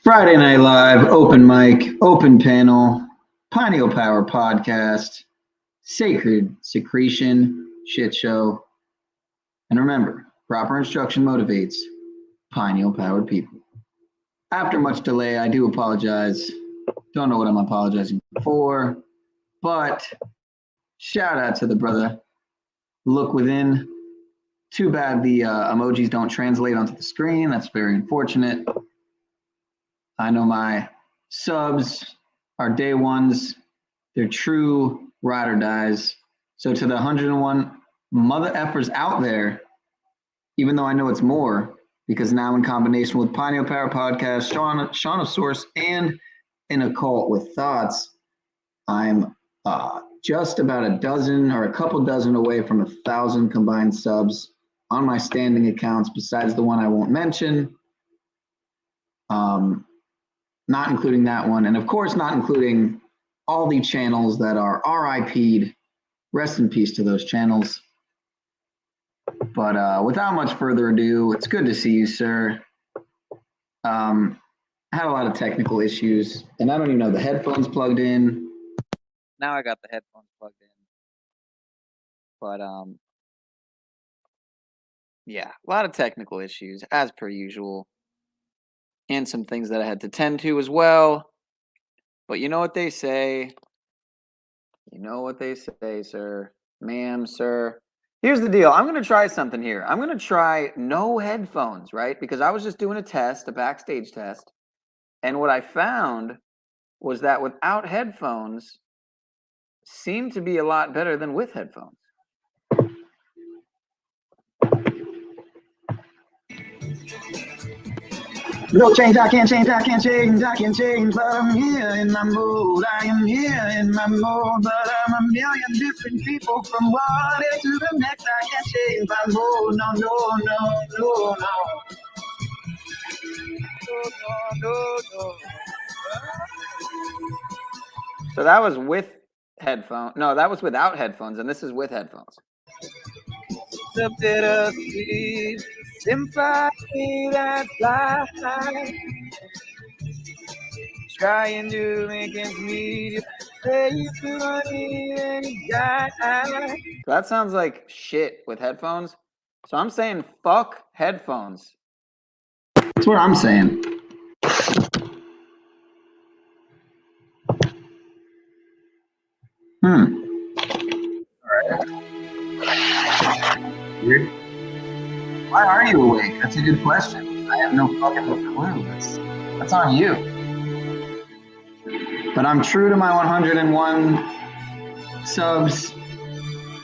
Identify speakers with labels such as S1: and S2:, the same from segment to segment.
S1: Friday Night Live, open mic, open panel, Pineal Power podcast, sacred secretion, shit show. And remember, proper instruction motivates pineal powered people. After much delay, I do apologize. Don't know what I'm apologizing for, but shout out to the brother. Look within. Too bad the emojis don't translate onto the screen. That's very unfortunate. I know my subs are day ones. They're true ride or dies. So to the 101 mother effers out there, even though I know it's more, because now in combination with Pineal Power Podcast, Sean of Source, and In a Cult with Thoughts, I'm just about a dozen or a couple dozen away from 1,000 combined subs on my standing accounts, besides the one I won't mention. Not including that one, and of course not including all the channels that are RIP'd. Rest in peace to those channels. But without much further ado, it's good to see you, sir. I had a lot of technical issues, and I don't even know the headphones plugged in.
S2: Now I got the headphones plugged in. But yeah, a lot of technical issues as per usual. And some things that I had to tend to as well. But you know what they say. You know what they say, sir. Ma'am, sir. Here's the deal. I'm going to try something here. I'm going to try no headphones, right? Because I was just doing a test, a backstage test. And what I found was that without headphones seemed to be a lot better than with headphones.
S1: No change, I can't change, I can't change, I can't change, but I'm here in my mood, I am here in my mood, but I'm a million different people from one day to the next, I can't change my mood, no, no, no, no, no.
S2: No. So that was with headphones. No, that was without headphones, and this is with headphones. The bittersweet symphony that flies, trying to make it me face to money and die. So that sounds like shit with headphones. So I'm saying fuck headphones.
S1: That's what I'm saying. All right. Weird. Why are you awake? That's a good question. I have no fucking clue. That's on you. But I'm true to my 101 subs.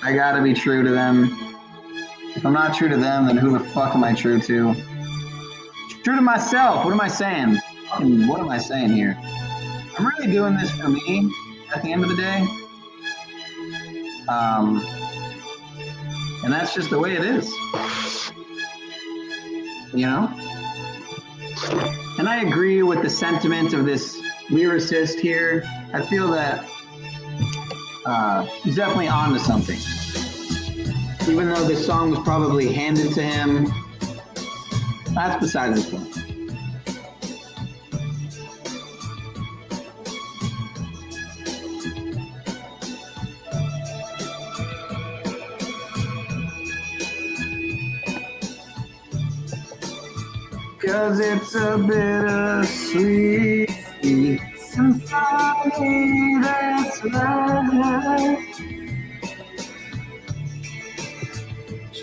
S1: I gotta be true to them. If I'm not true to them, then who the fuck am I true to? True to myself. What am I saying? What am I saying here? I'm really doing this for me at the end of the day. And that's just the way it is. You know? And I agree with the sentiment of this lyricist here. I feel that he's definitely on to something. Even though this song was probably handed to him, that's besides the point. Cause it's a bittersweet symphony that's right.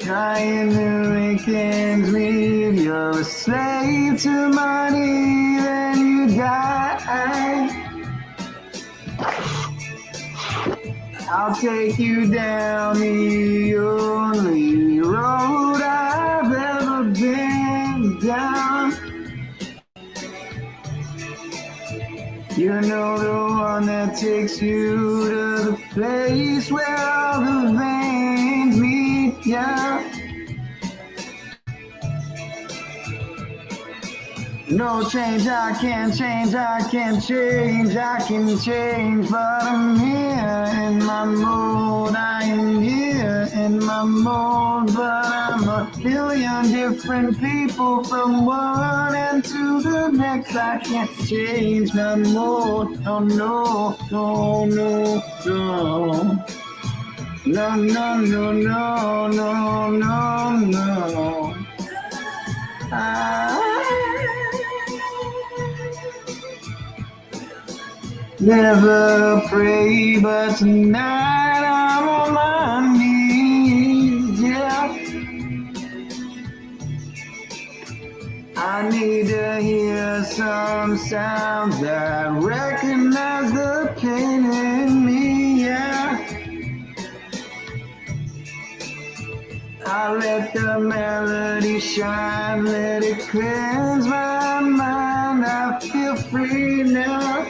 S1: Trying to make ends meet, you're a slave to money, then you die. I'll take you down the only road I've ever been down. You know, the one that takes you to the place where all the veins meet, yeah. No change, I can't change, I can't change, I can change, but I'm here in my mood, I am here in my mood, but I'm a million different people from one end to the next, I can't change my mood, no, no, no, no, no. No, no, no, no, no, no, no. I never pray, but tonight I'm on my knees, yeah. I need to hear some sounds that recognize the pain in me, yeah. I let the melody shine, let it cleanse my mind, I feel free now.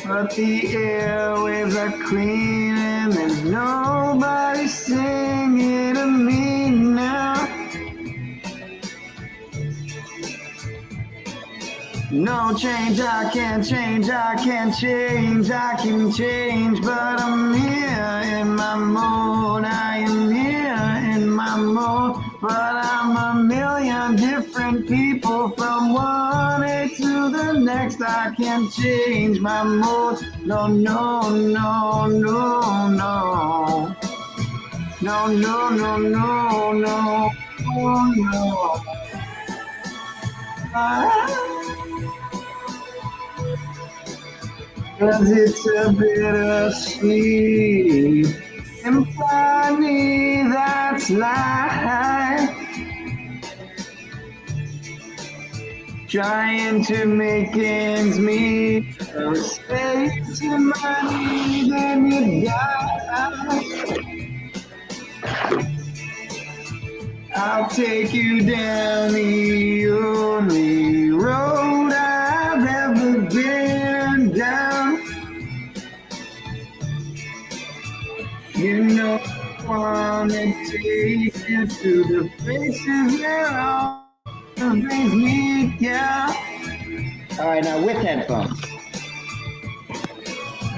S1: But the airwaves are clean and there's nobody singing to me now. No change, I can't change, I can't change, I can change, but I'm here in my mood, I am here in my mood, but I'm a million different people from one day to the next, I can't change my mood, no, no, no, no, no, no, no, no, no, no, no. Cause it's a bittersweet symphony that's life. Trying to make ends meet, so stay to money, then you die. I'll take you down the only road I've ever been down. You know I wanna take you to the places where all the things meet, yeah. All right, now with headphones.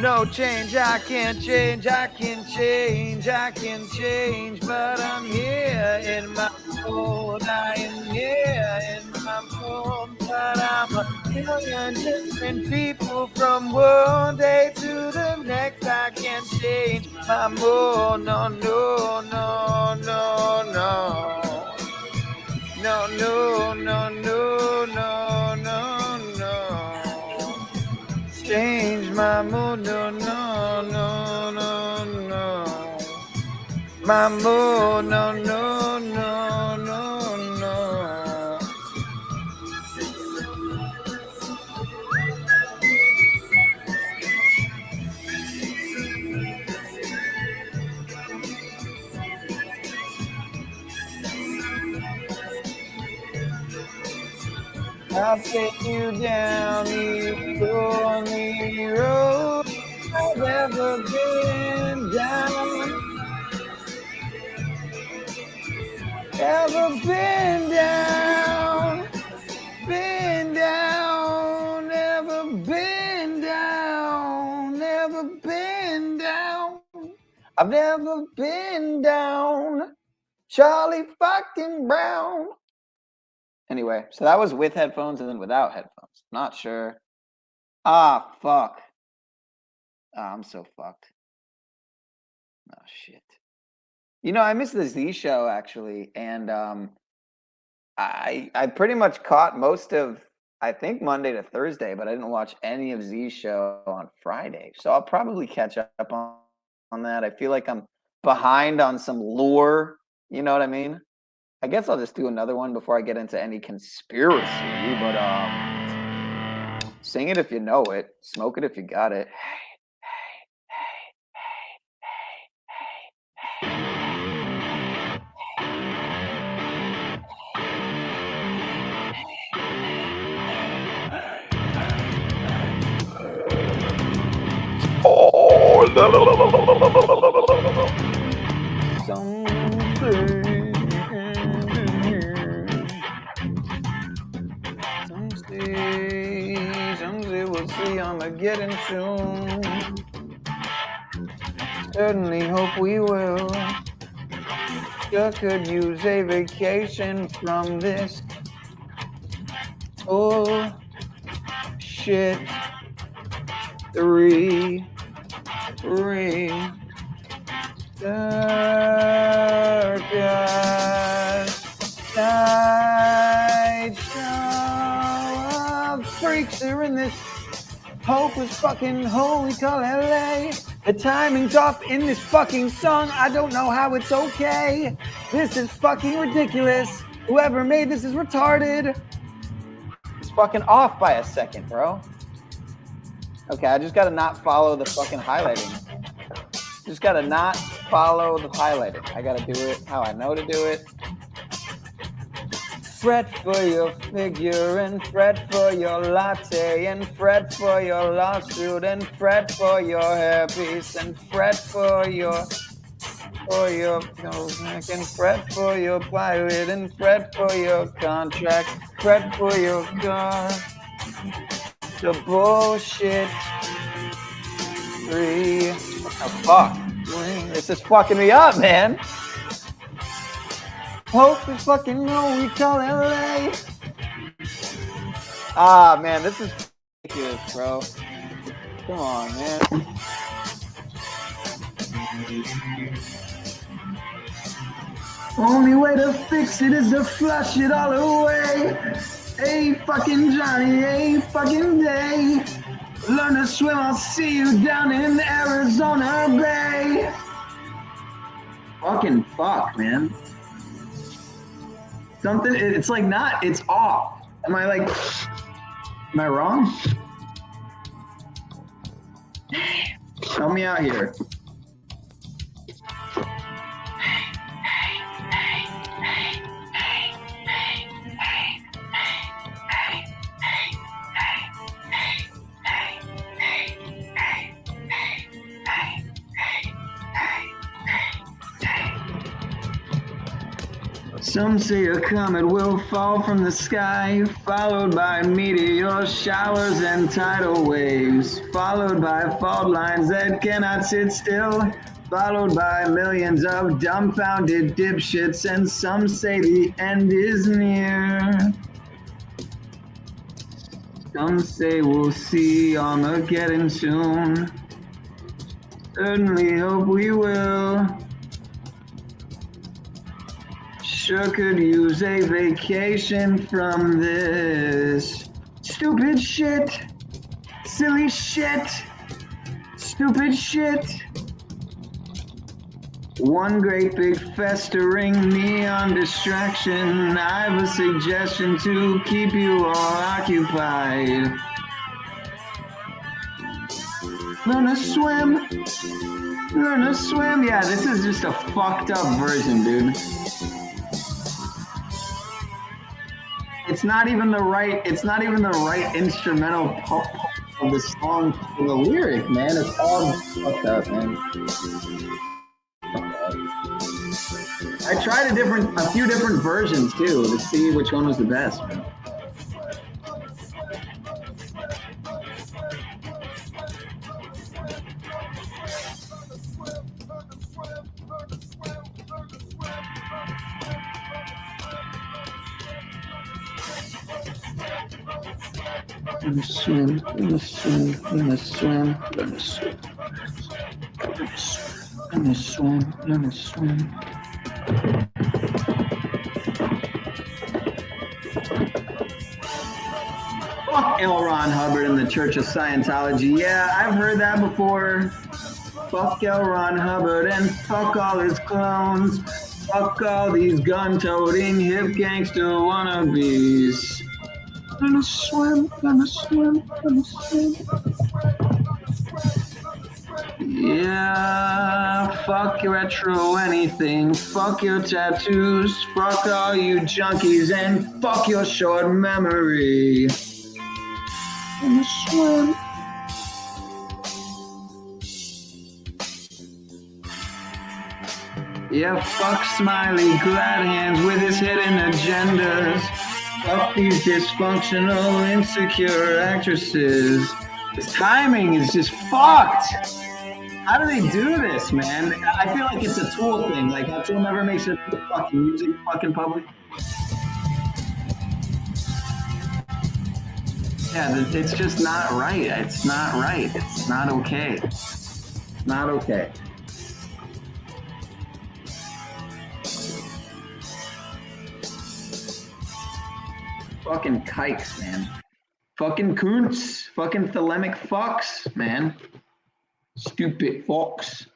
S2: No change, I can't change, I can change, I can change, but I'm here in my mood, I am here in my mood, but I'm a million different people from one day to the next, I can't change my mood, no, no, no, no, no, no, no, no, no, no, no, no. Change my mood, no, no, no, no, no. My mood, no, no, no, no, no. I'll take you down the only road I've ever been down. Ever been down, been down, never been down, never been down. I've never been down, Charlie fucking Brown. Anyway, so that was with headphones and then without headphones. Not sure. Ah, fuck. I'm so fucked. Oh, shit. You know, I missed the Z show, actually, and I pretty much caught most of, I think, Monday to Thursday, but I didn't watch any of Z's show on Friday. So I'll probably catch up on that. I feel like I'm behind on some lore. You know what I mean? I guess I'll just do another one before I get into any conspiracy, but sing it if you know it. Smoke it if you got it. Armageddon soon. Certainly hope we will. Sure could use a vacation from this. Oh, shit. Three. Circus night show of freaks are in this hopeless fucking hole we call LA. The timing's off in this fucking song. I don't know how it's okay. This is fucking ridiculous. Whoever made this is retarded. It's fucking off by a second, bro. Okay, I just gotta not follow the fucking highlighting. Just gotta not follow the highlighting. I gotta do it how I know to do it. Fret for your figure and fret for your latte and fret for your lawsuit and fret for your hairpiece and fret for your neck and fret for your pilot and fret for your contract, fret for your car. The bullshit. 3. Oh, fuck. This is fucking me up, man. Hope we fucking know we call LA. Ah, man, this is ridiculous, bro. Come on, man.
S1: Only way to fix it is to flush it all away. Hey, fucking Johnny, hey, fucking day. Learn to swim, I'll see you down in Arizona Bay. Fucking fuck, man. Something, it's like not, it's off. Am I wrong? Help me out here. Some say a comet will fall from the sky, followed by meteor showers and tidal waves, followed by fault lines that cannot sit still, followed by millions of dumbfounded dipshits, and some say the end is near. Some say we'll see Armageddon soon. Certainly hope we will. Sure could use a vacation from this. Stupid shit. Silly shit. Stupid shit. One great big festering neon distraction. I have a suggestion to keep you all occupied. Learn to swim. Learn to swim. Yeah, this is just a fucked up version, dude. It's not even the right instrumental part of the song for the lyric, man. It's all fucked up, man. I tried a few different versions too to see which one was the best, man. Learn to swim, learn to swim, learn to swim, learn to swim, learn to swim, learn to swim. Fuck L. Ron Hubbard and the Church of Scientology. Yeah, I've heard that before. Fuck L. Ron Hubbard and fuck all his clones. Fuck all these gun-toting hip gangster wannabes. Learn to swim, learn to swim, learn to swim. Yeah, fuck your retro anything. Fuck your tattoos. Fuck all you junkies and fuck your short memory. Learn to swim. Yeah, fuck Smiley glad hands with his hidden agendas. Fuck these dysfunctional, insecure actresses. This timing is just fucked. How do they do this, man? I feel like it's a Tool thing. Like, how Tool never makes their fucking music fucking public. Yeah, it's just not right. It's not right. It's not okay. It's not okay. Fucking kikes, man. Fucking coons. Fucking thelemic fucks, man. Stupid fox.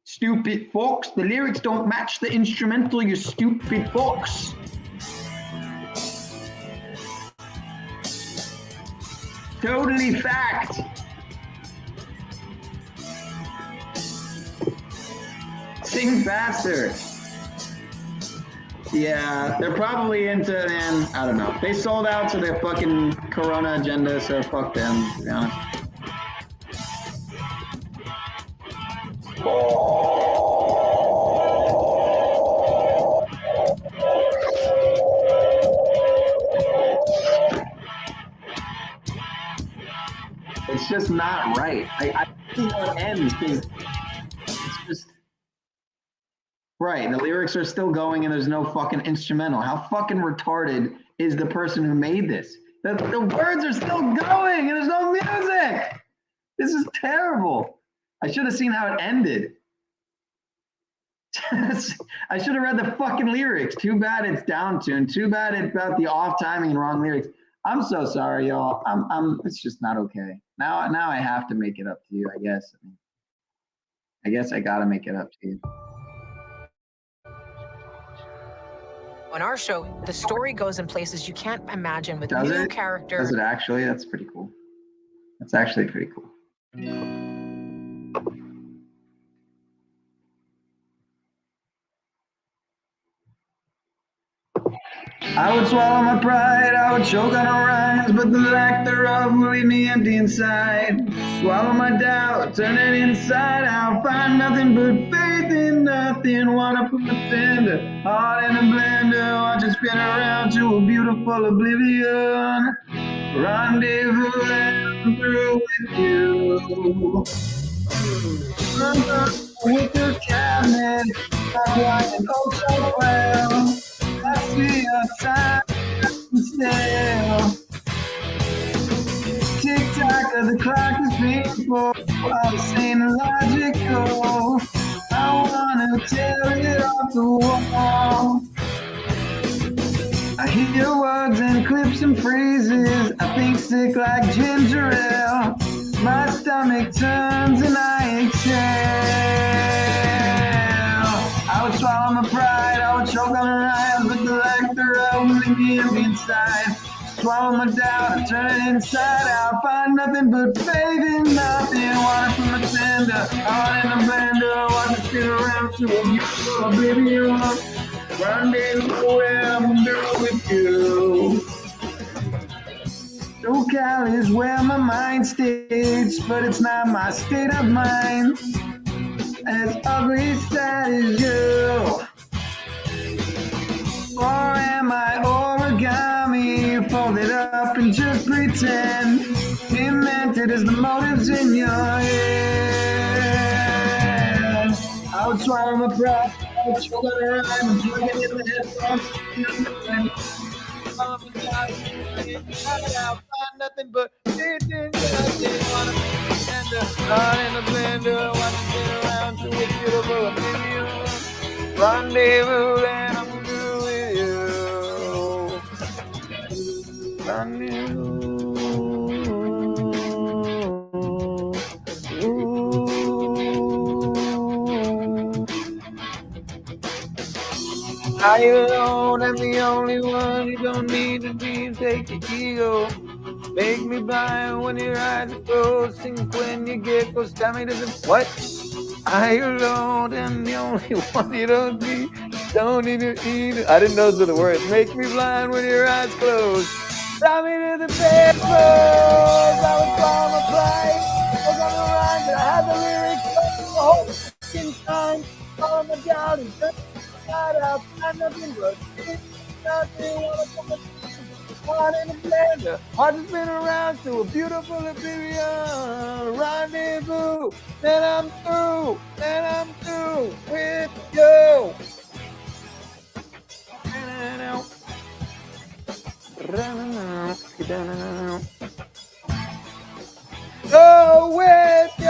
S1: Stupid fox. The lyrics don't match the instrumental, you stupid fox. Totally fact. Sing faster. Yeah, they're probably into, man, I don't know. They sold out to their fucking Corona agenda, so fuck them, to be honest. It's just not right. I think it ends because it's just right. The lyrics are still going and there's no fucking instrumental. How fucking retarded is the person who made this? The words are still going and there's no music. This is terrible. I should have seen how it ended. I should have read the fucking lyrics. Too bad it's down tuned. Too bad it's about the off timing and wrong lyrics. I'm so sorry, y'all. It's just not okay. Now I have to make it up to you, I guess. I guess I gotta make it up to you.
S3: On our show, the story goes in places you can't imagine with
S1: Does
S3: new
S1: it?
S3: characters.
S1: Does it actually? That's pretty cool. That's actually pretty cool. I would swallow my pride, I would choke on her rhymes, but the lack thereof will leave me empty inside. Swallow my doubt, turn it inside out, find nothing but faith in nothing. Wanna put my tender heart in a blender, watch it spin around to a beautiful oblivion. Rendezvous and I'm through with you. With your cabinet, I'm lying oh so well. I see your time stale. Tick-tock of the clock is painful. I'm saying illogical. I wanna tear it off the wall. I hear words and clips and phrases. I think sick like ginger ale. My stomach turns and I exhale. I would swallow my pride, I would choke on her eyes, but the lack thereof will leave me empty inside. Swallow my doubt, I turn it inside out, find nothing but faith in nothing. Water from my tender, heart in a blender, watch it spin around to a beautiful oblivion. Rendezvous where I'm through with you. SoCal is where my mind stays, but it's not my state of mind. As ugly sad as you. Or am I origami, folded up and just pretend? Demented as the motives in your head. I would swallow my pride, I would choke on her eye, and plug it in the headphones. Find nothing but faith in nothing. Wanna and in the blender, watch it spin around to a beautiful oblivion. Rendezvous and I'm through with you. Rendezvous. I alone am the only one. You don't need to take your ego. Make me blind when your eyes are closed. Sing when you get close. Tell me to the what? I alone am the only one. You don't need to eat. I didn't know those were the words. Make me blind when your eyes closed. Tell me to the bed close. I was on my pride. I was on the rhyme, but I had the lyrics the whole fucking time. Follow my doubt and turn it out. Find nothing but nothing. Wanna put my
S2: Heart in a blender, heart has been around to a beautiful oblivion. Rendezvous, then I'm through with you. Go with you.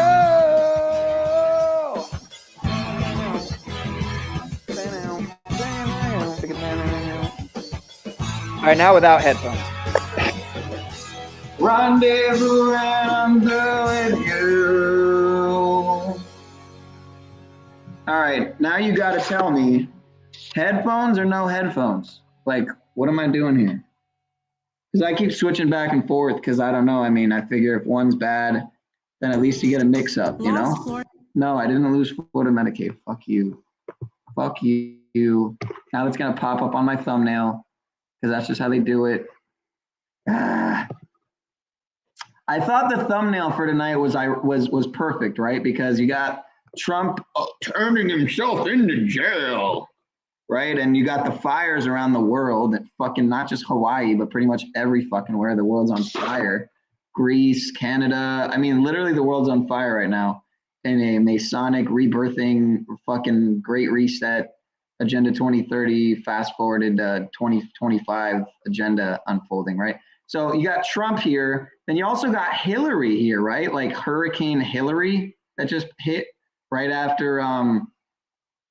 S2: All right, now without headphones.
S1: Rendezvous and I'm through with you. All right, now you got to tell me, headphones or no headphones? Like, what am I doing here? Because I keep switching back and forth because I don't know. I mean, I figure if one's bad, then at least you get a mix up, you know? No, I didn't lose Florida Medicaid. Fuck you. Fuck you. Now it's going to pop up on my thumbnail because that's just how they do it. I thought the thumbnail for tonight was perfect, right? Because you got Trump turning himself into jail, right? And you got the fires around the world, fucking not just Hawaii, but pretty much every fucking where the world's on fire. Greece, Canada. I mean, literally the world's on fire right now in a Masonic rebirthing fucking great reset agenda 2030 fast forwarded 2025 agenda unfolding, right? So you got Trump here, then you also got Hillary here, right? Like Hurricane Hillary that just hit right after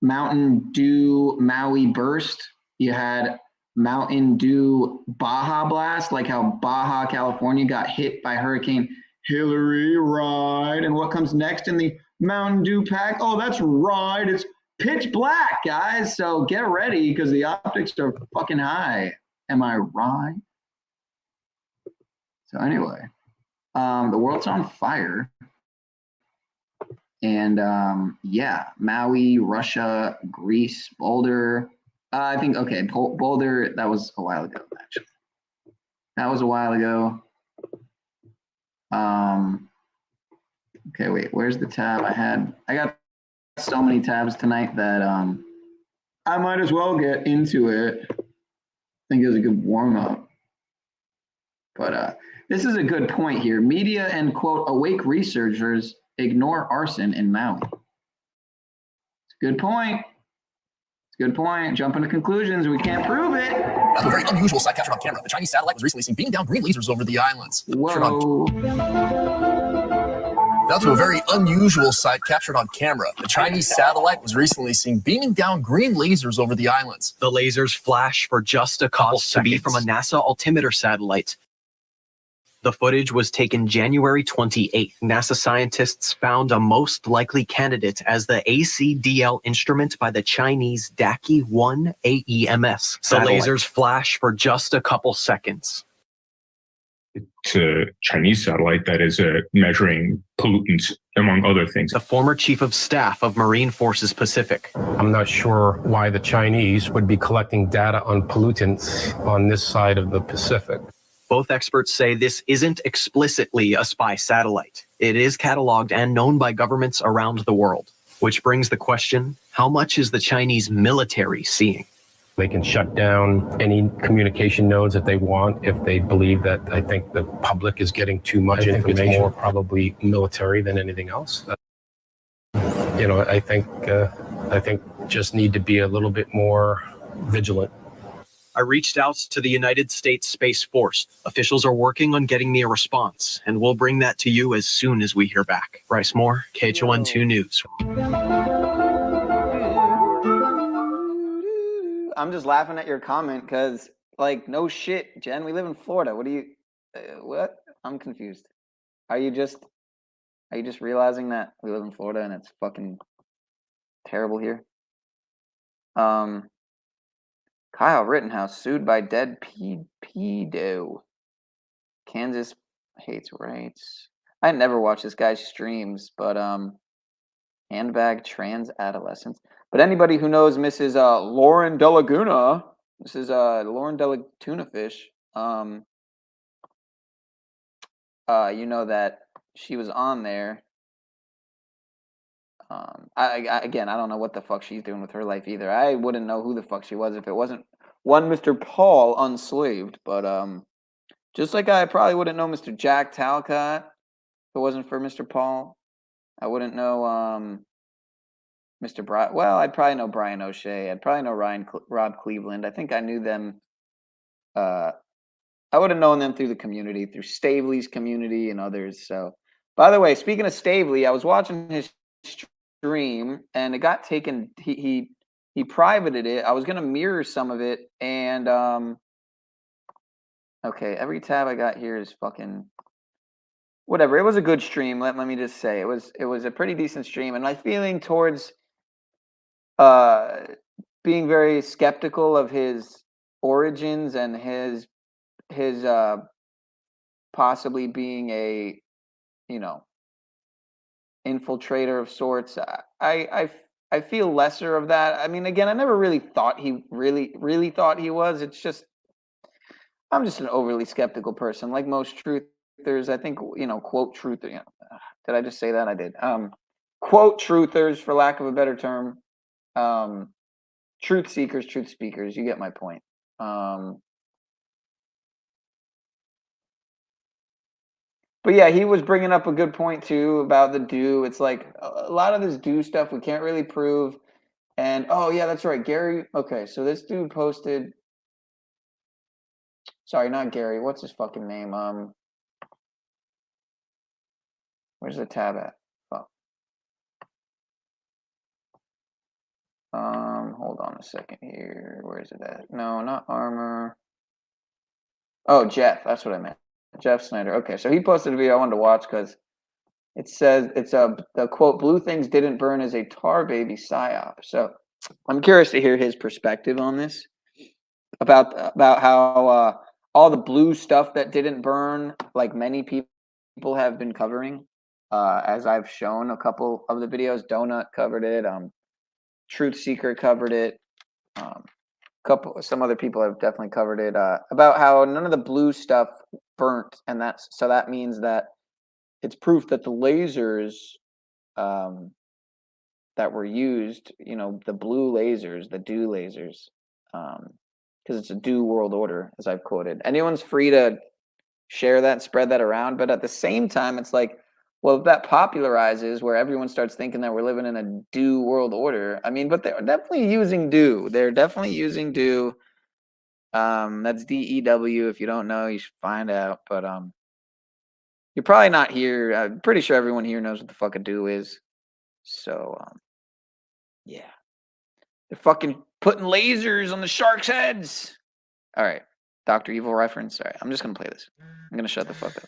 S1: Mountain Dew Maui burst. You had Mountain Dew Baja blast, like how Baja, California got hit by Hurricane Hillary, right? And what comes next in the Mountain Dew pack? Oh, that's right. It's pitch black, guys. So get ready because the optics are fucking high. Am I right? So anyway, the world's on fire. And yeah, Maui, Russia, Greece, Boulder. I think, okay, Boulder, that was a while ago, actually. That was a while ago. Okay, wait, where's the tab I had? I got so many tabs tonight that I might as well get into it. I think it was a good warm-up. But this is a good point here. Media and, quote, awake researchers ignore arson in Maui. It's a good point. It's a good point. Jumping to conclusions. We can't prove it.
S4: That's a very unusual sight captured on camera. The Chinese satellite was recently seen beaming down green lasers over the islands.
S1: Whoa.
S4: Now to a very unusual sight captured on camera. The Chinese satellite was recently seen beaming down green lasers over the islands.
S5: The lasers flash for just a couple seconds to be from a NASA altimeter satellite. The footage was taken January 28th. NASA scientists found a most likely candidate as the ACDL instrument by the Chinese Daki-1 AEMS satellite. The lasers flash for just a couple seconds.
S6: It's a Chinese satellite that is measuring pollutants, among other things.
S5: The former chief of staff of Marine Forces Pacific.
S7: I'm not sure why the Chinese would be collecting data on pollutants on this side of the Pacific.
S5: Both experts say this isn't explicitly a spy satellite. It is cataloged and known by governments around the world. Which brings the question, how much is the Chinese military seeing?
S7: They can shut down any communication nodes that they want if they believe that I think the public is getting too much information. It's more probably military than anything else. You know, I think just need to be a little bit more vigilant.
S5: I reached out to the United States Space Force. Officials are working on getting me a response, and we'll bring that to you as soon as we hear back. Bryce Moore, KHON2 News.
S2: I'm just laughing at your comment because, like, no shit, Jen. We live in Florida. What do you? What? I'm confused. Are you just realizing that we live in Florida and it's fucking terrible here? Kyle Rittenhouse sued by dead pedo. Kansas hates rights. I never watch this guy's streams, but handbag trans adolescents. But anybody who knows Mrs. Lauren De Laguna, Mrs. Lauren De Laguna Fish, you know that she was on there. Again, I don't know what the fuck she's doing with her life either. I wouldn't know who the fuck she was if it wasn't one Mr. Paul Unslaved. But Just like I probably wouldn't know Mr. Jack Talcott if it wasn't for Mr. Paul. I wouldn't know Mr. Brian. Well, I'd probably know Brian O'Shea. I'd probably know Rob Cleveland. I think I knew them. I would have known them through the community, through Stavely's community and others. So, by the way, speaking of Stavely, I was watching his stream and it got taken. He privated it. I was gonna mirror some of it, and okay, every tab I got here is fucking whatever. It was a good stream. Let me just say it was a pretty decent stream, and my feeling towards being very skeptical of his origins and his possibly being a, you know, infiltrator of sorts. I feel lesser of that. I mean, again, I never really thought he really thought he was. It's just I'm just an overly skeptical person, like most truthers. I think, you know, quote truther. You know, did I just say that? I did. Quote truthers, for lack of a better term. Truth seekers, truth speakers. You get my point. But yeah, he was bringing up a good point too about the do. It's like a lot of this do stuff we can't really prove. And oh yeah, that's right, Gary. Okay, so this dude posted. Sorry, not Gary. What's his fucking name? Where's the tab at? Oh. Hold on a second here. Where is it at? No, not Armor. Oh, Jeff. That's what I meant. Jeff Snyder. Okay, so he posted a video I wanted to watch because it says it's the quote, "Blue things didn't burn" as a tar baby psyop. So I'm curious to hear his perspective on this about how all the blue stuff that didn't burn, like many people have been covering, as I've shown a couple of the videos. Donut covered it. Truth Seeker covered it. Some other people have definitely covered it, about how none of the blue stuff burnt, and that means that it's proof that the lasers that were used, you know, the blue lasers, the do lasers, because it's a do world order, as I've quoted. Anyone's free to share that and spread that around, but at the same time, it's like, well, if that popularizes where everyone starts thinking that we're living in a do world order, I mean, but they're definitely using do. They're definitely using do. That's DEW. If you don't know, you should find out. But you're probably not here. I'm pretty sure everyone here knows what the fuck a do is. So yeah, they're fucking putting lasers on the sharks' heads. All right, Dr. Evil reference. All right, I'm just gonna play this. I'm gonna shut the fuck up.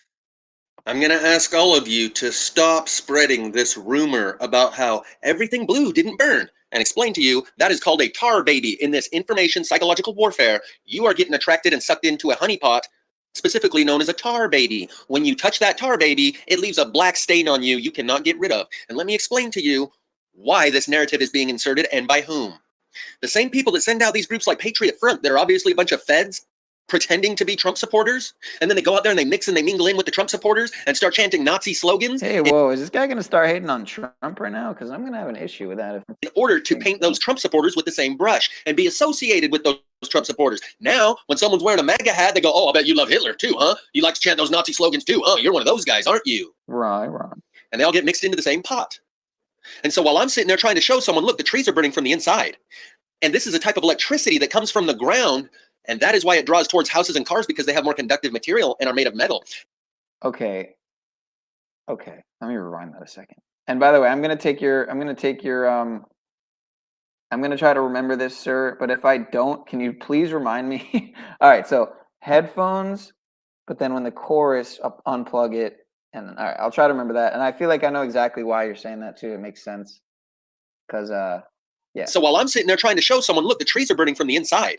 S8: I'm going to ask all of you to stop spreading this rumor about how everything blue didn't burn and explain to you that is called a tar baby. In this information psychological warfare, you are getting attracted and sucked into a honeypot, specifically known as a tar baby. When you touch that tar baby, it leaves a black stain on you cannot get rid of. And let me explain to you why this narrative is being inserted and by whom. The same people that send out these groups like Patriot Front, that are obviously a bunch of feds pretending to be Trump supporters, and then they go out there and they mix and they mingle in with the Trump supporters and start chanting Nazi slogans.
S2: Hey, whoa, is this guy going to start hating on Trump right now? Because I'm going to have an issue with that.
S8: In order to paint those Trump supporters with the same brush and be associated with those Trump supporters. Now, when someone's wearing a MAGA hat, they go, oh, I bet you love Hitler too, huh? You like to chant those Nazi slogans too. Oh, you're one of those guys, aren't you?
S2: Right.
S8: And they all get mixed into the same pot. And so while I'm sitting there trying to show someone, look, the trees are burning from the inside. And this is a type of electricity that comes from the ground. And that is why it draws towards houses and cars, because they have more conductive material and are made of metal.
S2: Okay. Let me rewind that a second. And by the way, I'm going to try to remember this, sir. But if I don't, can you please remind me? All right. So headphones, but then when the chorus, unplug it. And all right, I'll try to remember that. And I feel like I know exactly why you're saying that too. It makes sense. Because, yeah.
S8: So while I'm sitting there trying to show someone, look, the trees are burning from the inside.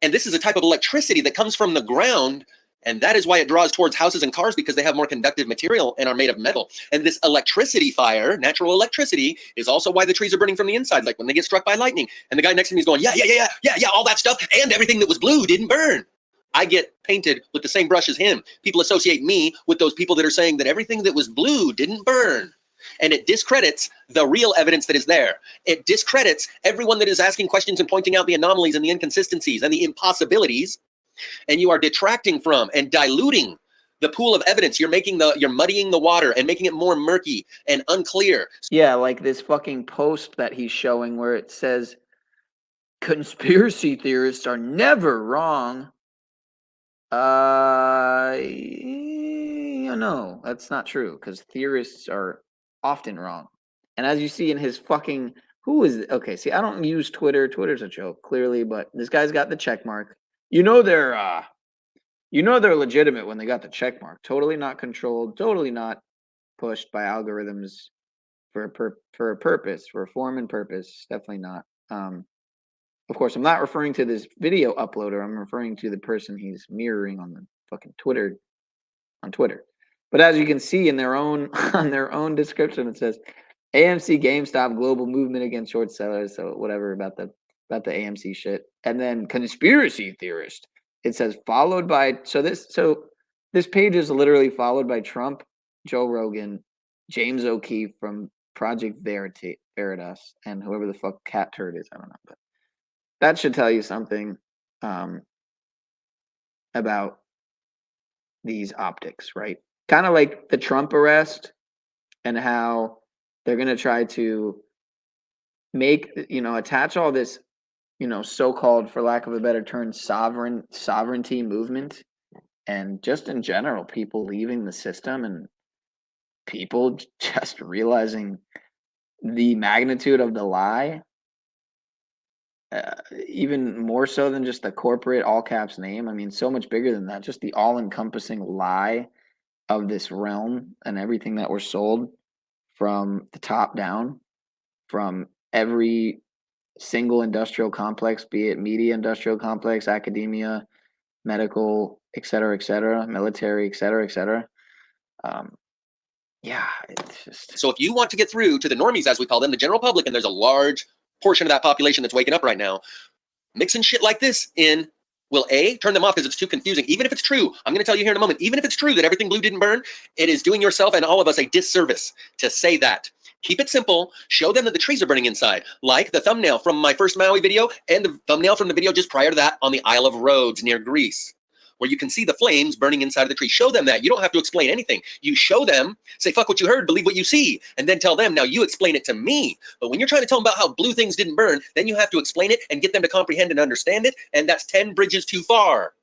S8: And this is a type of electricity that comes from the ground. And that is why it draws towards houses and cars, because they have more conductive material and are made of metal. And this electricity fire, natural electricity, is also why the trees are burning from the inside, like when they get struck by lightning. And the guy next to me is going, yeah, all that stuff. And everything that was blue didn't burn. I get painted with the same brush as him. People associate me with those people that are saying that everything that was blue didn't burn. And it discredits the real evidence that is there. It discredits everyone that is asking questions and pointing out the anomalies and the inconsistencies and the impossibilities and you are detracting from and diluting the pool of evidence. You're muddying the water and making it more murky and unclear.
S2: Yeah, like this fucking post that he's showing where it says conspiracy theorists are never wrong. No, that's not true, because theorists are often wrong. And as you see in his fucking, okay, see, I don't use Twitter. Twitter's a joke, clearly, but this guy's got the check mark. They're legitimate when they got the check mark. Totally not controlled, totally not pushed by algorithms for a purpose, for a form and purpose. Definitely not. Of course, I'm not referring to this video uploader. I'm referring to the person he's mirroring on the fucking Twitter, on Twitter. But as you can see in their own on their own description, it says AMC GameStop global movement against short sellers. So whatever about the AMC shit. And then conspiracy theorist. It says followed by this page is literally followed by Trump, Joe Rogan, James O'Keefe from Project Veritas, and whoever the fuck Cat Turd is. I don't know, but that should tell you something about these optics, right? Kind of like the Trump arrest and how they're going to try to make, attach all this, so-called, for lack of a better term, sovereignty movement, and just in general, people leaving the system and people just realizing the magnitude of the lie. Even more so than just the corporate all caps name. I mean, so much bigger than that. Just the all-encompassing lie of this realm and everything that we're sold from the top down, from every single industrial complex, be it media industrial complex, academia, medical, et cetera, military, et cetera. Yeah, it's just...
S8: So if you want to get through to the normies, as we call them, the general public, and there's a large portion of that population that's waking up right now, mixing shit like this in will turn them off because it's too confusing. Even if it's true, I'm going to tell you here in a moment, even if it's true that everything blue didn't burn, it is doing yourself and all of us a disservice to say that. Keep it simple. Show them that the trees are burning inside, like the thumbnail from my first Maui video and the thumbnail from the video just prior to that on the Isle of Rhodes near Greece, where you can see the flames burning inside of the tree. Show them that. You don't have to explain anything. You show them, say, fuck what you heard, believe what you see, and then tell them, now you explain it to me. But when you're trying to tell them about how blue things didn't burn, then you have to explain it and get them to comprehend and understand it, and that's 10 bridges too far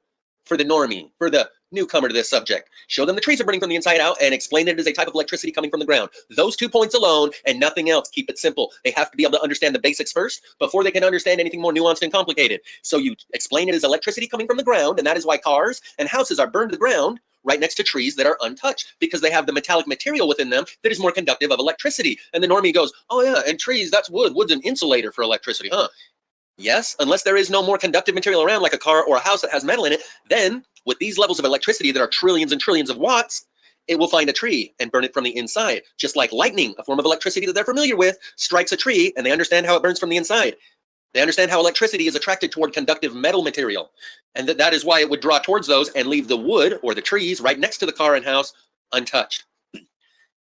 S8: for the normie, for the newcomer to this subject. Show them the trees are burning from the inside out and explain it as a type of electricity coming from the ground. Those 2 points alone and nothing else. Keep it simple. They have to be able to understand the basics first before they can understand anything more nuanced and complicated. So you explain it as electricity coming from the ground, and that is why cars and houses are burned to the ground right next to trees that are untouched, because they have the metallic material within them that is more conductive of electricity. And the normie goes, oh yeah, and trees, that's wood. Wood's an insulator for electricity, huh? Yes, unless there is no more conductive material around, like a car or a house that has metal in it, then with these levels of electricity that are trillions and trillions of watts, it will find a tree and burn it from the inside. Just like lightning, a form of electricity that they're familiar with, strikes a tree and they understand how it burns from the inside. They understand how electricity is attracted toward conductive metal material, and that is why it would draw towards those and leave the wood or the trees right next to the car and house untouched.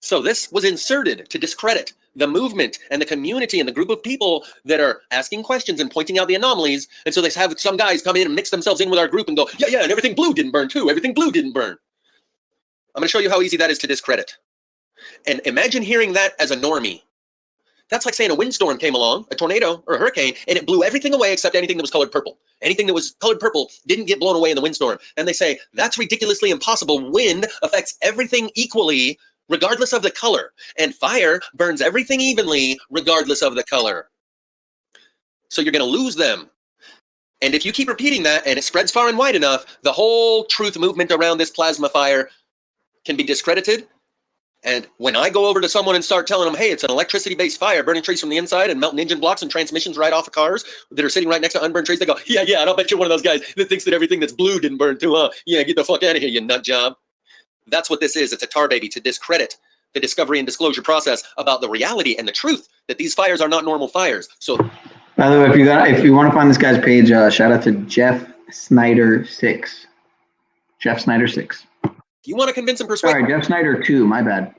S8: So this was inserted to discredit the movement and the community and the group of people that are asking questions and pointing out the anomalies. And so they have some guys come in and mix themselves in with our group and go, yeah, and everything blue didn't burn too. Everything blue didn't burn. I'm going to show you how easy that is to discredit. And imagine hearing that as a normie. That's like saying a windstorm came along, a tornado or a hurricane, and it blew everything away except anything that was colored purple. Anything that was colored purple didn't get blown away in the windstorm. And they say, that's ridiculously impossible. Wind affects everything equally, regardless of the color. And fire burns everything evenly, regardless of the color. So you're going to lose them. And if you keep repeating that and it spreads far and wide enough, the whole truth movement around this plasma fire can be discredited. And when I go over to someone and start telling them, hey, it's an electricity-based fire burning trees from the inside and melting engine blocks and transmissions right off of cars that are sitting right next to unburned trees, they go, yeah, and I'll bet you're one of those guys that thinks that everything that's blue didn't burn too, huh? Yeah, get the fuck out of here, you nut job. That's what this is. It's a tar baby to discredit the discovery and disclosure process about the reality and the truth that these fires are not normal fires. So,
S1: by the way, if you want to find this guy's page, shout out to Jeff Snyder 6. Jeff Snyder 6.
S8: You want to convince and persuade?
S1: Sorry, Jeff Snyder 2. My bad.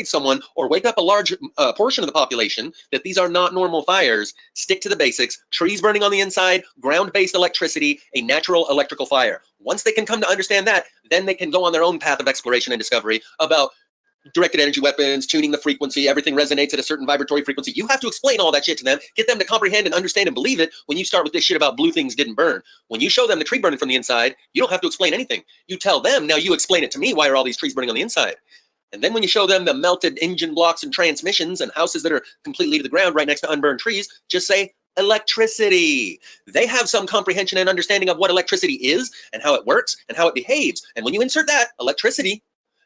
S8: someone or wake up a large portion of the population that these are not normal fires, stick to the basics: trees burning on the inside, ground-based electricity, a natural electrical fire. Once they can come to understand that, then they can go on their own path of exploration and discovery about directed energy weapons, tuning the frequency, everything resonates at a certain vibratory frequency. You have to explain all that shit to them, get them to comprehend and understand and believe it. When you start with this shit about blue things didn't burn, when you show them the tree burning from the inside, you don't have to explain anything. You tell them, now you explain it to me, why are all these trees burning on the inside? And then when you show them the melted engine blocks and transmissions and houses that are completely to the ground right next to unburned trees, just say electricity. They have some comprehension and understanding of what electricity is and how it works and how it behaves. And when you insert that, electricity,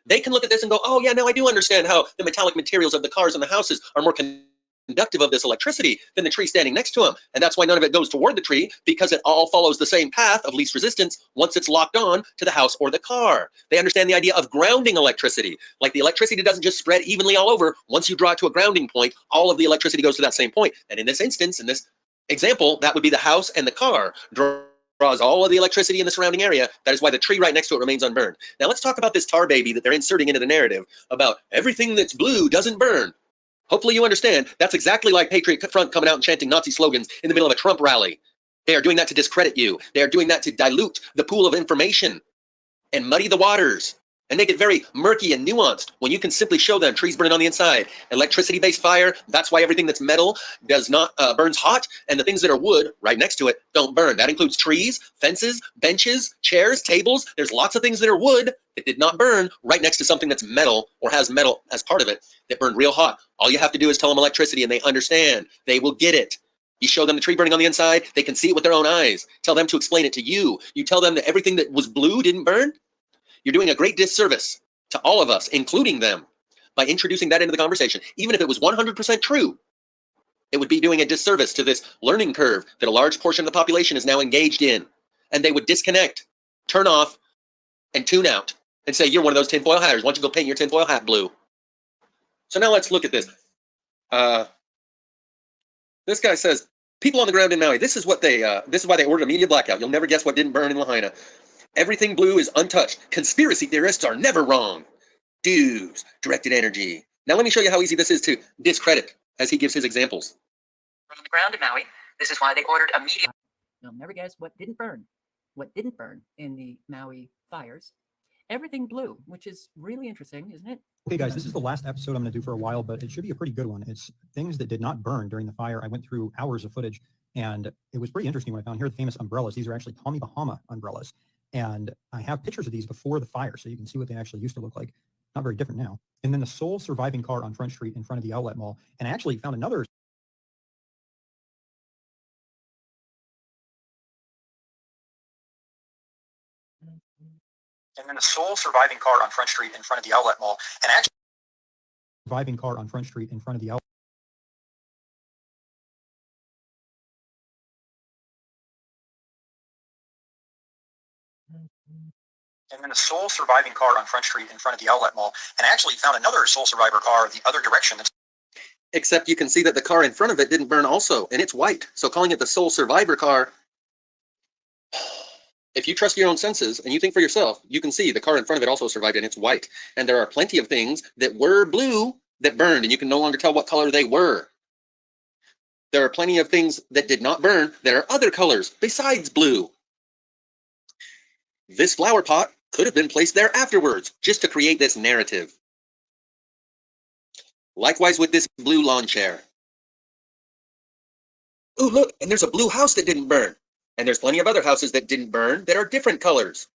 S8: they can look at this and go, oh yeah, now I do understand how the metallic materials of the cars and the houses are more conductive of this electricity than the tree standing next to them. And that's why none of it goes toward the tree, because it all follows the same path of least resistance once it's locked on to the house or the car. They understand the idea of grounding electricity. Like the electricity doesn't just spread evenly all over. Once you draw it to a grounding point, all of the electricity goes to that same point. And in this instance, in this example, that would be the house and the car draws all of the electricity in the surrounding area. That is why the tree right next to it remains unburned. Now let's talk about this tar baby that they're inserting into the narrative about everything that's blue doesn't burn. Hopefully you understand that's exactly like Patriot Front coming out and chanting Nazi slogans in the middle of a Trump rally. They are doing that to discredit you. They are doing that to dilute the pool of information and muddy the waters and make it very murky and nuanced when you can simply show them trees burning on the inside, electricity-based fire. That's why everything that's metal does not burns hot, and the things that are wood right next to it don't burn. That includes trees, fences, benches, chairs, tables. There's lots of things that are wood that did not burn right next to something that's metal or has metal as part of it that burned real hot. All you have to do is tell them electricity and they understand. They will get it. You show them the tree burning on the inside, they can see it with their own eyes. Tell them to explain it to you. You tell them that everything that was blue didn't burn. You're doing a great disservice to all of us, including them, by introducing that into the conversation. Even if it was 100% true, it would be doing a disservice to this learning curve that a large portion of the population is now engaged in. And they would disconnect, turn off, and tune out, and say, you're one of those tinfoil hatters. Why don't you go paint your tinfoil hat blue? So now let's look at this. This guy says, people on the ground in Maui, this is why they ordered a media blackout. You'll never guess what didn't burn in Lahaina. Everything blue is untouched. Conspiracy theorists are never wrong. Dudes, directed energy. Now let me show you how easy this is to discredit as he gives his examples.
S9: On the ground in Maui, this is why they ordered a media. You'll never guess what didn't burn. What didn't burn in the Maui fires. Everything blue, which is really interesting, isn't it?
S10: Okay, guys, this is the last episode I'm going to do for a while, but it should be a pretty good one. It's things that did not burn during the fire. I went through hours of footage, and it was pretty interesting what I found here. The famous umbrellas. These are actually Tommy Bahama umbrellas. And I have pictures of these before the fire, so you can see what they actually used to look like. Not very different now. And then the sole surviving car on Front Street in front of the outlet mall. And I actually found another. And then the sole surviving car on Front Street in front of the outlet mall. And actually, surviving car on Front Street in front of the outlet. And then the sole surviving car on Front Street in front of the outlet mall. And I actually found another sole survivor car the other direction.
S8: Except you can see that the car in front of it didn't burn also, and it's white. So calling it the sole survivor car, if you trust your own senses and you think for yourself, you can see the car in front of it also survived and it's white. And there are plenty of things that were blue that burned, and you can no longer tell what color they were. There are plenty of things that did not burn that are other colors besides blue. This flower pot could have been placed there afterwards, just to create this narrative. Likewise with this blue lawn chair. Ooh, look, and there's a blue house that didn't burn. And there's plenty of other houses that didn't burn that are different colors.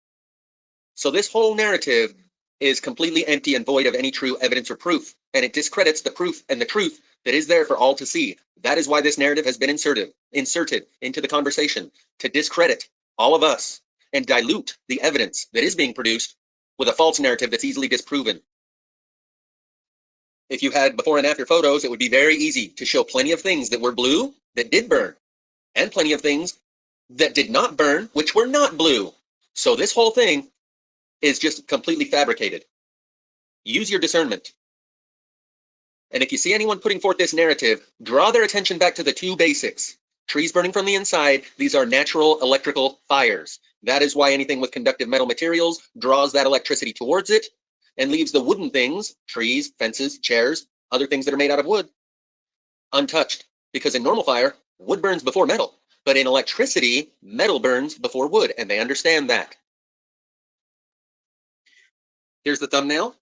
S8: So this whole narrative is completely empty and void of any true evidence or proof. And it discredits the proof and the truth that is there for all to see. That is why this narrative has been inserted into the conversation, to discredit all of us and dilute the evidence that is being produced with a false narrative that's easily disproven. If you had before and after photos, it would be very easy to show plenty of things that were blue that did burn, and plenty of things that did not burn, which were not blue. So this whole thing is just completely fabricated. Use your discernment. And if you see anyone putting forth this narrative, draw their attention back to the two basics. Trees burning from the inside, these are natural electrical fires. That is why anything with conductive metal materials draws that electricity towards it. and leaves the wooden things, trees, fences, chairs, other things that are made out of wood, untouched. Because in normal fire, wood burns before metal. But in electricity, metal burns before wood, and they understand that. Here's the thumbnail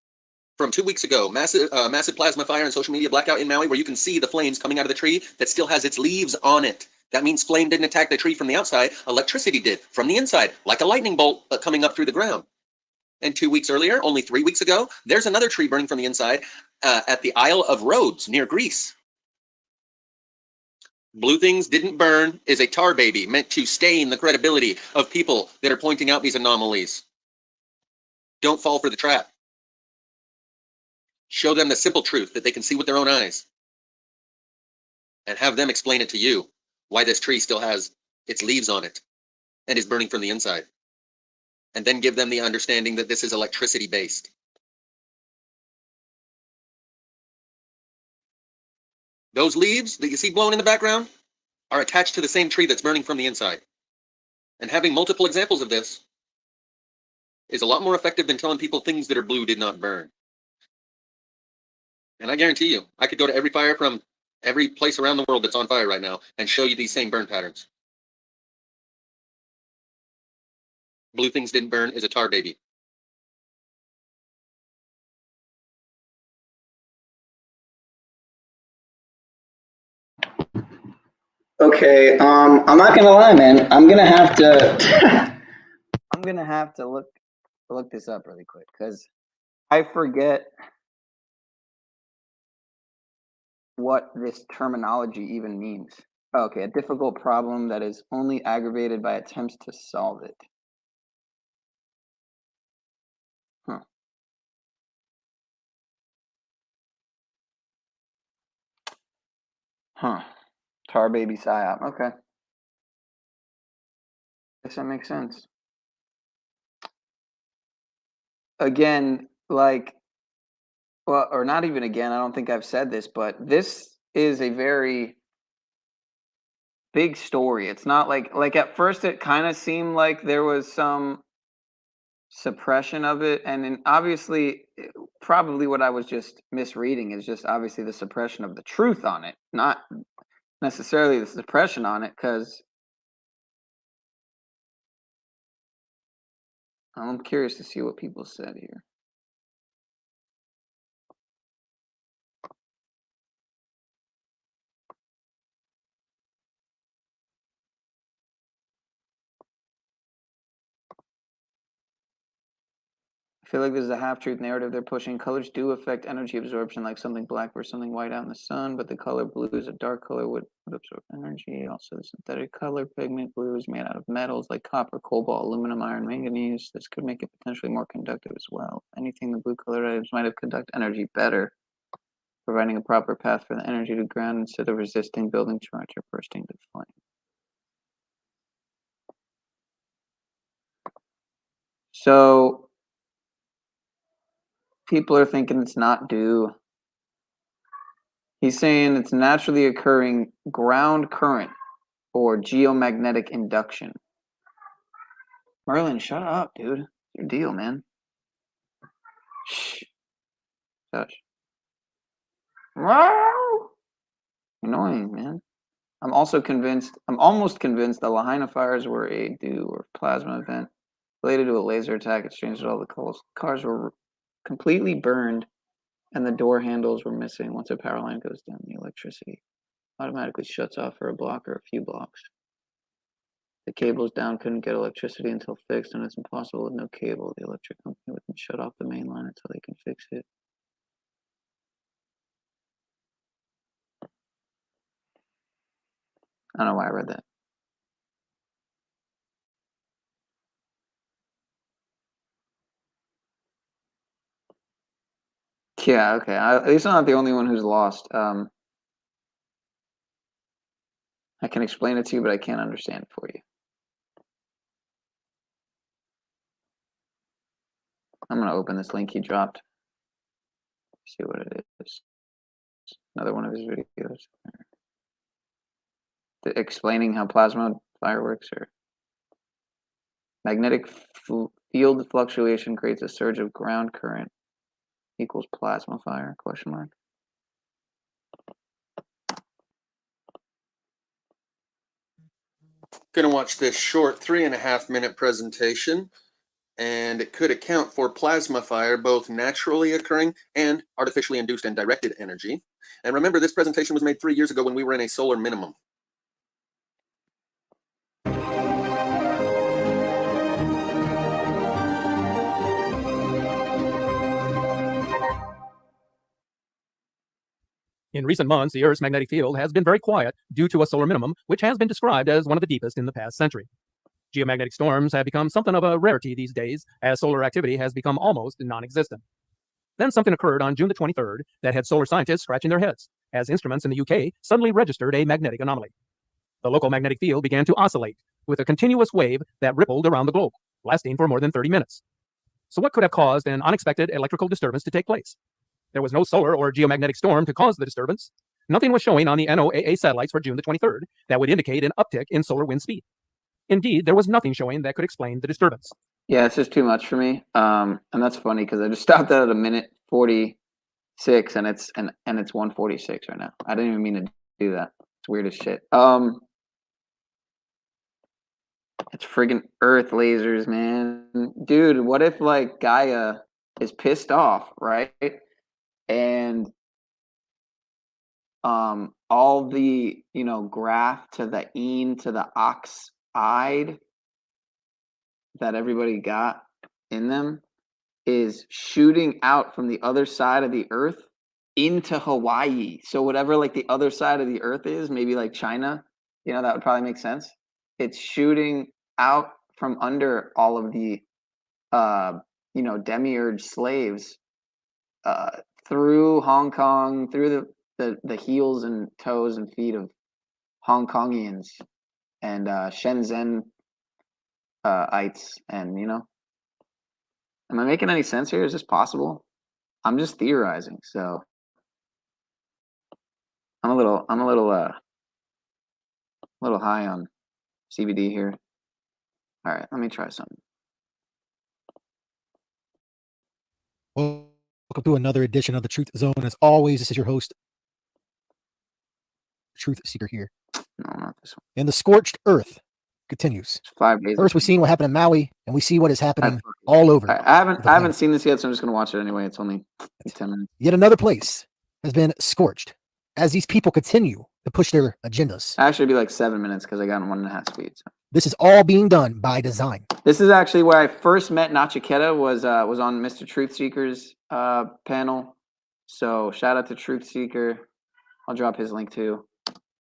S8: from 2 weeks ago. Massive plasma fire and social media blackout in Maui, where you can see the flames coming out of the tree that still has its leaves on it. That means flame didn't attack the tree from the outside. Electricity did from the inside, like a lightning bolt coming up through the ground. And 2 weeks earlier, only 3 weeks ago, there's another tree burning from the inside at the Isle of Rhodes near Greece. Blue things didn't burn is a tar baby meant to stain the credibility of people that are pointing out these anomalies. Don't fall for the trap. Show them the simple truth that they can see with their own eyes. And have them explain it to you, why this tree still has its leaves on it and is burning from the inside. And then give them the understanding that this is electricity based. Those leaves that you see blowing in the background are attached to the same tree that's burning from the inside. And having multiple examples of this is a lot more effective than telling people things that are blue did not burn. And I guarantee you, I could go to every fire from every place around the world that's on fire right now and show you these same burn patterns. Blue things didn't burn is a tar baby.
S1: Okay, I'm not gonna lie, man. I'm gonna have to.
S2: I'm gonna have to look this up really quick because I forget what this terminology even means. Okay, a difficult problem that is only aggravated by attempts to solve it. Huh. Tar baby psyop. Okay. Guess that makes sense. Again, like, well, or not even again, I don't think I've said this, but this is a very big story. It's not like at first it kind of seemed like there was some suppression of it, and then obviously probably what I was just misreading is just obviously the suppression of the truth on it, not necessarily the suppression on it, because I'm curious to see what people said here. I feel like this is a half-truth narrative they're pushing. Colors do affect energy absorption, like something black or something white out in the sun, but the color blue is a dark color would absorb energy. Also, the synthetic color pigment blue is made out of metals like copper, cobalt, aluminum, iron, manganese. This could make it potentially more conductive as well. Anything the blue colored items might have conduct energy better, providing a proper path for the energy to ground instead of resisting building charge or bursting to flame. So people are thinking it's not dew. He's saying it's naturally occurring ground current or geomagnetic induction. Merlin, shut up, dude. What's your deal, man? Shh. Shush. Annoying, man. I'm almost convinced the Lahaina fires were a dew or plasma event related to a laser attack. It changed all the cars were completely burned and the door handles were missing. Once a power line goes down, the electricity automatically shuts off for a block or a few blocks. The cables down couldn't get electricity until fixed, and it's impossible with no cable. The electric company wouldn't shut off the main line until they can fix it. I don't know why I read that. Yeah, okay. At least I'm not the only one who's lost. I can explain it to you, but I can't understand it for you. I'm going to open this link he dropped. See what it is. Another one of his videos. Explaining how plasma fireworks or magnetic field fluctuation creates a surge of ground current equals plasma fire, question mark.
S8: Going to watch this short 3.5-minute presentation, and it could account for plasma fire, both naturally occurring and artificially induced and directed energy. And remember, this presentation was made 3 years ago when we were in a solar minimum.
S11: In recent months, the Earth's magnetic field has been very quiet due to a solar minimum, which has been described as one of the deepest in the past century. Geomagnetic storms have become something of a rarity these days, as solar activity has become almost non-existent. Then something occurred on June the 23rd that had solar scientists scratching their heads, as instruments in the UK suddenly registered a magnetic anomaly. The local magnetic field began to oscillate, with a continuous wave that rippled around the globe, lasting for more than 30 minutes. So what could have caused an unexpected electrical disturbance to take place? There was no solar or geomagnetic storm to cause the disturbance. Nothing was showing on the NOAA satellites for June the 23rd that would indicate an uptick in solar wind speed. Indeed, there was nothing showing that could explain the disturbance.
S2: Yeah, it's just too much for me. And that's funny because I just stopped at a minute 46 and it's 1:46 right now. I didn't even mean to do that. It's weird as shit. It's friggin' Earth lasers, man. Dude, what if like Gaia is pissed off, right? And all the, graph to the een to the oxide that everybody got in them is shooting out from the other side of the Earth into Hawaii. So whatever like the other side of the Earth is, maybe like China, that would probably make sense. It's shooting out from under all of the demiurge slaves through Hong Kong, through the heels and toes and feet of Hong Kongians and Shenzhen ites, and am I making any sense here? Is this possible? I'm just theorizing, so I'm a little high on CBD here. All right, let me try something.
S12: Welcome to another edition of the Truth Zone. As always, this is your host, Truth Seeker here.
S2: No, not this one.
S12: And the scorched earth continues.
S2: 5 days.
S12: First, we've seen what happened in Maui, and we see what is happening all over.
S2: I haven't seen this yet, so I'm just gonna watch it anyway. It's only 10 minutes.
S12: Yet another place has been scorched as these people continue to push their agendas.
S2: Actually, it'd be like 7 minutes because I got in 1.5 speed. So.
S12: This is all being done by design.
S2: This is actually where I first met NiGHT. Was on Mr. Truth Seeker's panel. So shout out to Truth Seeker. I'll drop his link too.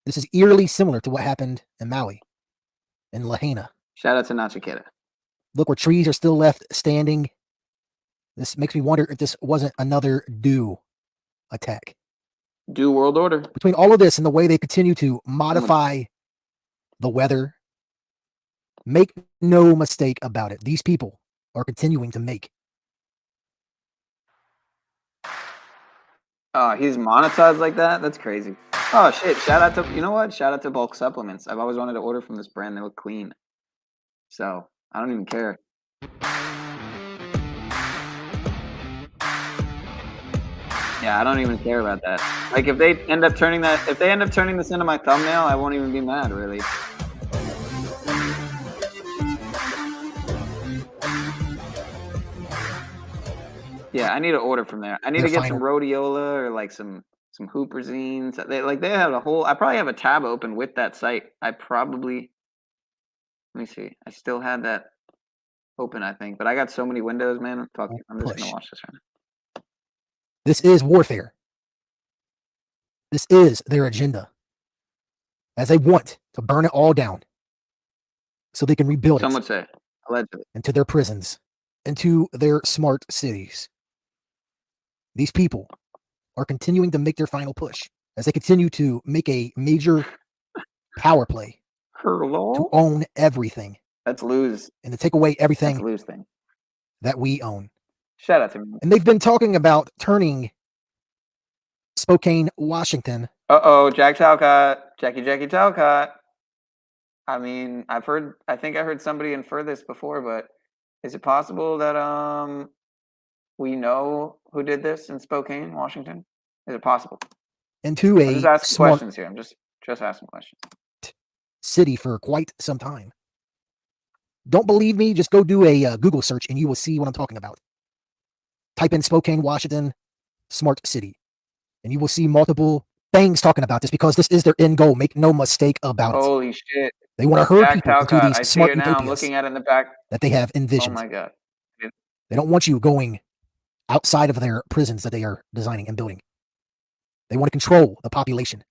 S12: This is eerily similar to what happened in Maui, in Lahaina.
S2: Shout out to NiGHT.
S12: Look where trees are still left standing. This makes me wonder if this wasn't another DO attack.
S2: DO World Order.
S12: Between all of this and the way they continue to modify the weather, make no mistake about it. These people are continuing to make.
S2: Oh, he's monetized like that? That's crazy. Oh, shit. Shout out to, you know what? Shout out to Bulk Supplements. I've always wanted to order from this brand. They look clean. So, I don't even care. Yeah, I don't even care about that. Like, if they end up turning this into my thumbnail, I won't even be mad, really. Yeah, I need to order from there. I need to get some rhodiola or like some hooperzines. They have a whole. I probably have a tab open with that site. Let me see. I still had that open, I think, but I got so many windows, man. Fuck it. I'm just gonna watch this right now.
S12: This is warfare. This is their agenda, as they want to burn it all down, so they can rebuild
S2: Some would say, allegedly,
S12: into their prisons, into their smart cities. These people are continuing to make their final push as they continue to make a major power play to own everything.
S2: That's lose.
S12: And to take away everything
S2: That's lose thing.
S12: that we own.
S2: Shout out to me.
S12: And they've been talking about turning Spokane, Washington.
S2: Jack Talcott. Jackie Talcott. I mean, I think I heard somebody infer this before, but is it possible that we know who did this in Spokane, Washington? Is it possible?
S12: Into
S2: I'm just
S12: a
S2: asking
S12: smart
S2: questions here. I'm just asking questions.
S12: city for quite some time. Don't believe me? Just go do a Google search and you will see what I'm talking about. Type in Spokane, Washington, smart city, and you will see multiple things talking about this because this is their end goal. Make no mistake about it.
S2: Holy shit.
S12: They want to herd
S2: Jack
S12: people into
S2: Talcott.
S12: these
S2: I see
S12: smart
S2: it now. I'm
S12: utopias
S2: looking at it in the back.
S12: that they have
S2: Oh
S12: envisioned.
S2: my God.
S12: They don't want you going outside of their prisons that they are designing and building. They want to control the population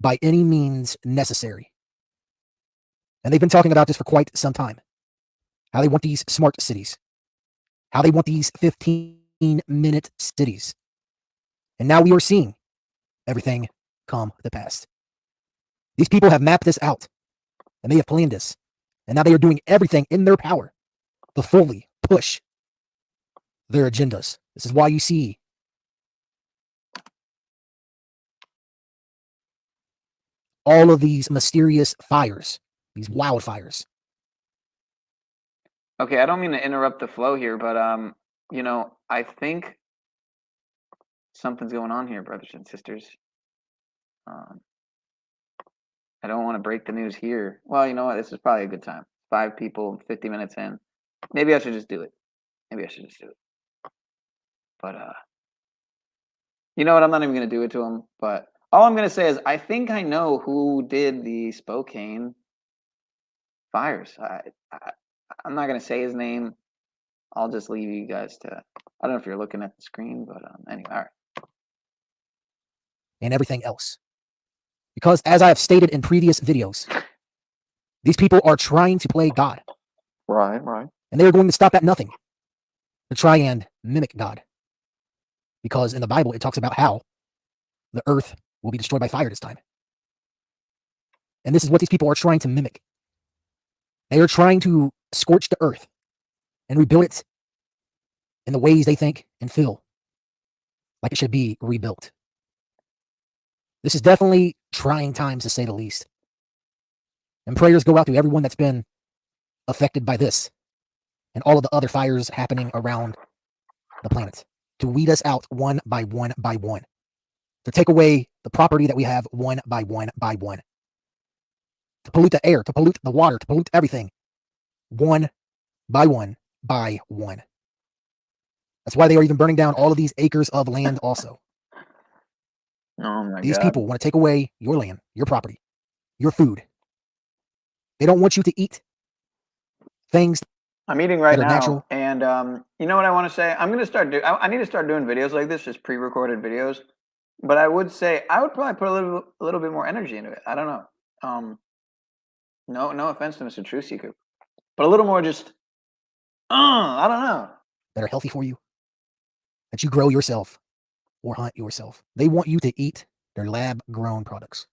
S12: by any means necessary. And they've been talking about this for quite some time. How they want these smart cities. How they want these 15-minute cities. And now we are seeing everything come to pass. These people have mapped this out. And they have planned this. And now they are doing everything in their power to fully push their agendas. This is why you see all of these mysterious fires, these wildfires.
S2: Okay, I don't mean to interrupt the flow here, but you know, I think something's going on here, brothers and sisters. I don't want to break the news here. Well, you know what? This is probably a good time. 5 people, 50 minutes in. Maybe I should just do it. But you know what? I'm not even gonna do it to him. But all I'm gonna say is I think I know who did the Spokane fires. I'm not gonna say his name. I'll just leave you guys to. I don't know if you're looking at the screen, but anyway, all right.
S12: And everything else. Because as I have stated in previous videos, these people are trying to play God.
S2: Right.
S12: And they are going to stop at nothing to try and mimic God. Because in the Bible, it talks about how the earth will be destroyed by fire this time. And this is what these people are trying to mimic. They are trying to scorch the earth and rebuild it in the ways they think and feel like it should be rebuilt. This is definitely trying times, to say the least. And prayers go out to everyone that's been affected by this and all of the other fires happening around the planet, to weed us out one by one by one, to take away the property that we have one by one by one, to pollute the air, to pollute the water, to pollute everything one by one by one. That's why they are even burning down all of these acres of land also.
S2: Oh my
S12: These
S2: God.
S12: people want to take away your land, your property, your food. They don't want you to eat things.
S2: I'm eating right
S12: that are
S2: now,
S12: natural.
S2: and you know what I want to say? I'm gonna start do. I need to start doing videos like this, just pre-recorded videos. But I would say I would probably put a little bit more energy into it. I don't know. No offense to Mr. Truth Seeker, but a little more just. I don't know.
S12: That are healthy for you, that you grow yourself or hunt yourself. They want you to eat their lab-grown products.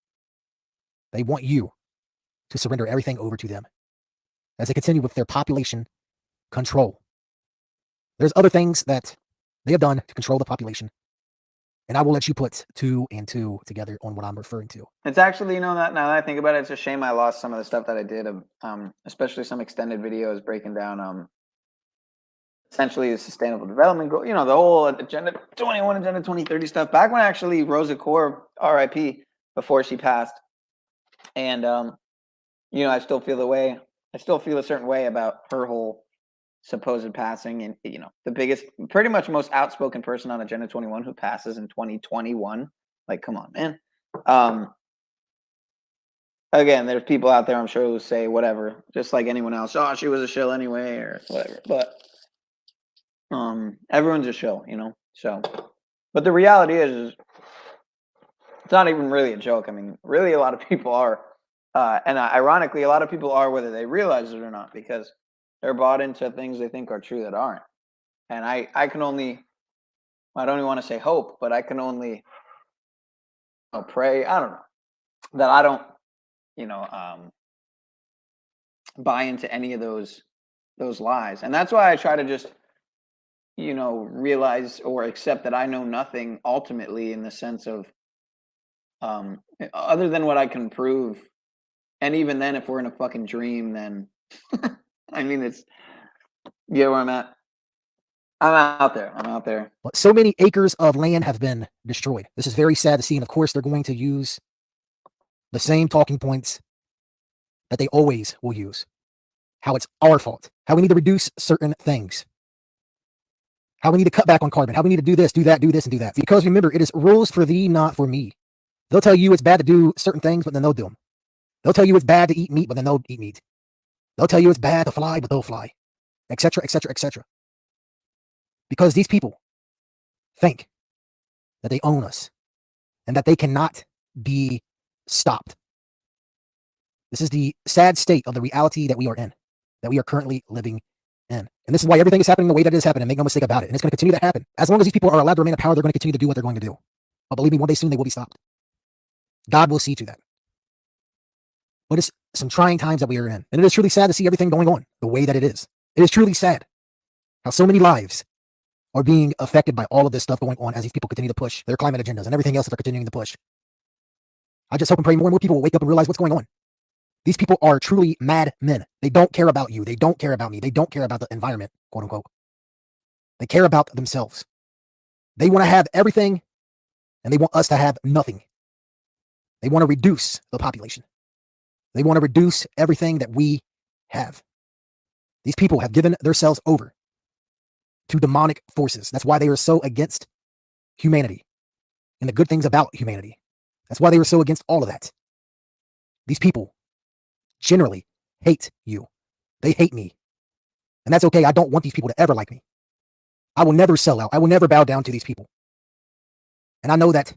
S12: They want you to surrender everything over to them as they continue with their population control. There's other things that they have done to control the population, and I will let you put 2 and 2 together on what I'm referring to.
S2: It's actually, you know, that now that I think about it, it's a shame I lost some of the stuff that I did, especially some extended videos breaking down essentially the sustainable development goal, you know, the whole Agenda 21, Agenda 2030 stuff. Back when actually Rosa Kaur, RIP, before she passed, and you know, I still feel a certain way about her whole supposed passing, and you know, the biggest, pretty much most outspoken person on Agenda 21 who passes in 2021. Like, come on, man. Again, there's people out there, I'm sure, who say whatever, just like anyone else. Oh, she was a shill anyway, or whatever. But everyone's a shill, you know. So, but the reality is it's not even really a joke. I mean, really, a lot of people are, and ironically, a lot of people are, whether they realize it or not, because they're bought into things they think are true that aren't. And I can only, I don't even want to say hope, but I can only pray. I don't know, that I don't, you know, buy into any of those lies. And that's why I try to just, you know, realize or accept that I know nothing ultimately, in the sense of other than what I can prove. And even then, if we're in a fucking dream, then I mean, it's, you know where I'm at. I'm out there. I'm out there.
S12: But so many acres of land have been destroyed. This is very sad to see. And of course, they're going to use the same talking points that they always will use. How it's our fault. How we need to reduce certain things. How we need to cut back on carbon. How we need to do this, do that, do this, and do that. Because remember, it is rules for thee, not for me. They'll tell you it's bad to do certain things, but then they'll do them. They'll tell you it's bad to eat meat, but then they'll eat meat. They'll tell you it's bad to fly, but they'll fly. Etc., etc., etc. Because these people think that they own us and that they cannot be stopped. This is the sad state of the reality that we are in, that we are currently living in. And this is why everything is happening the way that it is happening. Make no mistake about it. And it's going to continue to happen. As long as these people are allowed to remain in power, they're going to continue to do what they're going to do. But believe me, one day soon they will be stopped. God will see to that. But it's some trying times that we are in. And it is truly sad to see everything going on the way that it is. It is truly sad how so many lives are being affected by all of this stuff going on as these people continue to push their climate agendas and everything else that they're continuing to push. I just hope and pray more and more people will wake up and realize what's going on. These people are truly mad men. They don't care about you. They don't care about me. They don't care about the environment, quote unquote. They care about themselves. They want to have everything and they want us to have nothing. They want to reduce the population. They want to reduce everything that we have. These people have given themselves over to demonic forces. That's why they are so against humanity and the good things about humanity. That's why they are so against all of that. These people generally hate you. They hate me. And that's okay. I don't want these people to ever like me. I will never sell out. I will never bow down to these people. And I know that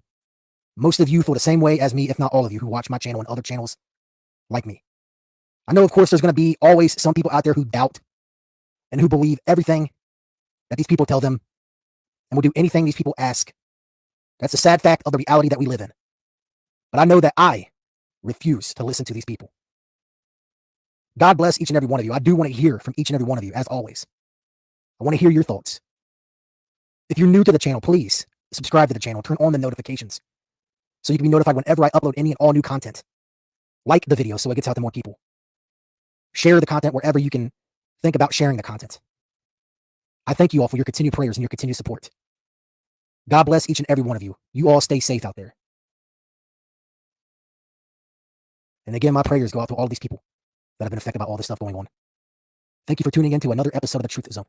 S12: most of you feel the same way as me, if not all of you who watch my channel and other channels like me. I know, of course, there's going to be always some people out there who doubt and who believe everything that these people tell them and will do anything these people ask. That's a sad fact of the reality that we live in. But I know that I refuse to listen to these people. God bless each and every one of you. I do want to hear from each and every one of you, as always. I want to hear your thoughts. If you're new to the channel, please subscribe to the channel. Turn on the notifications so you can be notified whenever I upload any and all new content. Like the video so it gets out to more people. Share the content wherever you can think about sharing the content. I thank you all for your continued prayers and your continued support. God bless each and every one of you. You all stay safe out there. And again, my prayers go out to all these people that have been affected by all this stuff going on. Thank you for tuning in to another episode of The Truth Zone.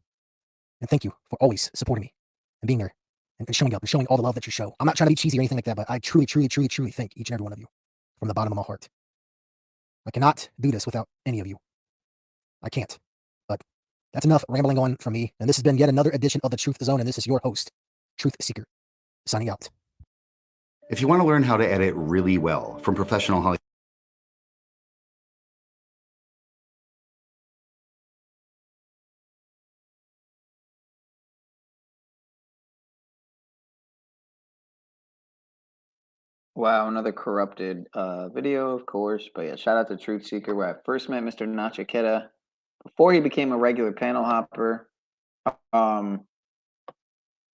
S12: And thank you for always supporting me and being there and showing up and showing all the love that you show. I'm not trying to be cheesy or anything like that, but I truly, truly, truly, truly thank each and every one of you from the bottom of my heart. I cannot do this without any of you. I can't. But that's enough rambling on from me. And this has been yet another edition of The Truth Zone. And this is your host, Truth Seeker, signing out.
S13: If you want to learn how to edit really well from professional Hollywood
S2: Wow, another corrupted video, of course. But yeah, shout out to Truth Seeker, where I first met Mr. NiGHT before he became a regular panel hopper. I'm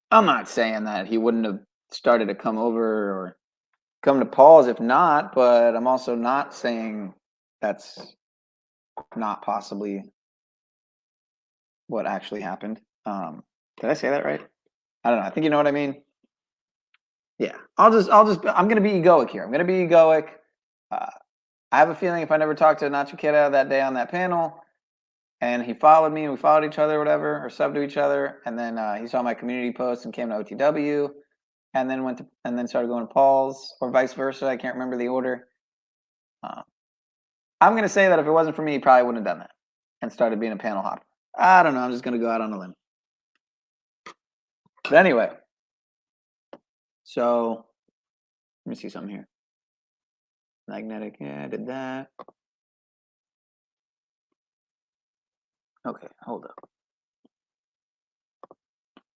S2: not saying that he wouldn't have started to come over or come to Paul's if not, but I'm also not saying that's not possibly what actually happened. Did I say that right? I don't know. I think you know what I mean. Yeah, I'm going to be egoic here. I'm going to be egoic. I have a feeling if I never talked to NiGHT that day on that panel and he followed me and we followed each other or whatever, or subbed to each other, and then he saw my community post and came to OTW and then started going to Paul's or vice versa. I can't remember the order. I'm going to say that if it wasn't for me, he probably wouldn't have done that and started being a panel hopper. I don't know. I'm just going to go out on a limb. But anyway. So, let me see something here. Magnetic, yeah, I did that. Okay, hold up.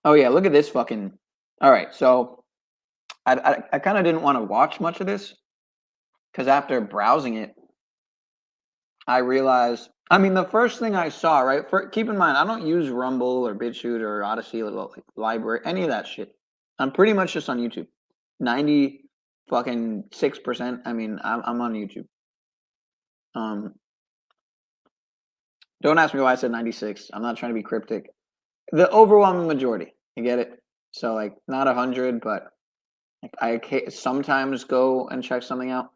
S2: Oh yeah, look at this fucking. All right, so I kind of didn't want to watch much of this because after browsing it, I realized. I mean, the first thing I saw, right? Keep in mind, I don't use Rumble or BitChute or Odyssey or Library, any of that shit. I'm pretty much just on YouTube. 96%. I mean, I'm on YouTube. Don't ask me why I said 96. I'm not trying to be cryptic. the overwhelming majority. You get it? So like not 100, but like I sometimes go and check something out.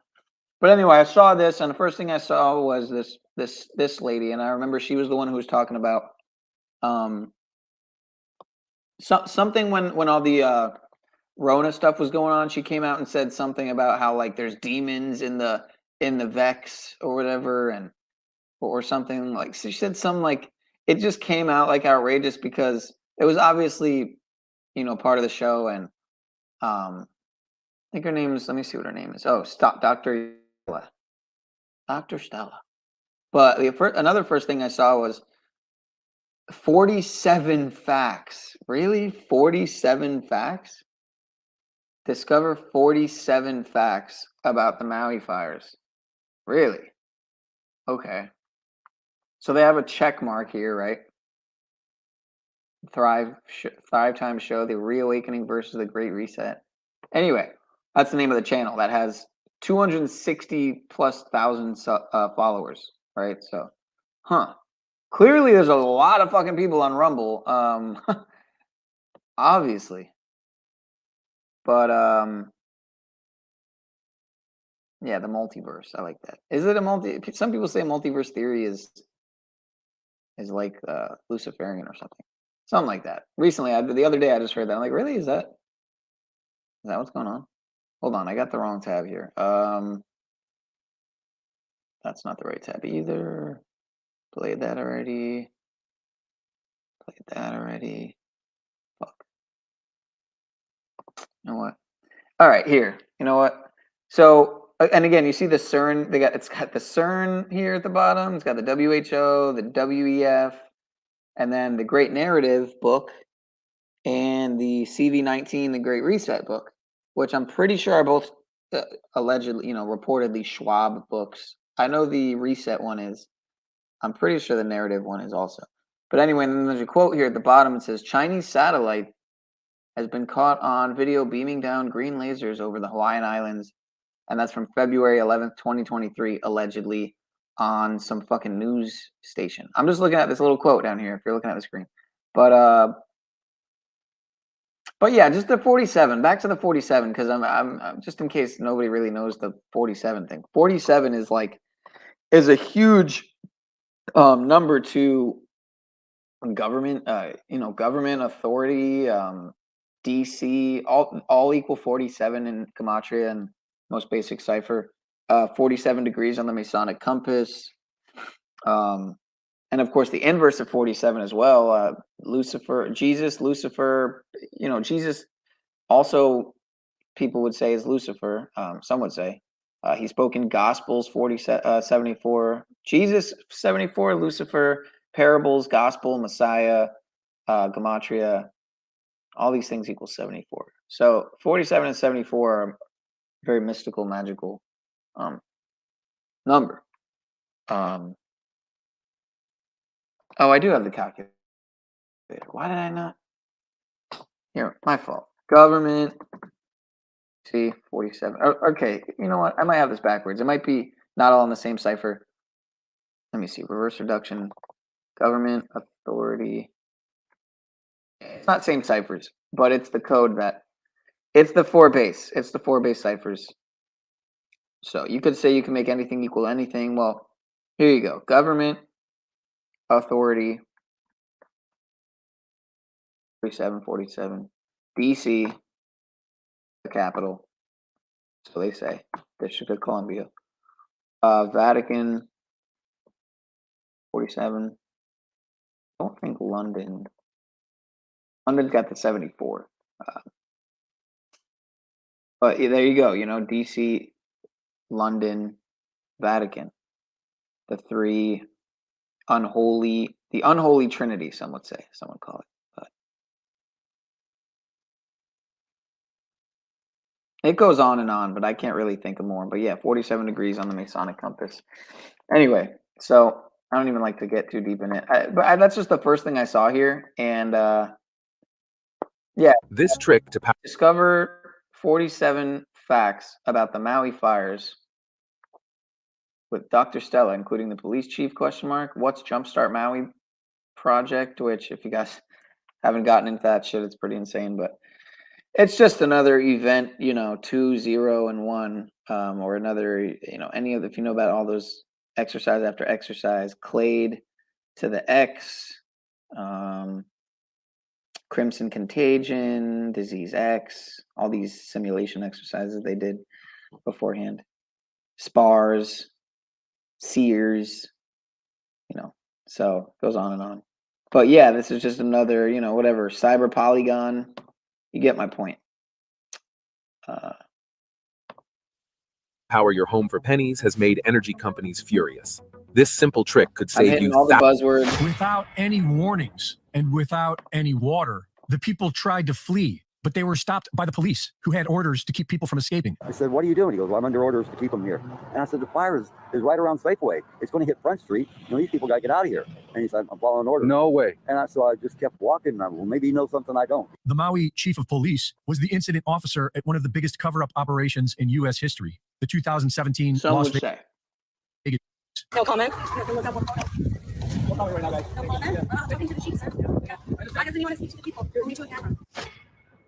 S2: But anyway, I saw this, and the first thing I saw was this lady, and I remember she was the one who was talking about something when all the Rona stuff was going on. She came out and said something about how like there's demons in the Vex or whatever, and or something like she said something like it just came out like outrageous because it was obviously part of the show, and I think her name is, let me see what her name is. Oh, stop, Dr. Stella. But another first thing I saw was 47 facts. Really? 47 facts? Discover 47 facts about the Maui fires. Really? Okay. So they have a check mark here, right? Thrive Time Show, The Reawakening versus the Great Reset. Anyway, that's the name of the channel that has 260 plus thousand followers, right? So, clearly there's a lot of fucking people on Rumble, obviously. But yeah, the multiverse, I like that. Is it a some people say multiverse theory is like Luciferian or something like that. Recently, the other day I just heard that. I'm like, really? Is that what's going on? Hold on, I got the wrong tab here. That's not the right tab either. Played that already. Fuck. You know what? All right, here. You know what? So, and again, you see the CERN. It's got the CERN here at the bottom. It's got the WHO, the WEF, and then the Great Narrative book, and the CV19, the Great Reset book, which I'm pretty sure are both allegedly, reportedly Schwab books. I know the Reset one is. I'm pretty sure the Narrative one is also. But anyway, then there's a quote here at the bottom. It says, Chinese satellite has been caught on video beaming down green lasers over the Hawaiian Islands. And that's from February 11th, 2023, allegedly on some fucking news station. I'm just looking at this little quote down here if you're looking at the screen. But yeah, just the 47. Back to the 47, because I'm just in case nobody really knows the 47 thing. 47 is a huge number to government, government authority, DC, all equal 47 in Gematria and most basic cipher. 47 degrees on the Masonic compass. And of course the inverse of 47 as well. Lucifer, Jesus also people would say is Lucifer. Some would say. He spoke in Gospels 74. Jesus 74, Lucifer, parables, gospel, Messiah, Gematria, all these things equal 74. So 47 and 74 are very mystical, magical number. Oh, I do have the calculator. Why did I not? Here, my fault. Government. See, 47. Okay, you know what? I might have this backwards. It might be not all in the same cipher. Let me see. Reverse reduction. Government authority. It's not same ciphers, but it's the code that it's the 4 base. It's the 4 base ciphers. So you could say you can make anything equal anything. Well, here you go. Government authority 4747. DC, the capital. So they say. District of Columbia. Vatican 47. I don't think London. London's got the 74. But there you go. DC, London, Vatican. The 3 unholy, the unholy trinity, some would say. Some would call it. But it goes on and on, but I can't really think of more. But yeah, 47 degrees on the Masonic compass. Anyway, so I don't even like to get too deep in it. But that's just the first thing I saw here. And yeah.
S14: This trick to
S2: discover 47 facts about the Maui fires with Dr. Stella, including the police chief ? What's Jumpstart Maui project? Which, if you guys Haven't gotten into that shit. It's pretty insane, but it's just another event, 2, 0, and 1, or another, any of the, if you know about all those exercise after exercise, Clade to the X, Crimson Contagion, Disease X, all these simulation exercises they did beforehand. Spars, Sears, so it goes on and on. But yeah, this is just another, whatever, cyber polygon. You get my point.
S14: Power your home for pennies has made energy companies furious. This simple trick could
S2: I'm
S14: save
S2: hitting
S14: you
S2: all the buzzwords.
S15: Without any warnings and without any water, the people tried to flee, but they were stopped by the police, who had orders to keep people from escaping.
S16: I said, what are you doing? He goes, well, I'm under orders to keep them here. And I said, the fire is right around Safeway. It's going to hit Front Street. These people got to get out of here. And he said, I'm following orders. No way. And so I just kept walking. Well, maybe he knows something I don't.
S15: The Maui chief of police was the incident officer at one of the biggest cover-up operations in U.S. history, the 2017
S2: Some
S15: Las
S2: would say.
S15: Vegas.
S17: No comment.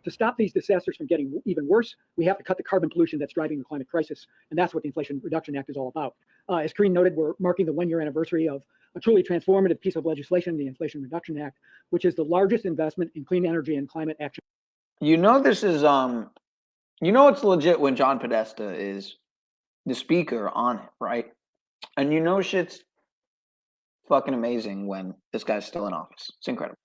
S18: To stop these disasters from getting even worse, we have to cut the carbon pollution that's driving the climate crisis. And that's what the Inflation Reduction Act is all about. As Karine noted, we're marking the 1-year anniversary of a truly transformative piece of legislation, the Inflation Reduction Act, which is the largest investment in clean energy and climate action.
S2: This is, it's legit when John Podesta is the speaker on it, right? And shit's fucking amazing when this guy's still in office. It's incredible.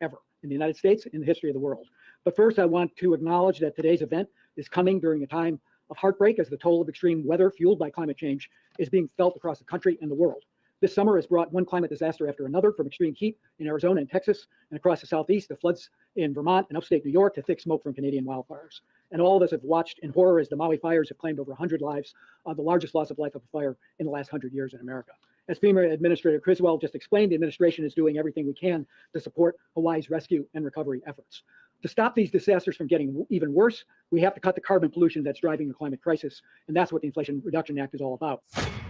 S18: Ever in the United States, in the history of the world. But first, I want to acknowledge that today's event is coming during a time of heartbreak as the toll of extreme weather fueled by climate change is being felt across the country and the world. This summer has brought one climate disaster after another, from extreme heat in Arizona and Texas and across the Southeast to floods in Vermont and upstate New York to thick smoke from Canadian wildfires. And all of us have watched in horror as the Maui fires have claimed over 100 lives, the largest loss of life of a fire in the last 100 years in America. As FEMA Administrator Criswell just explained, the administration is doing everything we can to support Hawaii's rescue and recovery efforts. To stop these disasters from getting even worse, we have to cut the carbon pollution that's driving the climate crisis. And that's what the Inflation Reduction Act is all about.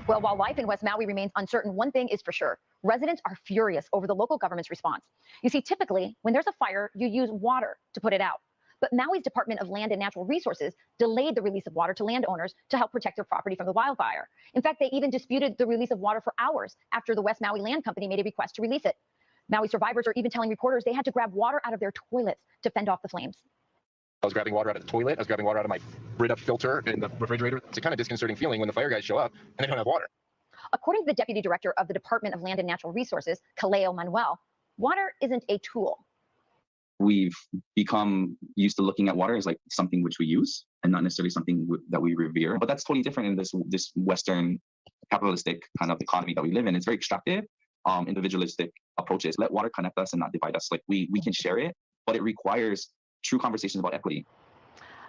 S19: Well, while life in West Maui remains uncertain, one thing is for sure. Residents are furious over the local government's response. You see, typically, when there's a fire, you use water to put it out. But Maui's Department of Land and Natural Resources delayed the release of water to landowners to help protect their property from the wildfire. In fact, they even disputed the release of water for hours after the West Maui Land Company made a request to release it. Maui survivors are even telling reporters they had to grab water out of their toilets to fend off the flames.
S20: I was grabbing water out of the toilet. I was grabbing water out of my Brita filter in the refrigerator. It's a kind of disconcerting feeling when the fire guys show up and they don't have water.
S19: According to the Deputy Director of the Department of Land and Natural Resources, Kaleo Manuel, water isn't a tool.
S21: We've become used to looking at water as like something which we use and not necessarily something that we revere. But that's totally different in this Western capitalistic kind of economy that we live in. It's very extractive, individualistic approaches. Let water connect us and not divide us. Like we can share it, but it requires true conversations about equity.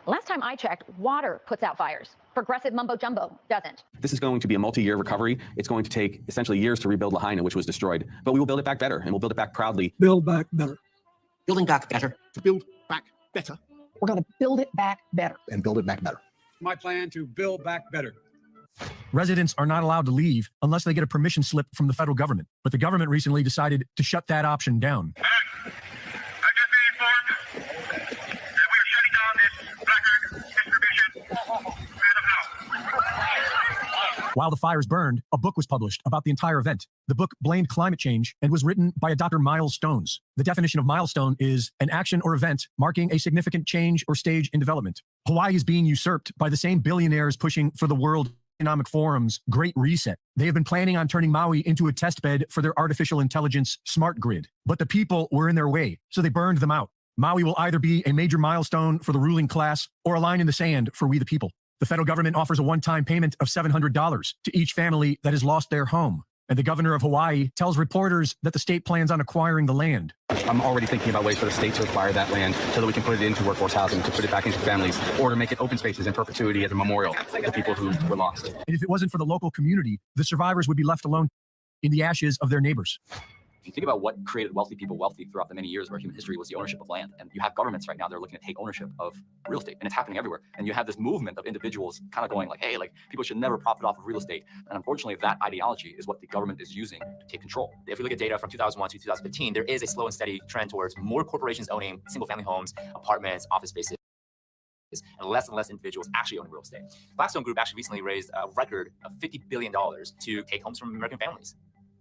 S19: Last time I checked, water puts out fires. Progressive mumbo jumbo doesn't.
S22: This is going to be a multi-year recovery. It's going to take essentially years to rebuild Lahaina, which was destroyed. But we will build it back better, and we'll build it back proudly.
S18: Build back better.
S12: Building back better.
S23: To build back better.
S12: We're going to build it back better.
S23: And build it back better.
S24: My plan to build back better.
S15: Residents are not allowed to leave unless they get a permission slip from the federal government. But the government recently decided to shut that option down. While the fires burned, a book was published about the entire event. The book blamed climate change and was written by a Dr. Miles Stones. The definition of milestone is an action or event marking a significant change or stage in development. Hawaii is being usurped by the same billionaires pushing for the World Economic Forum's Great Reset. They have been planning on turning Maui into a test bed for their artificial intelligence smart grid. But the people were in their way, so they burned them out. Maui will either be a major milestone for the ruling class or a line in the sand for we the people. The federal government offers a one-time payment of $700 to each family that has lost their home. And the governor of Hawaii tells reporters that the state plans on acquiring the land.
S22: I'm already thinking about ways for the state to acquire that land so that we can put it into workforce housing, to put it back into families, or to make it open spaces in perpetuity as a memorial to people who were lost.
S15: And if it wasn't for the local community, the survivors would be left alone in the ashes of their neighbors.
S3: you think about what created wealthy people wealthy throughout the many years of our human history was the ownership of land. And you have governments right now that are looking to take ownership of real estate, and it's happening everywhere. And you have this movement of individuals kind of going like, hey, like people should never profit off of real estate. And unfortunately, that ideology is what the government is using to take control.
S4: If we look at data from 2001 to 2015, there is a slow and steady trend towards more corporations owning single-family homes, apartments, office spaces, and less individuals actually owning real estate. Blackstone Group actually recently raised a record of $50 billion to take homes from American families.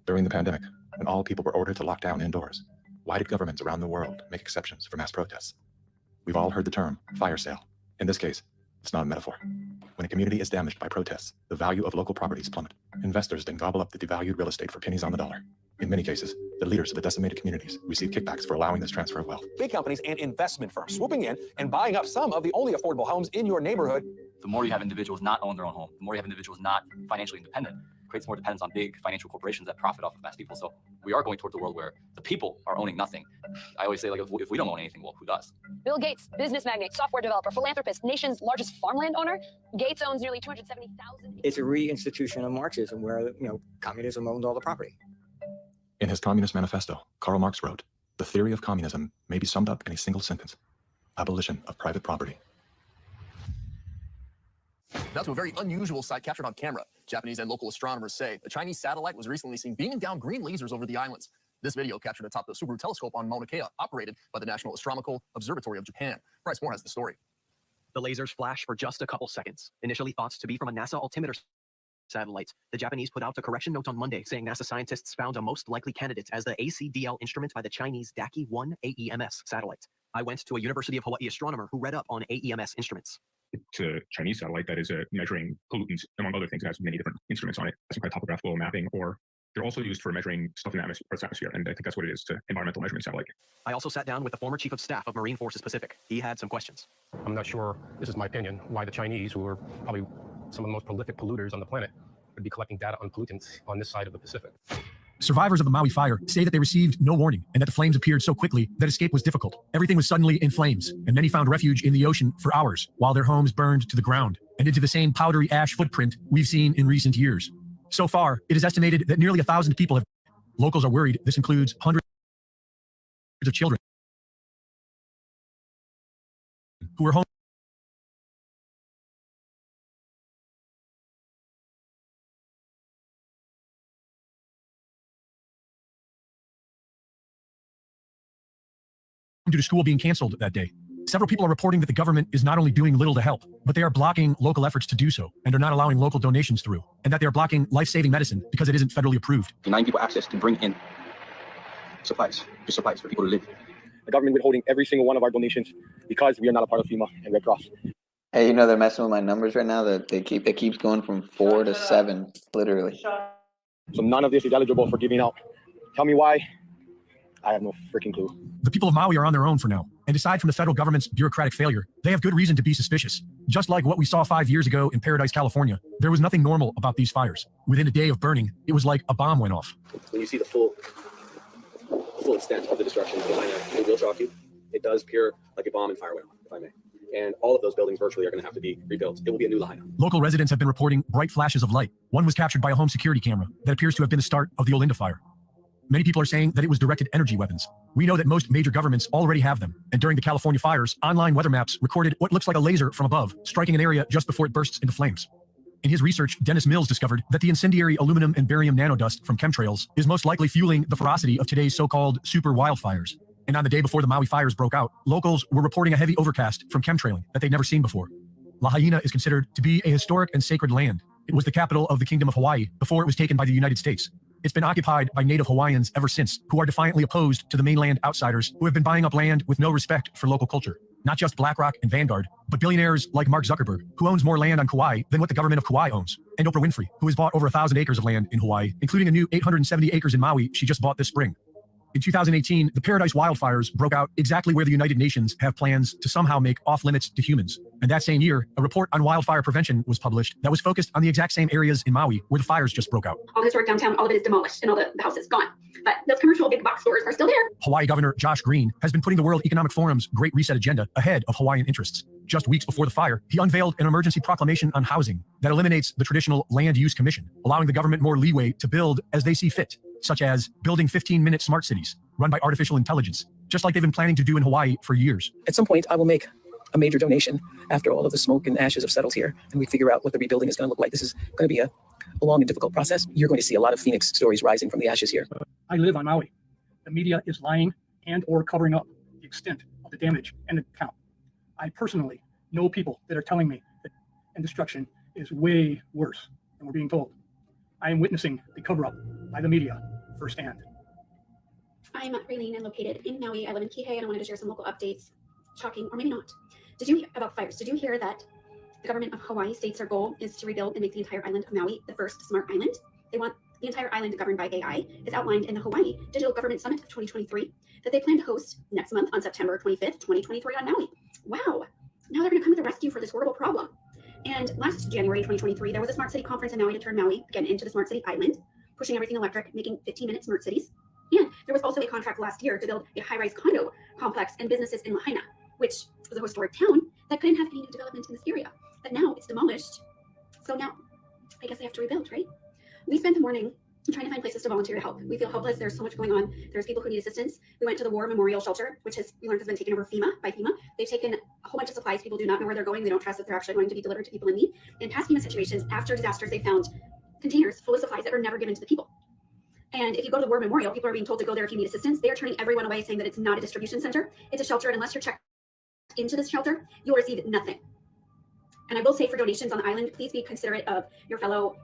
S6: During the pandemic, when all people were ordered to lock down indoors, why did governments around the world make exceptions for mass protests? We've all heard the term fire sale. In this case, it's not a metaphor. When a community is damaged by protests, the value of local properties plummet. Investors then gobble up the devalued real estate for pennies on the dollar. In many cases, the leaders of the decimated communities receive kickbacks for allowing this transfer of wealth.
S17: Big companies and investment firms swooping in and buying up some of the only affordable homes in your neighborhood.
S3: The more you have individuals not own their own home, the more you have individuals not financially independent, creates more dependence on big financial corporations that profit off of mass people. So we are going towards a world where the people are owning nothing. I always say, like, if we don't own anything, well, who does?
S25: Bill Gates, business magnate, software developer, philanthropist, nation's largest farmland owner. Gates owns nearly 270,000.
S26: It's a reinstitution of Marxism where, communism owned all the property.
S6: In his Communist Manifesto, Karl Marx wrote, "The theory of communism may be summed up in a single sentence: abolition of private property."
S27: Now to a very unusual sight captured on camera. Japanese and local astronomers say a Chinese satellite was recently seen beaming down green lasers over the islands. This video captured atop the Subaru telescope on Mauna Kea, operated by the National Astronomical Observatory of Japan. Bryce Moore has the story.
S5: The lasers flash for just a couple seconds. Initially thought to be from a NASA altimeter satellite, the Japanese put out a correction note on Monday saying NASA scientists found a most likely candidate as the ACDL instrument by the Chinese Daki-1 AEMS satellite. I went to a University of Hawaii astronomer who read up on AEMS instruments.
S28: It's a Chinese satellite that is measuring pollutants, among other things. It has many different instruments on it, some kind of topographical mapping, or they're also used for measuring stuff in the atmosphere, and I think that's what it is, to environmental measurement satellite.
S5: I also sat down with the former chief of staff of Marine Forces Pacific. He had some questions.
S7: I'm not sure, this is my opinion, why the Chinese, who are probably some of the most prolific polluters on the planet, would be collecting data on pollutants on this side of the Pacific.
S15: Survivors of the Maui fire say that they received no warning and that the flames appeared so quickly that escape was difficult. Everything was suddenly in flames, and many found refuge in the ocean for hours while their homes burned to the ground and into the same powdery ash footprint we've seen in recent years. So far, it is estimated that nearly 1,000 people have. Locals are worried this includes hundreds of children who were home due to school being canceled that day. Several people are reporting that the government is not only doing little to help, but they are blocking local efforts to do so and are not allowing local donations through, and that they are blocking life-saving medicine because it isn't federally approved.
S21: Denying people access to bring in supplies for people to live.
S17: The government withholding every single one of our donations because we are not a part of FEMA and Red Cross.
S2: Hey, they're messing with my numbers right now. That it keeps going from 4 to 7, literally.
S17: So none of this is eligible for giving out. Tell me why. I have no freaking clue.
S15: The people of Maui are on their own for now, and aside from the federal government's bureaucratic failure, they have good reason to be suspicious. Just like what we saw 5 years ago in Paradise, California, there was nothing normal about these fires. Within a day of burning, it was like a bomb went off.
S17: When you see the full extent of the destruction behind that, it will shock you. It does appear like a bomb and fire went off, if I may. And all of those buildings virtually are going to have to be rebuilt. It will be a new Lahaina.
S15: Local residents have been reporting bright flashes of light. One was captured by a home security camera that appears to have been the start of the Olinda fire. Many people are saying that it was directed energy weapons. We know that most major governments already have them. And during the California fires, online weather maps recorded what looks like a laser from above, striking an area just before it bursts into flames. In his research, Dennis Mills discovered that the incendiary aluminum and barium nanodust from chemtrails is most likely fueling the ferocity of today's so-called super wildfires. And on the day before the Maui fires broke out, locals were reporting a heavy overcast from chemtrailing that they'd never seen before. Lahaina is considered to be a historic and sacred land. It was the capital of the Kingdom of Hawaii before it was taken by the United States. It's been occupied by Native Hawaiians ever since, who are defiantly opposed to the mainland outsiders who have been buying up land with no respect for local culture. Not just BlackRock and Vanguard, but billionaires like Mark Zuckerberg, who owns more land on Kauai than what the government of Kauai owns, and Oprah Winfrey, who has bought over 1,000 acres of land in Hawaii, including a new 870 acres in Maui she just bought this spring. In 2018, the Paradise wildfires broke out exactly where the United Nations have plans to somehow make off-limits to humans. And that same year, a report on wildfire prevention was published that was focused on the exact same areas in Maui where the fires just broke out.
S29: All the historic downtown, all of it is demolished and all the houses gone. But those commercial big box stores are still there.
S15: Hawaii Governor Josh Green has been putting the World Economic Forum's Great Reset agenda ahead of Hawaiian interests. Just weeks before the fire, he unveiled an emergency proclamation on housing that eliminates the traditional Land Use Commission, allowing the government more leeway to build as they see fit. such as building 15-minute smart cities run by artificial intelligence, just like they've been planning to do in Hawaii for years.
S1: At some point, I will make a major donation after all of the smoke and ashes have settled here, and we figure out what the rebuilding is going to look like. This is going to be a long and difficult process. You're going to see a lot of Phoenix stories rising from the ashes here.
S18: I live on Maui. The media is lying and or covering up the extent of the damage and the count. I personally know people that are telling me that and destruction is way worse than we're being told. I am witnessing the cover-up by the media firsthand.
S29: I'm Raylene and located in Maui. I live in Kihei and I wanted to share some local updates. Shocking, or maybe not. Did you hear about fires? Did you hear that the government of Hawaii states their goal is to rebuild and make the entire island of Maui the first smart island? They want the entire island governed by AI. It's outlined in the Hawaii Digital Government Summit of 2023 that they plan to host next month on September 25th, 2023 on Maui. Wow. Now they're going to come to the rescue for this horrible problem. And last January 2023, there was a smart city conference in Maui to turn Maui again into the smart city island, pushing everything electric, making 15-minute smart cities. And there was also a contract last year to build a high-rise condo complex and businesses in Lahaina, which was a historic town that couldn't have any new development in this area. But now it's demolished. So now I guess they have to rebuild, right? We spent the morning trying to find places to volunteer to help. We feel helpless. There's so much going on. There's people who need assistance. We went to the War Memorial Shelter, which we learned has been taken over by FEMA. They've taken a whole bunch of supplies. People do not know where they're going. They don't trust that they're actually going to be delivered to people in need. In past FEMA situations, after disasters, they found containers full of supplies that were never given to the people. And if you go to the War Memorial, people are being told to go there if you need assistance. They are turning everyone away, saying that it's not a distribution center. It's a shelter, and unless you're checked into this shelter, you'll receive nothing. And I will say, for donations on the island, please be considerate of your fellow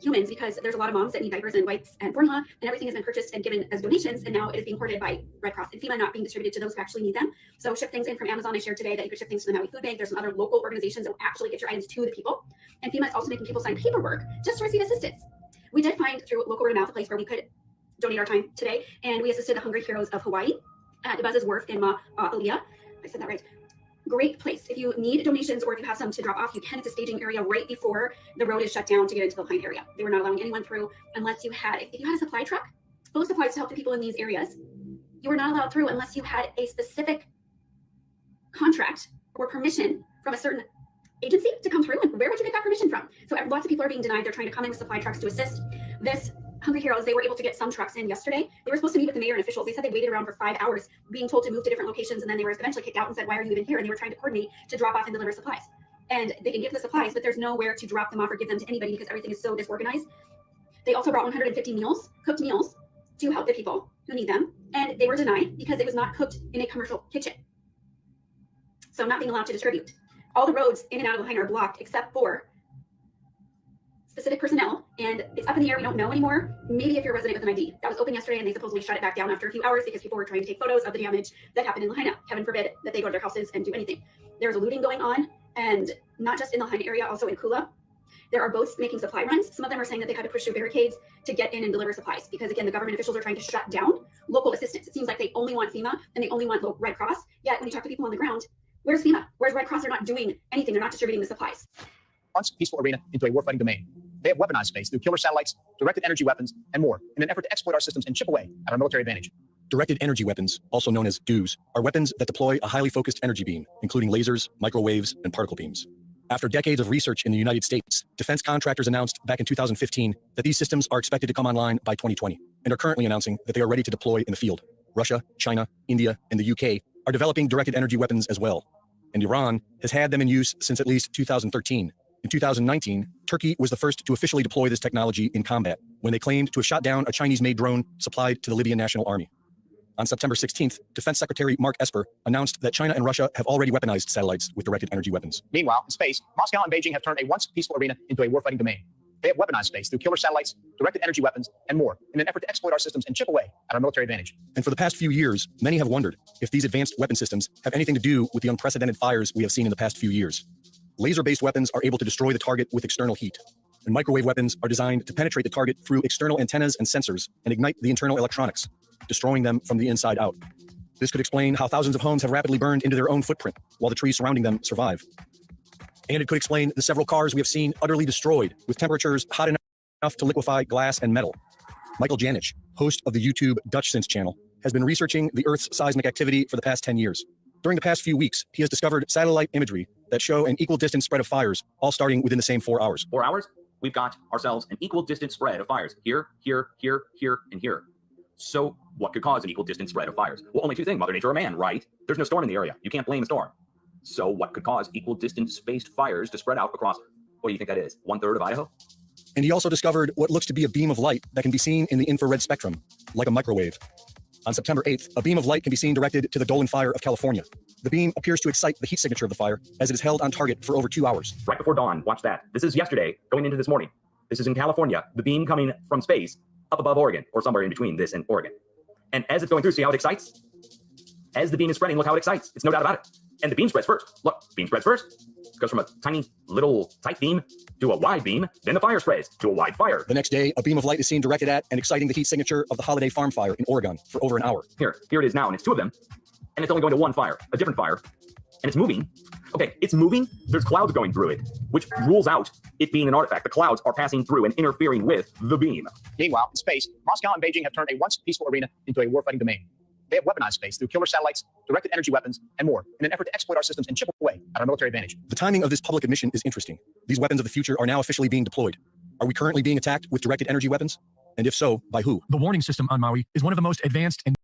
S29: humans, because there's a lot of moms that need diapers and wipes and formula, and everything has been purchased and given as donations, and now it is being hoarded by Red Cross and FEMA, not being distributed to those who actually need them. So ship things in from Amazon. I shared today that you could ship things to the Maui Food Bank. There's some other local organizations that will actually get your items to the people. And FEMA is also making people sign paperwork just to receive assistance. We did find, through local word of mouth, a place where we could donate our time today, and we assisted the Hungry Heroes of Hawaii at Buzz's Wharf in Ma'alia. I said that right. Great place. If you need donations or if you have some to drop off, you can. It's a staging area right before the road is shut down to get into the Lahaina area. They were not allowing anyone through unless you had, if you had a supply truck full of supplies to help the people in these areas, you were not allowed through unless you had a specific contract or permission from a certain agency to come through. And where would you get that permission from? So lots of people are being denied. They're trying to come in with supply trucks to assist. This Hungry Heroes, they were able to get some trucks in yesterday. They were supposed to meet with the mayor and officials. They said they waited around for 5 hours being told to move to different locations, and then they were eventually kicked out and said, why are you even here? And they were trying to coordinate to drop off and deliver supplies. And they can give the supplies, but there's nowhere to drop them off or give them to anybody because everything is so disorganized. They also brought 150 meals, cooked meals, to help the people who need them. And they were denied because it was not cooked in a commercial kitchen. So not being allowed to distribute. All the roads in and out of Lahaina are blocked except for specific personnel, and it's up in the air. We don't know anymore. Maybe if you're a resident with an ID. That was open yesterday, and they supposedly shut it back down after a few hours because people were trying to take photos of the damage that happened in Lahaina. Heaven forbid that they go to their houses and do anything. There's looting going on, and not just in the Lahaina area, also in Kula. There are boats making supply runs. Some of them are saying that they had to push through barricades to get in and deliver supplies because, again, the government officials are trying to shut down local assistance. It seems like they only want FEMA and they only want Red Cross. Yet when you talk to people on the ground, where's FEMA? Where's Red Cross? They're not doing anything. They're not distributing the supplies.
S27: Once peaceful arena into a warfighting domain. They have weaponized space through killer satellites, directed energy weapons, and more in an effort to exploit our systems and chip away at our military advantage.
S15: Directed energy weapons, also known as DEWs, are weapons that deploy a highly focused energy beam, including lasers, microwaves, and particle beams. After decades of research in the United States, defense contractors announced back in 2015 that these systems are expected to come online by 2020, and are currently announcing that they are ready to deploy in the field. Russia, China, India, and the UK are developing directed energy weapons as well, and Iran has had them in use since at least 2013. In 2019, Turkey was the first to officially deploy this technology in combat when they claimed to have shot down a Chinese-made drone supplied to the Libyan National Army. On September 16th, Defense Secretary Mark Esper announced that China and Russia have already weaponized satellites with directed energy weapons.
S27: Meanwhile, in space, Moscow and Beijing have turned a once peaceful arena into a warfighting domain. They have weaponized space through killer satellites, directed energy weapons, and more in an effort to exploit our systems and chip away at our military advantage.
S15: And for the past few years, many have wondered if these advanced weapon systems have anything to do with the unprecedented fires we have seen in the past few years. Laser-based weapons are able to destroy the target with external heat, and microwave weapons are designed to penetrate the target through external antennas and sensors and ignite the internal electronics, destroying them from the inside out. This could explain how thousands of homes have rapidly burned into their own footprint, while the trees surrounding them survive. And it could explain the several cars we have seen utterly destroyed, with temperatures hot enough to liquefy glass and metal. Michael Janich, host of the YouTube Dutch Sense channel, has been researching the Earth's seismic activity for the past 10 years. During the past few weeks, he has discovered satellite imagery that show an equal distance spread of fires, all starting within the same 4 hours.
S27: 4 hours?
S8: we've got ourselves an equal distance spread of fires here, here, here, here, and here. So what could cause an equal distance spread of fires? Well, only two things, Mother Nature or man, right? There's no storm in the area. You can't blame a storm. So what could cause equal distance spaced fires to spread out across, what do you think that is? 1/3 of Idaho?
S9: And he also discovered what looks to be a beam of light that can be seen in the infrared spectrum, like a microwave. On September 8th, a beam of light can be seen directed to the Dolan Fire of California. The beam appears to excite the heat signature of the fire as it is held on target for over 2 hours.
S8: Right before dawn, watch that. This is yesterday, going into this morning. This is in California, the beam coming from space up above Oregon, or somewhere in between this and Oregon. And as it's going through, see how it excites? As the beam is spreading, look how it excites. It's no doubt about it. And the beam spreads first. Look, beam spreads first. It goes from a tiny little tight beam to a wide beam. Then the fire spreads to a wide fire.
S9: The next day, a beam of light is seen directed at and exciting the heat signature of the Holiday Farm Fire in Oregon for over an hour.
S8: Here it is now, and it's two of them. And it's only going to one fire, a different fire. And it's moving. Okay, it's moving. There's clouds going through it, which rules out it being an artifact. The clouds are passing through and interfering with the beam.
S10: Meanwhile, in space, Moscow and Beijing have turned a once peaceful arena into a warfighting domain. They have weaponized space through killer satellites, directed energy weapons, and more in an effort to exploit our systems and chip away at our military advantage.
S9: The timing of this public admission is interesting. These weapons of the future are now officially being deployed. Are we currently being attacked with directed energy weapons? And if so, by who?
S15: The warning system on Maui is one of the most advanced and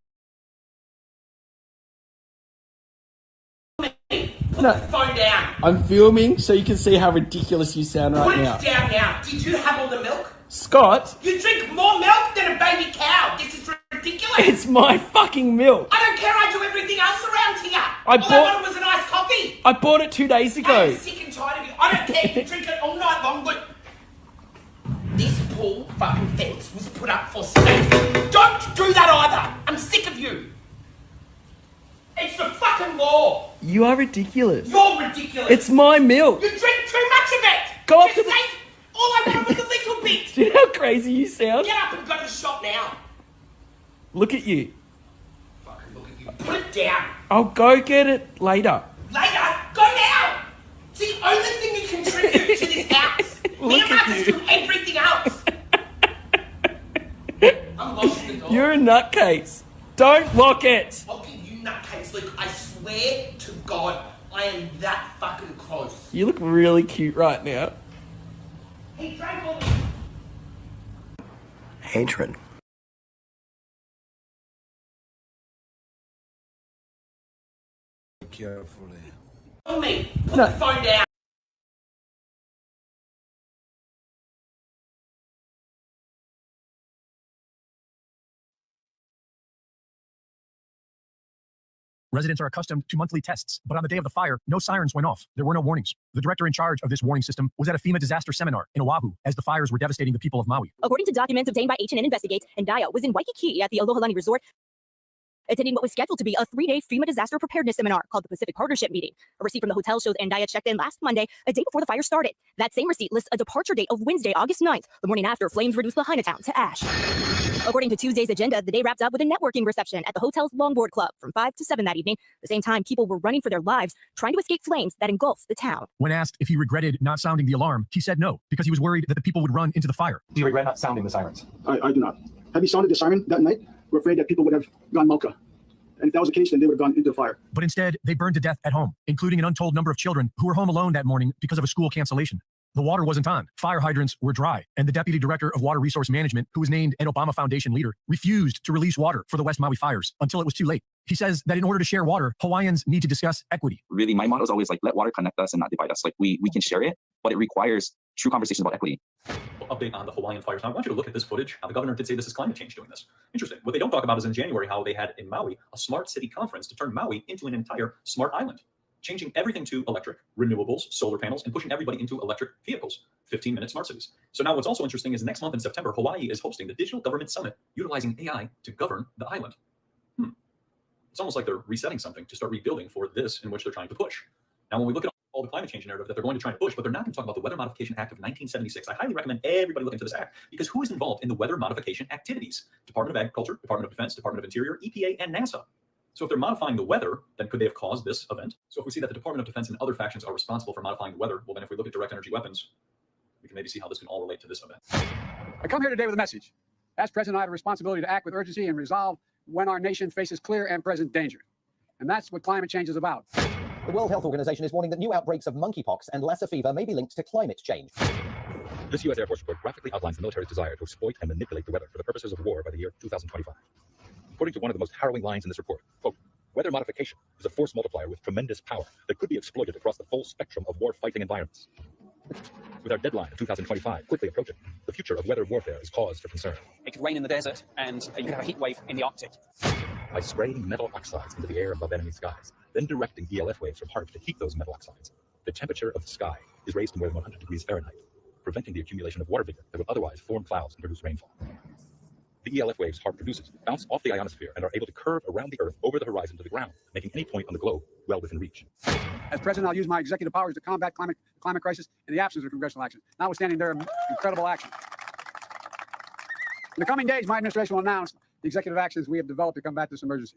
S11: Put the phone down. I'm filming so you can see how ridiculous you sound right now.
S13: Put it down now. Did you have all the milk?
S11: Scott,
S13: You drink more milk than a baby cow. This is ridiculous.
S11: it's my fucking milk.
S13: I don't care. I do everything else around here.
S11: I
S13: all
S11: bought-
S13: I wanted was a nice coffee.
S11: I bought it 2 days ago.
S13: I'm sick and tired of you. I don't care. You drink it all night long, but this pool fucking fence was put up for safety. Don't do that either. I'm sick of you. It's the fucking law.
S11: You are ridiculous.
S13: You're ridiculous.
S11: It's my milk.
S13: You drink too much of it.
S11: Go up
S13: Just
S11: to the-
S13: say, all I wanted was a little bit.
S11: Do you know how crazy you sound?
S13: Get up and go to the shop now.
S11: Look at you.
S13: Put it down.
S11: I'll go get it later.
S13: Later, go now. It's the only thing you contribute to this house. Me and Marcus do everything else. I'm locking the door.
S11: You're a nutcase. Don't lock it.
S13: I'll give you nutcase, Luke. I swear to God, I am that fucking close.
S11: You look really cute right now.
S13: He drank all
S23: Hatred. Carefully.
S13: on me. Put the phone down.
S15: Residents are accustomed to monthly tests, but on the day of the fire, no sirens went off. There were no warnings. The director in charge of this warning system was at a FEMA disaster seminar in Oahu as the fires were devastating the people of Maui.
S14: According to documents obtained by H&N Investigates, Ndaya was in Waikiki at the Alohalani Resort, attending what was scheduled to be a 3-day FEMA disaster preparedness seminar called the Pacific Partnership Meeting. A receipt from the hotel shows Ndaya checked in last Monday, a day before the fire started. That same receipt lists a departure date of Wednesday, August 9th, the morning after flames reduced Lahaina town to ash. According to Tuesday's agenda, the day wrapped up with a networking reception at the hotel's Longboard Club from 5 to 7 that evening. At the same time, people were running for their lives, trying to escape flames that engulfed the town.
S15: When asked if he regretted not sounding the alarm, he said no, because he was worried that the people would run into the fire.
S3: Do you regret not sounding the sirens?
S23: I do not. Had we sounded the siren that night, we're afraid that people would have gone Malka. And if that was the case, then they would have gone into the fire.
S15: But instead, they burned to death at home, including an untold number of children who were home alone that morning because of a school cancellation. The water wasn't on, fire hydrants were dry, and the deputy director of water resource management, who was named an Obama Foundation leader, refused to release water for the West Maui fires until it was too late. He says that in order to share water, Hawaiians need to discuss equity.
S21: Really, my motto is always like, let water connect us and not divide us. Like we can share it, but it requires true conversations about equity.
S3: Update on the Hawaiian fires. Now, I want you to look at this footage. How the governor did say this is climate change doing this. Interesting. What they don't talk about is in January, how they had in Maui a smart city conference to turn Maui into an entire smart island, changing everything to electric, renewables, solar panels, and pushing everybody into electric vehicles, 15-minute smart cities. So now what's also interesting is next month in September, Hawaii is hosting the Digital Government Summit, utilizing AI to govern the island. It's almost like they're resetting something to start rebuilding for this in which they're trying to push. Now, when we look at all the climate change narrative that they're going to try to push, but they're not going to talk about the Weather Modification Act of 1976. I highly recommend everybody look into this act, because who is involved in the weather modification activities? Department of Agriculture, Department of Defense, Department of Interior, EPA, and NASA. So if they're modifying the weather, then could they have caused this event? So if we see that the Department of Defense and other factions are responsible for modifying the weather, well, then if we look at direct energy weapons, we can maybe see how this can all relate to this event.
S24: I come here today with a message. As president, I have a responsibility to act with urgency and resolve when our nation faces clear and present danger. And that's what climate change is about.
S16: The World Health Organization is warning that new outbreaks of monkeypox and Lassa fever may be linked to climate change.
S4: This U.S. Air Force report graphically outlines the military's desire to exploit and manipulate the weather for the purposes of war by the year 2025. According to one of the most harrowing lines in this report, quote, weather modification is a force multiplier with tremendous power that could be exploited across the full spectrum of war-fighting environments. With our deadline of 2025 quickly approaching, the future of weather warfare is cause for concern.
S6: It could rain in the desert, and you could have a heat wave in the Arctic.
S4: By spraying metal oxides into the air above enemy skies, then directing ELF waves from HARP to heat those metal oxides, the temperature of the sky is raised to more than 100 degrees Fahrenheit, preventing the accumulation of water vapor that would otherwise form clouds and produce rainfall. The ELF waves HARP produces bounce off the ionosphere and are able to curve around the Earth over the horizon to the ground, making any point on the globe well within reach.
S24: As president, I'll use my executive powers to combat climate crisis in the absence of congressional action, notwithstanding their incredible action. In the coming days, my administration will announce the executive actions we have developed to combat this emergency.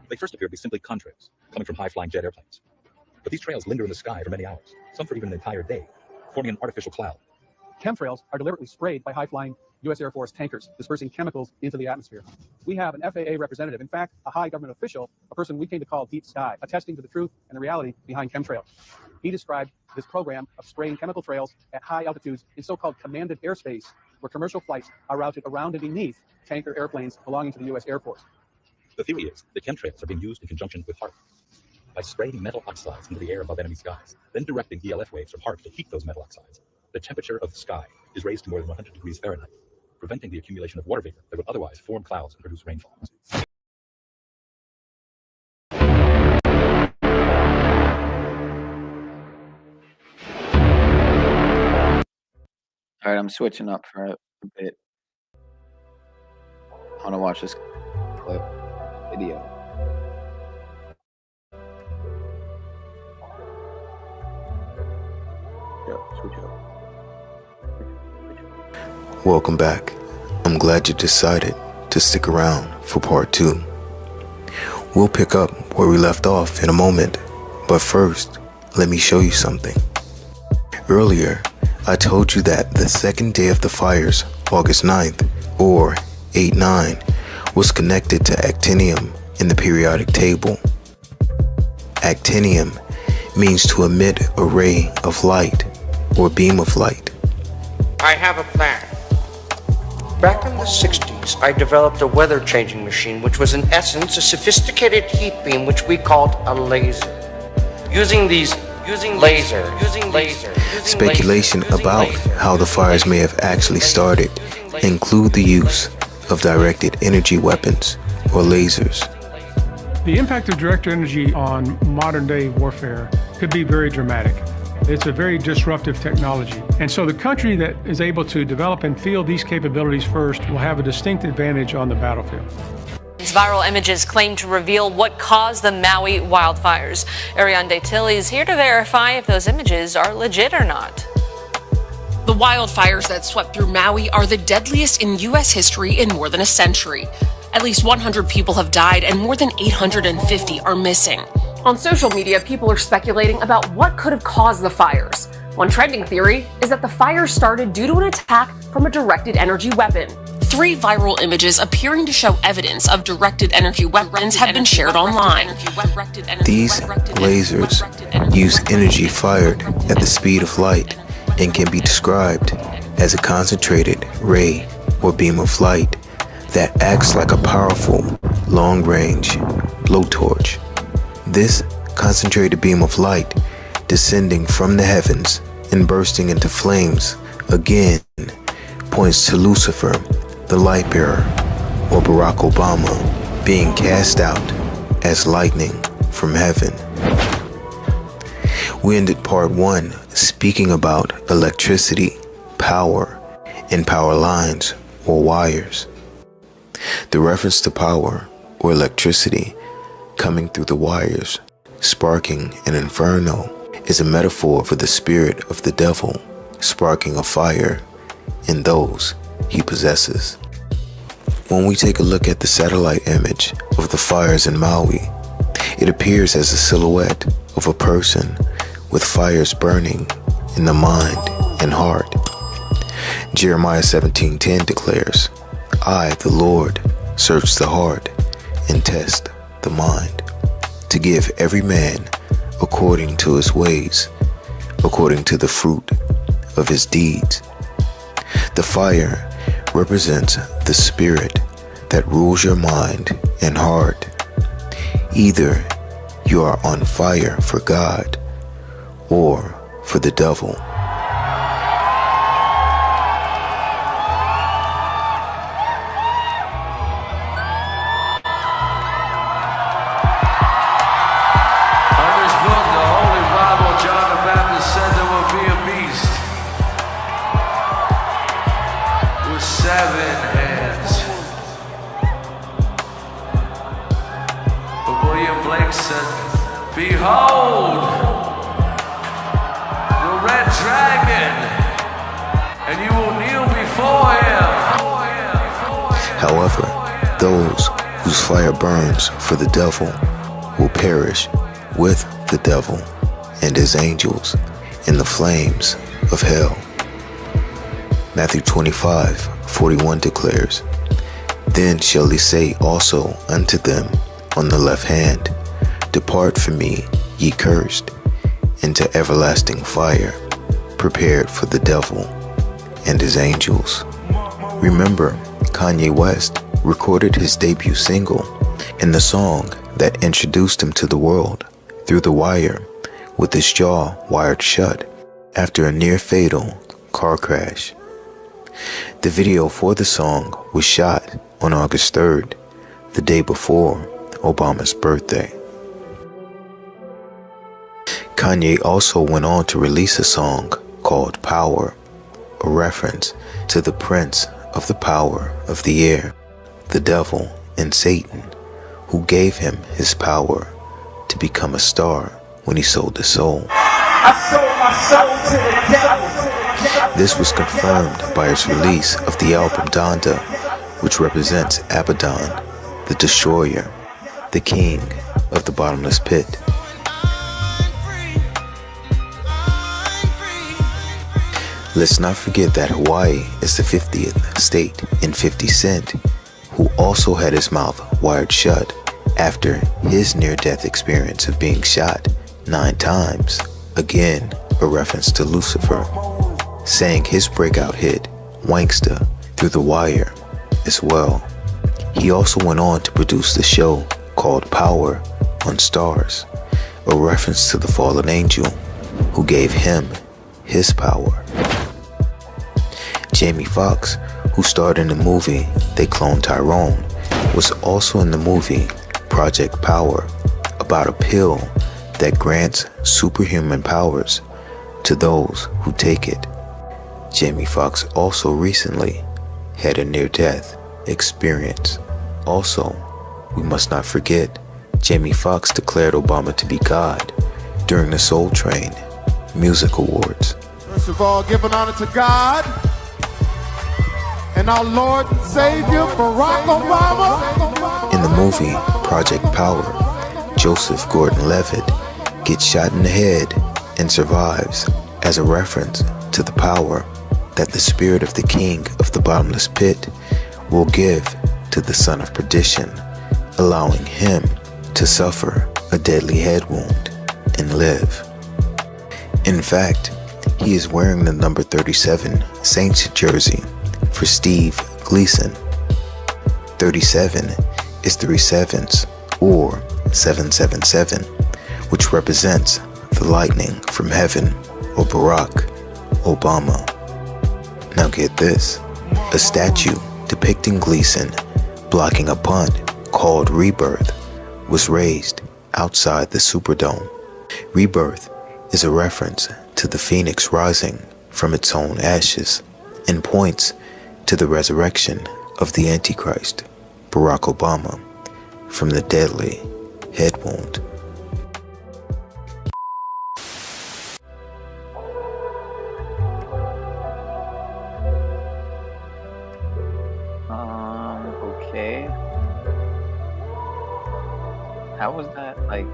S4: They first appear to be simply contrails coming from high-flying jet airplanes. But these trails linger in the sky for many hours, some for even an entire day, forming an artificial cloud.
S24: Chemtrails are deliberately sprayed by high-flying U.S. Air Force tankers, dispersing chemicals into the atmosphere. We have an FAA representative, in fact, a high government official, a person we came to call Deep Sky, attesting to the truth and the reality behind chemtrails. He described this program of spraying chemical trails at high altitudes in so-called commanded airspace, where commercial flights are routed around and beneath tanker airplanes belonging to the U.S. Air Force.
S4: The theory is that chemtrails are being used in conjunction with HARP. By spraying metal oxides into the air above enemy skies, then directing ELF waves from HARP to heat those metal oxides, the temperature of the sky is raised to more than 100 degrees Fahrenheit, preventing the accumulation of water vapor that would otherwise form clouds and produce rainfall.
S2: All right, I'm switching up for a bit. I want to watch this clip video. Switch up.
S12: Welcome back. I'm glad you decided to stick around for part 2. We'll pick up where we left off in a moment, but first, let me show you something. Earlier, I told you that the second day of the fires, August 9th, or 8-9, was connected to actinium in the periodic table. Actinium means to emit a ray of light or beam of light.
S16: I have a plan. Back in the 60s, I developed a weather-changing machine which was in essence a sophisticated heat beam which we called a laser.
S12: Speculation about how the fires may have actually started include the use of directed energy weapons or lasers.
S19: The impact of direct energy on modern day warfare could be very dramatic. It's a very disruptive technology. And so the country that is able to develop and field these capabilities first will have a distinct advantage on the battlefield.
S20: Viral images claim to reveal what caused the Maui wildfires. Ariane Tilly is here to verify if those images are legit or not.
S22: The wildfires that swept through Maui are the deadliest in U.S. history in more than a century. At least 100 people have died and more than 850 are missing. On social media, people are speculating about what could have caused the fires. One trending theory is that the fires started due to an attack from a directed energy weapon. 3 viral images appearing to show evidence of directed energy weapons have been shared online.
S12: These lasers use energy fired at the speed of light and can be described as a concentrated ray or beam of light that acts like a powerful, long-range blowtorch. This concentrated beam of light descending from the heavens and bursting into flames again points to Lucifer, the light bearer, or Barack Obama being cast out as lightning from heaven. We ended part 1 speaking about electricity, power, and power lines or wires. The reference to power or electricity coming through the wires sparking an inferno is a metaphor for the spirit of the devil sparking a fire in those he possesses. When we take a look at the satellite image of the fires in Maui, it appears as a silhouette of a person with fires burning in the mind and heart. Jeremiah 17:10 declares, I, the Lord, search the heart and test the mind, to give every man according to his ways, according to the fruit of his deeds. The fire represents the spirit that rules your mind and heart. Either you are on fire for God or for the devil.
S1: Behold, the red dragon, and you will kneel before him.
S12: However, those whose fire burns for the devil will perish with the devil and his angels in the flames of hell. Matthew 25:41 declares, Then shall he say also unto them on the left hand, Depart from me, ye cursed, into everlasting fire, prepared for the devil and his angels. Remember, Kanye West recorded his debut single and the song that introduced him to the world through the wire with his jaw wired shut after a near-fatal car crash. The video for the song was shot on August 3rd, the day before Obama's birthday. Kanye also went on to release a song called Power, a reference to the prince of the power of the air, the devil and Satan, who gave him his power to become a star when he sold his soul.
S1: I sold my soul to the devil.
S12: This was confirmed by his release of the album Donda, which represents Abaddon, the destroyer, the king of the bottomless pit. Let's not forget that Hawaii is the 50th state, and 50 Cent, who also had his mouth wired shut after his near-death experience of being shot 9 times, again a reference to Lucifer, sang his breakout hit, Wanksta, through the wire as well. He also went on to produce the show called Power on Stars, a reference to the fallen angel who gave him his power. Jamie Foxx, who starred in the movie They Cloned Tyrone, was also in the movie Project Power, about a pill that grants superhuman powers to those who take it. Jamie Foxx also recently had a near-death experience. Also, we must not forget, Jamie Foxx declared Obama to be God during the Soul Train Music Awards.
S1: First of all, giving honor to God and our Lord and Savior, Barack Obama.
S12: In the movie Project Power, Joseph Gordon-Levitt gets shot in the head and survives as a reference to the power that the spirit of the king of the bottomless pit will give to the son of perdition, allowing him to suffer a deadly head wound and live. In fact, he is wearing the number 37 Saints jersey for Steve Gleason. 37 is 3 sevens, or 777, which represents the lightning from heaven, or Barack Obama. Now get this, a statue depicting Gleason blocking a punt called Rebirth was raised outside the Superdome. Rebirth is a reference to the phoenix rising from its own ashes and points to the resurrection of the Antichrist, Barack Obama, from the deadly head wound.
S2: Okay. How was that, like,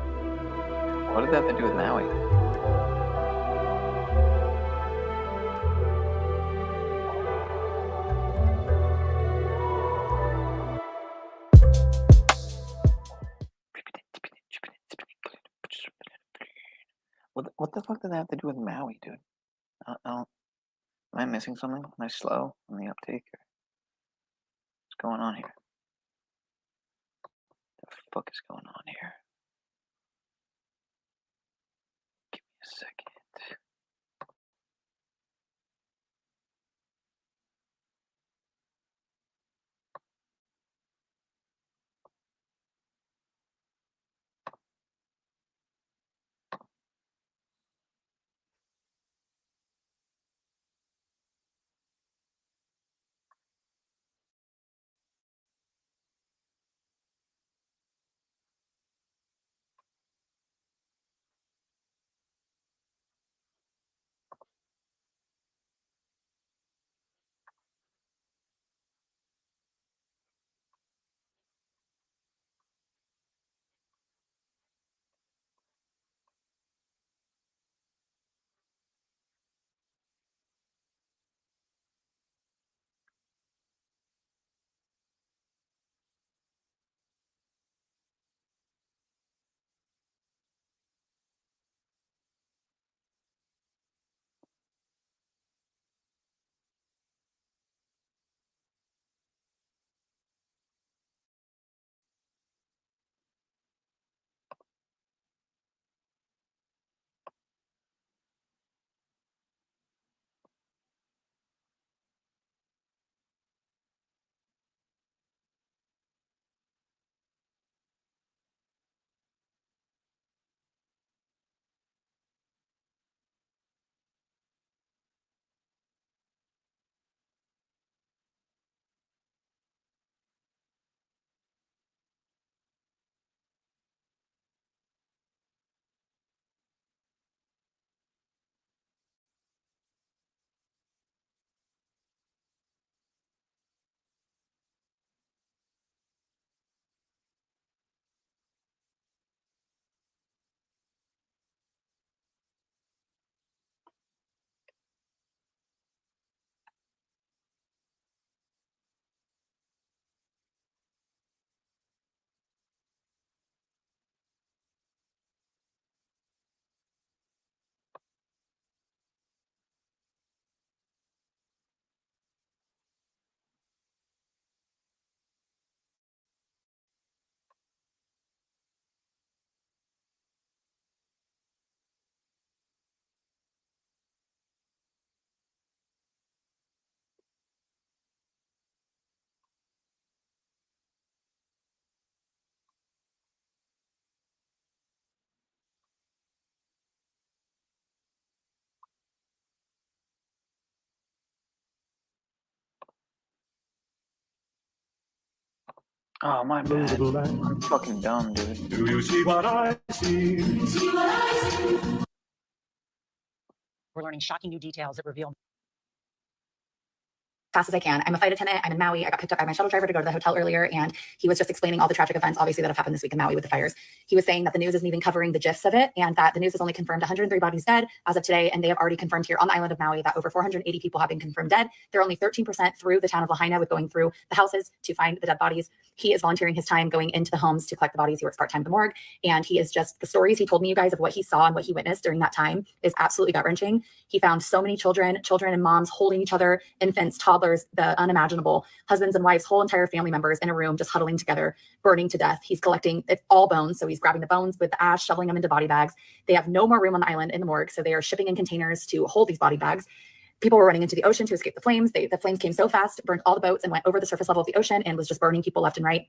S2: what did that have to do with Maui? What the fuck did that have to do with Maui, dude? Am I missing something? Am I slow on the uptake? What's going on here? What the fuck is going on here? Give me a second. Oh, my bad. I'm fucking dumb, dude.
S5: Do you see what I see?
S7: We're learning shocking new details that reveal fast as I can. I'm a flight attendant. I'm in Maui. I got picked up by my shuttle driver to go to the hotel earlier, and he was just explaining all the tragic events, obviously, that have happened this week in Maui with the fires. He was saying that the news isn't even covering the gifs of it, and that the news has only confirmed 103 bodies dead as of today, and they have already confirmed here on the island of Maui that over 480 people have been confirmed dead. They're only 13% through the town of Lahaina with going through the houses to find the dead bodies. He is volunteering his time going into the homes to collect the bodies. He works part-time at the morgue, and he is just, the stories he told me, you guys, of what he saw and what he witnessed during that time is absolutely gut-wrenching. He found so many children and moms holding each other, infants, toddlers, the unimaginable, husbands and wives, whole entire family members in a room just huddling together, burning to death. He's collecting all bones, so he's grabbing the bones with the ash, shoveling them into body bags. They have no more room on the island in the morgue, so they are shipping in containers to hold these body bags. People were running into the ocean to escape the flames. The flames came so fast, burned all the boats and went over the surface level of the ocean and was just burning people left and right.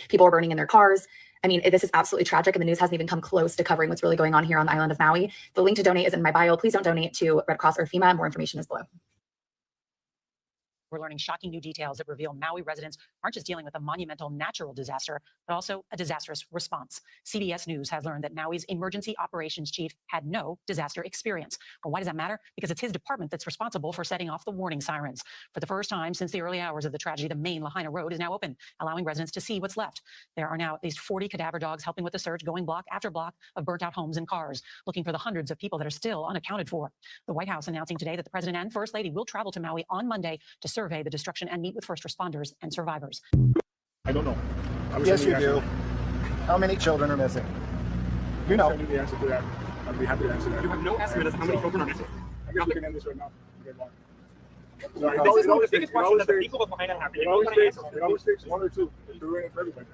S7: People were burning in their cars. I mean, this is absolutely tragic, and the news hasn't even come close to covering what's really going on here on the island of Maui. The link to donate is in my bio. Please don't donate to Red Cross or FEMA. More information is below.
S8: We're learning shocking new details that reveal Maui residents aren't just dealing with a monumental natural disaster, but also a disastrous response. CBS News has learned that Maui's emergency operations chief had no disaster experience. Well, why does that matter? Because it's his department that's responsible for setting off the warning sirens. For the first time since the early hours of the tragedy, the main Lahaina Road is now open, allowing residents to see what's left. There are now at least 40 cadaver dogs helping with the search, going block after block of burnt-out homes and cars, looking for the hundreds of people that are still unaccounted for. The White House announcing today that the President and First Lady will travel to Maui on Monday to survey the destruction and meet with first responders and survivors.
S23: I don't know.
S10: Yes, you do. How many children are missing? You know.
S23: I need the answer to that. I'd be happy to answer that.
S17: You have no estimate as to how many children are missing.
S23: I'm just looking at this right now.
S17: This is one of the biggest questions that the people of Lahaina have.
S23: It always takes one or two to ruin it for everybody.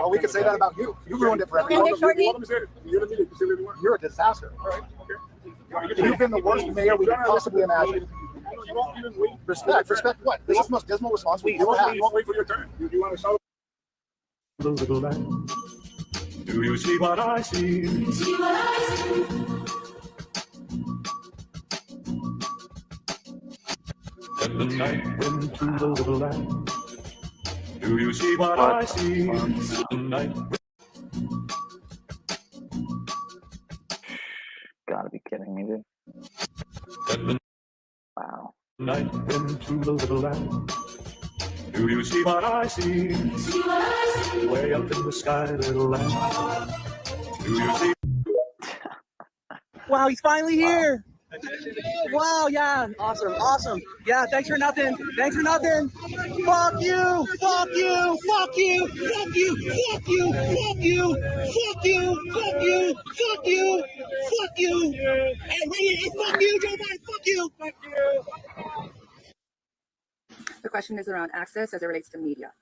S10: Oh, we could say that about you. You ruined it for everyone. You're a disaster. You've been the worst mayor we could possibly imagine. Respect what? This is the most dismal response we ever had.
S23: You won't wait for your turn. You want to shout?
S5: Little land. Do you see what I see? See what I see? And the night into the little land. Do you see what I see? The night.
S2: Gotta be kidding me, dude. Wow.
S5: Night into the little land. Do you see what I see? See what I see? Way up in the sky, little land. Do you see?
S6: Wow, he's finally here. Wow, yeah, awesome. Yeah, thanks for nothing. Fuck you. Fuck you. Fuck you. Fuck you. Fuck you. Fuck you. Fuck you. Fuck you. Fuck you. Fuck you. And fuck you, Joe Biden. Fuck you. Fuck you.
S7: The question is around access as it relates to media.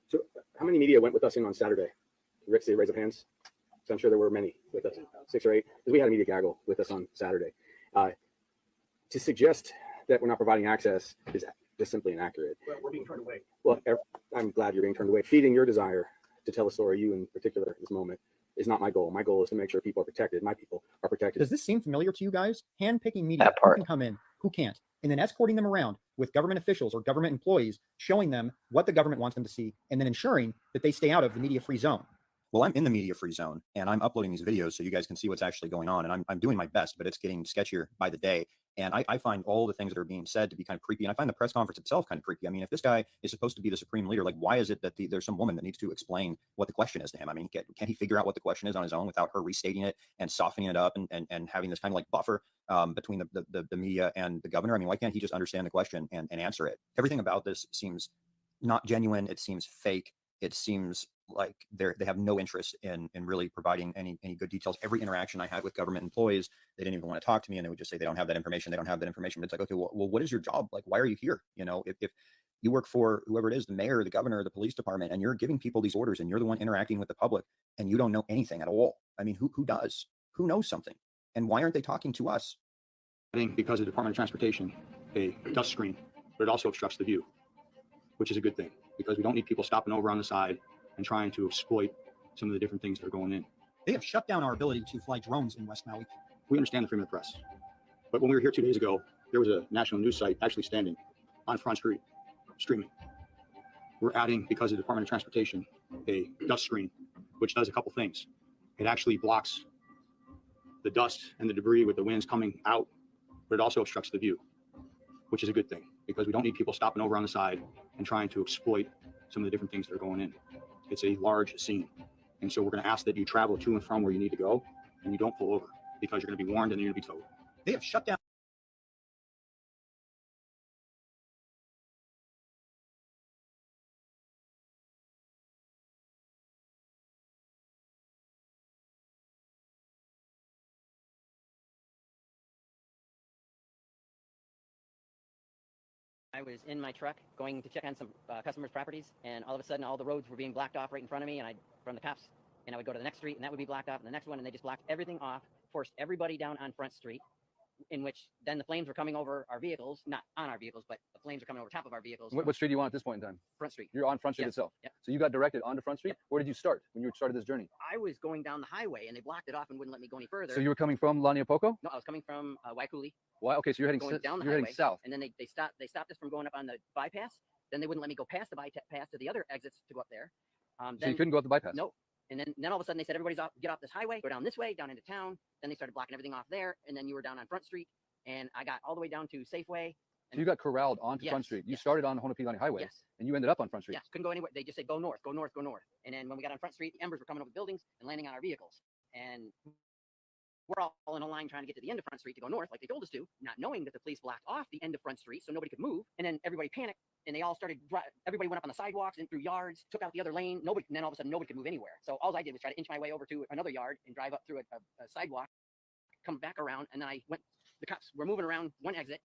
S24: So how many media went with us in on Saturday? Rick, say raise of hands. So I'm sure there were many with us, 6 or 8, because we had a media gaggle with us on Saturday. To suggest that we're not providing access is just simply inaccurate.
S17: Well, we're being turned away.
S24: Well, I'm glad you're being turned away. Feeding your desire to tell a story, you in particular at this moment, is not my goal. My goal is to make sure people are protected. My people are protected.
S18: Does this seem familiar to you guys? Handpicking media, who can come in, who can't, and then escorting them around with government officials or government employees, showing them what the government wants them to see, and then ensuring that they stay out of the media-free zone.
S9: Well, I'm in the media-free zone, and I'm uploading these videos so you guys can see what's actually going on, and I'm doing my best, but it's getting sketchier by the day. And I find all the things that are being said to be kind of creepy, and I find the press conference itself kind of creepy. I mean, if this guy is supposed to be the supreme leader, like, why is it that there's some woman that needs to explain what the question is to him? I mean, can he figure out what the question is on his own without her restating it and softening it up and having this kind of like buffer between the media and the governor? I mean, why can't he just understand the question and answer it? Everything about this seems not genuine. It seems fake. It seems like they have no interest in really providing any good details. Every interaction I had with government employees, they didn't even want to talk to me, and they would just say they don't have that information. They don't have that information. But it's like, okay, well, what is your job? Like, why are you here? You know, if you work for whoever it is, the mayor, the governor, the police department, and you're giving people these orders, and you're the one interacting with the public, and you don't know anything at all. I mean, who does? Who knows something? And why aren't they talking to us?
S24: I think because of the Department of Transportation, a dust screen, but it also obstructs the view, which is a good thing, because we don't need people stopping over on the side and trying to exploit some of the different things that are going in.
S18: They have shut down our ability to fly drones in West Maui.
S24: We understand the freedom of the press. But when we were here 2 days ago, there was a national news site actually standing on Front Street, streaming. We're adding, because of the Department of Transportation, a dust screen, which does a couple things. It actually blocks the dust and the debris with the winds coming out, but it also obstructs the view, which is a good thing, because we don't need people stopping over on the side and trying to exploit some of the different things that are going in. It's a large scene. And so we're going to ask that you travel to and from where you need to go, and you don't pull over, because you're going to be warned and you're going to be towed.
S18: They have shut down.
S25: I was in my truck going to check on some customers' properties, and all of a sudden all the roads were being blocked off right in front of me, and from the cops, and I would go to the next street, and that would be blocked off, and the next one, and they just blocked everything off, forced everybody down on Front Street, in which then the flames were coming over our vehicles, not on our vehicles, but the flames were coming over top of our vehicles.
S24: What street do you want at this point in time?
S25: Front Street.
S24: You're on Front Street itself.
S25: Yep.
S24: So you got directed onto Front Street? Yep. Where did you start when you started this journey?
S25: I was going down the highway and they blocked it off and wouldn't let me go any further.
S24: So you were coming from Laniapoco?
S25: No, I was coming from WHiRLED.
S24: Why? Okay, so you're heading
S25: down the
S24: you're heading south.
S25: And then they stopped us from going up on the bypass. Then they wouldn't let me go past the bypass to the other exits to go up there.
S24: So you couldn't go up the bypass?
S25: Nope. And then all of a sudden they said, everybody's off, get off this highway, go down this way, down into town. Then they started blocking everything off there. And then you were down on Front Street. And I got all the way down to Safeway.
S24: So you got corralled onto Front Street. You started on Honopilani Highway. And you ended up on Front Street.
S25: Yes, couldn't go anywhere. They just said, go north, go north, go north. And then when we got on Front Street, the embers were coming over the buildings and landing on our vehicles. And we're all in a line trying to get to the end of Front Street to go north, like they told us to, not knowing that the police blocked off the end of Front Street so nobody could move. And then everybody panicked and they all started, everybody went up on the sidewalks and through yards, took out the other lane. And then all of a sudden nobody could move anywhere. So all I did was try to inch my way over to another yard and drive up through a sidewalk, come back around. And then the cops were moving around one exit.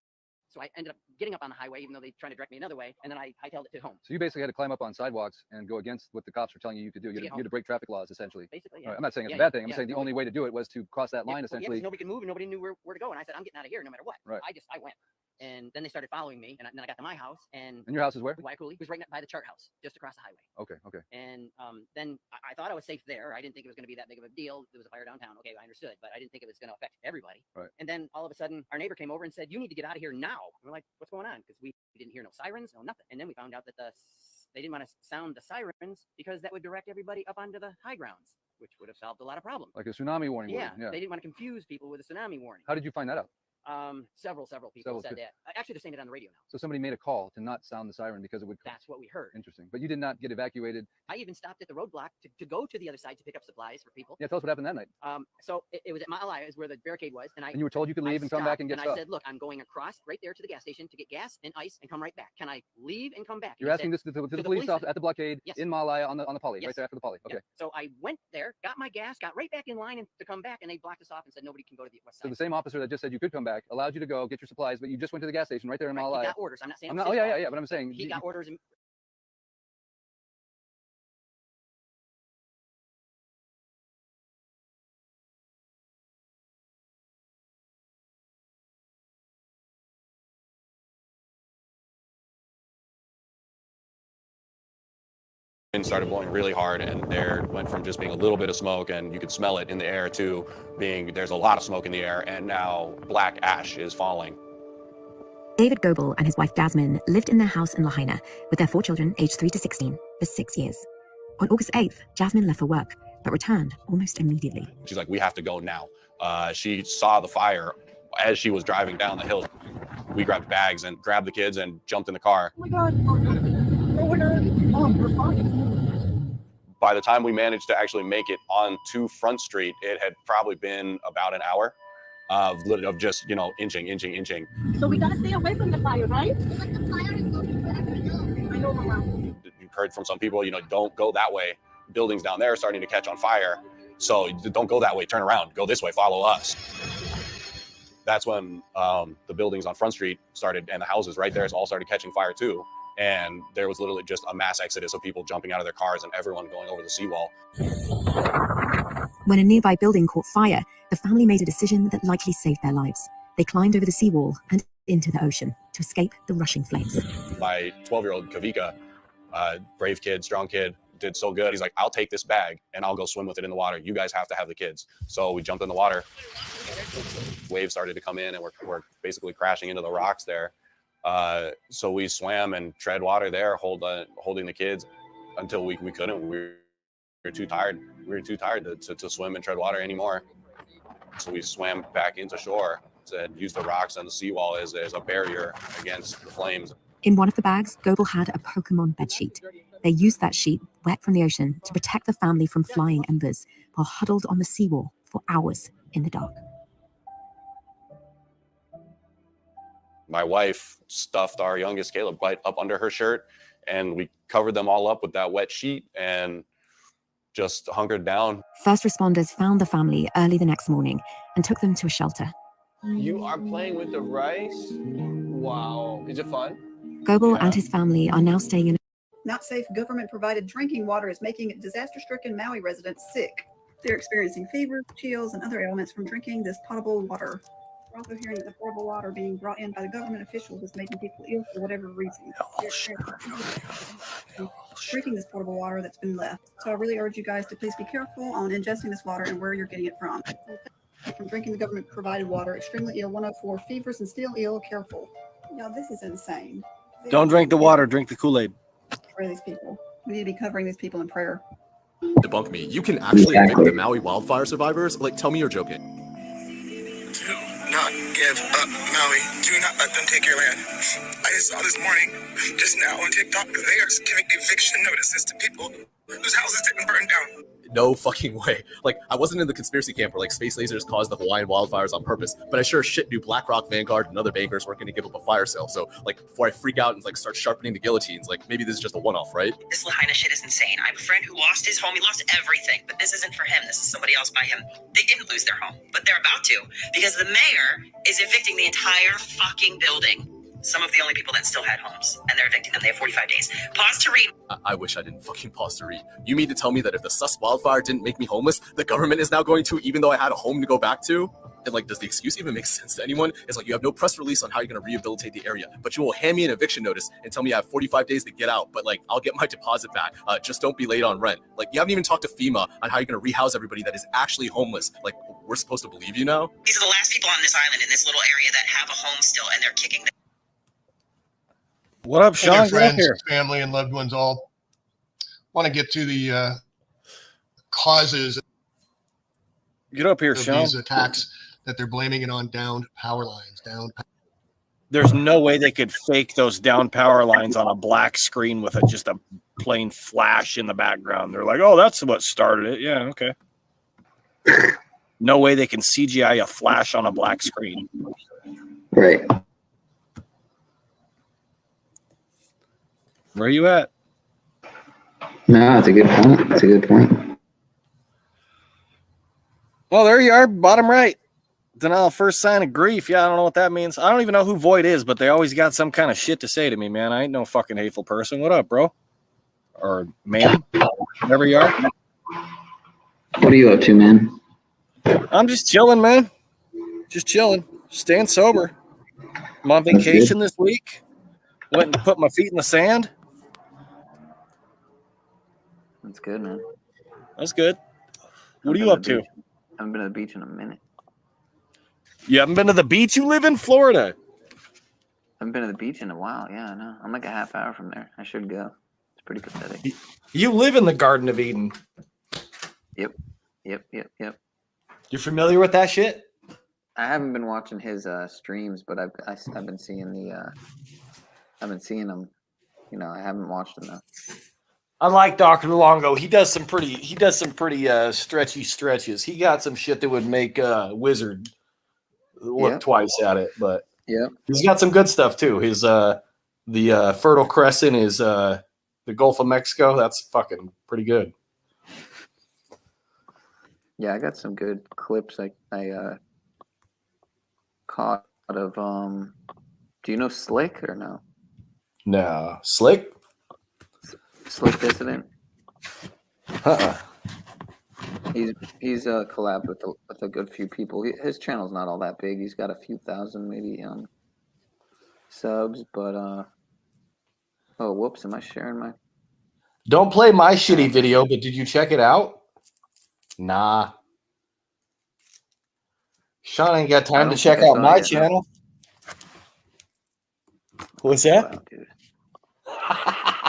S25: So I ended up getting up on the highway, even though they tried to direct me another way, and then I hightailed it to home.
S24: So you basically had to climb up on sidewalks and go against what the cops were telling you to do. You had to break traffic laws, essentially.
S25: Basically, yeah.
S24: Right. I'm not saying it's a bad thing. I'm saying the only way to do it was to cross that line, essentially.
S25: Well, nobody could move and nobody knew where to go. And I said, I'm getting out of here no matter what.
S24: Right.
S25: I went. And then they started following me, and then I got to my house. And
S24: your house is where?
S25: WHiRLED. It was right by the chart house, just across the highway.
S24: Okay.
S25: And then I thought I was safe there. I didn't think it was going to be that big of a deal. There was a fire downtown. Okay, I understood, but I didn't think it was going to affect everybody.
S24: Right.
S25: And then all of a sudden, our neighbor came over and said, "You need to get out of here now." And we're like, "What's going on?" Because we didn't hear no sirens, no nothing. And then we found out that they didn't want to sound the sirens because that would direct everybody up onto the high grounds, which would have solved a lot of problems.
S24: Like a tsunami warning.
S25: Yeah, they didn't want to confuse people with a tsunami warning.
S24: How did you find that out?
S25: Several people said that. Actually, they're saying it on the radio now.
S24: So somebody made a call to not sound the siren because it would.
S25: That's what we heard.
S24: Interesting. But you did not get evacuated.
S25: I even stopped at the roadblock to go to the other side to pick up supplies for people.
S24: Yeah, tell us what happened that night.
S25: So it was at Ma'alai, is where the barricade was, and
S24: you were told you could leave and come back and get stuff.
S25: I said, look, I'm going across right there to the gas station to get gas and ice and come right back. Can I leave and come back?
S24: You're asking this to the police officer at the blockade in Ma'alai on the poly, right there after the poly. Okay.
S25: Yeah. So I went there, got my gas, got right back in line to come back, and they blocked us off and said nobody can go to the west side.
S24: So the same officer that just said you could come back allowed you to go get your supplies, but you just went to the gas station right there in Ma'alai.
S25: He got orders. I'm not saying.
S24: Oh yeah, but I'm saying
S25: he got orders.
S11: Wind started blowing really hard, and there went from just being a little bit of smoke and you could smell it in the air to being there's a lot of smoke in the air, and now black ash is falling.
S13: David Goebel and his wife Jasmine lived in their house in Lahaina with their 4 children aged 3 to 16 for 6 years. On August 8th, Jasmine left for work but returned almost immediately.
S11: She's like, we have to go now. She saw the fire as she was driving down the hill. We grabbed bags and grabbed the kids and jumped in the car.
S23: Oh my God. Mom, we're fine.
S11: By the time we managed to actually make it onto Front Street, it had probably been about an hour of just, inching.
S23: So we gotta stay away from the fire, right? I know, Mama.
S11: You've heard from some people, don't go that way. Buildings down there are starting to catch on fire. So don't go that way, turn around, go this way, follow us. That's when the buildings on Front Street started, and the houses right there all started catching fire too. And there was literally just a mass exodus of people jumping out of their cars and everyone going over the seawall.
S13: When a nearby building caught fire, the family made a decision that likely saved their lives. They climbed over the seawall and into the ocean to escape the rushing flames.
S11: My 12-year-old Kavika, brave kid, strong kid, did so good. He's like, I'll take this bag and I'll go swim with it in the water. You guys have to have the kids. So we jumped in the water. Waves started to come in and we're basically crashing into the rocks there. So we swam and tread water there, holding the kids until we couldn't. We were too tired. We were too tired to swim and tread water anymore. So we swam back into shore and used the rocks and the seawall as a barrier against the flames.
S13: In one of the bags, Goebel had a Pokemon bedsheet. They used that sheet, wet from the ocean, to protect the family from flying embers while huddled on the seawall for hours in the dark.
S11: My wife stuffed our youngest Caleb right up under her shirt, and we covered them all up with that wet sheet and just hunkered down.
S13: First responders found the family early the next morning and took them to a shelter.
S14: You are playing with the rice? Wow. Is it fun?
S13: Goebel and his family are now staying in.
S15: Not safe government-provided drinking water is making disaster-stricken Maui residents sick. They're experiencing fever, chills, and other ailments from drinking this potable water. We're also hearing that the portable water being brought in by the government officials is making people ill for whatever reason. Drinking this portable water that's been left. So I really urge you guys to please be careful on ingesting this water and where you're getting it from. From drinking the government provided water, extremely ill, 104, fevers and still ill, careful. Now this is insane.
S3: Don't drink the water, drink the Kool-Aid.
S15: For these people. We need to be covering these people in prayer.
S4: Debunk me. You can actually evict the Maui wildfire survivors? Like, tell me you're joking.
S16: Do not give up Maui. Do not let them take your land. I just saw this morning, just now on TikTok, they are giving eviction notices to people whose houses didn't burn down.
S4: No fucking way. Like, I wasn't in the conspiracy camp where, like, space lasers caused the Hawaiian wildfires on purpose, but I sure as shit knew BlackRock, Vanguard, and other bankers weren't going to give up a fire sale. So, like, before I freak out and, like, start sharpening the guillotines, like, maybe this is just a one-off, right?
S19: This Lahaina shit is insane. I have a friend who lost his home. He lost everything, but this isn't for him. This is somebody else by him. They didn't lose their home, but they're about to because the mayor is evicting the entire fucking building. Some of the only people that still had homes, and they're evicting them. They have 45 days. Pause to read.
S4: I wish I didn't fucking pause to read. You mean to tell me that if the sus wildfire didn't make me homeless, the government is now going to, even though I had a home to go back to? And, like, does the excuse even make sense to anyone? It's like, you have no press release on how you're going to rehabilitate the area, but you will hand me an eviction notice and tell me I have 45 days to get out, but, like, I'll get my deposit back. Just don't be late on rent. Like, you haven't even talked to FEMA on how you're going to rehouse everybody that is actually homeless. Like, we're supposed to believe you now?
S19: These are the last people on this island in this little area that have a home still, and they're kicking them.
S3: What up, Sean?
S21: Hey, friends, family, and loved ones all. Want to get to the causes.
S3: Get up here,
S21: of
S3: Sean.
S21: These attacks that they're blaming it on downed power lines.
S3: There's no way they could fake those down power lines on a black screen with just a plain flash in the background. They're like, oh, that's what started it. Yeah, okay. No way they can CGI a flash on a black screen.
S26: Right.
S3: Where are you at?
S26: No, that's a good point. That's a good point.
S3: Well, there you are, bottom right. Denial first sign of grief. Yeah, I don't know what that means. I don't even know who Void is, but they always got some kind of shit to say to me, man. I ain't no fucking hateful person. What up, bro? Or ma'am, whatever you are.
S26: What are you up to, man?
S3: I'm just chilling, man. Just chilling. Staying sober. I'm on vacation this week. Went and put my feet in the sand.
S2: That's good, man.
S3: That's good. What are you up to?
S2: I haven't been to the beach in a minute.
S3: You haven't been to the beach? You live in Florida.
S2: I haven't been to the beach in a while. Yeah, I know. I'm like a half hour from there. I should go. It's pretty pathetic.
S3: You live in the Garden of Eden.
S2: Yep.
S3: You're familiar with that shit?
S2: I haven't been watching his streams, but I've been seeing the I've been seeing him. You know, I haven't watched him though.
S3: I like Dr. Luongo. He does some pretty stretchy stretches. He got some shit that would make Wizard look twice at it, but he's got some good stuff too. His the Fertile Crescent is the Gulf of Mexico. That's fucking pretty good.
S2: Yeah, I got some good clips I caught of do you know Slick or no?
S3: No. Slick
S2: Dissident. He's collabed with a good few people. His channel's not all that big. He's got a few thousand maybe subs, but oh whoops, am I sharing my?
S3: Don't play my shitty video, but did you check it out? Nah. Sean ain't got time to check out my channel. What's that?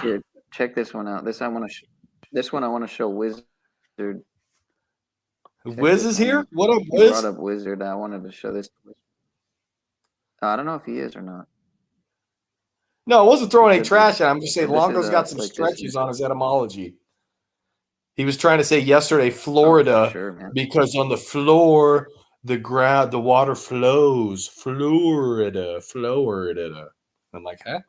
S2: Here, check this one out. This one I want to show Wizard.
S3: Wiz is here? What up,
S2: Wiz?
S3: Wiz?
S2: Brought up Wizard. I wanted to show this. I don't know if he is or not.
S3: No, I wasn't throwing any trash at him. I'm just saying
S2: This
S3: Longo's
S2: is,
S3: got some
S2: like,
S3: stretches on his etymology. He was trying to say yesterday, Florida,
S2: sure, man.
S3: because on the floor, the water flows. Florida. I'm like, huh?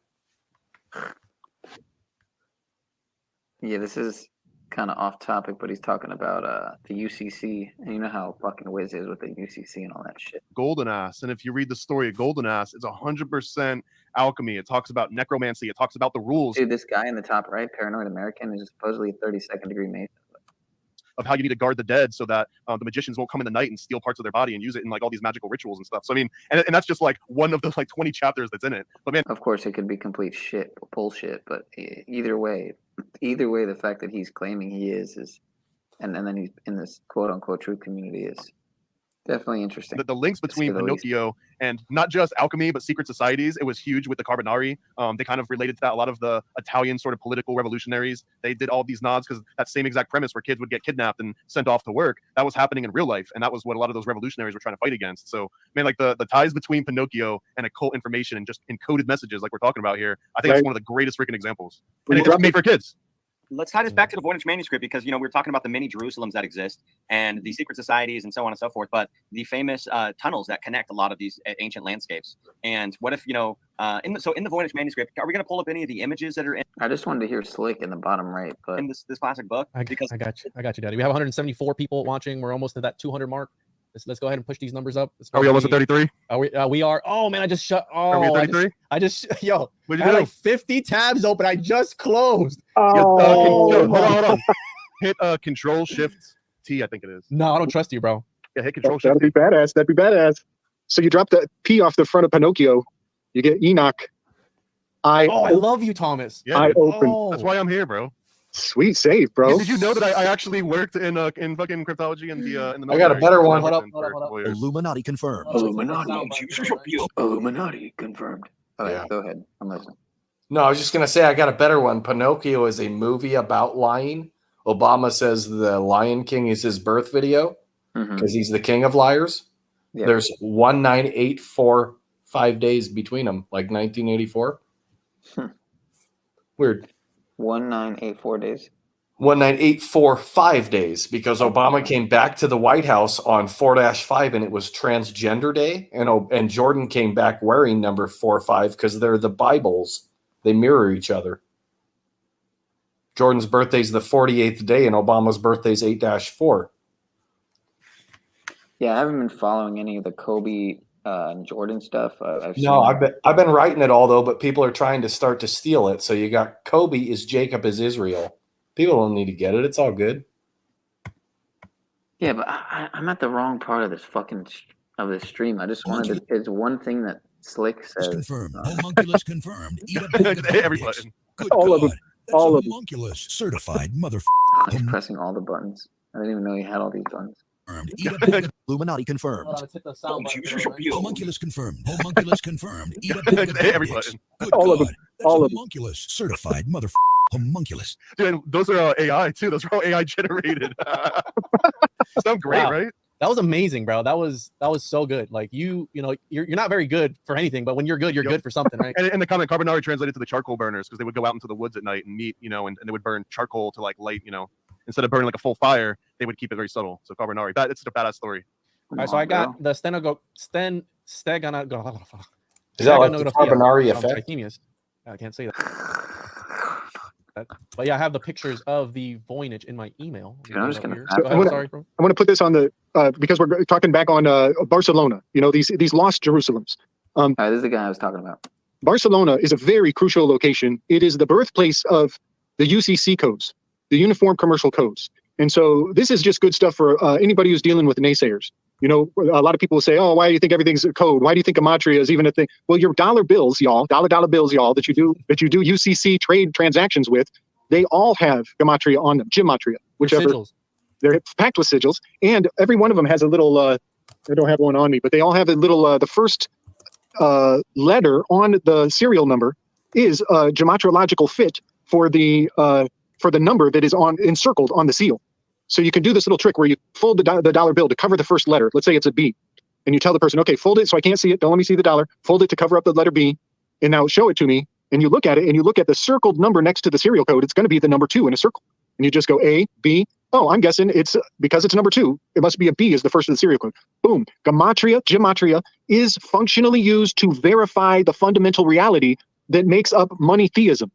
S2: Yeah, this is kind of off topic, but he's talking about the UCC, and you know how fucking Wiz is with the UCC and all that shit.
S27: Golden Ass, and if you read the story of Golden Ass, it's 100% alchemy. It talks about necromancy. It talks about the rules.
S2: Dude, this guy in the top right, Paranoid American, is supposedly a 32nd degree Mason.
S27: of how you need to guard the dead so that the magicians won't come in the night and steal parts of their body and use it in like all these magical rituals and stuff. So I mean, and that's just like one of the like 20 chapters that's in it. But man,
S2: of course it could be complete bullshit. But either way, the fact that he's claiming he is, and then he's in this quote unquote true community is definitely interesting.
S27: The links between Pinocchio and not just alchemy, but secret societies, it was huge with the Carbonari. They kind of related to that. A lot of the Italian sort of political revolutionaries, they did all these nods because that same exact premise where kids would get kidnapped and sent off to work, that was happening in real life. And that was what a lot of those revolutionaries were trying to fight against. So, man, like the ties between Pinocchio and occult information and just encoded messages like we're talking about here, I think it's one of the greatest freaking examples. And it's made for kids.
S1: Let's tie this back to the Voynich manuscript because, we're talking about the many Jerusalems that exist and the secret societies and so on and so forth, but the famous tunnels that connect a lot of these ancient landscapes. And what if, in the Voynich manuscript, are we going to pull up any of the images that are in?
S2: I just wanted to hear Slick in the bottom right, but
S1: in this classic book,
S5: I got you, Daddy. We have 174 people watching. We're almost at that 200 mark. Let's go ahead and push these numbers up.
S27: Are we almost at 33?
S5: We are. Oh man, I just shut. Oh,
S27: are we at 33?
S5: I just
S27: What'd you do?
S5: I had like 50 tabs open. I just closed.
S27: Hold on. Hit Control Shift T, I think it is.
S5: No, I don't trust you, bro.
S27: Yeah, hit Control Shift.
S23: That'd be badass. That'd be badass. So you drop the P off the front of Pinocchio, you get Enoch.
S5: I love you, Thomas.
S27: Yeah,
S23: I open.
S27: That's why I'm here, bro.
S23: Sweet save, bro.
S27: Yeah, did you know that I actually worked in fucking cryptology in the military?
S3: I got a better one.
S27: Hold up.
S9: Illuminati confirmed.
S2: Illuminati confirmed. Oh, yeah. Go ahead. I'm listening.
S3: No, I was just going to say I got a better one. Pinocchio is a movie about lying. Obama says the Lion King is his birth video because he's the king of liars. Yeah. There's 19845 days between them, like 1984. Weird.
S2: 1984 days.
S3: 19845 days because Obama came back to the White House on 4-5 and it was Transgender Day, and Jordan came back wearing number 45 because they're the Bibles. They mirror each other. Jordan's birthday's the 48th day and Obama's birthday's 8-4.
S2: Yeah, I haven't been following any of the Kobe and Jordan stuff.
S3: I've been writing it all though, but people are trying to start to steal it. So you got Kobe is Jacob is Israel. People don't need to get it. It's all good.
S2: Yeah, but I'm at the wrong part of this stream. I just wanted to. There's one thing that Slick says.
S8: Confirmed. Homunculus confirmed. Eat up
S27: every button.
S8: Good
S23: all
S8: God.
S23: of them.
S8: That's
S23: all of
S8: homunculus certified motherfucker.
S2: I'm pressing all the buttons. I didn't even know you had all these buttons.
S9: Illuminati confirmed.
S8: Homunculus confirmed. Homunculus confirmed. Eat up
S27: every button.
S8: Good
S23: all
S8: God.
S23: of them.
S8: That's
S23: All of them.
S8: homunculus certified motherfucker. Homunculus.
S27: Dude, those are AI too. Those are all AI generated. Sound great, right?
S5: That was amazing, bro. That was so good. Like you're not very good for anything, but when you're good, you're good for something, right?
S27: And the comment Carbonari translated to the charcoal burners because they would go out into the woods at night and meet, and they would burn charcoal to like light, instead of burning like a full fire, they would keep it very subtle. So Carbonari, it's such a badass story.
S5: All right, so I got the steganography.
S3: Is that like the Carbonari effect?
S5: I can't say that. But yeah, I have the pictures of the Voynich in my email.
S2: I'm just gonna.
S23: I want to put this on the because we're talking back on Barcelona. These lost Jerusalems.
S2: This is the guy I was talking about.
S23: Barcelona is a very crucial location. It is the birthplace of the UCC codes, the Uniform Commercial Codes. And so this is just good stuff for anybody who's dealing with naysayers. A lot of people will say, "Oh, why do you think everything's a code? Why do you think gematria is even a thing?" Well, your dollar bills, y'all, dollar bills, y'all, that you do UCC trade transactions with, they all have gematria on them, gematria, whichever. Sigils. They're packed with sigils, and every one of them has a little. I don't have one on me, but they all have a little. The first letter on the serial number is a gematrological fit for the number that is encircled on the seal. So you can do this little trick where you fold the dollar bill to cover the first letter. Let's say it's a B. And you tell the person, okay, fold it so I can't see it. Don't let me see the dollar. Fold it to cover up the letter B. And now show it to me. And you look at it and you look at the circled number next to the serial code. It's going to be the number 2 in a circle. And you just go A, B. Oh, I'm guessing it's because it's number 2. It must be a B as the first of the serial code. Boom. Gematria is functionally used to verify the fundamental reality that makes up money theism.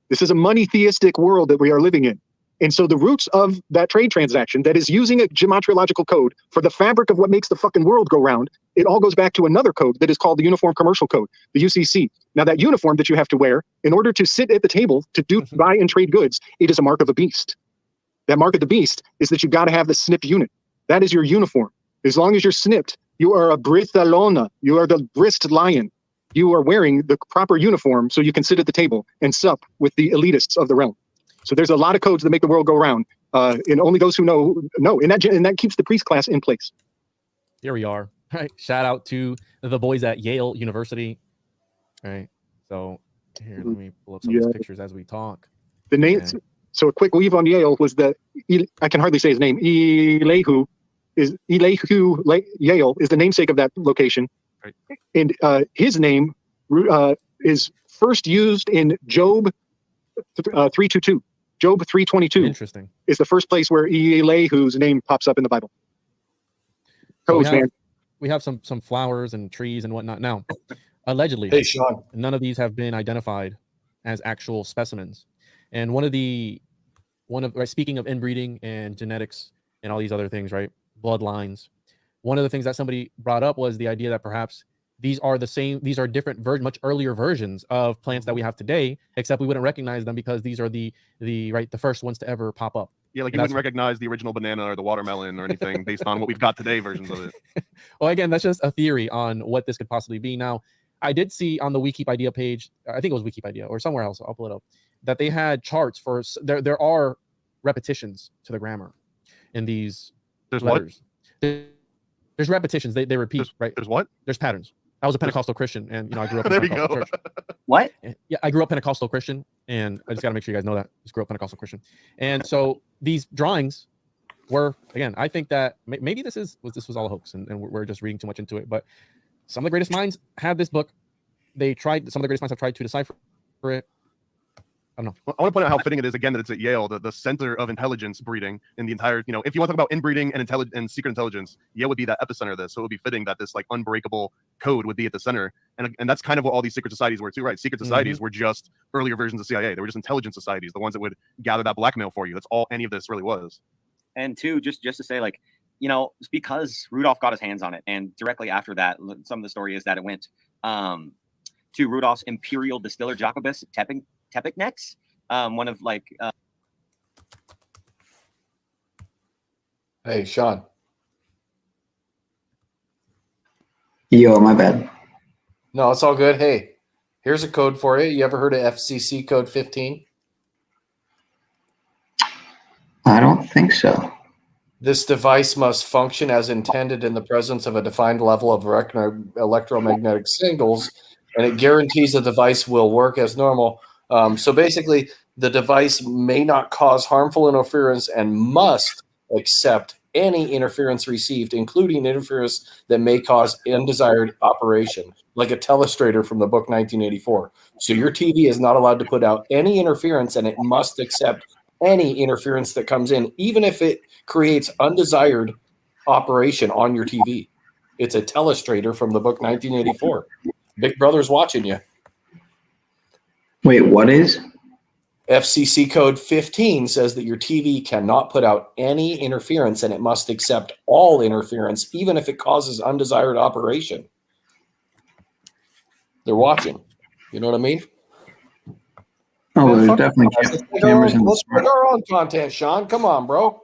S23: This is a money theistic world that we are living in. And so the roots of that trade transaction that is using a gematriological code for the fabric of what makes the fucking world go round, it all goes back to another code that is called the Uniform Commercial Code, the UCC. Now that uniform that you have to wear in order to sit at the table to buy and trade goods, it is a mark of a beast. that mark of the beast is that you got to have the snip unit. That is your uniform. As long as you're snipped, you are a Brithalona. You are the Brist lion. You are wearing the proper uniform so you can sit at the table and sup with the elitists of the realm. So there's a lot of codes that make the world go round, and only those who know, and that keeps the priest class in place.
S5: Here we are. All right. Shout out to the boys at Yale University. All right. So here, let me pull up some of these pictures as we talk.
S23: The name.
S5: Okay.
S23: So a quick weave on Yale was I can hardly say his name. Yale is the namesake of that location,
S27: right.
S23: And his name is first used in Job 3:22. Job 3:22.
S5: Interesting.
S23: Is the first place where Elihu's name pops up in the Bible. Codes, man.
S5: We have some flowers and trees and whatnot. Now, allegedly,
S3: hey Sean,
S5: none of these have been identified as actual specimens. And speaking of inbreeding and genetics and all these other things, right? Bloodlines. One of the things that somebody brought up was the idea that perhaps these are different much earlier versions of plants that we have today, except we wouldn't recognize them because these are the first ones to ever pop up.
S27: Yeah, like you wouldn't recognize the original banana or the watermelon or anything based on what we've got today versions of it.
S5: Well, again, that's just a theory on what this could possibly be. Now, I did see on the Wikipedia page, I think it was Wikipedia or somewhere else, I'll pull it up, that they had charts for there are repetitions to the grammar in these letters. There's repetitions. They repeat, right?
S27: There's what?
S5: There's patterns. I was a Pentecostal Christian, and I grew up in
S27: there
S5: a Pentecostal church.
S1: What?
S5: Yeah, I grew up Pentecostal Christian, and I just got to make sure you guys know that. I just grew up Pentecostal Christian. And so these drawings were, again, I think that maybe this was all a hoax, and we're just reading too much into it. But some of the greatest minds had this book. Some of the greatest minds have tried to decipher it. I don't know.
S27: Well, I want to point out how fitting it is again that it's at Yale, the center of intelligence breeding in the entire. If you want to talk about inbreeding and secret intelligence, Yale would be that epicenter of this. So it would be fitting that this like unbreakable code would be at the center, and that's kind of what all these secret societies were too, right? Secret societies were just earlier versions of CIA. They were just intelligence societies, the ones that would gather that blackmail for you. That's all any of this really was.
S1: And two, just to say, like, it's because Rudolph got his hands on it, and directly after that, some of the story is that it went to Rudolph's imperial distiller Jacobus Tepeknex, one of like.
S3: Hey, Sean.
S26: Yo, my bad.
S3: No, it's all good. Hey, here's a code for you. You ever heard of FCC code 15?
S26: I don't think so.
S3: This device must function as intended in the presence of a defined level of electromagnetic signals, and it guarantees the device will work as normal. So basically, the device may not cause harmful interference and must accept any interference received, including interference that may cause undesired operation, like a telestrator from the book 1984. So your TV is not allowed to put out any interference, and it must accept any interference that comes in, even if it creates undesired operation on your TV. It's a telestrator from the book 1984. Big Brother's watching you.
S26: Wait, what is?
S3: FCC code 15 says that your TV cannot put out any interference, and it must accept all interference, even if it causes undesired operation. They're watching. You know what I mean?
S26: Oh, there's definitely cameras in the
S3: Let's put our own content, Sean. Come on, bro.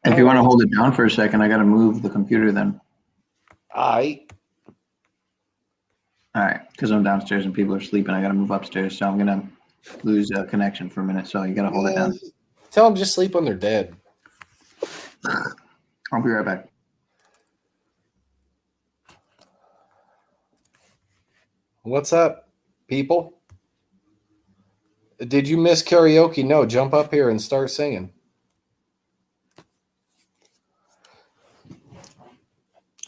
S26: If you want to hold it down for a second, I got to move the computer then. All right, because I'm downstairs and people are sleeping. I got to move upstairs, so I'm going to lose connection for a minute. So you got to hold it down.
S3: Tell them just sleep when they're dead.
S26: I'll be right back.
S3: What's up, people? Did you miss karaoke? No, jump up here and start singing.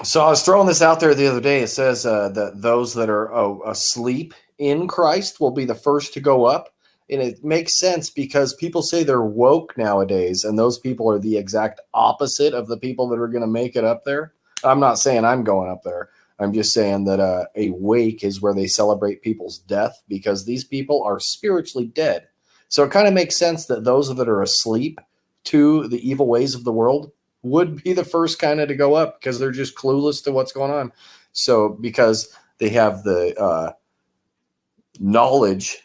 S3: So I was throwing this out there the other day. It says that those that are asleep in Christ will be the first to go up. And it makes sense because people say they're woke nowadays, and those people are the exact opposite of the people that are going to make it up there. I'm not saying I'm going up there. I'm just saying that a wake is where they celebrate people's death, because these people are spiritually dead. So it kind of makes sense that those that are asleep to the evil ways of the world would be the first kind of to go up, because they're just clueless to what's going on. So because they have the knowledge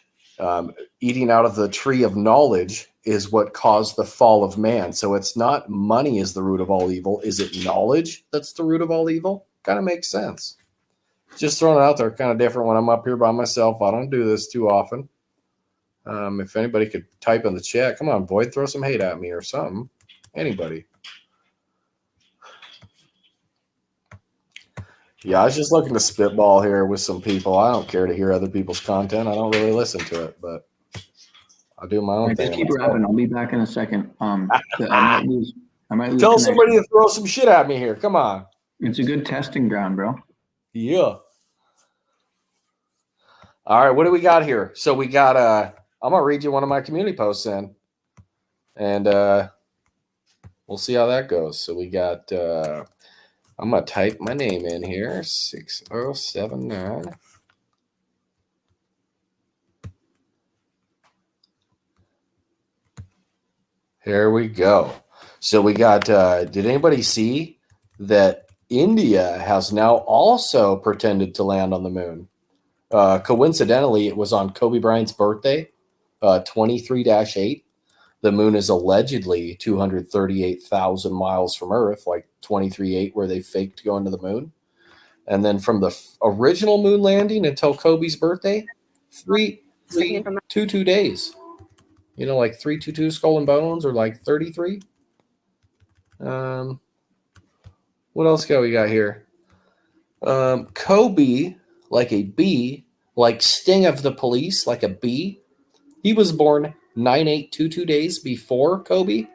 S3: Eating out of the tree of knowledge is what caused the fall of man. So it's not money is the root of all evil. Is it knowledge that's the root of all evil? Kind of makes sense. Just throwing it out there, kind of different when I'm up here by myself. I don't do this too often. If anybody could type in the chat, come on, Boyd, throw some hate at me or something. Anybody. Yeah, I was just looking to spitball here with some people. I don't care to hear other people's content. I don't really listen to it, but I do my own thing.
S26: Just keep rapping. I'll be back in a second. I might lose
S3: Tell somebody to throw some shit at me here. Come on.
S26: It's a good testing ground, bro.
S3: Yeah. All right, what do we got here? So we got I'm gonna read you one of my community posts in, and we'll see how that goes. So we got I'm gonna type my name in here, 6079. Here we go. So we got did anybody see that India has now also pretended to land on the moon? Coincidentally, it was on Kobe Bryant's birthday, 23-8. The moon is allegedly 238,000 miles from Earth, like 23-8, where they faked going to the moon. And then from the original moon landing until Kobe's birthday, 322 days. You know, like 322 Skull and Bones, or like 33. What else we got here? Kobe, like a bee, like Sting of the Police, like a bee. He was born 9822 days before Kobe,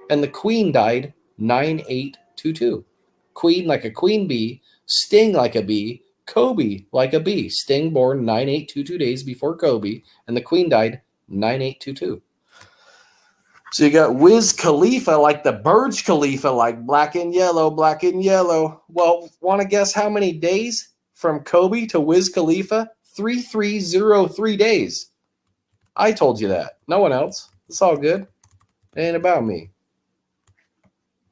S3: and the Queen died 9822. Queen like a queen bee, Sting like a bee, Kobe like a bee. Sting born 9822 days before Kobe, and the Queen died 9822. So you got Wiz Khalifa, like the Burj Khalifa, like black and yellow, black and yellow. Well, want to guess how many days from Kobe to Wiz Khalifa? 3303 days. I told you that. No one else. It's all good. It ain't about me.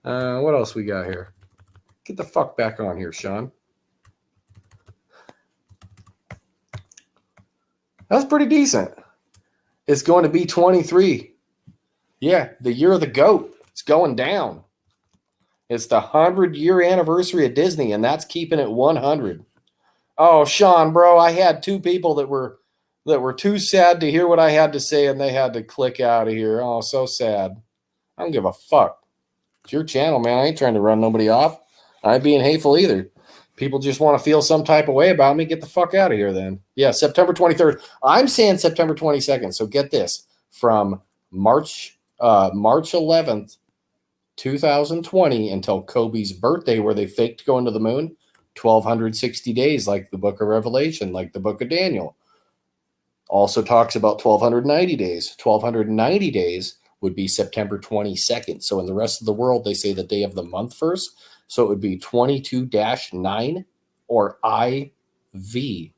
S3: What else we got here? Get the fuck back on here, Sean. That's pretty decent. It's going to be 23. Yeah, the year of the GOAT. It's going down. It's the 100-year anniversary of Disney, and that's keeping it 100. Oh, Sean, bro, I had two people that were too sad to hear what I had to say, and they had to click out of here. Oh, so sad. I don't give a fuck. It's your channel, man. I ain't trying to run nobody off. I ain't being hateful either. People just want to feel some type of way about me. Get the fuck out of here then. Yeah, September 23rd. I'm saying September 22nd. So get this. From March 11th, 2020 until Kobe's birthday, where they faked going to the moon, 1,260 days, like the book of Revelation, like the book of Daniel. Also talks about 1,290 days. 1,290 days would be September 22nd. So in the rest of the world, they say the day of the month first. So it would be 22-9 or IV.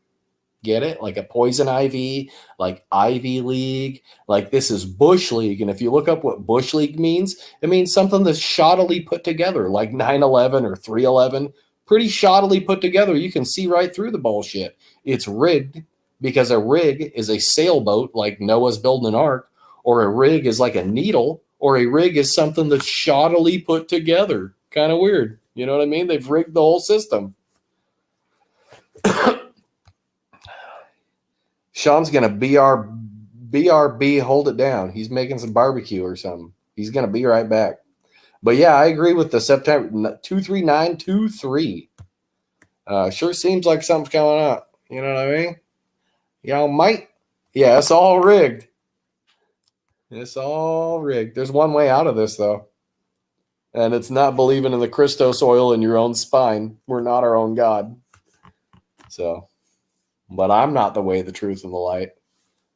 S3: Get it? Like a poison ivy, like Ivy League. Like this is Bush League. And if you look up what Bush League means, it means something that's shoddily put together, like 9/11 or 3/11. Pretty shoddily put together. You can see right through the bullshit. It's rigged because a rig is a sailboat, like Noah's building an ark, or a rig is like a needle, or a rig is something that's shoddily put together. Kind of weird. You know what I mean? They've rigged the whole system. Sean's going to BRB hold it down. He's making some barbecue or something. He's going to be right back. But yeah, I agree with the September 23923. Sure seems like something's going up. You know what I mean? Y'all might. Yeah, it's all rigged. It's all rigged. There's one way out of this, though. And it's not believing in the Christos oil in your own spine. We're not our own God. So, but I'm not the way, the truth, and the light.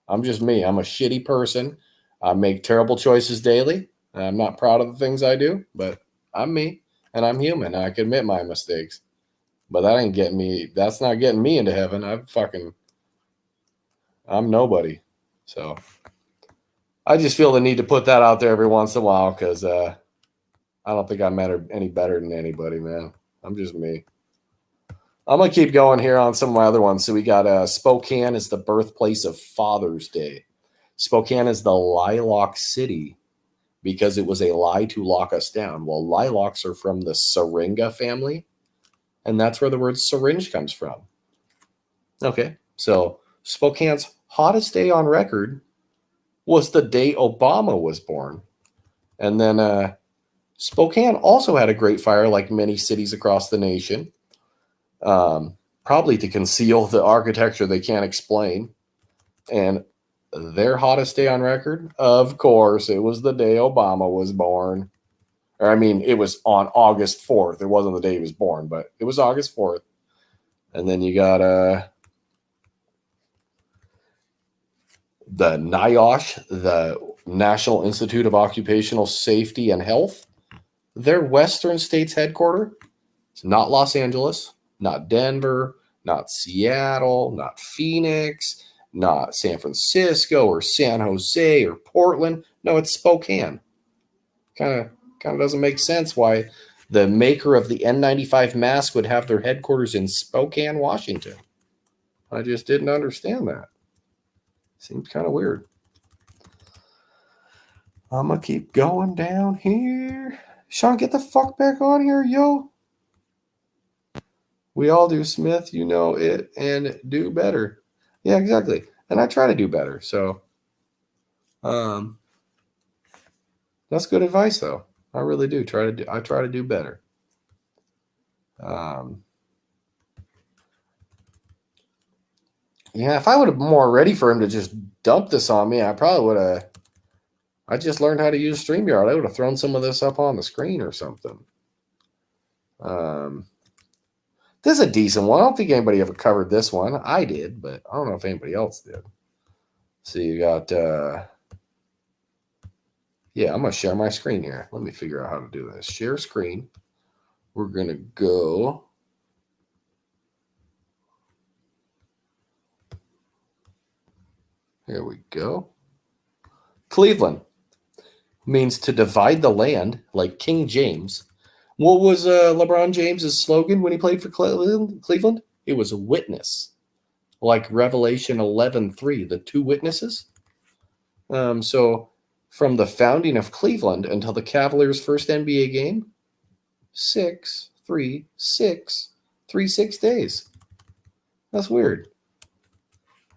S3: I'm just me. I'm a shitty person. I make terrible choices daily. I'm not proud of the things I do, but I'm me, and I'm human. And I can admit my mistakes. But that ain't getting me. That's not getting me into heaven. I'm nobody. So I just feel the need to put that out there every once in a while because I don't think I matter any better than anybody, man. I'm just me. I'm gonna keep going here on some of my other ones. So we got Spokane is the birthplace of Father's Day. Spokane is the lilac city because it was a lie to lock us down. Well, lilacs are from the syringa family, and that's where the word syringe comes from. Okay, so Spokane's hottest day on record was the day Obama was born. And then Spokane also had a great fire like many cities across the nation, probably to conceal the architecture they can't explain. And their hottest day on record, of course, it was the day Obama was born. Or I mean, it was on August 4th. It wasn't the day he was born, but it was August 4th. And then you got the NIGHT, the National Institute of Occupational Safety and Health. Their Western States headquarters. It's not Los Angeles, not Denver, not Seattle, not Phoenix, not San Francisco or San Jose or Portland. No, it's Spokane. Kind of doesn't make sense why the maker of the N95 mask would have their headquarters in Spokane, Washington. I just didn't understand that. Seems kind of weird. I'm going to keep going down here. Sean, get the fuck back on here, yo. We all do, Smith. You know it, and do better. Yeah, exactly. And I try to do better. So that's good advice, though. I really do. I try to do better. Yeah, if I would have been more ready for him to just dump this on me, I probably would have. I just learned how to use StreamYard. I would have thrown some of this up on the screen or something. This is a decent one. I don't think anybody ever covered this one. I did, but I don't know if anybody else did. So you got, yeah, I'm going to share my screen here. Let me figure out how to do this. Share screen. We're going to go. Here we go. Cleveland means to divide the land like King James. What was LeBron James's slogan when he played for Cleveland? It was a witness, like Revelation 11:3, the two witnesses. So from the founding of Cleveland until the Cavaliers' first NBA game, 6, 3, 6, 3, 6 days. That's weird.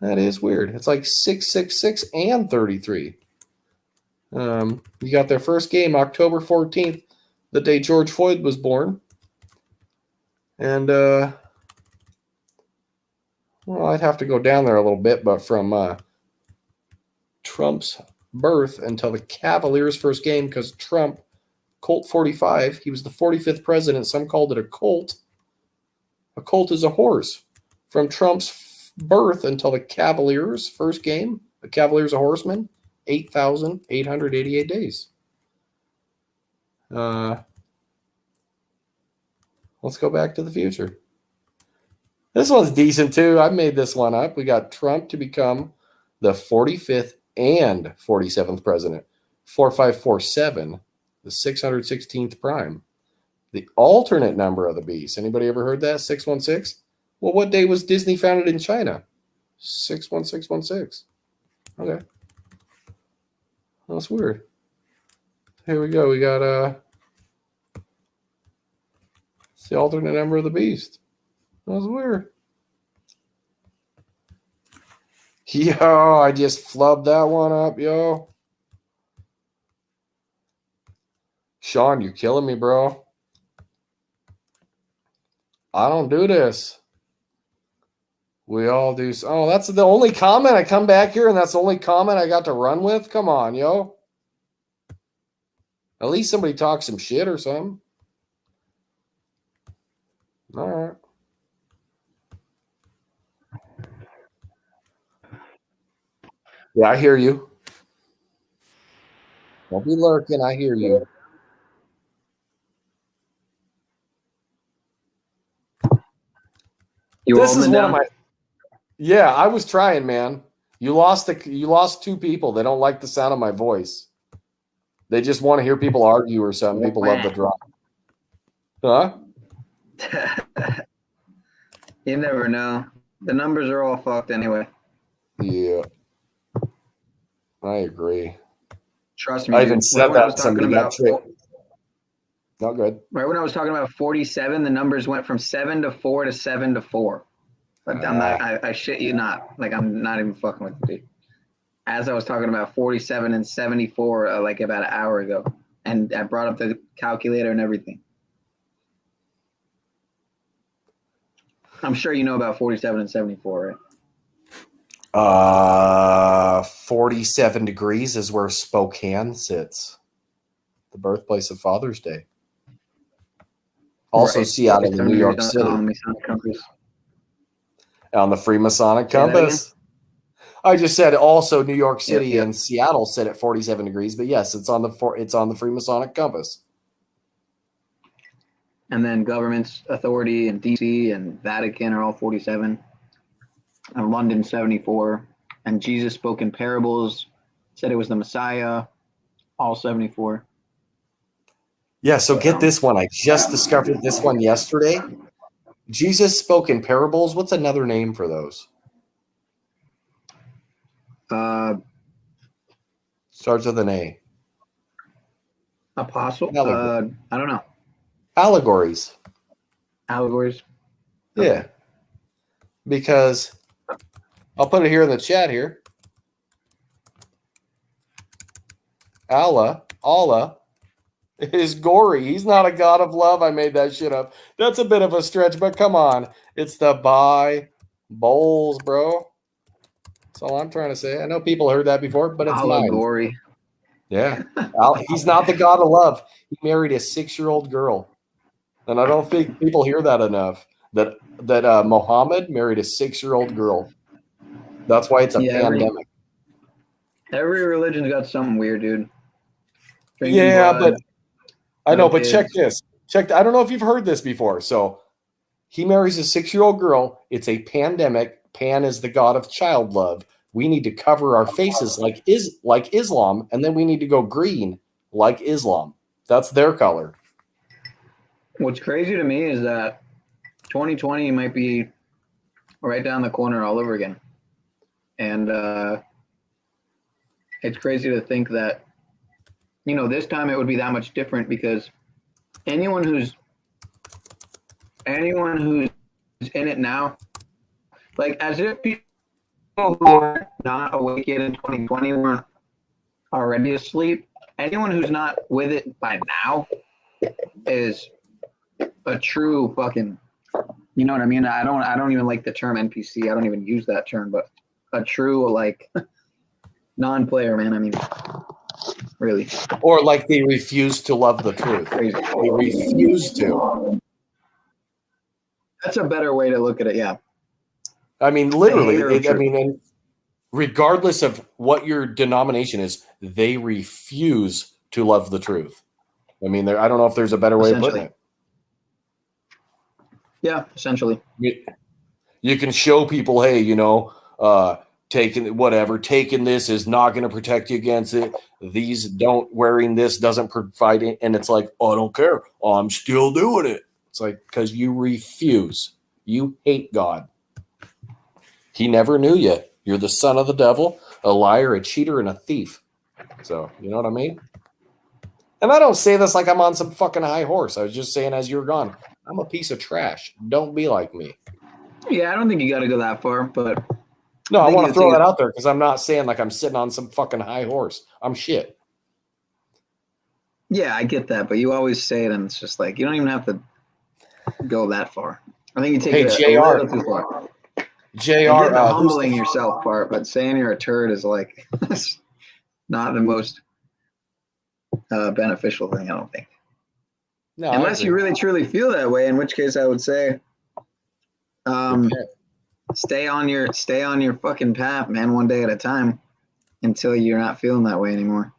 S3: That is weird. It's like 6, 6, 6, and 33. You got their first game October 14th, the day George Floyd was born. And, well, I'd have to go down there a little bit, but from Trump's birth until the Cavaliers' first game, because Trump, Colt 45, he was the 45th president. Some called it a colt. A colt is a horse. From Trump's birth until the Cavaliers' first game, the Cavaliers a horseman, 8,888 days. Let's go back to the future. This one's decent too. I made this one up. We got Trump to become the 45th and 47th president. 4547, the 616th prime. The alternate number of the beast. Anybody ever heard that? 616? Well, what day was Disney founded in China? 61616. Okay. That's weird. Here we go. We got it's the alternate number of the beast. That's weird. Yo, I just flubbed that one up, yo. Sean, you're killing me, bro. I don't do this. We all do. Oh, that's the only comment. I come back here and that's the only comment I got to run with. Come on, yo. At least somebody talk some shit or something. All right. Yeah, I hear you. Don't be lurking. I hear you. This is one of my. Yeah, I was trying, man. You lost two people. They don't like the sound of my voice. They just want to hear people argue or something. People love the drop. Huh?
S2: You never know. The numbers are all fucked anyway.
S3: Yeah. I agree.
S2: Trust me.
S3: I
S2: dude.
S3: even said
S2: when I
S3: that
S2: was
S3: somebody
S2: talking
S3: got
S2: about
S3: tricked. Not good.
S2: right when I was talking about 47, the numbers went from 7 to 4 to 7 to 4. But I'm not. I shit you not. Like I'm not even fucking with you, dude. As I was talking about 47 and 74, like about an hour ago, and I brought up the calculator and everything. I'm sure you know about 47 and 74, right?
S3: 47 degrees is where Spokane sits, the birthplace of Father's Day. Also,
S2: Right.
S3: Seattle and New York City.
S2: On the Masonic compass.
S3: On the Freemasonic
S2: Say that
S3: compass. I just said also New York City
S2: Yep.
S3: and Seattle sit at 47 degrees, but yes, it's on the Freemasonic compass.
S2: And then government's authority and DC and Vatican are all 47. And London 74. And Jesus spoke in parables, said it was the Messiah, all 74.
S3: Yeah, so get this one. I just discovered this one yesterday. Jesus spoke in parables. What's another name for those? Starts with an A.
S2: Apostle? I don't know.
S3: Allegories.
S2: Allegories?
S3: Yeah.
S2: Okay.
S3: Because I'll put it here in the chat here. Allah is gory. He's not a god of love. I made that shit up. That's a bit of a stretch, but come on. It's the Bowls, bro. That's all I'm trying to say. I know people heard that before, but it's
S2: allegory.
S3: Mine. Yeah. He's not the god of love. He married a 6-year-old girl. And I don't think people hear that enough. That Muhammad married a 6-year-old girl. That's why it's a pandemic.
S2: Every religion's got something weird, dude.
S3: Drinking blood, but I know, but check this. I don't know if you've heard this before. So he marries a 6-year-old girl. It's a pandemic. Pan is the god of child love. We need to cover our faces like Islam, and then we need to go green like Islam. That's their color.
S2: What's crazy to me is that 2020 might be right down the corner all over again. And it's crazy to think that, this time it would be that much different because anyone who's in it now, like as if people who are not awake yet in 2020 weren't already asleep. Anyone who's not with it by now is a true fucking, you know what I mean? I don't even like the term NPC. I don't even use that term, but a true like non-player, man. I mean, really.
S3: Or like they refuse to love the truth. They refuse to.
S2: That's a better way to look at it. Yeah.
S3: I mean, literally. And regardless of what your denomination is, they refuse to love the truth. I mean, I don't know if there's a better way of putting it.
S2: Yeah, essentially.
S3: You can show people, hey, taking this is not going to protect you against it. Wearing this doesn't provide it. And it's like, oh, I don't care. Oh, I'm still doing it. It's like, because you refuse. You hate God. He never knew you. You're the son of the devil, a liar, a cheater, and a thief. So, you know what I mean? And I don't say this like I'm on some fucking high horse. I was just saying as you're gone, I'm a piece of trash. Don't be like me.
S2: Yeah, I don't think you got to go that far, but...
S3: No, I want to throw that out there because I'm not saying like I'm sitting on some fucking high horse. I'm shit.
S2: Yeah, I get that, but you always say it, and it's just like, you don't even have to go that far. I think you take it a little too far.
S3: JR,
S2: the humbling yourself part, but saying you're a turd is like not the most beneficial thing, I don't think.
S3: No,
S2: unless you really truly feel that way, in which case I would say, stay on your fucking path, man, one day at a time, until you're not feeling that way anymore.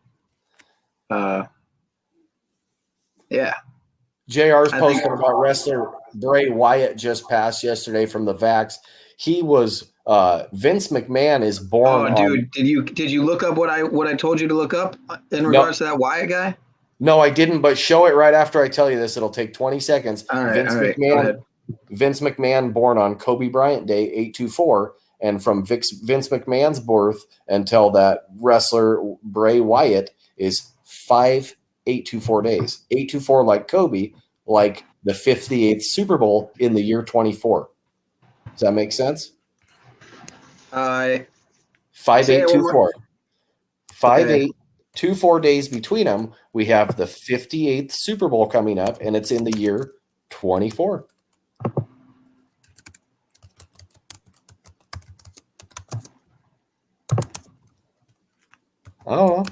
S2: Yeah.
S3: JR's posting about wrestler Bray Wyatt just passed yesterday from the Vax. He was Vince McMahon is born.
S2: Oh, dude, did you look up what I told you to look up in regards to that Wyatt guy?
S3: No, I didn't, but show it right after I tell you this. It'll take 20 seconds.
S2: All right, McMahon.
S3: Vince McMahon born on Kobe Bryant Day, 824. And from Vince McMahon's birth until that wrestler Bray Wyatt is 5824 days. 824 like Kobe, like the 58th Super Bowl in the year 24. Does that make sense? 5824. 5824 days between them. We have the 58th Super Bowl coming up, and it's in the year 24. Oh,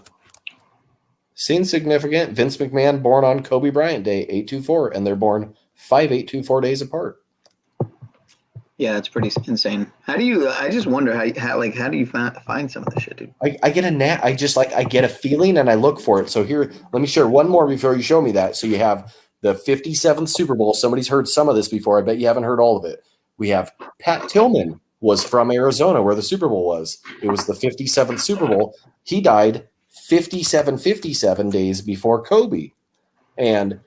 S3: seems significant. Vince McMahon born on Kobe Bryant Day, 824, and they're born 5824 days apart.
S2: Yeah, it's pretty insane. How do you? I just wonder how do you find some of this shit, dude?
S3: I get a I get a feeling and I look for it. So here, let me share one more before you show me that. So you have the 57th Super Bowl. Somebody's heard some of this before. I bet you haven't heard all of it. We have Pat Tillman was from Arizona where the Super Bowl was. It was the 57th Super Bowl. He died 57 days before Kobe. And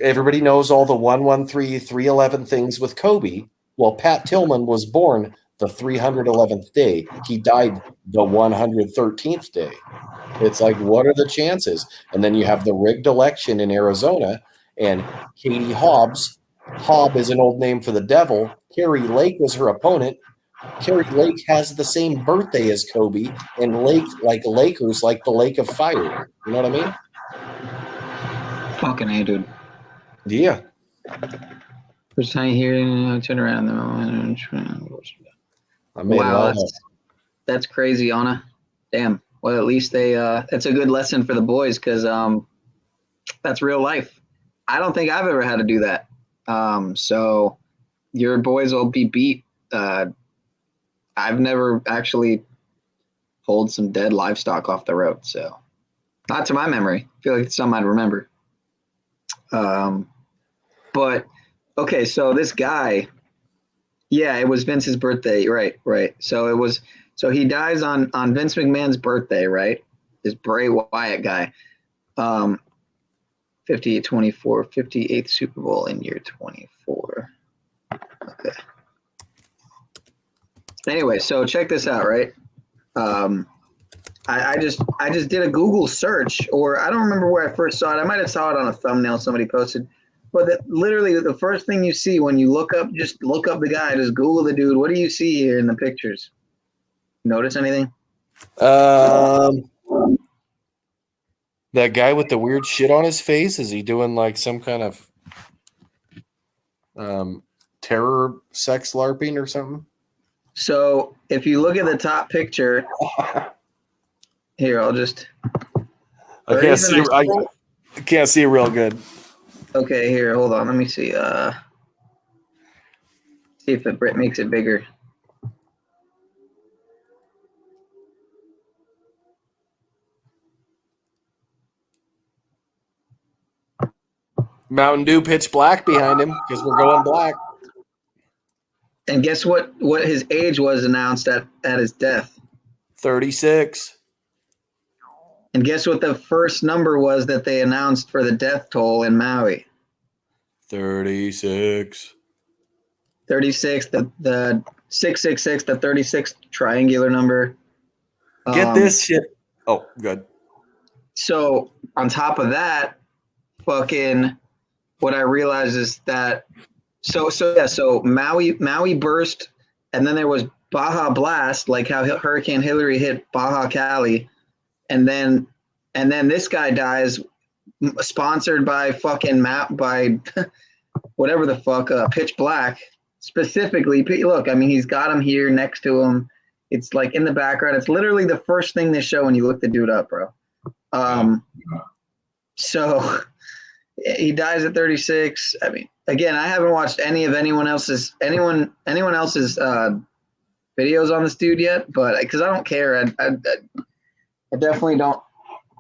S3: everybody knows all the 113, 311 things with Kobe. Well, Pat Tillman was born the 311th day. He died the 113th day. It's like, what are the chances? And then you have the rigged election in Arizona, and Katie Hobbs. Hobb is an old name for the devil. Carrie Lake was her opponent. Carrie Lake has the same birthday as Kobe, and Lake, like Lakers, like the Lake of Fire. You know what I mean?
S2: Fucking A, dude.
S3: Yeah.
S2: First time here, turn around. Wow, that's crazy, Anna. Damn. Well, at least that's a good lesson for the boys because that's real life. I don't think I've ever had to do that. So your boys will be beat. I've never actually pulled some dead livestock off the road, so not to my memory. I feel like it's something I'd remember. But okay, so this guy, yeah, it was Vince's birthday, right. So he dies on Vince McMahon's birthday, right? This Bray Wyatt guy. 58-24, 58th Super Bowl in year 24. Okay. Anyway, so check this out, right? I just did a Google search, or I don't remember where I first saw it. I might have saw it on a thumbnail somebody posted. But literally, the first thing you see when you look up the guy, just Google the dude. What do you see here in the pictures? Notice anything?
S3: That guy with the weird shit on his face, is he doing like some kind of terror sex LARPing or something?
S2: So if you look at the top picture, here, I'll just.
S3: I can't see it real good.
S2: Okay, here, hold on. Let me see. See if it makes it bigger.
S3: Mountain Dew pitch black behind him because we're going black.
S2: And guess what his age was announced at his death?
S3: 36.
S2: And guess what the first number was that they announced for the death toll in Maui?
S3: 36.
S2: 36, the 666, the 36 triangular number.
S3: Get this shit. Oh, good.
S2: So on top of that, fucking what I realized is that so Maui burst, and then there was Baja Blast, like how Hurricane Hillary hit Baja Cali, and then this guy dies, sponsored by fucking by whatever the fuck, Pitch Black specifically. Look, I mean, he's got him here next to him. It's like in the background. It's literally the first thing they show when you look the dude up, bro. So he dies at 36. I mean, again, I haven't watched anyone else's videos on this dude yet, but because I don't care, I definitely don't.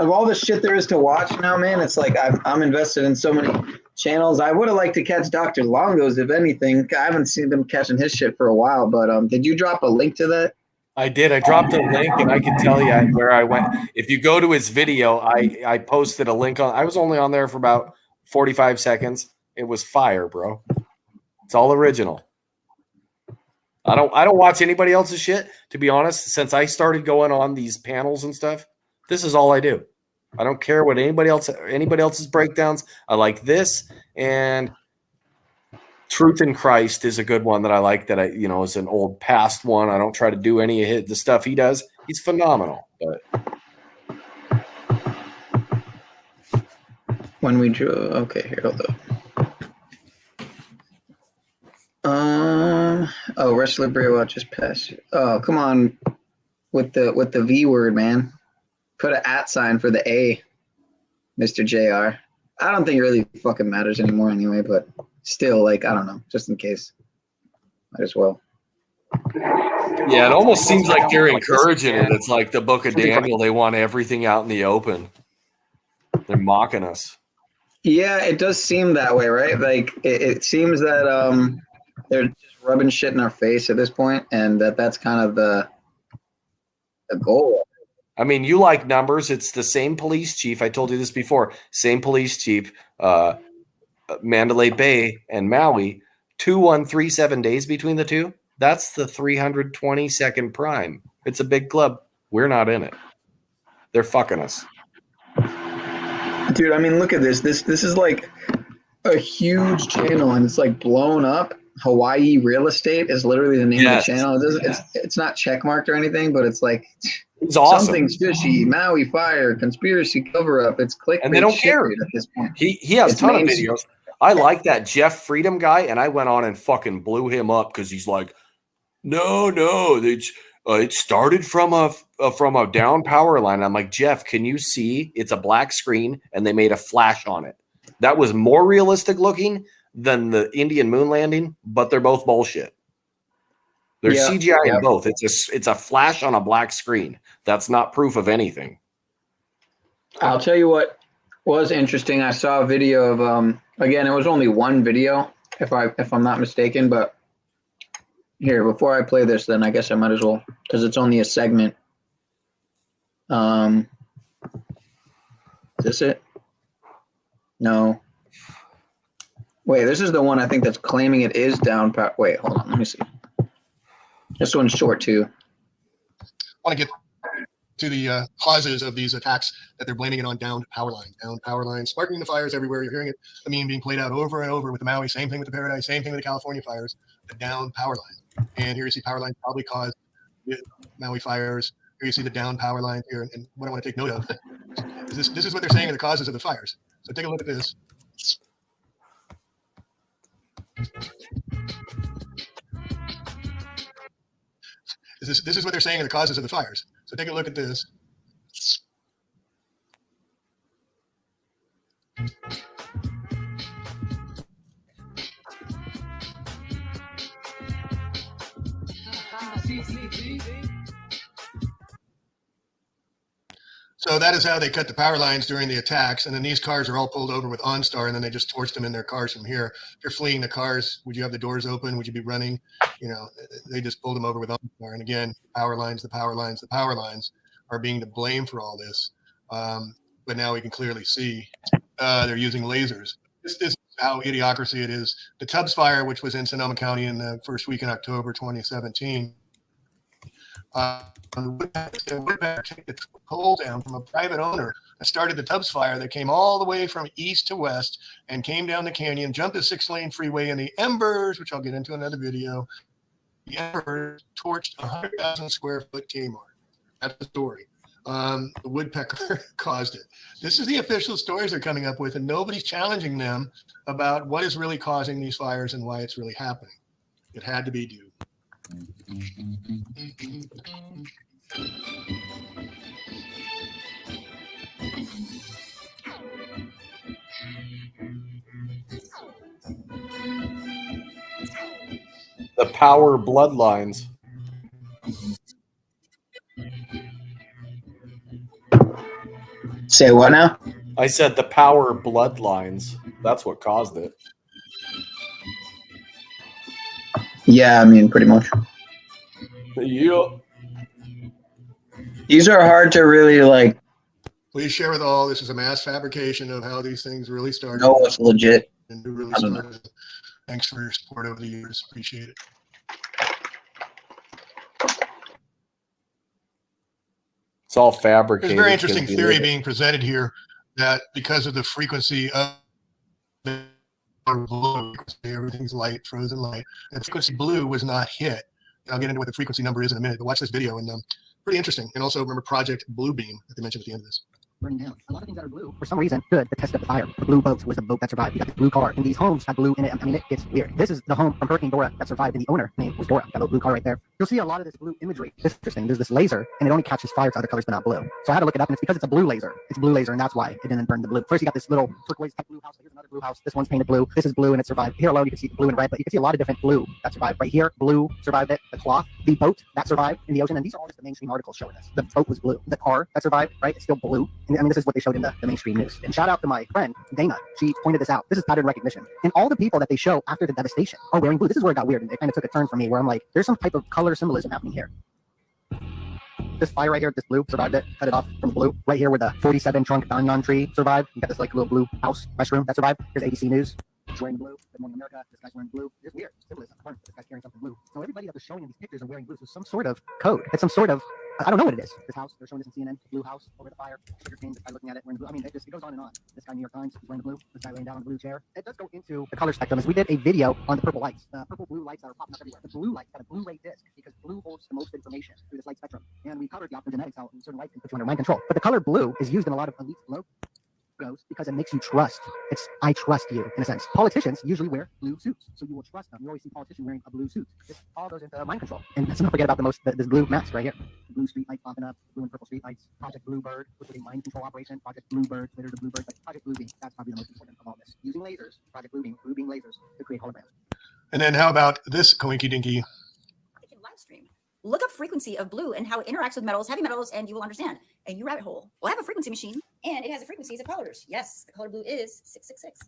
S2: Of all the shit there is to watch now, man, it's like I'm invested in so many channels. I would have liked to catch Dr. Longo's, if anything. I haven't seen them catching his shit for a while, but did you drop a link to that?
S3: I did. I dropped a link, and I can tell you where I went. If you go to his video, I posted a link on. I was only on there for about 45 seconds, It was fire, bro. It's all original. I don't watch anybody else's shit, to be honest. Since I started going on these panels and stuff, this is all I do. I don't care what anybody else's breakdowns. I like this, and Truth in Christ is a good one that I like, that is an old past one. I don't try to do any of the stuff he does. He's phenomenal. But
S26: when we drew, okay, here, hold up. Oh, Wrestler Braywatch just passed you. Oh, come on, with the V word, man. Put an @ sign for the A, Mr. JR. I don't think it really fucking matters anymore anyway, but still, like, I don't know, just in case. Might as well.
S3: yeah, it almost seems like they're encouraging it. It's like the Book of Daniel. They want everything out in the open. They're mocking us.
S26: Yeah, it does seem that way, right? Like, it seems that they're just rubbing shit in our face at this point, and that's kind of the goal.
S3: I mean, you like numbers. It's the same police chief. I told you this before. Same police chief, Mandalay Bay and Maui, 2-1-3-7 days between the two. That's the 322nd prime. It's a big club. We're not in it. They're fucking us.
S26: Dude, I mean, look at this. This is like a huge channel, and it's like blown up. Hawaii Real Estate is literally the name of the channel. It's not checkmarked or anything, but it's like
S3: it's awesome.
S26: Something's fishy. Maui FiRE, conspiracy cover up. It's clickbait,
S3: and they don't care
S26: at this point.
S3: He has a ton of videos. I like that Jeff Freedom guy, and I went on and fucking blew him up because he's like, no, it started from a down power line. I'm like, Jeff, can you see? It's a black screen, and they made a flash on it. That was more realistic looking than the Indian moon landing, but they're both bullshit. There's CGI in both. It's a flash on a black screen. That's not proof of anything.
S26: I'll tell you what was interesting. I saw a video of again, it was only one video, if I'm not mistaken, but here, before I play this, then I guess I might as well, because it's only a segment. Is this it? No. Wait, this is the one I think that's claiming it is down power. Wait, hold on, let me see. This one's short too.
S21: I want to get to the causes of these attacks that they're blaming it on downed power lines, sparking the fires everywhere. You're hearing it. I mean, being played out over and over with the Maui. Same thing with the Paradise. Same thing with the California fires. The downed power line. And here you see power lines probably caused the Maui fires. Here you see the downed power line here. And what I want to take note of is this is what they're saying are the causes of the fires. So take a look at this. This is what they're saying are the causes of the fires. So take a look at this. So that is how they cut the power lines during the attacks. And then these cars are all pulled over with OnStar, and then they just torched them in their cars from here. If you're fleeing the cars, would you have the doors open? Would you be running? You know, they just pulled them over with OnStar. And again, the power lines are being to blame for all this. But now we can clearly see they're using lasers. This is how idiocracy it is. The Tubbs fire, which was in Sonoma County in the first week in October 2017, the woodpecker took the pole down from a private owner that started the Tubbs fire that came all the way from east to west and came down the canyon, jumped the 6-lane freeway, and the embers, which I'll get into another video, the embers torched 100,000 square foot Kmart. That's the story. The woodpecker caused it. This is the official stories they're coming up with, and nobody's challenging them about what is really causing these fires and why it's really happening. It had to be due.
S3: The power bloodlines.
S26: Say what now?
S3: I said the power bloodlines. That's what caused it.
S26: Yeah, I mean, pretty much.
S3: Yeah.
S26: These are hard to really like.
S21: Please share with all. This is a mass fabrication of how these things really started.
S26: No, it's legit.
S21: and who really started it. Thanks for your support over the years. Appreciate it.
S3: It's all fabricated.
S21: There's a very interesting theory being presented here that because of the frequency of blue, everything's light, frozen light, and frequency blue was not hit. I'll get into what the frequency number is in a minute, but watch this video, and pretty interesting. And also remember Project Bluebeam that they mentioned at the end of this.
S18: Burning down. A lot of things that are blue, for some reason, good to test up the fire. The blue boat was the boat that survived. You got the blue car, and these homes had blue in it. I mean, it gets weird. This is the home from Hurricane Dora that survived, and the owner name was Dora. That little blue car right there. You'll see a lot of this blue imagery. It's interesting. There's this laser, and it only catches fire to other colors, but not blue. So I had to look it up, and it's because it's a blue laser. It's blue laser, and that's why it didn't burn the blue. First, you got this little turquoise type blue house. Here's another blue house. This one's painted blue. This is blue, and it survived. Here alone, you can see blue and red, but you can see a lot of different blue that survived. Right here, blue survived it. The cloth, the boat that survived in the ocean, and these are all just the mainstream articles showing us. The boat was blue. The car that survived, right, is still blue. And I mean, this is what they showed in the mainstream news. And shout out to my friend Dana. She pointed this out. This is pattern recognition. And all the people that they show after the devastation are wearing blue. This is where it got weird. And it kind of took a turn for me where I'm like, there's some type of color symbolism happening here. This fire right here, this blue survived it, cut it off from blue. Right here where the 47 trunk banyan tree survived. You got this like little blue house mushroom that survived. Here's ABC News. He's wearing blue. Good Morning America. This guy's wearing blue. It's weird. Symbolism. This guy's carrying something blue. So everybody that they're showing in these pictures are wearing blue. So some sort of code. It's some sort of, I don't know what it is. This house, they're showing this in CNN. Blue house over the fire. Sugar cane. This guy looking at it wearing blue. I mean, it goes on and on. This guy New York Times, he's wearing blue. This guy laying down on the blue chair. It does go into the color spectrum. As we did a video on the purple lights, purple blue lights that are popping up everywhere. The blue lights got a blue ray disc because blue holds the most information through this light spectrum. And we covered the optogenetics, how certain light can put you under mind control. But the color blue is used in a lot of elite logos because it makes you trust. It's I trust you in a sense. Politicians usually wear blue suits, so you will trust them. You always see politicians wearing a blue suit. This all goes into mind control. And let's not forget about this blue mask right here. The blue street lights popping up, blue and purple street lights. Project Bluebird, which was a mind control operation. Project Bluebird, later the Bluebird, but Project Bluebeam. That's probably the most important of all this. Using lasers, Project Bluebeam lasers to create holograms.
S21: And then how about this coinky dinky?
S6: Live stream. Look up frequency of blue and how it interacts with metals, heavy metals, and you will understand. A new rabbit hole. Well, I have a frequency machine, and it has the frequencies of colors. Yes, the color blue is 666.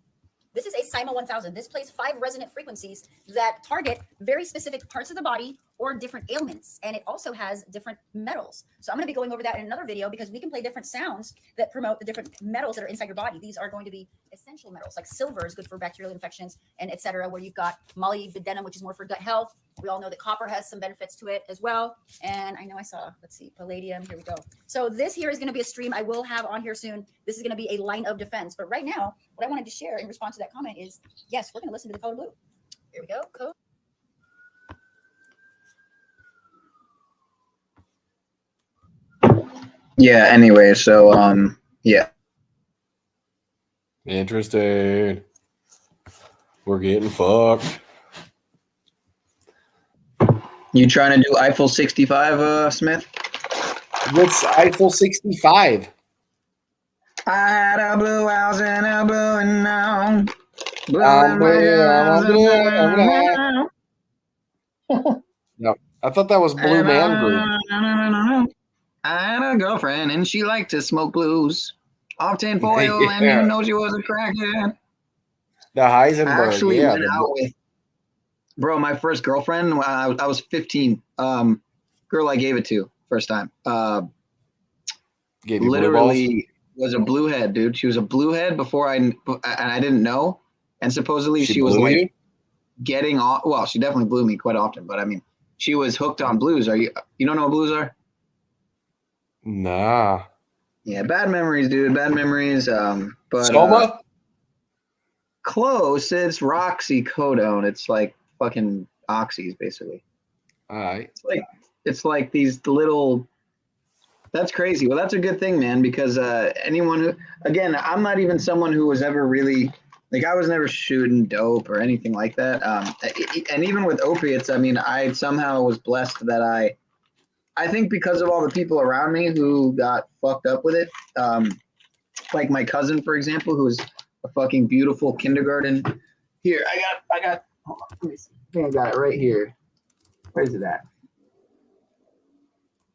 S6: This is a Sima 1000. This plays 5 resonant frequencies that target very specific parts of the body or different ailments. And it also has different metals. So I'm going to be going over that in another video because we can play different sounds that promote the different metals that are inside your body. These are going to be essential metals, like silver is good for bacterial infections and etc. Where you've got molybdenum, which is more for gut health. We all know that copper has some benefits to it as well. And I know I saw, let's see, palladium. Here we go. So this here is going to be a stream I will have on here soon. This is going to be a line of defense. But right now, what I wanted to share in response to that comment is, yes, we're going to listen to the color blue. Here we go. Code.
S26: Yeah, anyway, so, yeah.
S3: Interesting. We're getting fucked.
S26: You trying to do Eiffel 65, Smith?
S3: What's Eiffel 65?
S26: I had a blue house and a blue and now.
S3: No, I thought that was Blue Man Group.
S26: I had a girlfriend and she liked to smoke blues. Off tinfoil and you know she was a crackhead.
S3: The Heisenberg,
S26: I actually
S3: yeah.
S26: went out with, bro, my first girlfriend when I was 15. Girl I gave it to first time.
S3: Gave you
S26: literally was a bluehead, dude. She was a bluehead before I didn't know. And supposedly she was like
S3: you?
S26: getting off. Well, she definitely blew me quite often, but I mean, she was hooked on blues. You don't know what blues are?
S3: Nah.
S26: Yeah, bad memories, dude. Bad memories. But
S3: Soma?
S26: Close. It's roxycodone. It's like fucking oxys, basically.
S3: All right.
S26: It's like these little. That's crazy. Well, that's a good thing, man, because anyone who, again, I'm not even someone who was ever really, like, I was never shooting dope or anything like that. And even with opiates, I mean, I somehow was blessed that I think because of all the people around me who got fucked up with it, like my cousin, for example, who was a fucking beautiful kindergarten. Here, I got, hold on, let me see. I think I got it right here. Where's it at?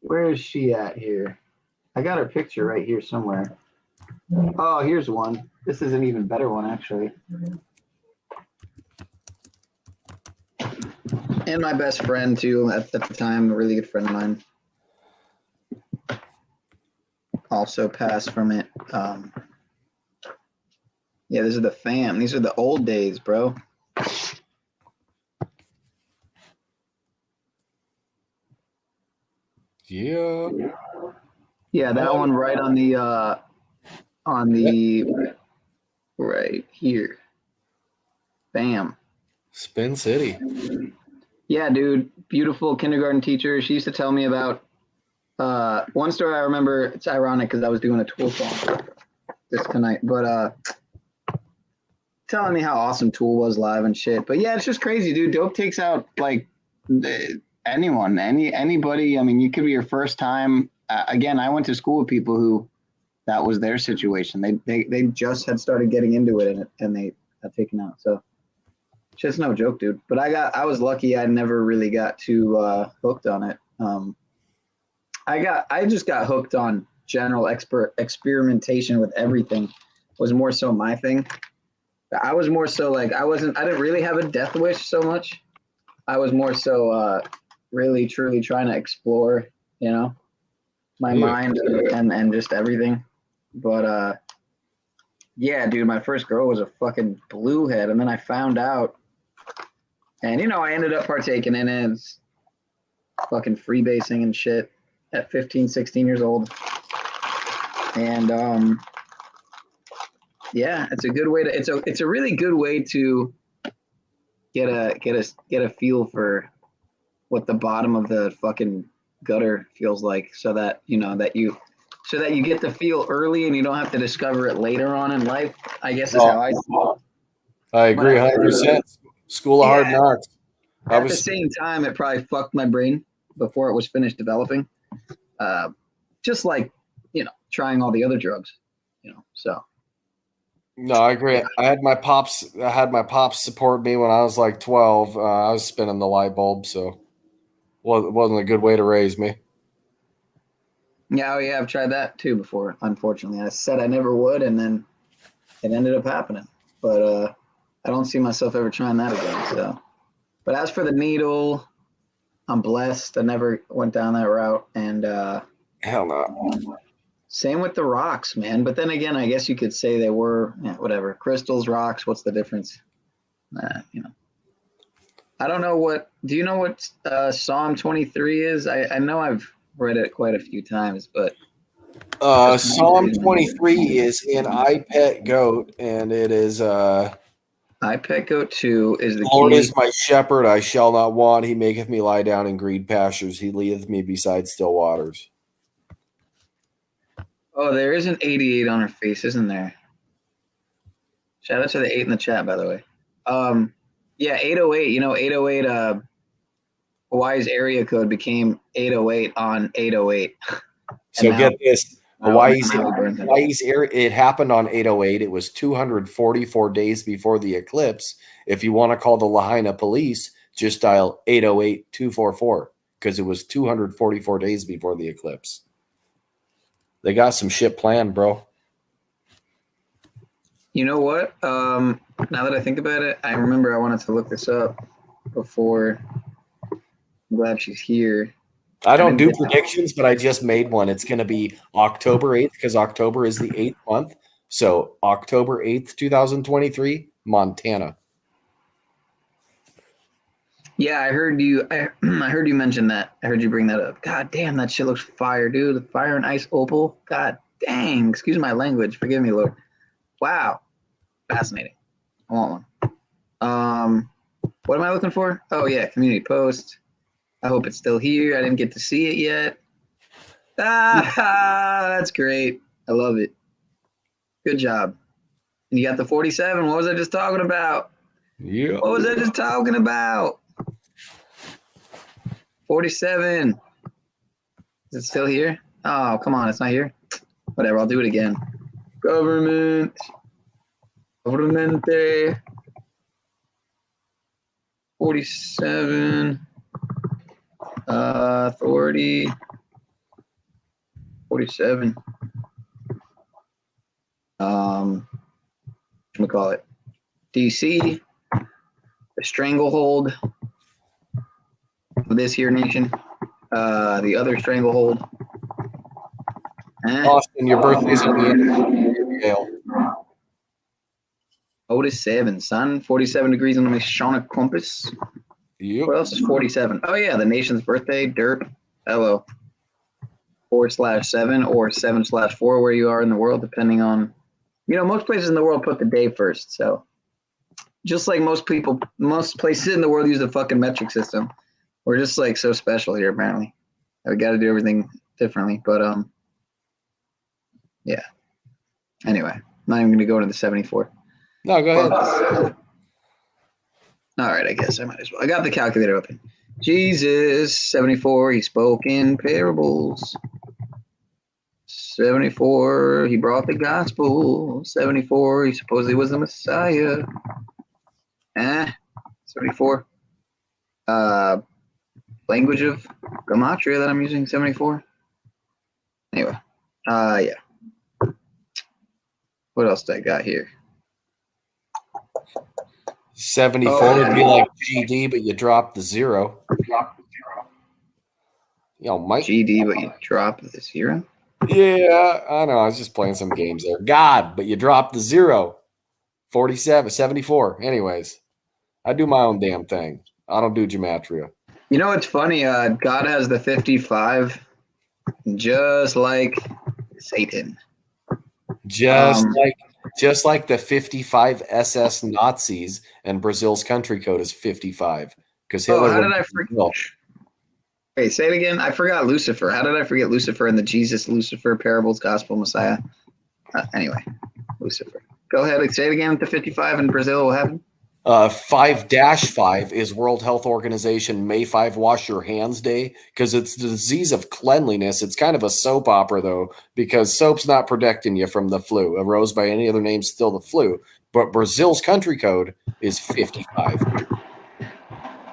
S26: Where is she at here? I got her picture right here somewhere. Oh, here's one. This is an even better one, actually. And my best friend, too, at the time, a really good friend of mine. Also passed from it. Yeah, this is the fam. These are the old days, bro.
S3: Yeah.
S26: Yeah, that one right on the right here. Bam.
S3: Spin City.
S26: Yeah, dude. Beautiful kindergarten teacher. She used to tell me about one story I remember. It's ironic because I was doing a Tool song this tonight, but telling me how awesome Tool was live and shit. But yeah, it's just crazy, dude. Dope takes out like anyone, anybody. I mean, you could be your first time. Again, I went to school with people who that was their situation. They just had started getting into it and they got taken out. So it's just no joke, dude. But I was lucky. I never really got too hooked on it. I just got hooked on general experimentation with everything. Was more so my thing. I was more so like I didn't really have a death wish so much. I was more so really truly trying to explore, you know, my mind and just everything. But yeah, dude, my first girl was a fucking bluehead, and then I found out, and you know, I ended up partaking in it. It's fucking freebasing and shit at 15, 16 years old. And yeah, it's a good way to it's a really good way to get a feel for what the bottom of the fucking gutter feels like, so that you know that you get the feel early and you don't have to discover it later on in life, I guess is how I see it.
S3: I agree 100%. School of hard knocks.
S26: At the same time, it probably fucked my brain before it was finished developing. Just like, you know, trying all the other drugs, you know, so.
S3: No, I agree. I had my pops support me when I was like 12. I was spinning the light bulb, so it wasn't a good way to raise me.
S26: Yeah, oh yeah, I've tried that too before. Unfortunately, I said I never would, and then it ended up happening. But I don't see myself ever trying that again. So, but as for the needle, I'm blessed. I never went down that route, and
S3: hell no.
S26: Same with the rocks, man. But then again, I guess you could say they were whatever crystals, rocks. What's the difference? You know, I don't know what. Do you know what Psalm 23 is? I know I've read it quite a few times, but
S3: Psalm 23 is in I Pet Goat, and it is
S26: I Pet Goat 2 is the
S3: Lord
S26: key.
S3: is my shepherd, I shall not want. He maketh me lie down in green pastures. He leadeth me beside still waters.
S26: Oh, there is an 88 on her face, isn't there? Shout out to the 8 in the chat, by the way. Yeah, 808. You know, 808. Hawaii's area code became 808 on 808.
S3: So get this. Hawaii's area, it happened on 808. It was 244 days before the eclipse. If you want to call the Lahaina police, just dial 808-244 because it was 244 days before the eclipse. They got some shit planned, bro.
S26: You know what? Now that I think about it, I remember I wanted to look this up before. I'm glad she's here.
S3: I don't do predictions, but I just made one. It's going to be October 8th because October is the 8th month. So October 8th, 2023, Montana.
S26: Yeah, I heard you. I heard you mention that. I heard you bring that up. God damn, that shit looks fire, dude. The fire and ice opal. God dang. Excuse my language. Forgive me, Lord. Wow, fascinating. I want one. What am I looking for? Oh yeah, community post. I hope it's still here. I didn't get to see it yet. That's great. I love it. Good job. And you got the 47. What was I just talking about?
S3: Yeah.
S26: What was I just talking about? 47. Is it still here? Oh, come on. It's not here. Whatever. I'll do it again. Government. Governmente. 47. Authority. 47. Whatchamacallit? DC. The stranglehold of this here nation. The other stranglehold.
S3: Austin, your birthday's on the end.
S26: Otis 7, son. 47 degrees on the Masonic compass.
S3: Yep.
S26: What else is 47? Oh, yeah, the nation's birthday, dirt. Hello. 4/7 or 7/4, where you are in the world, depending on, most places in the world put the day first. So just like most places in the world use the fucking metric system. We're just like so special here, apparently. We got to do everything differently. But yeah. Anyway, I'm not even going to go into the 74.
S3: No, go ahead.
S26: All right, I guess I might as well. I got the calculator open. Jesus, 74, he spoke in parables. 74, he brought the gospel. 74, he supposedly was the Messiah. 74. Language of Gematria that I'm using, 74. Anyway, yeah. What else did I got here?
S3: 74 would be like GD, but you drop the 0. Mike.
S26: GD, but you drop the 0?
S3: Yeah, I know. I was just playing some games there. God, but you drop the 0. 47, 74. Anyways, I do my own damn thing. I don't do gematria.
S26: You know what's funny? God has the 55, just like Satan.
S3: Just like the 55 SS Nazis, and Brazil's country code is 55. Because Hitler.
S26: How did I forget? Wait, say it again. I forgot Lucifer. How did I forget Lucifer and the Jesus, Lucifer, parables, gospel, Messiah? Anyway, Lucifer. Go ahead. Say it again. The 55 in Brazil. What happened?
S3: 5-5 is World Health Organization May 5 Wash Your Hands Day, because it's the disease of cleanliness. It's kind of a soap opera, though, because soap's not protecting you from the flu. A rose by any other name is still the flu. But Brazil's country code is 55.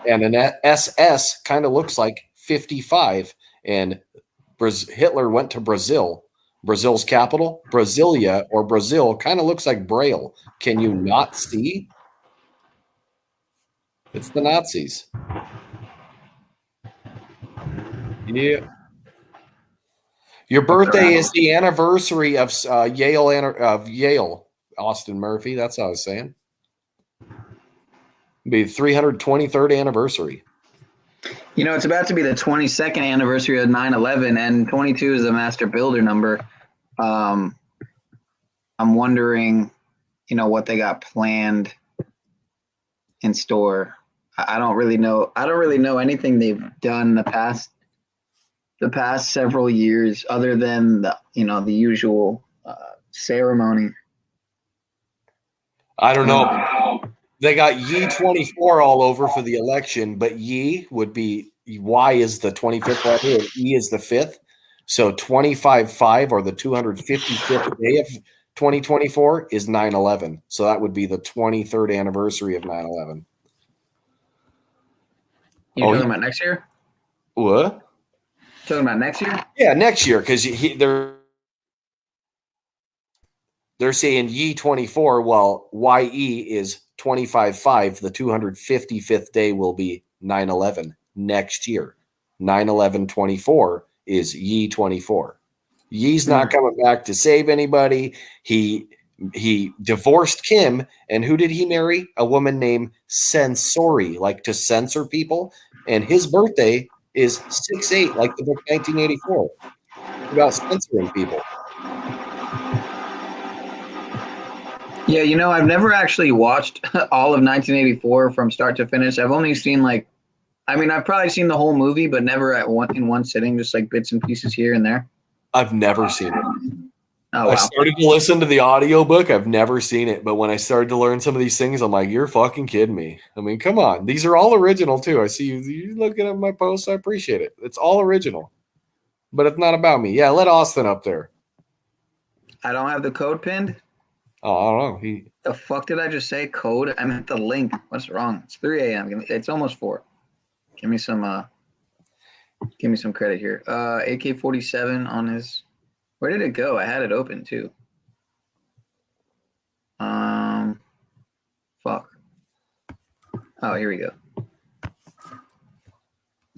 S3: And an SS kind of looks like 55. And Hitler went to Brazil. Brazil's capital, Brasilia, or Brazil, kind of looks like Braille. Can you not see? It's the Nazis. Yeah. Your birthday is the anniversary of Yale, Austin Murphy. That's what I was saying. It'd be the 323rd anniversary.
S26: It's about to be the 22nd anniversary of 9/11, and 22 is the master builder number. I'm wondering, what they got planned in store. I don't really know. I don't really know anything they've done the past several years, other than the usual ceremony.
S3: I don't know. They got Yi 24 all over for the election, but Yi would be Y is the 25th letter, and E is the 5th. So 25/5, or the 255th day of 2024, is 9/11. So that would be the 23rd anniversary of 9/11.
S26: You're talking about next year?
S3: What?
S26: Talking about next year?
S3: Yeah, next year, because they're saying Yi 24, while YE is 25/5. The 255th day will be 9/11 next year. 9/11/24 is Yi 24. Yi's not coming back to save anybody. He divorced Kim, and who did he marry? A woman named Censori, like to censor people. And his birthday is 6/8, like the book 1984. It's about censoring people.
S26: Yeah, I've never actually watched all of 1984 from start to finish. I've only seen I've probably seen the whole movie, but never in one sitting, just like bits and pieces here and there.
S3: I've never seen it.
S26: Oh, wow.
S3: I started to listen to the audiobook. I've never seen it. But when I started to learn some of these things, I'm like, you're fucking kidding me. I mean, come on. These are all original, too. I see you looking at my posts. I appreciate it. It's all original. But it's not about me. Yeah, let Austin up there.
S26: I don't have the code pinned?
S3: Oh, I don't know.
S26: The fuck did I just say? Code? I meant the link. What's wrong? It's 3 a.m. It's almost 4. Give me some credit here. AK-47 on his. Where did it go? I had it open too. Fuck. Oh, here we go.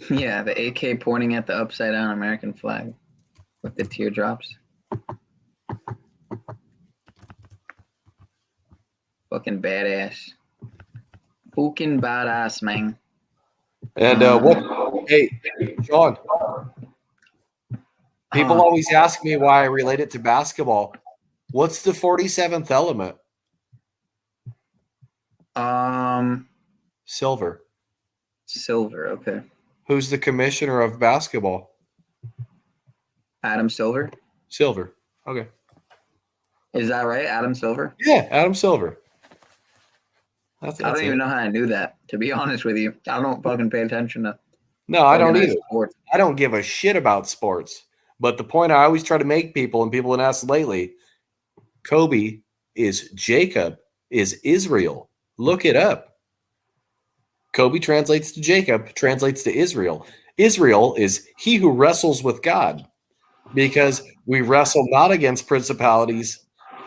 S26: Yeah, the AK pointing at the upside down American flag with the teardrops. Fucking badass. Fucking badass, man.
S3: And what? Hey, Sean. People always ask me why I relate it to basketball. What's the 47th element? Silver.
S26: Silver. Okay.
S3: Who's the commissioner of basketball?
S26: Adam Silver.
S3: Silver. Okay.
S26: Is that right? Adam Silver?
S3: Yeah, Adam Silver.
S26: I don't even know how I knew that, to be honest with you. I don't fucking pay attention to.
S3: No, I don't either.
S26: Sports.
S3: I don't give a shit about sports. But the point I always try to make people, and people have asked lately, Kobe is Jacob is Israel. Look it up. Kobe translates to Jacob, translates to Israel. Israel is he who wrestles with God, because we wrestle not against principalities,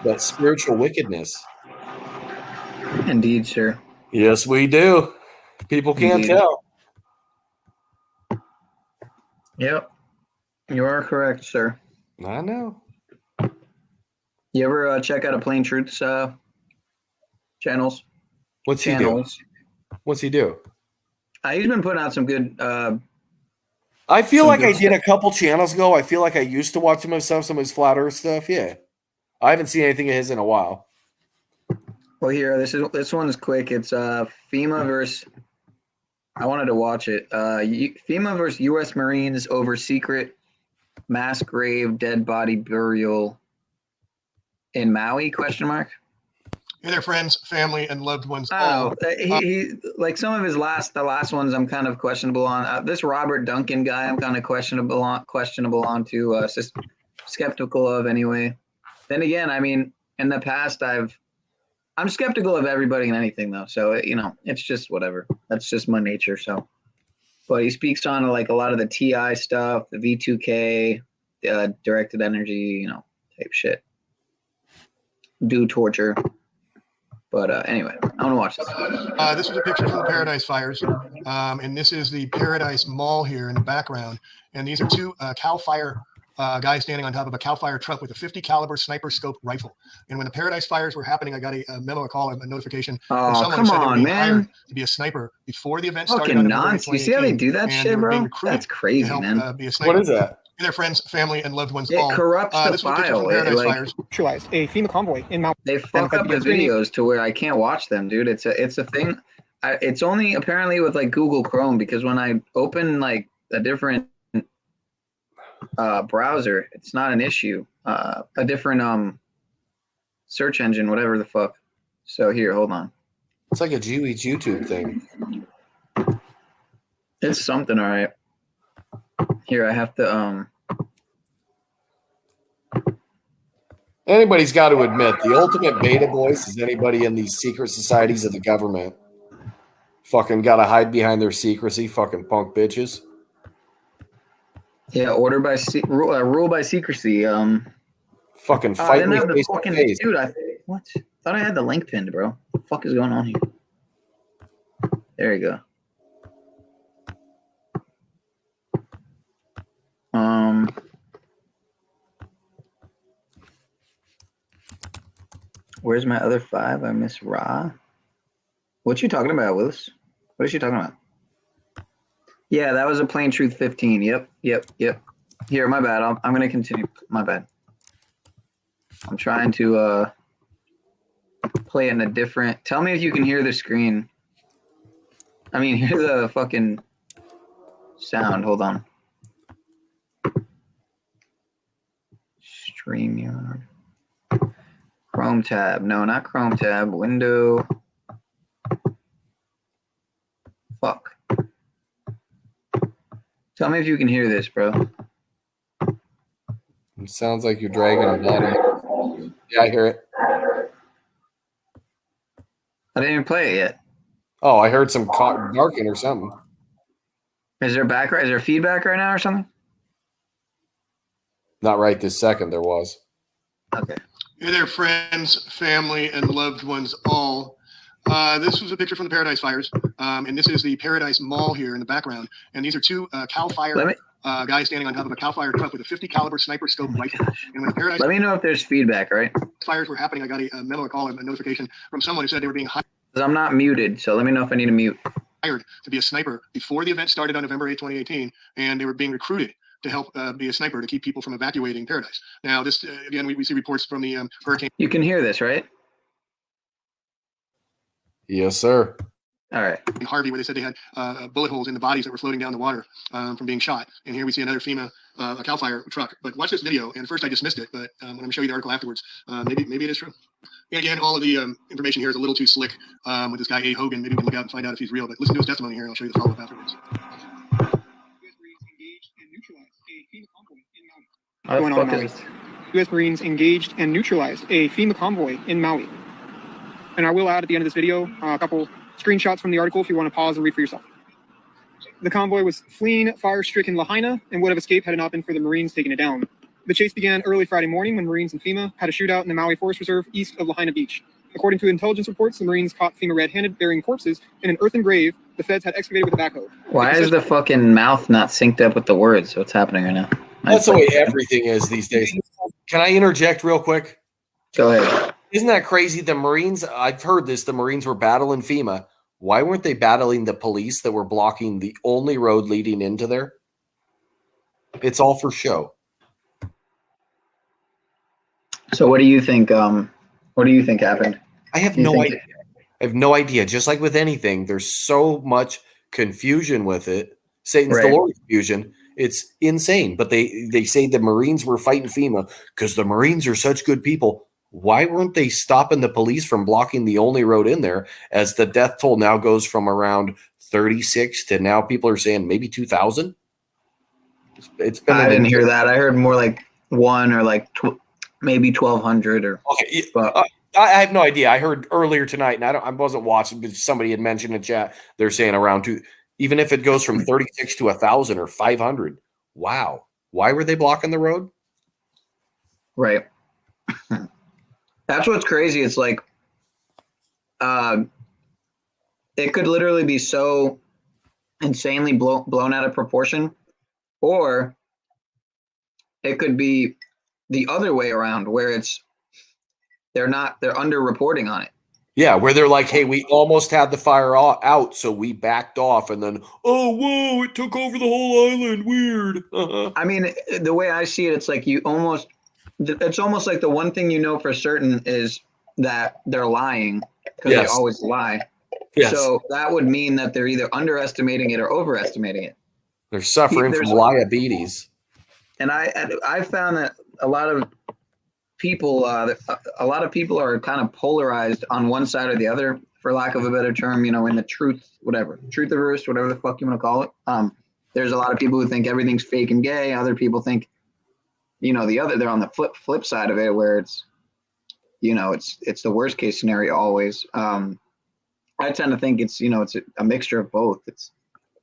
S3: but spiritual wickedness.
S26: Indeed, sir.
S3: Yes, we do. People can't
S26: Indeed.
S3: tell.
S26: Yep. You are correct, sir.
S3: I know.
S26: You ever check out a Plain Truth's channels?
S3: What's he do? What's he do?
S26: He's been putting out some good.
S3: I feel like I did a couple channels ago. I feel like I used to watch some of his flat Earth stuff. Yeah, I haven't seen anything of his in a while.
S26: Well, here this one's quick. It's FEMA versus. I wanted to watch it. FEMA versus U.S. Marines over secret mass grave dead body burial in Maui? ?
S21: Hey there, friends, family, and loved ones.
S26: Oh, he like some of the last ones I'm kind of questionable on. This Robert Duncan guy I'm kind of questionable on too. Skeptical of anyway. Then again, I mean, in the past I'm skeptical of everybody and anything though. So it's just whatever. That's just my nature. So, but he speaks on like a lot of the TI stuff, the V2K, directed energy, type shit. Do torture. But anyway, I want to watch this.
S21: This is a picture from the Paradise Fires. And this is the Paradise Mall here in the background. And these are two CAL FIRE guys standing on top of a CAL FIRE truck with a 50 caliber sniper scope rifle. And when the Paradise Fires were happening, I got a memo, a call, a notification from someone who said they were being hired to be a sniper before the event started.
S26: Fucking nonsense. You see how they do that shit, bro? That's crazy, man.
S21: Be a sniper.
S3: What is that?
S21: Their friends, family, and loved ones.
S26: It
S21: all.
S26: corrupts the
S21: this was a picture
S26: file.
S21: from Paradise Fires.
S18: A FEMA convoy in Mount.
S26: They fuck up the videos to where I can't watch them, dude. It's a thing. It's only apparently with like Google Chrome, because when I open like a different browser, it's not an issue. A different search engine, whatever the fuck. So here, hold on.
S3: It's like a Jewish YouTube thing.
S26: It's something, all right. Here, I have to
S3: Anybody's got to admit, the ultimate beta voice is anybody in these secret societies of the government. Fucking got to hide behind their secrecy, fucking punk bitches.
S26: Yeah, rule by secrecy.
S3: Fucking fight me face to face.
S26: Dude, what? Thought I had the link pinned, bro. What the fuck is going on here? There you go. Where's my other 5? I miss Ra. What you talking about, Willis? What is she talking about? Yeah, that was a Plain Truth 15. Yep. Here, my bad. I'm going to continue. My bad. I'm trying to play in a different. Tell me if you can hear the screen. I mean, hear the fucking sound. Hold on. StreamYard. Chrome tab. No, not Chrome tab. Window. Fuck. Tell me if you can hear this, bro.
S3: It sounds like you're dragging a body. Yeah, I hear it.
S26: I didn't even play it yet.
S3: Oh, I heard some barking or something.
S26: Is there feedback right now or something?
S3: Not right this second, there was.
S26: Okay.
S21: Hey there, friends, family, and loved ones all. This was a picture from the Paradise fires, and this is the Paradise Mall here in the background. And these are two CAL FIRE guys standing on top of a CAL FIRE truck with a 50 caliber sniper scope rifle. And when the Paradise
S26: Let me know if there's feedback, right?
S21: fires were happening, I got a memo, a call, a notification from someone who said they were being hired.
S26: I'm not muted, so let me know if I need to mute.
S21: Hired to be a sniper before the event started on November 8, 2018, and they were being recruited to help be a sniper to keep people from evacuating Paradise. Now, this again, we see reports from the hurricane.
S26: You can hear this, right?
S3: Yes, sir.
S26: All right.
S21: In Harvey, where they said they had bullet holes in the bodies that were floating down the water from being shot. And here we see another FEMA CAL FIRE truck. But watch this video. And first I dismissed it, but I'm going to show you the article afterwards. Maybe it is true. And again, all of the information here is a little too slick with this guy A. Hogan. Maybe we can look out and find out if he's real. But listen to his testimony here, and I'll show you the follow-up afterwards.
S7: Going on Maui. U.S. Marines engaged and neutralized a FEMA convoy in Maui. And I will add at the end of this video a couple screenshots from the article if you want to pause and read for yourself. The convoy was fleeing fire-stricken Lahaina and would have escaped had it not been for the Marines taking it down. The chase began early Friday morning when Marines and FEMA had a shootout in the Maui Forest Reserve east of Lahaina Beach. According to intelligence reports, the Marines caught FEMA red-handed burying corpses in an earthen grave the feds had excavated with a backhoe.
S26: Why is the fucking mouth not synced up with the words? What's happening right now?
S3: That's the way everything is these days. Can I interject real quick?
S26: Go ahead.
S3: Isn't that crazy? The Marines, I've heard this, the Marines were battling FEMA. Why weren't they battling the police that were blocking the only road leading into there? It's all for show.
S26: So what do you think? What do you think happened?
S3: I have no idea. I have no idea. Just like with anything, there's so much confusion with it. Satan's the Lord confusion. It's insane. But they say the Marines were fighting FEMA because the Marines are such good people. Why weren't they stopping the police from blocking the only road in there, as the death toll now goes from around 36 to now people are saying maybe 2,000? It's been.
S26: I didn't hear that. I heard more like one or like maybe 1,200 or.
S3: Okay, I have no idea. I heard earlier tonight, and I wasn't watching, but somebody had mentioned in chat. They're saying around 2. Even if it goes from 36 to 1,000 or 500. Wow, why were they blocking the road?
S26: Right. That's what's crazy. It's like, it could literally be so insanely blown out of proportion, or it could be the other way around, where they're underreporting on it.
S3: Yeah, where they're like, hey, we almost had the fire out, so we backed off, and then, oh, whoa, it took over the whole island. Weird.
S26: I mean, the way I see it, it's like it's almost like the one thing you know for certain is that they're lying, because they always lie. Yes. So that would mean that they're either underestimating it or overestimating it.
S3: They're suffering from diabetes.
S26: And I found that a lot of people are kind of polarized on one side or the other, for lack of a better term, in the truthiverse, whatever the fuck you want to call it. There's a lot of people who think everything's fake and gay. Other people think, they're on the flip side of it, where it's the worst case scenario always. I tend to think it's a mixture of both. It's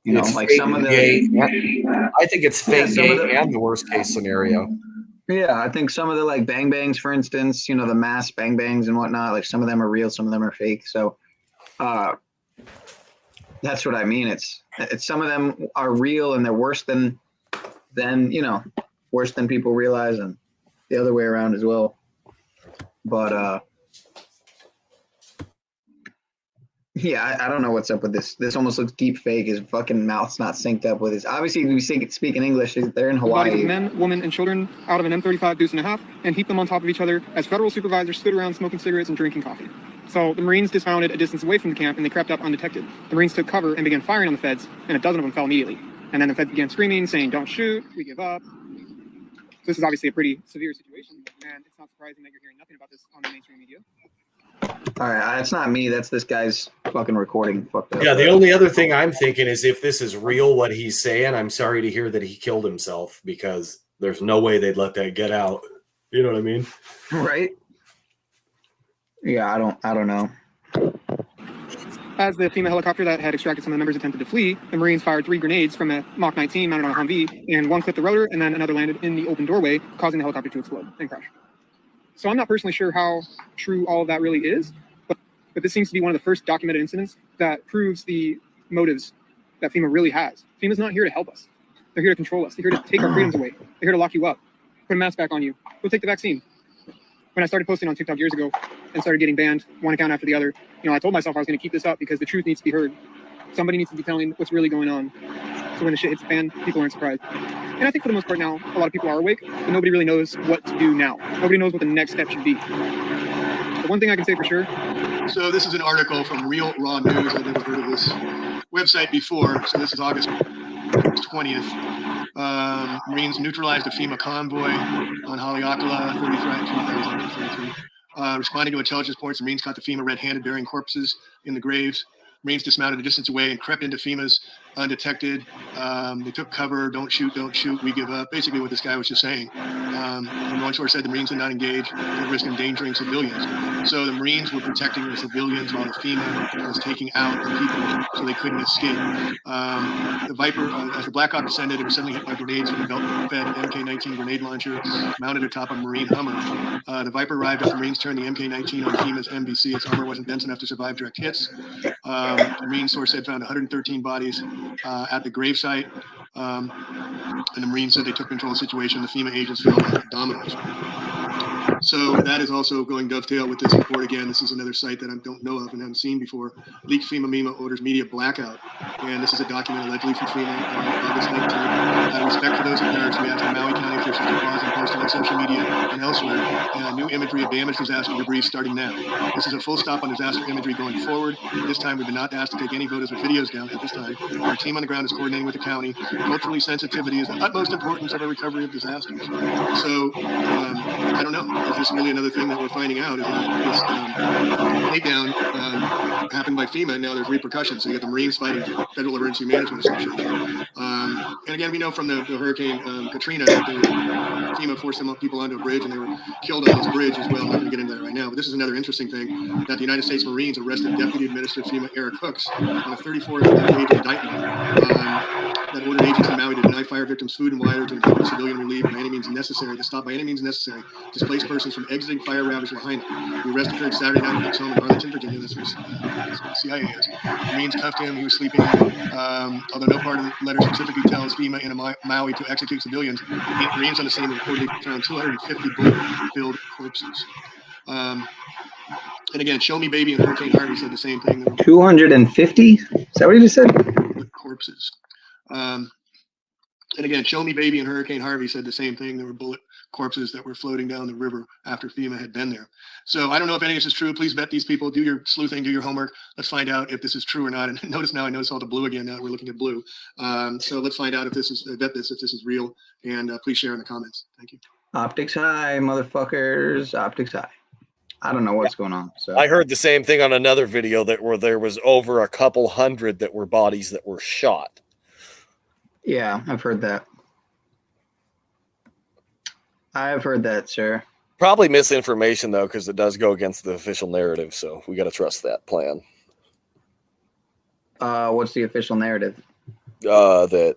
S26: like some of the.
S3: I think it's fake gay and the worst case scenario.
S26: Yeah, I think some of the like bang bangs, for instance, the mass bang bangs and whatnot, like some of them are real, some of them are fake. So that's what I mean. It's some of them are real and they're worse than people realize, and the other way around as well. But yeah, I don't know what's up with this. This almost looks deep fake. His fucking mouth's not synced up with his. Obviously, we speak in English. They're in Hawaii.
S7: Bodies of men, women, and children out of an M35 deuce and a half, and heaped them on top of each other as federal supervisors stood around smoking cigarettes and drinking coffee. So the Marines dismounted a distance away from the camp, and they crept up undetected. The Marines took cover and began firing on the feds, and a dozen of them fell immediately. And then the feds began screaming, saying, "Don't shoot, we give up." So this is obviously a pretty severe situation, and it's not surprising that you're hearing nothing about this on the mainstream media.
S26: All right, it's not me. That's this guy's fucking recording.
S3: Yeah, the only other thing I'm thinking is, if this is real, what he's saying, I'm sorry to hear that he killed himself, because there's no way they'd let that get out. You know what I mean?
S26: Right? Yeah, I don't know.
S7: As the FEMA helicopter that had extracted some of the members attempted to flee, the Marines fired 3 grenades from a Mach 19 mounted on a Humvee, and one clipped the rotor, and then another landed in the open doorway, causing the helicopter to explode and crash. So I'm not personally sure how true all of that really is, but but this seems to be one of the first documented incidents that proves the motives that FEMA really has. FEMA's not here to help us. They're here to control us. They're here to take our freedoms away. They're here to lock you up, put a mask back on you, go take the vaccine. When I started posting on TikTok years ago and started getting banned one account after the other, you know, I told myself I was going to keep this up because the truth needs to be heard. Somebody needs to be telling what's really going on. So when the shit hits the fan, people aren't surprised. And I think for the most part now, a lot of people are awake, but nobody really knows what to do now. Nobody knows what the next step should be. But one thing I can say for sure.
S21: So this is an article from Real Raw News. I've never heard of this website before. So this is August 20th. Marines neutralized a FEMA convoy on Haleakala, 2033. Responding to intelligence reports, the Marines caught the FEMA red-handed burying corpses in the graves. Marines dismounted a distance away and crept into FEMA's undetected. They took cover, don't shoot, we give up. Basically what this guy was just saying. And one source said the Marines did not engage at risk endangering civilians. So the Marines were protecting the civilians while the FEMA was taking out the people so they couldn't escape. The Viper, as the Black Hawk descended, it was suddenly hit by grenades from the belt-fed MK-19 grenade launcher mounted atop a Marine Hummer. The Viper arrived after Marines turned the MK-19 on FEMA's MBC. Its armor wasn't dense enough to survive direct hits. The Marine source said found 113 bodies at the gravesite. And the Marines said they took control of the situation. The FEMA agents fell like dominoes. So that is also going dovetail with this report again. This is another site that I don't know of and haven't seen before. Leaked FEMA MEMA orders media blackout. And this is a document allegedly from FEMA on August 19th. Out of respect for those in Paris, we asked the Maui County officials to pause and post on social media and elsewhere new imagery of damaged disaster debris starting now. This is a full stop on disaster imagery going forward. This time we've been not asked to take any photos or videos down at this time. Our team on the ground is coordinating with the county. Culturally, sensitivity is the utmost importance of a recovery of disasters. So I don't know. Is this really another thing that we're finding out? Is that this takedown happened by FEMA, and now there's repercussions. So you got the Marines fighting Federal Emergency Management Association. And again, we know from the Hurricane Katrina that FEMA forced some people onto a bridge, and they were killed on this bridge as well. I'm not going to get into that right now, but this is another interesting thing, that the United States Marines arrested Deputy Administrator FEMA Eric Hooks on a 34-page indictment that ordered agents in Maui to deny fire victims food and water, to encourage civilian relief by any means necessary, to stop by any means necessary displaced persons from exiting fire-ravaged Lahaina. The arrest occurred Saturday night at Hooks' home in Arlington, Virginia. That's what the CIA is. The Marines cuffed him. He was sleeping. Although no part of the letter specifically tells FEMA in Maui to execute civilians, the Marines on the scene reportedly found 250 bullet-filled corpses. And again, Show Me Baby and Hurricane Harvey said the same thing.
S26: 250? Is that what he just said?
S21: Corpses. And again, Show Me Baby and Hurricane Harvey said the same thing. There were bullet corpses that were floating down the river after FEMA had been there. So I don't know if any of this is true. Please vet these people. Do your sleuthing. Do your homework. Let's find out if this is true or not. And notice now, I notice all the blue again. Now we're looking at blue. So let's find out if this is vet this, if this is real. And please share in the comments. Thank you.
S26: Optics high, motherfuckers. Optics high. I don't know what's going on. So
S3: I heard the same thing on another video where there was over a couple hundred that were bodies that were shot.
S26: Yeah, I've heard that. I've heard that, sir.
S3: Probably misinformation, though, because it does go against the official narrative. So we got to trust that plan.
S26: What's the official narrative?
S3: That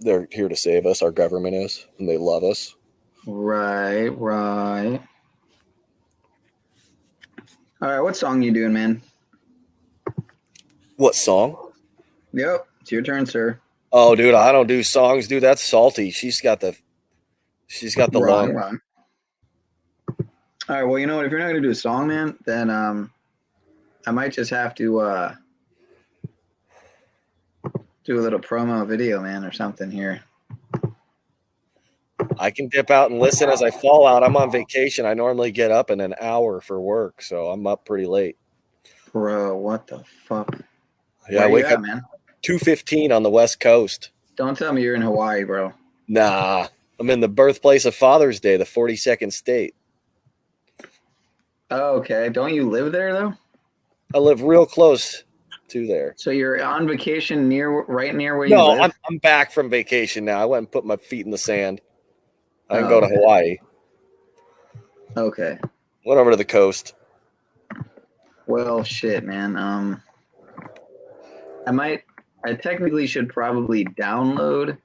S3: they're here to save us. Our government is, and they love us.
S26: Right. All right, what song you doing, man?
S3: What song?
S26: Yep, it's your turn, sir.
S3: Oh, dude, I don't do songs, dude. That's Salty. She's got the long.
S26: All right, well, you know what? If you're not gonna do a song, man, then I might just have to do a little promo video, man, or something here.
S3: I can dip out and listen as I fall out. I'm on vacation. I normally get up in an hour for work, so I'm up pretty late.
S26: Bro, what the fuck?
S3: Yeah, I wake up, man. 2:15 on the West Coast.
S26: Don't tell me you're in Hawaii, bro.
S3: Nah, I'm in the birthplace of Father's Day, the 42nd state.
S26: Oh, okay. Don't you live there, though?
S3: I live real close to there.
S26: So you're on vacation right near where you live?
S3: No, I'm back from vacation now. I went and put my feet in the sand. I can go to Hawaii.
S26: Okay.
S3: Went over to the coast.
S26: Well, shit, man. I technically should probably download.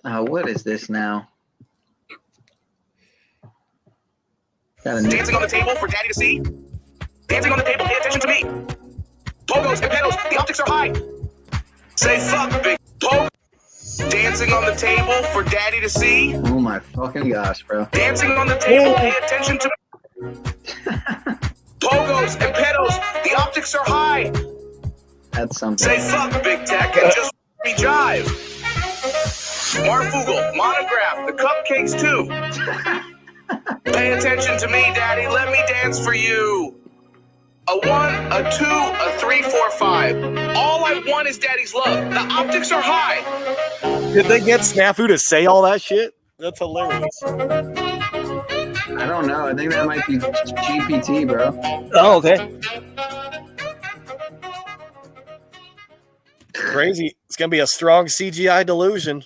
S26: What is this now?
S16: Dancing on the table for daddy to see. Dancing on the table, pay attention to me. Pogos and pedals, the optics are high. Say fuck, big pogo. Dancing on the table for daddy to see.
S26: Oh my fucking gosh, bro.
S16: Dancing on the table, pay attention to me. Pogos and pedals, the optics are high.
S26: That's something.
S16: Say fuck, big tech, and just me jive. Marfugel, monograph, the cupcakes too. Pay attention to me, daddy, let me dance for you. A 1, a 2, a 3, 4, 5. All I want is daddy's love. The optics are high.
S3: Did they get Snafu to say all that shit? That's hilarious.
S26: I don't know. I think that might be GPT, bro.
S3: Oh, okay. Crazy. It's going to be a strong CGI delusion.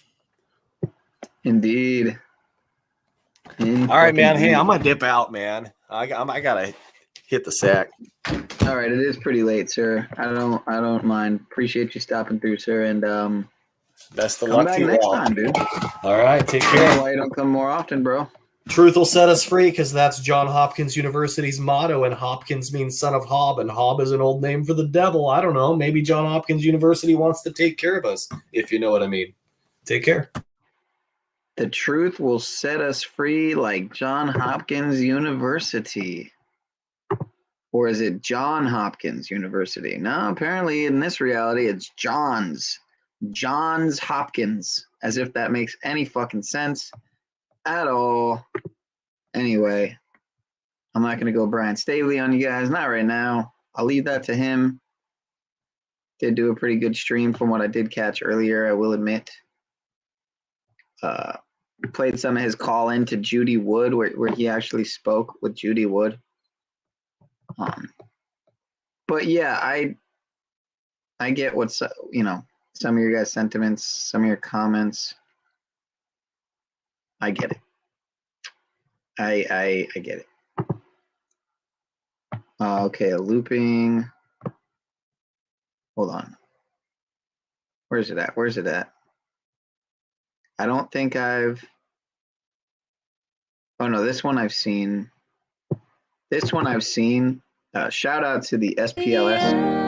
S26: Indeed.
S3: All right, man. Hey, I'm going to dip out, man. I got to hit the sack.
S26: All right. It is pretty late, sir. I don't mind. Appreciate you stopping through, sir. And
S3: best of
S26: come
S3: luck
S26: back
S3: to you
S26: next
S3: all.
S26: time, dude.
S3: All right. Take
S26: I don't know
S3: care.
S26: why you don't come more often, bro.
S3: Truth will set us free, because that's John Hopkins University's motto, and Hopkins means son of Hob, and Hob is an old name for the devil. I don't know. Maybe John Hopkins University wants to take care of us, if you know what I mean. Take care.
S26: The truth will set us free like John Hopkins University. Or is it John Hopkins University? No, apparently in this reality, it's Johns Hopkins. As if that makes any fucking sense at all. Anyway, I'm not going to go Brian Staley on you guys. Not right now. I'll leave that to him. Did do a pretty good stream from what I did catch earlier, I will admit. Played some of his call in to Judy Wood, where he actually spoke with Judy Wood. But yeah, I get what's, some of your guys' sentiments, some of your comments. I get it. I get it. Okay, looping. Hold on. Where's it at? I don't think I've. Oh no, this one I've seen. Shout out to the SPLS.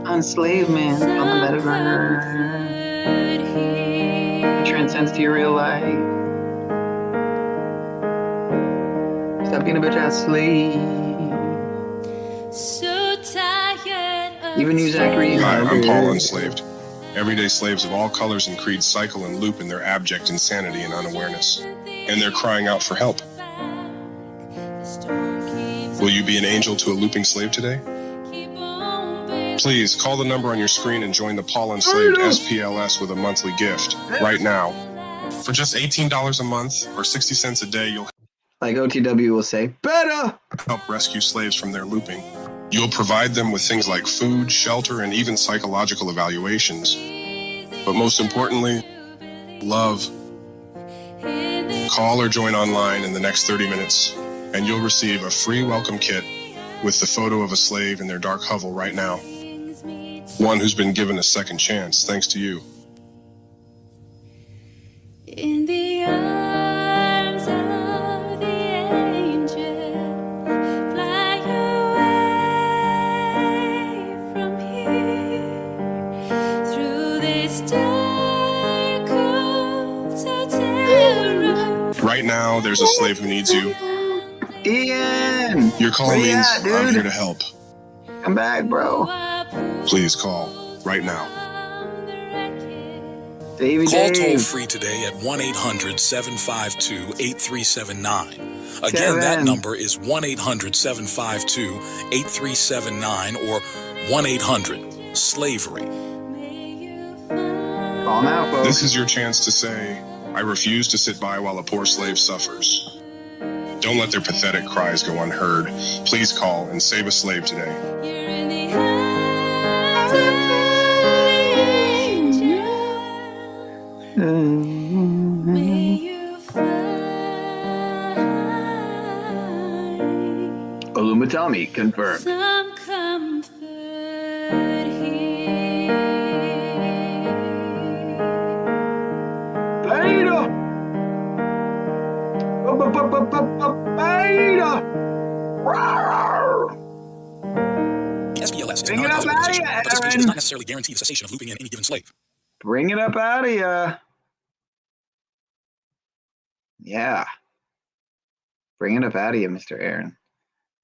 S26: Enslavement on the metaverse. It transcends to your real life. Stop being a bitch ass slave. So tired. Even you, Zachary.
S10: Hi, I'm Paul Unslaved. Everyday slaves of all colors and creeds cycle and loop in their abject insanity and unawareness. And they're crying out for help. Will you be an angel to a looping slave today? Please call the number on your screen and join the Paul Enslaved SPLS with a monthly gift right now. For just $18 a month or 60 cents a day, you'll,
S26: like OTW will say, better
S10: help rescue slaves from their looping. You'll provide them with things like food, shelter, and even psychological evaluations. But most importantly, love. Call or join online in the next 30 minutes, and you'll receive a free welcome kit with the photo of a slave in their dark hovel right now. One who's been given a second chance, thanks to you.
S12: In the arms of the angel, fly away from here, through this dark, cold hotel.
S10: Right now, there's a slave who needs you.
S26: Ian!
S10: Your call
S26: Where you
S10: means
S26: at, dude?
S10: I'm here to help.
S26: Come back, bro.
S10: Please call right now.
S11: Call toll free today at 1-800-752-8379. Again, that number is 1-800-752-8379 or 1-800-SLAVERY.
S26: Call now, folks.
S10: This is your chance to say, I refuse to sit by while a poor slave suffers. Don't let their pathetic cries go unheard. Please call and save a slave today.
S26: Olumatami confirmed.
S12: Some comfort
S26: Beta! Beta!
S11: SBLS is
S26: Bring
S11: not
S26: it
S11: a
S26: up
S11: cosmic
S26: out of
S11: position,
S26: ya,
S11: but this speech does
S26: Aaron.
S11: not necessarily guarantee the cessation of looping in any given slave.
S26: Bring it up out of ya. Yeah. Bring it up out of you, Mr. Aaron.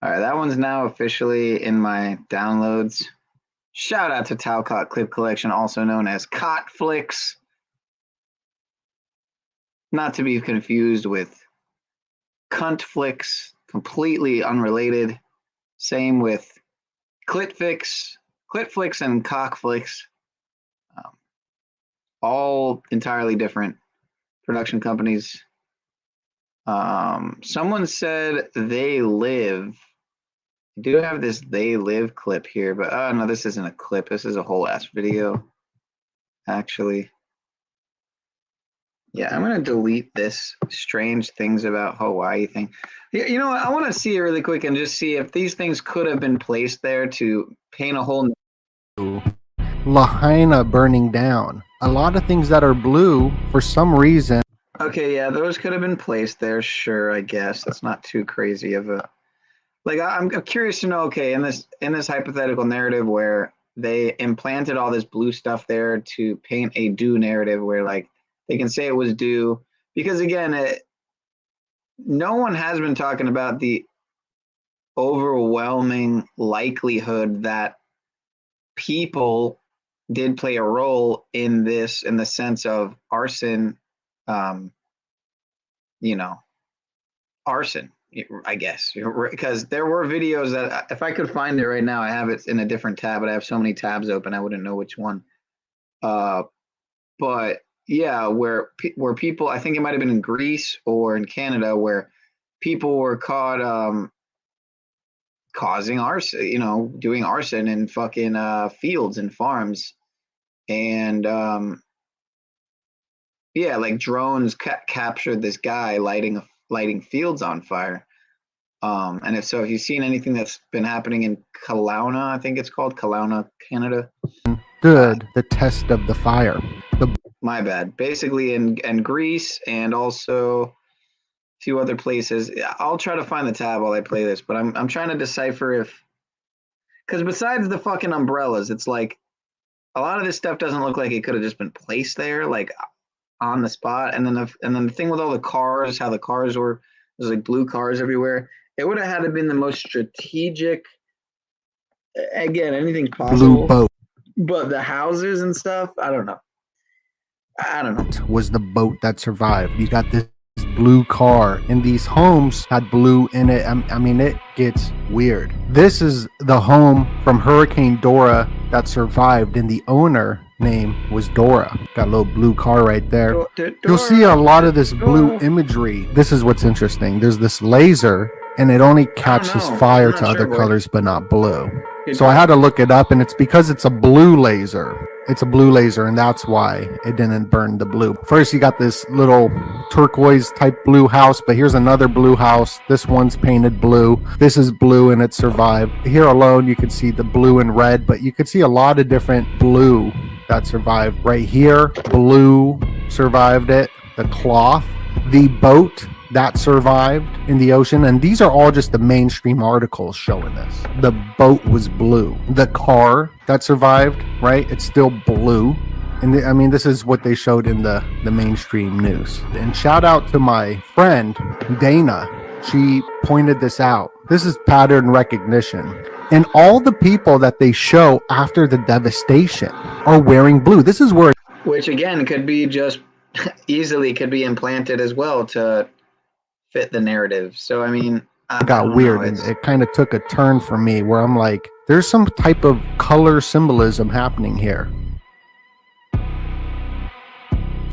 S26: All right, that one's now officially in my downloads. Shout out to Talcott Clip Collection, also known as Cotflix. Not to be confused with Cuntflix, completely unrelated. Same with Clitflix and Cockflix. All entirely different production companies. Someone said They Live. I do have this They Live clip here, but no, this isn't a clip. This is a whole ass video, actually. Yeah, I'm gonna delete this strange things about Hawaii thing. You know what? I want to see it really quick and just see if these things could have been placed there to paint a whole.
S18: Lahaina burning down. A lot of things that are blue for some reason.
S26: Okay, yeah, those could have been placed there. Sure, I guess that's not too crazy of a. Like, I'm curious to know. Okay, in this hypothetical narrative where they implanted all this blue stuff there to paint a due narrative, where like they can say it was due, because again, no one has been talking about the overwhelming likelihood that people did play a role in this, in the sense of arson. Arson, I guess, because there were videos that, if I could find it right now, I have it in a different tab, but I have so many tabs open, I wouldn't know which one. But yeah, where people, I think it might have been in Greece or in Canada, where people were caught causing arson, doing arson in fucking fields and farms, and yeah, like drones captured this guy lighting fields on fire. And if you've seen anything that's been happening in Kelowna, I think it's called Kelowna, Canada.
S18: Good, the test of the fire.
S26: My bad. Basically in Greece and also a few other places. I'll try to find the tab while I play this, but I'm trying to decipher because besides the fucking umbrellas, it's like a lot of this stuff doesn't look like it could have just been placed there, like on the spot. And then the thing with all the cars, how the cars were, there's like blue cars everywhere. It would have had to been the most strategic. Again, anything possible.
S18: Blue boat.
S26: But the houses and stuff, I don't know.
S18: Was the boat that survived. You got this blue car, and these homes had blue in it. I mean, it gets weird. This is the home from Hurricane Dora that survived, and the owner name was Dora. Got a little blue car right there. You'll see a lot of this blue imagery. This is what's interesting. There's this laser, and it only catches fire to other colors, but not blue. So I had to look it up, and it's because it's a blue laser. It's a blue laser, and that's why it didn't burn the blue. First, you got this little turquoise type blue house, but here's another blue house. This one's painted blue. This is blue, and it survived. Here alone, you can see the blue and red, but you could see a lot of different blue that survived. Right here, blue survived it. The cloth, the boat that survived in the ocean, and these are all just the mainstream articles showing this. The boat was blue. The car that survived, right, it's still blue. And I mean, this is what they showed in the mainstream news. And shout out to my friend Dana. She pointed this out. This is pattern recognition. And all the people that they show after the devastation are wearing blue. This is where
S26: Which again could be just easily could be implanted as well to fit the narrative. So I mean,
S13: It got weird, and it kind of took a turn for me where I'm like, there's some type of color symbolism happening here.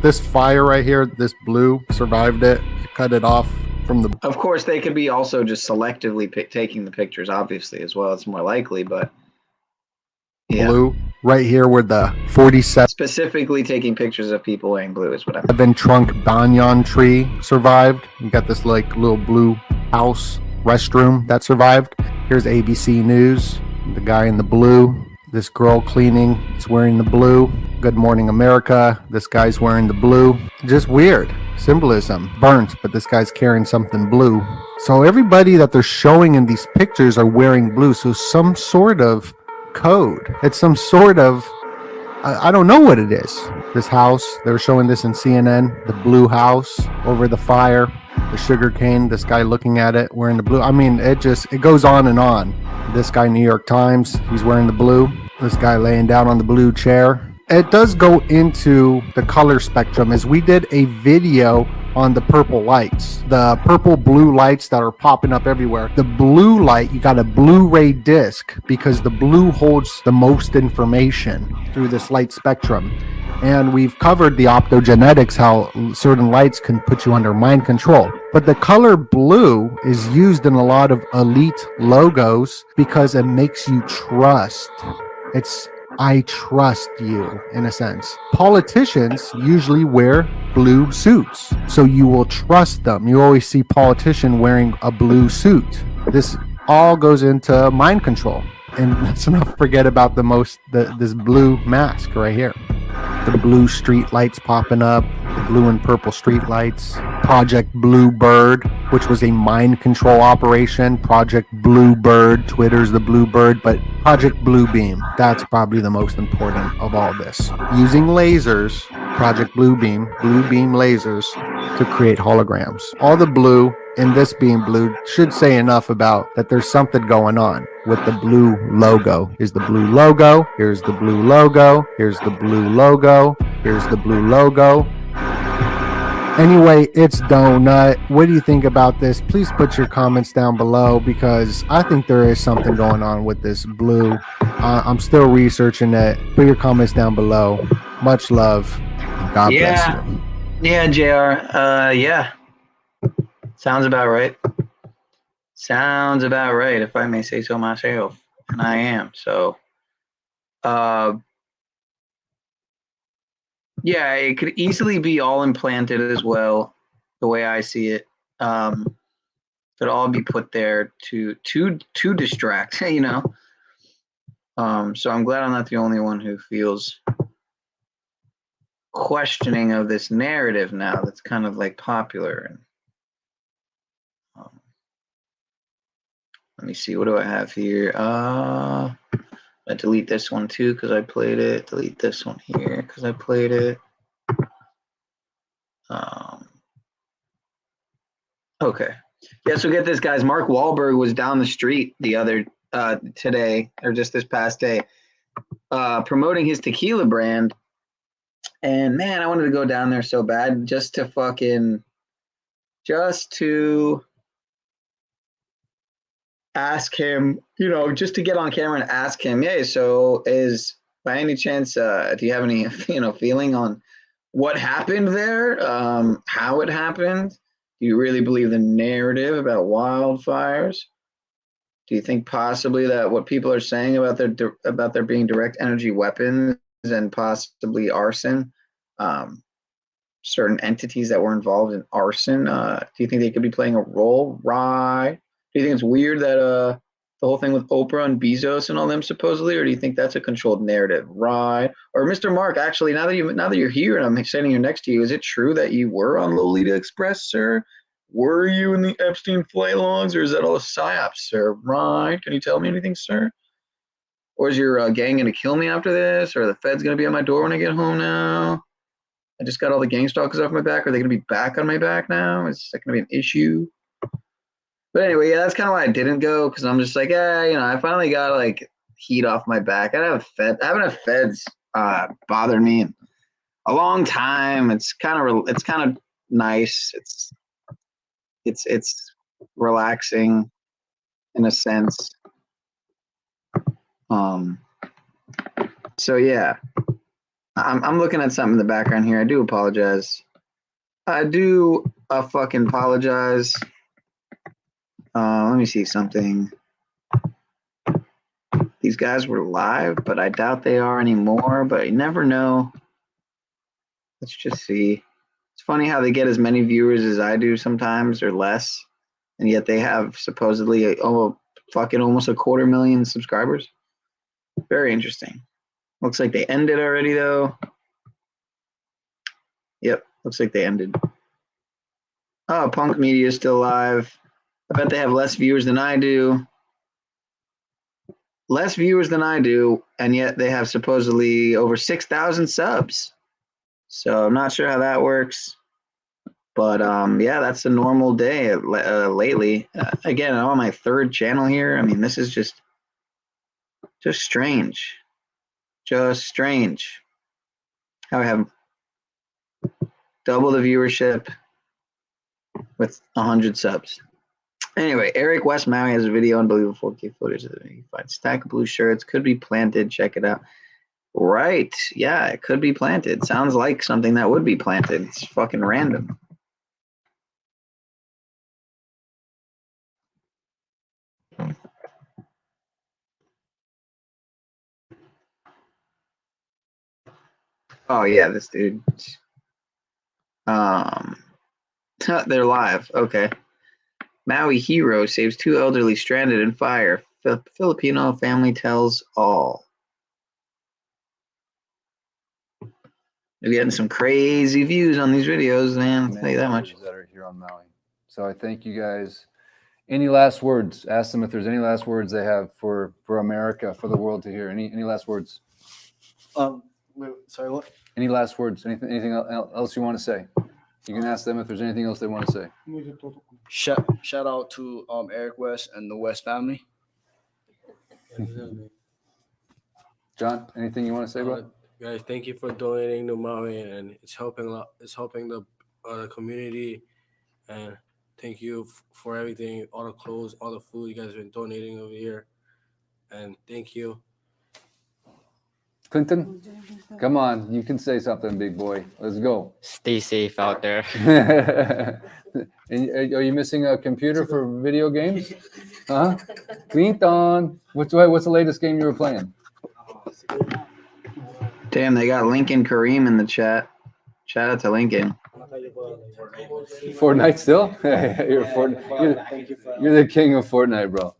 S13: This fire right here, this blue, survived it. Cut it off from the...
S26: Of course, they could be also just selectively taking the pictures, obviously, as well. It's more likely, but... Yeah.
S13: Blue, right here where the 47...
S26: Specifically taking pictures of people wearing blue is what I mean.
S13: 7-trunk banyan tree survived. You got this like little blue house restroom that survived. Here's ABC News. The guy in the blue. This girl cleaning is wearing the blue. Good Morning America. This guy's wearing the blue. Just weird symbolism. Burnt, but this guy's carrying something blue. So everybody that they're showing in these pictures are wearing blue. So some sort of code. It's some sort of, I don't know what it is. This house, they were showing this in CNN, the blue house over the fire, the sugar cane, this guy looking at it wearing the blue. I mean, it goes on and on. This guy, New York Times, he's wearing the blue. This guy laying down on the blue chair. It does go into the color spectrum, as we did a video on the purple lights, the purple blue lights that are popping up everywhere. The blue light, you got a Blu-ray disc because the blue holds the most information through this light spectrum. And we've covered the optogenetics, how certain lights can put you under mind control. But the color blue is used in a lot of elite logos because it makes you trust. It's I trust you, in a sense. Politicians usually wear blue suits, so you will trust them. You always see politician wearing a blue suit. This all goes into mind control. And let's not forget about this blue mask right here. The blue street lights popping up, the blue and purple street lights. Project Bluebird, which was a mind control operation. Project Bluebird, Twitter's the Bluebird, but Project Bluebeam, that's probably the most important of all this. Using lasers, Project Bluebeam lasers to create holograms. All the blue in this being blue should say enough about that there's something going on with the blue logo. Here's the blue logo. Here's the blue logo. Here's the blue logo. Here's the blue logo. Anyway, it's Donut. What do you think about this? Please put your comments down below because I think there is something going on with this blue. I'm still researching it. Put your comments down below. Much love. God bless you.
S26: Yeah, JR. Yeah. Sounds about right. Sounds about right, if I may say so myself. And I am. So, yeah, it could easily be all implanted as well, the way I see it. Could all be put there to distract, you know. So I'm glad I'm not the only one who feels questioning of this narrative now that's kind of like popular. And let me see, what do I have here? I delete this one too because I played it. Delete this one here because I played it. Okay. Yeah, so get this, guys. Mark Wahlberg was down the street today, or just this past day, promoting his tequila brand. And man, I wanted to go down there so bad just to ask him, you know, just to get on camera and ask him, hey, so is by any chance, do you have any, you know, feeling on what happened there, how it happened? Do you really believe the narrative about wildfires? Do you think possibly that what people are saying about there being direct energy weapons and possibly arson, certain entities that were involved in arson, do you think they could be playing a role? Right. Do you think it's weird that the whole thing with Oprah and Bezos and all them supposedly, or do you think that's a controlled narrative? Right. Or Mr. Mark, actually, now that you're here and I'm standing here next to you, is it true that you were on Lolita Express, sir? Were you in the Epstein flight logs, or is that all a psyop, sir? Right. Can you tell me anything, sir? Or is your gang going to kill me after this? Or are the feds going to be at my door when I get home now? I just got all the gang stalkers off my back. Are they going to be back on my back now? Is that going to be an issue? But anyway, yeah, that's kind of why I didn't go, because I'm just like, you know, I finally got like heat off my back. I haven't had feds bother me. And a long time. It's kind of nice. It's relaxing in a sense. So yeah, I'm looking at something in the background here. I do apologize. I do fucking apologize. Let me see something. These guys were live, but I doubt they are anymore, but you never know. Let's just see. It's funny how they get as many viewers as I do sometimes, or less, and yet they have supposedly almost 250,000 subscribers. Very interesting. Looks like they ended already, though. Yep, looks like they ended. Oh, Punk Media is still live. I bet they have less viewers than I do. Less viewers than I do, and yet they have supposedly over 6,000 subs. So I'm not sure how that works. But yeah, that's a normal day lately. Again, I'm on my third channel here. I mean, this is just strange. Just strange. How I have double the viewership with 100 subs. Anyway, Eric West Maui has a video, unbelievable 4K footage. You find stack of blue shirts, could be planted. Check it out. Right. Yeah, it could be planted. Sounds like something that would be planted. It's fucking random. Oh yeah, this dude. They're live. Okay. Maui hero saves 2 elderly stranded in fire. Filipino family tells all. We're getting some crazy views on these videos, man. I'll tell you that much.
S14: That are here on Maui. So I thank you guys. Any last words? Ask them if there's any last words they have for America, for the world to hear. Any last words?
S15: Wait, sorry, what?
S14: Any last words? Anything else you want to say? You can ask them if there's anything else they want to say.
S15: Shout out to Eric West and the West family.
S14: John, anything you want to say, bro?
S17: Guys, thank you for donating to Maui, and it's helping a lot. It's helping the community, and thank you for everything, all the clothes, all the food you guys have been donating over here, and thank you.
S14: Clinton, come on, you can say something, big boy. Let's go.
S20: Stay safe out there.
S14: And are you missing a computer for video games? Huh? Clinton, what's the latest game you were playing?
S26: Damn, they got Lincoln Kareem in the chat. Shout out to Lincoln.
S14: Fortnite still? You're the king of Fortnite, bro.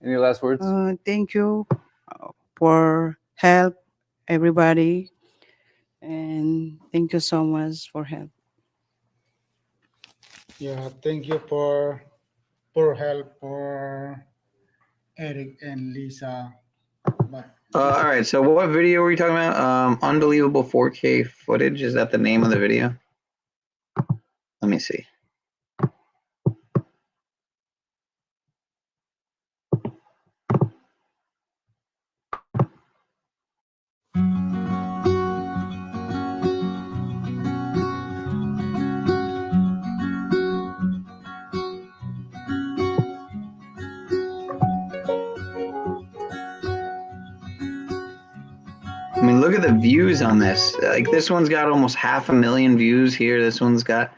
S14: Any last words?
S22: Thank you for help, everybody, and thank you so much for help.
S24: Yeah, thank you for help for Eric and Lisa. But
S26: all right, so what video were you talking about? Unbelievable 4K footage. Is that the name of the video? Let me see. I mean, look at the views on this. Like, this one's got almost 500,000 views here. This one's got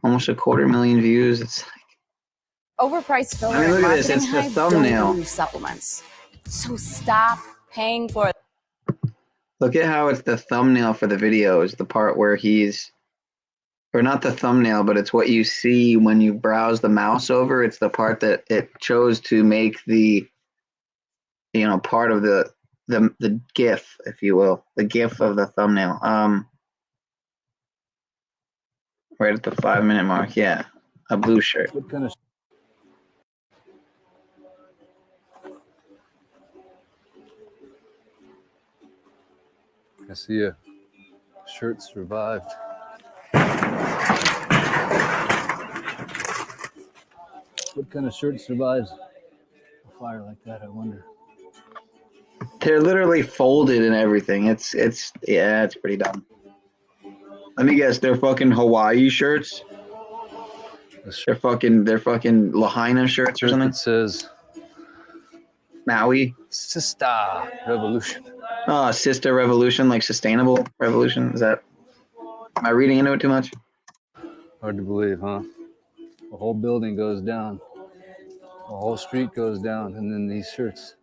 S26: almost 250,000 views. It's
S25: Overpriced filler.
S26: I mean, look
S25: and
S26: at this.
S25: marketing
S26: It's the
S25: hype
S26: thumbnail.
S25: don't use supplements. So stop paying for it.
S26: Look at how it's the thumbnail for the video is the part where he's, or not the thumbnail, but it's what you see when you browse the mouse over. It's the part that it chose to make the, part of the GIF, if you will, the GIF of the thumbnail. Right at the 5-minute mark. Yeah, a blue shirt.
S14: What kind of? I see a shirt survived. What kind of shirt survives a fire like that, I wonder.
S26: They're literally folded and everything. It's pretty dumb. Let me guess, they're fucking Hawaii shirts. They're fucking Lahaina shirts or something.
S14: It says
S26: Maui.
S14: Sister Revolution.
S26: Sister Revolution, like sustainable revolution. Is that? Am I reading into it too much?
S14: Hard to believe, huh? The whole building goes down. The whole street goes down, and then these shirts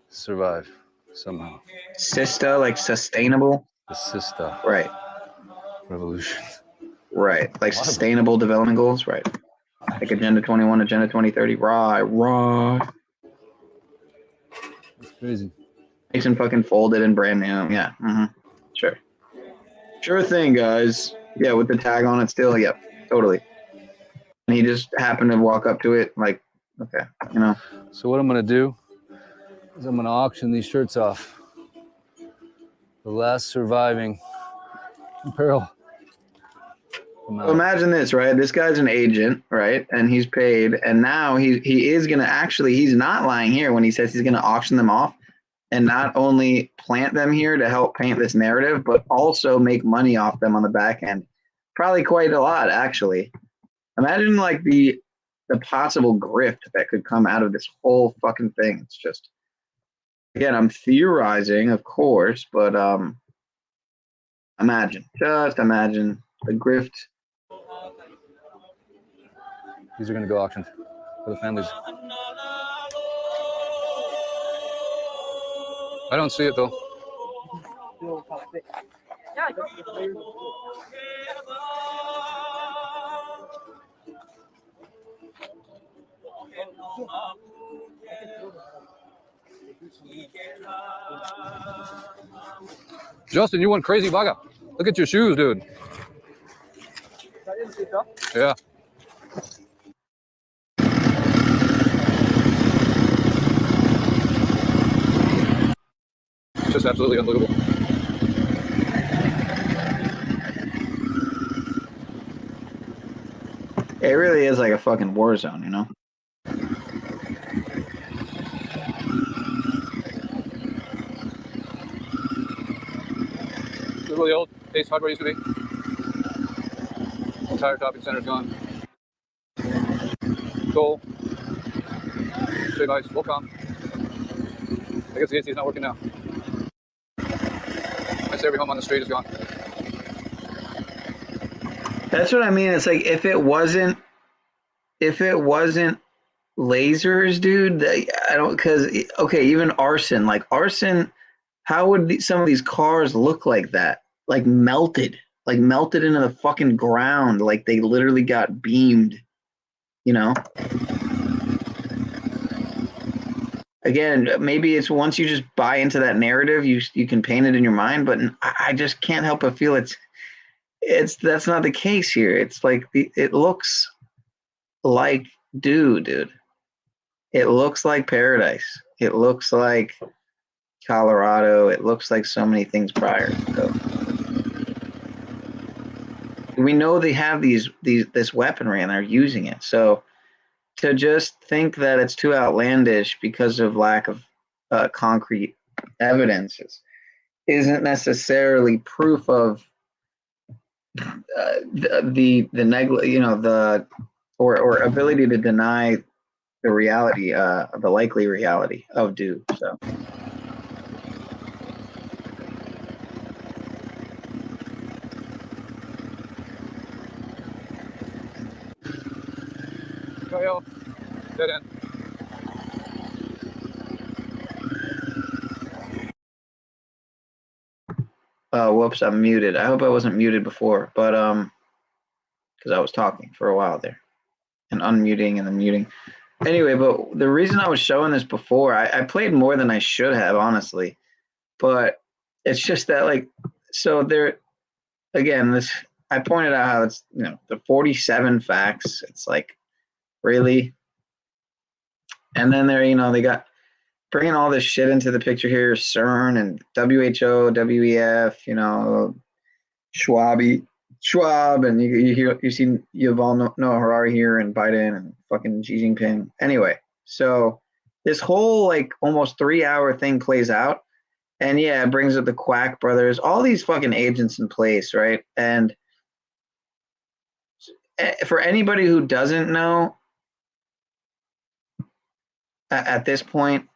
S14: survive somehow.
S26: Sister, like sustainable.
S14: The Sister.
S26: Right.
S14: Revolution.
S26: Right. Like sustainable development goals. Right. Like Agenda 21, Agenda 2030. Right.
S14: That's crazy.
S26: Makes them fucking folded and brand new. Yeah. Sure. Sure thing, guys. Yeah, with the tag on it still. Yep. Totally. And he just happened to walk up to it like, okay, you know.
S14: So what I'm going to do is I'm going to auction these shirts off. The last surviving apparel.
S26: So imagine this, right? This guy's an agent, right? And he's paid, and now he is gonna actually, he's not lying here when he says he's gonna auction them off and not only plant them here to help paint this narrative, but also make money off them on the back end. Probably quite a lot, actually. Imagine like the possible grift that could come out of this whole fucking thing. It's just, again, I'm theorizing, of course, but just imagine the grift.
S14: These are going to go auctioned for the families. I don't see it though. Justin, you went crazy, Baga. Look at your shoes, dude. Yeah. Just absolutely unbelievable.
S26: It really is like a fucking war zone, you know?
S14: This is where the old Ace Hardware used to be. Entire shopping center's gone. Cool. Straight ice, welcome. I guess the AC is not working now. I say every home on the street is gone.
S26: That's what I mean. It's like if it wasn't lasers, dude, I don't, because okay, even arson, like arson, how would some of these cars look like that? Like melted into the fucking ground, like they literally got beamed, you know? Again, maybe it's once you just buy into that narrative, you can paint it in your mind, but I just can't help but feel that's not the case here. It's like it looks like dude. It looks like paradise. It looks like Colorado. It looks like so many things prior. So we know they have this weaponry and they're using it. So to just think that it's too outlandish because of lack of concrete evidences isn't necessarily proof of or ability to deny the reality, the likely reality of do. So.
S14: Go, dead end.
S26: Whoops, I'm muted. I hope I wasn't muted before, but because I was talking for a while there and unmuting and then muting. Anyway, but the reason I was showing this before, I played more than I should have, honestly, but it's just that, like, so there, again, I pointed out how it's, the 47 facts. It's like, really? And then they got bringing all this shit into the picture here, CERN and WHO, WEF, Schwab, and you see Yuval Noah Harari here and Biden and fucking Xi Jinping. Anyway, so this whole like almost 3-hour thing plays out, And yeah, it brings up the Quack brothers, all these fucking agents in place, right? And for anybody who doesn't know, at this point,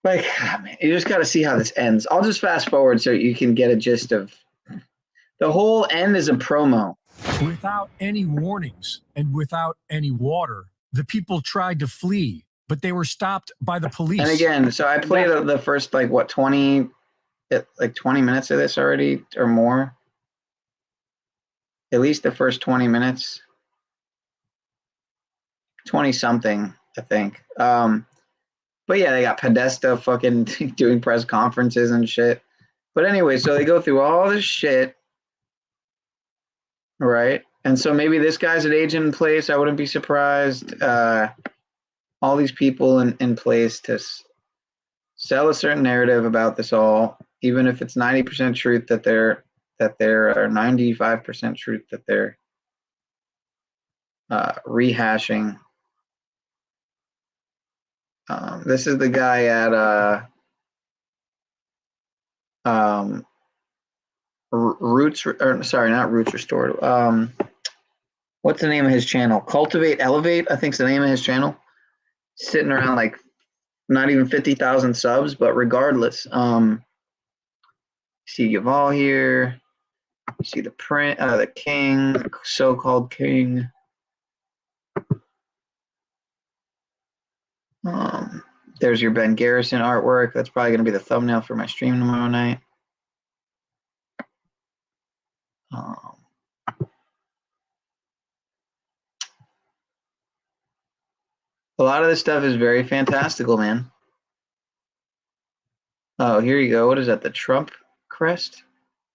S26: like, man, you just got to see how this ends. I'll just fast forward so you can get a gist of the whole end is a promo.
S4: Without any warnings and without any water, the people tried to flee, but they were stopped by the police.
S26: And again, so I played the first, like, what, 20 minutes of this already or more? At least the first 20 minutes. 20 something, I think. But yeah, they got Podesta fucking doing press conferences and shit. But anyway, so they go through all this shit, right? And so maybe this guy's an agent in place. I wouldn't be surprised. All these people in place to sell a certain narrative about this all, even if it's 90% truth that they're or 95% truth that they're rehashing. This is the guy at Roots, or sorry, not Roots Restored. What's the name of his channel? Cultivate Elevate, I think is the name of his channel. Sitting around like not even 50,000 subs, but regardless, see Yuval here. You see the print, the king, so-called king. There's your Ben Garrison artwork. That's probably going to be the thumbnail for my stream tomorrow night. A lot of this stuff is very fantastical, man. Oh, here you go. What is that? The Trump crest?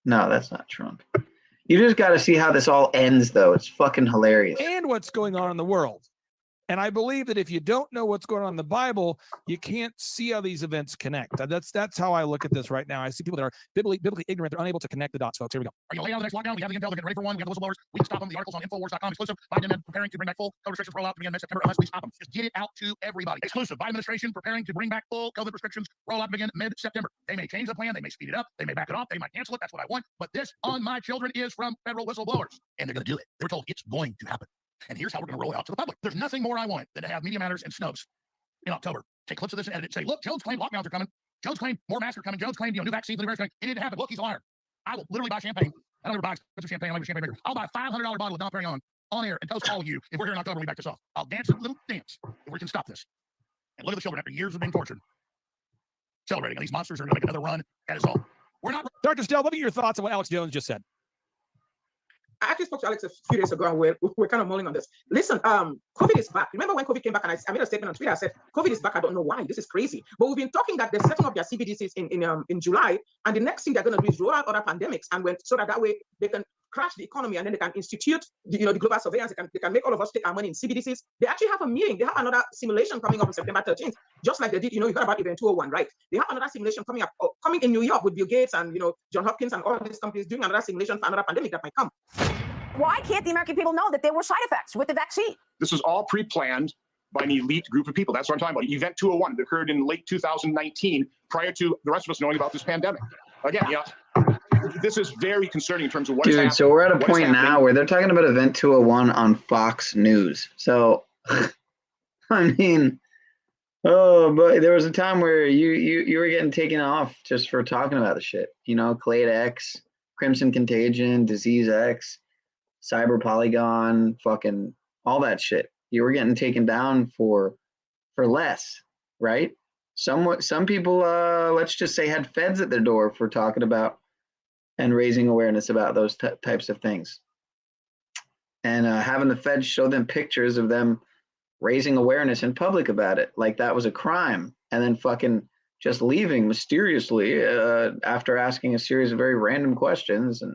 S26: No, that's not Trump. You just got to see how this all ends, though. It's fucking hilarious.
S5: And what's going on in the world. And I believe that if you don't know what's going on in the Bible, you can't see how these events connect. That's how I look at this right now. I see people that are biblically ignorant. They're unable to connect the dots, folks. Here we go.
S8: Are you laying on the next lockdown? We have the intel. They're getting ready for one. We have the whistleblowers. We can stop them. The article's on Infowars.com. Exclusive. Biden administration preparing to bring back full COVID restrictions roll out to begin mid-September unless we stop them. Just get it out to everybody. Exclusive. Biden administration preparing to bring back full COVID restrictions roll out to begin mid-September. They may change the plan. They may speed it up. They may back it off. They might cancel it. That's what I want. But this on my children is from federal whistleblowers. And they're going to do it. They were told it's going to happen. And here's how we're going to roll it out to the public. There's nothing more I want than to have Media Matters and Snopes in October take clips of this and edit it. Say, look, Jones claimed lockdowns are coming. Jones claimed more masks are coming. Jones claimed new vaccines and coming. It didn't happen. Look, he's a liar. I will literally buy champagne. I don't ever buy expensive champagne. I don't champagne maker. I'll buy a $500 bottle of Dom Perignon on air and toast all of you if we're here in October and we back this off. I'll dance a little dance if we can stop this. And look at the children after years of being tortured, celebrating. And these monsters are going to make another run at us all. We're not.
S5: Dr. Stell, what are your thoughts on what Alex Jones just said?
S9: I actually spoke to Alex a few days ago, and we're kind of mulling on this. Listen, COVID is back. Remember when COVID came back, and I made a statement on Twitter. I said, COVID is back. I don't know why. This is crazy. But we've been talking that they're setting up their CBDCs in July, and the next thing they're going to do is roll out other pandemics, and so that way they can crash the economy, and then they can institute the global surveillance. They can make all of us take our money in CBDCs. They actually have a meeting. They have another simulation coming up on September 13th, just like they did. You heard about Event 201, right? They have another simulation coming up, coming in New York with Bill Gates and John Hopkins and all these companies doing another simulation for another pandemic that might come.
S19: Why can't the American people know that there were side effects with the vaccine?
S20: This was all pre-planned by an elite group of people. That's what I'm talking about. Event 201 that occurred in late 2019, prior to the rest of us knowing about this pandemic. Again, this is very concerning in terms of what is happening.
S26: Dude, so we're at a point now where they're talking about Event 201 on Fox News. So, I mean, but there was a time where you were getting taken off just for talking about the shit. Clade X, Crimson Contagion, Disease X, Cyber Polygon, fucking all that shit. You were getting taken down for less, right? Some people, let's just say, had feds at their door for talking about and raising awareness about those types of things. And having the feds show them pictures of them raising awareness in public about it, like that was a crime, and then fucking just leaving mysteriously after asking a series of very random questions and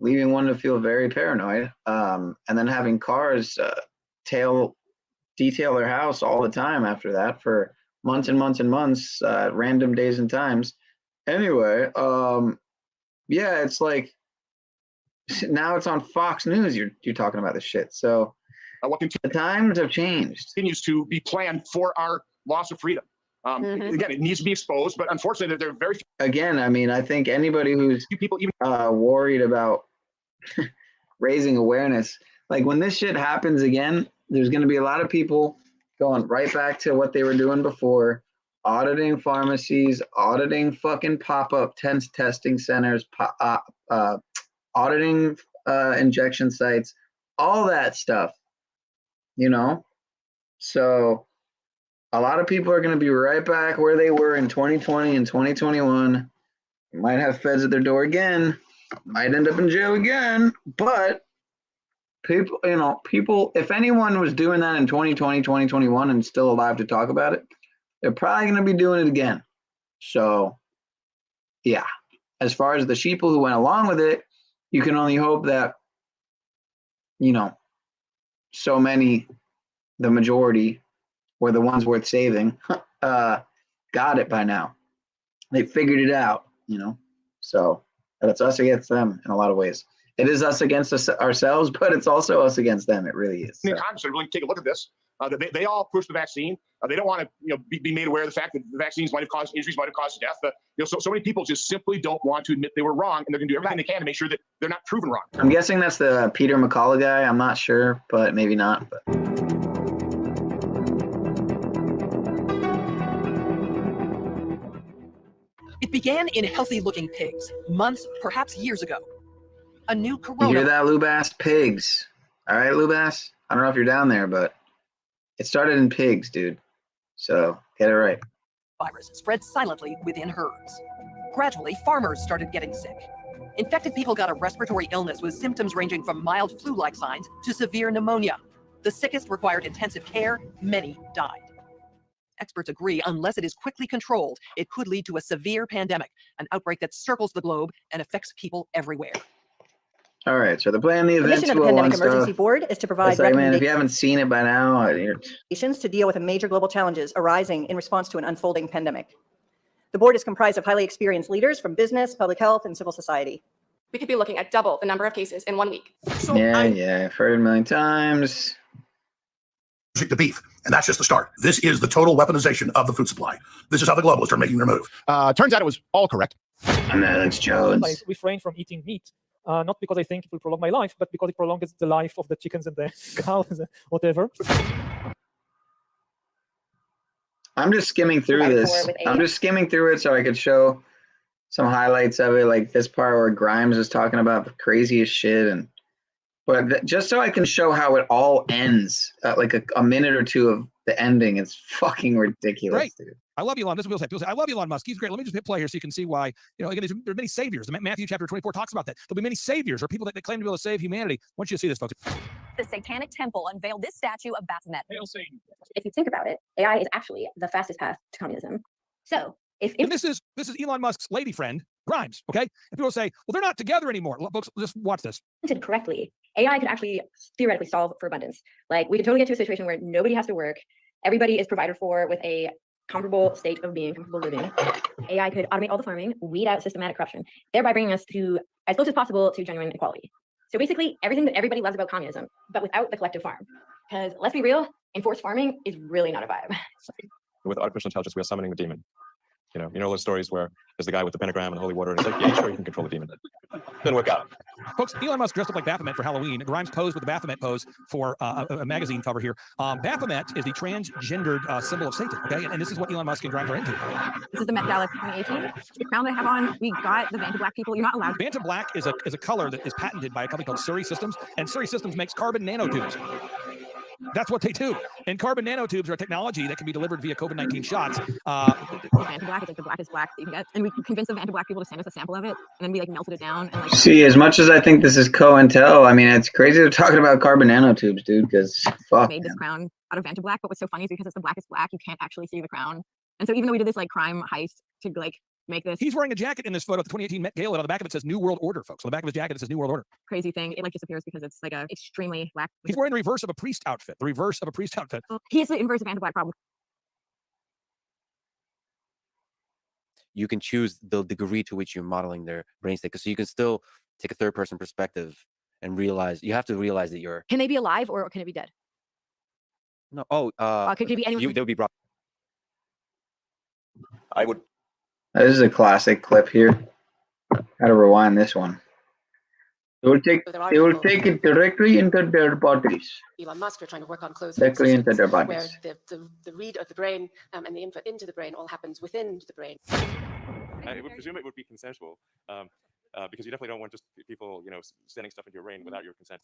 S26: leaving one to feel very paranoid, and then having cars detail their house all the time after that for months and months and months, random days and times. Anyway, yeah, it's like now it's on Fox News. You're talking about this shit. So the times have changed.
S20: Continues to be planned for our loss of freedom. Again, it needs to be exposed, but unfortunately, there are very few.
S26: Again, I mean, I think anybody who's
S20: people even
S26: worried about raising awareness, like when this shit happens again, there's going to be a lot of people going right back to what they were doing before, auditing pharmacies, auditing fucking pop-up testing centers, auditing injection sites, all that stuff, you know? So a lot of people are going to be right back where they were in 2020 and 2021. Might have feds at their door again, might end up in jail again, but people, you know, people, if anyone was doing that in 2020, 2021 and still alive to talk about it, they're probably going to be doing it again. So, yeah, as far as the sheeple who went along with it, you can only hope that, you know, so many, the majority, or the ones worth saving, got it by now. They figured it out, you know? So it's us against them in a lot of ways. It is us against ourselves, but it's also us against them. It really is.
S20: The Congress are really take a look at this. They all push the vaccine. They don't want to, you know, be made aware of the fact that the vaccines might have caused injuries, might have caused death. You know, so many people just simply don't want to admit they were wrong, and they're going to do everything they can to make sure that they're not proven wrong.
S26: I'm guessing that's the Peter McCullough guy. I'm not sure, but maybe not. But.
S1: It began in healthy-looking pigs, months, perhaps years ago. A new corona.
S26: You hear that, Lubass? Pigs. All right, Lubass? I don't know if you're down there, but it started in pigs, dude. So get it right.
S1: Virus spread silently within herds. Gradually, farmers started getting sick. Infected people got a respiratory illness with symptoms ranging from mild flu-like signs to severe pneumonia. The sickest required intensive care. Many died. Experts agree, unless it is quickly controlled, it could lead to a severe pandemic, an outbreak that circles the globe and affects people everywhere.
S26: All right, so they're playing the
S19: The
S26: event
S19: mission of the Pandemic Emergency Board is to provide
S26: man, if you haven't seen it by now,
S19: recommendations to deal with the major global challenges arising in response to an unfolding pandemic. The board is comprised of highly experienced leaders from business, public health, and civil society.
S2: We could be looking at double the number of cases in 1 week.
S26: Yeah, I've heard it a million times.
S8: The beef, and that's just the start. This is the total weaponization of the food supply. This is how the globalists are making their move. Turns out it was all correct.
S26: I'm Alex Jones.
S6: I refrain from eating meat, not because I think it will prolong my life, but because it prolongs the life of the chickens and the cows, whatever.
S26: I'm just skimming through this. I'm just skimming through it so I could show some highlights of it, like this part where Grimes is talking about the craziest shit, but just so I can show how it all ends, like a minute or two of the ending. It's fucking ridiculous,
S5: Right.
S26: dude.
S5: I love Elon. This is what people say. I love Elon Musk. He's great. Let me just hit play here so you can see why. You know, again, there are many saviors. Matthew chapter 24 talks about that. There'll be many saviors or people that claim to be able to save humanity. I want you to see this, folks.
S7: The Satanic Temple unveiled this statue of Baphomet.
S21: If you think about it, AI is actually the fastest path to communism. So
S5: and this is Elon Musk's lady friend, Grimes. Okay, and people say, well, they're not together anymore. Look, folks, just watch this.
S21: Correctly, AI could actually theoretically solve for abundance. Like we could totally get to a situation where nobody has to work, everybody is provided for with a comfortable state of being, comfortable living. AI could automate all the farming, weed out systematic corruption, thereby bringing us to as close as possible to genuine equality. So basically, everything that everybody loves about communism, but without the collective farm. Because let's be real, enforced farming is really not a vibe.
S23: With artificial intelligence, we are summoning the demon. You know those stories where there's the guy with the pentagram and holy water, and it's like, yeah, sure, you can control the demon. Didn't work out.
S5: Folks, Elon Musk dressed up like Baphomet for Halloween. Grimes posed with the Baphomet pose for a magazine cover here. Baphomet is the transgendered symbol of Satan, okay? And this is what Elon Musk and Grimes are into.
S21: This is the Met Gala 2018. The crown that I have on, we got the Vanta Black people. You're not allowed.
S5: Vanta Black is a color that is patented by a company called SURI Systems, and SURI Systems makes carbon nanotubes. That's what they do. And carbon nanotubes are a technology that can be delivered via COVID-19 shots.
S21: Vanta Black is like the blackest black that you can get. And we convinced the Vanta Black people to send us a sample of it. And then we like melted it down. And like.
S26: See, as much as I think this is COINTEL, I mean, it's crazy they're talking about carbon nanotubes, dude, because fuck.
S21: Made this crown out of Vanta Black. But what's so funny is because it's the blackest black, you can't actually see the crown. And so even though we did this like crime heist to like make this.
S5: He's wearing a jacket in this photo of the 2018 Met Gala, and on the back of it says New World Order, folks. On the back of his jacket, it says New World Order.
S21: Crazy thing. It like disappears because it's like a extremely black.
S5: He's wearing the reverse of a priest outfit. The reverse of a priest outfit.
S21: He is the inverse of Vanta Black problem.
S27: You can choose the degree to which you're modeling their brain state. So you can still take a third person perspective and realize, you have to realize that you're.
S21: Can they be alive or can it be dead?
S27: No.
S21: Could it be anyone?
S27: They would be brought.
S3: I would.
S26: This is a classic clip here. Gotta rewind this one. They will take it directly into their bodies.
S10: Elon Musk are trying to work on closed
S26: Directly into
S10: systems
S26: their
S10: where
S26: bodies.
S10: the read of the brain and the input into the brain all happens within the brain.
S23: I would presume it would be consensual, because you definitely don't want just people, sending stuff into your brain without your consent.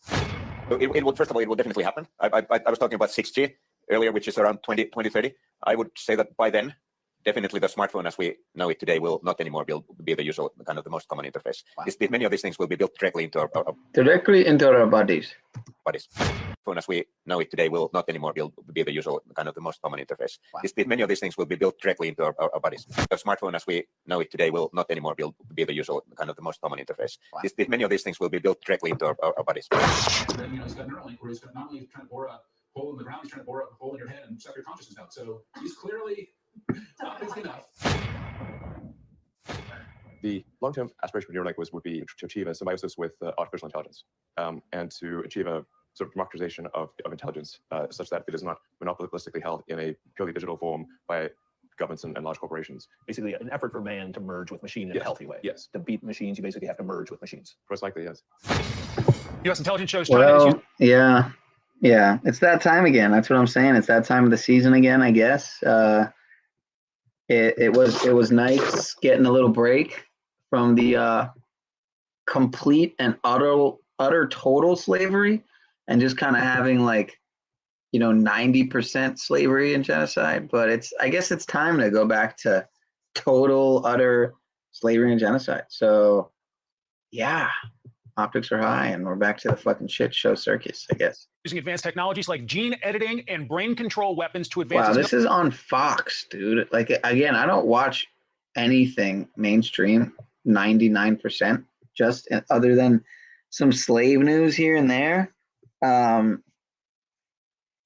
S3: It would, first of all, it will definitely happen. I was talking about 6G earlier, which is around 2030. I would say that by then, definitely the smartphone as we know it today will not anymore be the usual, kind of the most common interface. Many of these things will be built directly into our
S26: Directly into our bodies.
S3: Phone as we know it today will not anymore be the usual, kind of the most common interface. Many of these things will be built directly into our bodies. The smartphone as we know it today will not anymore be the usual, kind of the most common interface. Many of these things will be built directly into our bodies.
S11: And then, he's got Neuralink, where he's not only trying to bore a hole in the ground, he's trying to bore a hole in your head and suck your consciousness out. So he's clearly not busy enough.
S23: The long-term aspiration for Neuralink would be to achieve a symbiosis with artificial intelligence, and to achieve a sort of democratization of intelligence, such that it is not monopolistically held in a purely digital form by governments and large corporations.
S12: Basically, an effort for man to merge with machine in a healthy way.
S23: Yes.
S12: To beat machines, you basically have to merge with machines.
S23: Most likely, yes.
S8: U.S. intelligence shows China is
S26: Well, yeah, it's that time again. That's what I'm saying. It's that time of the season again, I guess. It was nice getting a little break from the complete and utter total slavery, and just kind of having 90% slavery and genocide. But I guess it's time to go back to total, utter slavery and genocide. So yeah, optics are high, and we're back to the fucking shit show circus, I guess.
S8: using advanced technologies like gene editing and brain control weapons to advance.
S26: Wow, this is on Fox, dude. Again, I don't watch anything mainstream 99%, just other than some slave news here and there.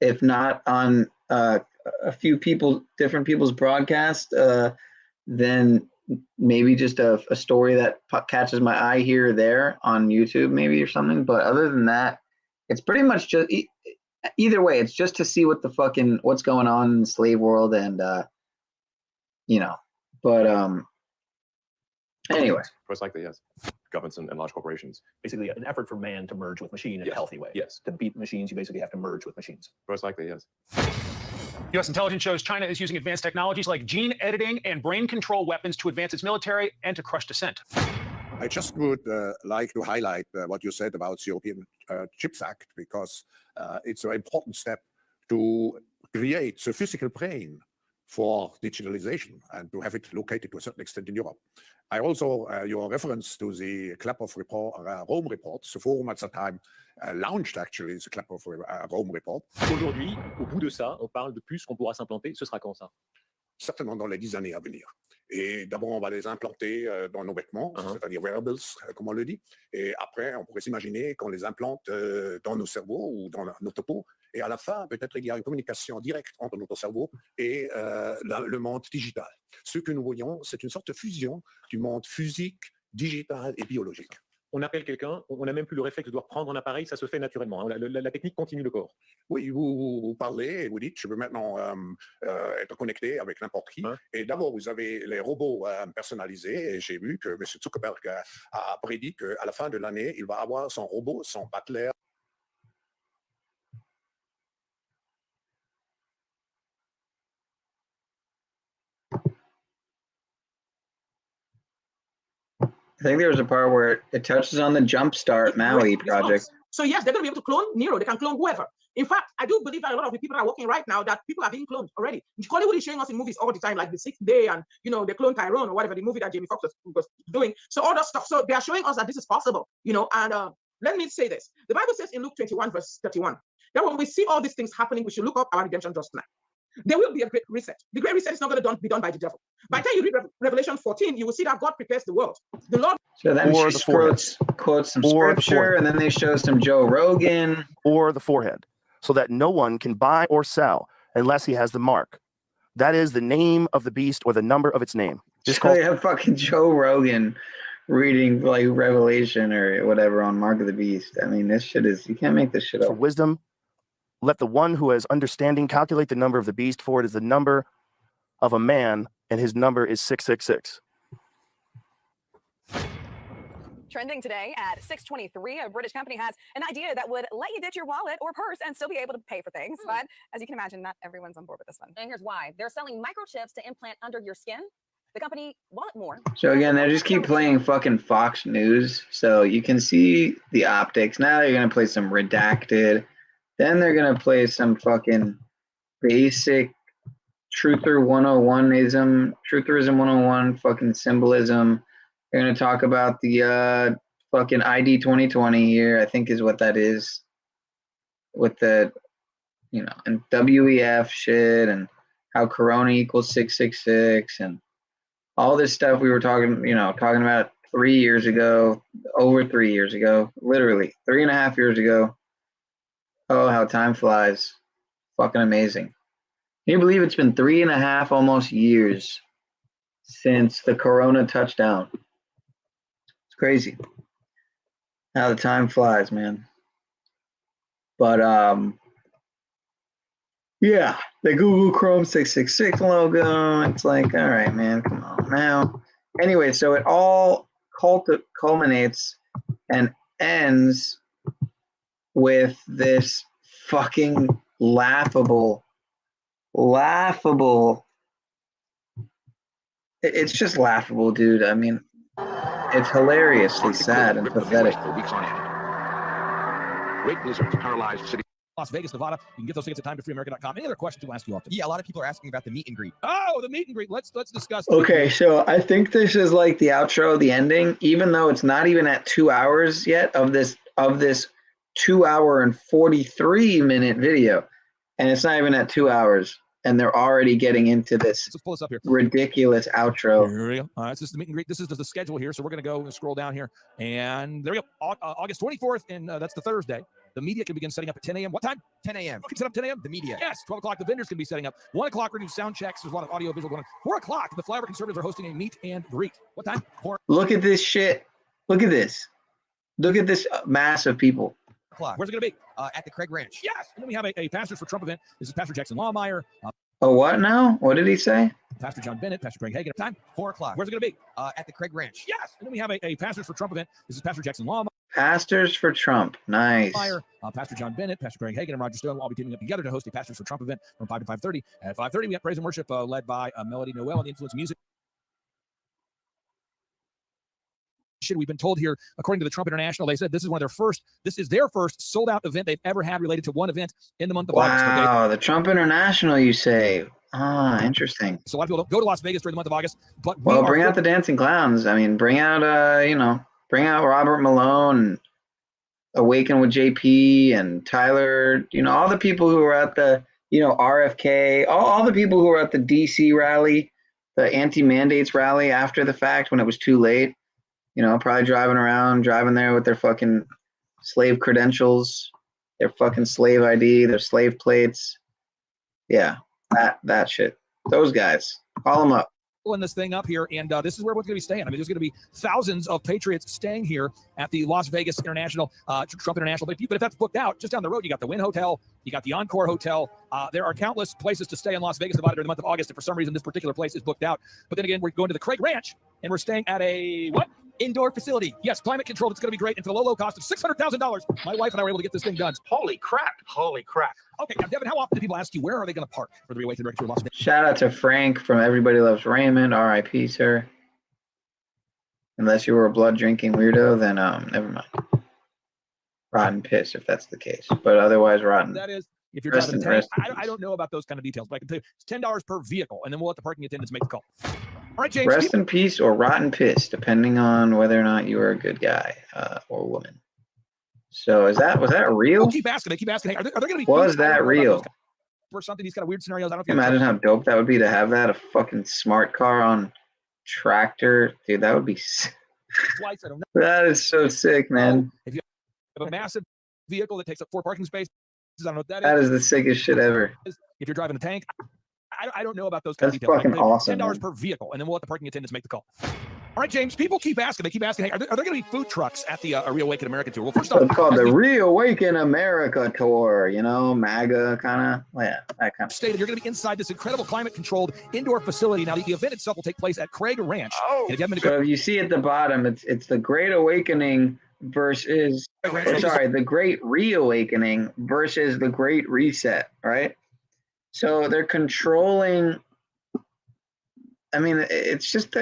S26: If not on a few different people's broadcast, then maybe just a story that catches my eye here or there on YouTube, maybe, or something. But other than that, it's pretty much just either way. It's just to see what's going on in the slave world, and But anyway,
S23: most likely, yes. Governments and large corporations.
S12: Basically, an effort for man to merge with machine in a healthy way.
S23: Yes.
S12: To beat machines, you basically have to merge with machines.
S23: Most likely, yes.
S8: U.S. intelligence shows China is using advanced technologies like gene editing and brain control weapons to advance its military and to crush dissent.
S13: I just would like to highlight what you said about the European Chips Act, because it's an important step to create the physical brain for digitalization and to have it located to a certain extent in Europe. I also, your reference to the Klaprow report, Rome report, the forum at the time launched actually the Klaprow Rome report.
S16: Aujourd'hui, au bout de ça, on parle de puces qu'on pourra s'implanter. Ce sera quand ça?
S13: Certainement dans les 10 années à venir. Et d'abord, on va les implanter dans nos vêtements, c'est-à-dire wearables, comme on le dit. Et après, on pourrait s'imaginer qu'on les implante dans nos cerveaux ou dans notre peau. Et à la fin, peut-être il y a une communication directe entre notre cerveau et le monde digital. Ce que nous voyons, c'est une sorte de fusion du monde physique, digital et biologique.
S16: On appelle quelqu'un, on n'a même plus le réflexe de devoir prendre un appareil, ça se fait naturellement. La technique continue le corps.
S13: Oui, vous parlez et vous dites, je veux maintenant être connecté avec n'importe qui. Et d'abord, vous avez les robots personnalisés. Et j'ai vu que M. Zuckerberg a prédit qu'à la fin de l'année, il va avoir son robot, son butler.
S26: I think there was a part where it touches on the Jumpstart Maui project.
S9: So yes, they're going to be able to clone Nero. They can clone whoever. In fact, I do believe that a lot of the people that are working right now, that people are being cloned already. Hollywood is showing us in movies all the time, like The Sixth Day, and they clone Tyrone or whatever, the movie that Jamie Foxx was doing. So all that stuff. So they are showing us that this is possible, and let me say this. The Bible says in Luke 21, verse 31, that when we see all these things happening, we should look up our redemption just now. There will be a great reset. The great reset is not going to be done by the devil. By the time you read Revelation 14, you will see that God prepares the world. The Lord.
S26: So then she quotes some scripture, and then they show some Joe Rogan.
S18: Or the forehead, so that no one can buy or sell unless he has the mark. That is the name of the beast or the number of its name.
S26: They have fucking Joe Rogan reading like Revelation or whatever on Mark of the Beast. I mean, this shit is, you can't make this shit up.
S18: For wisdom, let the one who has understanding calculate the number of the beast, for it is the number of a man, and his number is 666.
S4: Trending today at 6:23, a British company has an idea that would let you ditch your wallet or purse and still be able to pay for things. But as you can imagine, not everyone's on board with this one. And here's why. They're selling microchips to implant under your skin. The company Wallet More.
S26: So again, they just keep playing fucking Fox News. So you can see the optics. Now they're going to play some redacted. Then they're going to play some fucking basic Truther 101ism, Trutherism 101 fucking symbolism. They're going to talk about the fucking ID 2020 here, I think is what that is. With the, you know, and WEF shit and how Corona equals 666 and all this stuff we were talking about 3 years ago, over 3 years ago, literally 3.5 years ago. Oh, how time flies. Fucking amazing. Can you believe it's been 3.5 almost years since the Corona touchdown? It's crazy how the time flies, man. But yeah, the Google Chrome 666 logo. It's like, all right, man, come on now. Anyway, so it all culminates and ends with this fucking laughable. It's just laughable, dude. I mean, it's hilariously sad and pathetic.
S8: Great blizzards paralyzed city.
S5: Las Vegas, Nevada. You can get those tickets at timetofreeamerica.com. Any other questions we'll ask you often?
S14: Yeah, a lot of people are asking about the meet and greet.
S5: Oh, the meet and greet. Let's discuss.
S26: Okay, so I think this is like the outro, the ending, even though it's not even at 2 hours yet of this 2 hour and 43-minute video, and it's not even at 2 hours, and they're already getting into this
S5: Let's pull this up here.
S26: ridiculous outro.
S5: Here we go. All right, this is the meet and greet. This is the schedule here. So we're going to go and scroll down here, and there we go. August 24th, and that's the Thursday. The media can begin setting up at 10 a.m. What time?
S14: 10 a.m.
S5: You can set up 10 a.m.
S14: The media.
S5: Yes. 12 o'clock, the vendors can be setting up. 1 o'clock, we're doing sound checks. There's a lot of audio visual going on. 4 o'clock, the Flyover Conservatives are hosting a meet and greet. What time? 4
S26: Look at this shit. Look at this. Look at this mass of people.
S14: o'clock.
S5: Where's it going to be?
S14: At the Craig Ranch.
S5: Yes. And then we have a Pastors for Trump event. This is Pastor Jackson Lawmeyer.
S26: Oh, what now? What did he say?
S5: Pastor John Bennett, Pastor Craig Hagan. Time?
S14: 4 o'clock.
S5: Where's it going to be?
S14: At the Craig Ranch.
S5: Yes. And then we have a Pastors for Trump event. This is Pastor Jackson Lawmeyer.
S26: Pastors for Trump. Nice.
S5: Pastor John Bennett, Pastor Craig Hagan, and Roger Stone will all be teaming up together to host a Pastors for Trump event from 5 to 5:30. At 5:30, we got praise and worship led by Melody Noel and the Influence of Music. We've been told here, according to the Trump International, they said this is their first sold out event they've ever had related to one event in the month of August.
S26: Wow, the Trump International, you say? Ah, interesting.
S5: So a lot of people don't go to Las Vegas during the month of August, but
S26: bring out the dancing clowns. I mean, bring out bring out Robert Malone, and Awaken with JP and Tyler. All the people who were at the RFK, all the people who were at the DC rally, the anti-mandates rally after the fact when it was too late. Probably driving there with their fucking slave credentials, their fucking slave ID, their slave plates. Yeah, that shit. Those guys. Call them up.
S5: Pulling this thing up here, and this is where we're going to be staying. I mean, there's going to be thousands of patriots staying here at the Las Vegas International, Trump International. But if that's booked out, just down the road, you got the Wynn Hotel, you got the Encore Hotel. There are countless places to stay in Las Vegas, Nevada during the month of August, and for some reason, this particular place is booked out. But then again, we're going to the Craig Ranch, and we're staying at a what?
S14: Indoor facility.
S5: Yes, climate controlled. It's going to be great. And for the low cost of $600,000, my wife and I were able to get this thing done.
S8: Holy crap. Holy crap.
S5: Okay, now, Devin, how often do people ask you, where are they going to park for the Way to the Director of Las Vegas?
S26: Shout out to Frank from Everybody Loves Raymond. R.I.P., sir. Unless you were a blood drinking weirdo, then never mind. Rotten piss, if that's the case. But otherwise, rotten.
S5: That is, if you're driving a tank, I don't know about those kind of details, but I can tell you it's $10 per vehicle, and then we'll let the parking attendants make the call. All right, James.
S26: Rest in peace or rotten piss, depending on whether or not you are a good guy or woman. So was that real?
S5: They keep asking. Hey, are there going to be?
S26: Was that real?
S5: Or something? These kind of weird scenarios. I don't know.
S26: Imagine how dope that would be to have that, a fucking smart car on tractor, dude. That would be.
S5: Twice, I don't know.
S26: That is so sick, man.
S5: If you have a massive vehicle that takes up 4 parking spaces, I don't know what that is.
S26: That is the sickest shit ever.
S5: If you're driving a tank. I don't know about those kind of
S26: That's
S5: details.
S26: fucking awesome.
S5: $10 per vehicle, and then we'll let the parking attendants make the call. All right, James, people keep asking. They keep asking, hey, are there going to be food trucks at the Reawaken America tour? Well, first off,
S26: It's called the Reawaken America Tour, you know, MAGA kind of, yeah, that kind of
S5: stated you're going to be inside this incredible climate-controlled indoor facility. Now, the event itself will take place at Craig Ranch.
S26: Oh,
S5: and if you haven't been
S26: so you see at the bottom, it's the Great Awakening versus, the Great Reawakening versus the Great Reset, right? So they're controlling. I mean, it's just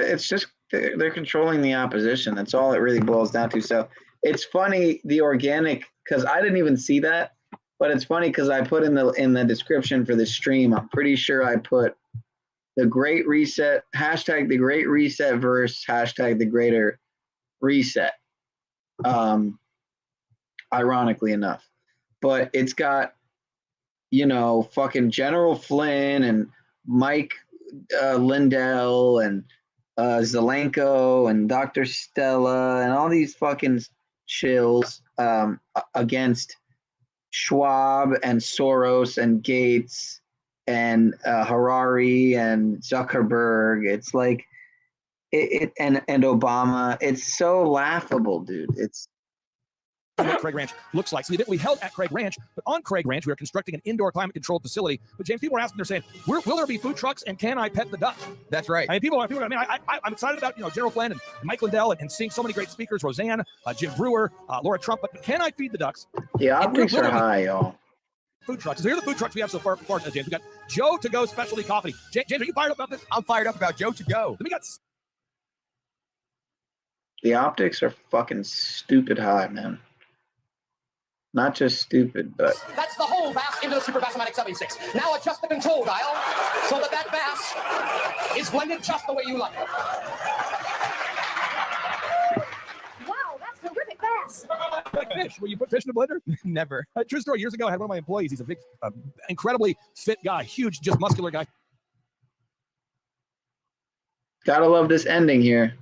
S26: they're controlling the opposition. That's all it really boils down to. So it's funny, the organic, because I didn't even see that, but it's funny because I put in the description for the stream, I'm pretty sure I put the Great Reset, hashtag the Great Reset verse, hashtag the Greater Reset. Ironically enough, but it's got, you know, fucking General Flynn and Mike Lindell and Zelenko and Dr. Stella and all these fucking shills against Schwab and Soros and Gates and Harari and Zuckerberg. It's like and Obama. It's so laughable, dude. It's
S5: what Craig Ranch looks like. So the event we held at Craig Ranch, but on Craig Ranch, we are constructing an indoor climate-controlled facility. But James, people are asking, they're saying, will there be food trucks and can I pet the ducks?
S14: That's right.
S5: I mean, I'm excited about, you know, General Flynn and Mike Lindell and seeing so many great speakers, Roseanne, Jim Brewer, Laura Trump, but can I feed the ducks?
S26: The optics are high, y'all.
S5: Food trucks. So here are the food trucks we have so far, James. We got Joe To Go Specialty Coffee. James, are you fired up about this?
S14: I'm fired up about Joe To Go.
S5: Then we got.
S26: The optics are fucking stupid high, man. Not just stupid, but
S1: That's the whole bass into the Super Bass-O-Matic 76. Now adjust the control dial so that bass is blended just the way you like it.
S21: Wow, that's terrific bass.
S5: Like fish. Will you put fish in a blender?
S14: Never.
S5: True story. Years ago, I had one of my employees. He's a big, incredibly fit guy, huge, just muscular guy.
S26: gotta love this ending here.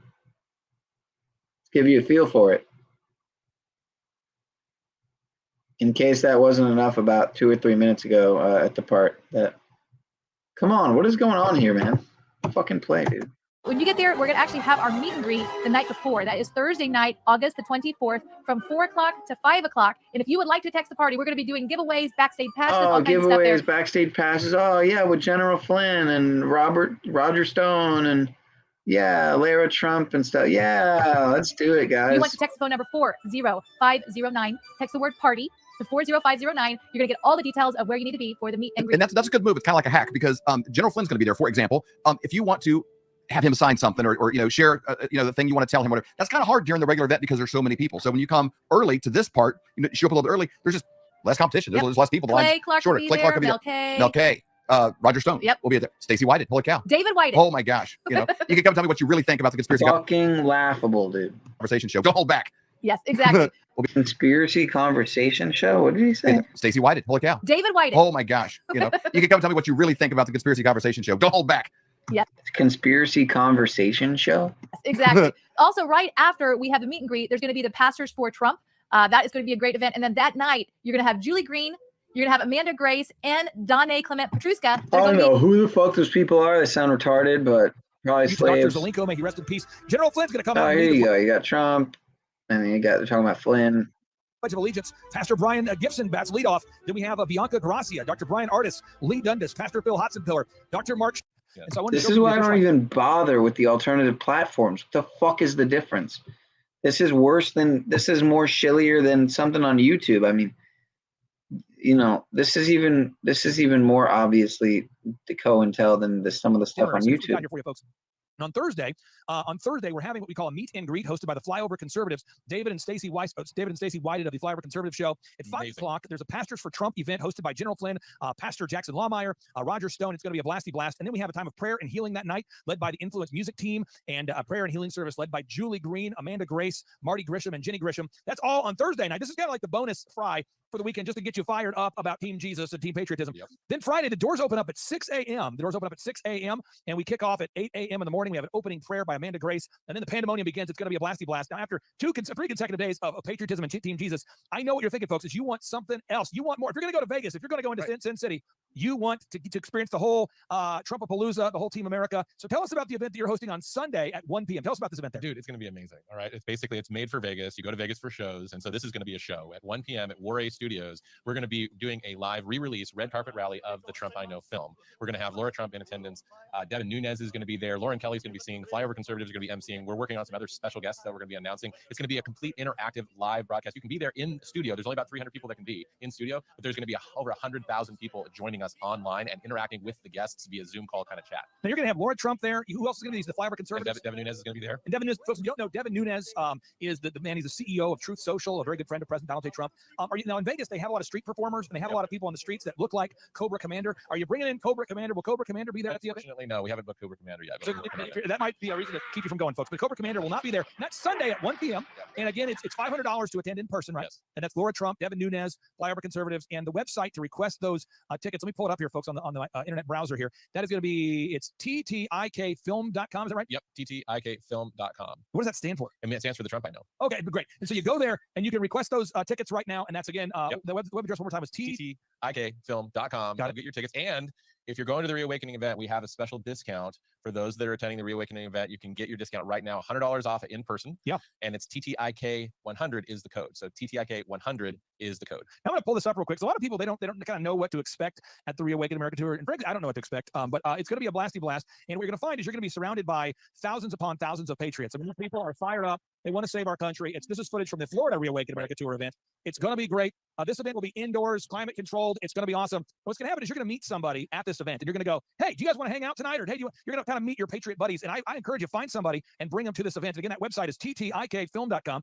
S26: Let's give you a feel for it. In case that wasn't enough about 2 or 3 minutes ago at the part that, come on, what is going on here, man? Fucking play, dude.
S15: When you get there, we're going to actually have our meet and greet the night before. That is Thursday night, August the 24th, from 4 o'clock to 5 o'clock. And if you would like to text the party, we're going to be doing giveaways, backstage passes, all kinds of stuff there.
S26: Giveaways, backstage passes. Oh, yeah, with General Flynn and Roger Stone and, yeah, Lara Trump and stuff. Yeah, let's do it, guys.
S15: If you want to text the phone number 40509, text the word party to 40509. You're going to get all the details of where you need to be for the meet and greet.
S14: And that's a good move. It's kind of like a hack because General Flynn's going to be there, for example. If you want to have him sign something or share the thing you want to tell him, whatever, that's kind of hard during the regular event because there's so many people. So when you come early to this part, show up a little bit early, there's just less competition. There's less people.
S15: Clay Clark will be there, Mel K.
S14: Roger Stone will be there. Stacey Whited, holy cow.
S15: David Whited.
S14: Oh my gosh. You can come tell me what you really think about the conspiracy.
S26: Fucking laughable, dude.
S14: Conversation show. Don't hold back.
S15: Yes, exactly.
S26: Conspiracy conversation show. What did he say?
S14: Stacey Whited, holy cow.
S15: David Whited.
S14: Oh my gosh. You can come tell me what you really think about the conspiracy conversation show. Don't hold back.
S15: Yep.
S26: Conspiracy conversation show.
S15: Exactly. Also, right after we have the meet and greet, there's going to be the Pastors for Trump. That is going to be a great event. And then that night, you're going to have Julie Green, you're going to have Amanda Grace, and Donna Clement Petruska.
S26: I don't know who the fuck those people are. They sound retarded, but probably slaves.
S5: Dr. Zelenko, may he rest in peace. General Flynn's going to come out.
S26: Oh, here you go. You got Trump, and then they're talking about Flynn.
S5: Pledge of Allegiance. Pastor Brian Gibson bats leadoff. Then we have Bianca Gracia, Dr. Brian Artis, Lee Dundas, Pastor Phil Hotzenpiller, Dr. Mark.
S26: Yeah. And so this is why I don't even bother with the alternative platforms. What the fuck is the difference? This is more shillier than something on YouTube. I mean, this is even more obviously the COINTEL than some of the stuff on YouTube.
S5: Here for you folks. On Thursday, we're having what we call a meet and greet hosted by the Flyover Conservatives, David and Stacey Whited of the Flyover Conservative Show. At 5 o'clock, there's a Pastors for Trump event hosted by General Flynn, Pastor Jackson Lawmeyer, Roger Stone. It's going to be a blasty blast. And then we have a time of prayer and healing that night, led by the Influence Music Team, and a prayer and healing service led by Julie Green, Amanda Grace, Marty Grisham, and Jenny Grisham. That's all on Thursday night. This is kind of like the bonus fry for the weekend, just to get you fired up about Team Jesus and Team Patriotism. Yep. Then Friday, the doors open up at 6 a.m. The doors open up at 6 a.m. and we kick off at 8 a.m. in the morning. We have an opening prayer by Amanda Grace, and then the pandemonium begins. It's going to be a blasty blast. Now, after 3 consecutive days of patriotism and Team Jesus, I know what you're thinking, folks, is you want something else. You want more. If you're going to go to Vegas, if you're going to go into Sin City, You want to experience the whole Trumpapalooza, the whole Team America. So tell us about the event that you're hosting on Sunday at 1 p.m. Tell us about this event there.
S2: Dude, it's going to be amazing. All right. It's made for Vegas. You go to Vegas for shows. And so this is going to be a show at 1 p.m. at WhiRLED Studios. We're going to be doing a live re-release red carpet rally of the Trump I Know film. We're going to have Laura Trump in attendance. Devin Nunes is going to be there. Lauren Kelly's going to be singing. Flyover Conservatives are going to be emceeing. We're working on some other special guests that we're going to be announcing. It's going to be a complete interactive live broadcast. You can be there in the studio. There's only about 300 people that can be in studio, but there's going to be over 100,000 people joining us online and interacting with the guests via Zoom call kind of chat.
S5: Now you're going to have Laura Trump there. Who else is going to be? The Flyover Conservatives.
S2: Devin Nunes is going to be there.
S5: And Devin Nunes, folks, if you don't know, Devin Nunes is the man. He's the CEO of Truth Social, a very good friend of President Donald J. Trump. Now in Vegas, they have a lot of street performers, and they have a lot of people on the streets that look like Cobra Commander. Are you bringing in Cobra Commander? Will Cobra Commander be there at the event?
S2: Unfortunately, no, we haven't booked Cobra Commander yet.
S5: So that might be a reason to keep you from going, folks. But Cobra Commander will not be there. And that's Sunday at 1 p.m. And again, it's $500 to attend in person, right? Yes. And that's Laura Trump, Devin Nunes, Flyover Conservatives, and the website to request those tickets. Let me pull it up here, folks, on the internet browser here. That is going to be, it's ttikfilm.com. Is that right?
S2: Yep, ttikfilm.com.
S5: What does that stand for?
S2: I mean, it stands for the Trump I Know.
S5: Okay, great. And so you go there and you can request those tickets right now. And that's again, the web address one more time is
S2: ttikfilm.com. Get your tickets. And if you're going to the Reawakening event, we have a special discount for those that are attending the Reawakening event. You can get your discount right now, $100 off in person.
S5: Yeah.
S2: And it's TTIK100 is the code. So TTIK100 is the code.
S5: I'm going to pull this up real quick. So a lot of people, they don't kind of know what to expect at the Reawaken America Tour. And frankly, I don't know what to expect. But it's going to be a blasty blast. And what you're going to find is you're going to be surrounded by thousands upon thousands of patriots. I mean, people are fired up. They want to save our country. This is footage from the Florida Reawaken America Tour event. It's going to be great. This event will be indoors, climate controlled. It's going to be awesome. What's going to happen is you're going to meet somebody at this event, and you're going to go, hey, do you guys want to hang out tonight? Or hey, you're going to kind of meet your patriot buddies. And I encourage you, find somebody and bring them to this event. Again, that website is ttikfilm.com.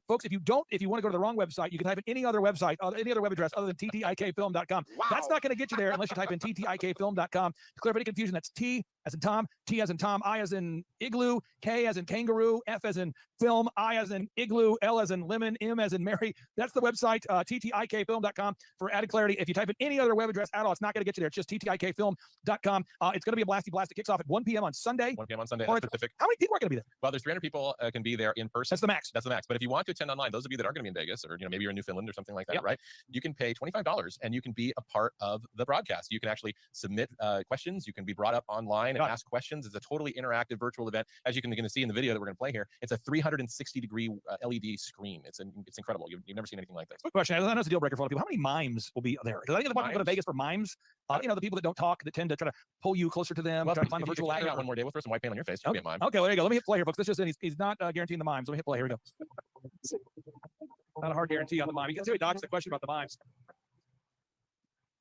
S5: Folks, if you want to go to the wrong website, you can type in any other website, any other web address other than ttikfilm.com. Wow. That's not going to get you there unless you type in ttikfilm.com. To clear up any confusion, that's T as in Tom, T as in Tom, I as in igloo, K as in kangaroo, F as in film, I as in igloo, L as in lemon, M as in Mary. That's the website, ttikfilm.com. For added clarity, if you type in any other web address at all, it's not going to get you there. It's just ttikfilm.com. It's going to be a blasty blast. It kicks off at 1 p.m. on Sunday.
S2: 1 p.m. on Sunday. Pacific.
S5: How many people are going to be there?
S2: Well, there's 300 people can be there in person.
S5: That's the max.
S2: That's the max. But if you want to attend online, those of you that are going to be in Vegas, or maybe you're in Newfoundland or something like that, right? You can pay $25 and you can be a part of the broadcast. You can actually submit questions. You can be brought up online and ask questions. It's a totally interactive virtual event. As you can see in the video that we're going to play here, it's a 360-degree LED screen. It's incredible. You've never seen anything like this.
S5: Quick question. I know it's a deal breaker for a lot of people. How many mimes will be there? Because I think the people go to Vegas for mimes. The people that don't talk, that tend to try to pull you closer to them, try to climb the virtual ladder.
S2: One more day, we'll throw some white paint on your face. You'll be a mime.
S5: Okay, well, there you go. Let me hit play here, folks. This just he's not guaranteeing the mimes. Let me hit play. Here we go. Not a hard guarantee on the mime. You can see he dodges the question about the mimes.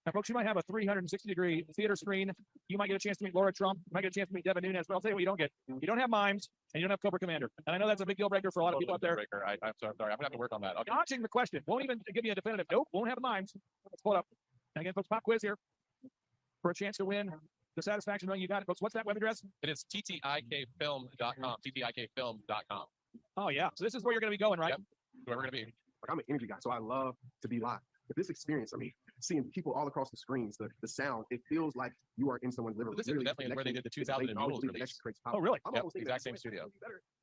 S5: Now, folks, you might have a 360-degree theater screen. You might get a chance to meet Laura Trump. You might get a chance to meet Devin Nunes. But I'll tell you what you don't get. You don't have mimes, and you don't have Cobra Commander. And I know that's a big deal breaker for a lot of people out there.
S2: I'm sorry. I'm going to have to work on that. Okay.
S5: Dodging the question. Won't even give you a definitive. Nope, won't have the mimes. Let's pull it up. And again, folks, pop quiz here for a chance to win the satisfaction ring. You got it, folks. What's that web address?
S2: It is ttikfilm.com. ttikfilm.com.
S5: Oh, yeah. So this is where you're going to be going, right?
S2: Yep. Where we're going to be.
S17: Like, I'm an energy guy, so I love to be live. But this experience, I mean, seeing people all across the screens, the sound, it feels like you are in someone's living room.
S2: This is definitely where they did the 2000 Noodles release.
S5: Oh, really?
S2: Yep, exact same studio.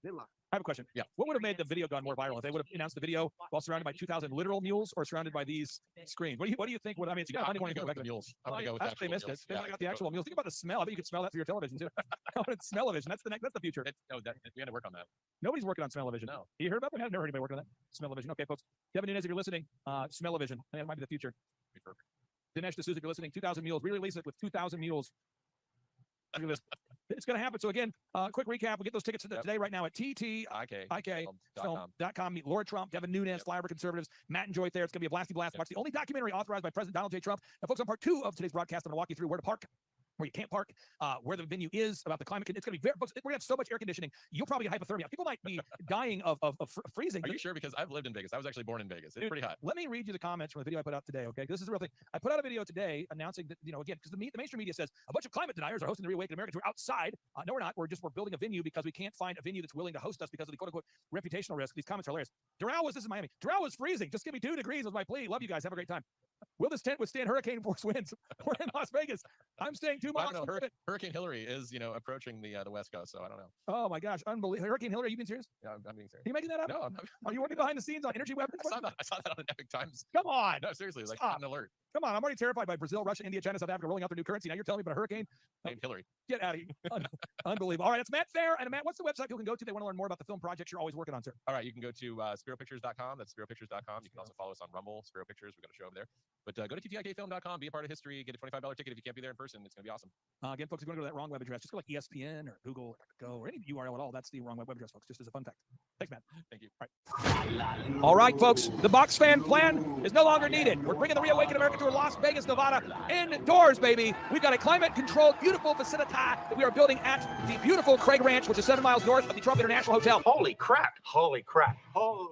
S5: I have a question. Yeah. What would have made the video gone more viral if they would have announced the video while surrounded by 2,000 literal mules or surrounded by these screens? What do you think? I mean, it's got money to go with the mules. I'm going to go with
S2: the
S5: missed it. They got the actual mules. Think about the smell. I bet you could smell that through your television too. Smell-o-vision. That's the future.
S2: We had to work on that.
S5: Nobody's working on smell-o-vision.
S2: No.
S5: You heard about that? I've never heard anybody working on that. Smell-o-vision. Okay, folks. Devin Nunes, if you're listening, smell-o-vision. I think that might be the future.
S2: Be perfect.
S5: Dinesh D'Souza, if you're listening, 2,000 mules. Re-release it with 2,000 mules. It's going to happen. So again, quick recap. We'll get those tickets today right now at ttikfilm.com. Meet Laura Trump, Devin Nunes, Flyover Conservatives. Matt and Joy there. It's going to be a blasty blast. Watch the only documentary authorized by President Donald J. Trump. Now, folks, on part 2 of today's broadcast, I'm going to walk you through where to park, where you can't park, where the venue is, about the climate. It's going to be very, folks, we're going to have so much air conditioning. You'll probably get hypothermia. People might be dying of freezing.
S2: Are you sure? Because I've lived in Vegas. I was actually born in Vegas. It's pretty hot.
S5: Let me read you the comments from the video I put out today, okay? This is the real thing. I put out a video today announcing that, again, because the mainstream media says a bunch of climate deniers are hosting the Reawaken America Tour outside. No, we're not. We're building a venue because we can't find a venue that's willing to host us because of the quote-unquote reputational risk. These comments are hilarious. Doral this is Miami. Doral was freezing. Just give me 2 degrees was my plea. Love you guys. Have a great time. Will this tent withstand hurricane force winds? We're in Las Vegas. I'm staying 2
S2: I
S5: miles
S2: don't know.
S5: from it.
S2: Hurricane Hillary is, approaching the West Coast, so I don't know.
S5: Oh my gosh, unbelievable! Hurricane Hillary, are you being serious?
S2: Yeah, I'm being serious.
S5: Are you making that up?
S2: No, I'm not.
S5: Are you working behind the scenes on energy weapons?
S2: I saw that on Epic Times.
S5: Come on.
S2: No, seriously, like
S5: Stop.
S2: on alert.
S5: Come on, I'm already terrified by Brazil, Russia, India, China, South Africa rolling out their new currency. Now you're telling me about a hurricane?
S2: Named Hillary.
S5: Get out of here. Unbelievable. All right, it's Matt Fair. And Matt, what's the website people can go to? They want to learn more about the film projects you're always working on, sir.
S2: All right, you can go to spiropictures.com. That's spiropictures.com. You can also follow us on Rumble, Spiro Pictures. We've got a show over there. But go to ttikfilm.com, be a part of history, get a $25 ticket if you can't be there in person. It's going to be awesome.
S5: Again, folks, if you want to go to that wrong web address, just go like ESPN or Google or Go or any URL at all. That's the wrong web address, folks, just as a fun fact. Thanks, Matt.
S2: Thank you.
S5: All right, folks, the box fan plan is no longer needed. We're bringing the Reawaken America to Las Vegas, Nevada, indoors, baby. We've got a climate-controlled, beautiful facility that we are building at the beautiful Craig Ranch, which is 7 miles north of the Trump International Hotel.
S6: Holy crap. Holy crap. Holy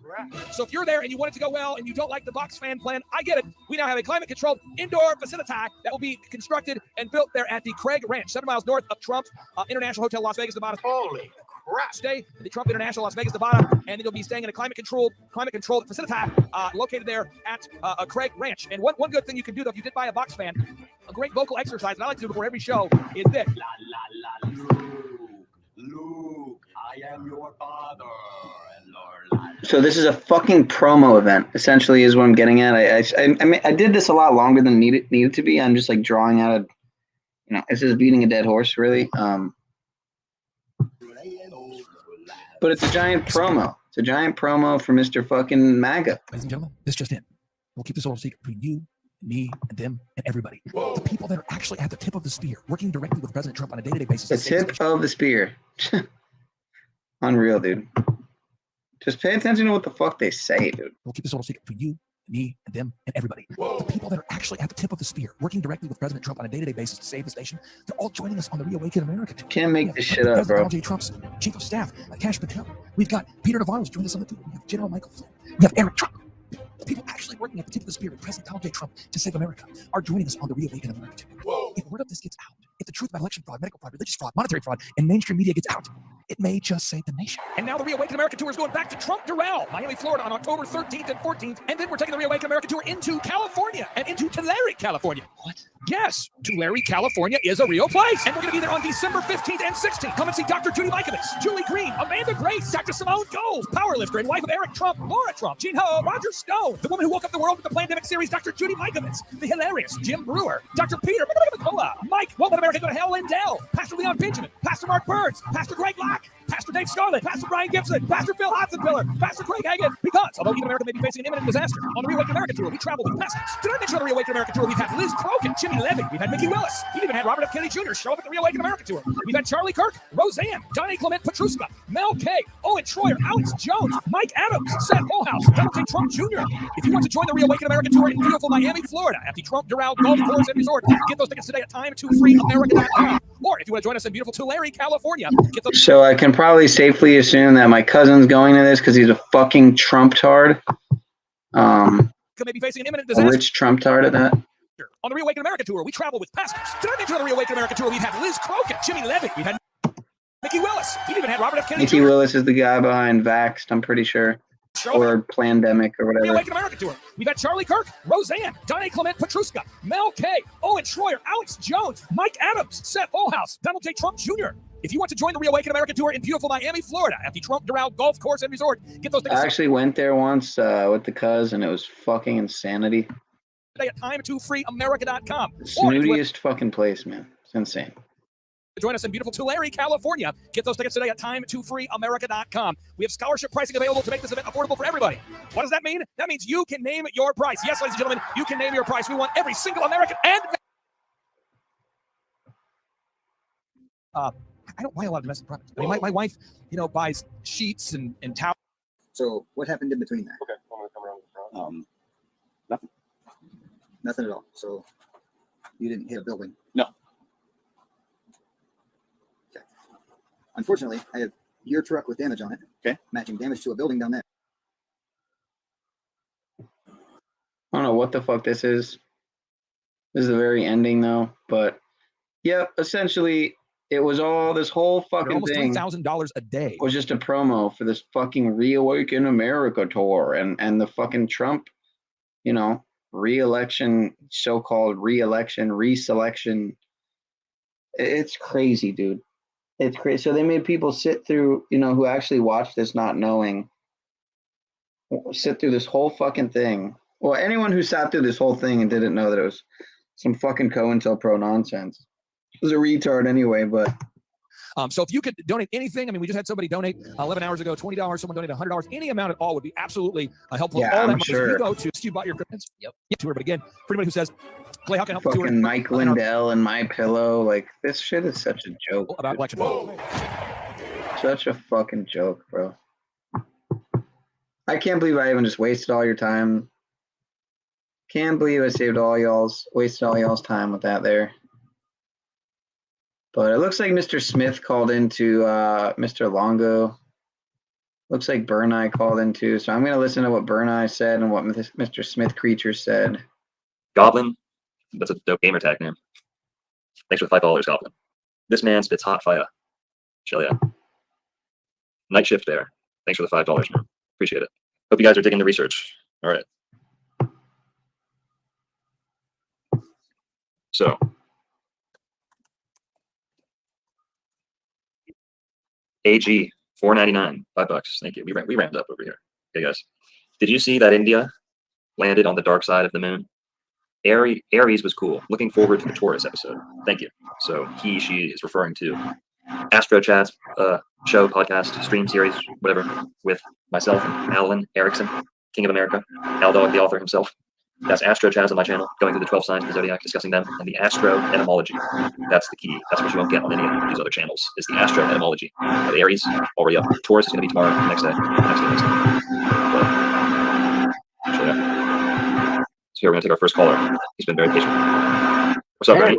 S6: crap.
S5: So if you're there and you want it to go well and you don't like the box fan plan, I get it. We now have a climate-controlled indoor facility that will be constructed and built there at the Craig Ranch, 7 miles north of Trump International Hotel, Las Vegas, Nevada.
S6: Holy crap.
S5: Stay at the Trump International, Las Vegas, Nevada, and then you'll be staying in a climate-controlled facility located there at Craig Ranch. And one good thing you can do, though, if you did buy a box fan, a great vocal exercise that I like to do before every show is this.
S6: Luke, I am your father.
S26: So this is a fucking promo event, essentially, is what I'm getting at. I mean, I did this a lot longer than needed to be. I'm just like drawing out a, this is beating a dead horse, really. But it's a giant promo. It's a giant promo for Mr. fucking MAGA.
S5: Ladies and gentlemen, this just in. We'll keep this a little secret between you, me, and them, and everybody. The people that are actually at the tip of the spear, working directly with President Trump on a day-to-day basis.
S26: The tip of the spear. Unreal, dude. Just pay attention to what the fuck they say, dude.
S5: We'll keep this a little secret between you, me, and them, and everybody. The people that are actually at the tip of the spear, working directly with President Trump on a day-to-day basis to save this nation, they're all joining us on the Reawaken America tour.
S26: Can't make this shit up, bro.
S5: Donald J. Trump's chief of staff, Kash Patel. We've got Peter Navarro's joining us on the tour. We have General Michael Flynn. We have Eric Trump. The people actually working at the tip of the spear with President Donald J. Trump to save America are joining us on the Reawaken America tour. If word of this gets out, if the truth about election fraud, medical fraud, religious fraud, monetary fraud, and mainstream media gets out, it may just save the nation. And now the Reawaken America tour is going back to Trump Doral, Miami, Florida on October 13th and 14th. And then we're taking the Reawaken America tour into California and into Tulare, California. What? Yes, Tulare, California is a real place. And we're going to be there on December 15th and 16th. Come and see Dr. Judy Mikovits, Julie Green, Amanda Grace, Dr. Simone Gold, powerlifter and wife of Eric Trump, Laura Trump, Gene Ho, Roger Stone, the woman who woke up the world with the pandemic series, Dr. Judy Mikovits, the hilarious Jim Brewer, Dr. Peter McCullough, Mike, Won't Let America Go to Hell Lindell, Pastor Leon Benjamin, Pastor Mark Burns, Pastor Greg Locke, Pastor Dave Scarlett, Pastor Brian Gibson, Pastor Phil Hodgson-Piller, Pastor Craig Hagan. Because although even America may be facing an imminent disaster, on the Reawaken America tour, we travel with pastors. Did I mention on the Reawaken America tour, we've had Liz Crokin, Jimmy Levy, we've had Mickey Willis, we even had Robert F. Kennedy Jr. show up at the Reawaken America tour. We've had Charlie Kirk, Roseanne, Donnie Clement Petruska, Mel K, Owen Troyer, Alex Jones, Mike Adams, Seth Holhouse, Donald J. Trump Jr. If you want to join the Reawaken America tour in beautiful Miami, Florida, at the Trump Doral Golf Course and Resort, get those tickets today at time2freeamerica.com. Or if you want to join us in beautiful Tulare, California, get those.
S26: So I can probably safely assume that my cousin's going to this because he's a fucking Trump-tard.
S5: May be facing an imminent
S26: A
S5: disaster.
S26: rich Trump-tard at that.
S5: On the Reawaken America tour, we travel with pastors. Did I mention on the Reawaken America tour, we've had Liz Crokin, Jimmy Levy, we've had Mickey Willis, we even had Robert F. Kennedy
S26: Mickey
S5: Jr.
S26: Willis is the guy behind Vaxxed, I'm pretty sure. Or Plandemic or whatever.
S5: Reawaken America tour. We've had Charlie Kirk, Roseanne, Donnie Clement Petruska, Mel K, Owen Troyer, Alex Jones, Mike Adams, Seth Holhouse, Donald J. Trump Jr. If you want to join the Reawaken America tour in beautiful Miami, Florida, at the Trump Doral Golf Course and Resort, get those tickets
S26: I actually went there once with the cuz, and it was fucking insanity.
S5: today at time2freeamerica.com.
S26: The snootiest fucking place, man. It's insane.
S5: Join us in beautiful Tulare, California. Get those tickets today at time2freeamerica.com. We have scholarship pricing available to make this event affordable for everybody. What does that mean? That means you can name your price. Yes, ladies and gentlemen, you can name your price. We want every single American and I don't buy a lot of domestic products. I mean, my wife, buys sheets and towels.
S7: So what happened in between that?
S23: Okay, I'm gonna come around the front.
S7: Nothing. Nothing at all. So you didn't hit a building?
S23: No.
S7: Okay. Unfortunately, I have your truck with damage on it.
S23: Okay.
S7: Matching damage to a building down there.
S26: I don't know what the fuck this is. This is the very ending, though. But, yeah, essentially, it was all this whole fucking
S5: almost
S26: thing.
S5: $3,000 a day.
S26: Was just a promo for this fucking Reawaken America tour and the fucking Trump, re-election, so-called re-election, reselection. It's crazy, dude. It's crazy. So they made people sit through, who actually watched this not knowing, sit through this whole fucking thing. Well, anyone who sat through this whole thing and didn't know that it was some fucking COINTELPRO nonsense was a retard anyway, but.
S5: So if you could donate anything, I mean, we just had somebody donate 11 hours ago, $20, someone donated $100, any amount at all would be absolutely helpful.
S26: Yeah,
S5: all
S26: I'm
S5: that money,
S26: sure.
S5: if you go to you bought your cryptos. Yep. Tour, but again, for anybody who says, Clay, how can I help the tour?
S26: Fucking Mike Lindell and My Pillow, like this shit is such a joke.
S5: About election.
S26: Such a fucking joke, bro. I can't believe I even just wasted all your time. Can't believe I wasted all y'all's time with that there. But it looks like Mr. Smith called into Mr. Longo. Looks like Burneye called in too. So I'm going to listen to what Burneye said and what Mr. Smith Creature said.
S10: Goblin, that's a dope gamer tag name. Thanks for the $5, Goblin. This man spits hot fire. Shell yeah. Night Shift there. Thanks for the $5, man. Appreciate it. Hope you guys are digging the research. All right. So. AG, $4.99, $5. Thank you. We ramped up over here. Okay, guys. Did you see that India landed on the dark side of the moon? Aries was cool. Looking forward to the Taurus episode. Thank you. So she is referring to Astro Chat's show, podcast, stream series, whatever, with myself and Alan Erickson, King of America, Aldog, the author himself. That's Astro Chaz on my channel, going through the 12 signs of the zodiac, discussing them, and the astro etymology. That's the key. That's what you won't get on any of these other channels, is the astro etymology. But Aries, already up. Taurus is going to be tomorrow, next day. So, yeah. So here we're going to take our first caller. He's been very patient. What's up, Bernie?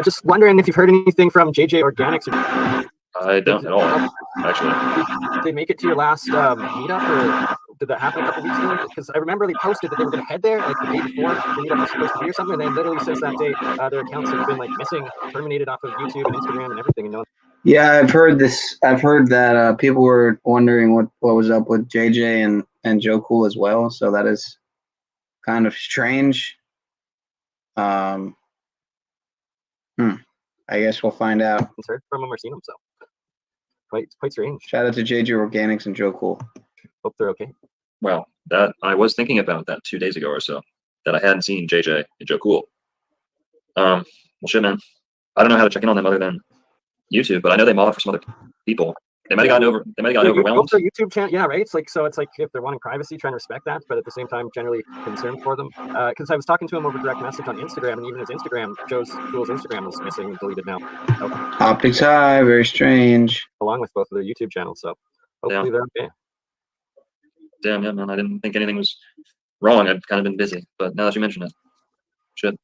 S19: Just wondering if you've heard anything from JJ Organics.
S10: I don't at all, actually.
S19: Did they make it to your last meetup, or did that happen a couple weeks ago? Because I remember they posted that they were going to head there like the day before the meetup was supposed to be or something, and then literally since that day, their accounts have been like missing, terminated off of YouTube and Instagram and everything. And no.
S26: Yeah, I've heard this. I've heard that people were wondering what was up with JJ and Joe Cool as well. So that is kind of strange. I guess we'll find out.
S19: Heard from them or seen them, so quite strange.
S26: Shout out to JJ Organics and Joe Cool.
S19: Hope they're okay.
S10: Well, that I was thinking about that 2 days ago or so, that I hadn't seen JJ and Joe Cool. Well, shit, man. I don't know how to check in on them other than YouTube, but I know they mod for some other people. They might have gotten overwhelmed.
S19: Also, YouTube channel, yeah, right. It's like if they're wanting privacy, trying to respect that, but at the same time, generally concerned for them. Because I was talking to him over direct message on Instagram, and even his Instagram, Joe Cool's Instagram, is missing and deleted now.
S26: Optics High, very strange.
S19: Along with both of their YouTube channels, so hopefully they're okay.
S10: Damn, yeah, man. I didn't think anything was wrong. I'd kind of been busy, but now that you mention it, shit.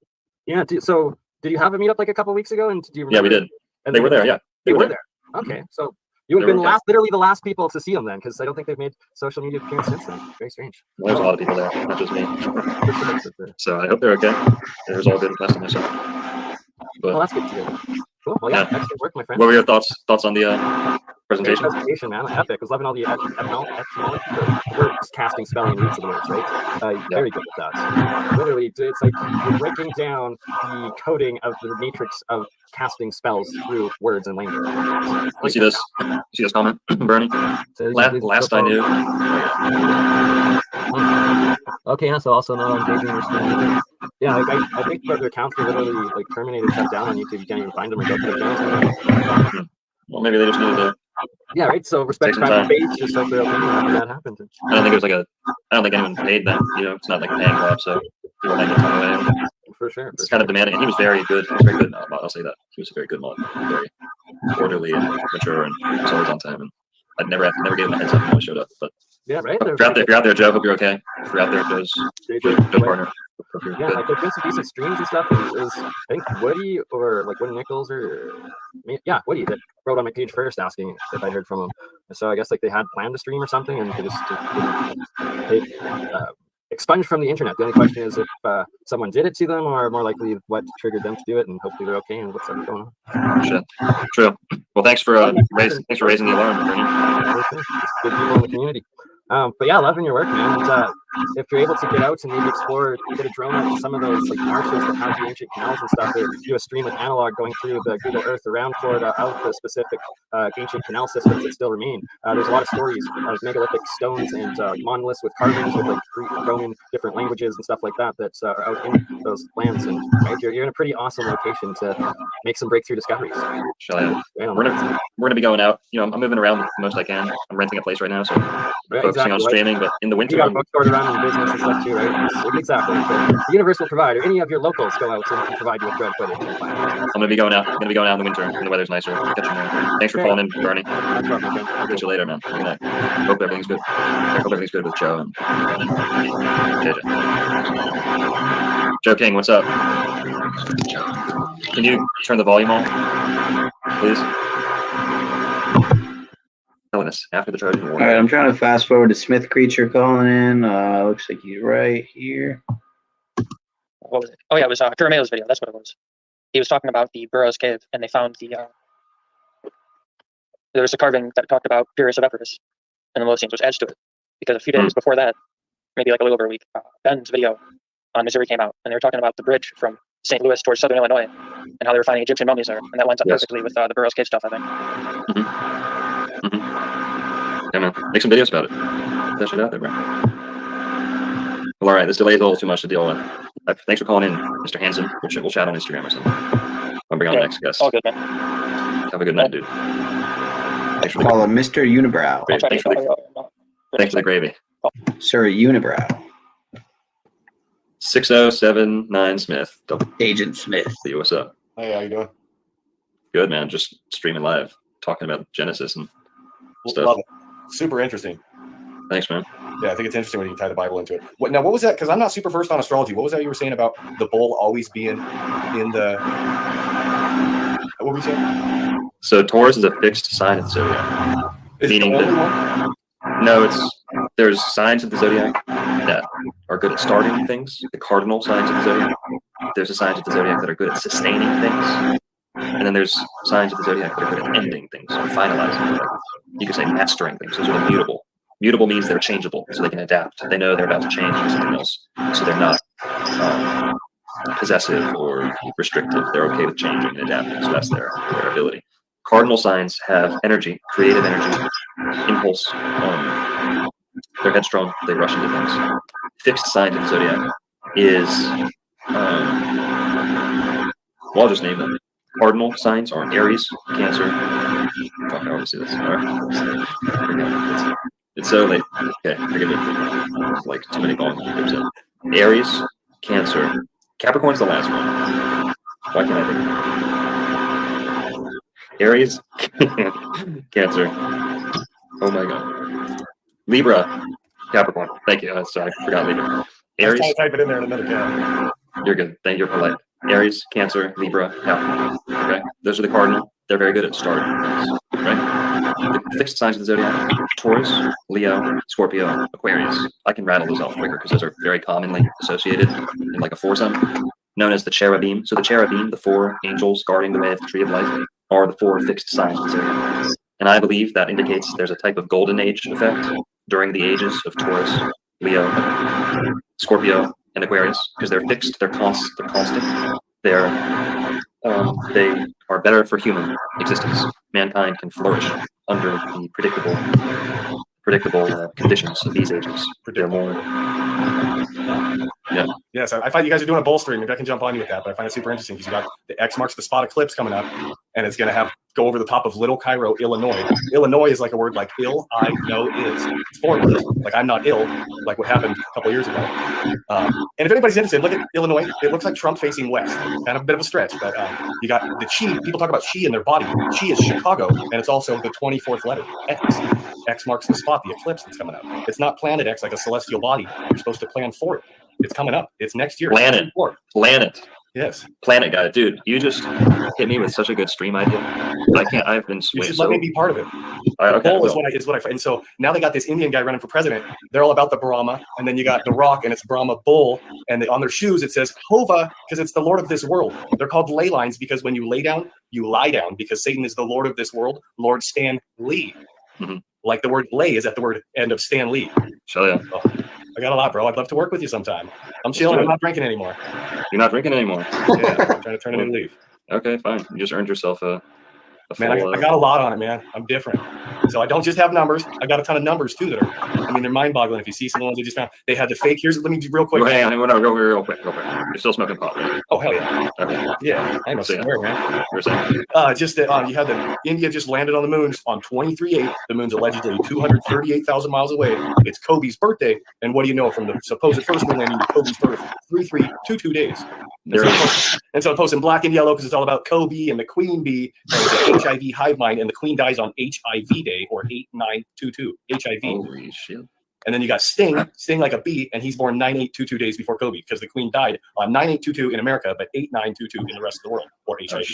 S19: Yeah. So did you have a meetup like a couple weeks ago? And do you?
S10: Yeah, we did. And they were there. Yeah,
S19: they were there. Okay, so you have been literally the last people to see them then, because I don't think they've made social media appearance since then. Very strange.
S10: Well, there's a lot of people there, not just me. So I hope they're okay. It was all good last time I saw them. But,
S19: well, that's good to hear. Cool. Well, yeah, excellent work, my friend.
S10: What were your thoughts on the presentation?
S19: Presentation, man, epic. I was loving all the etymology, the words, casting, spelling, and roots of the words, right? Very good with that. Literally, it's like you're breaking down the coding of the matrix of casting spells through words and language.
S10: You see this? You see this comment, Bernie? Last I knew.
S19: Okay, yeah. So also not engaging your stream. Yeah, like I think that their accounts were literally like terminated, shut down on YouTube. You can't even find them or go to their channels.
S10: Well, maybe they just needed to.
S19: Yeah, right. So respect private page, just like their opinion after that happened.
S10: I don't think it was I don't think anyone paid them. You know, it's not like a paying club, so people make a ton away.
S19: For sure.
S10: It's kind of demanding, and he was very good. He was very good. I'll say that he was a very good mod, very orderly and mature, and was always on time. And I never gave him a heads up when I showed up. But
S19: yeah, right.
S10: If you're out there, Joe, hope you're okay. If you're out there, Joe's partner.
S19: Yeah, like there's been some decent streams and stuff. It was, I think Woody or like Woody Nichols or Woody that wrote on my page first asking if I heard from him. So I guess like they had planned to stream or something, and they just expunged from the internet. The only question is if someone did it to them, or more likely what triggered them to do it, and hopefully they're okay and what's going on.
S10: Oh, shit. True. Well, thanks for raising the alarm, Bernie.
S19: Good people in the community. But yeah, loving your work, man. if you're able to get out and maybe explore, get a drone out to some of those like marshes that have the ancient canals and stuff, or do a stream with analog going through the Google Earth around Florida of the specific ancient canal systems that still remain. There's a lot of stories of megalithic stones and monoliths with carvings with like Greek, Roman, different languages and stuff like that that are out in those lands. And right, you're in a pretty awesome location to make some breakthrough discoveries.
S10: We're gonna be going out. You know, I'm moving around the most I can. I'm renting a place right now, so focusing on streaming. But in the winter,
S19: you got folks stored around in business and stuff too, right? Exactly. The universe will provide, or any of your locals go out and provide you with drone footage.
S10: I'm gonna be going out. I'm gonna be going out in the winter when the weather's nicer. Catch you there. Thanks for calling in, Bernie. I'll catch you later, man. Good night. Hope everything's good. I hope everything's good with Joe and JJ. Joe King, what's up? Can you turn the volume on, please? Telling us after the Trojan War.
S26: All right, I'm trying to fast forward to Smith Creature calling in. Looks like he's right here.
S3: What was it? Oh yeah, it was Curameo's video. That's what it was. He was talking about the Burroughs Cave, and they found the there was a carving that talked about Pyrrhus of Epirus, and the Mosines was etched to it. Because a few days before that, maybe like a little over a week, Ben's video on Missouri came out, and they were talking about the bridge from St. Louis towards southern Illinois, and how they were finding Egyptian mummies there, and that lines up perfectly with the Burroughs Cave stuff, I think.
S10: Yeah, man. Make some videos about it. Get that shit out there, bro. Well, all right. This delay is a little too much to deal with. Thanks for calling in, Mr. Hansen. We'll chat on Instagram or something. I'll bring on the next guest.
S3: All good, man.
S10: Have a good night, dude. Thanks for the
S26: Call him Mr. Unibrow.
S10: Thanks for the gravy.
S26: Sir Unibrow.
S10: 6079 Smith.
S26: Agent Smith.
S10: See what's up.
S23: Hey, how you doing?
S10: Good, man. Just streaming live, talking about Genesis and stuff.
S23: Love it. Super interesting.
S10: Thanks, man.
S23: Yeah, I think it's interesting when you tie the Bible into it. What was that? Because I'm not super versed on astrology. What was that you were saying about the bull always being in the? What were you saying?
S10: So Taurus is a fixed sign of the zodiac. Meaning that there's signs of the zodiac that are good at starting things, the cardinal signs of the zodiac. There's the signs of the zodiac that are good at sustaining things. And then there's signs of the zodiac that are good at ending things, or finalizing. Like, you could say mastering things. Those are the mutable. Mutable means they're changeable, so they can adapt. They know they're about to change into something else, so they're not possessive or restrictive. They're okay with changing and adapting, so that's their ability. Cardinal signs have energy, creative energy, impulse. They're headstrong. They rush into things. Fixed signs of the zodiac is, well, I'll just name them. Cardinal signs are Aries, Cancer. Fuck, I always do this. All right. It's so late. Okay, forgive me. It's like too many volumes. Aries, Cancer. Capricorn's the last one. Why can't I think? Aries, Cancer. Oh my god. Libra, Capricorn. Thank you. Sorry, I forgot Libra. Aries.
S23: I was trying to type it in there in a minute. Yeah.
S10: You're good. Thank you. You're polite. Aries, Cancer, Libra, Capricorn. Okay, those are the cardinal. They're very good at starting things. Right? The fixed signs of the zodiac: Taurus, Leo, Scorpio, Aquarius. I can rattle those off quicker because those are very commonly associated in like a foursome, known as the cherubim. So the cherubim, the four angels guarding the way of the tree of life, are the four fixed signs of the zodiac. And I believe that indicates there's a type of golden age effect during the ages of Taurus, Leo, Scorpio, and Aquarius, because they're fixed, they're constant, they are better for human existence. Mankind can flourish under the predictable conditions of these ages. They're more, yeah.
S23: Yes, I find you guys are doing a bull stream. Maybe I can jump on you with that, but I find it super interesting because you got the X marks the spot eclipse coming up, and it's going to go over the top of Little Cairo, Illinois. Illinois is like a word like ill, I know is. It's four words. Like I'm not ill, like what happened a couple years ago. And if anybody's interested, look at Illinois. It looks like Trump facing west. Kind of a bit of a stretch, but you got the chi. People talk about chi in their body. Chi is Chicago, and it's also the 24th letter, X. X marks the spot, the eclipse that's coming up. It's not planet X like a celestial body. You're supposed to plan for it. It's coming up. It's next year.
S10: Planet.
S23: Yes.
S10: Planet guy, dude. You just hit me with such a good stream idea. I can't. I've been.
S23: You should let me be part of it.
S10: Okay.
S23: Bull is what I. And so now they got this Indian guy running for president. They're all about the Brahma, and then you got the Rock, and it's Brahma Bull, and on their shoes it says Hova because it's the Lord of this world. They're called ley lines because when you lay down, you lie down because Satan is the Lord of this world. Lord Stan Lee.
S10: Mm-hmm.
S23: Like the word lay is at the word end of Stan Lee.
S10: So yeah.
S23: Oh,
S11: I got a lot, bro. I'd love to work with you sometime. I'm chilling. I'm not drinking anymore.
S10: You're not drinking anymore.
S11: Yeah, I'm trying to turn a new leaf.
S10: Okay, fine. You just earned yourself a
S11: Man,
S10: full,
S11: I got a lot on it, man. I'm different. So I don't just have numbers. I got a ton of numbers too that are, I mean, they're mind-boggling. If you see some of the ones they just found, they had the fake. Here's, let me do real quick.
S10: Hang on, go real quick. You're still smoking pot, right?
S11: Oh, hell yeah.
S10: Okay.
S11: Yeah, I know
S10: So, yeah.
S11: swear, man.
S10: You're saying?
S11: Just that you had the India just landed on the moon on 23/8. The moon's allegedly 238,000 miles away. It's Kobe's birthday, and what do you know from the supposed first moon landing to Kobe's birth? 3322 days. And so I post in black and yellow because it's all about Kobe and the queen bee. And it's a HIV hive mind, and the queen dies on HIV day or 8922 HIV.
S10: Holy shit.
S11: And then you got Sting like a bee, and he's born 9822 days before Kobe because the queen died on 9822 in America, but 8922 in the rest of the world or HIV.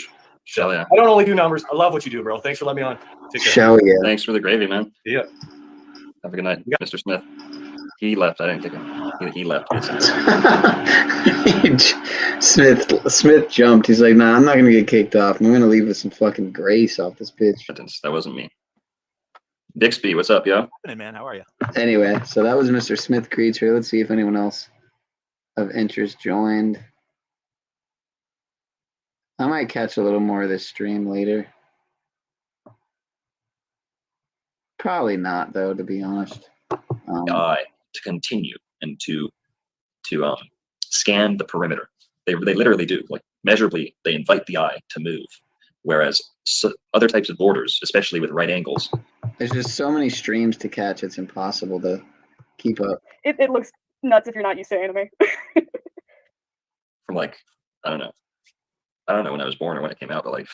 S10: Shell yeah.
S11: I don't only do numbers. I love what you do, bro. Thanks for letting me on. Take care.
S26: Shell yeah.
S10: Thanks for the gravy, man.
S11: Yeah.
S10: Have a good night, Mr. Smith. He left. I didn't kick him. He left.
S26: Smith jumped. He's like, nah, I'm not gonna get kicked off. I'm gonna leave with some fucking grace off this pitch.
S10: That wasn't me. Dixby, what's up, yo?
S12: Hey, man, how are you?
S26: Anyway, so that was Mr. Smith creature. Let's see if anyone else of interest joined. I might catch a little more of this stream later. Probably not, though, to be honest.
S10: To continue and to scan the perimeter. They literally do, like measurably, they invite the eye to move. Whereas other types of borders, especially with right angles,
S26: there's just so many streams to catch, it's impossible to keep up.
S20: It looks nuts if you're not used to anime.
S10: from like, I don't know when I was born or when it came out, but like,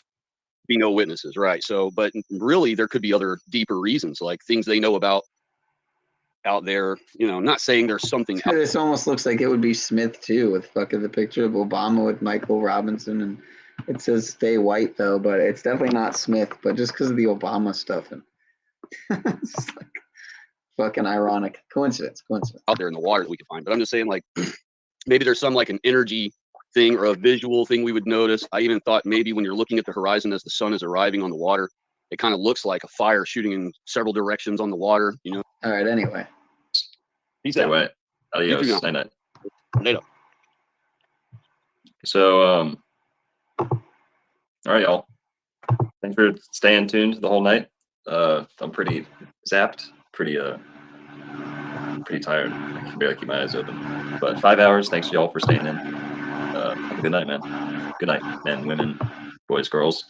S22: be no witnesses, right? So, but really, there could be other deeper reasons, like things they know about out there. You know, not saying there's something.
S26: This almost looks like it would be Smith too, with fucking the picture of Obama with Michael Robinson, and it says "Stay white" though, but it's definitely not Smith. But just because of the Obama stuff, and it's just like fucking ironic coincidence.
S22: Out there in the water that we could find, but I'm just saying, like, maybe there's some like an energy thing or a visual thing we would notice. I even thought maybe when you're looking at the horizon as the sun is arriving on the water, it kind of looks like a fire shooting in several directions on the water, you know.
S26: All right, anyway.
S22: Peace
S10: stay
S22: out.
S10: wet. Adios. Night night.
S22: Later.
S10: So, all right, y'all. Thanks for staying tuned the whole night. I'm pretty zapped, pretty tired. I can barely keep my eyes open. But 5 hours. Thanks y'all for staying in. Have a good night, man. Good night, men, women, boys, girls,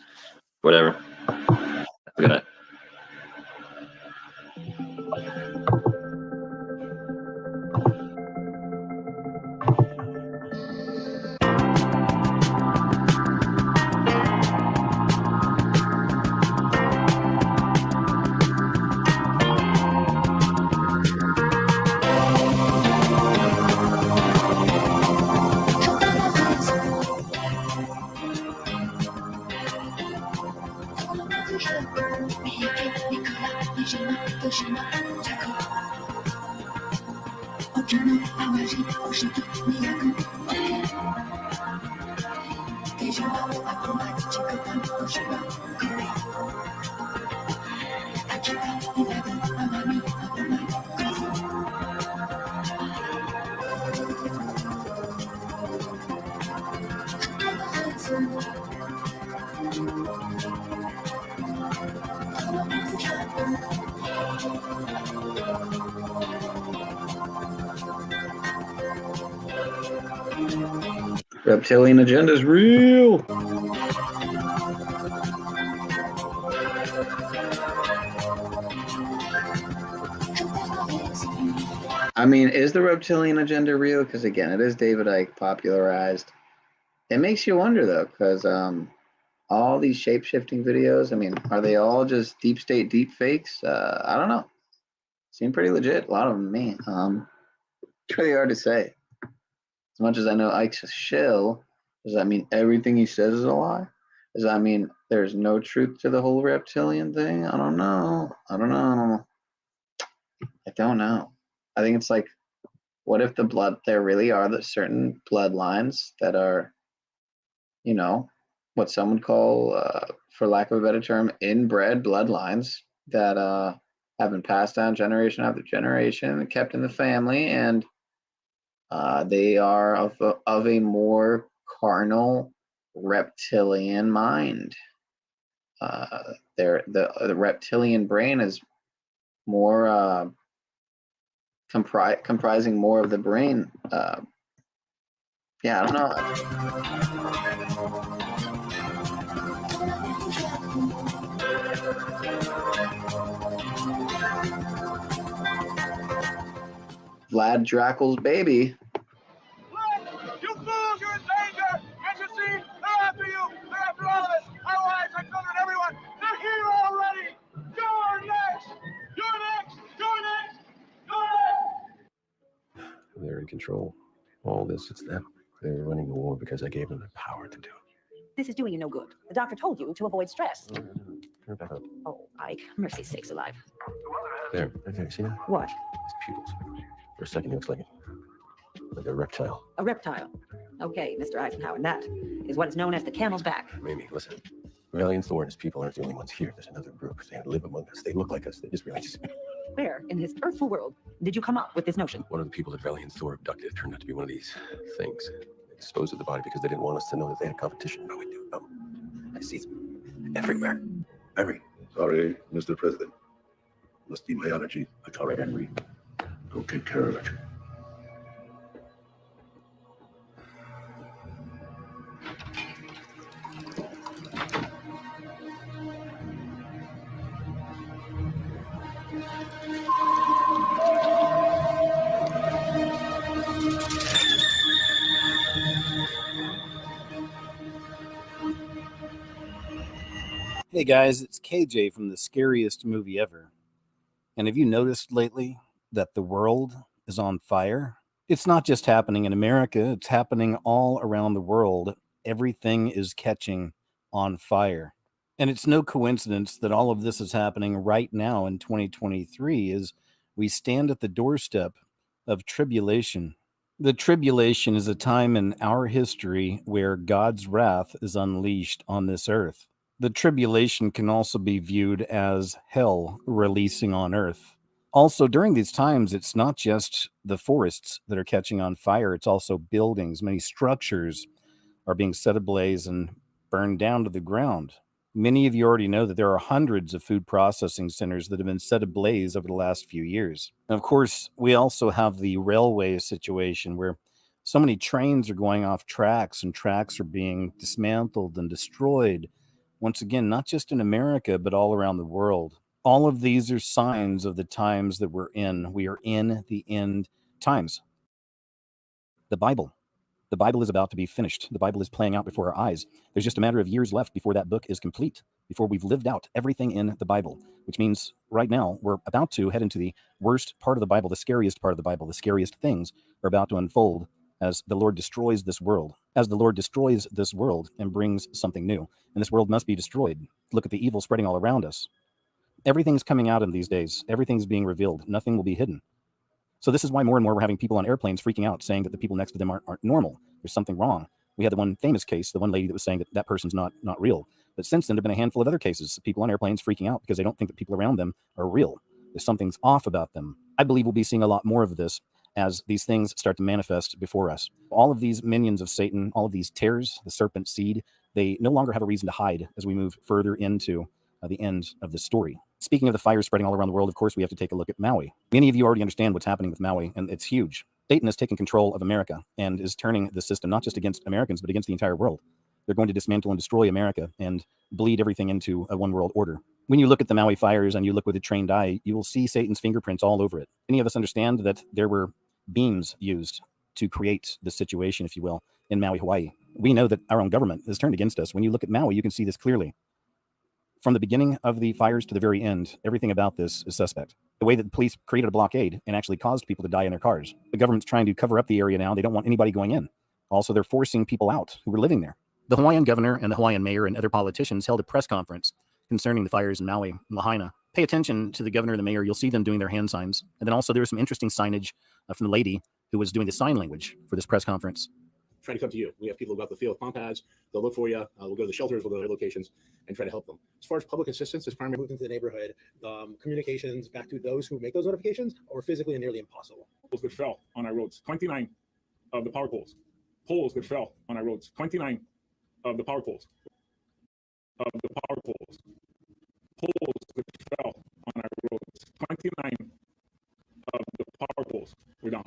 S10: whatever. Have a good night.
S26: Reptilian agenda is real. I mean, is the reptilian agenda real? Because again, it is David Icke popularized. It makes you wonder though, because all these shape-shifting videos, I mean, are they all just deep state deep fakes? I don't know. Seem pretty legit. A lot of them, me. It's really hard to say. As much as I know Ike's a shill, does that mean everything he says is a lie? Does that mean there's no truth to the whole reptilian thing? I don't know. I don't know. I think it's like, what if there really are the certain bloodlines that are, you know, what some would call, for lack of a better term, inbred bloodlines that have been passed down generation after generation, kept in the family, and They are of a more carnal reptilian mind. The reptilian brain is more comprising more of the brain. Yeah, I don't know. Vlad Dracul's baby.
S8: You fools, you're in danger! Can't you see? They're after you! They're after all of us! Our wives, our children, everyone! They're here already! You're next! You're next! You're next! You're next!
S9: They're in control. All this, it's them. They're running the war because I gave them the power to do it.
S12: This is doing you no good. The doctor told you to avoid stress.
S9: Turn it back up.
S12: Oh, Ike, mercy sakes alive.
S9: There, see that?
S12: What?
S9: His pupils. For a second, he looks like a reptile.
S12: A reptile. Okay, Mr. Eisenhower, and that is what is known as the camel's back.
S9: Mimi, listen. Valiant Thor and his people aren't the only ones here. There's another group. They live among us. They look like us. They just realize.
S12: Where in this earthful world did you come up with this notion?
S9: One of the people that Valiant Thor abducted turned out to be one of these things. They disposed of the body because they didn't want us to know that they had competition. No, we do. No. I see them everywhere.
S13: Sorry, Mr. President. Must be my allergy. It's all right, Henry. Go take care of it.
S16: Hey guys, it's KJ from the Scariest Movie Ever. And have you noticed lately that the world is on fire? It's not just happening in America, it's happening all around the world. Everything is catching on fire. And it's no coincidence that all of this is happening right now in 2023 as we stand at the doorstep of tribulation. The tribulation is a time in our history where God's wrath is unleashed on this earth. The tribulation can also be viewed as hell releasing on earth. Also, during these times, it's not just the forests that are catching on fire, it's also buildings. Many structures are being set ablaze and burned down to the ground. Many of you already know that there are hundreds of food processing centers that have been set ablaze over the last few years. And of course, we also have the railway situation where so many trains are going off tracks and tracks are being dismantled and destroyed. Once again, not just in America, but all around the world. All of these are signs of the times that we're in. We are in the end times. The Bible is about to be finished. The Bible is playing out before our eyes. There's just a matter of years left before that book is complete, before we've lived out everything in the Bible, which means right now we're about to head into the worst part of the Bible, the scariest part of the Bible. The scariest things are about to unfold as the Lord destroys this world. As the Lord destroys this world and brings something new. And this world must be destroyed. Look at the evil spreading all around us. Everything's coming out in these days. Everything's being revealed. Nothing will be hidden. So this is why more and more we're having people on airplanes freaking out, saying that the people next to them aren't normal. There's something wrong. We had the one famous case, the one lady that was saying that that person's not real. But since then, there have been a handful of other cases, people on airplanes freaking out because they don't think that people around them are real. There's something's off about them. I believe we'll be seeing a lot more of this as these things start to manifest before us. All of these minions of Satan, all of these tares, the serpent seed, they no longer have a reason to hide as we move further into the end of the story. Speaking of the fire spreading all around the world, of course, we have to take a look at Maui. Many of you already understand what's happening with Maui, and it's huge. Satan has taken control of America and is turning the system not just against Americans, but against the entire world. They're going to dismantle and destroy America and bleed everything into a one world order. When you look at the Maui fires and you look with a trained eye, you will see Satan's fingerprints all over it. Many of us understand that there were beams used to create this situation, if you will, in Maui, Hawaii. We know that our own government has turned against us. When you look at Maui, you can see this clearly. From the beginning of the fires to the very end, everything about this is suspect. The way that the police created a blockade and actually caused people to die in their cars. The government's trying to cover up the area now. They don't want anybody going in. Also, they're forcing people out who were living there. The Hawaiian governor and the Hawaiian mayor and other politicians held a press conference concerning the fires in Maui and Lahaina. Pay attention to the governor and the mayor. You'll see them doing their hand signs. And then also there was some interesting signage from the lady who was doing the sign language for this press conference.
S24: Trying to come to you. We have people who got the field palm pads. They'll look for you. We'll go to the shelters. We'll go to their locations and try to help them. As far as public assistance, it's primarily moved into the neighborhood. Communications back to those who make those notifications are physically and nearly impossible.
S8: That fell on our roads. 29
S1: of the power poles. Poles that fell on our roads. 29 of the power poles. Of the power poles. Poles that fell on our roads. 29 of the power poles were down.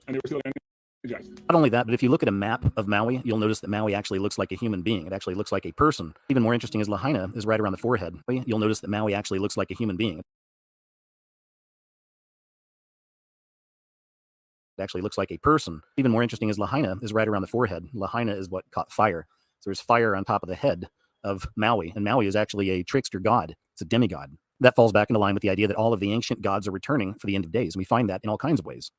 S1: And they were still energized.
S16: Not only that, but if you look at a map of Maui, you'll notice that Maui actually looks like a human being. It actually looks like a person. Even more interesting is Lahaina is right around the forehead. You'll notice that Maui actually looks like a human being. It actually looks like a person. Even more interesting is Lahaina is right around the forehead. Lahaina is what caught fire. So there's fire on top of the head of Maui, and Maui is actually a trickster god. It's a demigod. That falls back into line with the idea that all of the ancient gods are returning for the end of days, and we find that in all kinds of ways.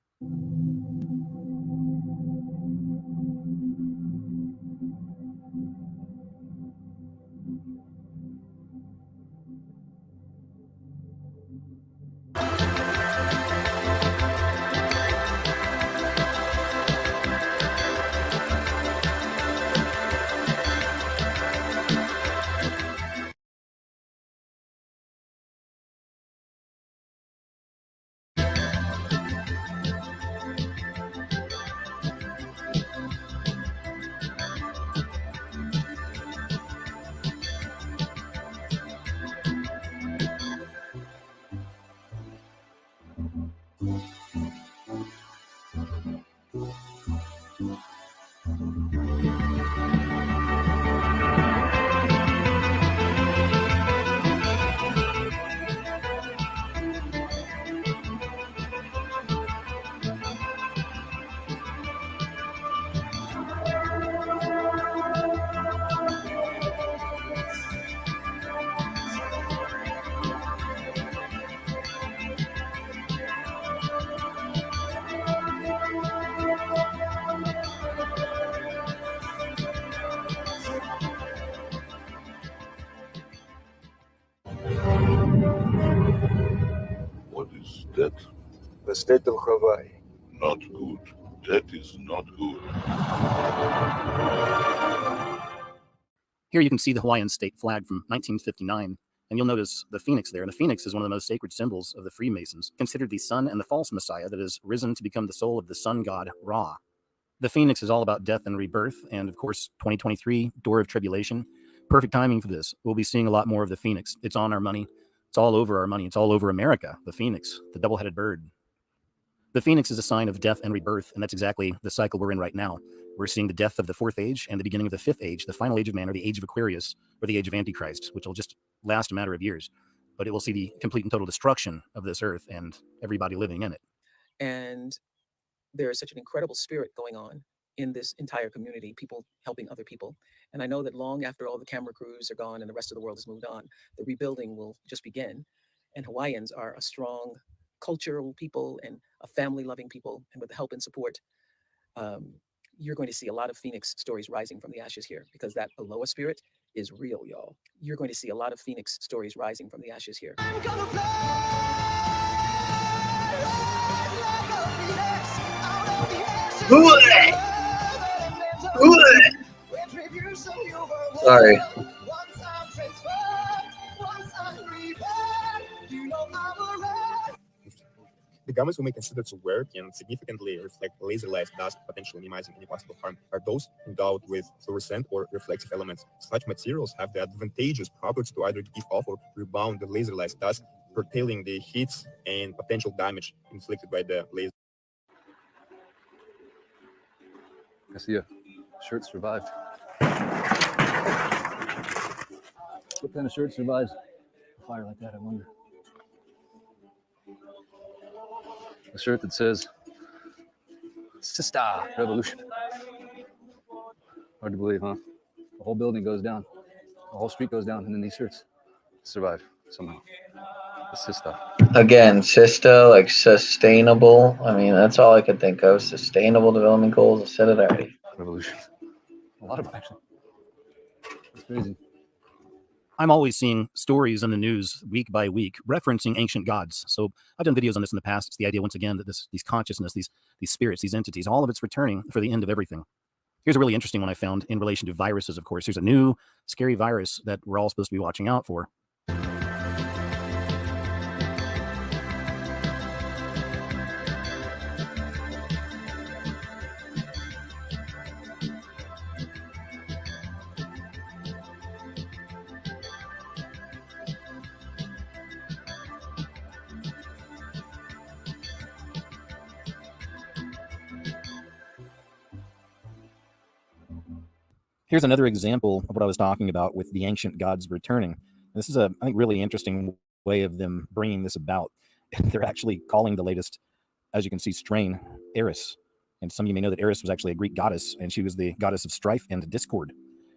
S13: What is that?
S4: The state of Hawaii.
S13: Not good. That is not good.
S16: Here you can see the Hawaiian state flag from 1959, and you'll notice the phoenix there. And the phoenix is one of the most sacred symbols of the Freemasons, considered the sun and the false messiah that has risen to become the soul of the sun god Ra. The phoenix is all about death and rebirth, and of course, 2023, door of tribulation. Perfect timing for this. We'll be seeing a lot more of the phoenix. It's on our money. It's all over our money. It's all over America. The phoenix, the double-headed bird. The phoenix is a sign of death and rebirth, and that's exactly the cycle we're in right now. We're seeing the death of the fourth age and the beginning of the fifth age, the final age of man, or the age of Aquarius, or the age of Antichrist, which will just last a matter of years. But it will see the complete and total destruction of this earth and everybody living in it.
S14: And there is such an incredible spirit going on in this entire community, people helping other people. And I know that long after all the camera crews are gone and the rest of the world has moved on, the rebuilding will just begin. And Hawaiians are a strong cultural people and a family-loving people. And with the help and support, you're going to see a lot of Phoenix stories rising from the ashes here, because that Aloha spirit is real, y'all. You're going to see a lot of Phoenix stories rising from the ashes here.
S26: Sorry.
S24: The garments we may consider to wear can significantly reflect laser light, dust, potentially minimizing any possible harm, are those endowed with fluorescent or reflective elements. Such materials have the advantageous property to either give off or rebound the laser light, thus curtailing the heats and potential damage inflicted by the laser.
S18: I see a shirt survived. What kind of shirt survives a fire like that, I wonder? A shirt that says Sister Revolution. Hard to believe, huh? The whole building goes down, the whole street goes down, and then these shirts survive somehow. The Sister.
S26: Again, SISTA, like sustainable. I mean, that's all I could think of. Sustainable development goals. I said it already.
S18: Revolution. A lot of them, actually. It's crazy.
S16: I'm always seeing stories in the news week by week referencing ancient gods. So I've done videos on this in the past. It's the idea, once again, that these consciousness, these spirits, these entities, all of it's returning for the end of everything. Here's a really interesting one I found in relation to viruses, of course. There's a new scary virus that we're all supposed to be watching out for. Here's another example of what I was talking about with the ancient gods returning. This is I think, really interesting way of them bringing this about. They're actually calling the latest, as you can see, strain Eris. And some of you may know that Eris was actually a Greek goddess, and she was the goddess of strife and discord.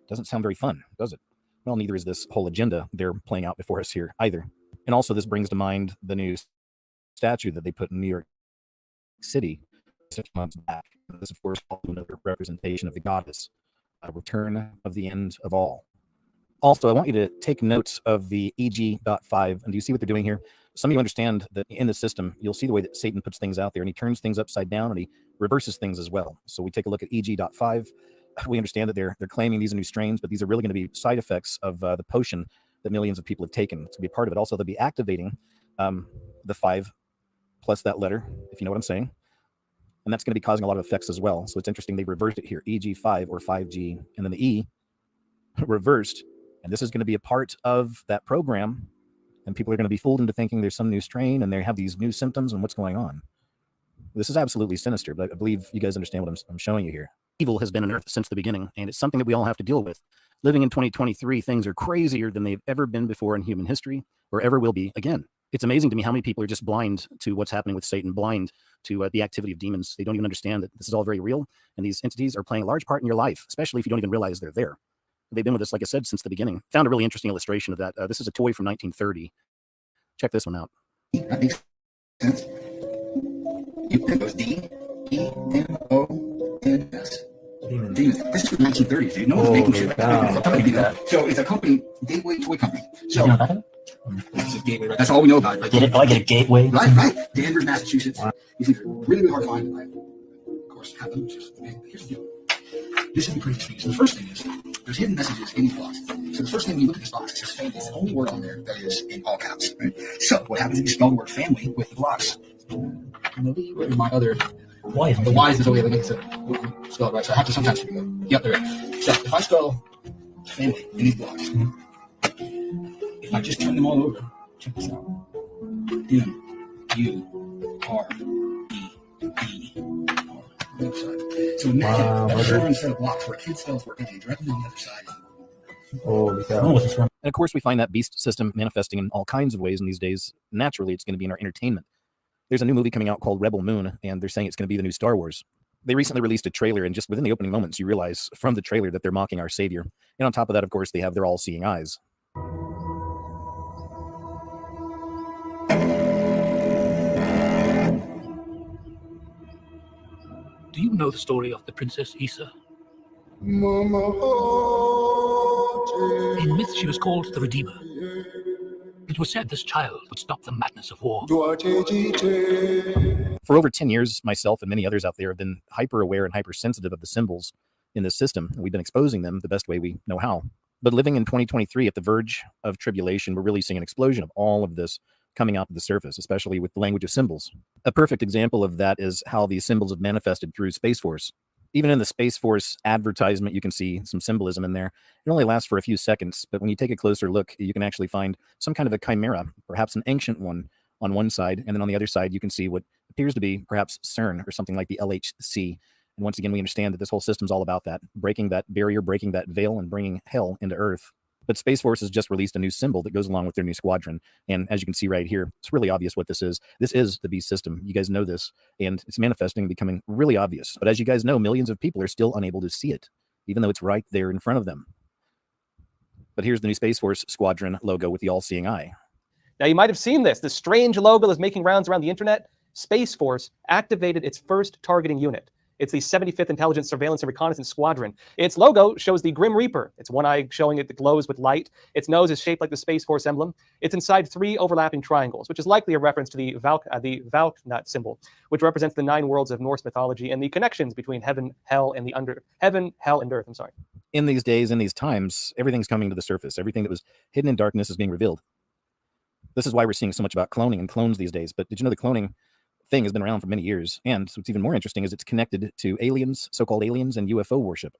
S16: Doesn't sound very fun, does it? Well, neither is this whole agenda they're playing out before us here either. And also, this brings to mind the new statue that they put in New York City 6 months back. This, of course, is another representation of the goddess, a return of the end of all. Also, I want you to take notes of the EG.5. And do you see what they're doing here? Some of you understand that in the system, you'll see the way that Satan puts things out there, and he turns things upside down, and he reverses things as well. So we take a look at EG.5. We understand that they're claiming these are new strains, but these are really going to be side effects of the potion that millions of people have taken. It's going to be a part of it. Also, they'll be activating the 5 plus that letter, if you know what I'm saying. And that's going to be causing a lot of effects as well. So it's interesting they reversed it here, EG5 or 5G, and then the E reversed. And this is going to be a part of that program. And people are going to be fooled into thinking there's some new strain and they have these new symptoms and what's going on. This is absolutely sinister, but I believe you guys understand what I'm showing you here. Evil has been on Earth since the beginning, and it's something that we all have to deal with. Living in 2023, things are crazier than they've ever been before in human history, or ever will be again. It's amazing to me how many people are just blind to what's happening with Satan, blind to the activity of demons. They don't even understand that this is all very real, and these entities are playing a large part in your life, especially if you don't even realize they're there. They've been with us, like I said, since the beginning. Found a really interesting illustration of that. This is a toy from 1930. Check this one out.
S7: That makes sense. You think it was D-E-M-O-N-S. Demon. This is from 1930s, dude. No one's making shit like that. So it's a company, Gateway Toy Company. So this is Gateway, right? That's all we know about it. Like,
S3: I get a Gateway.
S7: Right. Danvers, Massachusetts. These things are really, really hard to find. I, of course, have them. Here's the deal. This is the craziest thing. So the first thing is, there's hidden messages in these blocks. So the first thing when you look at this box, it says family. It's the only word on there that is in all caps. Right? So what happens if you spell the word family with the blocks? My other Y. The Y is the way to spell it right. So I have to sometimes figure it out. Yep, there it is. So if I spell family in these blocks, if I just turn them all over, check this out. M-U-R-E-E-R. So imagine that zero instead of blocks where a kid spells word A directly on the other side.
S16: Holy cow. And of course, we find that beast system manifesting in all kinds of ways in these days. Naturally, it's going to be in our entertainment. There's a new movie coming out called Rebel Moon, and they're saying it's going to be the new Star Wars. They recently released a trailer, and just within the opening moments, you realize from the trailer that they're mocking our savior. And on top of that, of course, they have their all-seeing eyes.
S2: Do you know the story of the Princess Issa? In myth, she was called the Redeemer. It was said this child would stop the madness of war.
S16: For over 10 years, myself and many others out there have been hyper-aware and hypersensitive of the symbols in this system. We've been exposing them the best way we know how. But living in 2023 at the verge of tribulation, we're really seeing an explosion of all of this coming out to the surface, especially with the language of symbols. A perfect example of that is how these symbols have manifested through Space Force. Even in the Space Force advertisement, you can see some symbolism in there. It only lasts for a few seconds, but when you take a closer look, you can actually find some kind of a chimera, perhaps an ancient one on one side, and then on the other side, you can see what appears to be perhaps CERN or something like the LHC. And once again, we understand that this whole system's all about that, breaking that barrier, breaking that veil, and bringing hell into Earth. But Space Force has just released a new symbol that goes along with their new squadron. And as you can see right here, it's really obvious what this is. This is the beast system. You guys know this, and it's manifesting and becoming really obvious. But as you guys know, millions of people are still unable to see it, even though it's right there in front of them. But here's the new Space Force squadron logo with the all-seeing eye.
S6: Now, you might have seen this. This strange logo is making rounds around the internet. Space Force activated its first targeting unit. It's the 75th Intelligence Surveillance and Reconnaissance Squadron. Its logo shows the Grim Reaper. It's one eye showing it that glows with light. Its nose is shaped like the Space Force emblem. It's inside 3 overlapping triangles, which is likely a reference to the Valknut symbol, which represents the 9 worlds of Norse mythology and the connections between heaven, hell, and earth. I'm sorry.
S16: In these days, in these times, everything's coming to the surface. Everything that was hidden in darkness is being revealed. This is why we're seeing so much about cloning and clones these days. But did you know the cloning thing has been around for many years? And what's even more interesting is it's connected to aliens, so-called aliens, and UFO worship.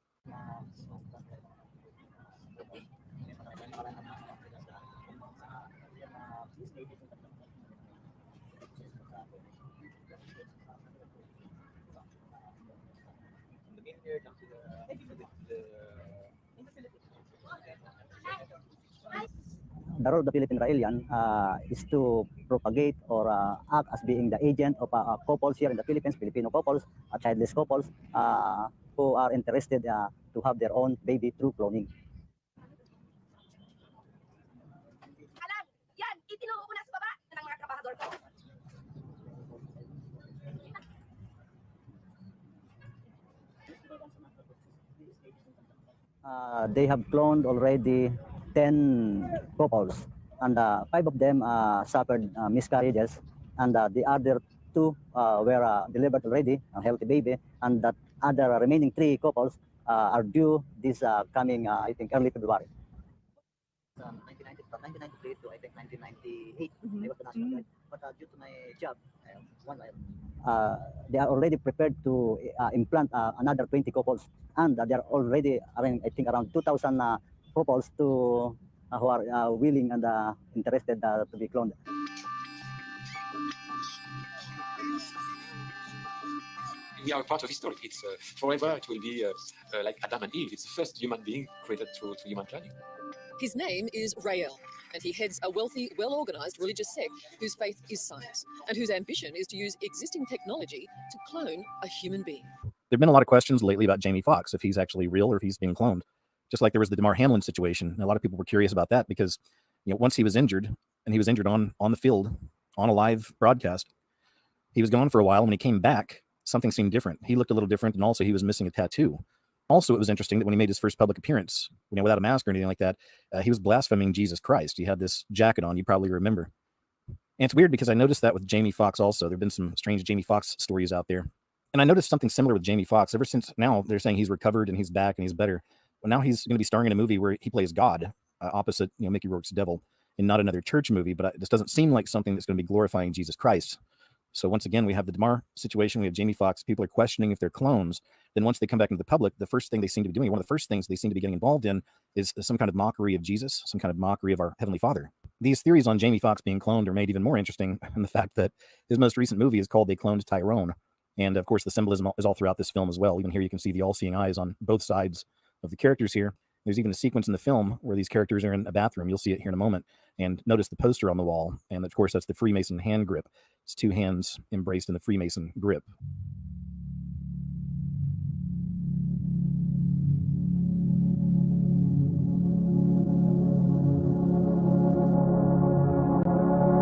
S5: the role of the Philippine alien is to propagate or act as being the agent of couples here in the Philippines, Filipino couples, childless couples who are interested to have their own baby through cloning.
S15: Yan, itinuro ko na sa baba ng mga trabahador ko.
S5: They have cloned already 10 couples, and 5 of them suffered miscarriages, and the other 2 were delivered already, a healthy baby, and that other remaining 3 couples are due this coming, I think, early February. 1993 to I think 1998, I was the national guide, but due to my job, they are already prepared to implant another 20 couples, and they are already, I think, around 2,000 couples to who are willing and interested to be cloned.
S17: We are part of history. It's forever. It will be like Adam and Eve. It's the first human being created through human planning.
S19: His name is Rael, and he heads a wealthy, well-organized religious sect whose faith is science, and whose ambition is to use existing technology to clone a human being.
S6: There have been a lot of questions lately about Jamie Foxx, if he's actually real or if he's being cloned. Just like there was the Damar Hamlin situation. And a lot of people were curious about that because, you know, once he was injured, and he was injured on the field, on a live broadcast, he was gone for a while. When he came back, something seemed different. He looked a little different, and also he was missing a tattoo. Also, it was interesting that when he made his first public appearance, you know, without a mask or anything like that, he was blaspheming Jesus Christ. He had this jacket on, you probably remember. And it's weird because I noticed that with Jamie Foxx also. There have been some strange Jamie Foxx stories out there. And I noticed something similar with Jamie Foxx. Ever since now, they're saying he's recovered and he's back and he's better. Well, now he's going to be starring in a movie where he plays God, opposite, you know, Mickey Rourke's devil, in not another church movie. But this doesn't seem like something that's going to be glorifying Jesus Christ. So once again, we have the Damar situation. We have Jamie Foxx. People are questioning if they're clones. Then once they come back into the public, the first thing they seem to be doing, one of the first things they seem to be getting involved in, is some kind of mockery of Jesus, some kind of mockery of our Heavenly Father. These theories on Jamie Foxx being cloned are made even more interesting in the fact that his most recent movie is called They Cloned Tyrone. And of course, the symbolism is all throughout this film as well. Even here, you can see the all-seeing eyes on both sides of the characters here. There's even a sequence in the film where these characters are in a bathroom. You'll see it here in a moment. And notice the poster on the wall. And of course, that's the Freemason hand grip. It's 2 hands embraced in the Freemason grip.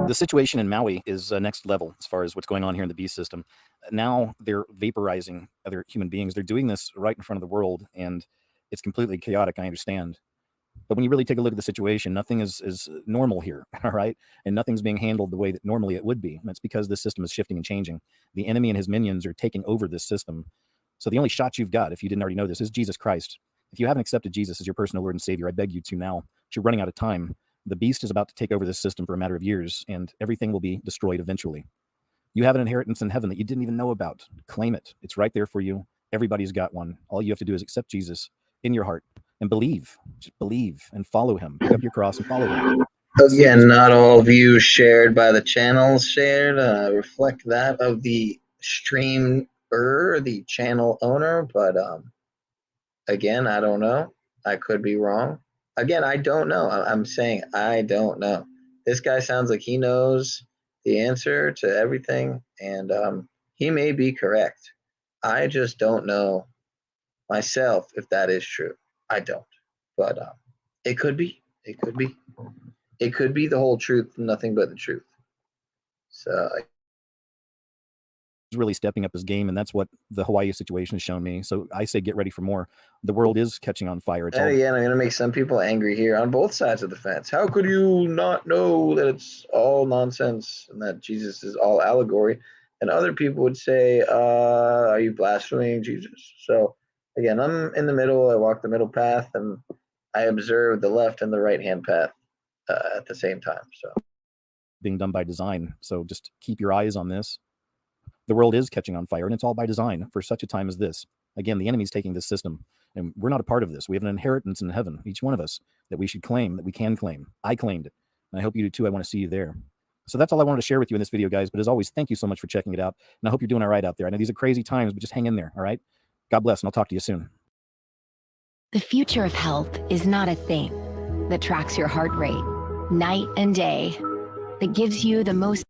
S6: The situation in Maui is next level as far as what's going on here in the beast system. Now they're vaporizing other human beings. They're doing this right in front of the world, and it's completely chaotic, I understand. But when you really take a look at the situation, nothing is normal here, all right? And nothing's being handled the way that normally it would be. And that's because this system is shifting and changing. The enemy and his minions are taking over this system. So the only shot you've got, if you didn't already know this, is Jesus Christ. If you haven't accepted Jesus as your personal Lord and Savior, I beg you to now. You're running out of time. The beast is about to take over this system for a matter of years, and everything will be destroyed eventually. You have an inheritance in heaven that you didn't even know about. Claim it. It's right there for you. Everybody's got one. All you have to do is accept Jesus in your heart and believe. Just believe and follow him. Pick up your cross and follow him.
S26: Again, not all views shared by the channels shared reflect that of the streamer, the channel owner, but again, I don't know. I could be wrong. Again, I don't know. I'm saying I don't know. This guy sounds like he knows the answer to everything, and he may be correct. I just don't know myself if that is true. I don't. But it could be. It could be. It could be the whole truth, nothing but the truth. So
S6: He's really stepping up his game, and that's what the Hawaii situation has shown me. So I say get ready for more. The world is catching on fire. It's
S26: and
S6: all
S26: again, I'm going to make some people angry here on both sides of the fence. How could you not know that it's all nonsense and that Jesus is all allegory? And other people would say, are you blaspheming Jesus? So again, I'm in the middle. I walk the middle path, and I observe the left and the right-hand path at the same time. So
S6: being done by design. So just keep your eyes on this. The world is catching on fire, and it's all by design for such a time as this. Again, the enemy's taking this system, and we're not a part of this. We have an inheritance in heaven, each one of us, that we should claim, that we can claim. I claimed it, and I hope you do too. I want to see you there. So that's all I wanted to share with you in this video, guys. But as always, thank you so much for checking it out, and I hope you're doing all right out there. I know these are crazy times, but just hang in there, all right? God bless, and I'll talk to you soon.
S21: The future of health is not a thing that tracks your heart rate
S11: night and day, that gives you the most.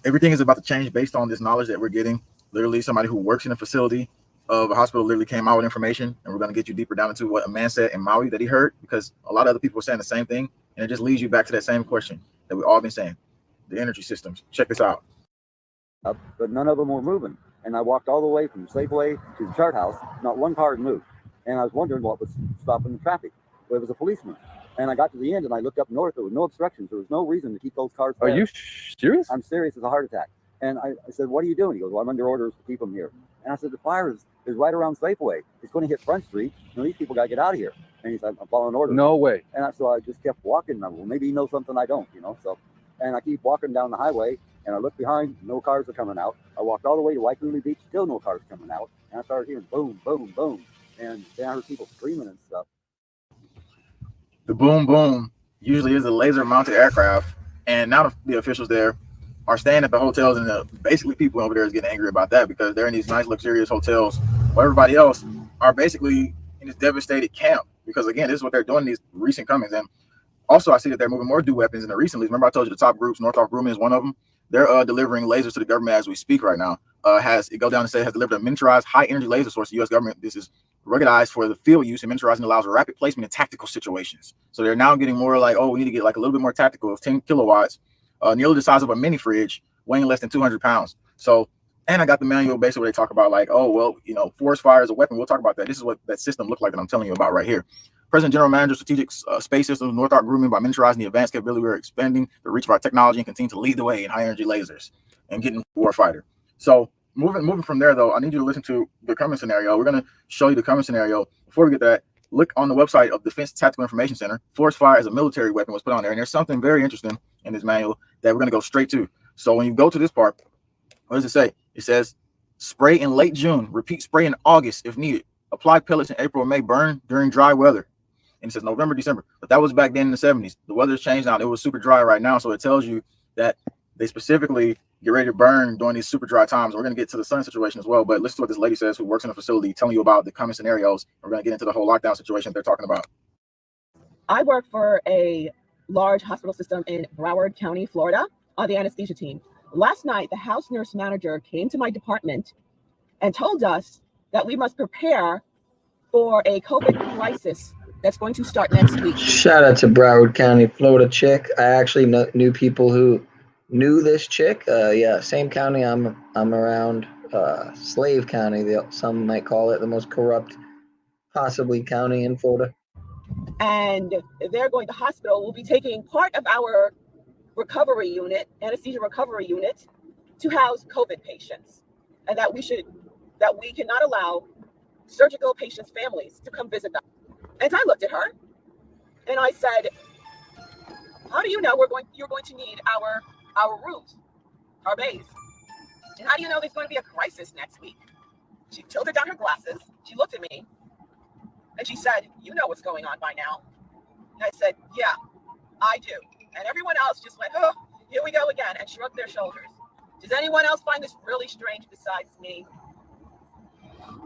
S20: Everything is about to change based on this knowledge that we're getting. Literally, somebody who works in a facility of a hospital literally came out with information, and we're going to get you deeper down into what a man said in Maui that he heard, because a lot of other people were saying the same thing, and it just leads you back to that same question that we've all been saying: the energy systems. Check this out.
S21: But none of them were moving, and I walked all the way from Safeway to the chart house. Not one car had moved, and I was wondering what was stopping the traffic. Well, it was a policeman. And I got to the end, and I looked up north. There was no obstructions. There was no reason to keep those cars there.
S18: Are you serious?
S21: I'm serious. It's a heart attack. And I said, what are you doing? He goes, well, I'm under orders to keep them here. And I said, the fire is right around Safeway. It's going to hit Front Street. These people got to get out of here. And he said, I'm following orders.
S18: No way.
S21: And so I just kept walking. Well, maybe he knows something I don't, So, and I keep walking down the highway, and I look behind. No cars are coming out. I walked all the way to Waikiki Beach. Still no cars coming out. And I started hearing boom, boom, boom. And then I heard people screaming and stuff.
S20: The boom, boom usually is a laser-mounted aircraft, and now the officials there are staying at the hotels, and basically people over there is getting angry about that because they're in these nice luxurious hotels while everybody else are basically in this devastated camp, because again, this is what they're doing, these recent comings. And also I see that they're moving more weapons in the recently. Remember I told you the top groups, Northrop Grumman is one of them. They're delivering lasers to the government as we speak right now. Has delivered a miniaturized high energy laser source to the U.S. government. This is ruggedized for the field use, and miniaturizing allows rapid placement in tactical situations. So they're now getting more like, oh, we need to get like a little bit more tactical. 10 kilowatts, nearly the size of a mini fridge, weighing less than 200 pounds. So, and I got the manual basically where they talk about like, oh, well, forest fire is a weapon. We'll talk about that. This is what that system looked like that I'm telling you about right here. President General Manager, Strategic Space Systems, Northrop Grumman, by miniaturizing the advanced capability, we're expanding the reach of our technology and continue to lead the way in high energy lasers and getting warfighter. So moving from there, though, I need you to listen to the coming scenario. We're going to show you the coming scenario. Before we get that, look on the website of Defense Tactical Information Center. Forest fire as a military weapon was put on there, and there's something very interesting in this manual that we're going to go straight to. So when you go to this part, what does it say? It says, spray in late June, repeat spray in August if needed. Apply pellets in April or May, burn during dry weather. And it says November, December. But that was back then in the 70s. The weather's changed now. It was super dry right now, so it tells you that they specifically get ready to burn during these super dry times. We're going to get to the sun situation as well, but listen to what this lady says who works in a facility telling you about the coming scenarios. We're going to get into the whole lockdown situation they're talking about.
S22: I work for a large hospital system in Broward County, Florida, on the anesthesia team. Last night, the house nurse manager came to my department and told us that we must prepare for a COVID crisis that's going to start next week.
S26: Shout out to Broward County, Florida chick. I actually knew people who knew this chick. Yeah, same county I'm around. Slave County, some might call it the most corrupt possibly county in Florida.
S22: And the hospital will be taking part of our recovery unit, anesthesia recovery unit, to house COVID patients, and that we cannot allow surgical patients' families to come visit them. And I looked at her and I said, how do you know you're going to need our rooms, our bays? And how do you know there's going to be a crisis next week? She tilted down her glasses. She looked at me and she said, you know what's going on by now. And I said, yeah, I do. And everyone else just went, oh, here we go again, and shrugged their shoulders. Does anyone else find this really strange besides me?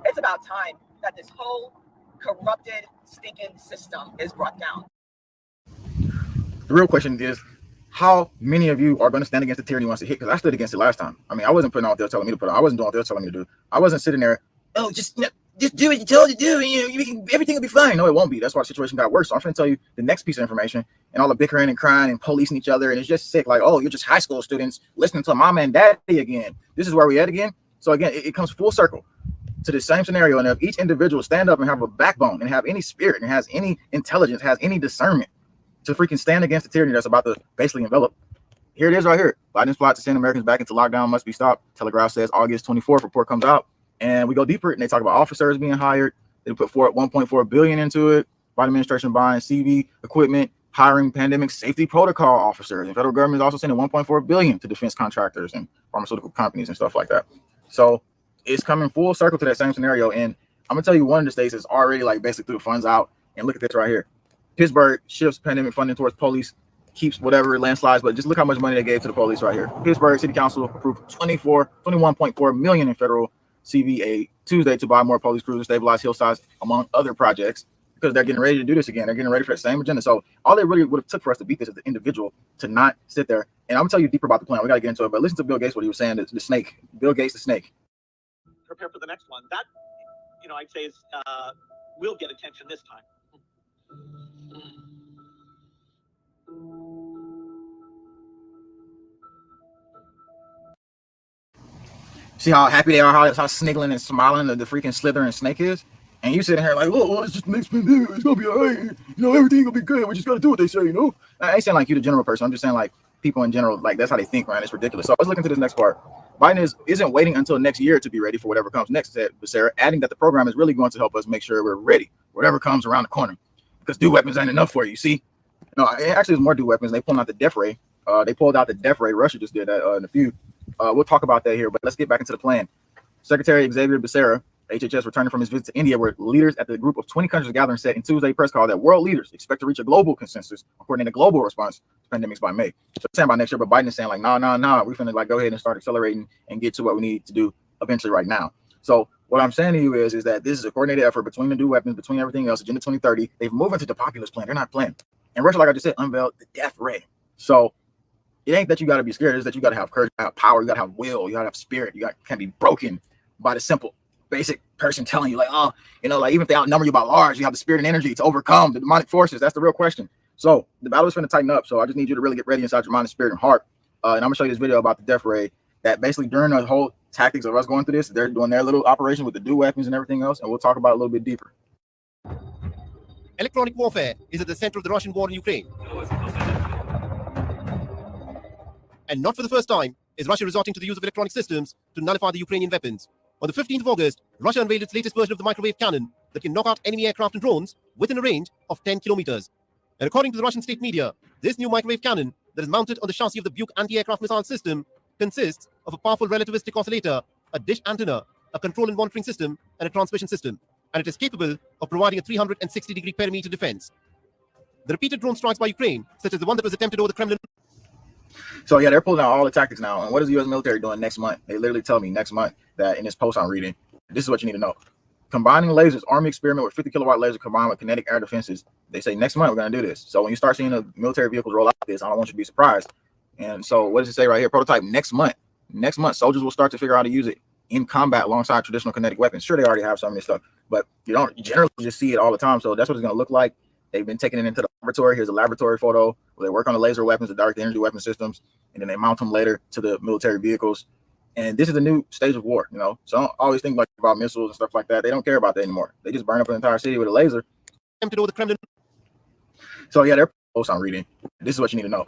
S22: It's about time that this whole corrupted, stinking system is brought down.
S20: The real question is, how many of you are going to stand against the tyranny once it hit? Because I stood against it last time. I mean, I wasn't putting out what they're telling me to put out. I wasn't doing what they're telling me to do. I wasn't sitting there, oh, just do what you told to do, and everything will be fine. No, it won't be. That's why the situation got worse. So I'm going to tell you the next piece of information, and all the bickering and crying and policing each other, and it's just sick. Like, oh, you're just high school students listening to mama and daddy again. This is where we at again. So again, it comes full circle to the same scenario. And if each individual stand up and have a backbone and have any spirit and has any intelligence, has any discernment to freaking stand against the tyranny that's about to basically envelop. Here it is right here. Biden's plot to send Americans back into lockdown must be stopped. Telegraph says August 24th report comes out. And we go deeper and they talk about officers being hired. They put $1.4 billion into it. Biden administration buying CV equipment, hiring pandemic safety protocol officers. And federal government is also sending $1.4 billion to defense contractors and pharmaceutical companies and stuff like that. So it's coming full circle to that same scenario. And I'm gonna tell you, one of the states is already like basically threw the funds out. And look at this right here. Pittsburgh shifts pandemic funding towards police, keeps whatever landslides, but just look how much money they gave to the police right here. Pittsburgh City Council approved $21.4 million in federal CVA Tuesday to buy more police cruisers, stabilize hillsides, among other projects. because they're getting ready to do this again. They're getting ready for the same agenda. So all they really would have took for us to beat this is the individual to not sit there. And I'm gonna tell you deeper about the plan. We got to get into it, but listen to Bill Gates, what he was saying, the snake. Bill Gates, the snake.
S8: Prepare for the next one. That, I'd say is will get attention this time.
S20: See how happy they are, how sniggling and smiling the freaking slithering snake is? And you sitting here like, oh, it's just next pandemic. It's going to be all right. Everything will be good. We just got to do what they say, I ain't saying like you, the general person. I'm just saying like people in general, like that's how they think, man. It's ridiculous. So let's look into this next part. Biden isn't waiting until next year to be ready for whatever comes next, said Becerra, adding that the program is really going to help us make sure we're ready, whatever comes around the corner. Because DO weapons ain't enough for you, see? No, it actually is more DO weapons. They pulled out the death ray. They pulled out the death ray. Russia just did that in a few. We'll talk about that here, but let's get back into the plan. Secretary Xavier Becerra, HHS, returning from his visit to India, where leaders at the group of 20 countries gathering, said in Tuesday's press call that world leaders expect to reach a global consensus according to global response to pandemics by May. So saying by next year, but Biden is saying like, no, we're finna like go ahead and start accelerating and get to what we need to do eventually right now. So what I'm saying to you is that this is a coordinated effort between the DO weapons, between everything else, Agenda 2030. They've moved into the populist plan. They're not playing. And Russia, like I just said, unveiled the death ray. So it ain't that you got to be scared. It's that you got to have courage, you got to have power, you got to have will, you got to have spirit. Can't be broken by the simple, basic person telling you like, oh, like even if they outnumber you by large, you have the spirit and energy to overcome the demonic forces. That's the real question. So the battle is going to tighten up. So I just need you to really get ready inside your mind and spirit and heart. And I'm going to show you this video about the death ray that basically during the whole tactics of us going through this, they're doing their little operation with the DO weapons and everything else. And we'll talk about it a little bit deeper.
S9: Electronic warfare is at the center of the Russian war in Ukraine. And not for the first time is Russia resorting to the use of electronic systems to nullify the Ukrainian weapons. On the 15th of August, Russia unveiled its latest version of the microwave cannon that can knock out enemy aircraft and drones within a range of 10 kilometers. And according to the Russian state media, this new microwave cannon that is mounted on the chassis of the Buk anti-aircraft missile system consists of a powerful relativistic oscillator, a dish antenna, a control and monitoring system, and a transmission system. And it is capable of providing a 360-degree perimeter defense. The repeated drone strikes by Ukraine, such as the one that was attempted over the Kremlin.
S20: So yeah, they're pulling out all the tactics now. And what is the U.S. military doing next month? They literally tell me next month that in this post I'm reading, this is what you need to know. Combining lasers, Army experiment with 50 kilowatt laser combined with kinetic air defenses. They say next month we're going to do this. So when you start seeing the military vehicles roll out this, I don't want you to be surprised. And so what does it say right here? Prototype next month. Next month, soldiers will start to figure out how to use it in combat alongside traditional kinetic weapons. Sure, they already have some of this stuff, but you don't generally just see it all the time. So that's what it's going to look like. They've been taking it into the laboratory. Here's a laboratory photo where they work on the laser weapons, the direct energy weapon systems, and then they mount them later to the military vehicles. And this is the new stage of war, So I don't always think like about missiles and stuff like that. They don't care about that anymore. They just burn up an entire city with a laser.
S9: Over the Kremlin.
S20: So yeah, they're post I'm reading. This is what you need to know.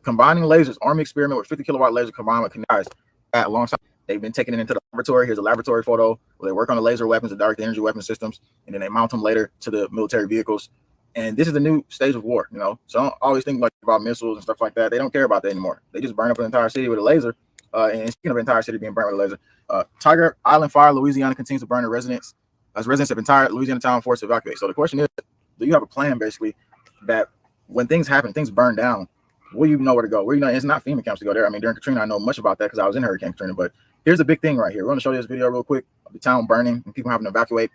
S20: Combining lasers, Army experiment with 50 kilowatt laser combined with kinetic alongside. They've been taking it into the laboratory. Here's a laboratory photo where they work on the laser weapons, the direct energy weapon systems, and then they mount them later to the military vehicles. And this is the new stage of war, So I don't always think like about missiles and stuff like that. They don't care about that anymore. They just burn up an entire city with a laser. And speaking of an entire city being burned with a laser, Tiger Island fire, Louisiana continues to burn the residents. As residents of entire Louisiana town forced to evacuate. So the question is, do you have a plan basically that when things happen, things burn down? Where you know where to go? Where it's not FEMA camps to go there. I mean, during Katrina, I know much about that because I was in Hurricane Katrina. But here's a big thing right here. We're going to show you this video real quick of the town burning and people having to evacuate.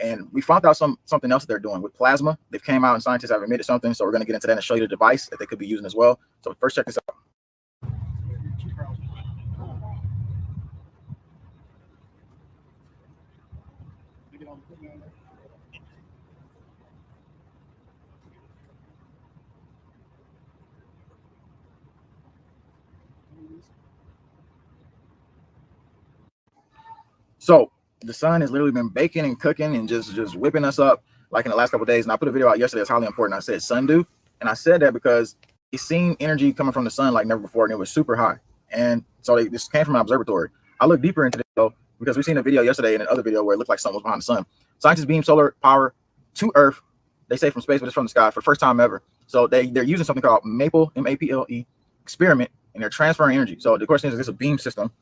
S20: And we found out something else that they're doing with plasma. They've came out and scientists have admitted something. So we're going to get into that and show you the device that they could be using as well. So first, check this out. So the sun has literally been baking and cooking and just whipping us up like in the last couple of days. And I put a video out yesterday. It's highly important. I said sundew, and I said that because it's seen energy coming from the sun like never before, and it was super high. And so this came from an observatory. I looked deeper into this though because we've seen a video yesterday and another video where it looked like something was behind the sun. Scientists beam solar power to Earth. They say from space, but it's from the sky for the first time ever. So they're using something called MAPLE, M-A-P-L-E experiment, and they're transferring energy. So the question is this a beam system?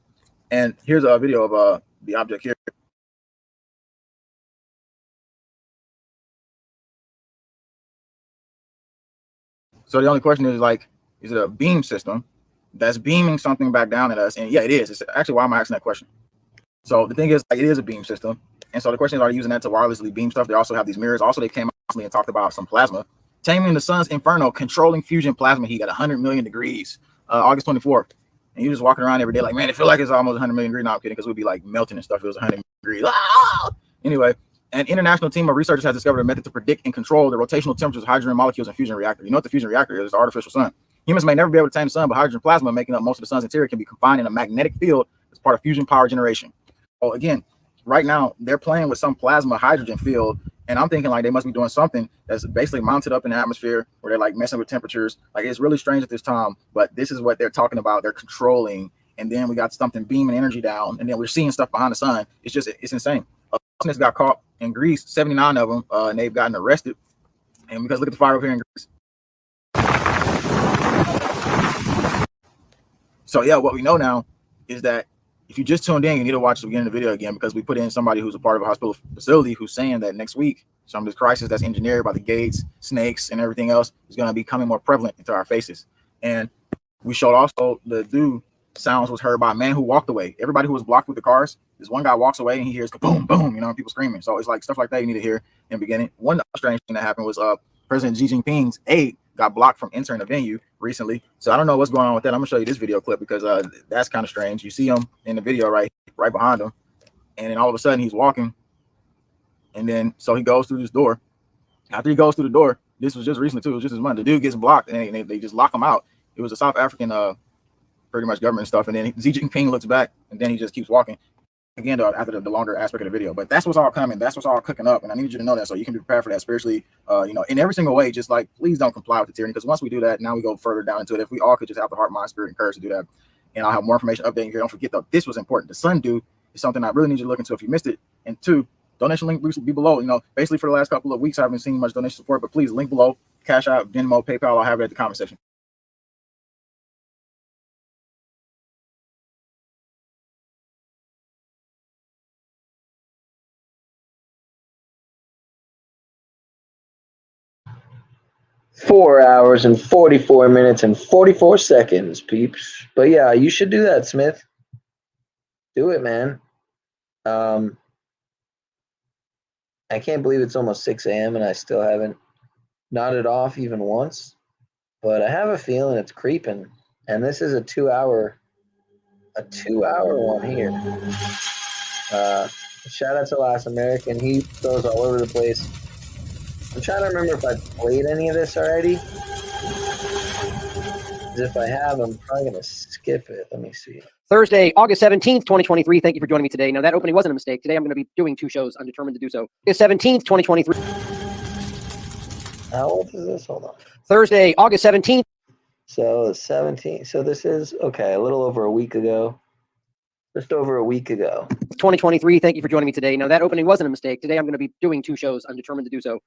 S20: And here's a video of the object here. So the only question is like, is it a beam system that's beaming something back down at us? And yeah, it is. It's actually why I'm asking that question. So the thing is, like, it is a beam system. And so the question is, are they using that to wirelessly beam stuff? They also have these mirrors. Also, they came out recently and talked about some plasma. Taming the sun's inferno, controlling fusion plasma heat at 100 million degrees, August 24th. And you just walking around every day like, man, it feels like it's almost 100 million degrees. No, I'm kidding, because we'd be like melting and stuff. It was 100 degrees. Ah! Anyway, an international team of researchers has discovered a method to predict and control the rotational temperatures of hydrogen molecules in fusion reactor. You know what the fusion reactor is? It's an artificial sun. Humans may never be able to tame the sun, but hydrogen plasma, making up most of the sun's interior, can be confined in a magnetic field as part of fusion power generation. Well, again, right now they're playing with some plasma hydrogen field, and I'm thinking like they must be doing something that's basically mounted up in the atmosphere where they're like messing with temperatures. Like, it's really strange at this time, but this is what they're talking about. They're controlling, and then we got something beaming energy down, and then we're seeing stuff behind the sun. It's insane. This got caught in Greece, 79 of them, and they've gotten arrested. And because look at the fire over here in Greece. So yeah, what we know now is that if you just tuned in, you need to watch the beginning of the video again, because we put in somebody who's a part of a hospital facility who's saying that next week, some of this crisis that's engineered by the gates, snakes, and everything else is going to be becoming more prevalent into our faces. And we showed also the dude sounds was heard by a man who walked away. Everybody who was blocked with the cars, this one guy walks away and he hears boom, boom, you know, and people screaming. So it's like stuff like that you need to hear in the beginning. One strange thing that happened was President Xi Jinping's aide got blocked from entering the venue recently. So I don't know what's going on with that. I'm gonna show you this video clip because that's kind of strange. You see him in the video right behind him, and then all of a sudden he's walking, and then so he goes through this door. After he goes through the door, this was just recently too, it was just this month, the dude gets blocked and they just lock him out. It was a South African pretty much government stuff, and then Xi Jinping looks back and then he just keeps walking again after the longer aspect of the video. But that's what's all coming, that's what's all cooking up, and I need you to know that so you can be prepared for that spiritually, you know, in every single way. Just like, please don't comply with the tyranny, because once we do that, now we go further down into it. If we all could just have the heart, mind, spirit, and courage to do that. And I'll have more information updating here. Don't forget though, this was important. The sun dew is something I really need you to look into if you missed it. And 2, donation link will be below. You know, basically for the last couple of weeks I haven't seen much donation support, but please link below. Cash App, Venmo, PayPal, I'll have it at the comment section.
S1: Four hours and 44 minutes and 44 seconds, peeps. But yeah, you should do that, Smith. Do it, man. I can't believe it's almost 6 a.m. and I still haven't nodded off even once. But I have a feeling it's creeping. And this is a 2-hour one here. Shout out to Last American. He goes all over the place. I'm trying to remember if I've played any of this already. If I have, I'm probably going to skip it. Let me see.
S4: Thursday, August 17th, 2023. Thank you for joining me today. Now, that opening wasn't a mistake. Today, I'm going to be doing 2 shows. I'm determined to do so. August 17th, 2023.
S1: How old is this? Hold on.
S4: Thursday, August 17th.
S1: So, 17th. So, this is, okay, a little over a week ago. Just over a week ago.
S4: 2023. Thank you for joining me today. Now, that opening wasn't a mistake. Today, I'm going to be doing 2 shows. I'm determined to do so.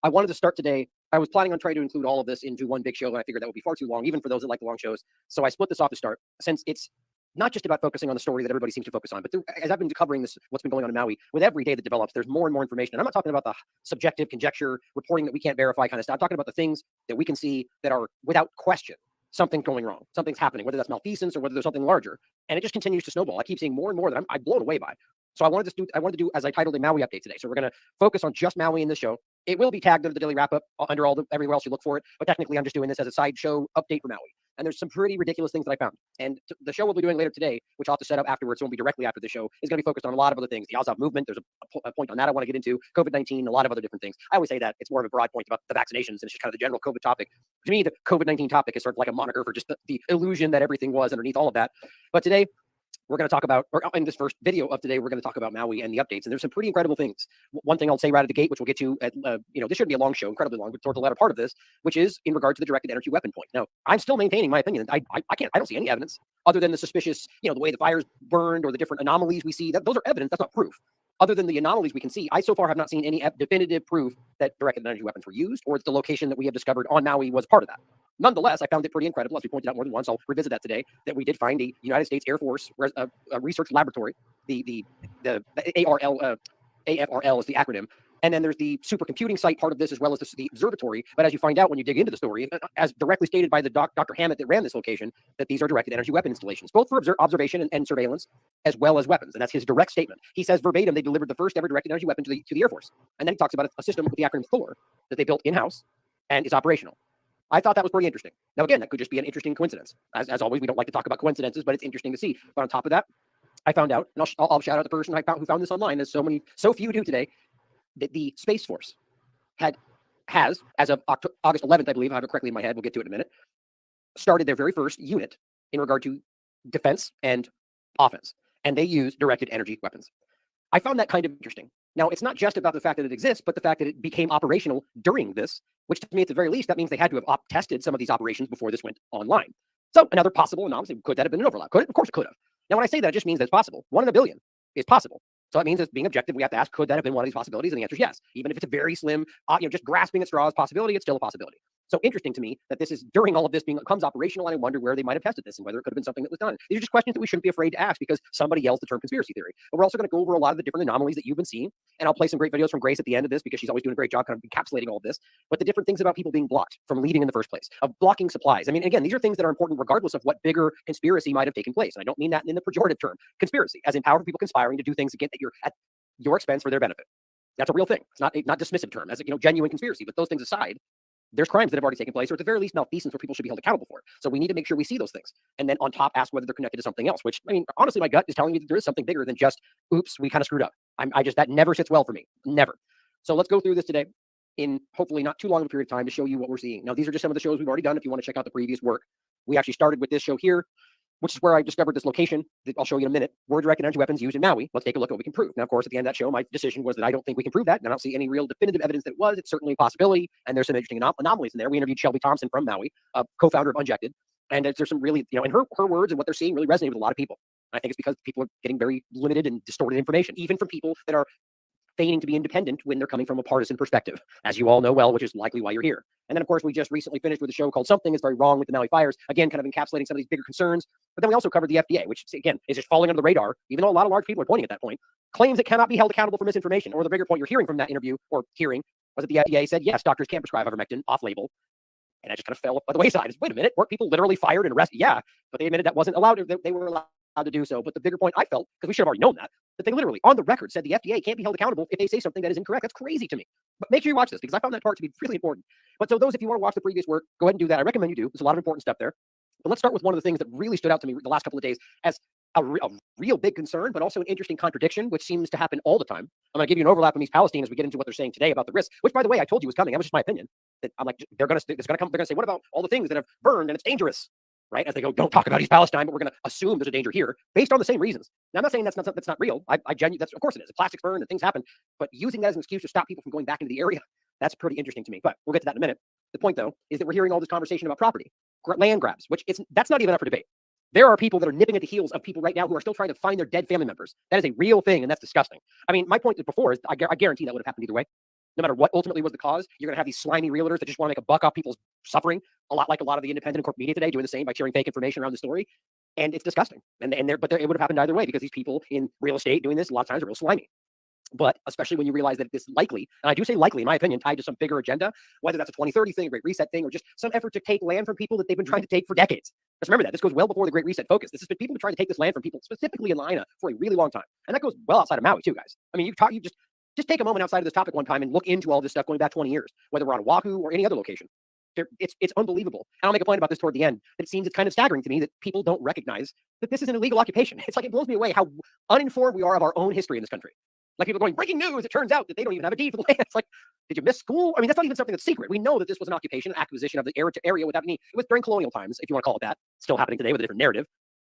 S4: I wanted to start today. I was planning on trying to include all of this into one big show, and I figured that would be far too long, even for those that like the long shows. So I split this off to start, since it's not just about focusing on the story that everybody seems to focus on, but as I've been covering this, what's been going on in Maui, with every day that develops, there's more and more information. And I'm not talking about the subjective conjecture, reporting that we can't verify kind of stuff. I'm talking about the things that we can see that are, without question, something's going wrong. Something's happening, whether that's malfeasance or whether there's something larger. And it just continues to snowball. I keep seeing more and more that I'm blown away by. So I wanted to do, as I titled, a Maui update today. So we're going to focus on just Maui in this show. It will be tagged under the daily wrap up under everywhere else you look for it. But technically, I'm just doing this as a sideshow update for Maui. And there's some pretty ridiculous things that I found. And the show we'll be doing later today, which I'll have to set up afterwards, so it won't be directly after the show, is going to be focused on a lot of other things. The Azov movement, there's a point on that I want to get into. COVID-19, a lot of other different things. I always say that it's more of a broad point about the vaccinations, and it's just kind of the general COVID topic. To me, the COVID-19 topic is sort of like a moniker for just the illusion that everything was underneath all of that. But today, we're going to talk about, or in this first video of today, we're going to talk about Maui and the updates. And there's some pretty incredible things. One thing I'll say right at the gate, which we'll get to, at, this shouldn't be a long show, incredibly long, but toward the latter part of this, which is in regard to the directed energy weapon point. Now, I'm still maintaining my opinion. I don't see any evidence other than the suspicious, the way the fires burned or the different anomalies we see. Those are evidence. That's not proof. Other than the anomalies we can see, I so far have not seen any definitive proof that directed energy weapons were used, or that the location that we have discovered on Maui was part of that. Nonetheless, I found it pretty incredible, as we pointed out more than once. I'll revisit that today, that we did find a United States Air Force research laboratory, the AFRL is the acronym, And then there's the supercomputing site part of this, as well as the observatory. But as you find out when you dig into the story, as directly stated by the Dr. Hammett that ran this location, that these are directed energy weapon installations, both for observation and surveillance, as well as weapons. And that's his direct statement. He says verbatim, they delivered the first ever directed energy weapon to the Air Force. And then he talks about a system with the acronym FOR that they built in-house and is operational. I thought that was pretty interesting. Now, again, that could just be an interesting coincidence. As always, we don't like to talk about coincidences, but it's interesting to see. But on top of that, I found out, and I'll shout out the person who found this online, as so few do today, that the Space Force has, as of August 11th, I believe, I have it correctly in my head, we'll get to it in a minute, started their very first unit in regard to defense and offense. And they use directed energy weapons. I found that kind of interesting. Now, it's not just about the fact that it exists, but the fact that it became operational during this, which to me, at the very least, that means they had to have tested some of these operations before this went online. So another possible anomaly, could that have been an overlap? Could it? Of course it could have. Now, when I say that, it just means that it's possible. 1 in a billion is possible. So that means, as being objective, we have to ask, could that have been one of these possibilities? And the answer is yes. Even if it's a very slim, just grasping at straws possibility, it's still a possibility. So interesting to me that this is, during all of this becomes operational, and I wonder where they might have tested this and whether it could have been something that was done. These are just questions that we shouldn't be afraid to ask because somebody yells the term conspiracy theory. But we're also going to go over a lot of the different anomalies that you've been seeing. And I'll play some great videos from Grace at the end of this because she's always doing a great job kind of encapsulating all of this. But the different things about people being blocked from leading in the first place, of blocking supplies. I mean, again, these are things that are important regardless of what bigger conspiracy might have taken place. And I don't mean that in the pejorative term, conspiracy, as in powerful people conspiring to do things again that you're at your expense for their benefit. That's a real thing. It's not dismissive term, as a genuine conspiracy. But those things aside, there's crimes that have already taken place, or at the very least malfeasance where people should be held accountable for it. So we need to make sure we see those things. And then on top, ask whether they're connected to something else, which, I mean, honestly, my gut is telling me that there is something bigger than just, oops, we kind of screwed up. That never sits well for me. Never. So let's go through this today in hopefully not too long of a period of time to show you what we're seeing. Now, these are just some of the shows we've already done. If you want to check out the previous work, we actually started with this show here, which is where I discovered this location that I'll show you in a minute, where directed energy weapons used in Maui. Let's take a look at what we can prove. Now, of course, at the end of that show, my decision was that I don't think we can prove that. And I don't see any real definitive evidence that it was. It's certainly a possibility. And there's some interesting anomalies in there. We interviewed Shelby Thompson from Maui, co-founder of Unjected. And there's some really, and her words and what they're seeing really resonate with a lot of people. And I think it's because people are getting very limited and distorted information, even from people that are feigning to be independent when they're coming from a partisan perspective, as you all know well, which is likely why you're here. And then, of course, we just recently finished with a show called Something is Very Wrong with the Maui Fires, again, kind of encapsulating some of these bigger concerns. But then we also covered the FDA, which, again, is just falling under the radar, even though a lot of large people are pointing at that point, claims it cannot be held accountable for misinformation. Or the bigger point you're hearing from that interview, or hearing, was that the FDA said, yes, doctors can't prescribe ivermectin off-label. And that just kind of fell by the wayside. Wait a minute, weren't people literally fired and arrested? Yeah, but they admitted that wasn't allowed. They were allowed to do so. But the bigger point I felt, because we should have already known that they literally on the record said the FDA can't be held accountable if they say something that is incorrect. That's crazy to me. But make sure you watch this because I found that part to be really important. But so those, if you want to watch the previous work, go ahead and do that. I recommend you do. There's a lot of important stuff there. But let's start with one of the things that really stood out to me the last couple of days as a real big concern, but also an interesting contradiction, which seems to happen all the time. I'm going to give you an overlap from East Palestine as we get into what they're saying today about the risk, which, by the way, I told you was coming. That was just my opinion. That I'm like, it's going to come. They're going to say, what about all the things that have burned and it's dangerous? Right? As they go, don't talk about East Palestine, but we're going to assume there's a danger here based on the same reasons. Now, I'm not saying that's not real. I genuinely, that's, of course it is. The plastics burn and things happen, but using that as an excuse to stop people from going back into the area, that's pretty interesting to me. But we'll get to that in a minute. The point, though, is that we're hearing all this conversation about property, land grabs, which that's not even up for debate. There are people that are nipping at the heels of people right now who are still trying to find their dead family members. That is a real thing, and that's disgusting. I mean, my point before is I guarantee that would have happened either way. No matter what ultimately was the cause, you're going to have these slimy realtors that just want to make a buck off people's suffering, a lot like a lot of the independent and corporate media today doing the same by sharing fake information around the story. And it's disgusting. But it would have happened either way because these people in real estate doing this a lot of times are real slimy. But especially when you realize that this likely, and I do say likely, in my opinion, tied to some bigger agenda, whether that's a 2030 thing, a Great Reset thing, or just some effort to take land from people that they've been trying to take for decades. Just remember that. This goes well before the Great Reset focus. This has been people been trying to take this land from people, specifically in Lahaina, for a really long time. And that goes well outside of Maui, too, guys. I mean, you just take a moment outside of this topic one time and look into all this stuff going back 20 years, whether we're on Oahu or any other location. It's unbelievable. And I'll make a point about this toward the end. That it seems it's kind of staggering to me that people don't recognize that this is an illegal occupation. It's like it blows me away how uninformed we are of our own history in this country. Like people going, breaking news, it turns out that they don't even have a deed for the land. It's like, did you miss school? I mean, that's not even something that's secret. We know that this was an occupation, an acquisition of the area without any, it was during colonial times, if you want to call it that. Still happening today with a different narrative.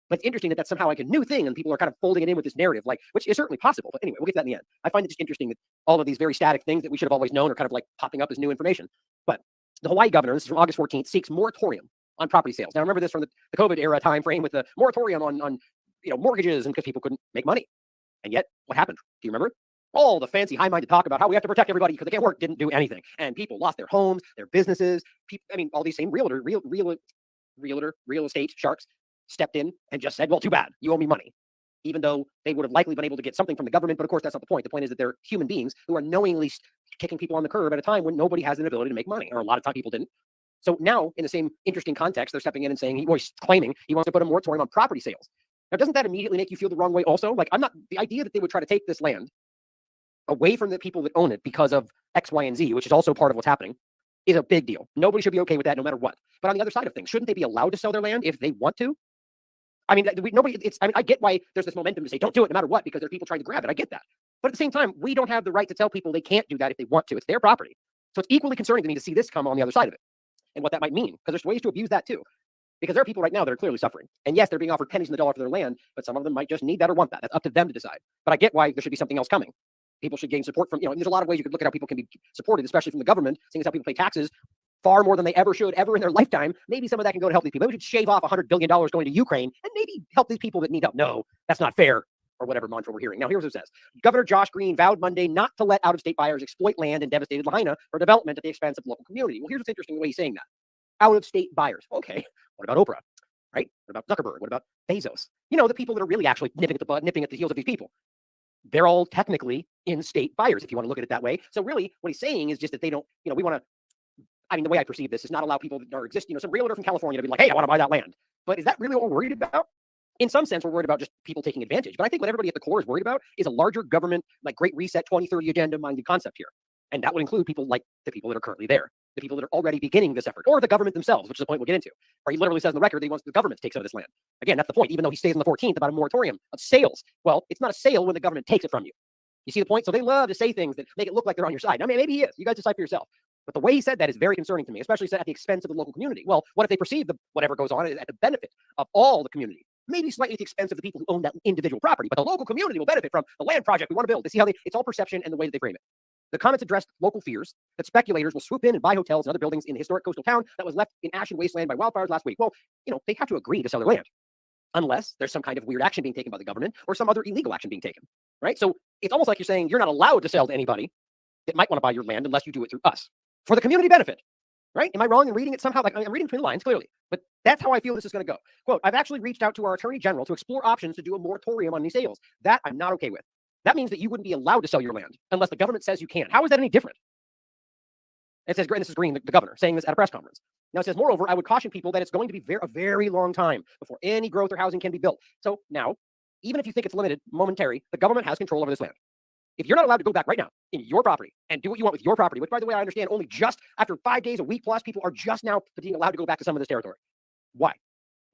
S4: But it's interesting that that's somehow like a new thing and people are kind of folding it in with this narrative, like, which is certainly possible. But anyway, we'll get to that in the end. I find it just interesting that all of these very static things that we should have always known are kind of like popping up as new information. But the Hawaii governor, this is from August 14th, seeks moratorium on property sales. Now, remember this from the COVID era time frame with the moratorium on mortgages and because people couldn't make money. And yet, what happened? Do you remember? All the fancy high-minded talk about how we have to protect everybody because they can't work didn't do anything. And people lost their homes, their businesses. All these same real estate sharks stepped in and just said, well, too bad, you owe me money. Even though they would have likely been able to get something from the government. But of course, that's not the point. The point is that they're human beings who are knowingly kicking people on the curb at a time when nobody has an ability to make money, or a lot of time people didn't. So now, in the same interesting context, they're stepping in and saying, he's claiming he wants to put a moratorium on property sales. Now, doesn't that immediately make you feel the wrong way also? Like, the idea that they would try to take this land away from the people that own it because of X, Y, and Z, which is also part of what's happening, is a big deal. Nobody should be okay with that no matter what. But on the other side of things, shouldn't they be allowed to sell their land if they want to? I mean, I get why there's this momentum to say, don't do it no matter what, because there are people trying to grab it. I get that. But at the same time, we don't have the right to tell people they can't do that if they want to. It's their property. So it's equally concerning to me to see this come on the other side of it and what that might mean, because there's ways to abuse that too. Because there are people right now that are clearly suffering. And yes, they're being offered pennies on the dollar for their land, but some of them might just need that or want that. That's up to them to decide. But I get why there should be something else coming. People should gain support from, there's a lot of ways you could look at how people can be supported, especially from the government, seeing as how people pay taxes far more than they ever should ever in their lifetime. Maybe some of that can go to help these people. Maybe we should shave off $100 billion going to Ukraine and maybe help these people that need help. No, that's not fair, or whatever mantra we're hearing. Now, here's what it says. Governor Josh Green vowed Monday not to let out-of-state buyers exploit land in devastated Lahaina for development at the expense of the local community. Well, here's what's interesting the way he's saying that. Out-of-state buyers. Okay, what about Oprah? Right? What about Zuckerberg? What about Bezos? The people that are really actually nipping at the heels of these people. They're all technically in-state buyers, if you want to look at it that way. So really, what he's saying is just that they don't, we want to, the way I perceive this is not allow people that are existing, some realtor from California to be like, hey, I want to buy that land. But is that really what we're worried about? In some sense, we're worried about just people taking advantage. But I think what everybody at the core is worried about is a larger government, like Great Reset 2030 agenda-minded concept here. And that would include people like the people that are currently there, the people that are already beginning this effort, or the government themselves, which is the point we'll get into. Or he literally says in the record that he wants the government to take some of this land. Again, that's the point, even though he stays on the 14th about a moratorium of sales. Well, it's not a sale when the government takes it from you. You see the point? So they love to say things that make it look like they're on your side. I mean, maybe he is. You guys decide for yourself. But the way he said that is very concerning to me, especially said at the expense of the local community. Well, what if they perceive whatever goes on at the benefit of all the community? Maybe slightly at the expense of the people who own that individual property, but the local community will benefit from the land project we want to build. They see how it's all perception and the way that they frame it. The comments addressed local fears that speculators will swoop in and buy hotels and other buildings in the historic coastal town that was left in ash and wasteland by wildfires last week. Well, they have to agree to sell their land, unless there's some kind of weird action being taken by the government or some other illegal action being taken, right? So it's almost like you're saying you're not allowed to sell to anybody that might want to buy your land unless you do it through us for the community benefit, right? Am I wrong in reading it somehow? Like, I'm reading between the lines clearly, but that's how I feel this is going to go. Quote, I've actually reached out to our attorney general to explore options to do a moratorium on these sales. That I'm not okay with. That means that you wouldn't be allowed to sell your land unless the government says you can. How is that any different? It says, this is Green, the governor, saying this at a press conference. Now it says, moreover, I would caution people that it's going to be a very long time before any growth or housing can be built. So now, even if you think it's limited, momentary, the government has control over this land. If you're not allowed to go back right now in your property and do what you want with your property, which, by the way, I understand only just after 5 days, a week plus, people are just now being allowed to go back to some of this territory. Why?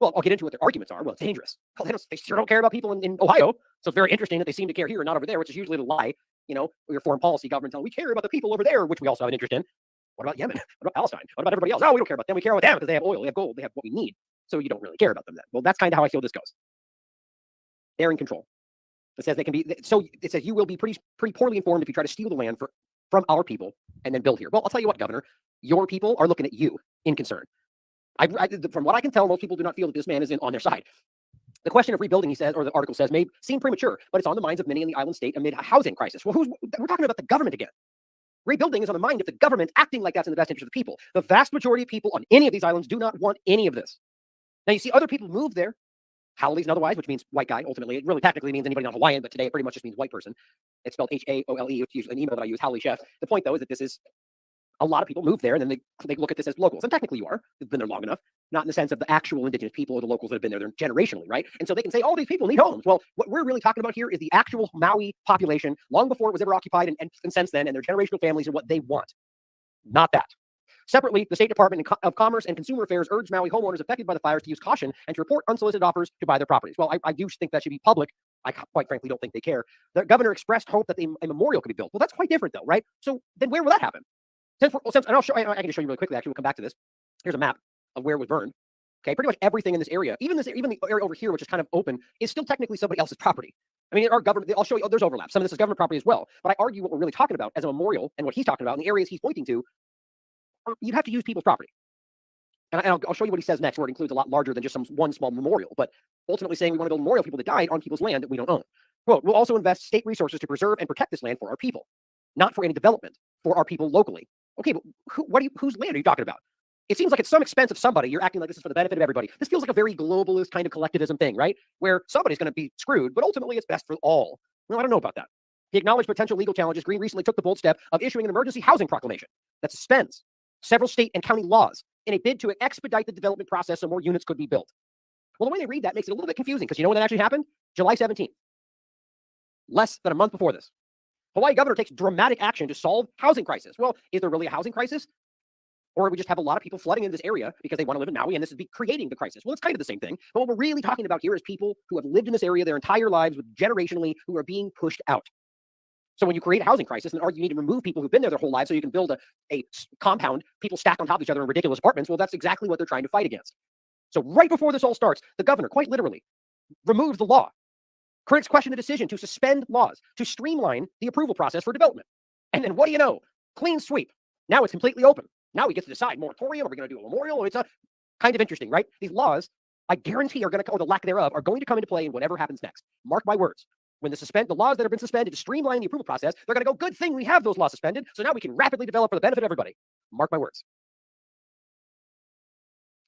S4: Well, I'll get into what their arguments are. Well, it's dangerous. Well, they sure don't care about people in Ohio. So it's very interesting that they seem to care here and not over there, which is usually the lie. Your foreign policy government telling we care about the people over there, which we also have an interest in. What about Yemen? What about Palestine? What about everybody else? Oh, we don't care about them. We care about them because they have oil, they have gold, they have what we need. So you don't really care about them then. Well, that's kind of how I feel this goes. They're in control. It says they can be. So it says you will be pretty poorly informed if you try to steal the land from our people and then build here. Well, I'll tell you what, Governor, your people are looking at you in concern. From what I can tell, most people do not feel that this man is on their side. The question of rebuilding, he says, or the article says, may seem premature, but it's on the minds of many in the island state amid a housing crisis. Well, we're talking about the government again. Rebuilding is on the mind of the government acting like that's in the best interest of the people. The vast majority of people on any of these islands do not want any of this. Now, you see other people move there, Howleys and otherwise, which means white guy. Ultimately, it really technically means anybody not Hawaiian, but today it pretty much just means white person. It's spelled H-A-O-L-E, which is an email that I use, Howley Chef. The point, though, is that this is a lot of people move there, and then they look at this as locals. And technically you are. You've been there long enough. Not in the sense of the actual indigenous people or the locals that have been there generationally, right? And so they can say, oh, these people need homes. Well, what we're really talking about here is the actual Maui population, long before it was ever occupied and since then, and their generational families and what they want. Not that. Separately, the State Department of Commerce and Consumer Affairs urged Maui homeowners affected by the fires to use caution and to report unsolicited offers to buy their properties. Well, I do think that should be public. I quite frankly don't think they care. The governor expressed hope that a memorial could be built. Well, that's quite different, though, right? So then where will that happen? And I can just show you really quickly. Actually, we'll come back to this. Here's a map of where it was burned. Okay, pretty much everything in this area, even the area over here, which is kind of open, is still technically somebody else's property. I mean, our government. I'll show you. There's overlap. Some of this is government property as well. But I argue what we're really talking about as a memorial and what he's talking about in the areas he's pointing to, you'd have to use people's property. And I'll show you what he says next, where it includes a lot larger than just one small memorial. But ultimately saying we want to build a memorial to people that died on people's land that we don't own. Quote, we'll also invest state resources to preserve and protect this land for our people, not for any development, for our people locally. Okay, but whose land are you talking about? It seems like at some expense of somebody, you're acting like this is for the benefit of everybody. This feels like a very globalist kind of collectivism thing, right? Where somebody's going to be screwed, but ultimately it's best for all. Well, I don't know about that. He acknowledged potential legal challenges. Green recently took the bold step of issuing an emergency housing proclamation that suspends several state and county laws in a bid to expedite the development process so more units could be built. Well, the way they read that makes it a little bit confusing because you know when that actually happened? July 17th. Less than a month before this. Hawaii governor takes dramatic action to solve housing crisis. Well, is there really a housing crisis? Or we just have a lot of people flooding in this area because they want to live in Maui and this is creating the crisis. Well, it's kind of the same thing. But what we're really talking about here is people who have lived in this area their entire lives with generationally who are being pushed out. So when you create a housing crisis and argue you need to remove people who've been there their whole lives so you can build a compound, people stacked on top of each other in ridiculous apartments, well, that's exactly what they're trying to fight against. So right before this all starts, the governor, quite literally, removed the law. Critics question the decision to suspend laws, to streamline the approval process for development. And then what do you know? Clean sweep. Now it's completely open. Now we get to decide moratorium. Are we going to do a memorial? It's kind of interesting, right? These laws, I guarantee, are going to, or the lack thereof, are going to come into play in whatever happens next. Mark my words. When the laws that have been suspended to streamline the approval process, they're going to go, good thing we have those laws suspended, so now we can rapidly develop for the benefit of everybody. Mark my words.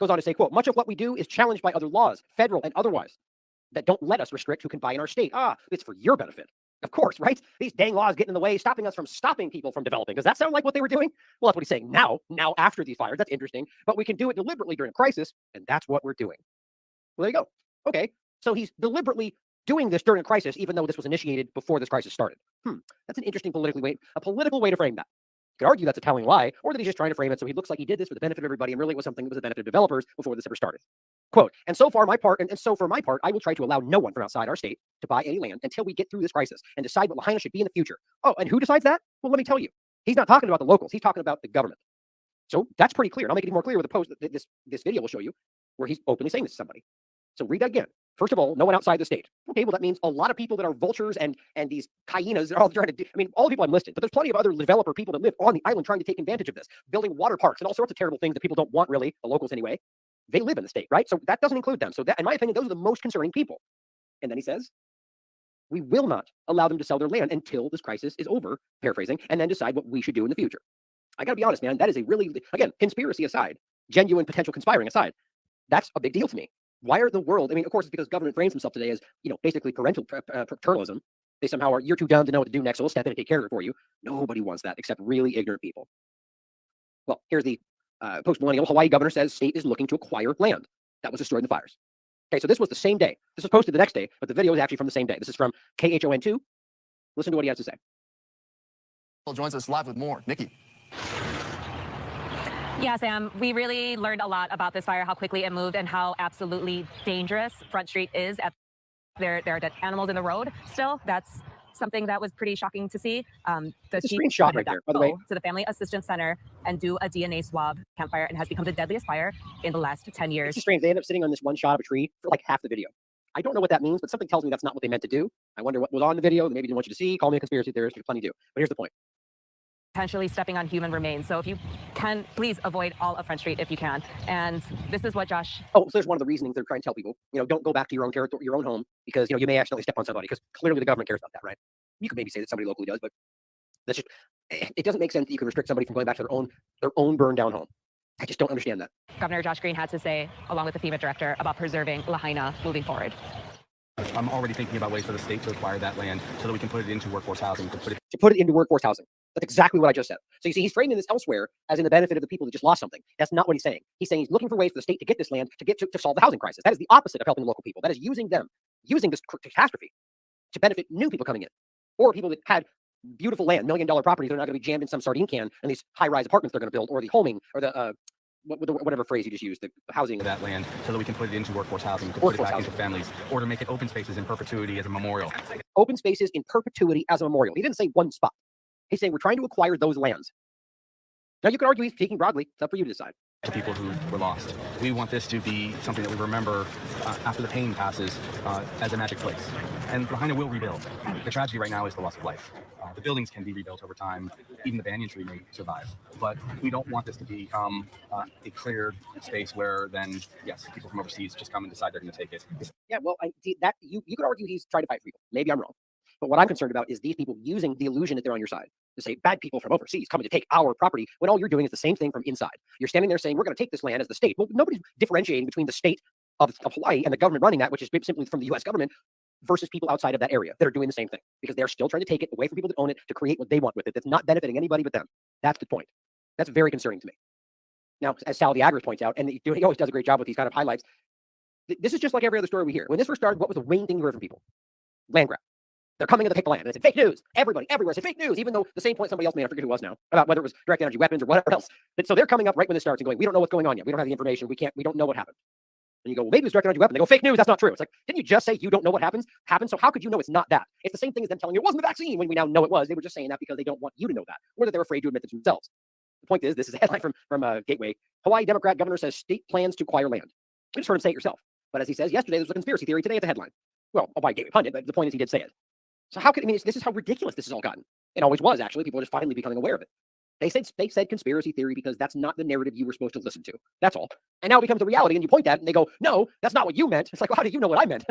S4: Goes on to say, quote, much of what we do is challenged by other laws, federal and otherwise, that don't let us restrict who can buy in our state. It's for your benefit. Of course, right? These dang laws getting in the way, stopping us from stopping people from developing. Does that sound like what they were doing? Well, that's what he's saying now after these fires. That's interesting. But we can do it deliberately during a crisis, and that's what we're doing. Well, there you go. Okay, so he's deliberately doing this during a crisis, even though this was initiated before this crisis started. That's an interesting political way to frame that. You could argue that's a telling lie, or that he's just trying to frame it so he looks like he did this for the benefit of everybody, and really it was something that was the benefit of developers before this ever started. Quote, and so for my part, I will try to allow no one from outside our state to buy any land until we get through this crisis and decide what Lahaina should be in the future. Oh, and who decides that? Well, let me tell you. He's not talking about the locals. He's talking about the government. So that's pretty clear. And I'll make it even more clear with a post that this video will show you where he's openly saying this to somebody. So read that again. First of all, no one outside the state. Okay, well, that means a lot of people that are vultures and these hyenas are all trying to do, all the people I'm listed, but there's plenty of other developer people that live on the island trying to take advantage of this, building water parks and all sorts of terrible things that people don't want really, the locals anyway. They live in the state, right? So that doesn't include them. So that, in my opinion, those are the most concerning people. And then he says, we will not allow them to sell their land until this crisis is over, paraphrasing, and then decide what we should do in the future. I got to be honest, man, that is a really, again, conspiracy aside, genuine potential conspiring aside, that's a big deal to me. Why are the world, of course, it's because government frames themselves today as, basically paternalism. They somehow are, you're too dumb to know what to do next, so we'll step in and take care of it for you. Nobody wants that except really ignorant people. Well, here's the post-millennial Hawaii governor says state is looking to acquire land that was destroyed in the fires. Okay, so this was the same day. This was posted the next day, but the video is actually from the same day. This is from KHON2. Listen to what he has to say.
S10: Joins us live with more. Nikki.
S12: Yeah, Sam, we really learned a lot about this fire, how quickly it moved and how absolutely dangerous Front Street is. There are dead animals in the road still. That's something that was pretty shocking to see.
S4: It's a screenshot right there, by the way.
S12: To the Family Assistance Center and do a DNA swab campfire and has become the deadliest fire in the last 10 years.
S4: It's strange. They end up sitting on this one shot of a tree for like half the video. I don't know what that means, but something tells me that's not what they meant to do. I wonder what was on the video. Maybe they didn't want you to see. Call me a conspiracy theorist. There's plenty to do. But here's the point.
S12: Potentially stepping on human remains. So if you can, please avoid all of Front Street if you can. And this is what Josh...
S4: Oh, so there's one of the reasonings they're trying to tell people. Don't go back to your own territory, your own home, because, you may accidentally step on somebody, because clearly the government cares about that, right? You could maybe say that somebody locally does, but that's just... It doesn't make sense that you can restrict somebody from going back to their own burned down home. I just don't understand that.
S12: Governor Josh Green had to say, along with the FEMA director, about preserving Lahaina moving forward.
S13: I'm already thinking about ways for the state to acquire that land so that we can put it into workforce housing.
S4: To put it into workforce housing. That's exactly what I just said. So you see, he's framing this elsewhere as in the benefit of the people that just lost something. That's not what he's saying. He's saying he's looking for ways for the state to get this land to solve the housing crisis. That is the opposite of helping the local people. That is using this catastrophe to benefit new people coming in, or people that had beautiful land, $1 million properties. They're not going to be jammed in some sardine can in these high-rise apartments they're going to build, or the homing, or the whatever phrase you just used, the housing.
S13: That land so that we can put it into workforce housing, to put it back into families, or to make it open spaces in perpetuity as a memorial.
S4: Open spaces in perpetuity as a memorial. He didn't say one spot. He's saying we're trying to acquire those lands. Now, you could argue he's speaking broadly. It's up for you to decide.
S13: To people who were lost. We want this to be something that we remember after the pain passes as a magic place. And Lahaina will rebuild. The tragedy right now is the loss of life. The buildings can be rebuilt over time. Even the banyan tree may survive. But we don't want this to become a cleared space where then, yes, people from overseas just come and decide they're going to take it.
S4: Yeah, well, you could argue he's trying to fight for people. Maybe I'm wrong. But what I'm concerned about is these people using the illusion that they're on your side to say bad people from overseas coming to take our property when all you're doing is the same thing from inside. You're standing there saying we're going to take this land as the state. Well, nobody's differentiating between the state of Hawaii and the government running that, which is simply from the U.S. government. versus people outside of that area that are doing the same thing, because they're still trying to take it away from people that own it to create what they want with it. That's not benefiting anybody but them. That's the point. That's very concerning to me. Now, as Sal the Agris points out, and he always does a great job with these kind of highlights, this is just like every other story we hear. When this first started, what was the main thing we heard from people? Land grab. They're coming in to take the land. And it's fake news. Everybody, everywhere said fake news, even though the same point somebody else made, I forget who it was now, about whether it was direct energy weapons or whatever else. So they're coming up right when this starts and going, we don't know what's going on yet. We don't have the information. We don't know what happened. And you go, well, maybe it was direct energy weapon. They go, fake news. That's not true. It's like, didn't you just say you don't know what happened? So how could you know it's not that? It's the same thing as them telling you it wasn't the vaccine when we now know it was. They were just saying that because they don't want you to know that, or that they're afraid to admit it themselves. The point is, this is a headline from Gateway. Hawaii Democrat governor says state plans to acquire land. You just heard him say it yourself. But as he says, yesterday there was a conspiracy theory. Today it's a headline. Well, by Gateway Pundit, but the point is he did say it. So how could, this is how ridiculous this has all gotten. It always was, actually. People are just finally becoming aware of it. They said conspiracy theory because that's not the narrative you were supposed to listen to. That's all. And now it becomes the reality, and you point at it, and they go, no, that's not what you meant. It's like, well, how do you know what I meant?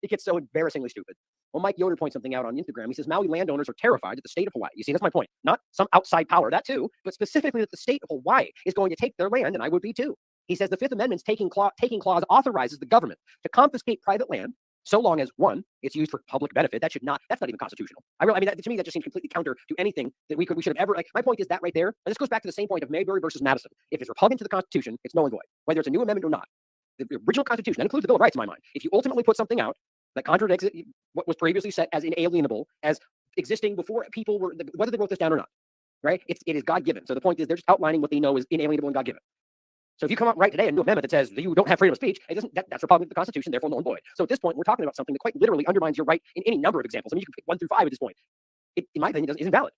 S4: It gets so embarrassingly stupid. Well, Mike Yoder points something out on Instagram. He says, Maui landowners are terrified that the state of Hawaii, you see, that's my point, not some outside power, that too, but specifically that the state of Hawaii is going to take their land, and I would be too. He says the Fifth Amendment's taking clause authorizes the government to confiscate private land so long as, one, it's used for public benefit. That's not even constitutional. To me, that just seems completely counter to anything that we should have ever, my point is that right there, and this goes back to the same point of Mayberry versus Madison. If it's repugnant to the Constitution, it's null and void, whether it's a new amendment or not. The original Constitution, that includes the Bill of Rights in my mind. If you ultimately put something out that contradicts what was previously set as inalienable, as existing before people were, whether they wrote this down or not, right? It is God-given. So the point is they're just outlining what they know is inalienable and God-given. So if you come out right today and do an amendment that says you don't have freedom of speech, that's repugnant to the Constitution, therefore null and void. So at this point, we're talking about something that quite literally undermines your right in any number of examples. You can pick 1 through 5 at this point. In my opinion, isn't valid.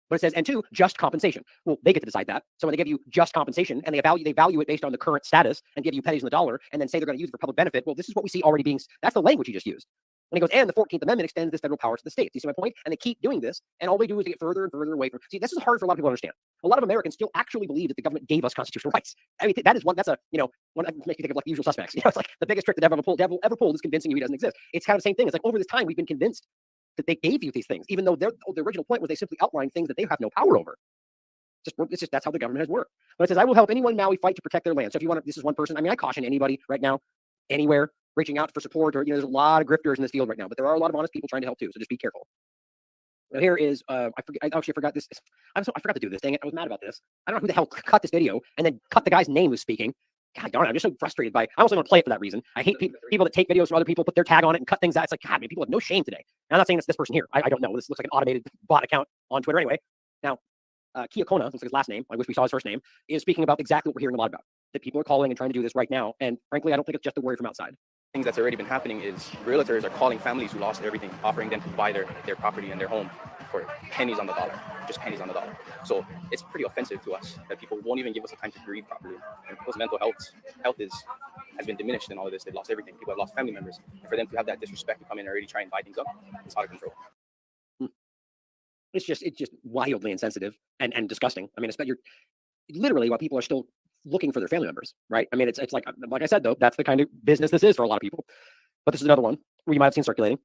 S4: But it says, and 2, just compensation. Well, they get to decide that. So when they give you just compensation and they value it based on the current status and give you pennies on the dollar and then say they're going to use it for public benefit, well, this is what we see already being, that's the language he just used. And he goes, and the 14th Amendment extends this federal power to the states. You see my point? And they keep doing this, and all they do is get further and further away from. See, this is hard for a lot of people to understand. A lot of Americans still actually believe that the government gave us constitutional rights. That is one. That's one that makes you think of like Usual Suspects. It's like the biggest trick the devil ever pulled is convincing you he doesn't exist. It's kind of the same thing. It's like over this time we've been convinced that they gave you these things, even though the original point was they simply outlined things that they have no power over. It's just that's how the government has worked. But it says, I will help anyone in Maui fight to protect their land. So if you want to, this is one person. I caution anybody right now, anywhere, reaching out for support, or there's a lot of grifters in this field right now, but there are a lot of honest people trying to help too. So just be careful. Now here is I forgot this. I forgot to do this. Dang it! I was mad about this. I don't know who the hell cut this video and then cut the guy's name who's speaking. God darn it! I'm just so frustrated by. I also don't play it for that reason. I hate people that take videos from other people, put their tag on it, and cut things out. It's like, God, man, people have no shame today. And I'm not saying it's this person here. I don't know. This looks like an automated bot account on Twitter anyway. Now, Kia Kona, looks like his last name. I wish we saw his first name. Is speaking about exactly what we're hearing a lot about. That people are calling and trying to do this right now. And frankly, I don't think it's just a worry from outside.
S3: Things that's already been happening is realtors are calling families who lost everything, offering them to buy their property and their home for pennies on the dollar, just pennies on the dollar. So it's pretty offensive to us that people won't even give us the time to grieve properly. And people's mental health has been diminished in all of this. They've lost everything. People have lost family members. And for them to have that disrespect to come in and already try and buy things up, it's out of control.
S4: It's just wildly insensitive and disgusting. You're literally while people are still looking for their family members, right? It's like I said, though, that's the kind of business this is for a lot of people. But this is another one where you might have seen circulating.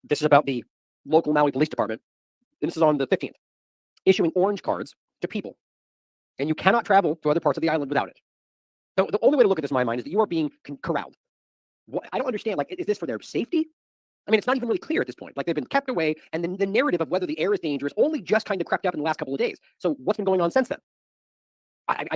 S4: This is about the local Maui Police Department. And this is on the 15th, issuing orange cards to people. And you cannot travel to other parts of the island without it. The only way to look at this in my mind is that you are being corralled. I don't understand. Is this for their safety? It's not even really clear at this point. They've been kept away, and then the narrative of whether the air is dangerous only just kind of crept up in the last couple of days. So what's been going on since then?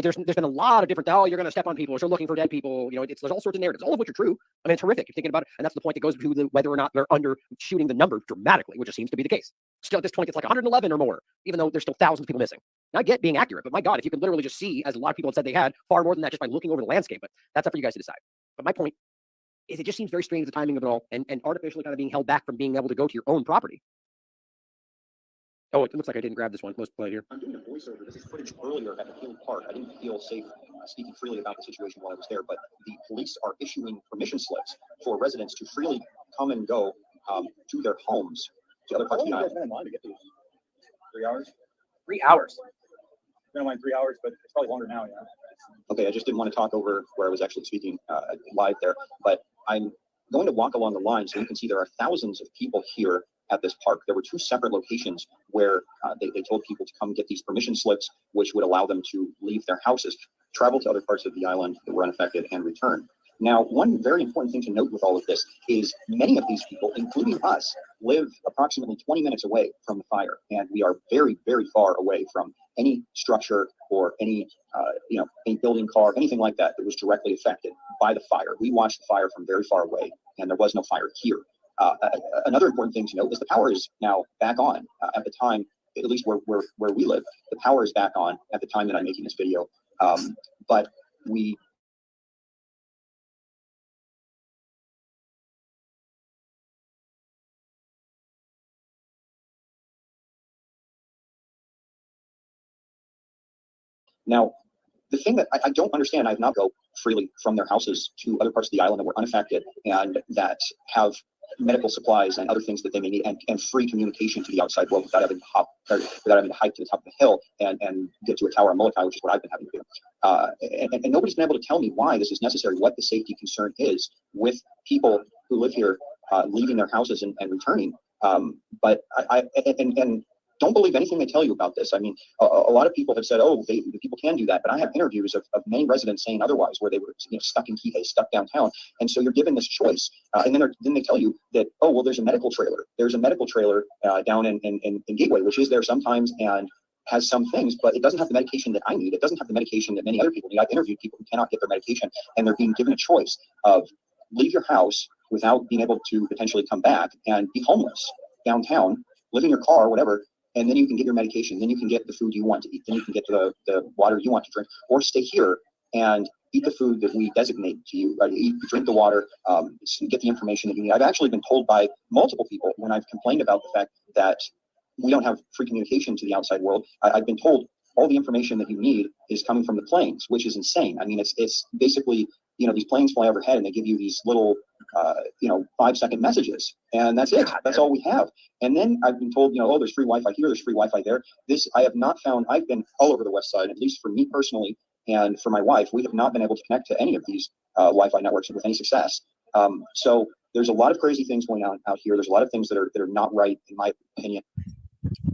S4: There's been a lot of different, you're going to step on people, or you're looking for dead people. There's all sorts of narratives, all of which are true. It's horrific. You're thinking about it, and that's the point that goes to whether or not they're undershooting the number dramatically, which just seems to be the case. Still, at this point, it's like 111 or more, even though there's still thousands of people missing. Now, I get being accurate, but my God, if you can literally just see, as a lot of people have said they had, far more than that just by looking over the landscape. But that's up for you guys to decide. But my point is it just seems very strange, the timing of it all, and artificially kind of being held back from being able to go to your own property. Oh, it looks like I didn't grab this one. Let's play here.
S7: I'm doing a voiceover. This is footage earlier at the Hill Park. I didn't feel safe speaking freely about the situation while I was there, but the police are issuing permission slips for residents to freely come and go to their homes, to other parts of the island.
S14: How long have you guys been in line to get these? 3 hours?
S7: 3 hours.
S14: Been in line 3 hours, but it's probably longer now. Yeah.
S7: Okay, I just didn't want to talk over where I was actually speaking live there, but I'm going to walk along the line so you can see there are thousands of people here at this park. There were 2 separate locations where they told people to come get these permission slips, which would allow them to leave their houses, travel to other parts of the island that were unaffected, and return. Now, one very important thing to note with all of this is many of these people, including us, live approximately 20 minutes away from the fire, and we are very, very far away from any structure or any, any building, car, anything like that that was directly affected by the fire. We watched the fire from very far away, and there was no fire here. Another important thing to note is the power is now back on. At the time, at least where we live, the power is back on at the time that I'm making this video. But we now, the thing that I don't understand, I have not go freely from their houses to other parts of the island that were unaffected and that have medical supplies and other things that they may need, and free communication to the outside world without having to hike to the top of the hill and get to a tower in Molokai, which is what I've been having to do. And nobody's been able to tell me why this is necessary, what the safety concern is with people who live here leaving their houses and returning. But and don't believe anything they tell you about this. I mean, a lot of people have said, oh, the people can do that. But I have interviews of many residents saying otherwise, where they were stuck in Kihei, stuck downtown. And so you're given this choice. And then they tell you that, oh, well, there's a medical trailer. There's a medical trailer down in Gateway, which is there sometimes and has some things, but it doesn't have the medication that I need. It doesn't have the medication that many other people need. I've interviewed people who cannot get their medication, and they're being given a choice of leave your house without being able to potentially come back and be homeless downtown, live in your car, whatever, and then you can get your medication, then you can get the food you want to eat, then you can get the water you want to drink, or stay here and eat the food that we designate to you, right? Drink the water, get the information that you need. I've actually been told by multiple people when I've complained about the fact that we don't have free communication to the outside world. I've been told all the information that you need is coming from the planes, which is insane. I mean, it's basically, these planes fly overhead and they give you these little, 5-second messages, and that's it. That's all we have. And then I've been told, oh, there's free Wi-Fi here, there's free Wi-Fi there. This I have not found. I've been all over the West Side, at least for me personally, and for my wife, we have not been able to connect to any of these Wi-Fi networks with any success. So there's a lot of crazy things going on out here. There's a lot of things that are not right, in my opinion.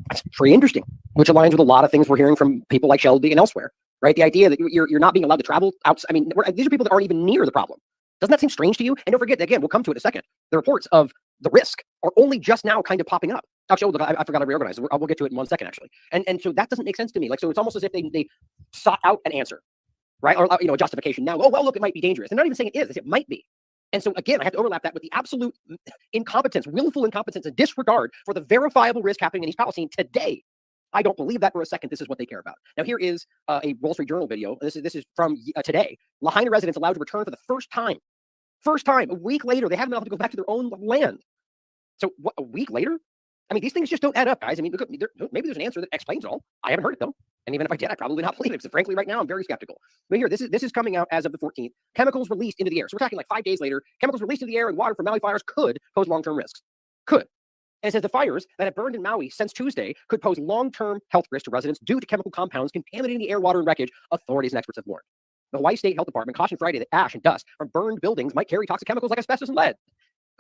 S4: That's pretty interesting, which aligns with a lot of things we're hearing from people like Shelby and elsewhere, right? The idea that you're not being allowed to travel out. I mean, these are people that aren't even near the problem. Doesn't that seem strange to you? And don't forget, again, we'll come to it in a second. The reports of the risk are only just now kind of popping up. Actually, I forgot to reorganize. We'll get to it in 1 second, actually. And so that doesn't make sense to me. Like, so it's almost as if they sought out an answer, right? Or, a justification now. Oh, well, look, it might be dangerous. They're not even saying it is. They say it might be. And so, again, I have to overlap that with the absolute incompetence, willful incompetence and disregard for the verifiable risk happening in East Palestine today. I don't believe that for a second. This is what they care about. Now, here is a Wall Street Journal video. This is from today. Lahaina residents allowed to return for the first time. A week later, they haven't been able to go back to their own land. So what, a week later? I mean, these things just don't add up, guys. I mean, maybe there's an answer that explains it all. I haven't heard it, though. And even if I did, I probably not believe it. So frankly, right now, I'm very skeptical. But here, this is coming out as of the 14th. Chemicals released into the air. So we're talking like 5 days later. Chemicals released into the air and water from Maui fires could pose long-term risks. Could. And it says the fires that have burned in Maui since Tuesday could pose long-term health risks to residents due to chemical compounds contaminating the air, water, and wreckage, authorities and experts have warned. The Hawaii State Health Department cautioned Friday that ash and dust from burned buildings might carry toxic chemicals like asbestos and lead.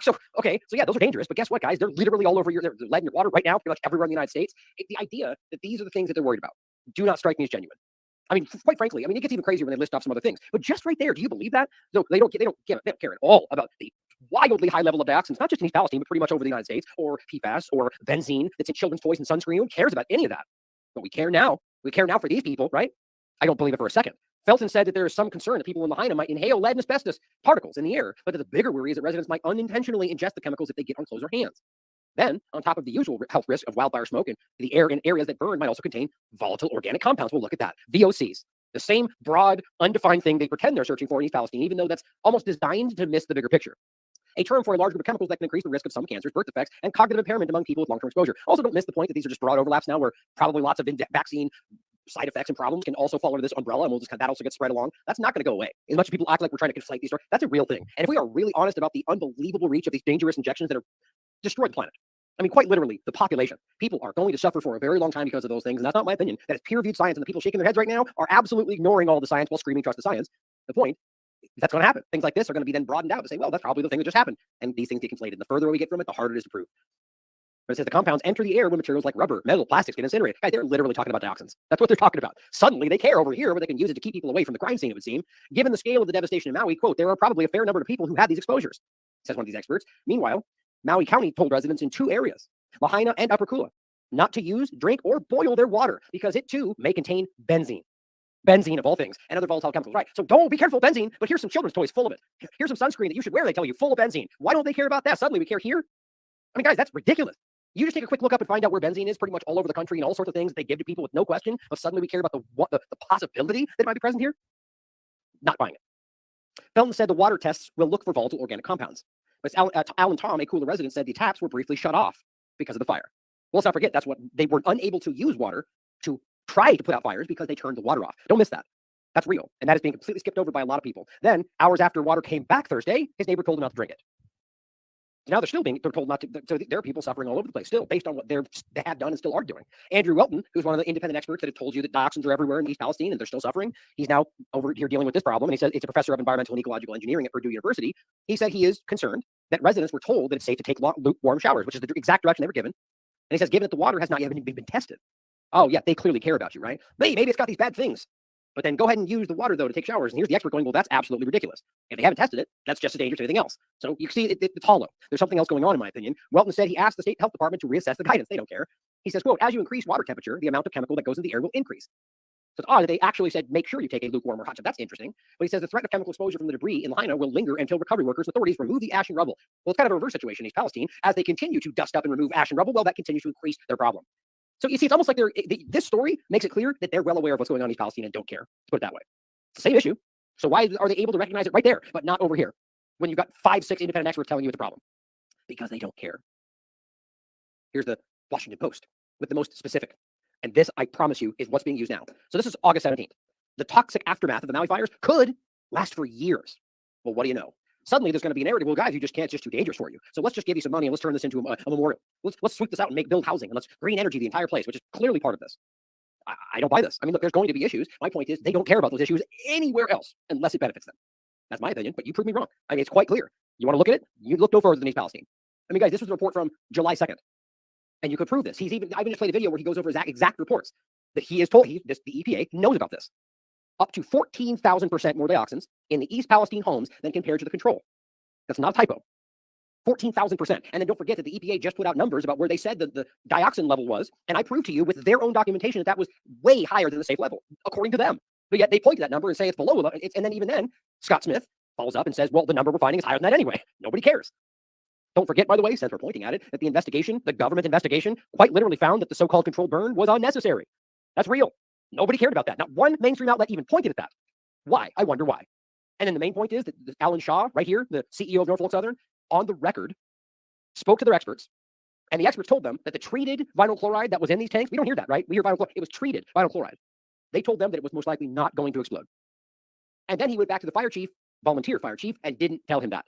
S4: So, okay, so yeah, those are dangerous, but guess what, guys? They're literally all over they're lead in your water right now, pretty much everywhere in the United States. The idea that these are the things that they're worried about do not strike me as genuine. I mean, quite frankly, it gets even crazier when they list off some other things. But just right there, do you believe that? No, they don't care at all about the wildly high level of dioxins, not just in East Palestine, but pretty much over the United States, or PFAS, or benzene that's in children's toys and sunscreen. Who cares about any of that? But we care now. We care now for these people, right? I don't believe it for a second. Felton said that there is some concern that people in Lahaina might inhale lead and asbestos particles in the air, but that the bigger worry is that residents might unintentionally ingest the chemicals if they get on close or hands. Then, on top of the usual health risk of wildfire smoke, and the air in areas that burn might also contain volatile organic compounds. We'll look at that. VOCs, the same broad, undefined thing they pretend they're searching for in East Palestine, even though that's almost designed to miss the bigger picture. A term for a large group of chemicals that can increase the risk of some cancers, birth defects, and cognitive impairment among people with long-term exposure. Also, don't miss the point that these are just broad overlaps now, where probably lots of vaccine side effects and problems can also fall under this umbrella, and that also gets spread along. That's not going to go away. As much as people act like we're trying to conflate these stories, that's a real thing. And if we are really honest about the unbelievable reach of these dangerous injections that are destroy the planet, I mean, quite literally, the population, people are going to suffer for a very long time because of those things. And that's not my opinion. That is peer-reviewed science, and the people shaking their heads right now are absolutely ignoring all the science while screaming, trust the science. The point, that's going to happen. Things like this are going to be then broadened out to say, well, that's probably the thing that just happened. And these things get conflated. And the further we get from it, the harder it is to prove. But it says the compounds enter the air when materials like rubber, metal, plastics get incinerated. Guys, they're literally talking about dioxins. That's what they're talking about. Suddenly, they care over here where they can use it to keep people away from the crime scene, it would seem. Given the scale of the devastation in Maui, quote, there are probably a fair number of people who had these exposures, says one of these experts. Meanwhile, Maui County told residents in 2 areas, Lahaina and Upper Kula, not to use, drink, or boil their water because it too may contain benzene. Benzene of all things and other volatile chemicals, right? So don't be careful of benzene, but here's some children's toys full of it. Here's some sunscreen that you should wear, they tell you, full of benzene. Why don't they care about that? Suddenly we care here? I mean, guys, that's ridiculous. You just take a quick look up and find out where benzene is pretty much all over the country and all sorts of things that they give to people with no question, but suddenly we care about the possibility that it might be present here? Not buying it. Felton said the water tests will look for volatile organic compounds. But Alan Tom, a Kula resident, said the taps were briefly shut off because of the fire. Well, let's not forget, that's what they were unable to use water to try to put out fires because they turned the water off. Don't miss that. That's real. And that is being completely skipped over by a lot of people. Then, hours after water came back Thursday, his neighbor told him not to drink it. Now they're told not to. So there are people suffering all over the place still, based on what they have done and still are doing. Andrew Welton, who's one of the independent experts that have told you that dioxins are everywhere in East Palestine and they're still suffering, he's now over here dealing with this problem. And he says it's a professor of environmental and ecological engineering at Purdue University. He said he is concerned that residents were told that it's safe to take lukewarm showers, which is the exact direction they were given. And he says, given that the water has not yet been tested. Oh, yeah, they clearly care about you, right? Maybe it's got these bad things. But then go ahead and use the water, though, to take showers. And here's the expert going, well, that's absolutely ridiculous. If they haven't tested it, that's just as dangerous as anything else. So you see, it's hollow. There's something else going on, in my opinion. Welton said he asked the state health department to reassess the guidance. They don't care. He says, quote, as you increase water temperature, the amount of chemical that goes into the air will increase. So it's odd that they actually said, make sure you take a lukewarm or hot shower. That's interesting. But he says the threat of chemical exposure from the debris in Lahaina will linger until recovery workers and authorities remove the ash and rubble. Well, it's kind of a reverse situation in East Palestine. As they continue to dust up and remove ash and rubble, well, that continues to increase their problem. So you see, it's almost like this story makes it clear that they're well aware of what's going on in East Palestine and don't care. Let's put it that way. It's the same issue. So why are they able to recognize it right there, but not over here, when you've got 5, 6 independent experts telling you it's a problem? Because they don't care. Here's the Washington Post with the most specific. And this, I promise you, is what's being used now. So this is August 17th. The toxic aftermath of the Maui fires could last for years. Well, what do you know? Suddenly there's going to be a narrative, well, guys, you just can't, it's just too dangerous for you. So let's just give you some money and let's turn this into a memorial. Let's sweep this out and build housing and let's green energy the entire place, which is clearly part of this. I don't buy this. I mean, look, there's going to be issues. My point is they don't care about those issues anywhere else unless it benefits them. That's my opinion, but you prove me wrong. I mean, it's quite clear. You want to look at it? You look no further than East Palestine. I mean, guys, this was a report from July 2nd. And you could prove this. I've even just played a video where he goes over his exact reports that he is told, the EPA knows about this. Up to 14,000% more dioxins in the East Palestine homes than compared to the control. That's not a typo. 14,000%. And then don't forget that the EPA just put out numbers about where they said that the dioxin level was, and I proved to you with their own documentation that was way higher than the safe level, according to them. But yet they point to that number and say it's below. And then even then, Scott Smith follows up and says, well, the number we're finding is higher than that anyway. Nobody cares. Don't forget, by the way, since we're pointing at it, that the investigation, the government investigation, quite literally found that the so-called controlled burn was unnecessary. That's real. Nobody cared about that. Not one mainstream outlet even pointed at that. Why? I wonder why. And then the main point is that Alan Shaw, right here, the CEO of Norfolk Southern, on the record, spoke to their experts, and the experts told them that the treated vinyl chloride that was in these tanks, we don't hear that, right? We hear vinyl chloride. It was treated vinyl chloride. They told them that it was most likely not going to explode. And then he went back to the fire chief, volunteer fire chief, and didn't tell him that.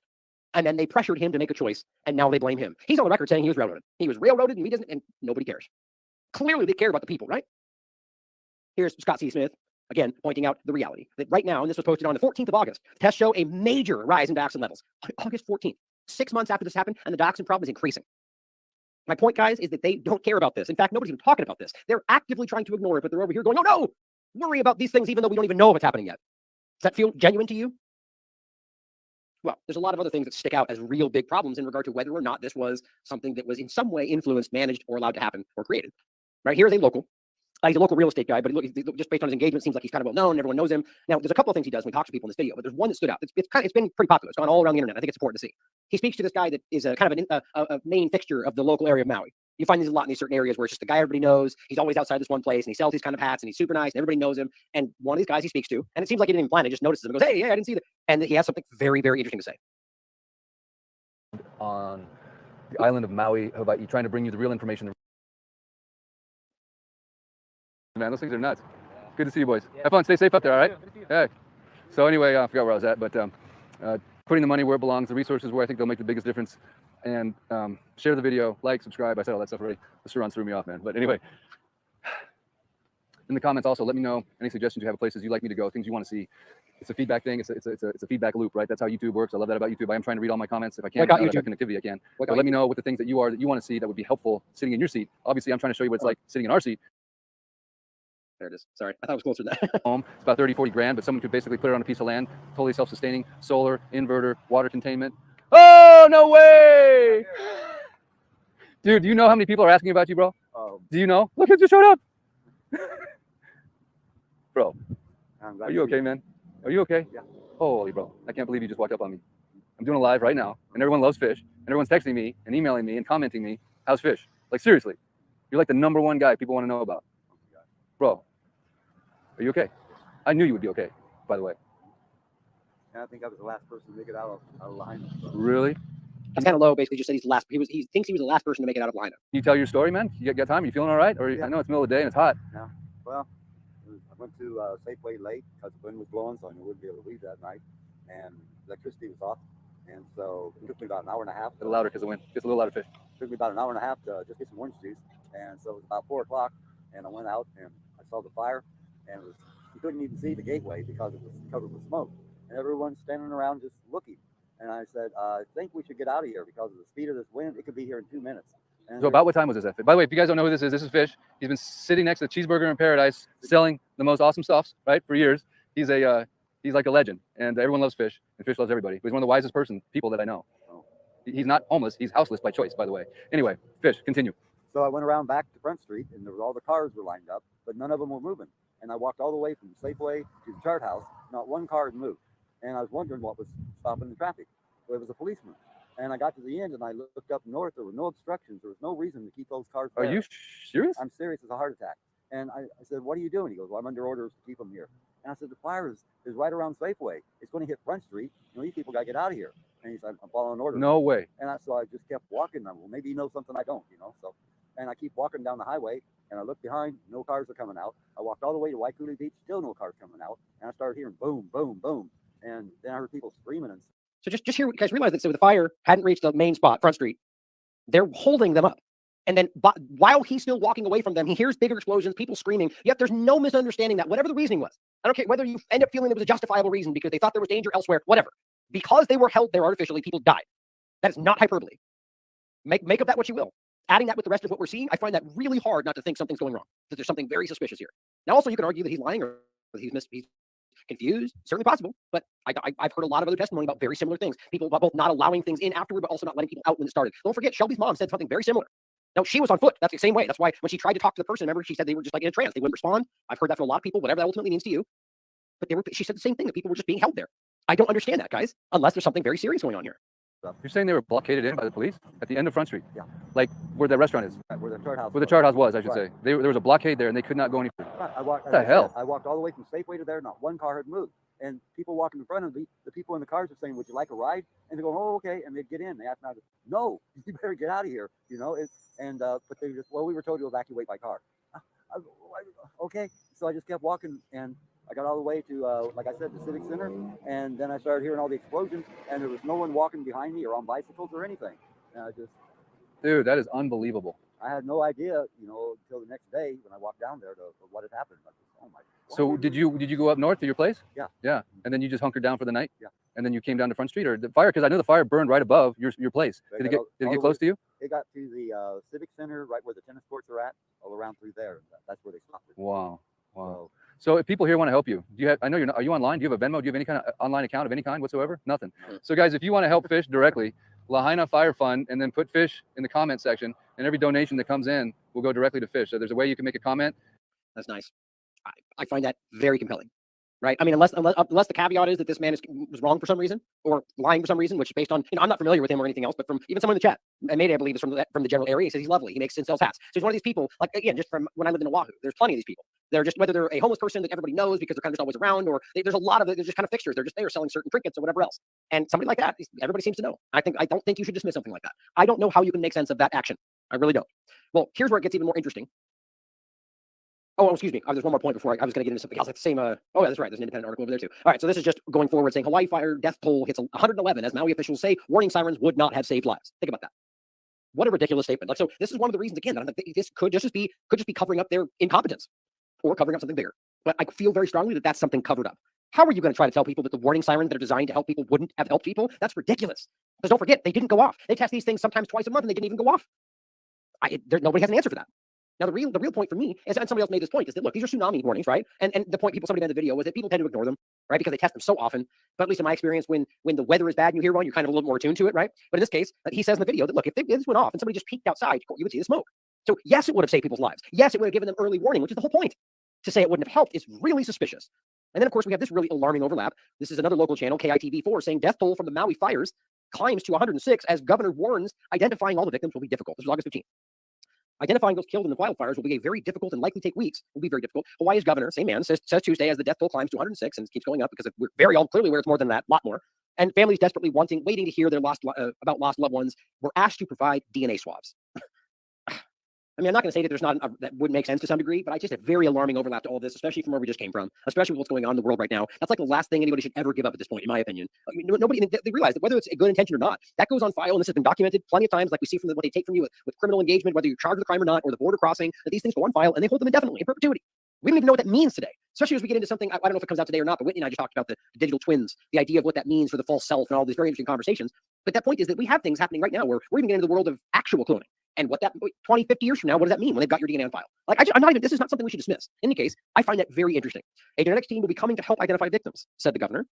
S4: And then they pressured him to make a choice, and now they blame him. He's on the record saying he was railroaded. He was railroaded, and he doesn't, and nobody cares. Clearly, they care about the people, right? Here's Scott C. Smith, again, pointing out the reality that right now, and this was posted on the 14th of August, tests show a major rise in dioxin levels. August 14th, 6 months after this happened, and the dioxin problem is increasing. My point, guys, is that they don't care about this. In fact, nobody's even talking about this. They're actively trying to ignore it, but they're over here going, oh, no, worry about these things, even though we don't even know if it's happening yet. Does that feel genuine to you? Well, there's a lot of other things that stick out as real big problems in regard to whether or not this was something that was in some way influenced, managed, or allowed to happen or created. Right here is a local. He's a local real estate guy, but look, just based on his engagement, seems like he's kind of well known. Everyone knows him. Now, there's a couple of things he does when he talks to people in this video, but there's one that stood out. It's been pretty popular. It's gone all around the internet. I think it's important to see. He speaks to this guy that is a kind of a main fixture of the local area of Maui. You find these a lot in these certain areas where it's just the guy everybody knows. He's always outside this one place, and he sells these kind of hats, and he's super nice, and everybody knows him. And one of these guys he speaks to, and it seems like he didn't even plan it, just notices him and goes, hey, yeah, I didn't see that. And he has something very, very interesting to say.
S18: On the island of Maui, about you trying to bring you the real information. Man, those things are nuts. Good to see you boys. Have fun. Stay safe up there, all right? Yeah. So anyway, I forgot where I was at, but putting the money where it belongs, the resources where I think they'll make the biggest difference. And share the video, like, subscribe. I said all that stuff already. The Surround threw me off, man. But anyway, in the comments also, let me know any suggestions you have of places you'd like me to go, things you want to see. It's a feedback thing. It's a feedback loop, right? That's how YouTube works. I love that about YouTube. I am trying to read all my comments if I can. Now that I've got connectivity, I can. But let me know what the things that you want to see that would be helpful sitting in your seat. Obviously, I'm trying to show you what it's like sitting in our seat.
S4: There it is. Sorry, I thought it was closer than that.
S18: Home. It's about 30, 40 grand, but someone could basically put it on a piece of land, totally self-sustaining, solar, inverter, water containment. Oh, no way! Dude, do you know how many people are asking about you, bro? Do you know? Look, it just showed up. Bro, are you okay, man? Are you okay? Yeah. Holy bro, I can't believe you just walked up on me. I'm doing a live right now, and everyone loves fish, and everyone's texting me and emailing me and commenting me, how's fish? Like, seriously, you're like the #1 guy people want to know about. Bro, are you okay? I knew you would be okay, by the way.
S21: And I think I was the last person to make it out of line.
S18: Really?
S4: That's kind of low. Basically, just said he's the last. He thinks he was the last person to make it out of lineup.
S18: Can you tell your story, man? You got time? You feeling all right? Or I know it's middle of the day and it's hot.
S21: Yeah. Well, I went to Safeway late because the wind was blowing, so I knew I wouldn't be able to leave that night, and electricity was off, and so it took me about an hour and a half.
S18: A little louder because the wind. Just a little louder, fish.
S21: It took me about an hour and a half to just get some orange juice, and so it was about 4 o'clock, and I went out and I saw the fire, and you couldn't even see the gateway because it was covered with smoke, and everyone's standing around just looking. And I said, I think we should get out of here because of the speed of this wind. It could be here in 2 minutes. And
S18: so about what time was this at? By the way, if you guys don't know who this is Fish. He's been sitting next to the Cheeseburger in Paradise, selling the most awesome stuffs, right, for years. He's like a legend, and everyone loves Fish, and Fish loves everybody. But he's one of the wisest people that I know. He's not homeless. He's houseless by choice, by the way. Anyway, Fish, continue.
S21: So I went around back to Front Street, and all the cars were lined up, but none of them were moving. And I walked all the way from Safeway to the chart house. Not one car had moved. And I was wondering what was stopping the traffic. Well, it was a policeman. And I got to the end, and I looked up north. There were no obstructions. There was no reason to keep those cars there.
S18: Are you serious?
S21: I'm serious. It's a heart attack. And I said, what are you doing? He goes, well, I'm under orders to keep them here. And I said, the fire is right around Safeway. It's going to hit Front Street. You know, you people got to get out of here. And he said, I'm following orders.
S18: No way.
S21: And so I just kept walking. Well, maybe you know something I don't, you know. So, and I keep walking down the highway, and I look behind. No cars are coming out. I walked all the way to Waikuli Beach. Still no cars coming out. And I started hearing boom, boom, boom. And then I heard people screaming and.
S4: So just here, guys, realize that so the fire hadn't reached the main spot, Front Street. They're holding them up. And then while he's still walking away from them, he hears bigger explosions, people screaming. Yet there's no misunderstanding that whatever the reasoning was, I don't care whether you end up feeling there was a justifiable reason because they thought there was danger elsewhere, whatever. Because they were held there artificially, people died. That is not hyperbole. Make of that what you will. Adding that with the rest of what we're seeing, I find that really hard not to think something's going wrong. That there's something very suspicious here. Now, also, you can argue that he's lying or that he's confused, certainly possible, but I've heard a lot of other testimony about very similar things. People about both not allowing things in afterward, but also not letting people out when it started. Don't forget, Shelby's mom said something very similar. Now, she was on foot. That's the same way. That's why when she tried to talk to the person, remember, she said they were just like in a trance. They wouldn't respond. I've heard that from a lot of people, whatever that ultimately means to you. But she said the same thing, that people were just being held there. I don't understand that, guys, unless there's something very serious going on here.
S18: You're saying they were blockaded in by the police at the end of Front Street?
S21: Yeah.
S18: Like where the restaurant is?
S21: Right, where the chart house.
S18: Where the chart house was, I should say. There was a blockade there, and they could not go any further.
S21: Right.
S18: What the hell?
S21: I walked all the way from Safeway to there. Not one car had moved. And people walking in front of me, the people in the cars are saying, would you like a ride? And they're going, oh, okay. And they'd get in. They asked me, no, you better get out of here. You know, but they just, well, we were told to evacuate by car. Okay. So I just kept walking, and I got all the way to, like I said, the Civic Center. And then I started hearing all the explosions, and there was no one walking behind me or on bicycles or anything. And I just.
S18: Dude, that is unbelievable.
S21: I had no idea, you know, until the next day when I walked down there to what had happened. I just, oh my God.
S18: So did you go up north to your place?
S21: Yeah.
S18: Yeah. And then you just hunkered down for the night?
S21: Yeah.
S18: And then you came down to Front Street, or the fire? Because I know the fire burned right above your place. Did it get close to you?
S21: It got to the Civic Center, right where the tennis courts are at, all around through there. That's where they stopped it.
S18: Wow. Wow. So if people here want to help you, I know you're not, are you online? Do you have a Venmo? Do you have any kind of online account of any kind whatsoever? Nothing. So guys, if you want to help Fish directly, Lahaina Fire Fund, and then put Fish in the comment section, and every donation that comes in will go directly to Fish. So there's a way you can make a comment.
S4: That's nice. I find that very compelling, right? I mean, unless the caveat is that this man was wrong for some reason or lying for some reason, which is based on, you know, I'm not familiar with him or anything else, but from even someone in the chat, and Mayday, I believe, is from the general area. He says he's lovely. He makes and sells hats. So he's one of these people, like, again, just from when I lived in Oahu, there's plenty of these people. They're just, whether they're a homeless person that everybody knows because they're kind of just always around, or there's a lot of, they're just kind of fixtures. They're just there selling certain trinkets or whatever else. And somebody like that, everybody seems to know. I don't think you should dismiss something like that. I don't know how you can make sense of that action. I really don't. Well, here's where it gets even more interesting. Oh, excuse me. There's one more point before I was going to get into something else. It's the same. Oh, yeah, that's right. There's an independent article over there, too. All right. So this is just going forward saying Hawaii fire death toll hits 111 as Maui officials say warning sirens would not have saved lives. Think about that. What a ridiculous statement. Like, so this is one of the reasons, again, that I think this could just be covering up their incompetence. or covering up something bigger. But I feel very strongly that that's something covered up. How are you going to try to tell people that the warning sirens that are designed to help people wouldn't have helped people? That's ridiculous. Because don't forget, they didn't go off. They test these things sometimes twice a month and they didn't even go off. Nobody has an answer for that. Now, the real point for me is, and somebody else made this point, is that, look, these are tsunami warnings, right? And the point somebody made in the video was that people tend to ignore them, right? Because they test them so often. But at least in my experience, when the weather is bad and you hear one, you're kind of a little more attuned to it, right? But in this case, he says in the video that, look, if this went off and somebody just peeked outside, you would see the smoke. So yes, it would have saved people's lives. Yes, it would have given them early warning, which is the whole point. To say it wouldn't have helped is really suspicious. And then, of course, we have this really alarming overlap. This is another local channel, KITV4, saying death toll from the Maui fires climbs to 106 as governor warns identifying all the victims will be difficult. This is August 15th. Identifying those killed in the wildfires will be a very difficult and likely take weeks. Will be very difficult. Hawaii's governor, same man, says Tuesday as the death toll climbs to 106 and keeps going up because we're very clearly where it's more than that, a lot more. And families desperately waiting to hear their lost loved ones were asked to provide DNA swabs. I mean, I'm not going to say that there's not that would make sense to some degree, but I just have very alarming overlap to all this, especially from where we just came from, especially with what's going on in the world right now. That's like the last thing anybody should ever give up at this point, in my opinion. I mean, nobody they realize that whether it's a good intention or not, that goes on file, and this has been documented plenty of times, like we see from what they take from you with criminal engagement, whether you're charged with a crime or not, or the border crossing, that these things go on file and they hold them indefinitely in perpetuity. We don't even know what that means today, especially as we get into something. I don't know if it comes out today or not, but Whitney and I just talked about the digital twins, the idea of what that means for the false self, and all these very interesting conversations. But that point is that we have things happening right now where we're even getting into the world of actual cloning. And what that 20, 50 years from now, what does that mean when they've got your DNA on file? Like, I'm not even, this is not something we should dismiss. In any case, I find that very interesting. A genetics team will be coming to help identify victims, said the governor.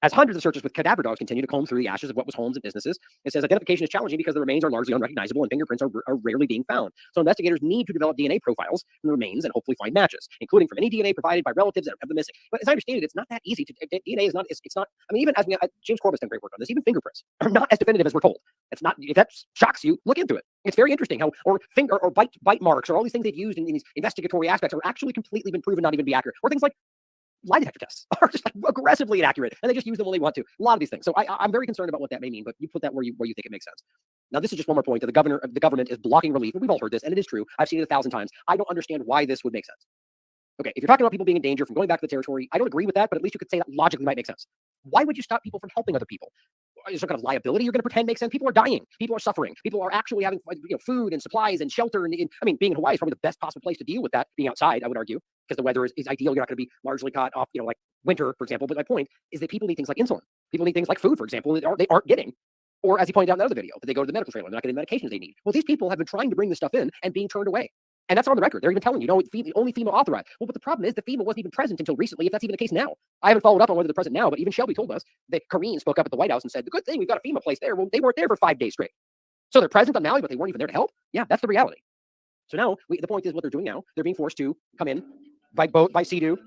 S4: As hundreds of searchers with cadaver dogs continue to comb through the ashes of what was homes and businesses, it says identification is challenging because the remains are largely unrecognizable and fingerprints are rarely being found. So investigators need to develop DNA profiles from the remains and hopefully find matches, including from any DNA provided by relatives that have been missing. But as I understand it, it's not that easy. DNA is not, it's not, I mean, even as James Corbis done great work on this, even fingerprints are not as definitive as we're told. It's not, if that shocks you, look into it. It's very interesting how, or finger or bite marks or all these things they've used in these investigatory aspects are actually completely been proven not even to be accurate. Or things like lie detector tests are just like aggressively inaccurate, and they just use them when they want to. A lot of these things. So I'm very concerned about what that may mean, but you put that where you think it makes sense. Now, this is just one more point that the government is blocking relief. And we've all heard this, and it is true. I've seen it 1,000 times. I don't understand why this would make sense. Okay, if you're talking about people being in danger from going back to the territory, I don't agree with that, but at least you could say that logically might make sense. Why would you stop people from helping other people? Is there some kind of liability you're going to pretend makes sense? People are dying. People are suffering. People are actually having food and supplies and shelter. And I mean, being in Hawaii is probably the best possible place to deal with that, being outside, I would argue, because the weather is ideal. You're not going to be largely caught off, like winter, for example. But my point is that people need things like insulin. People need things like food, for example, that they aren't getting. Or as he pointed out in that other video, that they go to the medical trailer, they're not getting the medications they need. Well, these people have been trying to bring this stuff in and being turned away. And that's on the record. They're even telling you, only FEMA authorized. Well, but the problem is the FEMA wasn't even present until recently, if that's even the case now. I haven't followed up on whether they're present now, but even Shelby told us that Karine spoke up at the White House and said, the good thing, we've got a FEMA place there. Well, they weren't there for 5 days straight. So they're present on Maui, but they weren't even there to help? Yeah, that's the reality. So now, the point is what they're doing now. They're being forced to come in by boat, by sea-doo,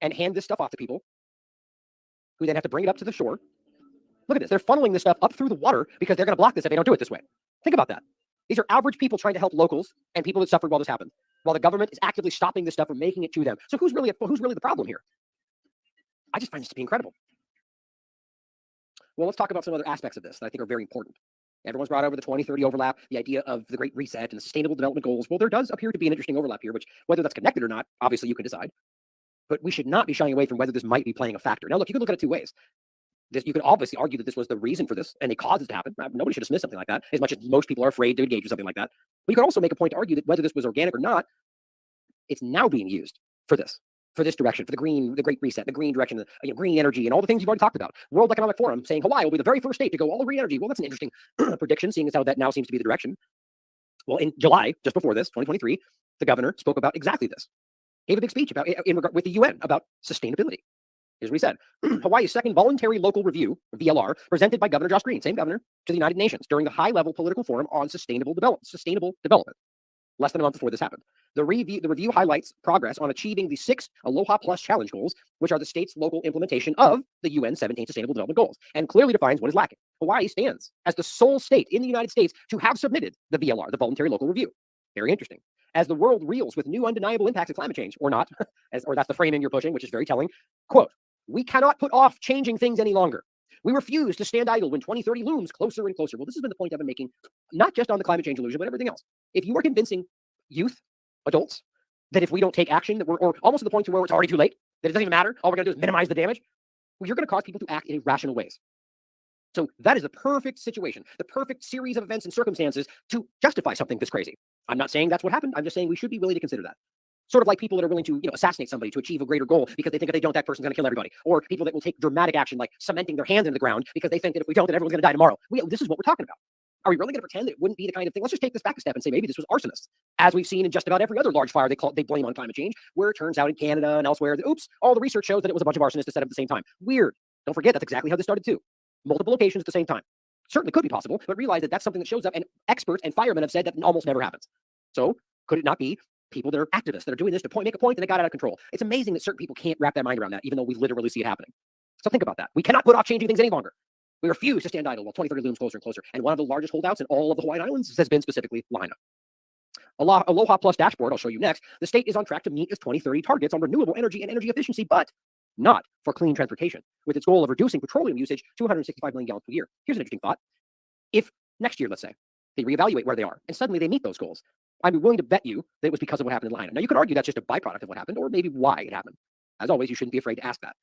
S4: and hand this stuff off to people who then have to bring it up to the shore. Look at this. They're funneling this stuff up through the water because they're going to block this if they don't do it this way. Think about that. These are average people trying to help locals and people that suffered while this happened, while the government is actively stopping this stuff from making it to them. So who's really the problem here? I just find this to be incredible. Well, let's talk about some other aspects of this that I think are very important. Everyone's brought over the 2030 overlap, the idea of the Great Reset and the Sustainable Development Goals. Well, there does appear to be an interesting overlap here, which whether that's connected or not, obviously you can decide. But we should not be shying away from whether this might be playing a factor. Now, look, you can look at it two ways. You could obviously argue that this was the reason for this and they caused it to happen. Nobody should dismiss something like that, as much as most people are afraid to engage with something like that. But you could also make a point to argue that whether this was organic or not, it's now being used for this direction, for the Great Reset, the green direction, green energy, and all the things you've already talked about. World Economic Forum saying Hawaii will be the very first state to go all green energy. Well, that's an interesting prediction, seeing as how that now seems to be the direction. Well, in July, just before this, 2023, the governor spoke about exactly this. Gave a big speech with the UN about sustainability. Here's what he said. Hawaii's second voluntary local review, VLR, presented by Governor Josh Green, same governor, to the United Nations during the high-level political forum on sustainable development, less than a month before this happened. The review highlights progress on achieving the 6 Aloha Plus challenge goals, which are the state's local implementation of the UN 17 Sustainable Development Goals, and clearly defines what is lacking. Hawaii stands as the sole state in the United States to have submitted the VLR, the voluntary local review. Very interesting. As the world reels with new undeniable impacts of climate change, or not, or that's the framing you're pushing, which is very telling, quote, we cannot put off changing things any longer. We refuse to stand idle when 2030 looms closer and closer. Well, this has been the point I've been making, not just on the climate change illusion, but everything else. If you are convincing youth, adults, that if we don't take action, that or almost to the point to where it's already too late, that it doesn't even matter, all we're going to do is minimize the damage, well, you're going to cause people to act in irrational ways. So that is the perfect situation, the perfect series of events and circumstances to justify something this crazy. I'm not saying that's what happened. I'm just saying we should be willing to consider that. Sort of like people that are willing to, assassinate somebody to achieve a greater goal because they think if they don't, that person's going to kill everybody. Or people that will take dramatic action like cementing their hands into the ground because they think that if we don't, then everyone's going to die tomorrow. This is what we're talking about. Are we really going to pretend that it wouldn't be the kind of thing? Let's just take this back a step and say maybe this was arsonists, as we've seen in just about every other large fire they blame on climate change, where it turns out in Canada and elsewhere that, oops, all the research shows that it was a bunch of arsonists that set up at the same time. Weird. Don't forget, that's exactly how this started too. Multiple locations at the same time. Certainly could be possible, but realize that that's something that shows up, and experts and firemen have said that almost never happens. So could it not be people that are activists that are doing this to make a point and they got out of control? It's amazing that certain people can't wrap their mind around that, even though we literally see it happening. So think about that. We cannot put off changing things any longer. We refuse to stand idle while 2030 looms closer and closer. And one of the largest holdouts in all of the Hawaiian Islands has been specifically Lahaina. Aloha Plus dashboard, I'll show you next. The state is on track to meet its 2030 targets on renewable energy and energy efficiency, but not for clean transportation, with its goal of reducing petroleum usage to 265 million gallons per year. Here's an interesting thought. If next year, let's say, they reevaluate where they are and suddenly they meet those goals, I'm willing to bet you that it was because of what happened in Lahaina. Now, you could argue that's just a byproduct of what happened, or maybe why it happened. As always, you shouldn't be afraid to ask that.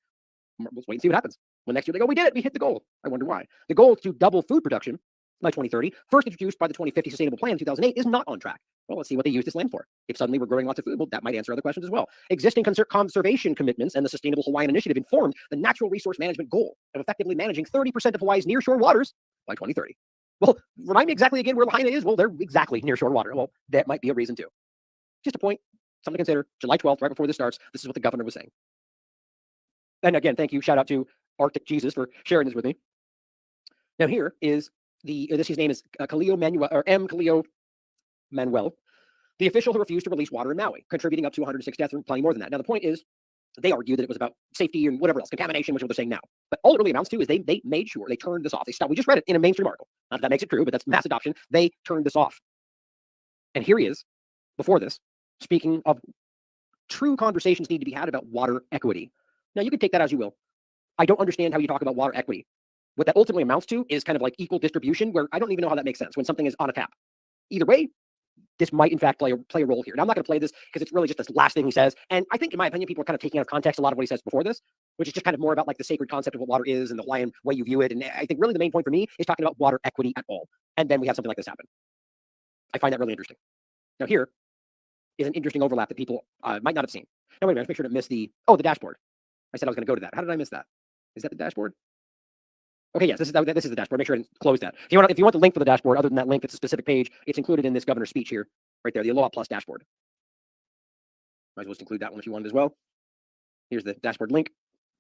S4: Let's wait and see what happens. When next year they go, we did it, we hit the goal. I wonder why. The goal to double food production by 2030, first introduced by the 2050 Sustainable Plan in 2008, is not on track. Well, let's see what they use this land for. If suddenly we're growing lots of food, well, that might answer other questions as well. Existing conservation commitments and the Sustainable Hawaiian Initiative informed the natural resource management goal of effectively managing 30% of Hawaii's nearshore waters by 2030. Well, remind me exactly again where Lahaina is. Well, they're exactly nearshore water. Well, that might be a reason too. Just a point, something to consider. July 12th, right before this starts, this is what the governor was saying. And again, thank you. Shout out to Arctic Jesus for sharing this with me. Now here is his name is Kaleo Manuel, or M. Kaleo Manuel, the official who refused to release water in Maui, contributing up to 106 deaths and plenty more than that. Now the point is, they argue that it was about safety and whatever else, contamination, which is what they're saying now. But all it really amounts to is they made sure they turned this off. They stopped. We just read it in a mainstream article. Not that that makes it true, but that's mass adoption. They turned this off. And here he is, before this, speaking of true conversations need to be had about water equity. Now you can take that as you will. I don't understand how you talk about water equity. What that ultimately amounts to is kind of like equal distribution, where I don't even know how that makes sense when something is on a tap. Either way, this might in fact play a role here. Now I'm not going to play this because it's really just this last thing he says. And I think, in my opinion, people are kind of taking out of context a lot of what he says before this, which is just kind of more about like the sacred concept of what water is and the Hawaiian way you view it. And I think really the main point for me is talking about water equity at all. And then we have something like this happen. I find that really interesting. Now here is an interesting overlap that people might not have seen. Now wait a minute, let's make sure to miss the dashboard. I said I was going to go to that. How did I miss that? Is that the dashboard? Okay, yes, this is the dashboard. Make sure to close that. If you want the link for the dashboard, other than that link, it's a specific page. It's included in this governor's speech here, right there, the Aloha Plus dashboard. Might as well just include that one if you wanted as well. Here's the dashboard link.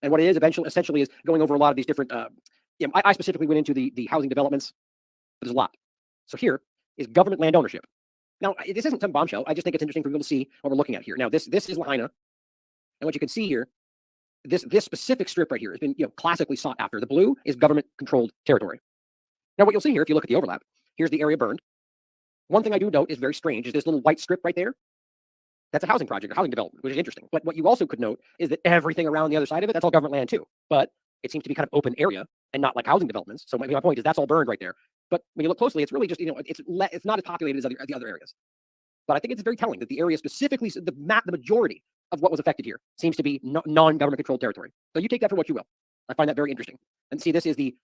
S4: And what it is essentially is going over a lot of these different, I specifically went into the housing developments, but there's a lot. So here is government land ownership. Now, this isn't some bombshell. I just think it's interesting for people to see what we're looking at here. Now, this is Lahaina. And what you can see here, this specific strip right here has been classically sought after. The blue is government-controlled territory. Now, what you'll see here, if you look at the overlap, here's the area burned. One thing I do note is very strange is this little white strip right there. That's a housing project or housing development, which is interesting. But what you also could note is that everything around the other side of it, that's all government land too. But it seems to be kind of open area and not like housing developments. So my point is that's all burned right there. But when you look closely, it's really just, it's not as populated as the other areas. But I think it's very telling that the area specifically, the majority of what was affected here seems to be non-government controlled territory. So you take that for what you will. I find that very interesting. And see, this is the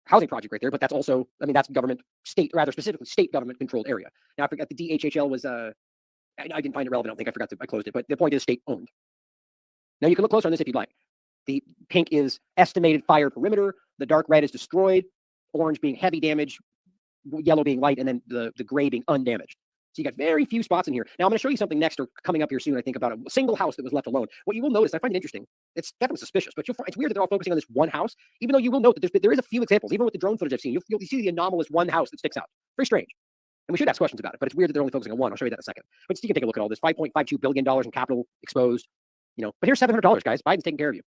S4: housing project right there, but that's also, that's specifically state government controlled area. Now I forgot the DHHL was, I didn't find it relevant. I closed it, but the point is state owned. Now you can look closer on this if you'd like. The pink is estimated fire perimeter. The dark red is destroyed. Orange being heavy damage, yellow being light, and then the gray being undamaged. So you got very few spots in here. Now I'm going to show you something next or coming up here soon, I think, about a single house that was left alone. What you will notice, I find it interesting. It's definitely suspicious, but it's weird that they're all focusing on this one house, even though you will note that there is a few examples, even with the drone footage I've seen, you'll see the anomalous one house that sticks out. Very strange. And we should ask questions about it, but it's weird that they're only focusing on one. I'll show you that in a second. But you can take a look at all this. $5.52 billion in capital exposed. But here's $700, guys. Biden's taking care of you.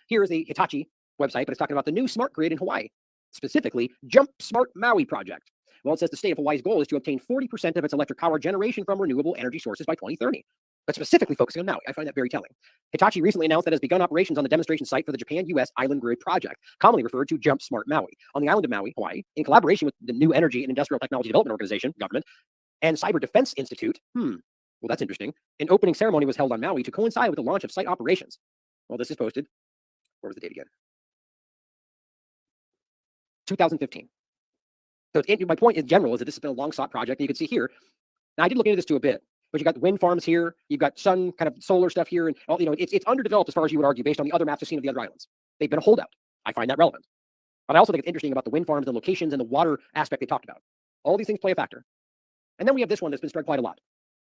S4: Here is the Hitachi website, but it's talking about the new smart grid in Hawaii, specifically Jump Smart Maui project. Well, it says the state of Hawaii's goal is to obtain 40% of its electric power generation from renewable energy sources by 2030, but specifically focusing on Maui. I find that very telling. Hitachi recently announced that it has begun operations on the demonstration site for the Japan-U.S. Island Grid project, commonly referred to Jump Smart Maui, on the island of Maui, Hawaii, in collaboration with the New Energy and Industrial Technology Development Organization, government, and Cyber Defense Institute. Well, that's interesting. An opening ceremony was held on Maui to coincide with the launch of site operations. Well, this is posted. Where was the date again? 2015. So my point in general is that this has been a long sought project. And you can see here, now I did look into this too a bit. But you've got wind farms here, you've got sun, kind of solar stuff here, and all, it's underdeveloped as far as you would argue based on the other maps we've seen of the other islands. They've been a holdout. I find that relevant. But I also think it's interesting about the wind farms, the locations, and the water aspect they talked about. All these things play a factor. And then we have this one that's been struck quite a lot.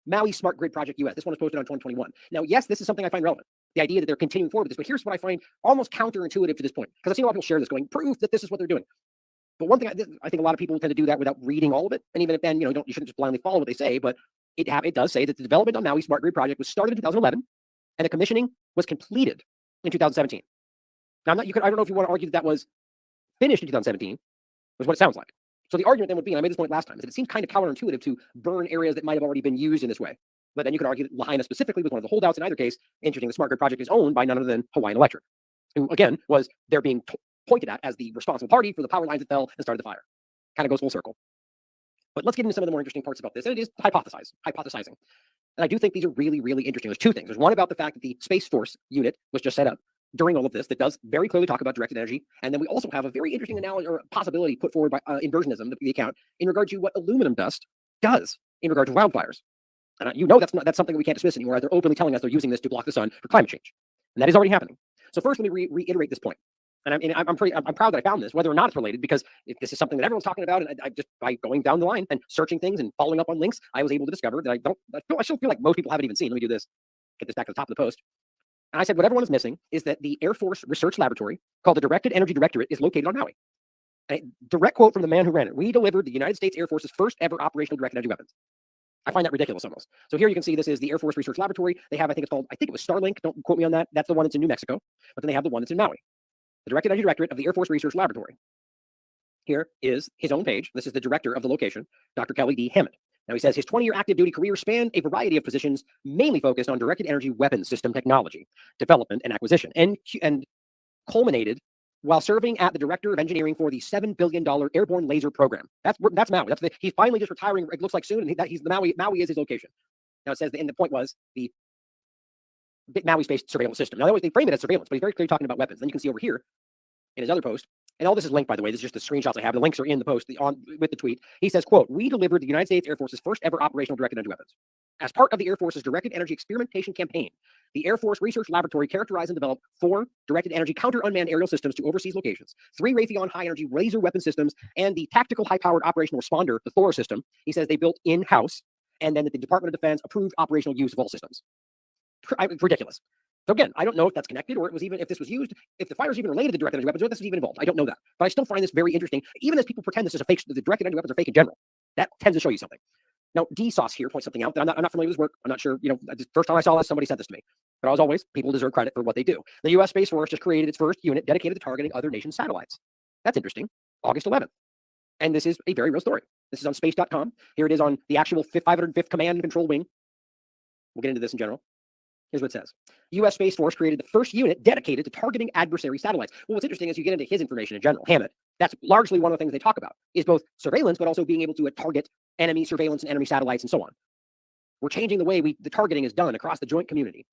S4: Maui Smart Grid Project US. This one was posted on 2021. Now, yes, this is something I find relevant. The idea that they're continuing forward with this, but here's what I find almost counterintuitive to this point. Because I've seen a lot of people share this going, proof that this is what they're doing. But one thing I think a lot of people tend to do that without reading all of it. And even if then, you shouldn't just blindly follow what they say, but it does say that the development on Maui Smart Grid Project was started in 2011 and the commissioning was completed in 2017. Now, I don't know if you want to argue that that was finished in 2017, was what it sounds like. So the argument then would be, and I made this point last time, is that it seems kind of counterintuitive to burn areas that might have already been used in this way. But then you could argue that Lahaina specifically was one of the holdouts in either case. Interesting, the Smart Grid Project is owned by none other than Hawaiian Electric, who, again, they're being pointed at as the responsible party for the power lines that fell and started the fire. Kind of goes full circle. But let's get into some of the more interesting parts about this. And it is hypothesizing. And I do think these are really, really interesting. There's two things. There's one about the fact that the Space Force unit was just set up during all of this that does very clearly talk about directed energy. And then we also have a very interesting analogy or possibility put forward by Inversionism, the account, in regard to what aluminum dust does in regard to wildfires. And that's something we can't dismiss anymore. They're openly telling us they're using this to block the sun for climate change. And that is already happening. So first, let me reiterate this point. And I'm proud that I found this, whether or not it's related, because if this is something that everyone's talking about, and I just by going down the line and searching things and following up on links, I was able to discover that I still feel like most people haven't even seen. Let me do this. Get this back to the top of the post. And I said what everyone is missing is that the Air Force Research Laboratory, called the Directed Energy Directorate, is located on Maui. And a direct quote from the man who ran it: "We delivered the United States Air Force's first ever operational directed energy weapons." I find that ridiculous almost. So here you can see this is the Air Force Research Laboratory. They have, I think it was Starlink. Don't quote me on that. That's the one that's in New Mexico. But then they have the one that's in Maui. The Directed Energy Directorate of the Air Force Research Laboratory. Here is his own page. This is the director of the location, Dr. Kelly D. Hammond. Now he says his 20-year active duty career spanned a variety of positions, mainly focused on directed energy weapons system technology, development and acquisition, and culminated while serving at the director of engineering for the $7 billion airborne laser program. That's Maui. He's finally just retiring. It looks like soon, and he's the Maui is his location. Now it says, and the point was the Maui-based surveillance system. Now they frame it as surveillance, but he's very clearly talking about weapons. Then you can see over here in his other post, and all this is linked, by the way. This is just the screenshots I have. The links are in the post with the tweet. He says, quote, "We delivered the United States Air Force's first ever operational directed energy weapons. As part of the Air Force's directed energy experimentation campaign, the Air Force Research Laboratory characterized and developed 4 directed energy counter unmanned aerial systems to overseas locations, 3 Raytheon high energy laser weapon systems, and the tactical high powered operational responder, the Thor system." He says they built in-house, and then that the Department of Defense approved operational use of all systems. Ridiculous. So again, I don't know if that's connected, or if this was used, if the fire is even related to directed energy weapons, or if this is even involved. I don't know that. But I still find this very interesting, even as people pretend this is a fake, the directed energy weapons are fake in general. That tends to show you something. Now, D-Sauce here points something out that I'm not familiar with his work. I'm not sure, the first time I saw this, somebody sent this to me. But as always, people deserve credit for what they do. The U.S. Space Force just created its first unit dedicated to targeting other nations' satellites. That's interesting. August 11th. And this is a very real story. This is on space.com. Here it is on the actual 505th Command and Control Wing. We'll get into this in general. Here's what it says. U.S. Space Force created the first unit dedicated to targeting adversary satellites. Well, what's interesting is you get into his information in general, Hammett. That's largely one of the things they talk about, is both surveillance, but also being able to target enemy surveillance and enemy satellites and so on. We're changing the way the targeting is done across the joint community.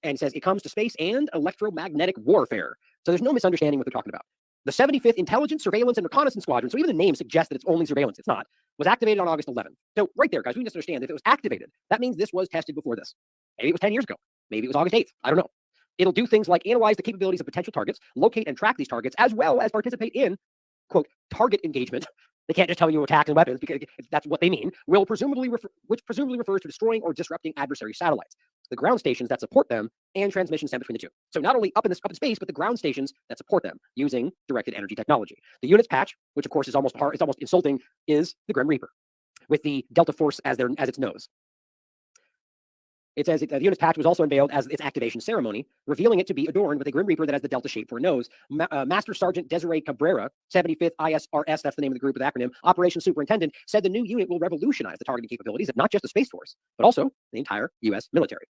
S4: And it says it comes to space and electromagnetic warfare. So there's no misunderstanding what they're talking about. The 75th Intelligence, Surveillance, and Reconnaissance Squadron, so even the name suggests that it's only surveillance. It's not. Was activated on August 11th. So right there, guys, we just understand that if it was activated, that means this was tested before this. Maybe it was 10 years ago. Maybe it was August 8th. I don't know. It'll do things like analyze the capabilities of potential targets, locate and track these targets, as well as participate in, quote, target engagement. They can't just tell you attacks and weapons because that's what they mean, which presumably refers to destroying or disrupting adversary satellites, the ground stations that support them, and transmission sent between the two. So not only up in space, but the ground stations that support them using directed energy technology. The unit's patch, which of course is almost insulting, is the Grim Reaper, with the Delta Force as its nose. It says the unit's patch was also unveiled as its activation ceremony, revealing it to be adorned with a Grim Reaper that has the Delta shape for a nose. Master Sergeant Desiree Cabrera, 75th ISRS, that's the name of the group with the acronym, Operations Superintendent, said the new unit will revolutionize the targeting capabilities of not just the Space Force, but also the entire U.S. military.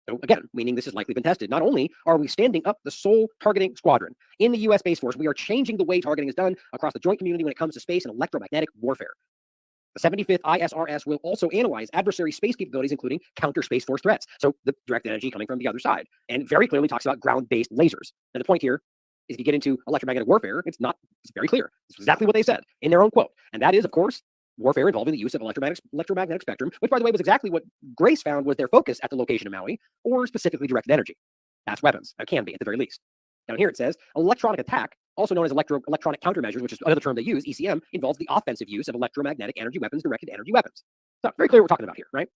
S4: So again, meaning this has likely been tested. Not only are we standing up the sole targeting squadron in the U.S. Space Force, we are changing the way targeting is done across the joint community when it comes to space and electromagnetic warfare. The 75th ISRS will also analyze adversary space capabilities, including counter Space Force threats. So the directed energy coming from the other side, and very clearly talks about ground-based lasers. And the point here is if you get into electromagnetic warfare, it's very clear. It's exactly what they said in their own quote. And that is, of course, warfare involving the use of electromagnetic spectrum, which, by the way, was exactly what Grace found was their focus at the location of Maui, or specifically directed energy. That's weapons. It can be, at the very least. Down here it says, electronic attack, also known as electronic countermeasures, which is another term they use, ECM, involves the offensive use of electromagnetic energy weapons, directed energy weapons. So, very clear what we're talking about here, right?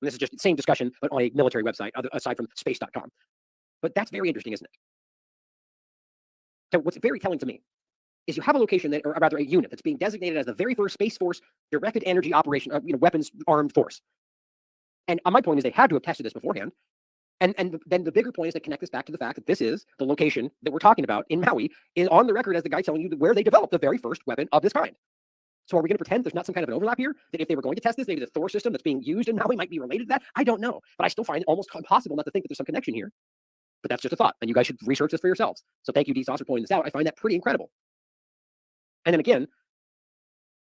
S4: And this is just the same discussion, but on a military website, aside from space.com. But that's very interesting, isn't it? So what's very telling to me is you have a location that, or rather a unit that's being designated as the very first Space Force directed energy operation, weapons armed force. And my point is they had to have tested this beforehand. And then the bigger point is to connect this back to the fact that this is the location that we're talking about in Maui, is on the record as the guy telling you where they developed the very first weapon of this kind. So are we going to pretend there's not some kind of an overlap here? That if they were going to test this, maybe the Thor system that's being used in Maui might be related to that? I don't know. But I still find it almost impossible not to think that there's some connection here. But that's just a thought. And you guys should research this for yourselves. So thank you, D. Sauce, for pointing this out. I find that pretty incredible. And then again,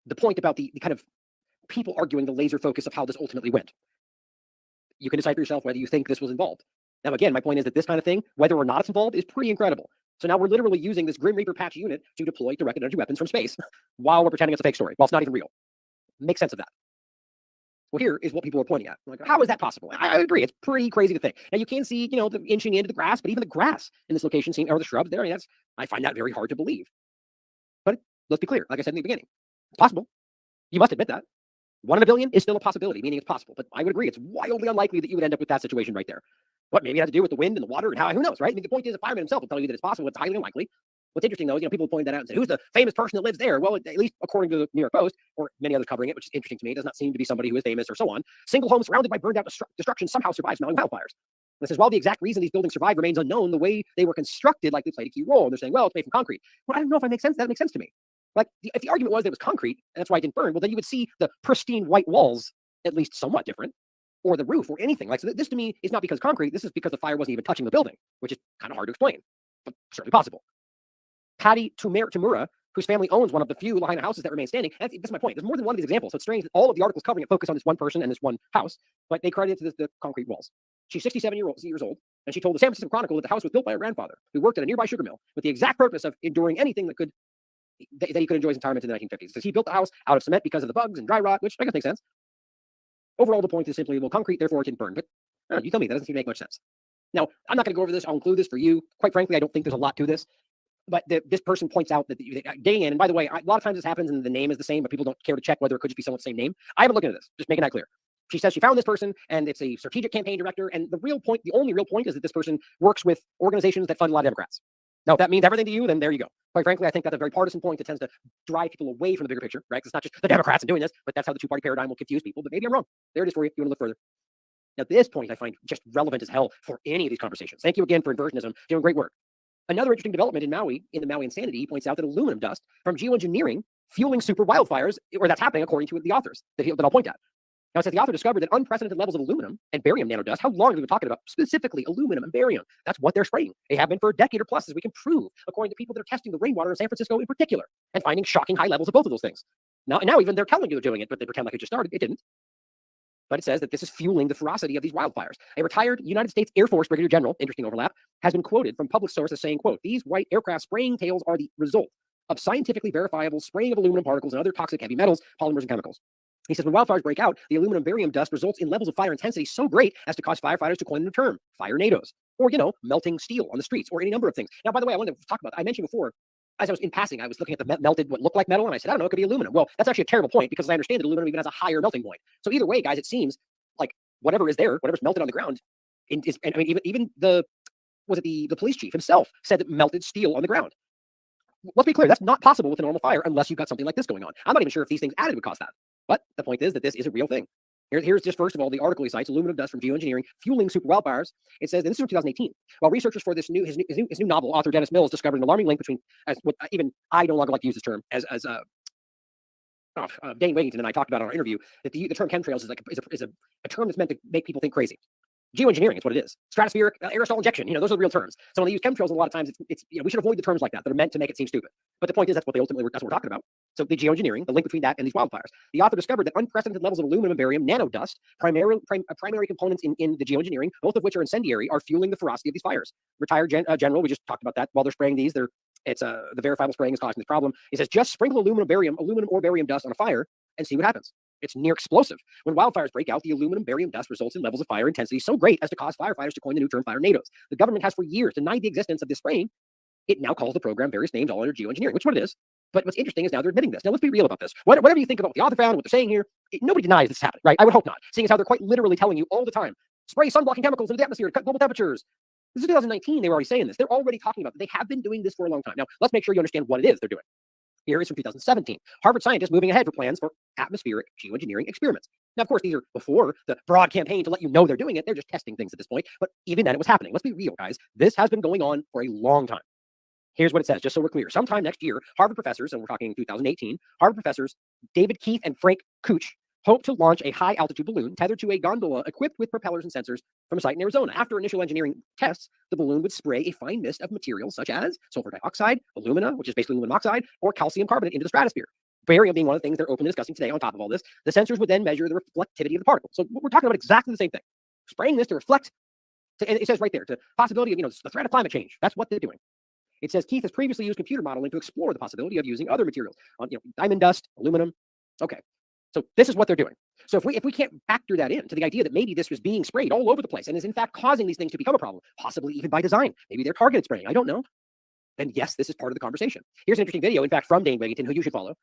S4: the point about the kind of people arguing the laser focus of how this ultimately went. You can decide for yourself whether you think this was involved. Now, again, my point is that this kind of thing, whether or not it's involved, is pretty incredible. So now we're literally using this Grim Reaper patch unit to deploy directed energy weapons from space while we're pretending it's a fake story, while it's not even real. Make sense of that. Well, here is what people are pointing at. Like, how is that possible? I agree. It's pretty crazy to think. Now, you can see, the inching into the grass, but even the grass in this location, or the shrubs there, I find that very hard to believe. But let's be clear. Like I said in the beginning, it's possible. You must admit that. 1 in a billion is still a possibility, meaning it's possible. But I would agree, it's wildly unlikely that you would end up with that situation right there. But maybe it has to do with the wind and the water and who knows, right? I mean, the point is, the fireman himself will tell you that it's possible. It's highly unlikely. What's interesting, though, is, people point that out and say, who's the famous person that lives there? Well, at least according to the New York Post, or many others covering it, which is interesting to me, it does not seem to be somebody who is famous or so on. Single home surrounded by burned out destruction somehow survives Maui wildfires. And it says, while the exact reason these buildings survived remains unknown, the way they were constructed likely played a key role. And they're saying, well, it's made from concrete. Well, I don't know if that makes sense. That makes sense to me. Like, if the argument was that it was concrete, and that's why it didn't burn, well, then you would see the pristine white walls at least somewhat different, or the roof, or anything. Like, so this to me is not because concrete. This is because the fire wasn't even touching the building, which is kind of hard to explain, but certainly possible. Patty Tamura, whose family owns one of the few Lahaina houses that remain standing. And that's my point. There's more than one of these examples. So it's strange that all of the articles covering it focus on this one person and this one house, but they credit it to the concrete walls. She's 67 years old, and she told the San Francisco Chronicle that the house was built by her grandfather, who worked at a nearby sugar mill with the exact purpose of enduring anything that he could enjoy his retirement in the 1950s. So he built the house out of cement because of the bugs and dry rot, which I guess makes sense. Overall, the point is simply, well, concrete, therefore it didn't burn. But you tell me, that doesn't seem to make much sense. Now, I'm not going to go over this. I'll include this for you. Quite frankly, I don't think there's a lot to this. But this person points out that day in, and by the way, a lot of times this happens and the name is the same, but people don't care to check whether it could just be someone's same name. I haven't looked into this, just making that clear. She says she found this person, and it's a strategic campaign director, and the only real point is that this person works with organizations that fund a lot of Democrats. Now, if that means everything to you, then there you go. Quite frankly, I think that's a very partisan point that tends to drive people away from the bigger picture, right? It's not just the Democrats and doing this, but that's how the two-party paradigm will confuse people, but maybe I'm wrong. There it is for you if you want to look further. Now, this point I find just relevant as hell for any of these conversations. Thank you again for Inversionism, doing great work. Another interesting development in Maui, in the Maui Insanity, he points out that aluminum dust from geoengineering fueling super wildfires, or that's happening according to the authors that I'll point at. Now, it says the author discovered that unprecedented levels of aluminum and barium nanodust. How long have we been talking about specifically aluminum and barium? That's what they're spraying. They have been for a decade or plus, as we can prove, according to people that are testing the rainwater in San Francisco in particular, and finding shocking high levels of both of those things. Now even they're telling you they're doing it, but they pretend like it just started. It didn't. But it says that this is fueling the ferocity of these wildfires. A retired United States Air Force Brigadier General, interesting overlap, has been quoted from public sources saying, quote, these white aircraft spraying tails are the result of scientifically verifiable spraying of aluminum particles and other toxic heavy metals, polymers, and chemicals. He says when wildfires break out, the aluminum barium dust results in levels of fire intensity so great as to cause firefighters to coin the term FiRENADOs, or, melting steel on the streets, or any number of things. Now, by the way, I wanted to talk about that. I mentioned before, as I was in passing, I was looking at the melted, what looked like metal, and I said, I don't know, it could be aluminum. Well, that's actually a terrible point, because I understand that aluminum even has a higher melting point. So either way, guys, it seems like whatever is there, whatever's melted on the ground, even the police chief himself said that melted steel on the ground. Let's be clear, that's not possible with a normal fire unless you've got something like this going on. I'm not even sure if these things added would cause that. But the point is that this is a real thing. Here's just first of all the article he cites: aluminum dust from geoengineering fueling super wildfires. It says, and this is from 2018. While researchers for his new novel, author Dennis Mills discovered an alarming link between, what even I no longer like to use this term, as Dane Wiggington and I talked about in our interview, that the term chemtrails is a term that's meant to make people think crazy. Geoengineering is what it is. Stratospheric aerosol injection. Those are the real terms. So when they use chemtrails, a lot of times it's we should avoid the terms like that are meant to make it seem stupid. But the point is that's what we're talking about. So the geoengineering, the link between that and these wildfires. The author discovered that unprecedented levels of aluminum and barium nanodust, primary components in the geoengineering, both of which are incendiary, are fueling the ferocity of these fires. Retired general, we just talked about that. While they're spraying these, the verifiable spraying is causing this problem. He says just sprinkle aluminum or barium dust on a fire, and see what happens. It's near explosive. When wildfires break out, the aluminum barium dust results in levels of fire intensity so great as to cause firefighters to coin the new term fire tornadoes. The government has for years denied the existence of this spraying. It now calls the program various names all under geoengineering, which is what it is. But what's interesting is now they're admitting this. Now let's be real about this. Whatever you think about what the author found, what they're saying here, nobody denies this is happening, right? I would hope not, seeing as how they're quite literally telling you all the time, spray sunblocking chemicals into the atmosphere to cut global temperatures. This is 2019. They were already saying this. They're already talking about it. They have been doing this for a long time. Now let's make sure you understand what it is they're doing. Here is from 2017. Harvard scientists moving ahead for plans for atmospheric geoengineering experiments. Now, of course, these are before the broad campaign to let you know they're doing it. They're just testing things at this point. But even then, it was happening. Let's be real, guys. This has been going on for a long time. Here's what it says, just so we're clear. Sometime next year, Harvard professors, and we're talking 2018, Harvard professors David Keith and Frank Kuch hope to launch a high-altitude balloon tethered to a gondola equipped with propellers and sensors from a site in Arizona. After initial engineering tests, the balloon would spray a fine mist of materials such as sulfur dioxide, alumina, which is basically aluminum oxide, or calcium carbonate into the stratosphere. Barium being one of the things they're openly discussing today on top of all this. The sensors would then measure the reflectivity of the particle. So we're talking about exactly the same thing. Spraying this to reflect, and it says right there, to possibility of, the threat of climate change. That's what they're doing. It says Keith has previously used computer modeling to explore the possibility of using other materials, diamond dust, aluminum. Okay. So this is what they're doing. So if we can't factor that in to the idea that maybe this was being sprayed all over the place and is in fact causing these things to become a problem, possibly even by design, maybe they're targeted spraying, I don't know, then yes, this is part of the conversation. Here's an interesting video, in fact, from Dane Wigington, who you should follow,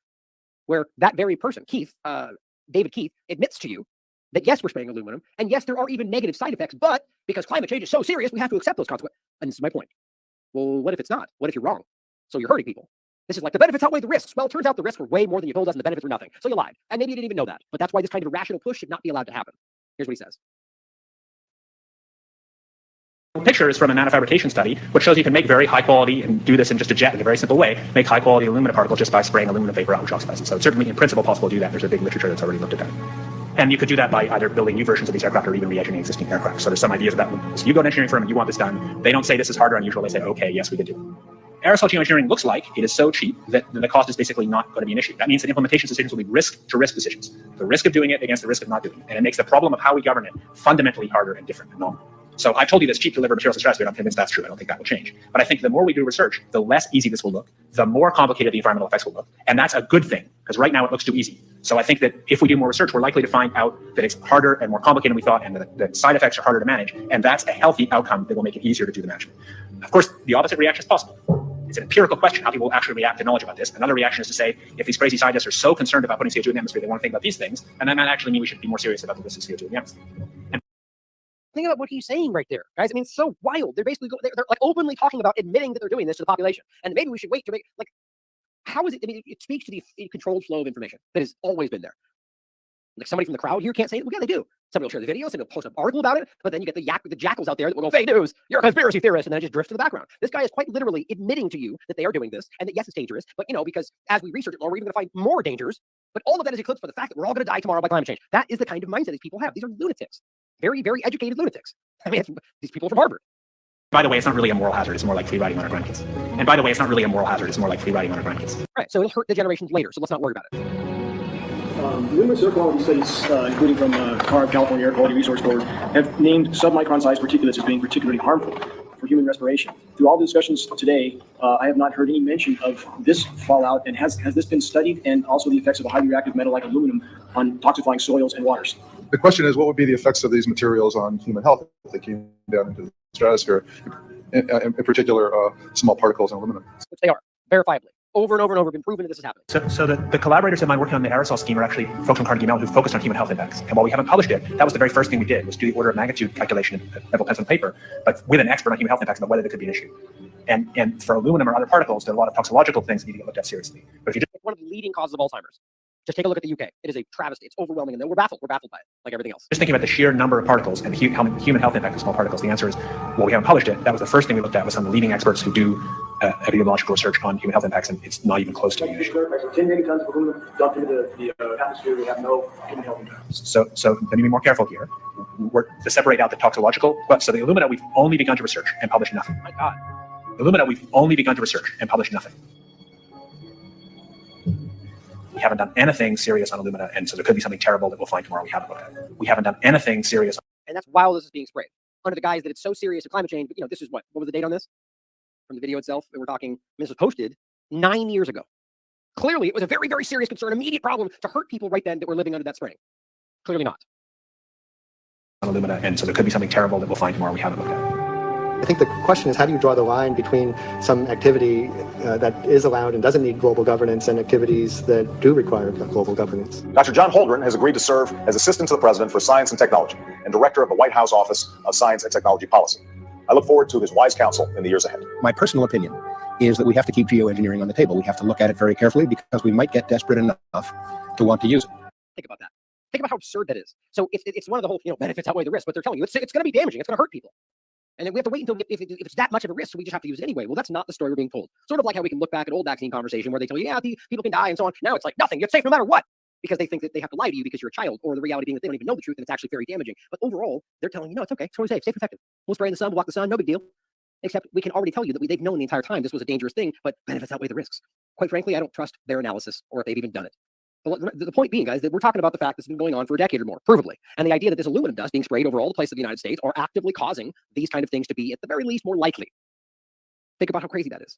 S4: where that very person, Keith, David Keith, admits to you that yes, we're spraying aluminum, and yes, there are even negative side effects, but because climate change is so serious, we have to accept those consequences. And this is my point. Well, what if it's not? What if you're wrong? So you're hurting people. This is like the benefits outweigh the risks. Well, it turns out the risks were way more than you told us and the benefits were nothing. So you lied. And maybe you didn't even know that. But that's why this kind of irrational push should not be allowed to happen. Here's what he says.
S2: Picture is from a nanofabrication study, which shows you can make very high quality, and do this in just a jet in a very simple way, make high quality aluminum particles just by spraying aluminum vapor out, which oxidizes. So it's certainly in principle possible to do that. There's a big literature that's already looked at that. And you could do that by either building new versions of these aircraft or even re-engineering existing aircraft. So there's some ideas of that. So you go to an engineering firm and you want this done. They don't say this is hard or unusual. They say, okay, yes, we can do it. Aerosol geoengineering looks like it is so cheap that the cost is basically not going to be an issue. That means that implementation decisions will be risk-to-risk decisions. The risk of doing it against the risk of not doing it. And it makes the problem of how we govern it fundamentally harder and different and normal. So I told you this cheap to deliver materials to stratosphere. I'm convinced that's true. I don't think that will change. But I think the more we do research, the less easy this will look, the more complicated the environmental effects will look. And that's a good thing, because right now it looks too easy. So I think that if we do more research, we're likely to find out that it's harder and more complicated than we thought, and that side effects are harder to manage. And that's a healthy outcome that will make it easier to do the management. Of course, the opposite reaction is possible. It's an empirical question how people will actually react to knowledge about this. Another reaction is to say, if these crazy scientists are so concerned about putting CO2 in the atmosphere, they want to think about these things, and that might actually mean we should be more serious about the risk of CO2 in the atmosphere. And
S4: think about what he's saying right there, guys. I mean, it's so wild. They're basically they're like openly talking about admitting that they're doing this to the population, and maybe we should wait to make how is it? I mean, it speaks to the controlled flow of information that has always been there. Like somebody from the crowd here can't say it. Well, yeah, they do. Somebody will share the video, somebody will post an article about it, but then you get the jackals out there that will go, fake news, you're a conspiracy theorist, and then it just drifts to the background. This guy is quite literally admitting to you that they are doing this, and that yes, it's dangerous, but because as we research it more, we're even going to find more dangers, but all of that is eclipsed by the fact that we're all going to die tomorrow by climate change. That is the kind of mindset these people have. These are lunatics. Very, very educated lunatics. I mean, these people are from Harvard.
S2: by the way, it's not really a moral hazard. It's more like free riding on our grandkids. And by the way, it's not really a moral hazard. It's more like free riding on our grandkids.
S4: Right. So it'll hurt the generations later. So let's not worry about it.
S15: Numerous air quality studies, including from CARB, California Air Quality Resource Board, have named submicron-sized particulates as being particularly harmful for human respiration. Through all the discussions today, I have not heard any mention of this fallout. And has this been studied, and also the effects of a highly reactive metal like aluminum on toxifying soils and waters?
S16: The question is, what would be the effects of these materials on human health if they came down into the stratosphere, in particular, small particles and aluminum?
S4: Which they are, verifiably. Over and over and over, been proven that this is happening.
S2: So the collaborators of mine working on the aerosol scheme are actually folks from Carnegie Mellon who focused on human health impacts. And while we haven't published it, that was the very first thing we did, was do the order of magnitude calculation at level pencil and paper, but with an expert on human health impacts about whether there could be an issue. And for aluminum or other particles, there are a lot of toxicological things that need to get looked at seriously. But if you
S4: it's one of the leading causes of Alzheimer's. Just take a look at the UK. It is a travesty. It's overwhelming, and we're baffled. We're baffled by it, like everything else.
S2: just thinking about the sheer number of particles and human health impact of small particles, the answer is, well, we haven't published it. That was the first thing we looked at, was some of the leading experts who do epidemiological research on human health impacts, and it's not even close to an issue.
S15: So 10 million tons of aluminum dumped into the atmosphere, we have no human health impacts.
S2: So let me be more careful here. We're to separate out the toxicological. So the alumina, we've only begun to research and publish nothing.
S4: Oh my God.
S2: Alumina, we've only begun to research and publish nothing. We haven't done anything serious on alumina, and so there could be something terrible that we'll find tomorrow we haven't looked at. We haven't done anything serious.
S4: And that's while this is being sprayed. Under the guise that it's so serious to climate change, but this is what was the date on this? From the video itself, we're talking, this was posted 9 years ago. Clearly, it was a very, very serious concern, immediate problem to hurt people right then that were living under that spraying. Clearly not.
S2: Illumina, and so there could be something terrible that we'll find tomorrow we haven't looked at.
S5: I think the question is, how do you draw the line between some activity that is allowed and doesn't need global governance and activities that do require global governance?
S17: Dr. John Holdren has agreed to serve as Assistant to the President for Science and Technology and Director of the White House Office of Science and Technology Policy. I look forward to his wise counsel in the years ahead.
S19: My personal opinion is that we have to keep geoengineering on the table. We have to look at it very carefully because we might get desperate enough to want to use it.
S4: Think about that. Think about how absurd that is. So it's one of the whole, benefits outweigh the risk, but they're telling you it's going to be damaging. It's going to hurt people. And then we have to wait until if it's that much of a risk, so we just have to use it anyway. Well, that's not the story we're being told. Sort of like how we can look back at old vaccine conversation where they tell you, yeah, people can die and so on. Now it's like nothing. You're safe no matter what, because they think that they have to lie to you because you're a child, or the reality being that they don't even know the truth and it's actually very damaging. But overall, they're telling you, no, it's okay. It's totally safe, safe, effective. We'll spray in the sun, we'll block the sun, no big deal. Except we can already tell you that they've known the entire time this was a dangerous thing, but benefits outweigh the risks. Quite frankly, I don't trust their analysis or if they've even done it. But the point being, guys, that we're talking about the fact that's been going on for a decade or more, provably. And the idea that this aluminum dust being sprayed over all the places of the United States are actively causing these kind of things to be, at the very least, more likely. Think about how crazy that is.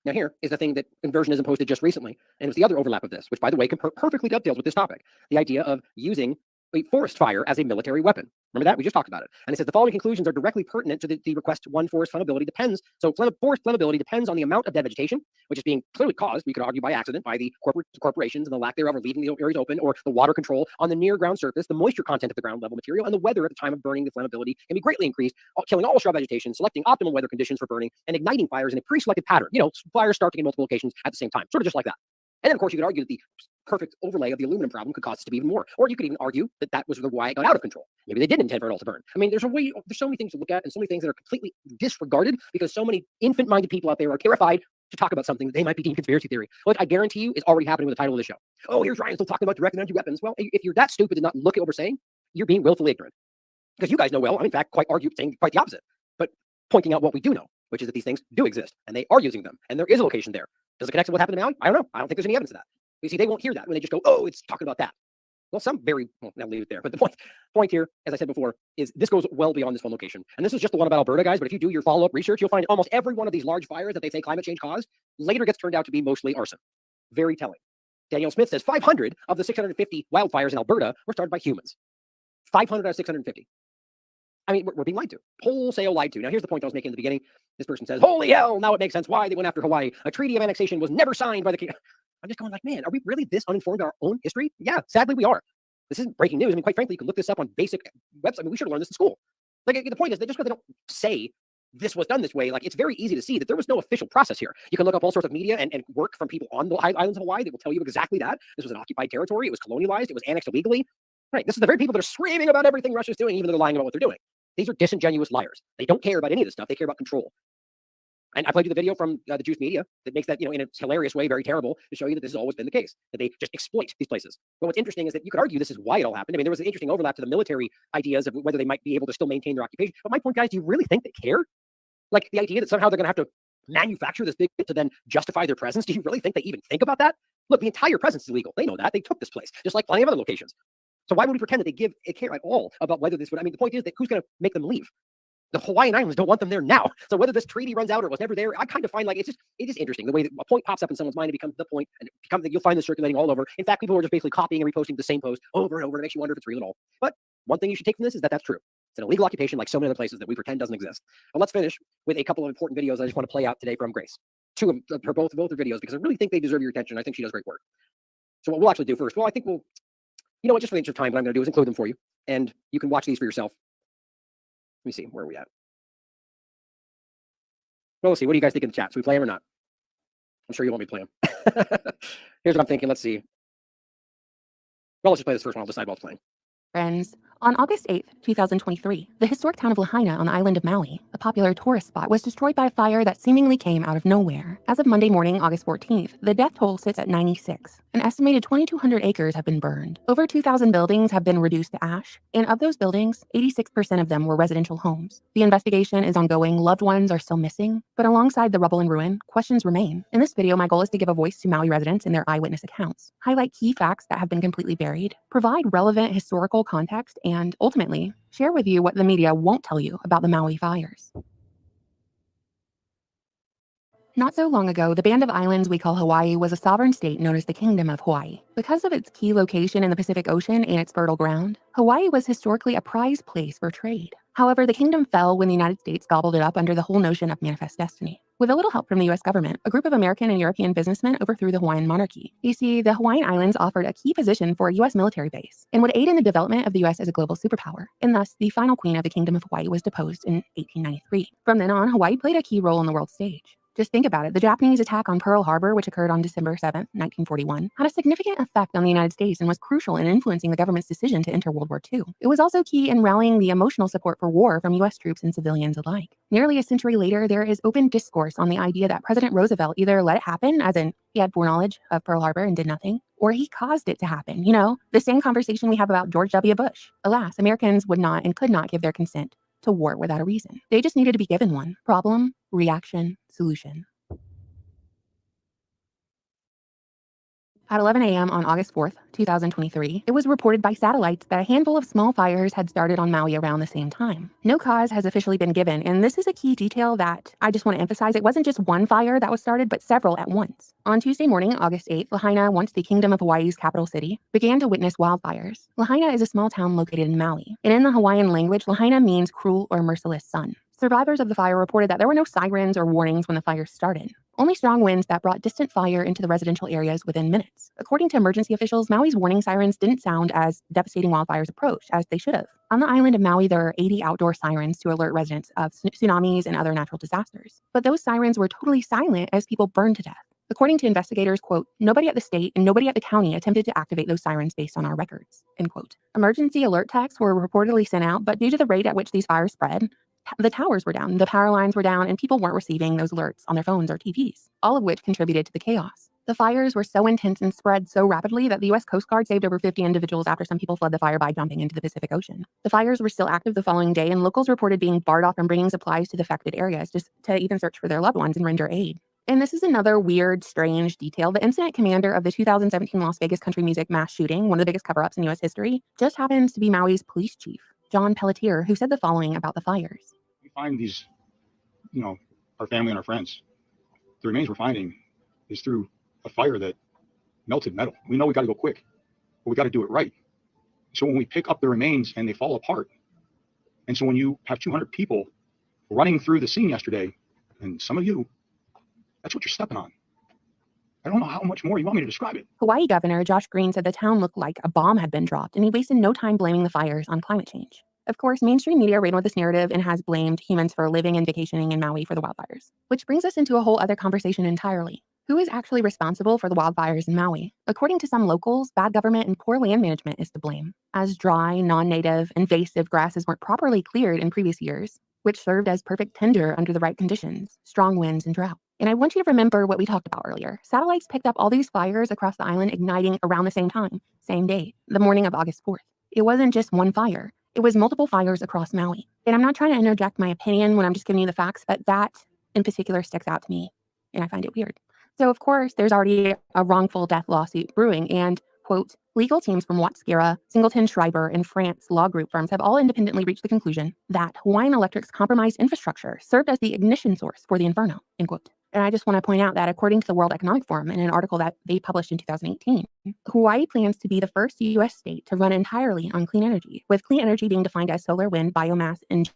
S4: Now here is the thing that Inversionism posted just recently, and it was the other overlap of this, which, by the way, perfectly dovetails with this topic. The idea of using a forest fire as a military weapon. Remember that? We just talked about it. And it says the following conclusions are directly pertinent to the request. One, forest flammability depends. So forest flammability depends on the amount of dead vegetation, which is being clearly caused, we could argue, by accident, by the corporations and the lack thereof, or leaving the areas open, or the water control on the near ground surface, the moisture content of the ground level material, and the weather at the time of burning. The flammability can be greatly increased, killing all shrub vegetation, selecting optimal weather conditions for burning, and igniting fires in a pre-selected pattern. Fires starting in multiple locations at the same time, sort of just like that. And then, of course, you could argue that the perfect overlay of the aluminum problem could cause us to be even more. Or you could even argue that that was why it got out of control. Maybe they didn't intend for it all to burn. I mean, there's so many things to look at and so many things that are completely disregarded because so many infant-minded people out there are terrified to talk about something that they might be deemed conspiracy theory. What I guarantee you is already happening with the title of the show. Oh, here's Ryan still talking about direct energy weapons. Well, if you're that stupid to not look at what we're saying, you're being willfully ignorant. Because you guys know well, I'm in fact saying quite the opposite. But pointing out what we do know, which is that these things do exist and they are using them and there is a location there. Does it connect to what happened to Maui? I don't know. I don't think there's any evidence of that. You see, they won't hear that when they just go, oh, it's talking about that. Well, I'll leave it there. But the point here, as I said before, is this goes well beyond this one location. And this is just the one about Alberta, guys. But if you do your follow-up research, you'll find almost every one of these large fires that they say climate change caused later gets turned out to be mostly arson. Very telling. Daniel Smith says 500 of the 650 wildfires in Alberta were started by humans. 500 out of 650. I mean, we're being lied to. Wholesale lied to. Now, here's the point I was making in the beginning. This person says, holy hell, now it makes sense why they went after Hawaii. A treaty of annexation was never signed by the king. I'm just going like, man, are we really this uninformed about our own history? Yeah, sadly we are. This isn't breaking news. I mean, quite frankly, you can look this up on basic websites. I mean, we should have learned this in school. Like, the point is that just because they don't say this was done this way, like, it's very easy to see that there was no official process here. You can look up all sorts of media and work from people on the islands of Hawaii that will tell you exactly that. This was an occupied territory. It was colonialized. It was annexed illegally. Right. This is the very people that are screaming about everything Russia's doing, even though they're lying about what they're doing. These are disingenuous liars. They don't care about any of this stuff. They care about control. And I played you the video from the Juice Media that makes that, in a hilarious way, very terrible to show you that this has always been the case, that they just exploit these places. But what's interesting is that you could argue this is why it all happened. I mean, there was an interesting overlap to the military ideas of whether they might be able to still maintain their occupation. But my point, guys, do you really think they care? Like the idea that somehow they're going to have to manufacture this big to then justify their presence. Do you really think they even think about that? Look, the entire presence is illegal. They know that. They took this place, just like plenty of other locations. So why would we pretend that they give a care at all about whether this would, I mean, the point is that who's going to make them leave? The Hawaiian Islands don't want them there now. So whether this treaty runs out or it was never there, I kind of find like it is interesting the way that a point pops up in someone's mind, it becomes the point, and you'll find this circulating all over. In fact, people are just basically copying and reposting the same post over and over. It makes you wonder if it's real at all. But one thing you should take from this is that that's true. It's an illegal occupation like so many other places that we pretend doesn't exist. Well, let's finish with a couple of important videos I just want to play out today from Grace. Two of her, both her videos, because I really think they deserve your attention. I think she does great work. So what we'll actually do first, well, I think we'll, just for the interest of time, what I'm going to do is include them for you, and you can watch these for yourself. Let me see, where are we at? Well, let's see. What do you guys think in the chat? Should we play them or not? I'm sure you want me to play them. Here's what I'm thinking. Let's see. Well, let's just play this first one. I'll decide while it's playing.
S23: Friends, on August 8th, 2023, the historic town of Lahaina on the island of Maui, a popular tourist spot, was destroyed by a fire that seemingly came out of nowhere. As of Monday morning, August 14th, the death toll sits at 96. An estimated 2,200 acres have been burned. Over 2,000 buildings have been reduced to ash, and of those buildings, 86% of them were residential homes. The investigation is ongoing, loved ones are still missing, but alongside the rubble and ruin, questions remain. In this video, my goal is to give a voice to Maui residents and their eyewitness accounts, highlight key facts that have been completely buried, provide relevant historical context, and ultimately, share with you what the media won't tell you about the Maui fires. Not so long ago, the band of islands we call Hawaii was a sovereign state known as the Kingdom of Hawaii. Because of its key location in the Pacific Ocean and its fertile ground, Hawaii was historically a prized place for trade. However, the kingdom fell when the United States gobbled it up under the whole notion of manifest destiny. With a little help from the US government, a group of American and European businessmen overthrew the Hawaiian monarchy. You see, the Hawaiian Islands offered a key position for a US military base and would aid in the development of the US as a global superpower. And thus, the final queen of the Kingdom of Hawaii was deposed in 1893. From then on, Hawaii played a key role on the world stage. Just think about it. The Japanese attack on Pearl Harbor, which occurred on December 7, 1941, had a significant effect on the United States and was crucial in influencing the government's decision to enter World War II. It was also key in rallying the emotional support for war from U.S. troops and civilians alike. Nearly a century later, there is open discourse on the idea that President Roosevelt either let it happen, as in he had foreknowledge of Pearl Harbor and did nothing, or he caused it to happen. You know, the same conversation we have about George W. Bush. Alas, Americans would not and could not give their consent to war without a reason. They just needed to be given one. Problem, reaction, solution. At 11 a.m. on August 4th, 2023, it was reported by satellites that a handful of small fires had started on Maui around the same time. No cause has officially been given, and this is a key detail that I just want to emphasize. It wasn't just one fire that was started, but several at once. On Tuesday morning, August 8th, Lahaina, once the Kingdom of Hawaii's capital city, began to witness wildfires. Lahaina is a small town located in Maui, and in the Hawaiian language, Lahaina means cruel or merciless sun. Survivors of the fire reported that there were no sirens or warnings when the fire started. Only strong winds that brought distant fire into the residential areas within minutes. According to emergency officials, Maui's warning sirens didn't sound as devastating wildfires approached as they should have. On the island of Maui, there are 80 outdoor sirens to alert residents of tsunamis and other natural disasters. But those sirens were totally silent as people burned to death. According to investigators, quote, nobody at the state and nobody at the county attempted to activate those sirens based on our records, end quote. Emergency alert texts were reportedly sent out, but due to the rate at which these fires spread, the towers were down, the power lines were down, and people weren't receiving those alerts on their phones or TVs, all of which contributed to the chaos. The fires were so intense and spread so rapidly that the U.S. Coast Guard saved over 50 individuals after some people fled the fire by jumping into the Pacific Ocean. The fires were still active the following day, and locals reported being barred off from bringing supplies to the affected areas just to even search for their loved ones and render aid. And this is another weird, strange detail. The incident commander of the 2017 Las Vegas country music mass shooting, one of the biggest cover-ups in U.S. history, just happens to be Maui's police chief, John Pelletier, who said the following about the fires.
S6: We find these, our family and our friends. The remains we're finding is through a fire that melted metal. We know we got to go quick, but we got to do it right. So when we pick up the remains and they fall apart, and so when you have 200 people running through the scene yesterday, and some of you, that's what you're stepping on. I don't know how much more you want me to describe it.
S23: Hawaii Governor Josh Green said the town looked like a bomb had been dropped, and he wasted no time blaming the fires on climate change. Of course, mainstream media ran with this narrative and has blamed humans for living and vacationing in Maui for the wildfires. Which brings us into a whole other conversation entirely. Who is actually responsible for the wildfires in Maui? According to some locals, bad government and poor land management is to blame, as dry, non-native, invasive grasses weren't properly cleared in previous years, which served as perfect tinder under the right conditions, strong winds and drought. And I want you to remember what we talked about earlier. Satellites picked up all these fires across the island igniting around the same time, same day, the morning of August 4th. It wasn't just one fire. It was multiple fires across Maui. And I'm not trying to interject my opinion when I'm just giving you the facts, but that in particular sticks out to me, and I find it weird. So, of course, there's already a wrongful death lawsuit brewing, and, quote, legal teams from Watts-Guerra, Singleton Schreiber, and France law group firms have all independently reached the conclusion that Hawaiian Electric's compromised infrastructure served as the ignition source for the inferno, end quote. And I just want to point out that according to the World Economic Forum in an article that they published in 2018, Hawaii plans to be the first U.S. state to run entirely on clean energy, with clean energy being defined as solar, wind, biomass, and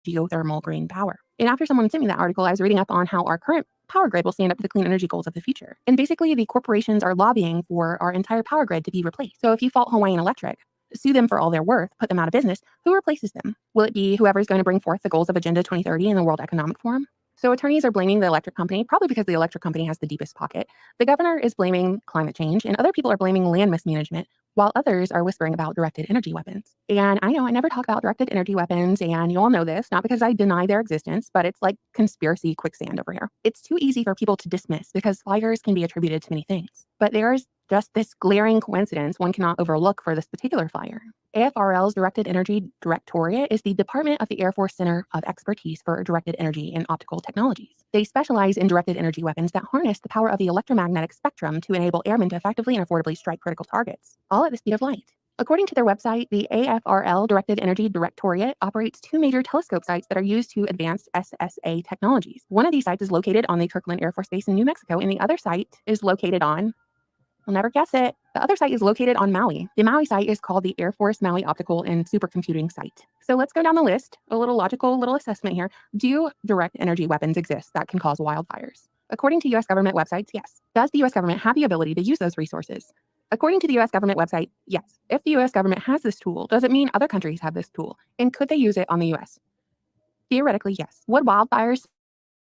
S23: geothermal green power. And after someone sent me that article, I was reading up on how our current power grid will stand up to the clean energy goals of the future. And basically, the corporations are lobbying for our entire power grid to be replaced. So if you fault Hawaiian Electric, sue them for all their worth, put them out of business, who replaces them? Will it be whoever's going to bring forth the goals of Agenda 2030 in the World Economic Forum? So attorneys are blaming the electric company, probably because the electric company has the deepest pocket. The governor is blaming climate change, and other people are blaming land mismanagement, while others are whispering about directed energy weapons. And I know I never talk about directed energy weapons, and you all know this, not because I deny their existence, but it's like conspiracy quicksand over here. It's too easy for people to dismiss because fires can be attributed to many things. But there's just this glaring coincidence one cannot overlook for this particular fire. AFRL's Directed Energy Directorate is the Department of the Air Force Center of Expertise for Directed Energy and Optical Technologies. They specialize in directed energy weapons that harness the power of the electromagnetic spectrum to enable airmen to effectively and affordably strike critical targets, all at the speed of light. According to their website, the AFRL Directed Energy Directorate operates 2 major telescope sites that are used to advance SSA technologies. One of these sites is located on the Kirkland Air Force Base in New Mexico, and the other site is located on, you'll never guess it, the other site is located on Maui. The Maui site is called the Air Force Maui Optical and Supercomputing Site. So let's go down the list, a little assessment here. Do direct energy weapons exist that can cause wildfires? According to U.S. government websites, yes. Does the U.S. government have the ability to use those resources? According to the U.S. government website, yes. If the U.S. government has this tool, does it mean other countries have this tool? And could they use it on the U.S.? Theoretically, yes. Would wildfires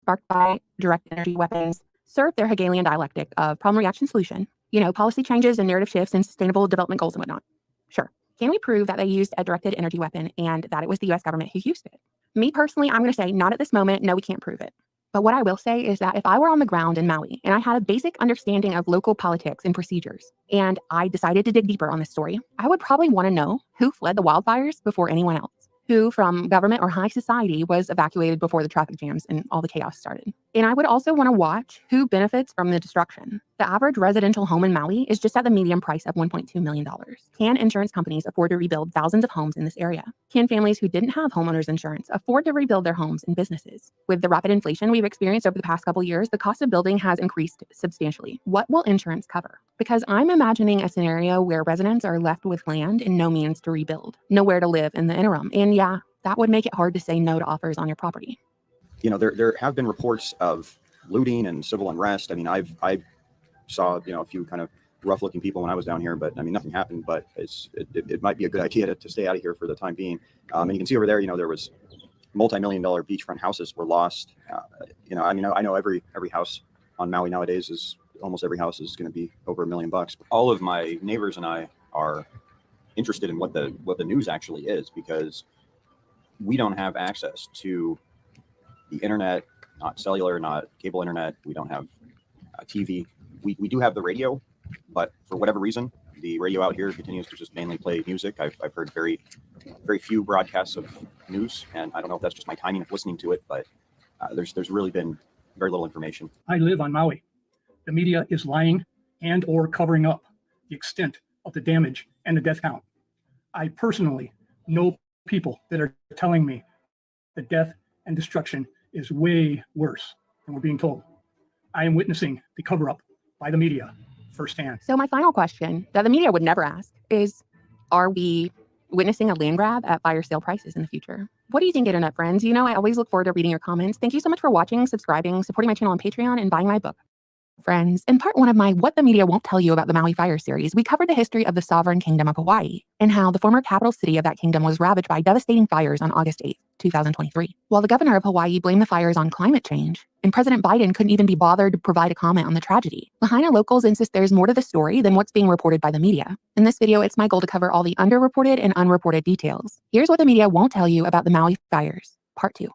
S23: sparked by direct energy weapons serve their Hegelian dialectic of problem, reaction, solution? You know, policy changes and narrative shifts and sustainable development goals and whatnot. Sure. Can we prove that they used a directed energy weapon and that it was the U.S. government who used it? Me personally, I'm going to say not at this moment. No, we can't prove it. But what I will say is that if I were on the ground in Maui and I had a basic understanding of local politics and procedures, and I decided to dig deeper on this story, I would probably want to know who fled the wildfires before anyone else, who from government or high society was evacuated before the traffic jams and all the chaos started. And I would also want to watch who benefits from the destruction. The average residential home in Maui is just at the median price of $1.2 million. Can insurance companies afford to rebuild thousands of homes in this area? Can families who didn't have homeowners insurance afford to rebuild their homes and businesses? With the rapid inflation we've experienced over the past couple years, the cost of building has increased substantially. What will insurance cover? Because I'm imagining a scenario where residents are left with land and no means to rebuild, nowhere to live in the interim. And yeah, that would make it hard to say no to offers on your property.
S7: You know, there have been reports of looting and civil unrest. I mean, I saw, you know, a few kind of rough-looking people when I was down here, but I mean, nothing happened. But it might be a good idea to stay out of here for the time being. And you can see over there, you know, there was multi-million-dollar beachfront houses were lost. You know, I mean, I know every house on Maui nowadays is almost every house is going to be over $1 million. All of my neighbors and I are interested in what the news actually is, because we don't have access to the internet, not cellular, not cable internet. We don't have TV. We do have the radio, but for whatever reason, the radio out here continues to just mainly play music. I've heard very few broadcasts of news, and I don't know if that's just my timing of listening to it, but there's really been very little information.
S15: I live on Maui. The media is lying and or covering up the extent of the damage and the death count. I personally know people that are telling me the death and destruction is way worse than we're being told. I am witnessing the cover-up by the media firsthand.
S23: So my final question that the media would never ask is, are we witnessing a land grab at fire sale prices in the future? What do you think, internet friends? You know, I always look forward to reading your comments. Thank you so much for watching, subscribing, supporting my channel on Patreon, and buying my book. Friends, in part 1 of my What the Media Won't Tell You About the Maui Fire series, we covered the history of the sovereign kingdom of Hawaii and how the former capital city of that kingdom was ravaged by devastating fires on August 8th, 2023. While the governor of Hawaii blamed the fires on climate change, and President Biden couldn't even be bothered to provide a comment on the tragedy, Lahaina locals insist there's more to the story than what's being reported by the media. In this video, it's my goal to cover all the underreported and unreported details. Here's what the media won't tell you about the Maui fires, part 2.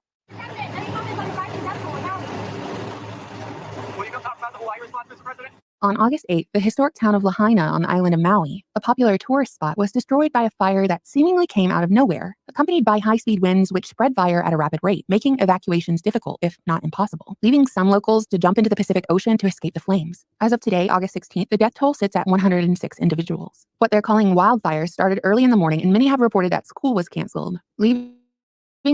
S23: On August 8th, the historic town of Lahaina on the island of Maui, a popular tourist spot, was destroyed by a fire that seemingly came out of nowhere, accompanied by high-speed winds which spread fire at a rapid rate, making evacuations difficult, if not impossible, leaving some locals to jump into the Pacific Ocean to escape the flames. As of today, August 16th, the death toll sits at 106 individuals. What they're calling wildfires started early in the morning, and many have reported that school was canceled, leaving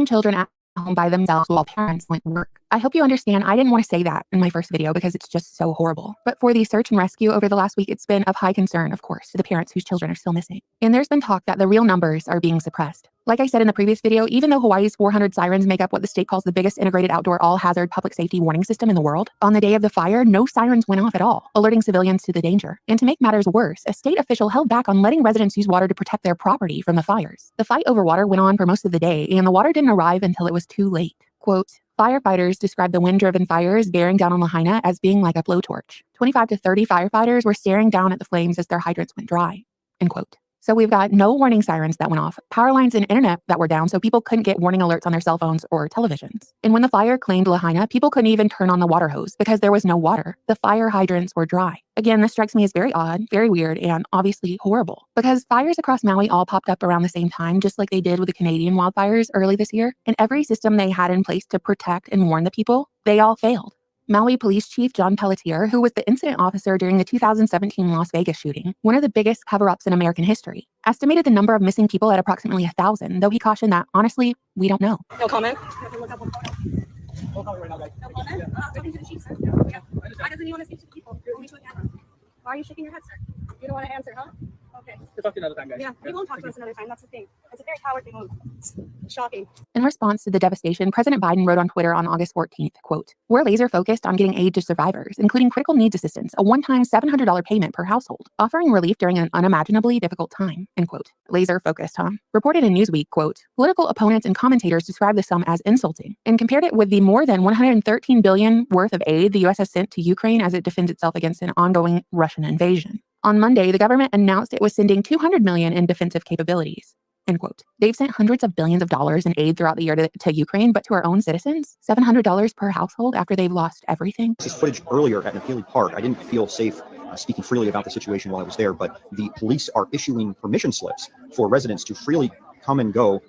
S23: children at home by themselves while parents went to work. I hope you understand I didn't want to say that in my first video because it's just so horrible. But for the search and rescue over the last week, it's been of high concern, of course, to the parents whose children are still missing. And there's been talk that the real numbers are being suppressed. Like I said in the previous video, even though Hawaii's 400 sirens make up what the state calls the biggest integrated outdoor all-hazard public safety warning system in the world, on the day of the fire, no sirens went off at all, alerting civilians to the danger. And to make matters worse, a state official held back on letting residents use water to protect their property from the fires. The fight over water went on for most of the day, and the water didn't arrive until it was too late. Quote, firefighters described the wind-driven fires bearing down on Lahaina as being like a blowtorch. 25 to 30 firefighters were staring down at the flames as their hydrants went dry, end quote. So we've got no warning sirens that went off, power lines and internet that were down so people couldn't get warning alerts on their cell phones or televisions. And when the fire claimed Lahaina, people couldn't even turn on the water hose because there was no water. The fire hydrants were dry. Again, this strikes me as very odd, very weird, and obviously horrible. Because fires across Maui all popped up around the same time, just like they did with the Canadian wildfires early this year. And every system they had in place to protect and warn the people, they all failed. Maui Police Chief John Pelletier, who was the incident officer during the 2017 Las Vegas shooting, one of the biggest cover-ups in American history, estimated the number of missing people at approximately 1,000, though he cautioned that, honestly, we don't know.
S8: No comment. No comment right now, guys. No comment? Talking to the chief, sir. Yeah. Why doesn't he want to speak to the people? Only to a camera. Why are you shaking your head, sir? You don't want to answer, huh? Okay.
S2: We'll talk to you another time, guys.
S8: Yeah, you won't talk to us another time. That's the thing. It's a very cowardly move. It's shocking.
S23: In response to the devastation, President Biden wrote on Twitter on August 14th, quote, "We're laser focused on getting aid to survivors, including critical needs assistance, a one-time $700 payment per household, offering relief during an unimaginably difficult time," end quote. Laser focused, huh? Reported in Newsweek, quote, "Political opponents and commentators described the sum as insulting and compared it with the more than $113 billion worth of aid the U.S. has sent to Ukraine as it defends itself against an ongoing Russian invasion. On Monday, the government announced it was sending $200 million in defensive capabilities." End quote. They've sent hundreds of billions of dollars in aid throughout the year to Ukraine, but to our own citizens, $700 per household after they've lost everything.
S7: This is footage earlier at Nepean Park. I didn't feel safe speaking freely about the situation while I was there, but the police are issuing permission slips for residents to freely come and go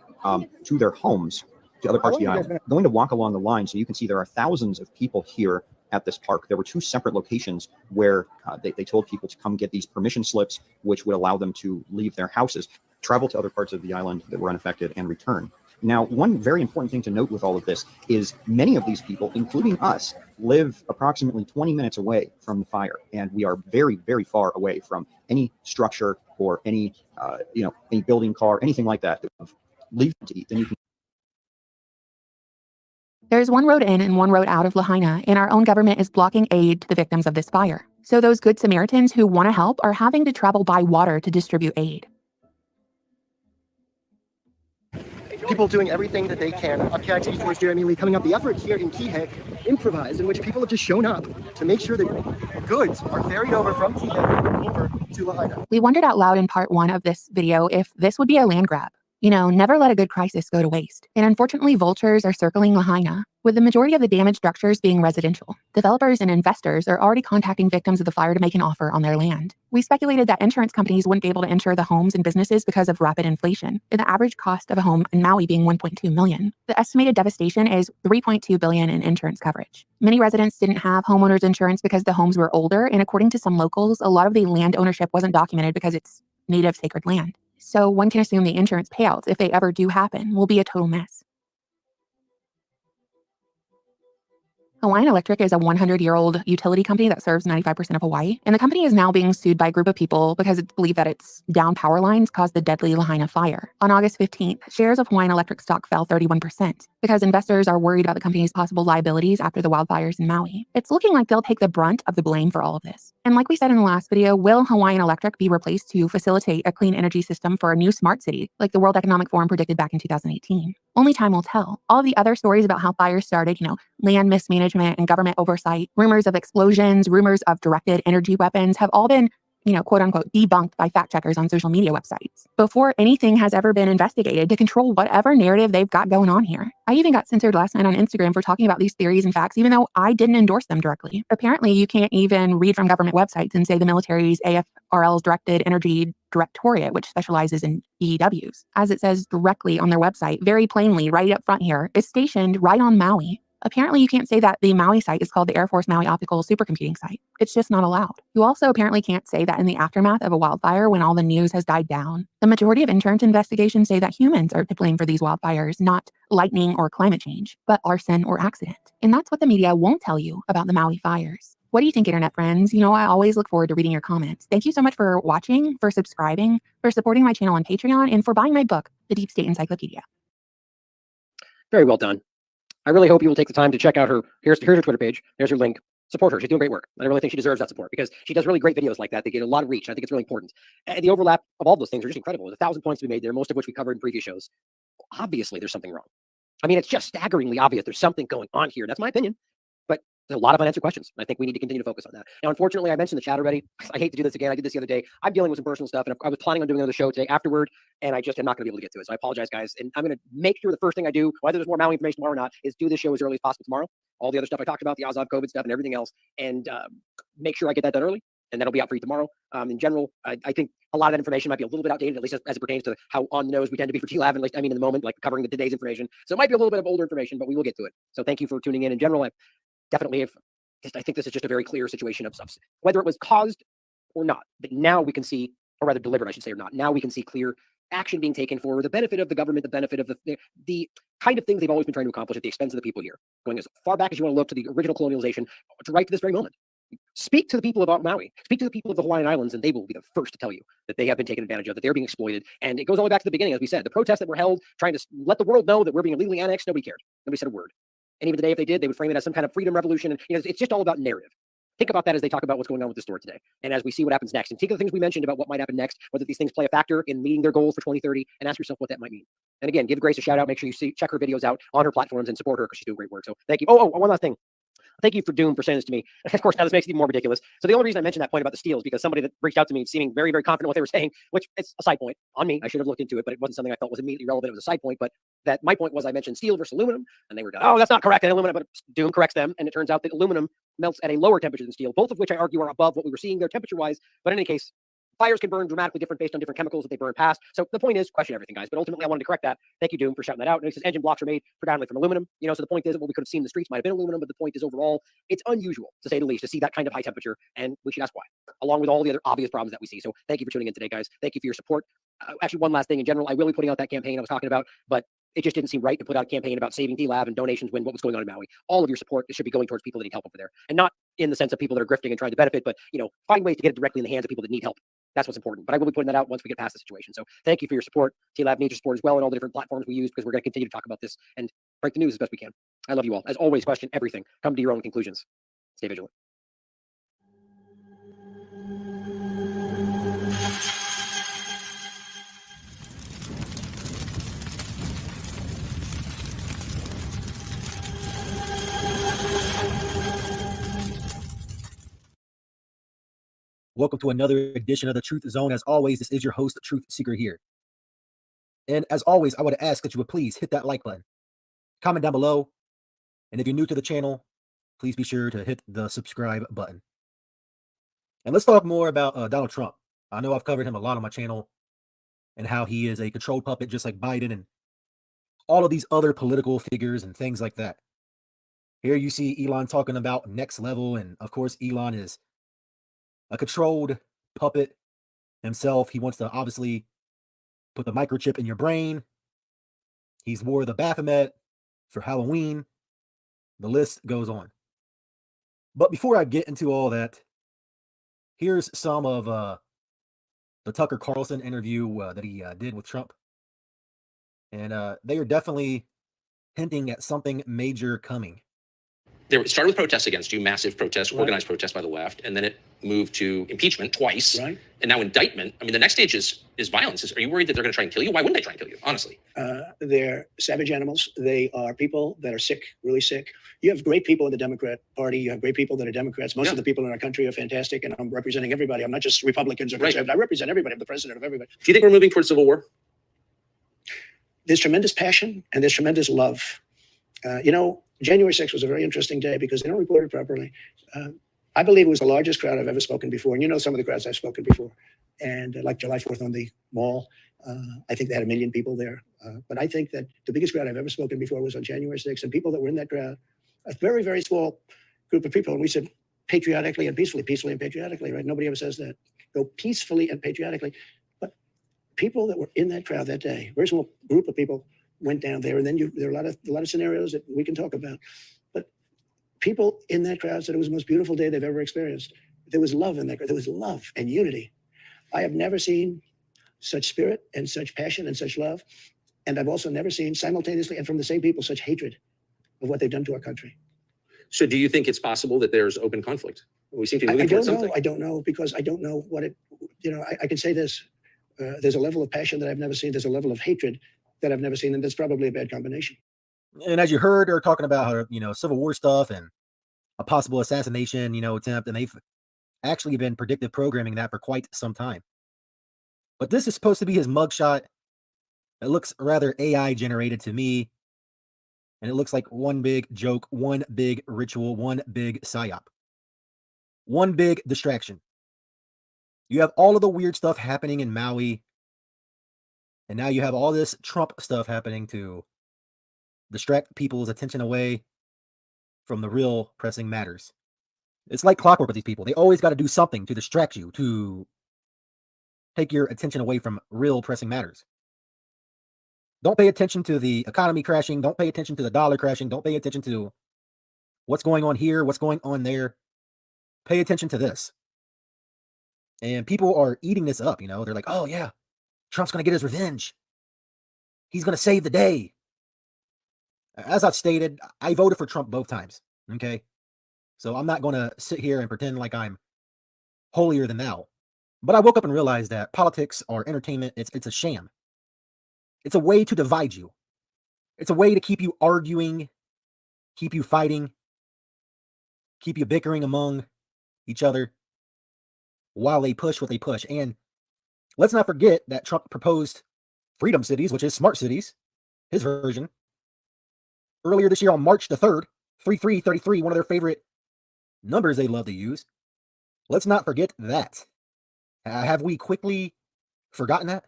S7: to their homes, to other parts of the island. I'm going to walk along the line so you can see there are thousands of people here at this park. There were two separate locations where they told people to come get these permission slips, which would allow them to leave their houses, travel to other parts of the island that were unaffected, and return. Now, one very important thing to note with all of this is many of these people, including us, live approximately 20 minutes away from the fire, and we are very, very far away from any structure or any, any building, car, anything like that. Leave to eat, then you can.
S23: There's one road in and one road out of Lahaina, and our own government is blocking aid to the victims of this fire. So those good Samaritans who want to help are having to travel by water to distribute aid.
S5: People doing everything that they can. PIT Force Jeremy Lee coming up. The effort here in Kihek, improvised, in which people have just shown up to make sure that goods are ferried over from Kihek over to Lahaina.
S23: We wondered out loud in part 1 of this video if this would be a land grab. You know, never let a good crisis go to waste. And unfortunately, vultures are circling Lahaina, with the majority of the damaged structures being residential. Developers and investors are already contacting victims of the fire to make an offer on their land. We speculated that insurance companies wouldn't be able to insure the homes and businesses because of rapid inflation, and the average cost of a home in Maui being $1.2 million. The estimated devastation is $3.2 billion in insurance coverage. Many residents didn't have homeowners insurance because the homes were older, and according to some locals, a lot of the land ownership wasn't documented because it's native sacred land. So one can assume the insurance payouts, if they ever do happen, will be a total mess. Hawaiian Electric is a 100-year-old utility company that serves 95% of Hawaii, and the company is now being sued by a group of people because it's believed that its down power lines caused the deadly Lahaina fire. On August 15th, shares of Hawaiian Electric stock fell 31% because investors are worried about the company's possible liabilities after the wildfires in Maui. It's looking like they'll take the brunt of the blame for all of this. And like we said in the last video, will Hawaiian Electric be replaced to facilitate a clean energy system for a new smart city, like the World Economic Forum predicted back in 2018? Only time will tell. All of the other stories about how fires started, land mismanagement and government oversight, rumors of explosions, rumors of directed energy weapons have all been, quote unquote, debunked by fact checkers on social media websites before anything has ever been investigated to control whatever narrative they've got going on here. I even got censored last night on Instagram for talking about these theories and facts, even though I didn't endorse them directly. Apparently, you can't even read from government websites and say the military's AFRL's Directed Energy Directorate, which specializes in EEWs, as it says directly on their website, very plainly, right up front here, is stationed right on Maui. Apparently, you can't say that the Maui site is called the Air Force Maui Optical Supercomputing Site. It's just not allowed. You also apparently can't say that in the aftermath of a wildfire when all the news has died down. The majority of insurance investigations say that humans are to blame for these wildfires, not lightning or climate change, but arson or accident. And that's what the media won't tell you about the Maui fires. What do you think, internet friends? I always look forward to reading your comments. Thank you so much for watching, for subscribing, for supporting my channel on Patreon, and for buying my book, The Deep State Encyclopedia.
S4: Very well done. I really hope you will take the time to check out her. Here's her Twitter page. There's her link. Support her. She's doing great work. And I really think she deserves that support because she does really great videos like that. They get a lot of reach. And I think it's really important. And the overlap of all those things are just incredible. There's 1,000 points to be made there, most of which we covered in previous shows. Obviously, there's something wrong. I mean, it's just staggeringly obvious there's something going on here. That's my opinion. But there's a lot of unanswered questions. I think we need to continue to focus on that. Now, unfortunately, I mentioned the chat already. I hate to do this again. I did this the other day. I'm dealing with some personal stuff, and I was planning on doing another show today afterward, and I just am not going to be able to get to it. So I apologize, guys. And I'm going to make sure the first thing I do, whether there's more Maui information tomorrow or not, is do this show as early as possible tomorrow. All the other stuff I talked about, the Azov COVID stuff and everything else, and make sure I get that done early, and that'll be out for you tomorrow. In general, I think a lot of that information might be a little bit outdated, at least as it pertains to how on the nose we tend to be for TLAV, at least, in the moment, like covering the today's information. So it might be a little bit of older information, but we will get to it. So thank you for tuning in. In general, I definitely have I think this is just a very clear situation of whether it was caused or not. But now we can see, or rather deliberate, I should say, or not. Now we can see clear action being taken for the benefit of the government, the benefit of the kind of things they've always been trying to accomplish at the expense of the people here, going as far back as you want to look to the original colonialization, to right to this very moment. Speak to the people about Maui. Speak to the people of the Hawaiian Islands, and they will be the first to tell you that they have been taken advantage of, that they're being exploited. And it goes all the way back to the beginning, as we said. The protests that were held trying to let the world know that we're being illegally annexed, nobody cared. Nobody said a word. And even today, if they did, they would frame it as some kind of freedom revolution. And it's just all about narrative. Think about that as they talk about what's going on with the store today, and as we see what happens next. And take the things we mentioned about what might happen next, whether these things play a factor in meeting their goals for 2030, and ask yourself what that might mean. And again, give Grace a shout out. Make sure you check her videos out on her platforms and support her because she's doing great work. So thank you. Oh, one last thing. Thank you for Doom for saying this to me. Of course, now this makes it even more ridiculous. So the only reason I mentioned that point about the steel is because somebody that reached out to me seeming very, very confident in what they were saying, which it's a side point on me. I should have looked into it, but it wasn't something I felt was immediately relevant. It was a side point. But that my point was I mentioned steel versus aluminum, and they were done. Oh, that's not correct. And aluminum, but Doom corrects them, and it turns out that aluminum melts at a lower temperature than steel, both of which I argue are above what we were seeing there temperature-wise. But in any case, fires can burn dramatically different based on different chemicals that they burn past. So the point is, question everything, guys. But ultimately, I wanted to correct that. Thank you, Doom, for shouting that out. And it says engine blocks are made predominantly from aluminum. You know, so the point is, what we could have seen in the streets might have been aluminum, but the point is, overall, it's unusual, to say the least, to see that kind of high temperature, and we should ask why, along with all the other obvious problems that we see. So thank you for tuning in today, guys. Thank you for your support. Actually, one last thing in general, I will be putting out that campaign I was talking about, but it just didn't seem right to put out a campaign about saving DLAV and donations when what was going on in Maui. All of your support should be going towards people that need help over there, and not in the sense of people that are grifting and trying to benefit, but find ways to get it directly in the hands of people that need help. That's what's important. But I will be putting that out once we get past the situation. So thank you for your support. TLAV needs your support as well, and all the different platforms we use, because we're going to continue to talk about this and break the news as best we can. I love you all. As always, question everything. Come to your own conclusions. Stay vigilant.
S9: Welcome to another edition of the Truth Zone. As always, this is your host, Truth Seeker here. And as always, I would ask that you would please hit that like button, comment down below, and if you're new to the channel, please be sure to hit the subscribe button. And let's talk more about Donald Trump. I know I've covered him a lot on my channel and how he is a controlled puppet just like Biden and all of these other political figures and things like that. Here you see Elon talking about next level, and of course Elon is a controlled puppet himself. He wants to obviously put the microchip in your brain. He's wore the Baphomet for Halloween. The list goes on. But before I get into all that, here's some of the Tucker Carlson interview that he did with Trump. And they are definitely hinting at something major coming.
S11: It started with protests against you, massive protests, organized protests by the left, and then it moved to impeachment twice, and now indictment. I mean, the next stage is violence. Are you worried that they're going to try and kill you? Why wouldn't they try and kill you, honestly?
S22: They're savage animals. They are people that are sick, really sick. You have great people in the Democrat Party. You have great people that are Democrats. Most of the people in our country are fantastic, and I'm representing everybody. I'm not just Republicans or conservatives. I represent everybody. I'm the president of everybody.
S11: Do you think we're moving towards civil war?
S22: There's tremendous passion and there's tremendous love. January 6th was a very interesting day because they don't report it properly. I believe it was the largest crowd I've ever spoken before. And you know some of the crowds I've spoken before. And like July 4th on the mall, I think they had 1 million people there. But I think that the biggest crowd I've ever spoken before was on January 6th. And people that were in that crowd, a very, very small group of people. And we said patriotically and peacefully and patriotically, right? Nobody ever says that. Go peacefully and patriotically. But people that were in that crowd that day, very small group of people, went down there, and then there are a lot of scenarios that we can talk about. But people in that crowd said it was the most beautiful day they've ever experienced. There was love in that crowd. There was love and unity. I have never seen such spirit and such passion and such love. And I've also never seen simultaneously and from the same people such hatred of what they've done to our country.
S11: So do you think it's possible that there's open conflict? We seem to be moving towards something.
S22: I don't know, because I don't know what it, I can say this. There's a level of passion that I've never seen. There's a level of hatred that I've never seen, and that's probably a bad combination.
S9: And as you heard, they're talking about Civil War stuff and a possible assassination, attempt, and they've actually been predictive programming that for quite some time. But this is supposed to be his mugshot. It looks rather AI generated to me, and it looks like one big joke, one big ritual, one big psyop, one big distraction. You have all of the weird stuff happening in Maui. And now you have all this Trump stuff happening to distract people's attention away from the real pressing matters. It's like clockwork with these people. They always got to do something to distract you, to take your attention away from real pressing matters. Don't pay attention to the economy crashing. Don't pay attention to the dollar crashing. Don't pay attention to what's going on here, what's going on there. Pay attention to this. And people are eating this up, you know. They're like, oh, yeah, Trump's going to get his revenge. He's going to save the day. As I've stated, I voted for Trump both times, okay? So I'm not going to sit here and pretend like I'm holier than thou. But I woke up and realized that politics or entertainment, it's a sham. It's a way to divide you. It's a way to keep you arguing, keep you fighting, keep you bickering among each other while they push what they push. And let's not forget that Trump proposed freedom cities, which is smart cities, his version, earlier this year on March the 3rd, 3333, one of their favorite numbers they love to use. Let's not forget that. Have we quickly forgotten that?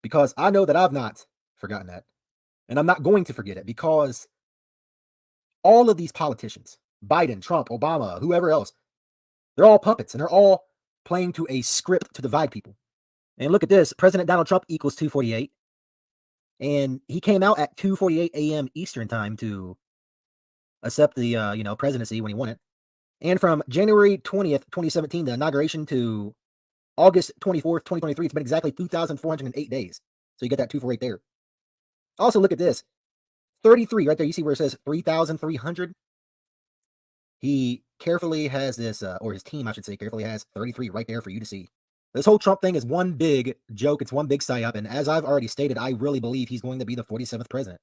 S9: Because I know that I've not forgotten that. And I'm not going to forget it, because all of these politicians, Biden, Trump, Obama, whoever else, they're all puppets, and they're all playing to a script to divide people. And look at this. President Donald Trump equals 248. And he came out at 2:48 a.m. Eastern time to accept the presidency when he won it. And from January 20th, 2017, the inauguration, to August 24th, 2023, it's been exactly 2,408 days. So you get that 248 there. Also, look at this. 33 right there. You see where it says 3,300? He carefully has this, or his team, I should say, carefully has 33 right there for you to see. This whole Trump thing is one big joke. It's one big psyop. And as I've already stated, I really believe he's going to be the 47th president.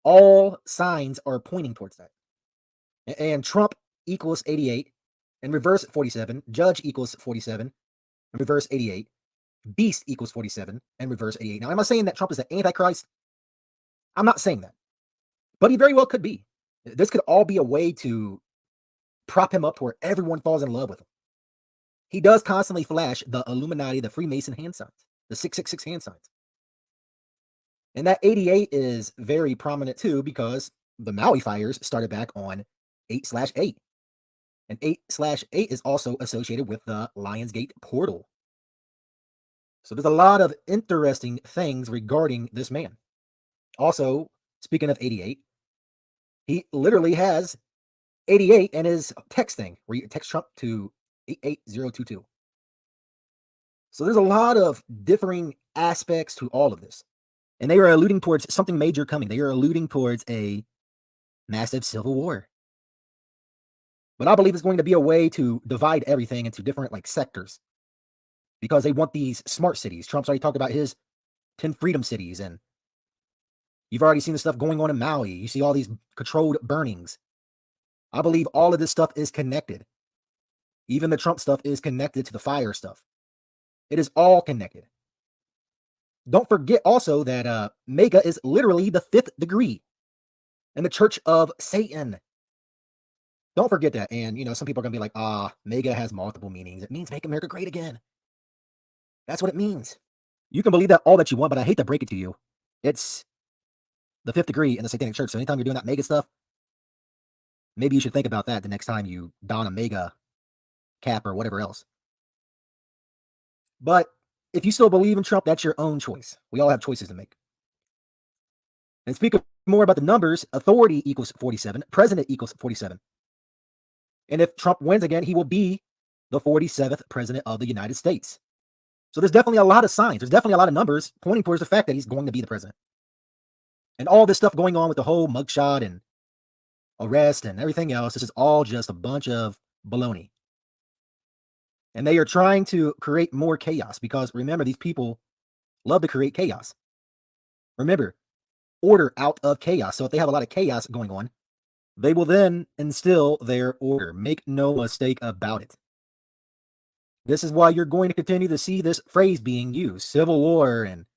S9: All signs are pointing towards that. And Trump equals 88, and reverse 47. Judge equals 47, and reverse 88. Beast equals 47, and reverse 88. Now, am I saying that Trump is the Antichrist? I'm not saying that. But he very well could be. This could all be a way to prop him up to where everyone falls in love with him. He does constantly flash the Illuminati, the Freemason hand signs, the 666 hand signs. And that 88 is very prominent too, because the Maui fires started back on 8/8. And 8/8 is also associated with the Lionsgate portal. So there's a lot of interesting things regarding this man. Also, speaking of 88, he literally has 88 in his text thing, where you text Trump to 88022. So there's a lot of differing aspects to all of this. And they are alluding towards something major coming. They are alluding towards a massive civil war. But I believe it's going to be a way to divide everything into different sectors, because they want these smart cities. Trump's already talked about his 10 freedom cities, and you've already seen the stuff going on in Maui. You see all these controlled burnings. I believe all of this stuff is connected. Even the Trump stuff is connected to the FiRE stuff. It is all connected. Don't forget also that MAGA is literally the 5th degree in the Church of Satan. Don't forget that. And, some people are going to be like, MAGA has multiple meanings. It means make America great again. That's what it means. You can believe that all that you want, but I hate to break it to you. It's the 5th degree in the Satanic Church. So anytime you're doing that MAGA stuff, maybe you should think about that the next time you don a MAGA cap or whatever else. But if you still believe in Trump, that's your own choice. We all have choices to make. And speaking more about the numbers, authority equals 47, president equals 47. And if Trump wins again, he will be the 47th president of the United States. So there's definitely a lot of signs. There's definitely a lot of numbers pointing towards the fact that he's going to be the president. And all this stuff going on with the whole mugshot and arrest and everything else, this is all just a bunch of baloney. And they are trying to create more chaos, because remember, these people love to create chaos. Remember, order out of chaos. So if they have a lot of chaos going on, they will then instill their order. Make no mistake about it. This is why you're going to continue to see this phrase being used. Civil war and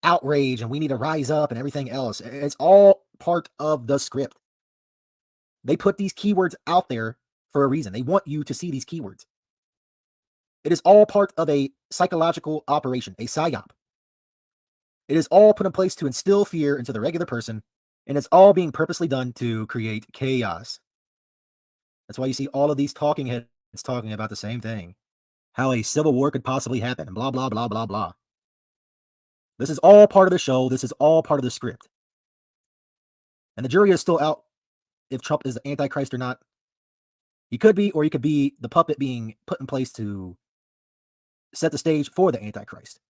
S9: outrage, and we need to rise up and everything else. It's all part of the script. They put these keywords out there for a reason. They want you to see these keywords. It is all part of a psychological operation, a psyop. It is all put in place to instill fear into the regular person, and it's all being purposely done to create chaos. That's why you see all of these talking heads talking about the same thing. How a civil war could possibly happen, and blah, blah, blah, blah, blah. This is all part of the show. This is all part of the script. And the jury is still out if Trump is the Antichrist or not. He could be, or he could be the puppet being put in place to set the stage for the Antichrist.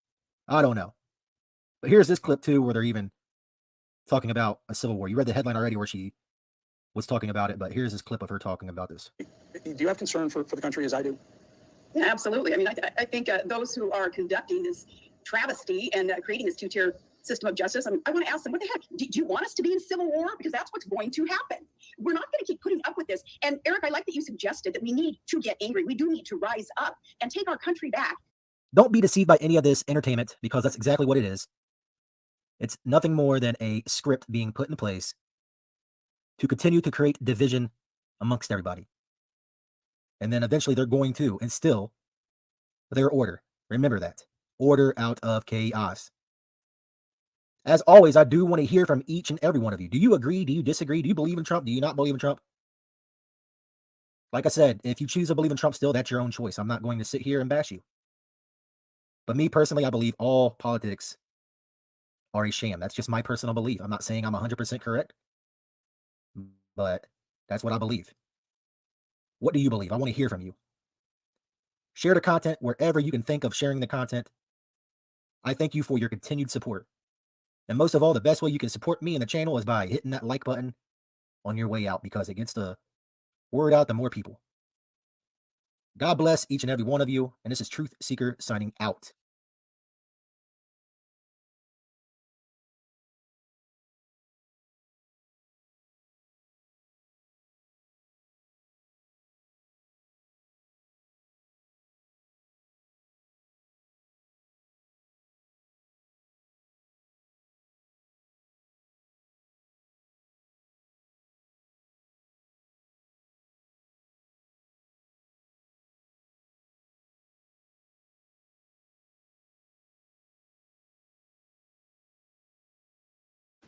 S9: I don't know. But here's this clip too, where they're even talking about a civil war. You read the headline already where she was talking about it, but here's this clip of her talking about this.
S1: Do you have concern for the country as I do?
S10: Yeah, absolutely. I mean, I think those who are conducting this travesty and creating this two-tier system of justice, I mean, I want to ask them, what the heck? Do you want us to be in civil war? Because that's what's going to happen. We're not going to keep putting up with this. And Eric, I like that you suggested that we need to get angry. We do need to rise up and take our country back.
S9: Don't be deceived by any of this entertainment, because that's exactly what it is. It's nothing more than a script being put in place to continue to create division amongst everybody. And then eventually they're going to instill their order. Remember that. Order out of chaos. As always, I do want to hear from each and every one of you. Do you agree? Do you disagree? Do you believe in Trump? Do you not believe in Trump? Like I said, if you choose to believe in Trump still, that's your own choice. I'm not going to sit here and bash you. But me personally, I believe all politics are a sham. That's just my personal belief. I'm not saying I'm 100% correct, but that's what I believe. What do you believe? I want to hear from you. Share the content wherever you can think of sharing the content. I thank you for your continued support. And most of all, the best way you can support me and the channel is by hitting that like button on your way out, because it gets the word out to more people. God bless each and every one of you. And this is Truth Seeker signing out.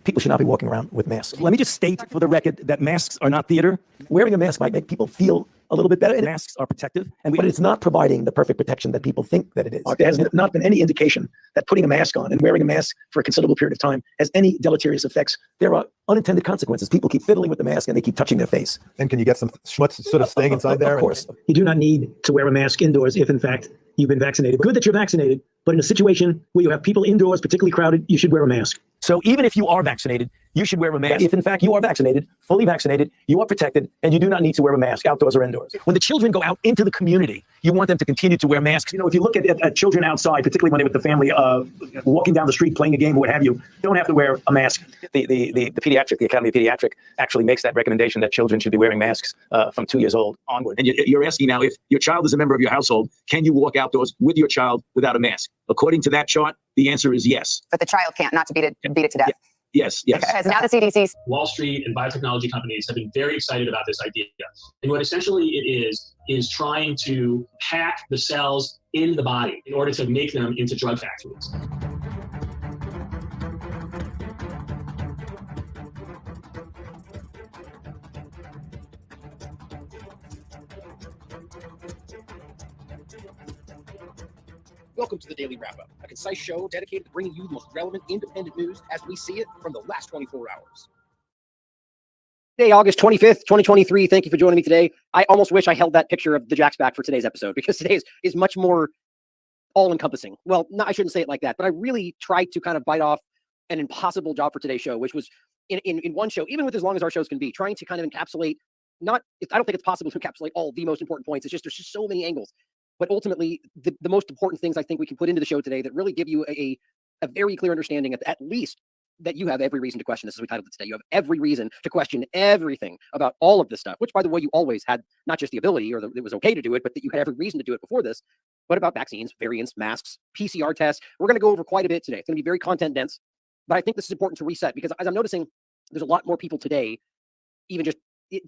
S20: People should not be walking around with masks. Let me just state for the record that masks are not theater. Wearing a mask might make people feel a little bit better, and masks are protective, but it's not providing the perfect protection that people think that it is. There has not been any indication that putting a mask on and wearing a mask for a considerable period of time has any deleterious effects. There are unintended consequences. People keep fiddling with the mask and they keep touching their face.
S24: And can you get some schmutz sort of staying inside there?
S20: Of course. You do not need to wear a mask indoors if, in fact, you've been vaccinated. Good that you're vaccinated, but in a situation where you have people indoors, particularly crowded, you should wear a mask. So even if you are vaccinated, you should wear a mask. If, in fact, you are vaccinated, fully vaccinated, you are protected, and you do not need to wear a mask outdoors or indoors. When the children go out into the community, you want them to continue to wear masks. You know, if you look at children outside, particularly when they're with the family, walking down the street, playing a game or what have you, don't have to wear a mask. The Academy of Pediatric actually makes that recommendation that children should be wearing masks from 2 years old onward. And you're asking now, if your child is a member of your household, can you walk outdoors with your child without a mask? According to that chart, the answer is yes.
S25: But the child can't, not to beat it to death.
S20: Yes, yes.
S25: Because now the CDC.
S26: Wall Street and biotechnology companies have been very excited about this idea. And what essentially it is trying to hack the cells in the body in order to make them into drug factories.
S4: Welcome to the Daily Wrap-Up, a concise show dedicated to bringing you the most relevant independent news as we see it from the last 24 hours. Today, August 25th, 2023. Thank you for joining me today. I almost wish I held that picture of the Jacks back for today's episode, because today is much more all-encompassing. Well, no, I shouldn't say it like that, but I really tried to kind of bite off an impossible job for today's show, which was in one show, even with as long as our shows can be, trying to kind of encapsulate, I don't think it's possible to encapsulate all the most important points. It's just, there's just so many angles. But ultimately, the most important things I think we can put into the show today that really give you a very clear understanding at least that you have every reason to question. This is what we titled it today. You have every reason to question everything about all of this stuff, which, by the way, you always had not just the ability or it was okay to do it, but that you had every reason to do it before this. But about vaccines, variants, masks, PCR tests. We're going to go over quite a bit today. It's going to be very content dense. But I think this is important to reset, because as I'm noticing, there's a lot more people today, even just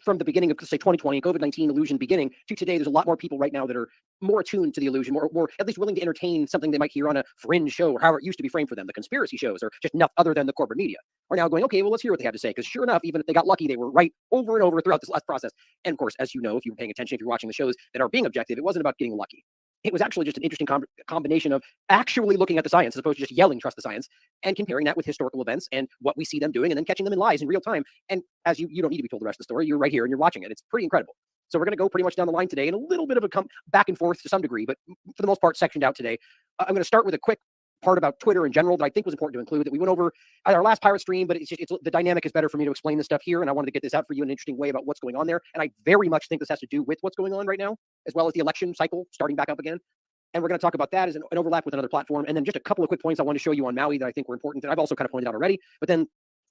S4: from the beginning of, say, 2020 and COVID-19 illusion beginning to today, there's a lot more people right now that are more attuned to the illusion, more at least willing to entertain something they might hear on a fringe show, or however it used to be framed for them. The conspiracy shows, or just enough other than the corporate media, are now going, okay, well, let's hear what they have to say. Because sure enough, even if they got lucky, they were right over and over throughout this last process. And of course, as you know, if you were paying attention, if you're watching the shows that are being objective, it wasn't about getting lucky. It was actually just an interesting combination of actually looking at the science as opposed to just yelling, trust the science, and comparing that with historical events and what we see them doing, and then catching them in lies in real time. And as you don't need to be told the rest of the story. You're right here and you're watching it. It's pretty incredible. So we're going to go pretty much down the line today in a little bit of a back and forth to some degree, but for the most part, sectioned out today. I'm going to start with a quick part about Twitter in general that I think was important to include, that we went over at our last pirate stream, but it's the dynamic is better for me to explain this stuff here, and I wanted to get this out for you in an interesting way about what's going on there. And I very much think this has to do with what's going on right now, as well as the election cycle starting back up again. And we're going to talk about that as an overlap with another platform. And then just a couple of quick points I want to show you on Maui that I think were important, that I've also kind of pointed out already. But then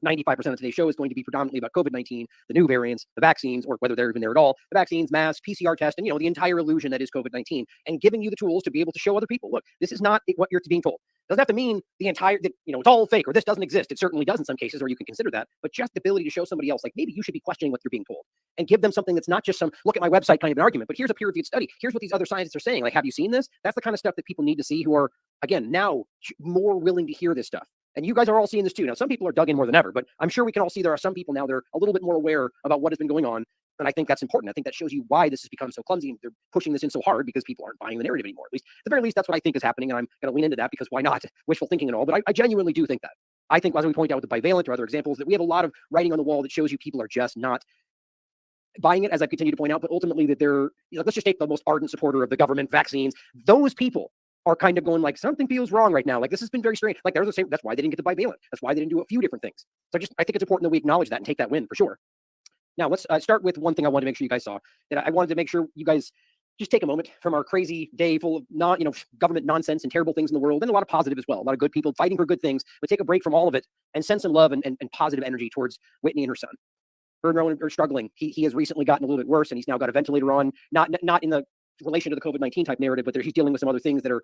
S4: 95% of today's show is going to be predominantly about COVID-19, the new variants, the vaccines, or whether they're even there at all, the vaccines, masks, PCR test, and, the entire illusion that is COVID-19, and giving you the tools to be able to show other people, look, this is not what you're being told. It doesn't have to mean the entire, that, it's all fake, or this doesn't exist. It certainly does in some cases, or you can consider that, but just the ability to show somebody else, like, maybe you should be questioning what you're being told, and give them something that's not just some, look at my website kind of an argument, but here's a peer-reviewed study. Here's what these other scientists are saying. Like, have you seen this? That's the kind of stuff that people need to see, who are, again, now more willing to hear this stuff. And you guys are all seeing this too. Now, some people are dug in more than ever, but I'm sure we can all see there are some people now that are a little bit more aware about what has been going on. And I think that's important. I think that shows you why this has become so clumsy, and they're pushing this in so hard because people aren't buying the narrative anymore. At the very least, that's what I think is happening. And I'm going to lean into that because why not? Wishful thinking and all. But I genuinely do think that. I think, as we point out with the bivalent or other examples, that we have a lot of writing on the wall that shows you people are just not buying it, as I continue to point out. But ultimately, that they're, let's just take the most ardent supporter of the government vaccines. Those people are kind of going like, something feels wrong right now. Like, this has been very strange. Like, they're the same. That's why they didn't get the bivalent. That's why they didn't do a few different things. So I think it's important that we acknowledge that and take that win for sure. Now, let's start with one thing I wanted to make sure you guys saw. That I wanted to make sure you guys just take a moment from our crazy day full of government nonsense and terrible things in the world, and a lot of positive as well. A lot of good people fighting for good things, but take a break from all of it and send some love and positive energy towards Whitney and her son. Her and Rowan are struggling. He has recently gotten a little bit worse, and he's now got a ventilator on, not in the relation to the COVID-19 type narrative, but he's dealing with some other things that are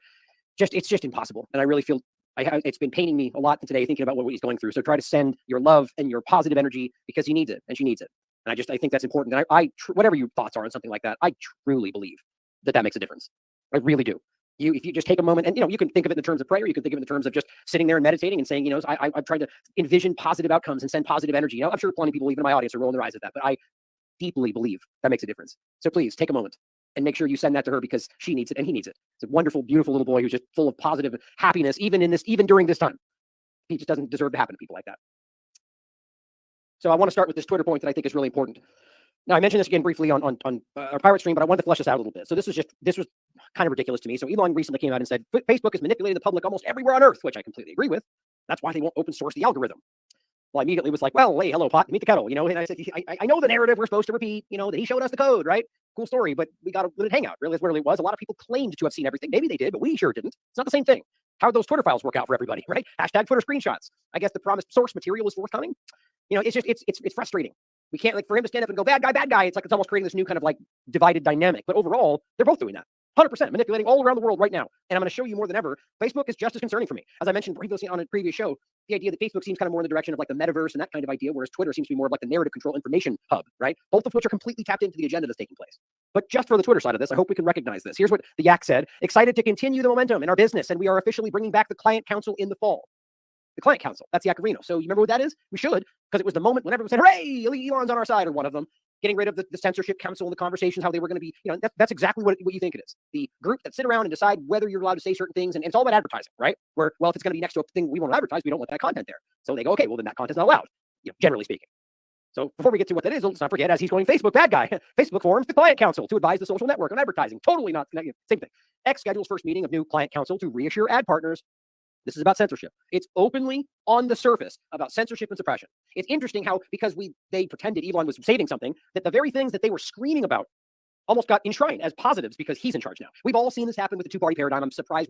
S4: it's just impossible. And I really feel it's been paining me a lot today thinking about what he's going through. So try to send your love and your positive energy, because he needs it and she needs it. And I think that's important. And I whatever your thoughts are on something like that, I truly believe that makes a difference. I really do. If you just take a moment and, you can think of it in terms of prayer, you can think of it in terms of just sitting there and meditating and saying, I'm trying to envision positive outcomes and send positive energy. I'm sure plenty of people, even in my audience, are rolling their eyes at that, but I deeply believe that makes a difference. So please take a moment and make sure you send that to her, because she needs it and he needs it. It's a wonderful, beautiful little boy who's just full of positive happiness, even during this time. He just doesn't deserve to happen to people like that. So I want to start with this Twitter point that I think is really important. Now, I mentioned this again briefly on our pirate stream, but I wanted to flesh this out a little bit. So this was kind of ridiculous to me. So Elon recently came out and said, Facebook is manipulating the public almost everywhere on Earth, which I completely agree with. That's why they won't open source the algorithm. Well, I immediately was like, well, hey, hello, pot, meet the kettle, and I said, I know the narrative we're supposed to repeat, that he showed us the code, right? Cool story, but we got a little hangout. Really, it was. A lot of people claimed to have seen everything. Maybe they did, but we sure didn't. It's not the same thing. How did those Twitter files work out for everybody, right? Hashtag Twitter screenshots. I guess the promised source material is forthcoming. It's frustrating. We can't, for him to stand up and go, bad guy. It's like it's almost creating this new kind of divided dynamic. But overall, they're both doing that. 100% manipulating all around the world right now. And I'm going to show you more than ever, Facebook is just as concerning for me. As I mentioned previously on a previous show, the idea that Facebook seems kind of more in the direction of the metaverse and that kind of idea, whereas Twitter seems to be more of the narrative control information hub, right? Both of which are completely tapped into the agenda that's taking place. But just for the Twitter side of this, I hope we can recognize this. Here's what the Yak said: excited to continue the momentum in our business, and we are officially bringing back the Client Council in the fall. The Client Council, that's the Yakarino. So you remember what that is? We should, because it was the moment when everyone said, hooray, Elon's on our side, or one of them, getting rid of the censorship council and the conversations, how they were going to be, that's exactly what you think it is. The group that sit around and decide whether you're allowed to say certain things, and it's all about advertising, right? Where, well, if it's going to be next to a thing we want to advertise, we don't want that content there. So they go, okay, well, then that content's not allowed, generally speaking. So before we get to what that is, let's not forget, as he's going Facebook bad guy, Facebook forms the Client Council to advise the social network on advertising. Totally not, same thing. X schedules first meeting of new Client Council to reassure ad partners. This is about censorship. It's openly on the surface about censorship and suppression. It's interesting how, because they pretended Elon was saving something, that the very things that they were screaming about almost got enshrined as positives because he's in charge now. We've all seen this happen with the two-party paradigm. I'm surprised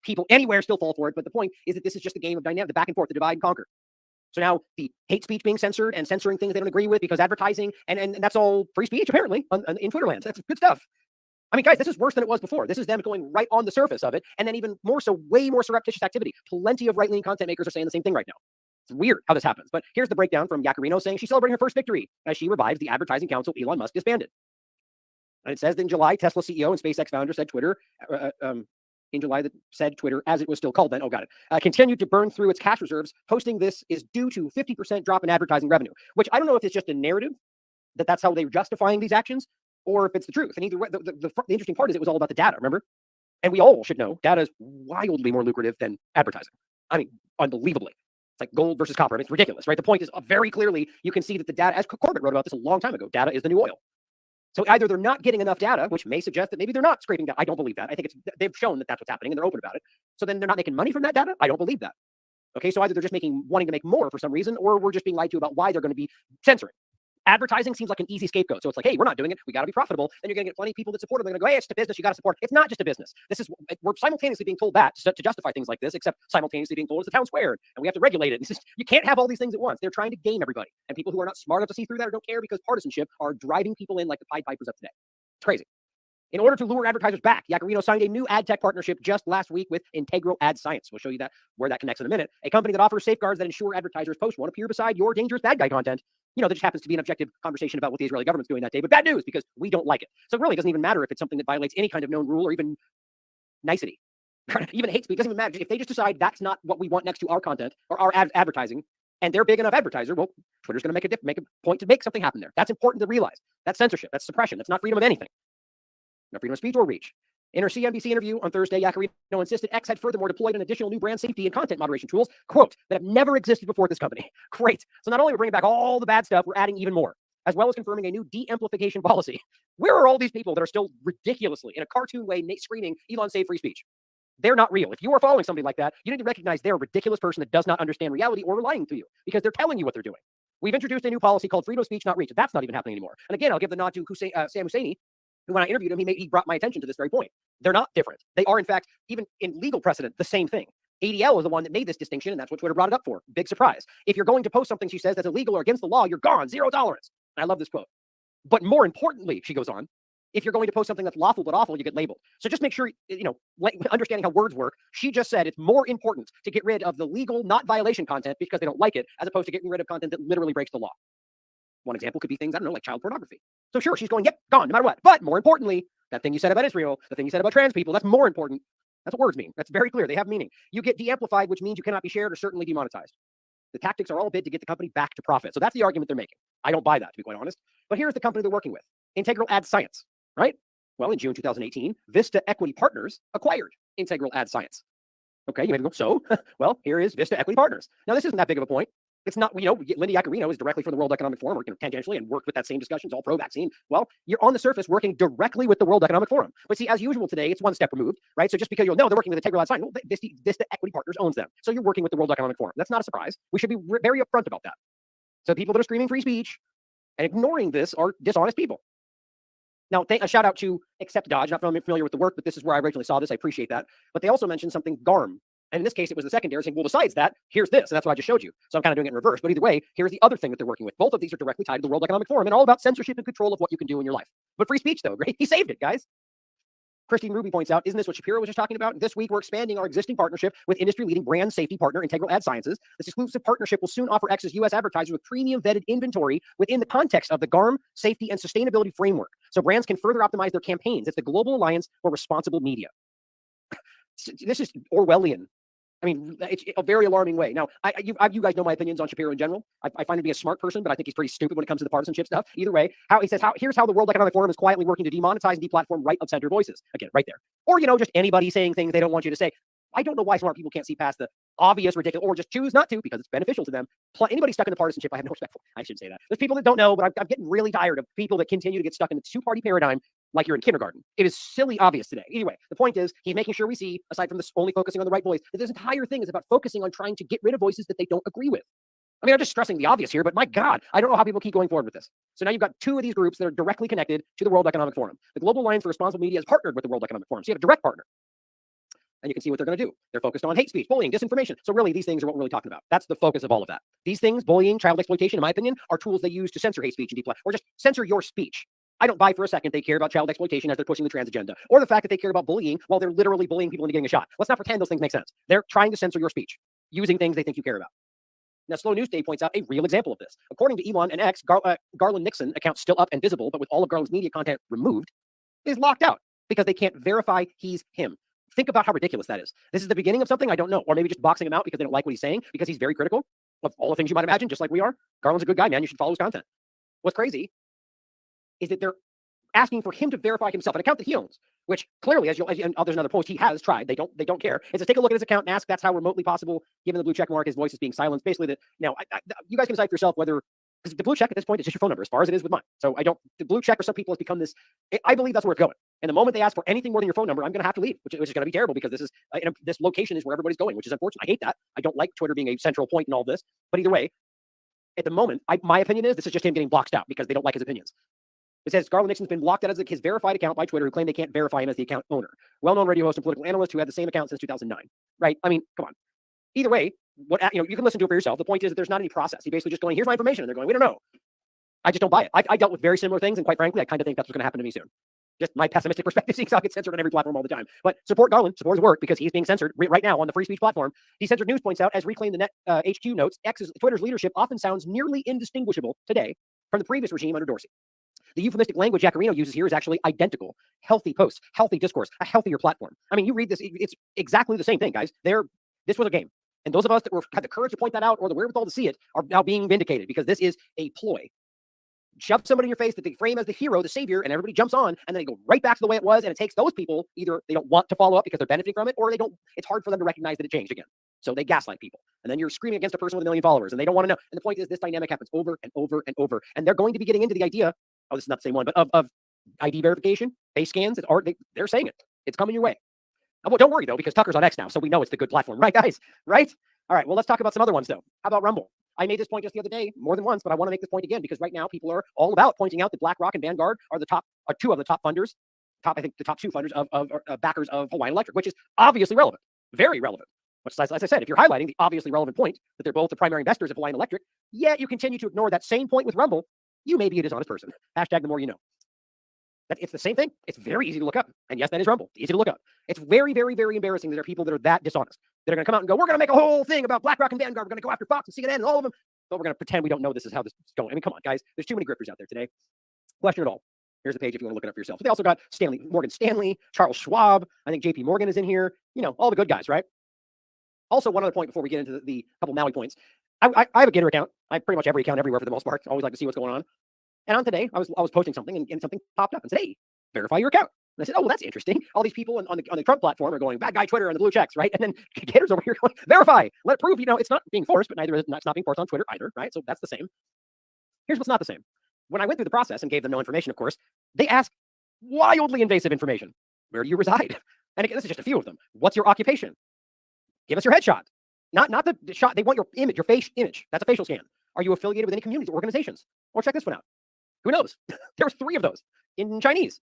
S4: people anywhere still fall for it. But the point is that this is just a game of dynamic, the back and forth, the divide and conquer. So now the hate speech being censored and censoring things they don't agree with because advertising, and that's all free speech apparently in Twitter land. That's good stuff. I mean, guys, this is worse than it was before. This is them going right on the surface of it. And then even more so, way more surreptitious activity. Plenty of right-leaning content makers are saying the same thing right now. It's weird how this happens. But here's the breakdown from Yacarino saying she's celebrating her first victory as she revives the advertising council Elon Musk disbanded. And it says that in July, Tesla CEO and SpaceX founder said Twitter, in July, that said Twitter, as it was still called then, continued to burn through its cash reserves. Posting this is due to 50% drop in advertising revenue, which I don't know if it's just a narrative that's how they're justifying these actions, or if it's the truth. And either way, the interesting part is it was all about the data, remember? And we all should know data is wildly more lucrative than advertising. I mean, unbelievably. It's like gold versus copper. I mean, it's ridiculous, right? The point is very clearly, you can see that the data, as Corbett wrote about this a long time ago, data is the new oil. So either they're not getting enough data, which may suggest that maybe they're not scraping data. I don't believe that. I think they've shown that that's what's happening and they're open about it. So then they're not making money from that data? I don't believe that. Okay, so either they're just wanting to make more for some reason, or we're just being lied to about why they're going to be censoring. Advertising seems like an easy scapegoat. So it's like, hey, we're not doing it. We got to be profitable. Then you're going to get plenty of people that support it. They're going to go, hey, it's a business. You got to support. It's not just a business. We're simultaneously being told that to justify things like this, except simultaneously being told it's the town square and we have to regulate it. It's just, you can't have all these things at once. They're trying to game everybody. And people who are not smart enough to see through that or don't care because partisanship are driving people in like the Pied Pipers of today. It's crazy. In order to lure advertisers back, Yacarino signed a new ad tech partnership just last week with Integral Ad Science. We'll show you where that connects in a minute. A company that offers safeguards that ensure advertisers' posts won't appear beside your dangerous bad guy content. That just happens to be an objective conversation about what the Israeli government's doing that day, but bad news because we don't like it. So it really doesn't even matter if it's something that violates any kind of known rule or even nicety. Even hate speech, doesn't even matter. If they just decide that's not what we want next to our content or our advertising, and they're big enough advertiser, well, Twitter's going to make a point to make something happen there. That's important to realize. That's censorship. That's suppression. That's not freedom of anything. No freedom of speech or reach. In her CNBC interview on Thursday, Yacarino insisted X had furthermore deployed an additional new brand safety and content moderation tools, quote, that have never existed before at this company. Great. So not only are we bringing back all the bad stuff, we're adding even more, as well as confirming a new de-amplification policy. Where are all these people that are still ridiculously, in a cartoon way, screaming, Elon save free speech? They're not real. If you are following somebody like that, you need to recognize they're a ridiculous person that does not understand reality or lying to you because they're telling you what they're doing. We've introduced a new policy called freedom of speech, not reach. That's not even happening anymore. And again, I'll give the nod to Sam Husseini, who, when I interviewed him, he brought my attention to this very point. They're not different. They are, in fact, even in legal precedent, the same thing. ADL is the one that made this distinction, and that's what Twitter brought it up for. Big surprise. If you're going to post something, she says, that's illegal or against the law, you're gone. 0 tolerance. And I love this quote. But more importantly, she goes on, if you're going to post something that's lawful but awful, you get labeled. So just make sure, understanding how words work, she just said it's more important to get rid of the legal, not violation content because they don't like it, as opposed to getting rid of content that literally breaks the law. One example could be things, I don't know, like child pornography. So sure, she's going, yep, gone, no matter what. But more importantly, that thing you said about Israel, the thing you said about trans people, that's more important. That's what words mean. That's very clear. They have meaning. You get de-amplified, which means you cannot be shared or certainly demonetized. The tactics are all a bit to get the company back to profit. So that's the argument they're making. I don't buy that, to be quite honest. But here's the company they're working with. Integral Ad Science, right? Well, in June 2018, Vista Equity Partners acquired Integral Ad Science. Okay, you may go, so? Well, here is Vista Equity Partners. Now, this isn't that big of a point. It's not, Linda Yacarino is directly from the World Economic Forum, working tangentially and worked with that same discussion. It's all pro-vaccine. Well, you're on the surface working directly with the World Economic Forum. But see, as usual today, it's one step removed, right? So just because they're working with Integral Ad Science, well, Vista Equity Partners owns them. So you're working with the World Economic Forum. That's not a surprise. We should be very upfront about that. So people that are screaming free speech and ignoring this are dishonest people. Now, a shout out to Accept Dodge. Not familiar with the work, but this is where I originally saw this. I appreciate that. But they also mentioned something GARM. And in this case, it was the secondary saying, well, besides that, here's this. And that's what I just showed you. So I'm kind of doing it in reverse. But either way, here's the other thing that they're working with. Both of these are directly tied to the World Economic Forum and all about censorship and control of what you can do in your life. But free speech, though, great. He saved it, guys. Christine Ruby points out, isn't this what Shapiro was just talking about? This week, we're expanding our existing partnership with industry-leading brand safety partner, Integral Ad Sciences. This exclusive partnership will soon offer X's U.S. advertisers with premium vetted inventory within the context of the GARM safety and sustainability framework, so brands can further optimize their campaigns. It's the Global Alliance for Responsible Media. This is Orwellian. I mean, it's a very alarming way. Now, you guys know my opinions on Shapiro in general. I find him to be a smart person, but I think he's pretty stupid when it comes to the partisanship stuff. Either way, here's how the World Economic Forum is quietly working to demonetize and deplatform right-of-center voices. Again, right there. Or, just anybody saying things they don't want you to say. I don't know why smart people can't see past the obvious, ridiculous, or just choose not to because it's beneficial to them. Anybody stuck in the partisanship, I have no respect for. I shouldn't say that. There's people that don't know, but I'm getting really tired of people that continue to get stuck in the two-party paradigm like you're in kindergarten. It is silly obvious today. Anyway, the point is he's making sure we see, aside from this only focusing on the right voice, that this entire thing is about focusing on trying to get rid of voices that they don't agree with. I mean, I'm just stressing the obvious here, but my God, I don't know how people keep going forward with this. So now you've got two of these groups that are directly connected to the World Economic Forum. The Global Alliance for Responsible Media is partnered with the World Economic Forum. So you have a direct partner. And you can see what they're going to do. They're focused on hate speech, bullying, disinformation. So really, these things are what we're really talking about. That's the focus of all of that. These things, bullying, child exploitation, in my opinion, are tools they use to censor hate speech and or just censor your speech. I don't buy for a second they care about child exploitation as they're pushing the trans agenda, or the fact that they care about bullying while they're literally bullying people into getting a shot. Let's not pretend those things make sense. They're trying to censor your speech using things they think you care about. Now, Slow News Day points out a real example of this. According to Elon and X, Garland Nixon, account still up and visible, but with all of Garland's media content removed, is locked out because they can't verify he's him. Think about how ridiculous that is. This is the beginning of something I don't know, or maybe just boxing him out because they don't like what he's saying, because he's very critical of all the things you might imagine, just like we are. Garland's a good guy, man. You should follow his content. What's crazy is that they're asking for him to verify himself, an account that he owns, which clearly, as there's another post, he has tried. They don't care. It says, take a look at his account and ask that's how remotely possible, given the blue check mark, his voice is being silenced. Basically, that you guys can decide for yourself whether, because the blue check at this point is just your phone number, as far as it is with mine. So the blue check for some people has become this. I believe that's where it's going. And the moment they ask for anything more than your phone number, I'm going to have to leave, which is going to be terrible, because this location is where everybody's going, which is unfortunate. I hate that. I don't like Twitter being a central point in all this. But either way, at the moment, my opinion is this is just him getting blocked out because they don't like his opinions. It says Garland Nixon's been blocked out as his verified account by Twitter, who claim they can't verify him as the account owner. Well-known radio host and political analyst who had the same account since 2009. Right? I mean, come on. Either way, you can listen to it for yourself. The point is that there's not any process. He's basically just going, here's my information, and they're going, we don't know. I just don't buy it. I dealt with very similar things, and quite frankly, I kind of think that's what's going to happen to me soon. Just my pessimistic perspective, seeing how I get censored on every platform all the time. But support Garland, support his work, because he's being censored right now on the free speech platform. Decensored News points out, as Reclaim the Net HQ notes, Twitter's leadership often sounds nearly indistinguishable today from the previous regime under Dorsey. The euphemistic language Yacarino uses here is actually identical. Healthy posts, healthy discourse, a healthier platform. I mean, you read this, it's exactly the same thing, guys. This was a game. And those of us that had the courage to point that out, or the wherewithal to see it, are now being vindicated, because this is a ploy. Shove somebody in your face that they frame as the hero, the savior, and everybody jumps on, and then they go right back to the way it was, and it takes those people, either they don't want to follow up because they're benefiting from it, or it's hard for them to recognize that it changed again. So they gaslight people. And then you're screaming against a person with 1 million followers, and they don't want to know. And the point is, this dynamic happens over and over and over. And they're going to be getting into the idea, this is not the same one, but of ID verification, face scans. They're saying it. It's coming your way. Well, don't worry, though, because Tucker's on X now, so we know it's the good platform. Right, guys? Right? All right, well, let's talk about some other ones, though. How about Rumble? I made this point just the other day, more than once, but I want to make this point again, because right now people are all about pointing out that BlackRock and Vanguard are two of the top funders, I think the top two funders of backers of Hawaiian Electric, which is obviously relevant, very relevant. Which, as I said, if you're highlighting the obviously relevant point that they're both the primary investors of Hawaiian Electric, yet you continue to ignore that same point with Rumble, you may be a dishonest person. Hashtag the more you know. It's the same thing. It's very easy to look up. And yes, that is Rumble. Easy to look up. It's very, very, very embarrassing that there are people that are that dishonest, that are going to come out and go, we're going to make a whole thing about BlackRock and Vanguard. We're going to go after Fox and CNN and all of them, but we're going to pretend we don't know this is how this is going. I mean, come on, guys. There's too many grifters out there today. Question it all. Here's the page if you want to look it up for yourself. But they also got Morgan Stanley, Charles Schwab. I think JP Morgan is in here. All the good guys, right? Also, one other point before we get into the couple Maui points. I have a Gitter account. I have pretty much every account everywhere for the most part. I always like to see what's going on. And on today, I was posting something, and something popped up and said, hey, verify your account. And I said, oh, well, that's interesting. All these people on the Trump platform are going, bad guy Twitter and the blue checks, right? And then Gitter's over here going, verify, let it prove, it's not being forced, but it's not being forced on Twitter either, right? So that's the same. Here's what's not the same. When I went through the process and gave them no information, of course, they asked wildly invasive information. Where do you reside? And again, this is just a few of them. What's your occupation? Give us your headshot. Not the shot. They want your image, your face image. That's a facial scan. Are you affiliated with any communities or organizations? Or check this one out. Who knows? There was 3 of those in Chinese.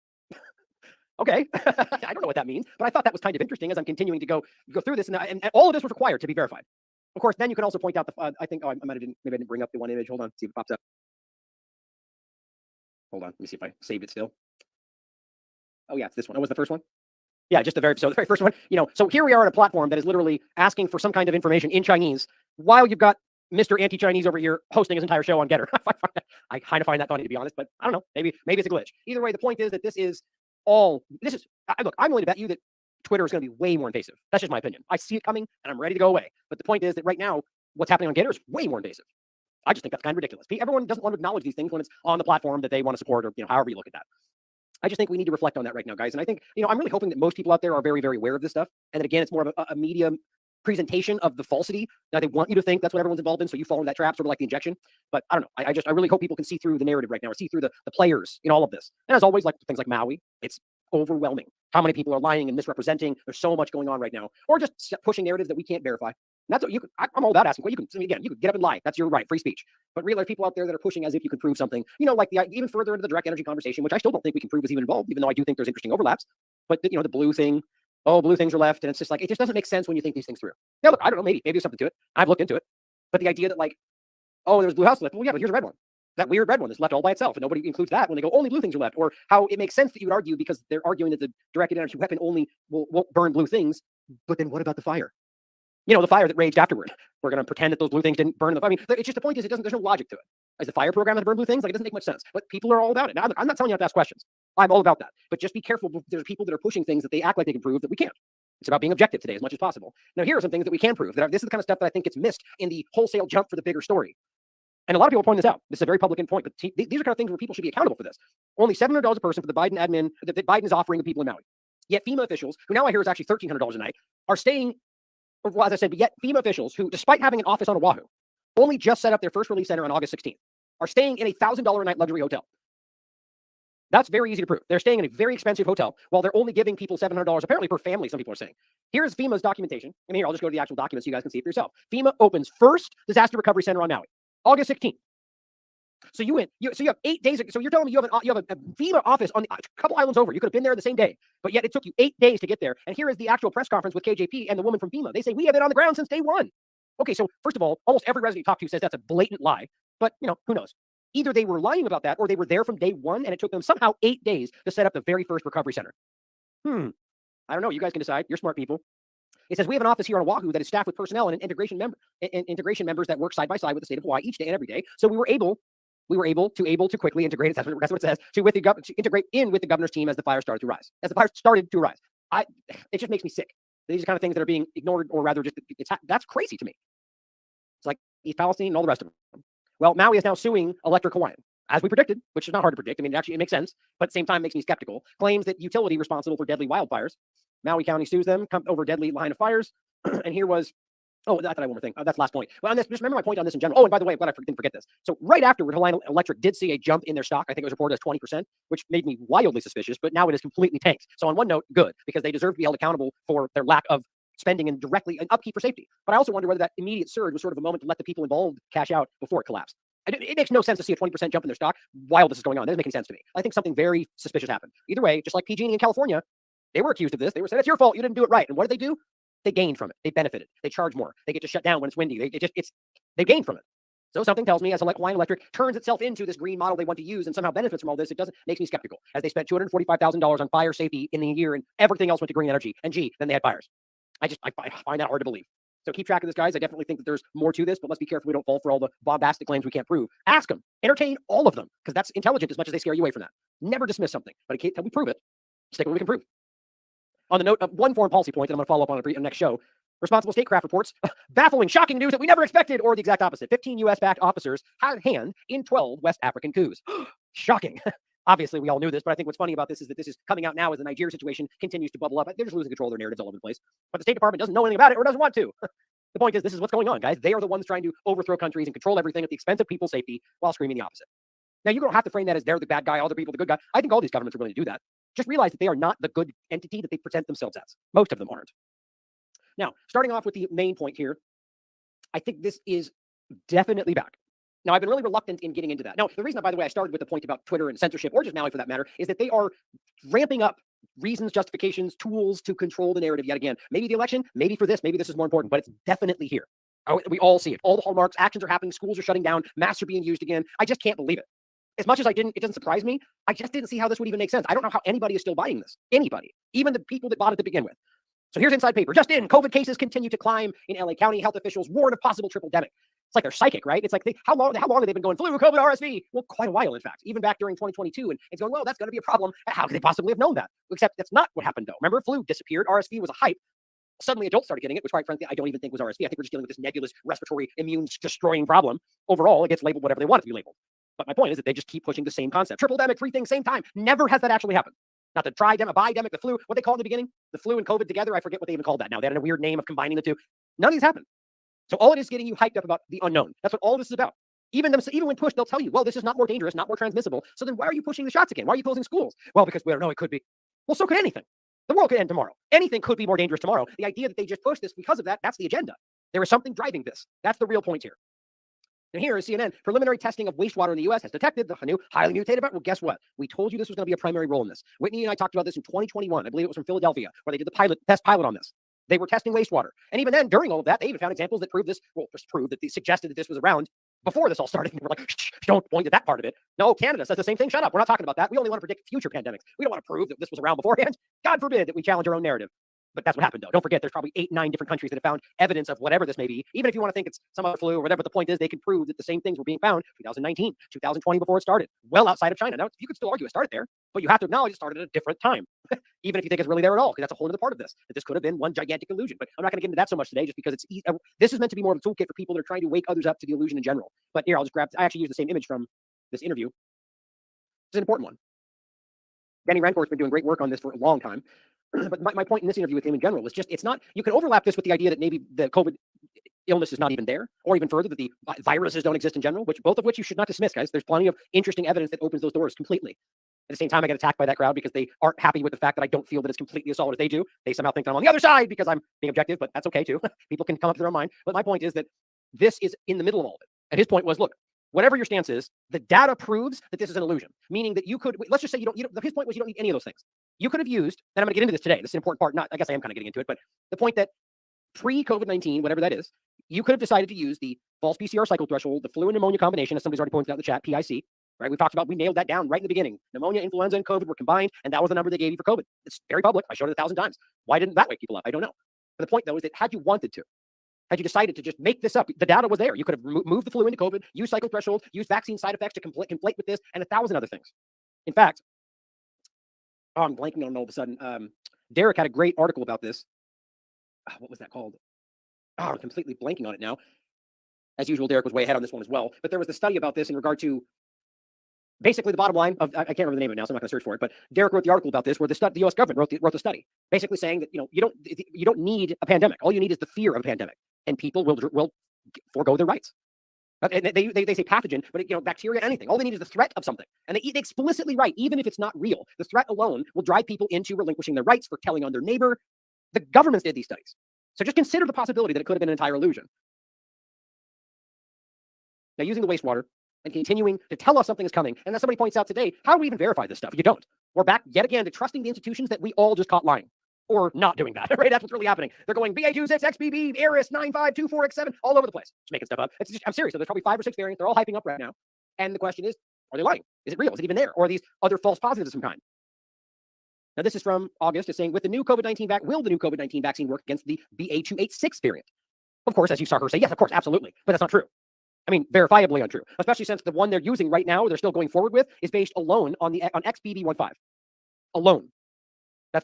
S4: Okay, I don't know what that means, but I thought that was kind of interesting as I'm continuing to go through this, and all of this was required to be verified. Of course, then you can also point out I think, maybe I didn't bring up the one image. Hold on, see if it pops up. Hold on, let me see if I saved it still. Oh yeah, it's this one. Oh, was the first one? Yeah, just the very first one. So here we are on a platform that is literally asking for some kind of information in Chinese, while you've got Mr. Anti-Chinese over here hosting his entire show on Getter. I kind of find that funny, to be honest, but I don't know. Maybe it's a glitch. Either way, the point is that look, I'm willing to bet you that Twitter is going to be way more invasive. That's just my opinion. I see it coming, and I'm ready to go away. But the point is that right now, what's happening on Getter is way more invasive. I just think that's kind of ridiculous. Everyone doesn't want to acknowledge these things when it's on the platform that they want to support, or however you look at that. I just think we need to reflect on that right now, guys. And I think, I'm really hoping that most people out there are very, very aware of this stuff. And that, again, it's more of a media presentation of the falsity. Now, they want you to think that's what everyone's involved in, so you fall into that trap, sort of like the injection. But I don't know. I really hope people can see through the narrative right now, or see through the players in all of this. And as always, like things like Maui, it's overwhelming how many people are lying and misrepresenting. There's so much going on right now, or just pushing narratives that we can't verify. And that's what I'm all about asking. Well, you can get up and lie. That's your right, free speech. But really, there are people out there that are pushing as if you can prove something. Like even further into the direct energy conversation, which I still don't think we can prove is even involved, even though I do think there's interesting overlaps. But the blue thing, blue things are left, and it's just like, it just doesn't make sense when you think these things through. Now, look, I don't know, maybe there's something to it. I've looked into it, but the idea that there's blue house left. Well, yeah, but here's a red one. That weird red one is left all by itself, and nobody includes that when they go, only blue things are left. Or how it makes sense that you would argue, because they're arguing that the directed energy weapon only won't burn blue things. But then what about the fire? You know, the fire that raged afterward. We're going to pretend that those blue things didn't burn in the fire. I mean, it's just the point is, there's no logic to it. Is the FiRE program to burn blue things? Like, it doesn't make much sense. But people are all about it. Now, I'm not telling you not to ask questions. I'm all about that. But just be careful. There's people that are pushing things that they act like they can prove that we can't. It's about being objective today as much as possible. Now, here are some things that we can prove. This is the kind of stuff that I think gets missed in the wholesale jump for the bigger story. And a lot of people point this out. This is a very public point, but these are kind of things where people should be accountable for this. Only $700 a person for the Biden admin that Biden is offering the people in Maui. Yet FEMA officials, who now I hear is actually $1,300 a night, are staying, or well, as I said, but yet FEMA officials who, despite having an office on Oahu, only just set up their first relief center on August 16th, are staying in a $1,000 a night luxury hotel. That's very easy to prove. They're staying in a very expensive hotel while they're only giving people $700 apparently per family, some people are saying. Here's FEMA's documentation. And here, I'll just go to the actual documents so you guys can see it for yourself. FEMA opens first disaster recovery center on Maui, August 16th. So you have 8 days. So you're telling me you have a FEMA office on a couple islands over. You could have been there the same day, but yet it took you 8 days to get there. And here is the actual press conference with KJP and the woman from FEMA. They say, we have it on the ground since day one. Okay, so first of all, almost every resident you talk to says that's a blatant lie. But, you know, who knows? Either they were lying about that or they were there from day one and it took them somehow 8 days to set up the very first recovery center. I don't know. You guys can decide. You're smart people. It says we have an office here on Oahu that is staffed with personnel and integration members that work side by side with the state of Hawaii each day and every day. So we were able to quickly integrate. That's what it says. To integrate in with the governor's team as the fire started to rise. It just makes me sick. These are kind of things that are being ignored, or rather, that's crazy to me. It's like East Palestine and all the rest of them. Well, Maui is now suing Electric Hawaiian, as we predicted, which is not hard to predict. I mean, it makes sense, but at the same time makes me skeptical. Claims that utility responsible for deadly wildfires. Maui County sues them over deadly line of fires. And here was, I thought I had one more thing. That's the last point. Well, on this, just remember my point on this in general. Oh, and by the way, I didn't forget this. So right afterward, Hawaiian Electric did see a jump in their stock. I think it was reported as 20%, which made me wildly suspicious, but now it is completely tanked. So on one note, good, because they deserve to be held accountable for their lack of spending and directly and upkeep for safety. But I also wonder whether that immediate surge was sort of a moment to let the people involved cash out before it collapsed. It makes no sense to see a 20% jump in their stock while this is going on. That doesn't make any sense to me. I think something very suspicious happened. Either way, just like PG&E in California, they were accused of this. They were saying, it's your fault. You didn't do it right. And what did they do? They gained from it. They benefited. They charge more. They get to shut down when it's windy. They gained from it. So something tells me as Hawaiian Electric turns itself into this green model they want to use and somehow benefits from all this, makes me skeptical. As they spent $245,000 on fire safety in the year and everything else went to green energy. And then they had fires. I find that hard to believe. So keep track of this, guys. I definitely think that there's more to this, but let's be careful we don't fall for all the bombastic claims we can't prove. Ask them. Entertain all of them, because that's intelligent as much as they scare you away from that. Never dismiss something, but until we prove it, stick with what we can prove. On the note of one foreign policy point that I'm going to follow up on the next show, Responsible Statecraft reports baffling, shocking news that we never expected, or the exact opposite. 15 U.S.-backed officers had a hand in 12 West African coups. Shocking. Obviously, we all knew this, but I think what's funny about this is that this is coming out now as the Nigeria situation continues to bubble up. They're just losing control of their narratives all over the place. But the State Department doesn't know anything about it or doesn't want to. The point is, this is what's going on, guys. They are the ones trying to overthrow countries and control everything at the expense of people's safety while screaming the opposite. Now, you don't have to frame that as they're the bad guy, other people the good guy. I think all these governments are willing to do that. Just realize that they are not the good entity that they present themselves as. Most of them aren't. Now, starting off with the main point here, I think this is definitely back. Now, I've been really reluctant in getting into that. Now, the reason, by the way, I started with the point about Twitter and censorship, or just Maui for that matter, is that they are ramping up reasons, justifications, tools to control the narrative yet again. Maybe the election, maybe for this, maybe this is more important, but it's definitely here. We all see it. All the hallmarks, actions are happening, schools are shutting down, masks are being used again. I just can't believe it. As much as it doesn't surprise me, I just didn't see how this would even make sense. I don't know how anybody is still buying this. Anybody. Even the people that bought it to begin with. So here's inside paper. Just in, COVID cases continue to climb in LA County. Health officials warn of possible triple-demic. It's like they're psychic, right? It's like, how long have they been going flu, COVID, RSV? Well, quite a while, in fact. Even back during 2022. And it's going, well, that's going to be a problem. How could they possibly have known that? Except that's not what happened, though. Remember, flu disappeared. RSV was a hype. Suddenly adults started getting it, which quite frankly, I don't even think was RSV. I think we're just dealing with this nebulous respiratory immune-destroying problem. Overall, it gets labeled whatever they want it to be labeled. But my point is that they just keep pushing the same concept. Triple-demic, three things, same time. Never has that actually happened. Not the tridemic, bidemic, the flu, what they call it in the beginning, the flu and COVID together. I forget what they even called that now. They had a weird name of combining the two. None of these happened. So all it is getting you hyped up about the unknown. That's what all this is about. Even when pushed, they'll tell you, well, this is not more dangerous, not more transmissible. So then why are you pushing the shots again? Why are you closing schools? Well, because we don't know, it could be. Well, so could anything. The world could end tomorrow. Anything could be more dangerous tomorrow. The idea that they just push this because of that, that's the agenda. There is something driving this. That's the real point here. And here is CNN. Preliminary testing of wastewater in the U.S. has detected the new highly mutated event. Well, guess what? We told you this was going to be a primary role in this. Whitney and I talked about this in 2021. I believe it was from Philadelphia, where they did the test pilot on this. They were testing wastewater. And even then, during all of that, they even found examples that proved this, well, just proved that they suggested that this was around before this all started. And we're like, shh, don't point to that part of it. No, Canada says the same thing. Shut up. We're not talking about that. We only want to predict future pandemics. We don't want to prove that this was around beforehand. God forbid that we challenge our own narrative. But that's what happened, though. Don't forget, there's probably 8, 9 different countries that have found evidence of whatever this may be. Even if you want to think it's some other flu or whatever, but the point is they can prove that the same things were being found 2019, 2020 before it started, well outside of China. Now, you could still argue it started there, but you have to acknowledge it started at a different time, even if you think it's really there at all, because that's a whole other part of this, that this could have been one gigantic illusion. But I'm not going to get into that so much today, just because this is meant to be more of a toolkit for people that are trying to wake others up to the illusion in general. But here, I'll just grab, I actually use the same image from this interview. It's an important one. Danny Rancourt's been doing great work on this for a long time. But my point in this interview with him in general was just, it's not, you can overlap this with the idea that maybe the COVID illness is not even there, or even further, that the viruses don't exist in general, both of which you should not dismiss, guys. There's plenty of interesting evidence that opens those doors completely. At the same time, I get attacked by that crowd because they aren't happy with the fact that I don't feel that it's completely as solid as they do. They somehow think I'm on the other side because I'm being objective, but that's okay too. People can come up with their own mind. But my point is that this is in the middle of all of it. And his point was, look, whatever your stance is, the data proves that this is an illusion, meaning that you could, let's just say his point was you don't need any of those things. You could have used, and I'm going to get into this today, this is an important part, I guess I am kind of getting into it, but the point that pre-COVID-19, whatever that is, you could have decided to use the false PCR cycle threshold, the flu and pneumonia combination, as somebody's already pointed out in the chat, PIC, right? We've talked about, we nailed that down right in the beginning. Pneumonia, influenza, and COVID were combined, and that was the number they gave you for COVID. It's very public. I showed it 1,000 times. Why didn't that wake people up? I don't know. But the point, though, is that had you wanted to, had you decided to just make this up, the data was there. You could have moved the flu into COVID, used cycle threshold, used vaccine side effects to conflate with this, and 1,000 other things. In fact, I'm blanking on all of a sudden. Derek had a great article about this. What was that called? I'm completely blanking on it now. As usual, Derek was way ahead on this one as well. But there was a study about this in regard to basically the bottom line of, I can't remember the name of it now, so I'm not going to search for it. But Derek wrote the article about this, where the U.S. government wrote the study, basically saying that you don't need a pandemic. All you need is the fear of a pandemic, and people will forego their rights. And they say pathogen, but bacteria, anything. All they need is the threat of something, and they explicitly write, even if it's not real, the threat alone will drive people into relinquishing their rights, for telling on their neighbor. The governments did these studies, so just consider the possibility that it could have been an entire illusion. Now, using the wastewater and continuing to tell us something is coming, and as somebody points out today, how do we even verify this stuff? You don't. We're back yet again to trusting the institutions that we all just caught lying, or not doing that, right? That's what's really happening. They're going BA26, XBB, ARIS, 9524X7, all over the place. Just making stuff up. I'm serious. So there's probably 5 or 6 variants. They're all hyping up right now. And the question is, are they lying? Is it real? Is it even there? Or are these other false positives of some kind? Now, this is from August. It's saying, will the new COVID-19 vaccine work against the BA286 variant? Of course, as you saw her say, yes, of course, absolutely. But that's not true. I mean, verifiably untrue, especially since the one they're using right now, they're still going forward with, is based alone on XBB.1.5. Alone.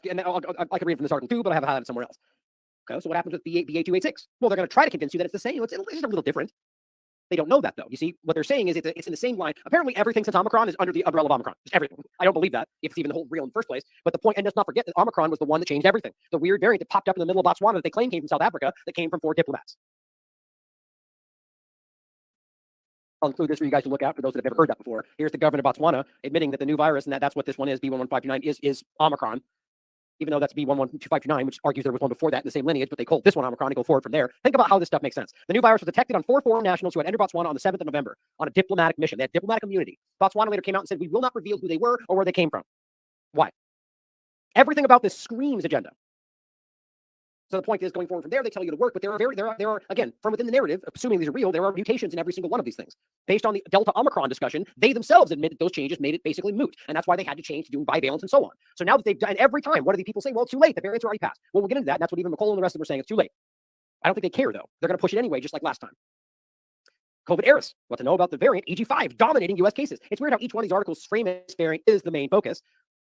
S4: And I can read from this article too, but I have highlighted somewhere else. Okay, so what happens with BA286? Well, they're going to try to convince you that it's the same. It's just a little different. They don't know that, though. You see, what they're saying is it's in the same line. Apparently, everything since Omicron is under the umbrella of Omicron. Just everything. I don't believe that, if it's even the whole real in the first place. But the point, and let's not forget that Omicron was the one that changed everything. The weird variant that popped up in the middle of Botswana that they claim came from South Africa, that came from 4 diplomats. I'll include this for you guys to look at for those that have never heard that before. Here's the governor of Botswana admitting that the new virus, and that's what this one is, B11529, is Omicron. Even though that's B11259, which argues there was one before that in the same lineage, but they called this one Omicron and go forward from there. Think about how this stuff makes sense. The new virus was detected on 4 foreign nationals who had entered Botswana on the 7th of November on a diplomatic mission. They had diplomatic immunity. Botswana later came out and said, we will not reveal who they were or where they came from. Why? Everything about this screams agenda. So the point is, going forward from there, they tell you to work, but there are again, from within the narrative, assuming these are real, there are mutations in every single one of these things. Based on the Delta Omicron discussion, they themselves admit that those changes made it basically moot, and that's why they had to change to doing bivalence and so on. So now that they've done, every time, what do the people say? Well, it's too late. The variants are already passed. Well, we'll get into that, and that's what even McCullough and the rest of them are saying. It's too late. I don't think they care, though. They're going to push it anyway, just like last time. COVID ARIS. What to know about the variant EG5 dominating U.S. cases. It's weird how each one of these articles frame this variant is the main focus.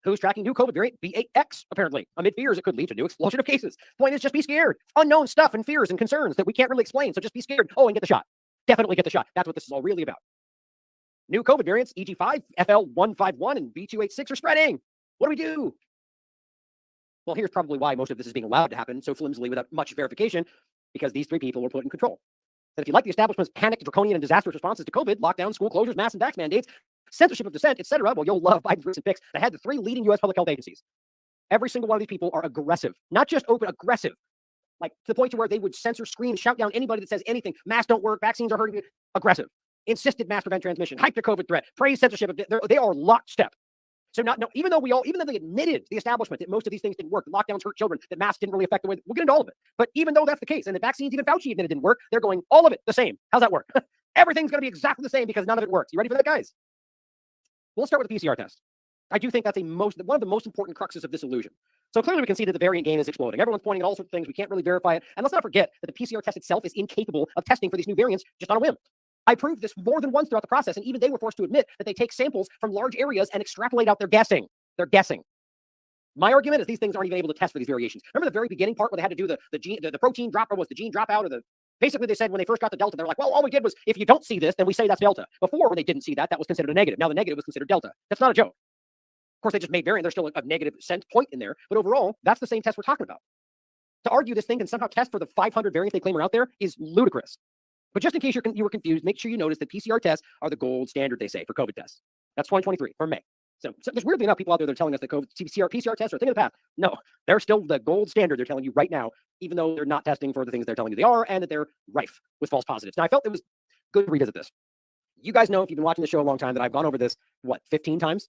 S4: Who's tracking new COVID variant B8X, apparently. Amid fears, it could lead to new explosion of cases. Point is, just be scared. Unknown stuff and fears and concerns that we can't really explain, so just be scared. Oh, and get the shot. Definitely get the shot. That's what this is all really about. New COVID variants, EG5, FL151, and B286 are spreading. What do we do? Well, here's probably why most of this is being allowed to happen so flimsily without much verification, because these 3 people were put in control. And if you like the establishment's panicked, draconian, and disastrous responses to COVID, lockdown, school closures, mass and vax mandates, censorship of dissent, etc., well, you'll love Biden's recent picks that had the 3 leading U.S. public health agencies. Every single one of these people are aggressive, not just open, aggressive, like to the point to where they would censor, scream, shout down anybody that says anything. Masks don't work, vaccines are hurting you. Aggressive, insisted mass prevent transmission, hype the COVID threat, praise censorship. They are lockstep. So even though they admitted, the establishment, that most of these things didn't work, that lockdowns hurt children, that masks didn't really affect the way, we'll get into all of it. But even though that's the case, and the vaccines, even Fauci admitted didn't work, they're going all of it the same. How's that work? Everything's going to be exactly the same because none of it works. You ready for that, guys? We'll start with the PCR test. I do think that's one of the most important cruxes of this illusion. So clearly we can see that the variant game is exploding. Everyone's pointing at all sorts of things. We can't really verify it. And let's not forget that the PCR test itself is incapable of testing for these new variants just on a whim. I proved this more than once throughout the process, and even they were forced to admit that they take samples from large areas and extrapolate out their guessing. They're guessing. My argument is these things aren't even able to test for these variations. Remember the very beginning part where they had to do the protein drop, or was the gene dropout, or the basically they said when they first got the Delta, they're like, well, all we did was if you don't see this, then we say that's Delta. Before, when they didn't see that, that was considered a negative. Now the negative was considered Delta. That's not a joke. Of course, they just made variant. There's still a negative cent point in there, but overall, that's the same test we're talking about. To argue this thing can somehow test for the 500 variants they claim are out there is ludicrous. But just in case you were confused, make sure you notice that PCR tests are the gold standard, they say, for COVID tests. That's 2023 for May. So there's weirdly enough people out there that are telling us that PCR tests are a thing of the past. No, they're still the gold standard they're telling you right now, even though they're not testing for the things they're telling you they are, and that they're rife with false positives. Now, I felt it was good to revisit this. You guys know, if you've been watching the show a long time, that I've gone over this, 15 times?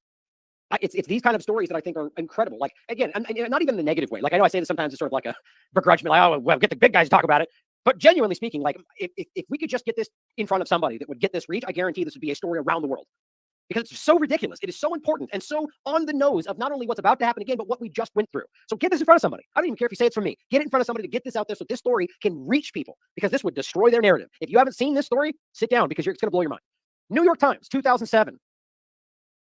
S4: It's these kind of stories that I think are incredible. Like, again, and not even in a negative way. Like, I know I say this sometimes, it's sort of like a begrudgement, like, oh, well, get the big guys to talk about it. But genuinely speaking, like, if we could just get this in front of somebody that would get this reach, I guarantee this would be a story around the world. Because it's so ridiculous. It is so important and so on the nose of not only what's about to happen again, but what we just went through. So get this in front of somebody. I don't even care if you say it's from me. Get it in front of somebody to get this out there so this story can reach people, because this would destroy their narrative. If you haven't seen this story, sit down, because it's going to blow your mind. New York Times, 2007.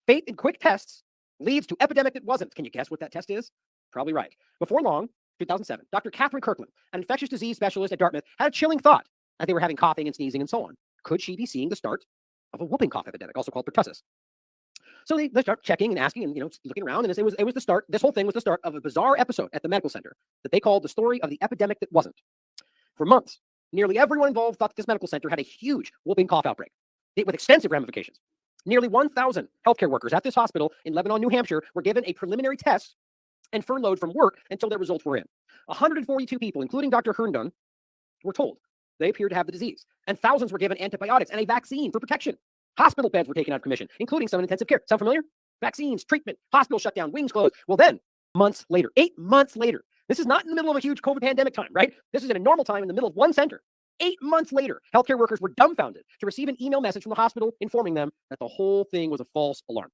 S4: Fate in quick tests leads to epidemic that wasn't. Can you guess what that test is? Probably right. Before long, 2007, Dr. Catherine Kirkland, an infectious disease specialist at Dartmouth, had a chilling thought that they were having coughing and sneezing and so on. Could she be seeing the start of a whooping cough epidemic, also called pertussis? So they start checking and asking and, looking around, and it was the start. This whole thing was the start of a bizarre episode at the medical center that they called the story of the epidemic that wasn't. For months, nearly everyone involved thought that this medical center had a huge whooping cough outbreak with extensive ramifications. Nearly 1,000 healthcare workers at this hospital in Lebanon, New Hampshire, were given a preliminary test and furloughed from work until their results were in. 142 people, including Dr. Herndon, were told they appeared to have the disease, and thousands were given antibiotics and a vaccine for protection. Hospital beds were taken out of commission, including some in intensive care. Sound familiar? Vaccines, treatment, hospital shut down, wings closed. Well, then, months later, 8 months later, this is not in the middle of a huge COVID pandemic time, right? This is in a normal time in the middle of one center. 8 months later, healthcare workers were dumbfounded to receive an email message from the hospital informing them that the whole thing was a false alarm.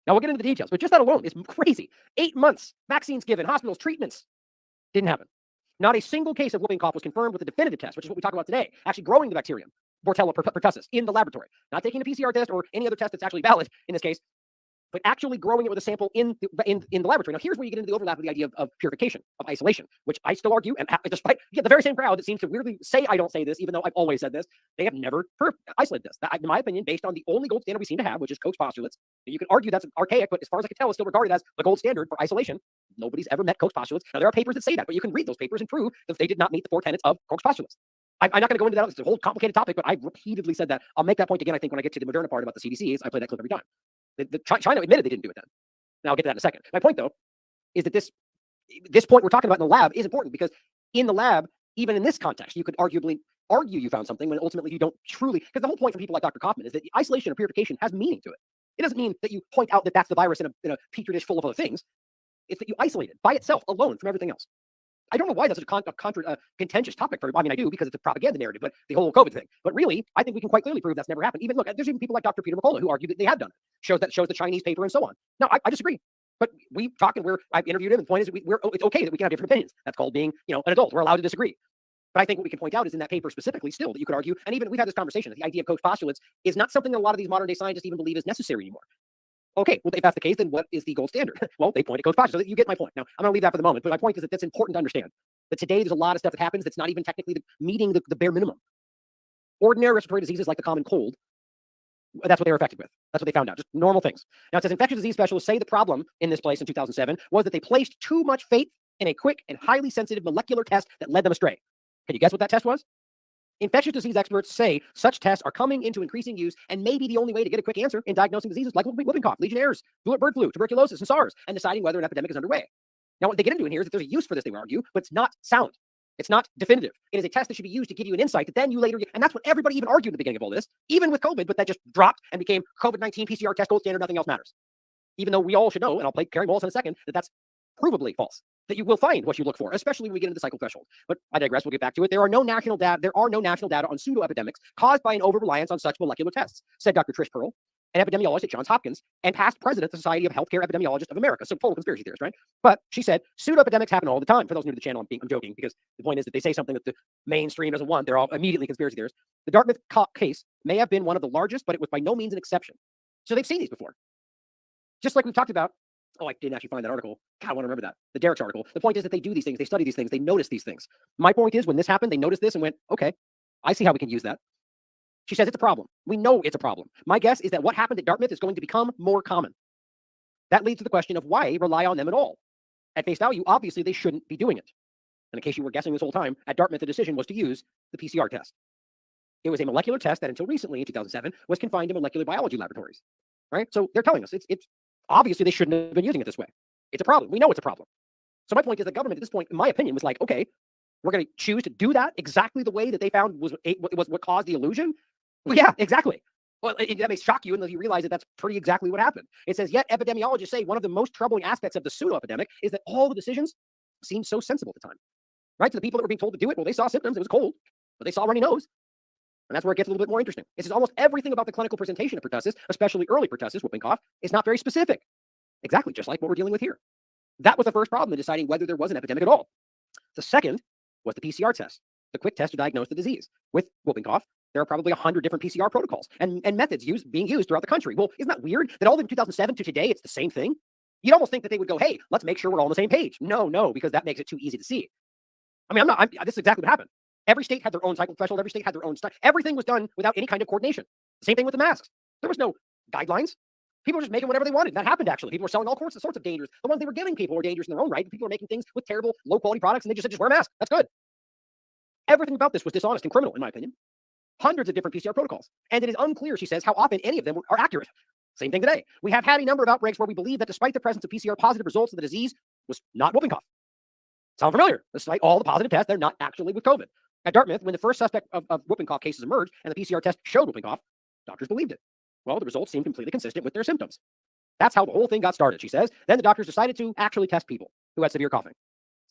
S4: Now, we'll get into the details, but just that alone is crazy. 8 months, vaccines given, hospitals, treatments. Didn't happen. Not a single case of whooping cough was confirmed with the definitive test, which is what we talk about today, actually growing the bacterium, Bordetella pertussis, in the laboratory. Not taking a PCR test or any other test that's actually valid in this case, but actually growing it with a sample in the laboratory. Now, here's where you get into the overlap of the idea of purification, of isolation, which I still argue, and despite the very same crowd that seems to weirdly say I don't say this, even though I've always said this, they have never isolated this. That, in my opinion, based on the only gold standard we seem to have, which is Koch's postulates. You can argue that's archaic, but as far as I can tell, it's still regarded as the gold standard for isolation. Nobody's ever met Koch's postulates. Now, there are papers that say that, but you can read those papers and prove that they did not meet the 4 tenets of Koch's postulates. I'm not going to go into that. It's a whole complicated topic, but I've repeatedly said that. I'll make that point again, I think, when I get to the Moderna part about the CDCs. I play that clip every time. China admitted they didn't do it then. Now, I'll get to that in a second. My point, though, is that this point we're talking about in the lab is important, because in the lab, even in this context, you could arguably argue you found something when ultimately you don't truly, because the whole point for people like Dr. Kaufman is that isolation or purification has meaning to it. It doesn't mean that you point out that that's the virus in a petri dish full of other things. It's that you isolate it by itself, alone, from everything else. I don't know why that's such a contentious topic for. I mean, I do, because it's a propaganda narrative, but the whole COVID thing. But really, I think we can quite clearly prove that's never happened. Even look, there's even people like Dr. Peter McCullough who argue that they have done it. Shows the Chinese paper and so on. No, I disagree. But we talk, and I've interviewed him. And the point is, it's okay that we can have different opinions. That's called being, an adult. We're allowed to disagree. But I think what we can point out is in that paper specifically, still, that you could argue, and even we've had this conversation, that the idea of Koch's postulates is not something that a lot of these modern day scientists even believe is necessary anymore. Okay, well, if that's the case, then what is the gold standard? Well, they point to Koch's postulates. So you get my point. Now, I'm going to leave that for the moment, but my point is that that's important to understand. That today there's a lot of stuff that happens that's not even technically meeting the bare minimum. Ordinary respiratory diseases like the common cold, that's what they were affected with. That's what they found out, just normal things. Now, it says infectious disease specialists say the problem in this place in 2007 was that they placed too much faith in a quick and highly sensitive molecular test that led them astray. Can you guess what that test was? Infectious disease experts say such tests are coming into increasing use and may be the only way to get a quick answer in diagnosing diseases like whooping cough, Legionnaires, bird flu, tuberculosis, and SARS, and deciding whether an epidemic is underway. Now, what they get into in here is that there's a use for this, they would argue, but it's not sound. It's not definitive. It is a test that should be used to give you an insight that then you later, and that's what everybody even argued at the beginning of all this, even with COVID, but that just dropped and became COVID-19 PCR test gold standard, nothing else matters. Even though we all should know, and I'll play Carrie Wallace in a second, that that's provably false, that you will find what you look for, especially when we get into the cycle threshold. But I digress, we'll get back to it. There are no national data on pseudo-epidemics caused by an over-reliance on such molecular tests, said Dr. Trish Pearl, an epidemiologist at Johns Hopkins and past president of the Society of Healthcare Epidemiologists of America. So total conspiracy theorist, right? But she said pseudo-epidemics happen all the time. For those new to the channel, I'm joking, because the point is that they say something that the mainstream doesn't want. They're all immediately conspiracy theorists. The Dartmouth case may have been one of the largest, but it was by no means an exception. So they've seen these before. Just like we've talked about. Oh, I didn't actually find that article. God, I want to remember that. The Derek's article. The point is that they do these things. They study these things. They notice these things. My point is, when this happened, they noticed this and went, okay, I see how we can use that. She says it's a problem. We know it's a problem. My guess is that what happened at Dartmouth is going to become more common. That leads to the question of why rely on them at all. At face value, obviously, they shouldn't be doing it. And in case you were guessing this whole time, at Dartmouth, the decision was to use the PCR test. It was a molecular test that until recently, in 2007, was confined to molecular biology laboratories. Right? So they're telling us it's obviously they shouldn't have been using it this way. It's a problem. We know it's a problem. So my point is the government at this point, in my opinion, was like, okay, we're going to choose to do that exactly the way that they found was what caused the illusion. Well, yeah, exactly. Well, that may shock you until you realize that that's pretty exactly what happened. It says, yet epidemiologists say one of the most troubling aspects of the pseudo-epidemic is that all the decisions seemed so sensible at the time. Right? So the people that were being told to do it, well, they saw symptoms. It was cold, but they saw runny nose. And that's where it gets a little bit more interesting. It says almost everything about the clinical presentation of pertussis, especially early pertussis, whooping cough, is not very specific. Exactly, just like what we're dealing with here. That was the first problem in deciding whether there was an epidemic at all. The second was the PCR test, the quick test to diagnose the disease. With whooping cough, there are probably 100 different PCR protocols and methods being used throughout the country. Well, isn't that weird that all from 2007 to today, it's the same thing? You'd almost think that they would go, hey, let's make sure we're all on the same page. No, because that makes it too easy to see. I mean, this is exactly what happened. Every state had their own cycle threshold. Every state had their own stuff. Everything was done without any kind of coordination. Same thing with the masks. There was no guidelines. People were just making whatever they wanted. That happened, actually. People were selling all sorts of dangers. The ones they were giving people were dangerous in their own right. People were making things with terrible, low-quality products, and they just said, just wear a mask. That's good. Everything about this was dishonest and criminal, in my opinion. Hundreds of different PCR protocols. And it is unclear, she says, how often any of them are accurate. Same thing today. We have had a number of outbreaks where we believe that despite the presence of PCR positive results, the disease was not whooping cough. Sound familiar? Despite all the positive tests, they're not actually with COVID. At Dartmouth, when the first suspect of whooping cough cases emerged and the PCR test showed whooping cough, doctors believed it. Well, the results seemed completely consistent with their symptoms. That's how the whole thing got started, she says. Then the doctors decided to actually test people who had severe coughing.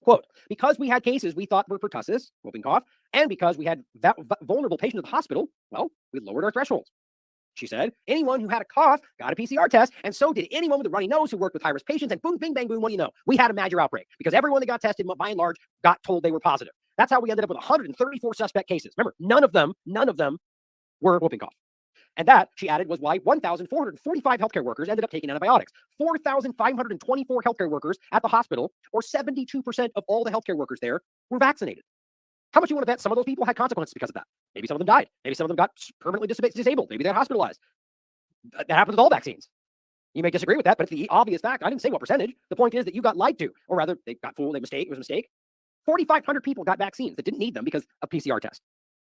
S4: Quote, because we had cases we thought were pertussis, whooping cough, and because we had vulnerable patients at the hospital, well, we lowered our thresholds. She said, anyone who had a cough got a PCR test, and so did anyone with a runny nose who worked with high-risk patients, and boom, bing, bang, boom, what do you know? We had a major outbreak because everyone that got tested, by and large, got told they were positive. That's how we ended up with 134 suspect cases. Remember, none of them were whooping cough. And that, she added, was why 1,445 healthcare workers ended up taking antibiotics. 4,524 healthcare workers at the hospital, or 72% of all the healthcare workers there, were vaccinated. How much do you want to bet some of those people had consequences because of that? Maybe some of them died. Maybe some of them got permanently disabled. Maybe they're hospitalized. That happens with all vaccines. You may disagree with that, but it's the obvious fact. I didn't say what percentage. The point is that you got lied to, or rather, they got fooled. It was a mistake. 4,500 people got vaccines that didn't need them because of PCR test.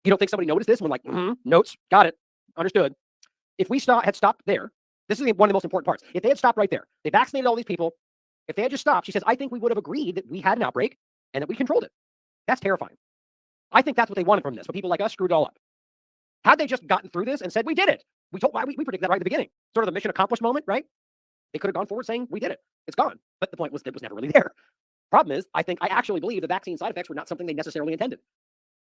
S4: You don't think somebody noticed this? When like, notes, got it, understood. If we had stopped there, this is one of the most important parts. If they had stopped right there, they vaccinated all these people. If they had just stopped, she says, I think we would have agreed that we had an outbreak and that we controlled it. That's terrifying. I think that's what they wanted from this, but people like us screwed it all up. Had they just gotten through this and said, we did it. We predicted that right at the beginning. Sort of the mission accomplished moment, right? They could have gone forward saying, we did it. It's gone. But the point was, it was never really there. Problem is, I actually believe the vaccine side effects were not something they necessarily intended.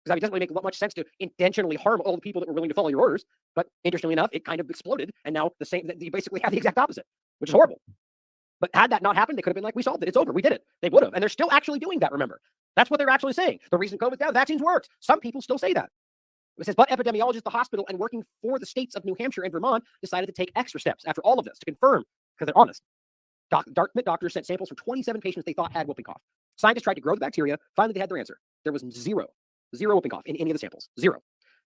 S4: Because it doesn't really make much sense to intentionally harm all the people that were willing to follow your orders. But interestingly enough, it kind of exploded. And now you basically have the exact opposite, which is horrible. But had that not happened, they could have been like, we solved it. It's over. We did it. They would have. And they're still actually doing that, remember. That's what they're actually saying. The reason COVID's down, the vaccines worked. Some people still say that. It says, but epidemiologists at the hospital and working for the states of New Hampshire and Vermont decided to take extra steps after all of this to confirm, because they're honest. Dartmouth doctors sent samples from 27 patients they thought had whooping cough. Scientists tried to grow the bacteria. Finally, they had their answer. There was zero whooping cough in any of the samples. Zero.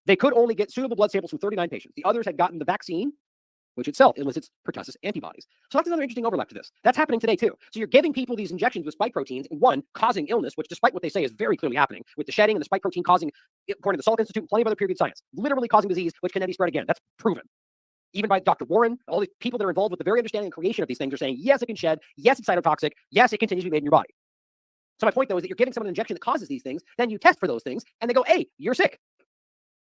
S4: They could only get suitable blood samples from 39 patients. The others had gotten the vaccine, which itself elicits pertussis antibodies. So that's another interesting overlap to this. That's happening today too. So you're giving people these injections with spike proteins, and one, causing illness, which despite what they say is very clearly happening, with the shedding and the spike protein causing, according to the Salk Institute and plenty of other peer-reviewed science, literally causing disease, which can then be spread again. That's proven. Even by Dr. Warren, all the people that are involved with the very understanding and creation of these things are saying, yes, it can shed, yes, it's cytotoxic, yes, it continues to be made in your body. So my point, though, is that you're giving someone an injection that causes these things, then you test for those things, and they go, hey, you're sick.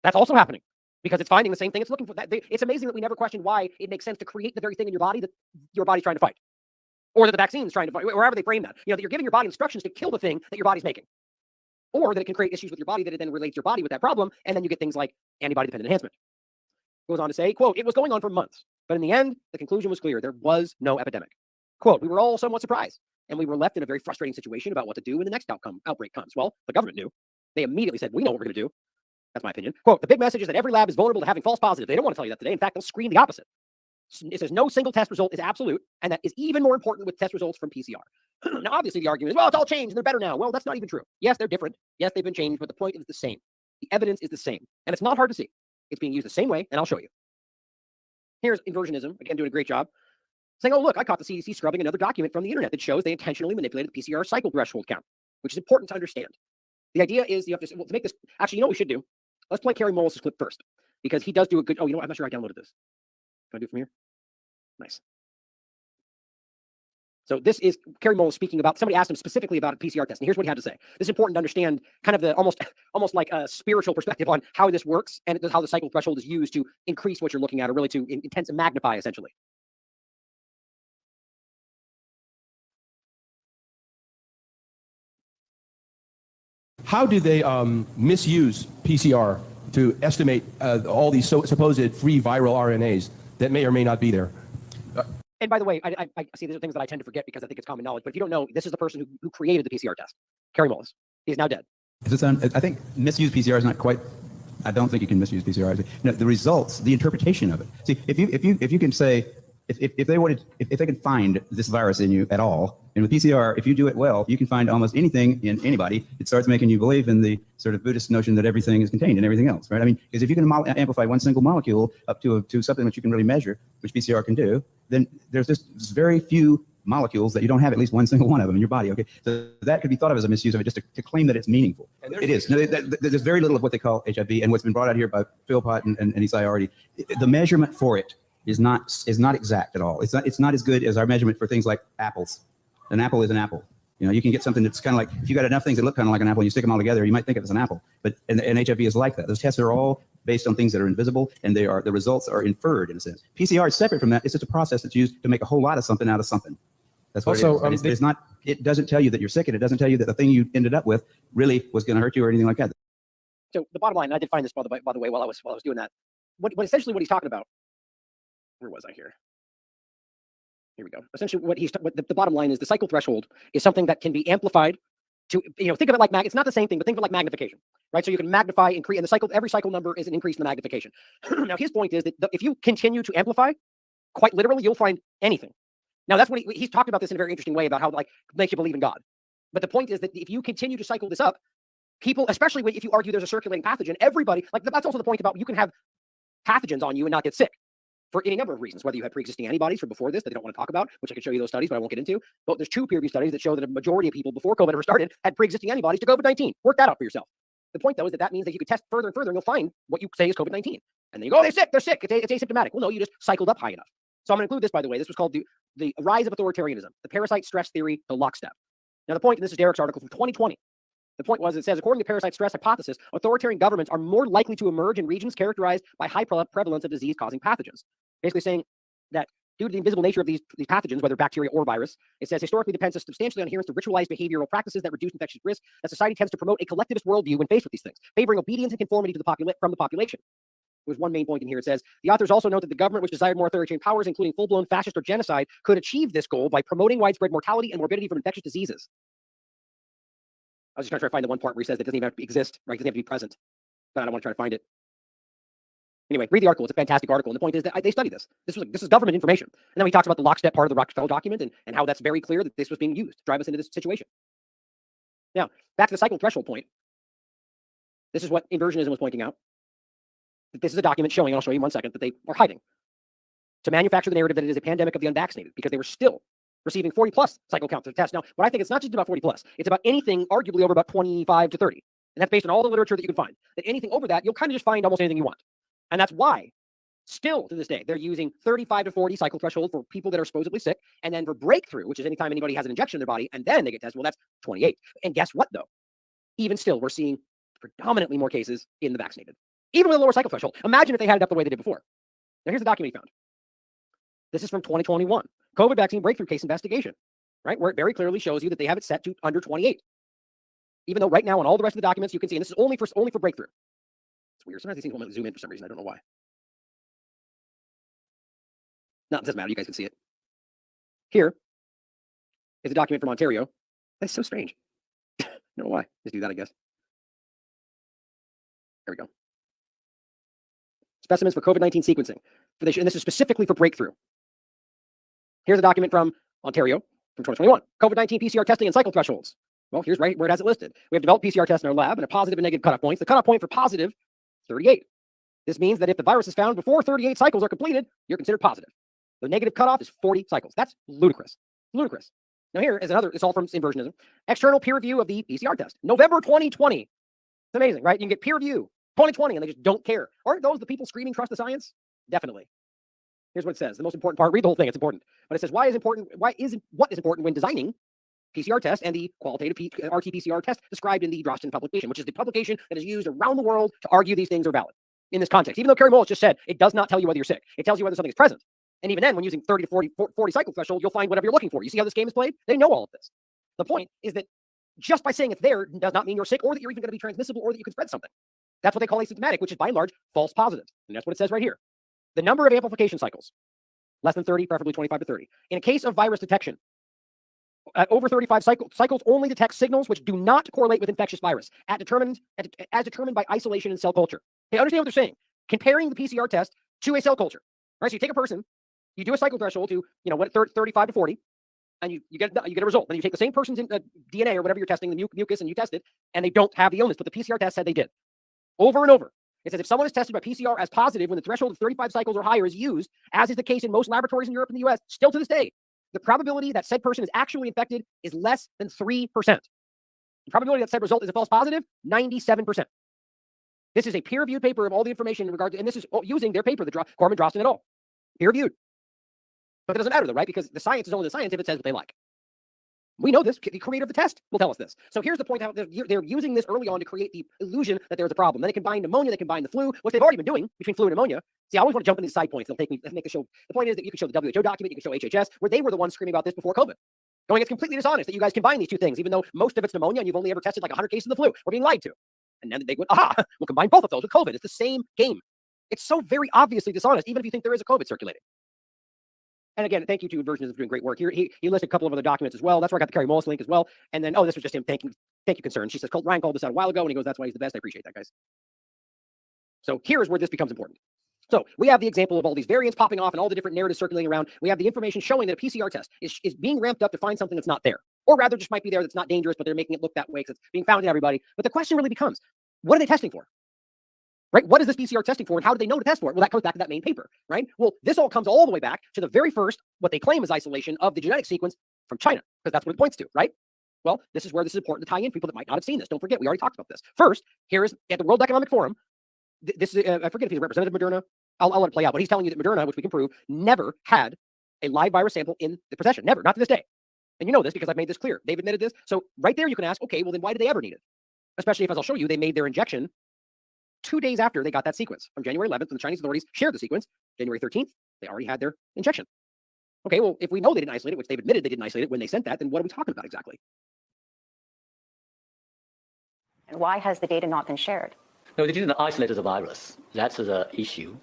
S4: That's also happening because it's finding the same thing it's looking for. It's amazing that we never questioned why it makes sense to create the very thing in your body that your body's trying to fight, or that the vaccine's trying to fight, wherever they frame that. You know, that you're giving your body instructions to kill the thing that your body's making, or that it can create issues with your body that it then relates your body with that problem, and then you get things like antibody-dependent enhancement. Goes on to say, quote, it was going on for months. But in the end, the conclusion was clear. There was no epidemic. Quote, we were all somewhat surprised, and we were left in a very frustrating situation about what to do when the next outbreak comes. Well, the government knew. They immediately said, we know what we're going to do. That's my opinion. Quote, the big message is that every lab is vulnerable to having false positives. They don't want to tell you that today. In fact, they'll scream the opposite. It says no single test result is absolute, and that is even more important with test results from PCR. Now, obviously, the argument is, well, it's all changed and they're better now. Well, that's not even true. Yes, they're different. Yes, they've been changed, but the point is the same. The evidence is the same, and it's not hard to see. It's being used the same way, and I'll show you. Here's inversionism, again, doing a great job, saying, oh, look, I caught the CDC scrubbing another document from the internet that shows they intentionally manipulated the PCR cycle threshold count, which is important to understand. The idea is you have to, well, to make this, actually, you know what we should do? Let's play Kerry Mullis' clip first, because he does do a good, oh, you know what? I'm not sure I downloaded this. Can I do it from here? Nice. So this is Kerry Mullis speaking about, somebody asked him specifically about a PCR test, and here's what he had to say. This is important to understand kind of the almost like a spiritual perspective on how this works and how the cycle threshold is used to increase what you're looking at, or really to intense and magnify, essentially.
S3: How do they misuse PCR to estimate all these supposed free viral RNAs that may or may not be there?
S4: And by the way, I see these are things that I tend to forget because I think it's common knowledge. But if you don't know, this is the person who created the PCR test, Kerry Mullis. He's now dead.
S12: I think misuse PCR is not quite. I don't think you can misuse PCR. No, the results, the interpretation of it. See, if you can say if they can find this virus in you at all, and with PCR, if you do it well, you can find almost anything in anybody. It starts making you believe in the sort of Buddhist notion that everything is contained in everything else, right? I mean, because if you can amplify one single molecule up to something which you can really measure, which PCR can do, then there's just very few molecules that you don't have at least one single one of them in your body. Okay, so that could be thought of as a misuse of it, just to claim that it's meaningful. It is. No, there's very little of what they call HIV, and what's been brought out here by Philpott and Isai already. The measurement for it is not exact at all. It's not as good as our measurement for things like apples. An apple is an apple. You know, you can get something that's kind of like, if you got enough things that look kind of like an apple and you stick them all together, you might think of it as an apple. But and HIV is like that. Those tests are all based on things that are invisible, and the results are inferred in a sense. PCR is separate from that. It's just a process that's used to make a whole lot of something out of something. That's what it is. It's not. It doesn't tell you that you're sick, and it doesn't tell you that the thing you ended up with really was going to hurt you or anything like that.
S4: So the bottom line, and I did find this by the way while I was doing that. What essentially what he's talking about. Where was I here? Here we go. Essentially, the bottom line is the cycle threshold is something that can be amplified to, think of it like it's not the same thing, but think of it like magnification, right? So you can magnify, increase, and every cycle number is an increase in the magnification. Now, his point is that if you continue to amplify, quite literally, you'll find anything. Now, that's when he's talked about this in a very interesting way about how makes you believe in God. But the point is that if you continue to cycle this up, people, especially if you argue there's a circulating pathogen, everybody, that's also the point about you can have pathogens on you and not get sick. For any number of reasons, whether you had pre-existing antibodies from before this that they don't want to talk about, which I can show you those studies, but I won't get into. But there's 2 peer-reviewed studies that show that a majority of people before COVID ever started had pre-existing antibodies to COVID-19. Work that out for yourself. The point, though, is that means that you could test further and further, and you'll find what you say is COVID-19. And then you go, oh, they're sick, it's asymptomatic. Well, no, you just cycled up high enough. So I'm going to include this, by the way. This was called the rise of authoritarianism, the parasite stress theory to lockstep. Now, the point, and this is Derek's article from 2020. The point was, it says, according to parasite stress hypothesis, authoritarian governments are more likely to emerge in regions characterized by high prevalence of disease-causing pathogens. Basically saying that due to the invisible nature of these pathogens, whether bacteria or virus, it says historically depends substantially on adherence to ritualized behavioral practices that reduce infectious risk, that society tends to promote a collectivist worldview when faced with these things, favoring obedience and conformity to from the population. There's one main point in here. It says, the authors also note that the government which desired more authoritarian powers, including full-blown fascist or genocide, could achieve this goal by promoting widespread mortality and morbidity from infectious diseases. I was just trying to find the one part where he says that it doesn't even have to exist, right? It doesn't have to be present. But I don't want to try to find it. Anyway, read the article. It's a fantastic article. And the point is that they study this. This is government information. And then he talks about the lockstep part of the Rockefeller document and how that's very clear that this was being used to drive us into this situation. Now, back to the cycle threshold point. This is what inversionism was pointing out. This is a document showing, and I'll show you in 1 second, that they are hiding to manufacture the narrative that it is a pandemic of the unvaccinated because they were still receiving 40+ cycle count to test. Now, what I think it's not just about 40+. It's about anything arguably over about 25 to 30. And that's based on all the literature that you can find. That anything over that, you'll kind of just find almost anything you want. And that's why, still to this day, they're using 35 to 40 cycle threshold for people that are supposedly sick. And then for breakthrough, which is anytime anybody has an injection in their body, and then they get tested, well, that's 28. And guess what, though? Even still, we're seeing predominantly more cases in the vaccinated. Even with a lower cycle threshold. Imagine if they had it up the way they did before. Now, here's the document he found. This is from 2021. COVID vaccine breakthrough case investigation, right? Where it very clearly shows you that they have it set to under 28. Even though right now on all the rest of the documents you can see, and this is only for breakthrough. It's weird. Sometimes these things won't zoom in for some reason. I don't know why. No, it doesn't matter. You guys can see it. Here is a document from Ontario. That's so strange. I don't know why. Just do that, I guess. There we go. Specimens for COVID-19 sequencing. And this is specifically for breakthrough. Here's a document from Ontario from 2021. COVID-19 PCR testing and cycle thresholds. Well, here's right where it has it listed. We have developed PCR tests in our lab and a positive and negative cutoff points. The cutoff point for positive, 38. This means that if the virus is found before 38 cycles are completed, you're considered positive. The negative cutoff is 40 cycles. That's ludicrous. Ludicrous. Now here is another, it's all from inversionism. External peer review of the PCR test. November 2020. It's amazing, right? You can get peer review 2020 and they just don't care. Aren't those the people screaming trust the science? Definitely. Here's what it says. The most important part, read the whole thing, it's important. But it says what is important when designing PCR test and the qualitative RT-PCR test described in the Drosten publication, which is the publication that is used around the world to argue these things are valid in this context. Even though Kerry Mullis just said it does not tell you whether you're sick. It tells you whether something is present. And even then, when using 30 to 40 cycle threshold, you'll find whatever you're looking for. You see how this game is played? They know all of this. The point is that just by saying it's there does not mean you're sick or that you're even going to be transmissible or that you can spread something. That's what they call asymptomatic, which is by and large false positives. And that's what it says right here. The number of amplification cycles, less than 30, preferably 25 to 30. In a case of virus detection, over 35 cycles only detect signals which do not correlate with infectious virus as determined by isolation in cell culture. Okay, understand what they're saying. Comparing the PCR test to a cell culture. All right, so you take a person, you do a cycle threshold to, 35 to 40, and you get a result. Then you take the same person's DNA or whatever you're testing, the mucus, and you test it, and they don't have the illness, but the PCR test said they did. Over and over. It says if someone is tested by PCR as positive when the threshold of 35 cycles or higher is used, as is the case in most laboratories in Europe and the US, still to this day, the probability that said person is actually infected is less than 3%. The probability that said result is a false positive, 97%. This is a peer-reviewed paper of all the information in regard to, and this is using their paper, the Gorman, Drosten et al. Peer-reviewed. But it doesn't matter though, right? Because the science is only the science if it says what they like. We know this. The creator of the test will tell us this. So here's the point: how they're using this early on to create the illusion that there's a problem. Then they combine pneumonia, they combine the flu, which they've already been doing between flu and pneumonia. See, I always want to jump into these side points. They'll make the show. The point is that you can show the WHO document, you can show HHS, where they were the ones screaming about this before COVID. Going, it's completely dishonest that you guys combine these two things, even though most of it's pneumonia and you've only ever tested like 100 cases of the flu. We're being lied to. And then they went, aha, we'll combine both of those with COVID. It's the same game. It's so very obviously dishonest, even if you think there is a COVID circulating. And again, thank you to Inversionism for doing great work here. He listed a couple of other documents as well. That's where I got the Kerry Mullis link as well. And then, this was just him thank you, concern. She says, Ryan called this out a while ago, and he goes, that's why he's the best. I appreciate that, guys. So here's where this becomes important. So we have the example of all these variants popping off and all the different narratives circulating around. We have the information showing that a PCR test is being ramped up to find something that's not there. Or rather, just might be there that's not dangerous, but they're making it look that way because it's being found in everybody. But the question really becomes, what are they testing for? Right? What is this PCR testing for, and how do they know to test for it? Well, that goes back to that main paper, right? Well, this all comes all the way back to the very first, what they claim is isolation of the genetic sequence from China, because that's what it points to, right? Well, this is where this is important to tie in people that might not have seen this. Don't forget, we already talked about this. First, here is at the World Economic Forum. This is, I forget if he's a representative of Moderna. I'll let it play out, but he's telling you that Moderna, which we can prove, never had a live virus sample in the procession. Never, not to this day. And you know this because I've made this clear. They've admitted this. So right there, you can ask, okay, well, then why did they ever need it? Especially if, as I'll show you, they made their injection 2 days after they got that sequence. From January 11th, when the Chinese authorities shared the sequence, January 13th, they already had their injection. Okay, well, if we know they didn't isolate it, which they've admitted they didn't isolate it when they sent that, then what are we talking about exactly?
S25: And why has the data not been shared?
S13: No, they didn't isolate the virus. That's the issue.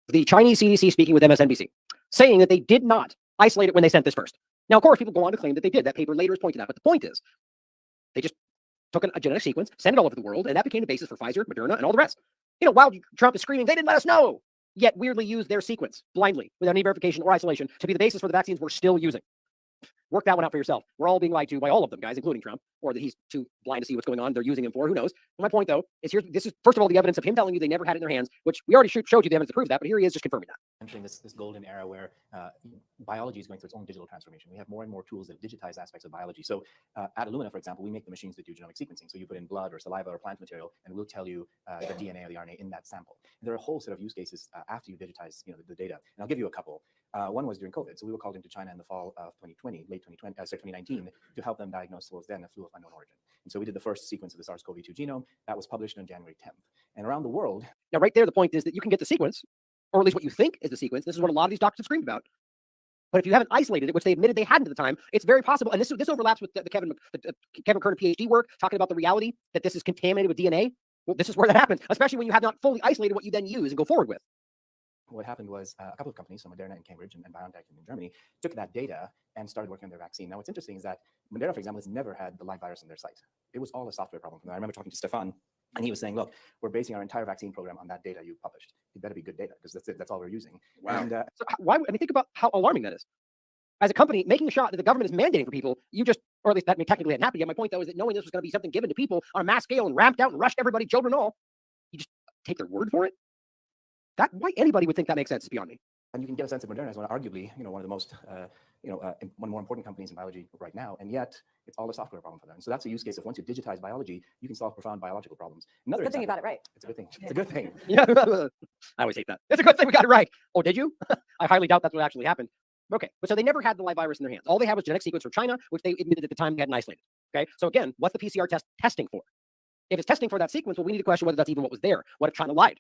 S4: The Chinese CDC speaking with MSNBC, saying that they did not isolate it when they sent this first. Now, of course, people go on to claim that they did. That paper later is pointed out. But the point is, they just took a genetic sequence, sent it all over the world, and that became the basis for Pfizer, Moderna, and all the rest. While Trump is screaming, they didn't let us know, yet weirdly used their sequence blindly, without any verification or isolation, to be the basis for the vaccines we're still using. Work that one out for yourself. We're all being lied to by all of them, guys, including Trump, or that he's too blind to see what's going on. They're using him for, who knows? My point, though, is this is, first of all, the evidence of him telling you they never had it in their hands, which we already showed you the evidence to prove that, but here he is just confirming that.
S14: Entering this golden era where biology is going through its own digital transformation. We have more and more tools that digitize aspects of biology. So at Illumina, for example, we make the machines that do genomic sequencing. So you put in blood or saliva or plant material, and we'll tell you the DNA or the RNA in that sample. And there are a whole set of use cases after you digitize the data. And I'll give you a couple. One was during COVID. So we were called into China in the fall of 2020, late 2019, to help them diagnose what was then a flu of unknown origin. And so we did the first sequence of the SARS-CoV-2 genome. That was published on January 10th. And around the world.
S4: Now, right there, the point is that you can get the sequence, or at least what you think is the sequence. This is what a lot of these doctors have screamed about. But if you haven't isolated it, which they admitted they hadn't at the time, it's very possible. And this overlaps with the Kevin Kerner PhD work, talking about the reality that this is contaminated with DNA. Well, this is where that happens, especially when you have not fully isolated what you then use and go forward with.
S14: What happened was a couple of companies, so Moderna in Cambridge and BioNTech in Germany, took that data and started working on their vaccine. Now, what's interesting is that Moderna, for example, has never had the live virus in their site. It was all a software problem from them. I remember talking to Stefan, and he was saying, look, we're basing our entire vaccine program on that data you published. It better be good data, because that's it. That's all we're using.
S4: Wow.
S14: And,
S4: so why? I mean, think about how alarming that is. As a company making a shot that the government is mandating for people, you just, or at least that technically hadn't happened yet. My point, though, is that knowing this was going to be something given to people on a mass scale and ramped out and rushed everybody, children and all, you just take their word for it? Why anybody would think that makes sense is beyond me.
S14: And you can get a sense of Moderna as arguably, one of the most, one of the more important companies in biology right now, and yet it's all a software problem for them. So that's a use case of once you digitize biology, you can solve profound biological problems. Another
S25: Good thing you got it right.
S14: It's a good thing. It's a good thing.
S4: Yeah, I always hate that. It's a good thing we got it right. Oh, did you? I highly doubt that's what actually happened. Okay, but so they never had the live virus in their hands. All they had was genetic sequence from China, which they admitted at the time they hadn't isolated. Okay, so again, what's the PCR test testing for? If it's testing for that sequence, well, we need to question whether that's even what was there. What if China lied?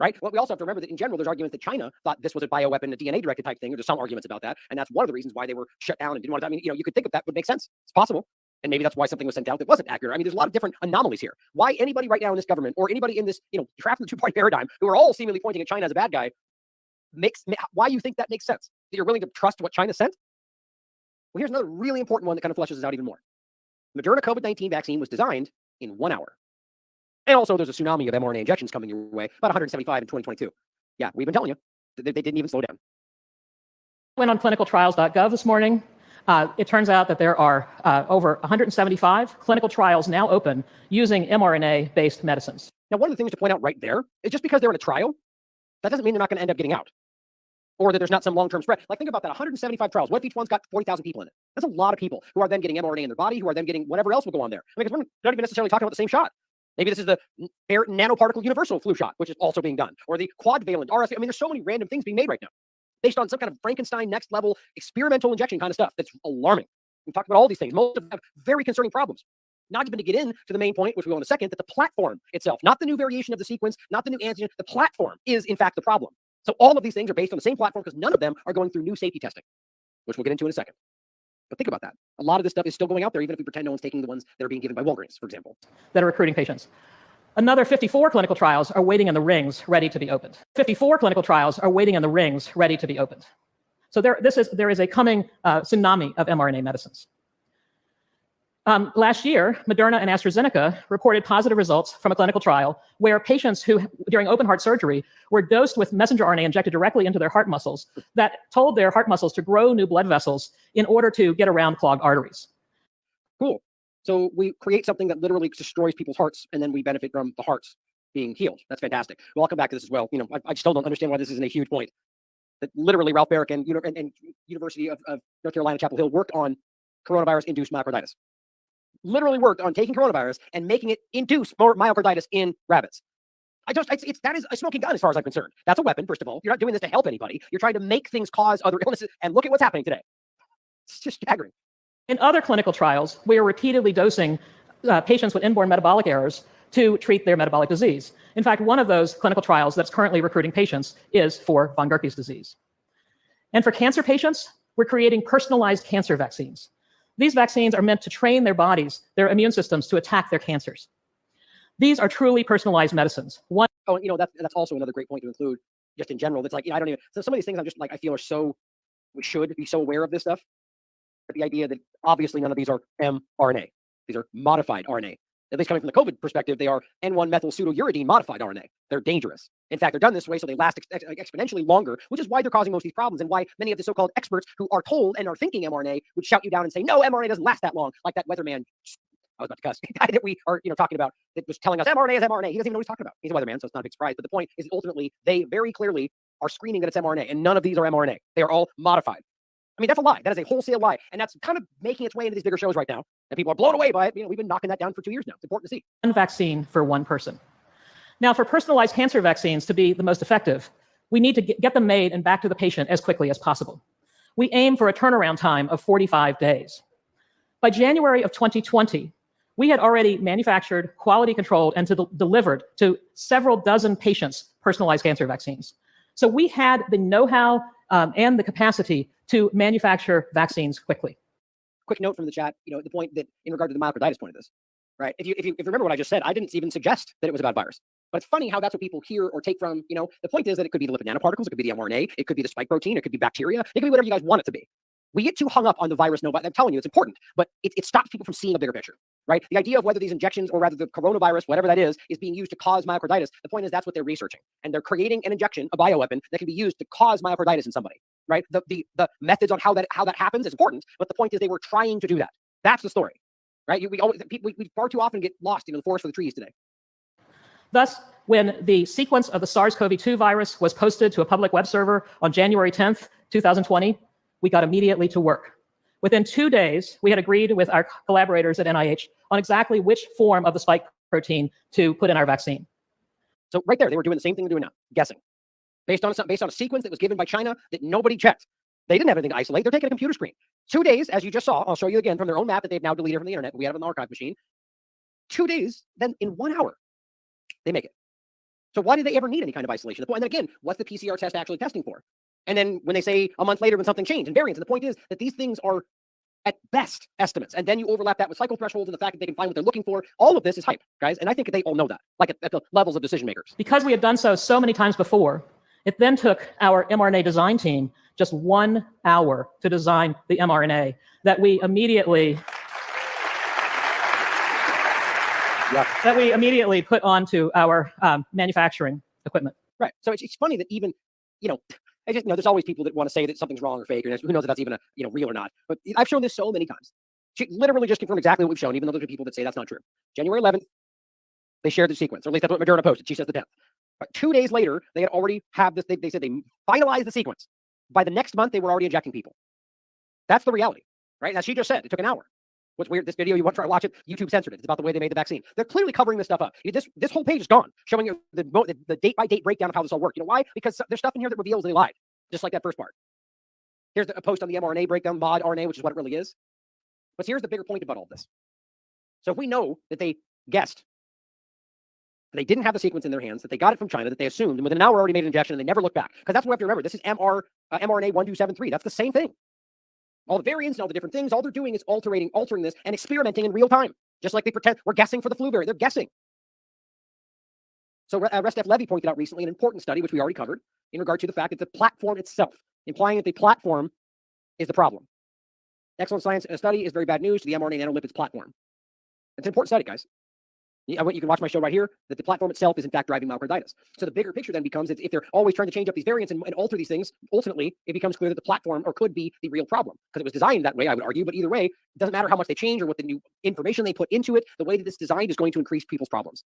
S4: Right? Well, we also have to remember that in general, there's arguments that China thought this was a bioweapon, a DNA-directed type thing, or there's some arguments about that, and that's one of the reasons why they were shut down and didn't want to. I mean, you could think of that would make sense. It's possible. And maybe that's why something was sent out that wasn't accurate. I mean, there's a lot of different anomalies here. Why anybody right now in this government or anybody in this, trapped in the two-party paradigm who are all seemingly pointing at China as a bad guy, why you think that makes sense? That you're willing to trust what China sent? Well, here's another really important one that kind of fleshes this out even more. Moderna COVID-19 vaccine was designed in 1 hour. And also, there's a tsunami of mRNA injections coming your way, about 175 in 2022. Yeah, we've been telling you. They didn't even slow down.
S6: Went on clinicaltrials.gov this morning. It turns out that there are over 175 clinical trials now open using mRNA-based medicines.
S4: Now, one of the things to point out right there is just because they're in a trial, that doesn't mean they're not going to end up getting out. Or that there's not some long-term spread. Like, think about that, 175 trials. What if each one's got 40,000 people in it? That's a lot of people who are then getting mRNA in their body, who are then getting whatever else will go on there. I mean, because we're not even necessarily talking about the same shot. Maybe this is the nanoparticle universal flu shot, which is also being done, or the quadvalent RSV. I mean, there's so many random things being made right now based on some kind of Frankenstein next level experimental injection kind of stuff that's alarming. We've talked about all these things. Most of them have very concerning problems. Not even to get into the main point, which we will in a second, that the platform itself, not the new variation of the sequence, not the new antigen, the platform is in fact the problem. So all of these things are based on the same platform because none of them are going through new safety testing, which we'll get into in a second. But think about that. A lot of this stuff is still going out there, even if we pretend no one's taking the ones that are being given by Walgreens, for example.
S6: That are recruiting patients. Another 54 clinical trials are waiting in the rings, ready to be opened. 54 clinical trials are waiting in the rings, ready to be opened. So there is a coming tsunami of mRNA medicines. Last year, Moderna and AstraZeneca reported positive results from a clinical trial where patients who, during open heart surgery, were dosed with messenger RNA injected directly into their heart muscles that told their heart muscles to grow new blood vessels in order to get around clogged arteries.
S4: Cool. So we create something that literally destroys people's hearts, and then we benefit from the hearts being healed. That's fantastic. Well, I'll come back to this as well. I still don't understand why this isn't a huge point. That literally Ralph Barrick and University of North Carolina, Chapel Hill worked on coronavirus-induced myocarditis. Literally worked on taking coronavirus and making it induce more myocarditis in rabbits. That is a smoking gun as far as I'm concerned. That's a weapon, first of all. You're not doing this to help anybody. You're trying to make things cause other illnesses. And look at what's happening today. It's just staggering.
S6: In other clinical trials, we are repeatedly dosing patients with inborn metabolic errors to treat their metabolic disease. In fact, one of those clinical trials that's currently recruiting patients is for von Gerke's disease. And for cancer patients, we're creating personalized cancer vaccines. These vaccines are meant to train their bodies, their immune systems, to attack their cancers. These are truly personalized medicines.
S4: That's also another great point to include, just in general. That's like, I don't even. So some of these things I'm just like, I feel are so, we should be so aware of this stuff. But the idea that obviously none of these are mRNA. These are modified RNA. At least coming from the COVID perspective, they are N1-methyl pseudouridine modified RNA. They're dangerous. In fact, they're done this way so they last exponentially longer, which is why they're causing most of these problems and why many of the so-called experts who are told and are thinking mRNA would shout you down and say, no, mRNA doesn't last that long. Like that weatherman, I was about to cuss, guy that we are talking about that was telling us mRNA is mRNA. He doesn't even know what he's talking about. He's a weatherman, so it's not a big surprise. But the point is that ultimately, they very clearly are screening that it's mRNA, and none of these are mRNA. They are all modified. I mean, that's a lie. That is a wholesale lie. And that's kind of making its way into these bigger shows right now. And people are blown away by it. We've been knocking that down for 2 years now. It's important to see.
S6: One vaccine for one person. Now, for personalized cancer vaccines to be the most effective, we need to get them made and back to the patient as quickly as possible. We aim for a turnaround time of 45 days. By January of 2020, we had already manufactured, quality controlled, and delivered to several dozen patients personalized cancer vaccines. So we had the know-how and the capacity to manufacture vaccines quickly.
S4: Quick note from the chat, the point that in regard to the myocarditis point of this, right? If you remember what I just said, I didn't even suggest that it was about virus. But it's funny how that's what people hear or take from, the point is that it could be the lipid nanoparticles, it could be the mRNA, it could be the spike protein, it could be bacteria, it could be whatever you guys want it to be. We get too hung up on the virus. No, I'm telling you, it's important, but it stops people from seeing a bigger picture, right? The idea of whether these injections or rather the coronavirus, whatever that is being used to cause myocarditis. The point is that's what they're researching, and they're creating an injection, a bioweapon that can be used to cause myocarditis in somebody, right? The methods on how that happens is important, but the point is they were trying to do that. That's the story, right? We far too often get lost in the forest for the trees today.
S6: Thus, when the sequence of the SARS-CoV-2 virus was posted to a public web server on January 10th, 2020, we got immediately to work. Within 2 days, we had agreed with our collaborators at NIH on exactly which form of the spike protein to put in our vaccine.
S4: So right there, they were doing the same thing they're doing now, guessing. Based on a sequence that was given by China that nobody checked. They didn't have anything to isolate. They're taking a computer screen. 2 days, as you just saw, I'll show you again from their own map that they've now deleted from the internet. We have it on the archive machine. 2 days, then in 1 hour, they make it. So why did they ever need any kind of isolation? And then again, what's the PCR test actually testing for? And then when they say a month later when something changed and variants, and the point is that these things are at best estimates. And then you overlap that with cycle thresholds and the fact that they can find what they're looking for. All of this is hype, guys. And I think they all know that, like at the levels of decision makers.
S6: Because we had done so many times before, it then took our mRNA design team just 1 hour to design the mRNA that we immediately put onto our manufacturing equipment.
S4: Right. So it's funny that even, there's always people that want to say that something's wrong or fake, and who knows if that's even real or not. But I've shown this so many times. She literally just confirmed exactly what we've shown, even though there's people that say that's not true. January 11th, they shared the sequence, or at least that's what Moderna posted. She says the 10th. But 2 days later, they had already have this. They said they finalized the sequence. By the next month, they were already injecting people. That's the reality, right? As she just said, it took an hour. What's weird, this video, you want to try to watch it, YouTube censored it. It's about the way they made the vaccine. They're clearly covering this stuff up. This whole page is gone, showing you the date-by-date breakdown of how this all worked. You know why? Because there's stuff in here that reveals they lied, just like that first part. Here's a post on the mRNA breakdown, mod RNA, which is what it really is. But here's the bigger point about all this. So if we know that they guessed, that they didn't have the sequence in their hands, that they got it from China, that they assumed, and within an hour already made an injection, and they never looked back. Because that's what we have to remember. This is mRNA 1273. That's the same thing. All the variants and all the different things, all they're doing is altering this and experimenting in real time. Just like they pretend we're guessing for the flu variant. They're guessing. So Restef Levy pointed out recently an important study, which we already covered, in regard to the fact that the platform itself, implying that the platform is the problem. Excellent science study is very bad news to the mRNA nanolipids platform. It's an important study, guys. You can watch my show right here, that the platform itself is in fact driving myocarditis. So the bigger picture then becomes that if they're always trying to change up these variants and alter these things, ultimately it becomes clear that the platform could be the real problem. Because it was designed that way, I would argue, but either way, it doesn't matter how much they change or what the new information they put into it, the way that it's designed is going to increase people's problems.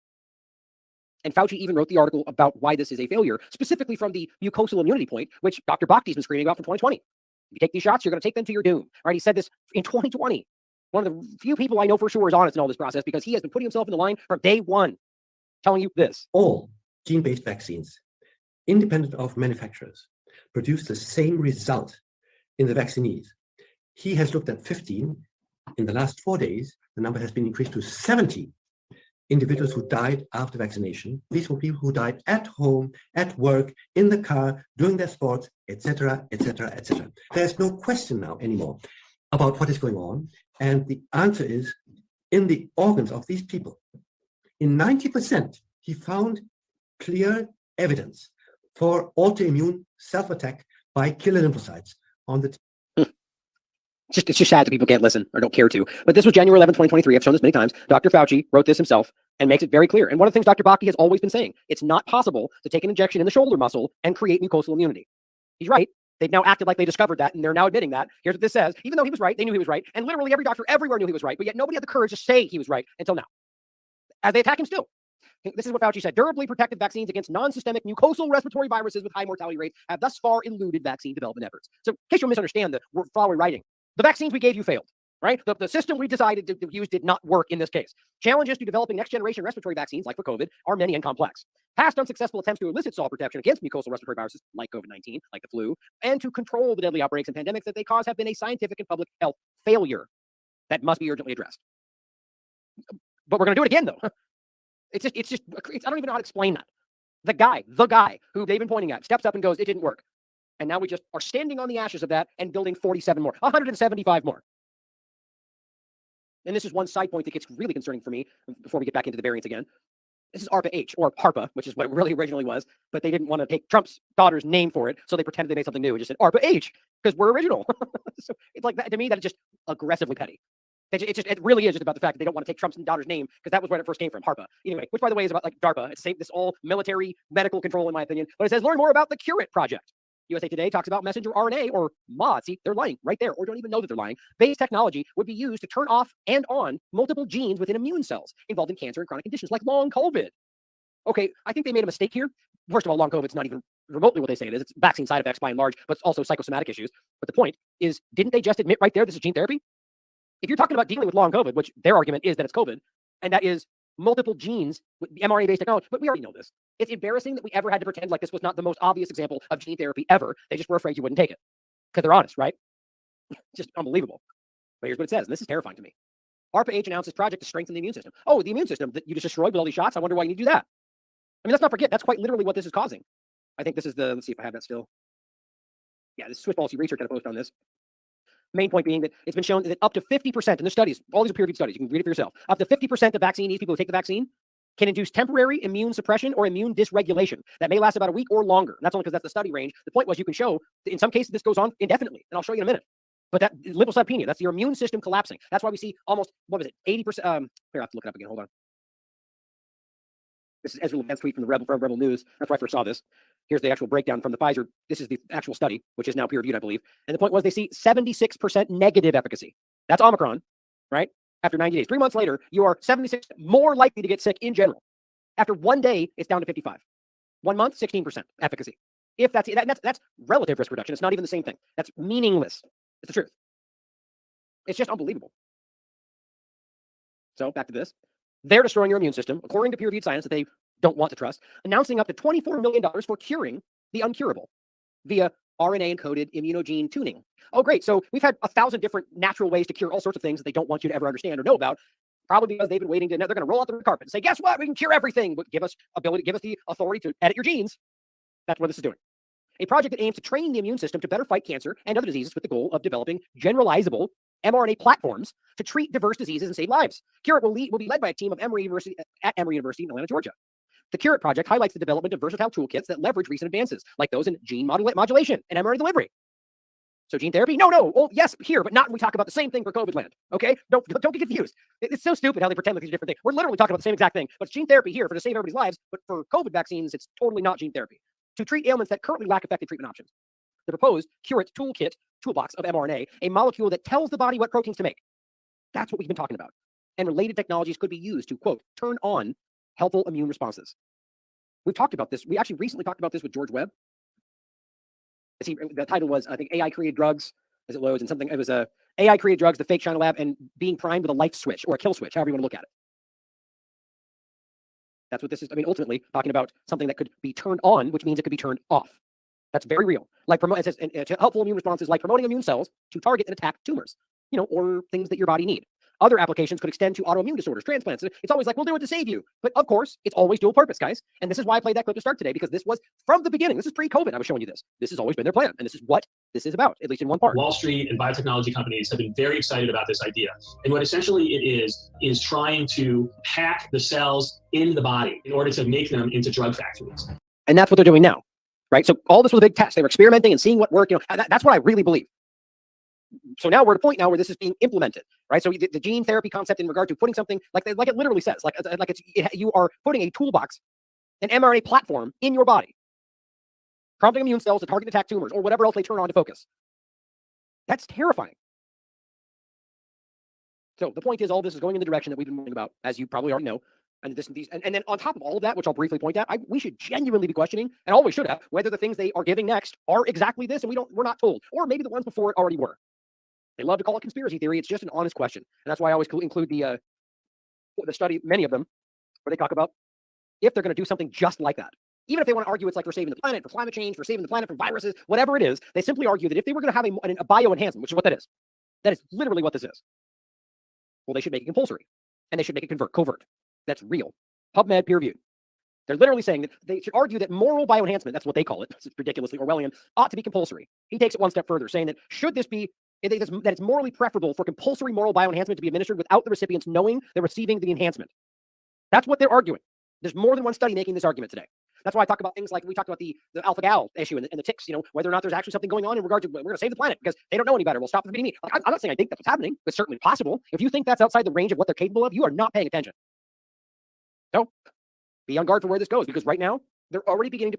S4: And Fauci even wrote the article about why this is a failure, specifically from the mucosal immunity point, which Dr. Bhakti's been screaming about from 2020. If you take these shots, you're going to take them to your doom. Right? He said this in 2020. One of the few people I know for sure is honest in all this process because he has been putting himself in the line from day one, telling you this.
S15: All gene-based vaccines, independent of manufacturers, produce the same result in the vaccinees. He has looked at 15. In the last 4 days, the number has been increased to 70 individuals who died after vaccination. These were people who died at home, at work, in the car, doing their sports, etc., etc., etc. There's no question now anymore about what is going on. And the answer is in the organs of these people. In 90%, he found clear evidence for autoimmune self-attack by killer lymphocytes on the
S4: It's just sad that people can't listen or don't care to. But this was January 11th, 2023. I've shown this many times. Dr. Fauci wrote this himself and makes it very clear. And one of the things Dr. Bhakti has always been saying, it's not possible to take an injection in the shoulder muscle and create mucosal immunity. He's right. They've now acted like they discovered that, and they're now admitting that. Here's what this says. Even though he was right, they knew he was right. And literally every doctor everywhere knew he was right, but yet nobody had the courage to say he was right until now. As they attack him still. This is what Fauci said. Durably protective vaccines against non-systemic mucosal respiratory viruses with high mortality rates have thus far eluded vaccine development efforts. So in case you misunderstand the flowery writing, the vaccines we gave you failed, right? The system we decided to use did not work in this case. Challenges to developing next-generation respiratory vaccines, like for COVID, are many and complex. Past unsuccessful attempts to elicit solid protection against mucosal respiratory viruses, like COVID-19, like the flu, and to control the deadly outbreaks and pandemics that they cause have been a scientific and public health failure that must be urgently addressed. But we're going to do it again, though. I don't even know how to explain that. The guy who they've been pointing at steps up and goes, it didn't work. And now we just are standing on the ashes of that and building 47 more, 175 more. And this is one side point that gets really concerning for me before we get back into the variants again. This is ARPA-H, or HARPA, which is what it really originally was, but they didn't want to take Trump's daughter's name for it, so they pretended they made something new and just said ARPA-H, because we're original. So it's like that, to me, that is just aggressively petty. It really is just about the fact that they don't want to take Trump's daughter's name, because that was where it first came from, HARPA. Anyway, which, by the way, is about like DARPA. It's this all military medical control, in my opinion. But it says, learn more about the CURATE project. USA Today talks about messenger RNA, or MOD. See, they're lying right there, or don't even know that they're lying. Base technology would be used to turn off and on multiple genes within immune cells involved in cancer and chronic conditions like long COVID. Okay, I think they made a mistake here. First of all, long COVID's not even remotely what they say it is. It's vaccine side effects by and large, but it's also psychosomatic issues. But the point is, didn't they just admit right there this is gene therapy? If you're talking about dealing with long COVID, which their argument is that it's COVID, and that is multiple genes with mRNA-based technology, but we already know this. It's embarrassing that we ever had to pretend like this was not the most obvious example of gene therapy ever. They just were afraid you wouldn't take it. Because they're honest, right? Just unbelievable. But here's what it says, and this is terrifying to me. ARPA-H announces project to strengthen the immune system. Oh, the immune system that you just destroyed with all these shots? I wonder why you need to do that. I mean, let's not forget, that's quite literally what this is causing. I think this is let's see if I have that still. Yeah, this Swiss Policy Research had a post on this. Main point being that it's been shown that up to 50% in the studies, all these are peer-reviewed studies, you can read it for yourself, up to 50% of vaccinees, people who take the vaccine, can induce temporary immune suppression or immune dysregulation that may last about a week or longer. And that's only because that's the study range. The point was you can show that in some cases this goes on indefinitely, and I'll show you in a minute. But that lymphocytopenia, that's your immune system collapsing. That's why we see almost, what was it, 80%, here, I have to look it up again, hold on. This is Ezra Levin's tweet from the Rebel News. That's where I first saw this. Here's the actual breakdown from the Pfizer. This is the actual study, which is now peer-reviewed, I believe. And the point was they see 76% negative efficacy. That's Omicron, right? After 90 days. 3 months later, you are 76 more likely to get sick in general. After 1 day, it's down to 55. 1 month, 16% efficacy. If that's relative risk reduction. It's not even the same thing. That's meaningless. It's the truth. It's just unbelievable. So back to this. They're destroying your immune system, according to peer-reviewed science that they don't want to trust, announcing up to $24 million for curing the uncurable via RNA-encoded immunogene tuning. Oh, great. So we've had 1,000 different natural ways to cure all sorts of things that they don't want you to ever understand or know about, probably because they've been waiting to know. They're going to roll out the red carpet and say, guess what? We can cure everything, but give us the authority to edit your genes. That's what this is doing. A project that aims to train the immune system to better fight cancer and other diseases with the goal of developing generalizable mRNA platforms to treat diverse diseases and save lives. CURATE will be led by a team of Emory University in Atlanta, Georgia. The CURATE project highlights the development of versatile toolkits that leverage recent advances, like those in gene modulation and mRNA delivery. So gene therapy? No. Oh, yes, here, but not when we talk about the same thing for COVID land. Okay? Don't get confused. It's so stupid how they pretend like these are different things. We're literally talking about the same exact thing, but it's gene therapy here to save everybody's lives. But for COVID vaccines, it's totally not gene therapy. To treat ailments that currently lack effective treatment options. The proposed CURATE toolbox of mRNA, a molecule that tells the body what proteins to make. That's what we've been talking about. And related technologies could be used to, quote, turn on helpful immune responses. We've talked about this. We actually recently talked about this with George Webb. The title was, I think, AI created drugs as it loads, and something, it was AI created drugs, the fake China lab, and being primed with a light switch or a kill switch, however you want to look at it. That's what this is. I mean, ultimately, talking about something that could be turned on, which means it could be turned off. That's very real. Like it says, helpful immune responses, like promoting immune cells to target and attack tumors, or things that your body need. Other applications could extend to autoimmune disorders, transplants. It's always like, we'll do it to save you. But of course, it's always dual purpose, guys. And this is why I played that clip to start today, because this was from the beginning. This is pre-COVID. I was showing you this. This has always been their plan. And this is what this is about, at least in one part.
S26: Wall Street and biotechnology companies have been very excited about this idea. And what essentially it is trying to hack the cells in the body in order to make them into drug factories.
S4: And that's what they're doing now, right? So all this was a big test. They were experimenting and seeing what worked. That's what I really believe. So now we're at a point now where this is being implemented, right? So the gene therapy concept in regard to putting something like it literally says, you are putting a toolbox, an mRNA platform in your body, prompting immune cells to target and attack tumors or whatever else they turn on to focus. That's terrifying. So the point is, all this is going in the direction that we've been warning about, as you probably already know. And then on top of all of that, which I'll briefly point out, we should genuinely be questioning, and always should have, whether the things they are giving next are exactly this, and we're not told, or maybe the ones before it already were. They love to call it conspiracy theory. It's just an honest question, and that's why I always include the study, many of them, where they talk about if they're going to do something just like that. Even if they want to argue it's like for saving the planet, for climate change, for saving the planet from viruses, whatever it is, they simply argue that if they were going to have a bio-enhancement, which is what that is literally what this is. Well, they should make it compulsory, and they should make it covert. That's real. PubMed peer-reviewed. They're literally saying that they should argue that moral bioenhancement, that's what they call it, it's ridiculously Orwellian, ought to be compulsory. He takes it one step further, saying that should this be, that it's morally preferable for compulsory moral bioenhancement to be administered without the recipients knowing they're receiving the enhancement. That's what they're arguing. There's more than one study making this argument today. That's why I talk about things like we talked about the alpha-gal issue and the ticks, whether or not there's actually something going on in regard to we're going to save the planet because they don't know any better. We'll stop them beating me. Like, I'm not saying I think that's what's happening, but it's certainly possible. If you think that's outside the range of what they're capable of, you are not paying attention. So be on guard for where this goes because right now they're already beginning to